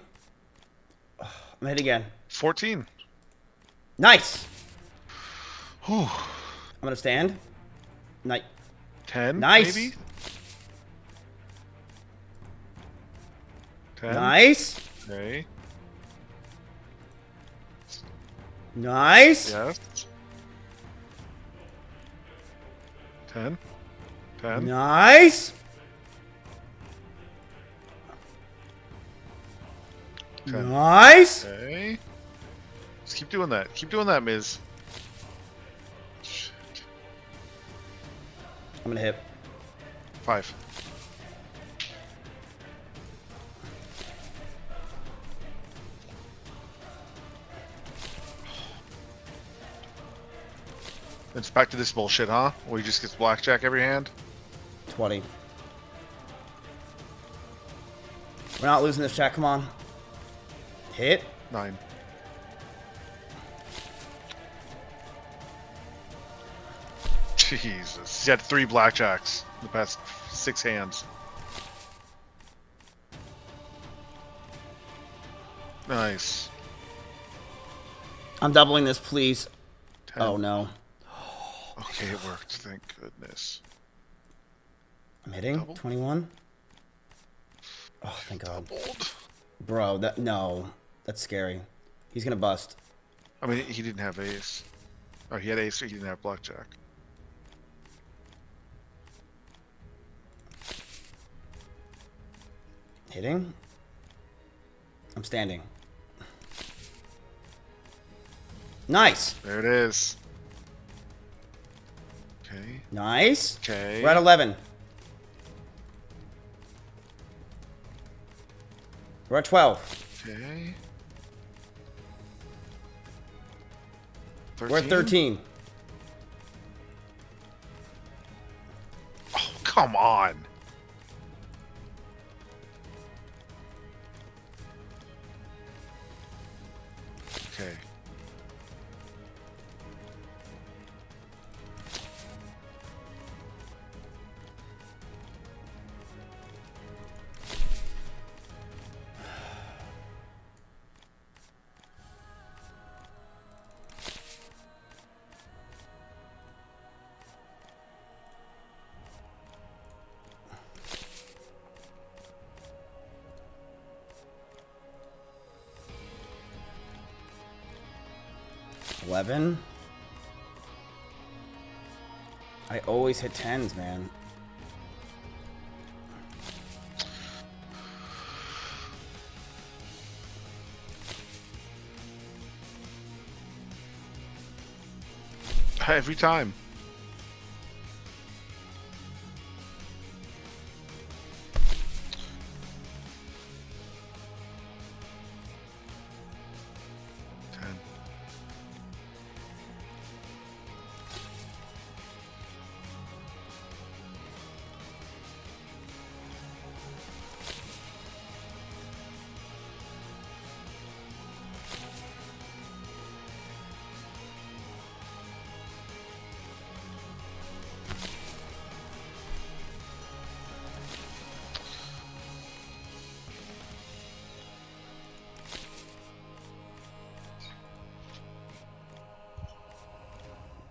I'm hitting again. 14. Nice. Whew. I'm gonna stand. 10. Nice. Maybe. 10. Nice. Okay. Nice. Yes. 10. 10. Nice. 10. Nice. Okay. Just keep doing that. Keep doing that, Miz. I'm gonna hit. 5. It's back to this bullshit, huh? Where he just gets blackjack every hand? 20. We're not losing this, chat. Come on. Hit. 9. Jesus. He's had 3 blackjacks in the past 6 hands. Nice. I'm doubling this, please. 10. Oh, no. Okay, it worked. Thank goodness. I'm hitting. Double? 21. Oh, thank God. Doubled. Bro, no. That's scary. He's gonna bust. I mean, he didn't have ace. Oh, he had ace, or he didn't have blackjack. Hitting. I'm standing. Nice. There it is. Okay. Nice. Okay. We're at 11. We're at 12. Okay. We're at 13. Oh, come on. 11. I always hit 10s, man. Every time.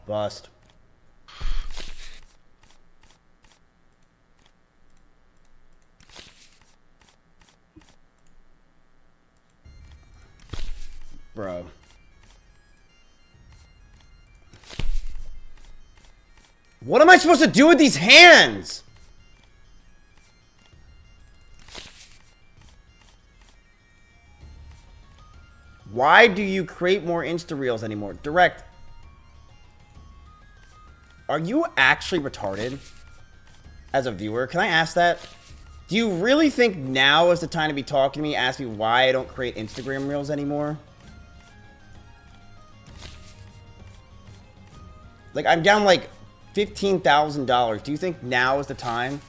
Bust. Bro. What am I supposed to do with these hands? Why do you create more Insta Reels anymore? Direct. Are you actually retarded? As a viewer, can I ask that? Do you really think now is the time to be talking to me, ask me why I don't create Instagram Reels anymore? Like, I'm down like $15,000. Do you think now is the time?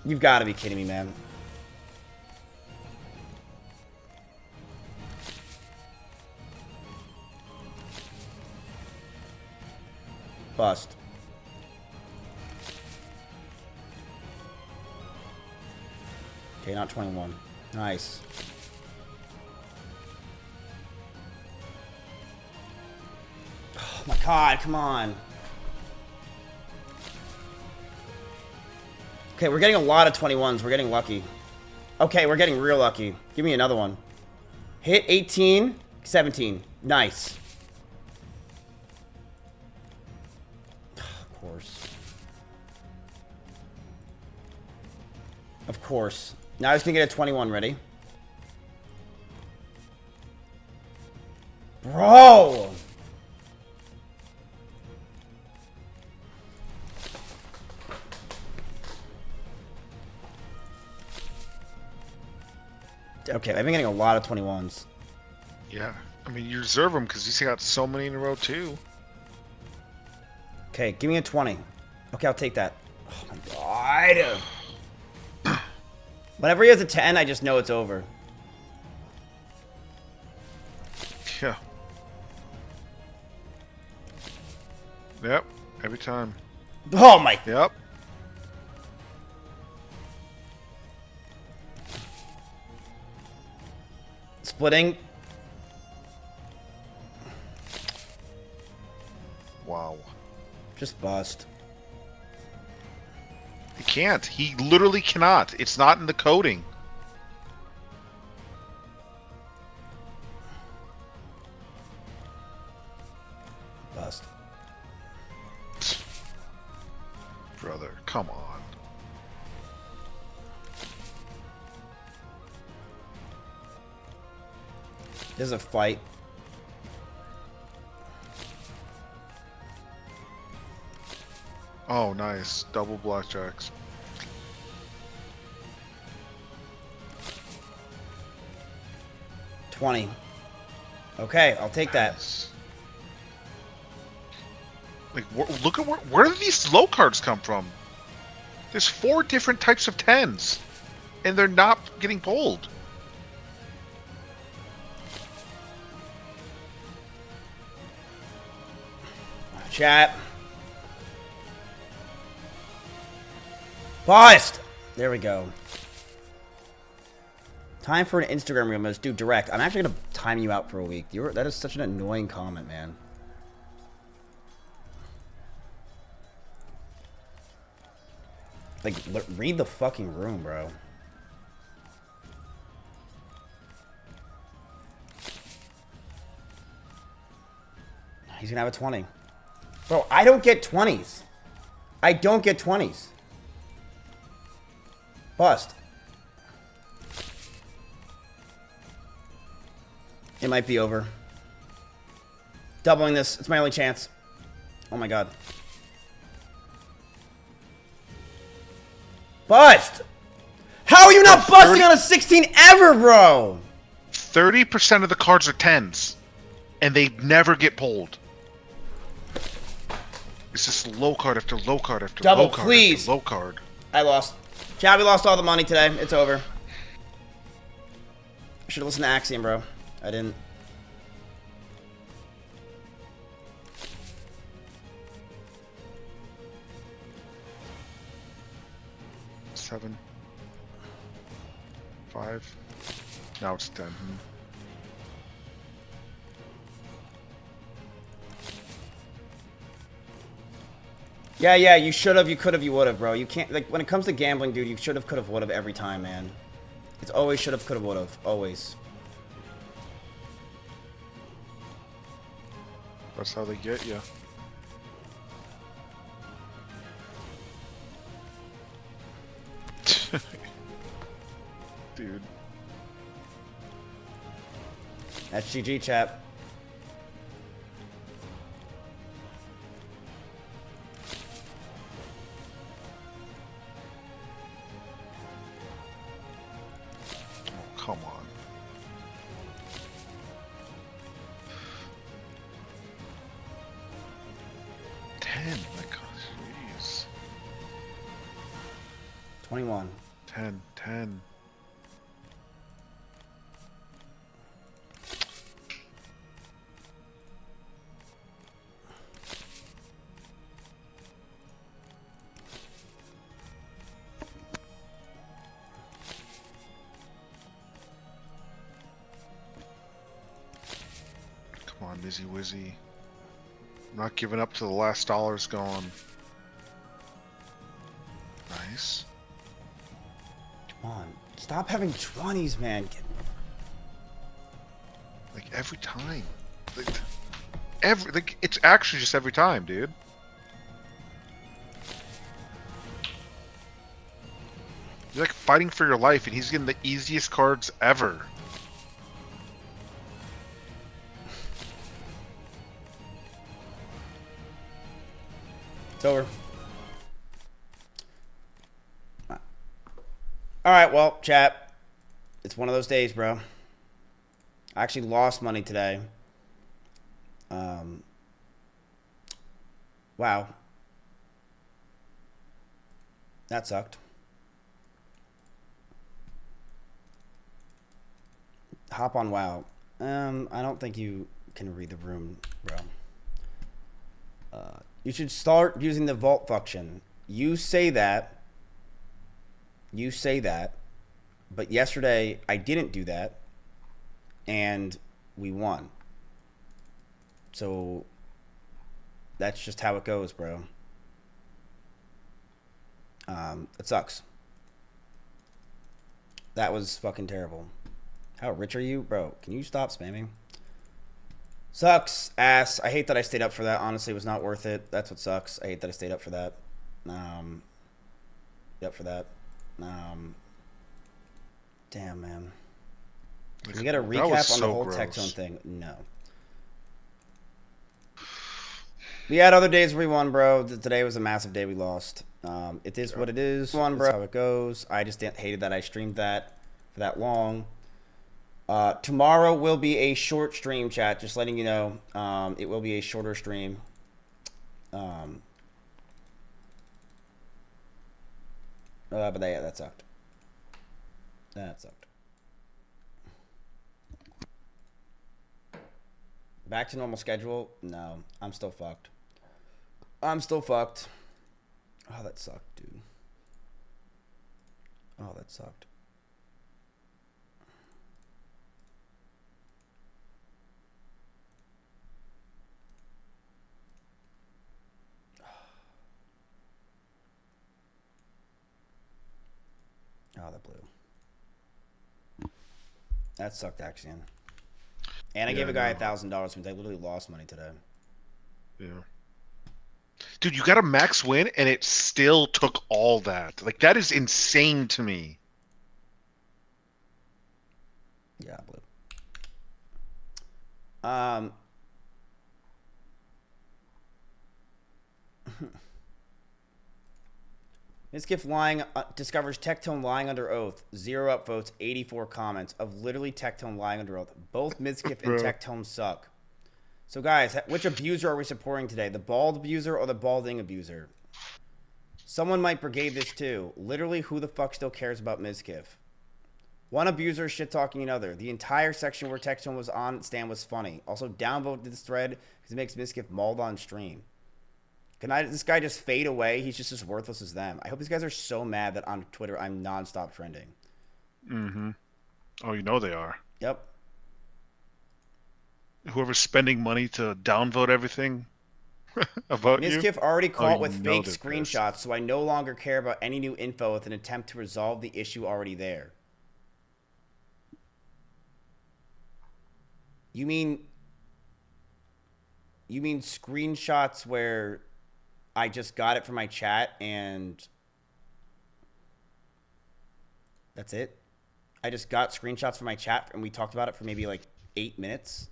You've got to be kidding me, man. Bust. Okay, not 21. Nice. Oh my god, come on. Okay, we're getting a lot of 21s. We're getting lucky. Okay, we're getting real lucky. Give me another one. Hit 18, 17. Nice. Of course. Of course. Now I just gonna get a 21 ready. Bro! Okay, I've been getting a lot of 21s. Yeah. I mean, you deserve them because you got so many in a row, too. Okay, give me a 20. Okay, I'll take that. Oh my god. Whenever he has a 10, I just know it's over. Yeah. Yep. Every time. Oh my. Yep. Splitting. Wow. Just bust. He can't. He literally cannot. It's not in the coding. Bust. Brother, come on. This is a fight. Oh, nice. Double blackjacks. $20. Okay, I'll take that. Like, look at where do these low cards come from? There's 4 different types of 10s, and they're not getting pulled. Chat. Bust! There we go. Time for an Instagram reel. Let's do direct. I'm actually going to time you out for a week. That is such an annoying comment, man. Like, read the fucking room, bro. He's gonna have a 20. Bro, I don't get 20s. I don't get 20s. Bust. It might be over. Doubling this. It's my only chance. Oh my god. Bust! How are you not busting on a 16 ever, bro? 30% of the cards are 10s. And they never get pulled. It's just low card after low card after Double, low card please. after low card. I lost. Chad, we lost all the money today. It's over. I should have listened to Axiom, bro. I didn't. Seven. 5. Now it's 10. Yeah, you should have, you could have, you would have, bro. You can't, like, when it comes to gambling, dude, you should have, could have, would have every time, man. It's always should have, could have, would have. Always. That's how they get you. Dude. That's GG, chat. Come on. My gosh, jeez. 21. 10. Come on, Mizzy Wizzy. I'm not giving up till the last dollar's gone. Nice. Come on. Stop having 20s, man. Like, every time. Like, it's actually just every time, dude. You're like fighting for your life, and he's getting the easiest cards ever. It's over. Alright, well, chat. It's one of those days, bro. I actually lost money today. Wow. That sucked. Hop on WoW. I don't think you can read the room, bro. You should start using the vault function. You say that. But yesterday, I didn't do that. And we won. So, that's just how it goes, bro. It sucks. That was fucking terrible. How rich are you? Bro, can you stop spamming? Sucks, ass. I hate that I stayed up for that. Honestly, it was not worth it. That's what sucks. I hate that I stayed up for that. Damn, man. Can we get a recap on the whole tech zone thing? No. We had other days where we won, bro. Today was a massive day we lost. It is what it is. One, bro. That's how it goes. I just hated that I streamed that for that long. Tomorrow will be a short stream, chat. Just letting you know. It will be a shorter stream. But yeah, that sucked. That sucked. Back to normal schedule? No, I'm still fucked. Oh, that sucked, dude. Oh, that sucked. Oh, that blew. That sucked, Axion. And I gave a guy $1,000 because I literally lost money today. Yeah. Dude, you got a max win, and it still took all that. Like, that is insane to me. Yeah, blue. Mizkif lying discovers Tectone lying under oath. 0 upvotes, 84 comments of literally Tectone lying under oath. Both Mizkif and Tectone suck. So guys, which abuser are we supporting today? The bald abuser or the balding abuser? Someone might brigade this too. Literally, who the fuck still cares about Mizkif? One abuser shit talking another. The entire section where Tectone was on Stan was funny. Also, downvote this thread because it makes Mizkif mauled on stream. Can this guy just fade away? He's just as worthless as them. I hope these guys are so mad that on Twitter I'm nonstop trending. Mm-hmm. Oh, you know they are. Yep. Whoever's spending money to downvote everything about you. Mizkif already caught with fake screenshots, so I no longer care about any new info with an attempt to resolve the issue already there. You mean screenshots where I just got it from my chat and that's it? I just got screenshots from my chat and we talked about it for maybe like 8 minutes?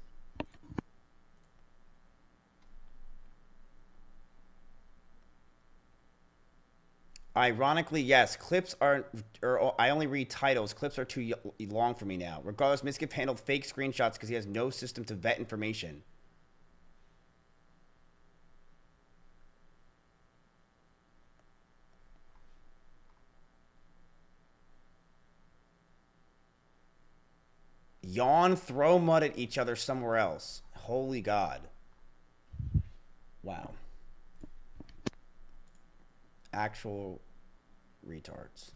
Ironically, yes, clips aren't, or I only read titles. Clips are too long for me now. Regardless, Mizkif handled fake screenshots because he has no system to vet information. Yawn, throw mud at each other somewhere else. Holy God. Wow. Actual retards.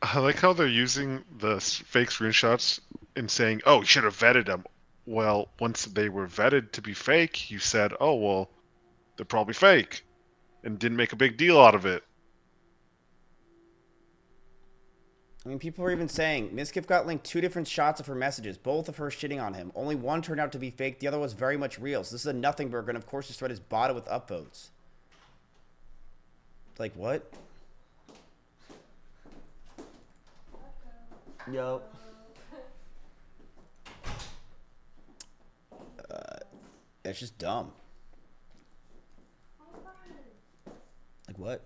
I like how they're using the fake screenshots and saying, oh, you should have vetted them. Well, once they were vetted to be fake, you said, oh, well, they're probably fake, and didn't make a big deal out of it. I mean, people are even saying, Mizkif got linked 2 different shots of her messages, both of her shitting on him. Only one turned out to be fake, the other was very much real. So this is a nothing burger, and of course this thread is botted with upvotes. Like, what? Yo. It's just dumb. Like, what?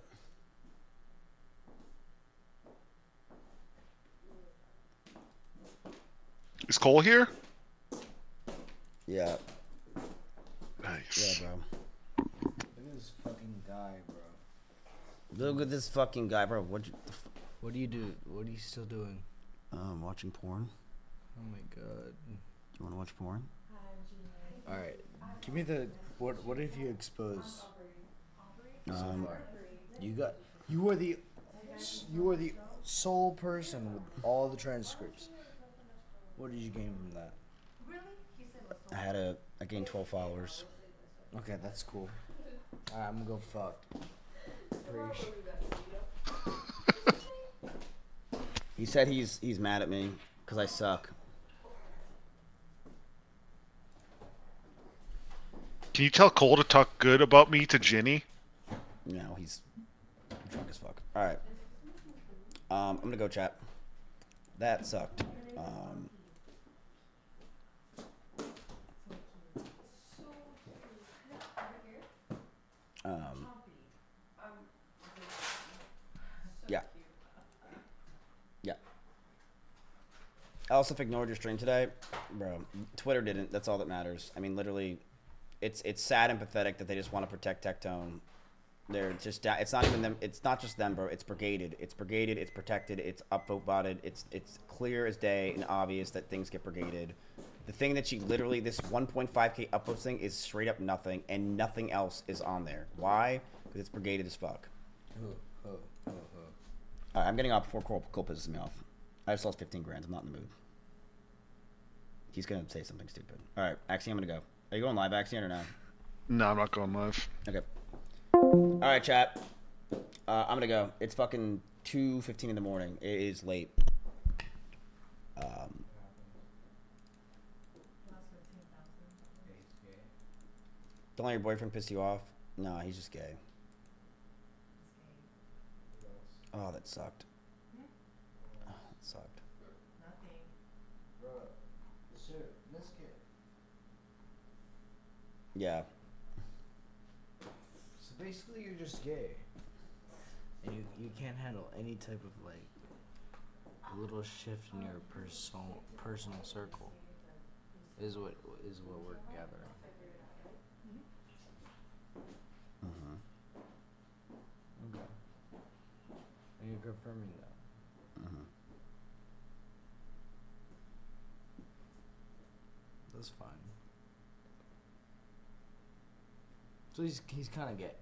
Is Cole here? Yeah. Nice. Yeah, bro. Look at this fucking guy, bro. Look at this fucking guy, bro. What do you do? What are you still doing? Watching porn. Oh my God. You want to watch porn? All right. Give me the what have you exposed so far? You are the sole person with all the transcripts. What did you gain from that? I gained 12 followers. Okay, that's cool. Alright, I'm gonna go fuck. He said he's mad at me because I suck. Can you tell Cole to talk good about me to Ginny? No, he's drunk as fuck. All right. I'm gonna go chat. That sucked. Yeah. Yeah. I also ignored your stream today, bro. Twitter didn't. That's all that matters. I mean, literally, it's sad and pathetic that they just want to protect Tectone. They're just it's not even them. It's not just them, bro. It's brigaded. It's brigaded. It's protected. It's upvote botted. It's clear as day and obvious that things get brigaded. The thing that she literally this 1.5K upvotes thing is straight up nothing, and nothing else is on there. Why? Because it's brigaded as fuck. Alright, I'm getting off before Cole pisses me off. I just lost 15 grand. I'm not in the mood. He's gonna say something stupid. Alright, actually, I'm gonna go. Are you going live, Axion, or no? No, I'm not going live. Okay. All right, chat. I'm gonna go. It's fucking 2:15 in the morning. It is late. Don't let your boyfriend piss you off. No, he's just gay. Oh, that sucked. Oh, that sucked. Nothing. Bro, sir, Mizkif. Yeah. So basically, you're just gay, and you can't handle any type of like little shift in your personal circle. Is what we're gathering. Mm-hmm. Okay. And you're confirming that. Mm-hmm. That's fine. So he's kind of gay.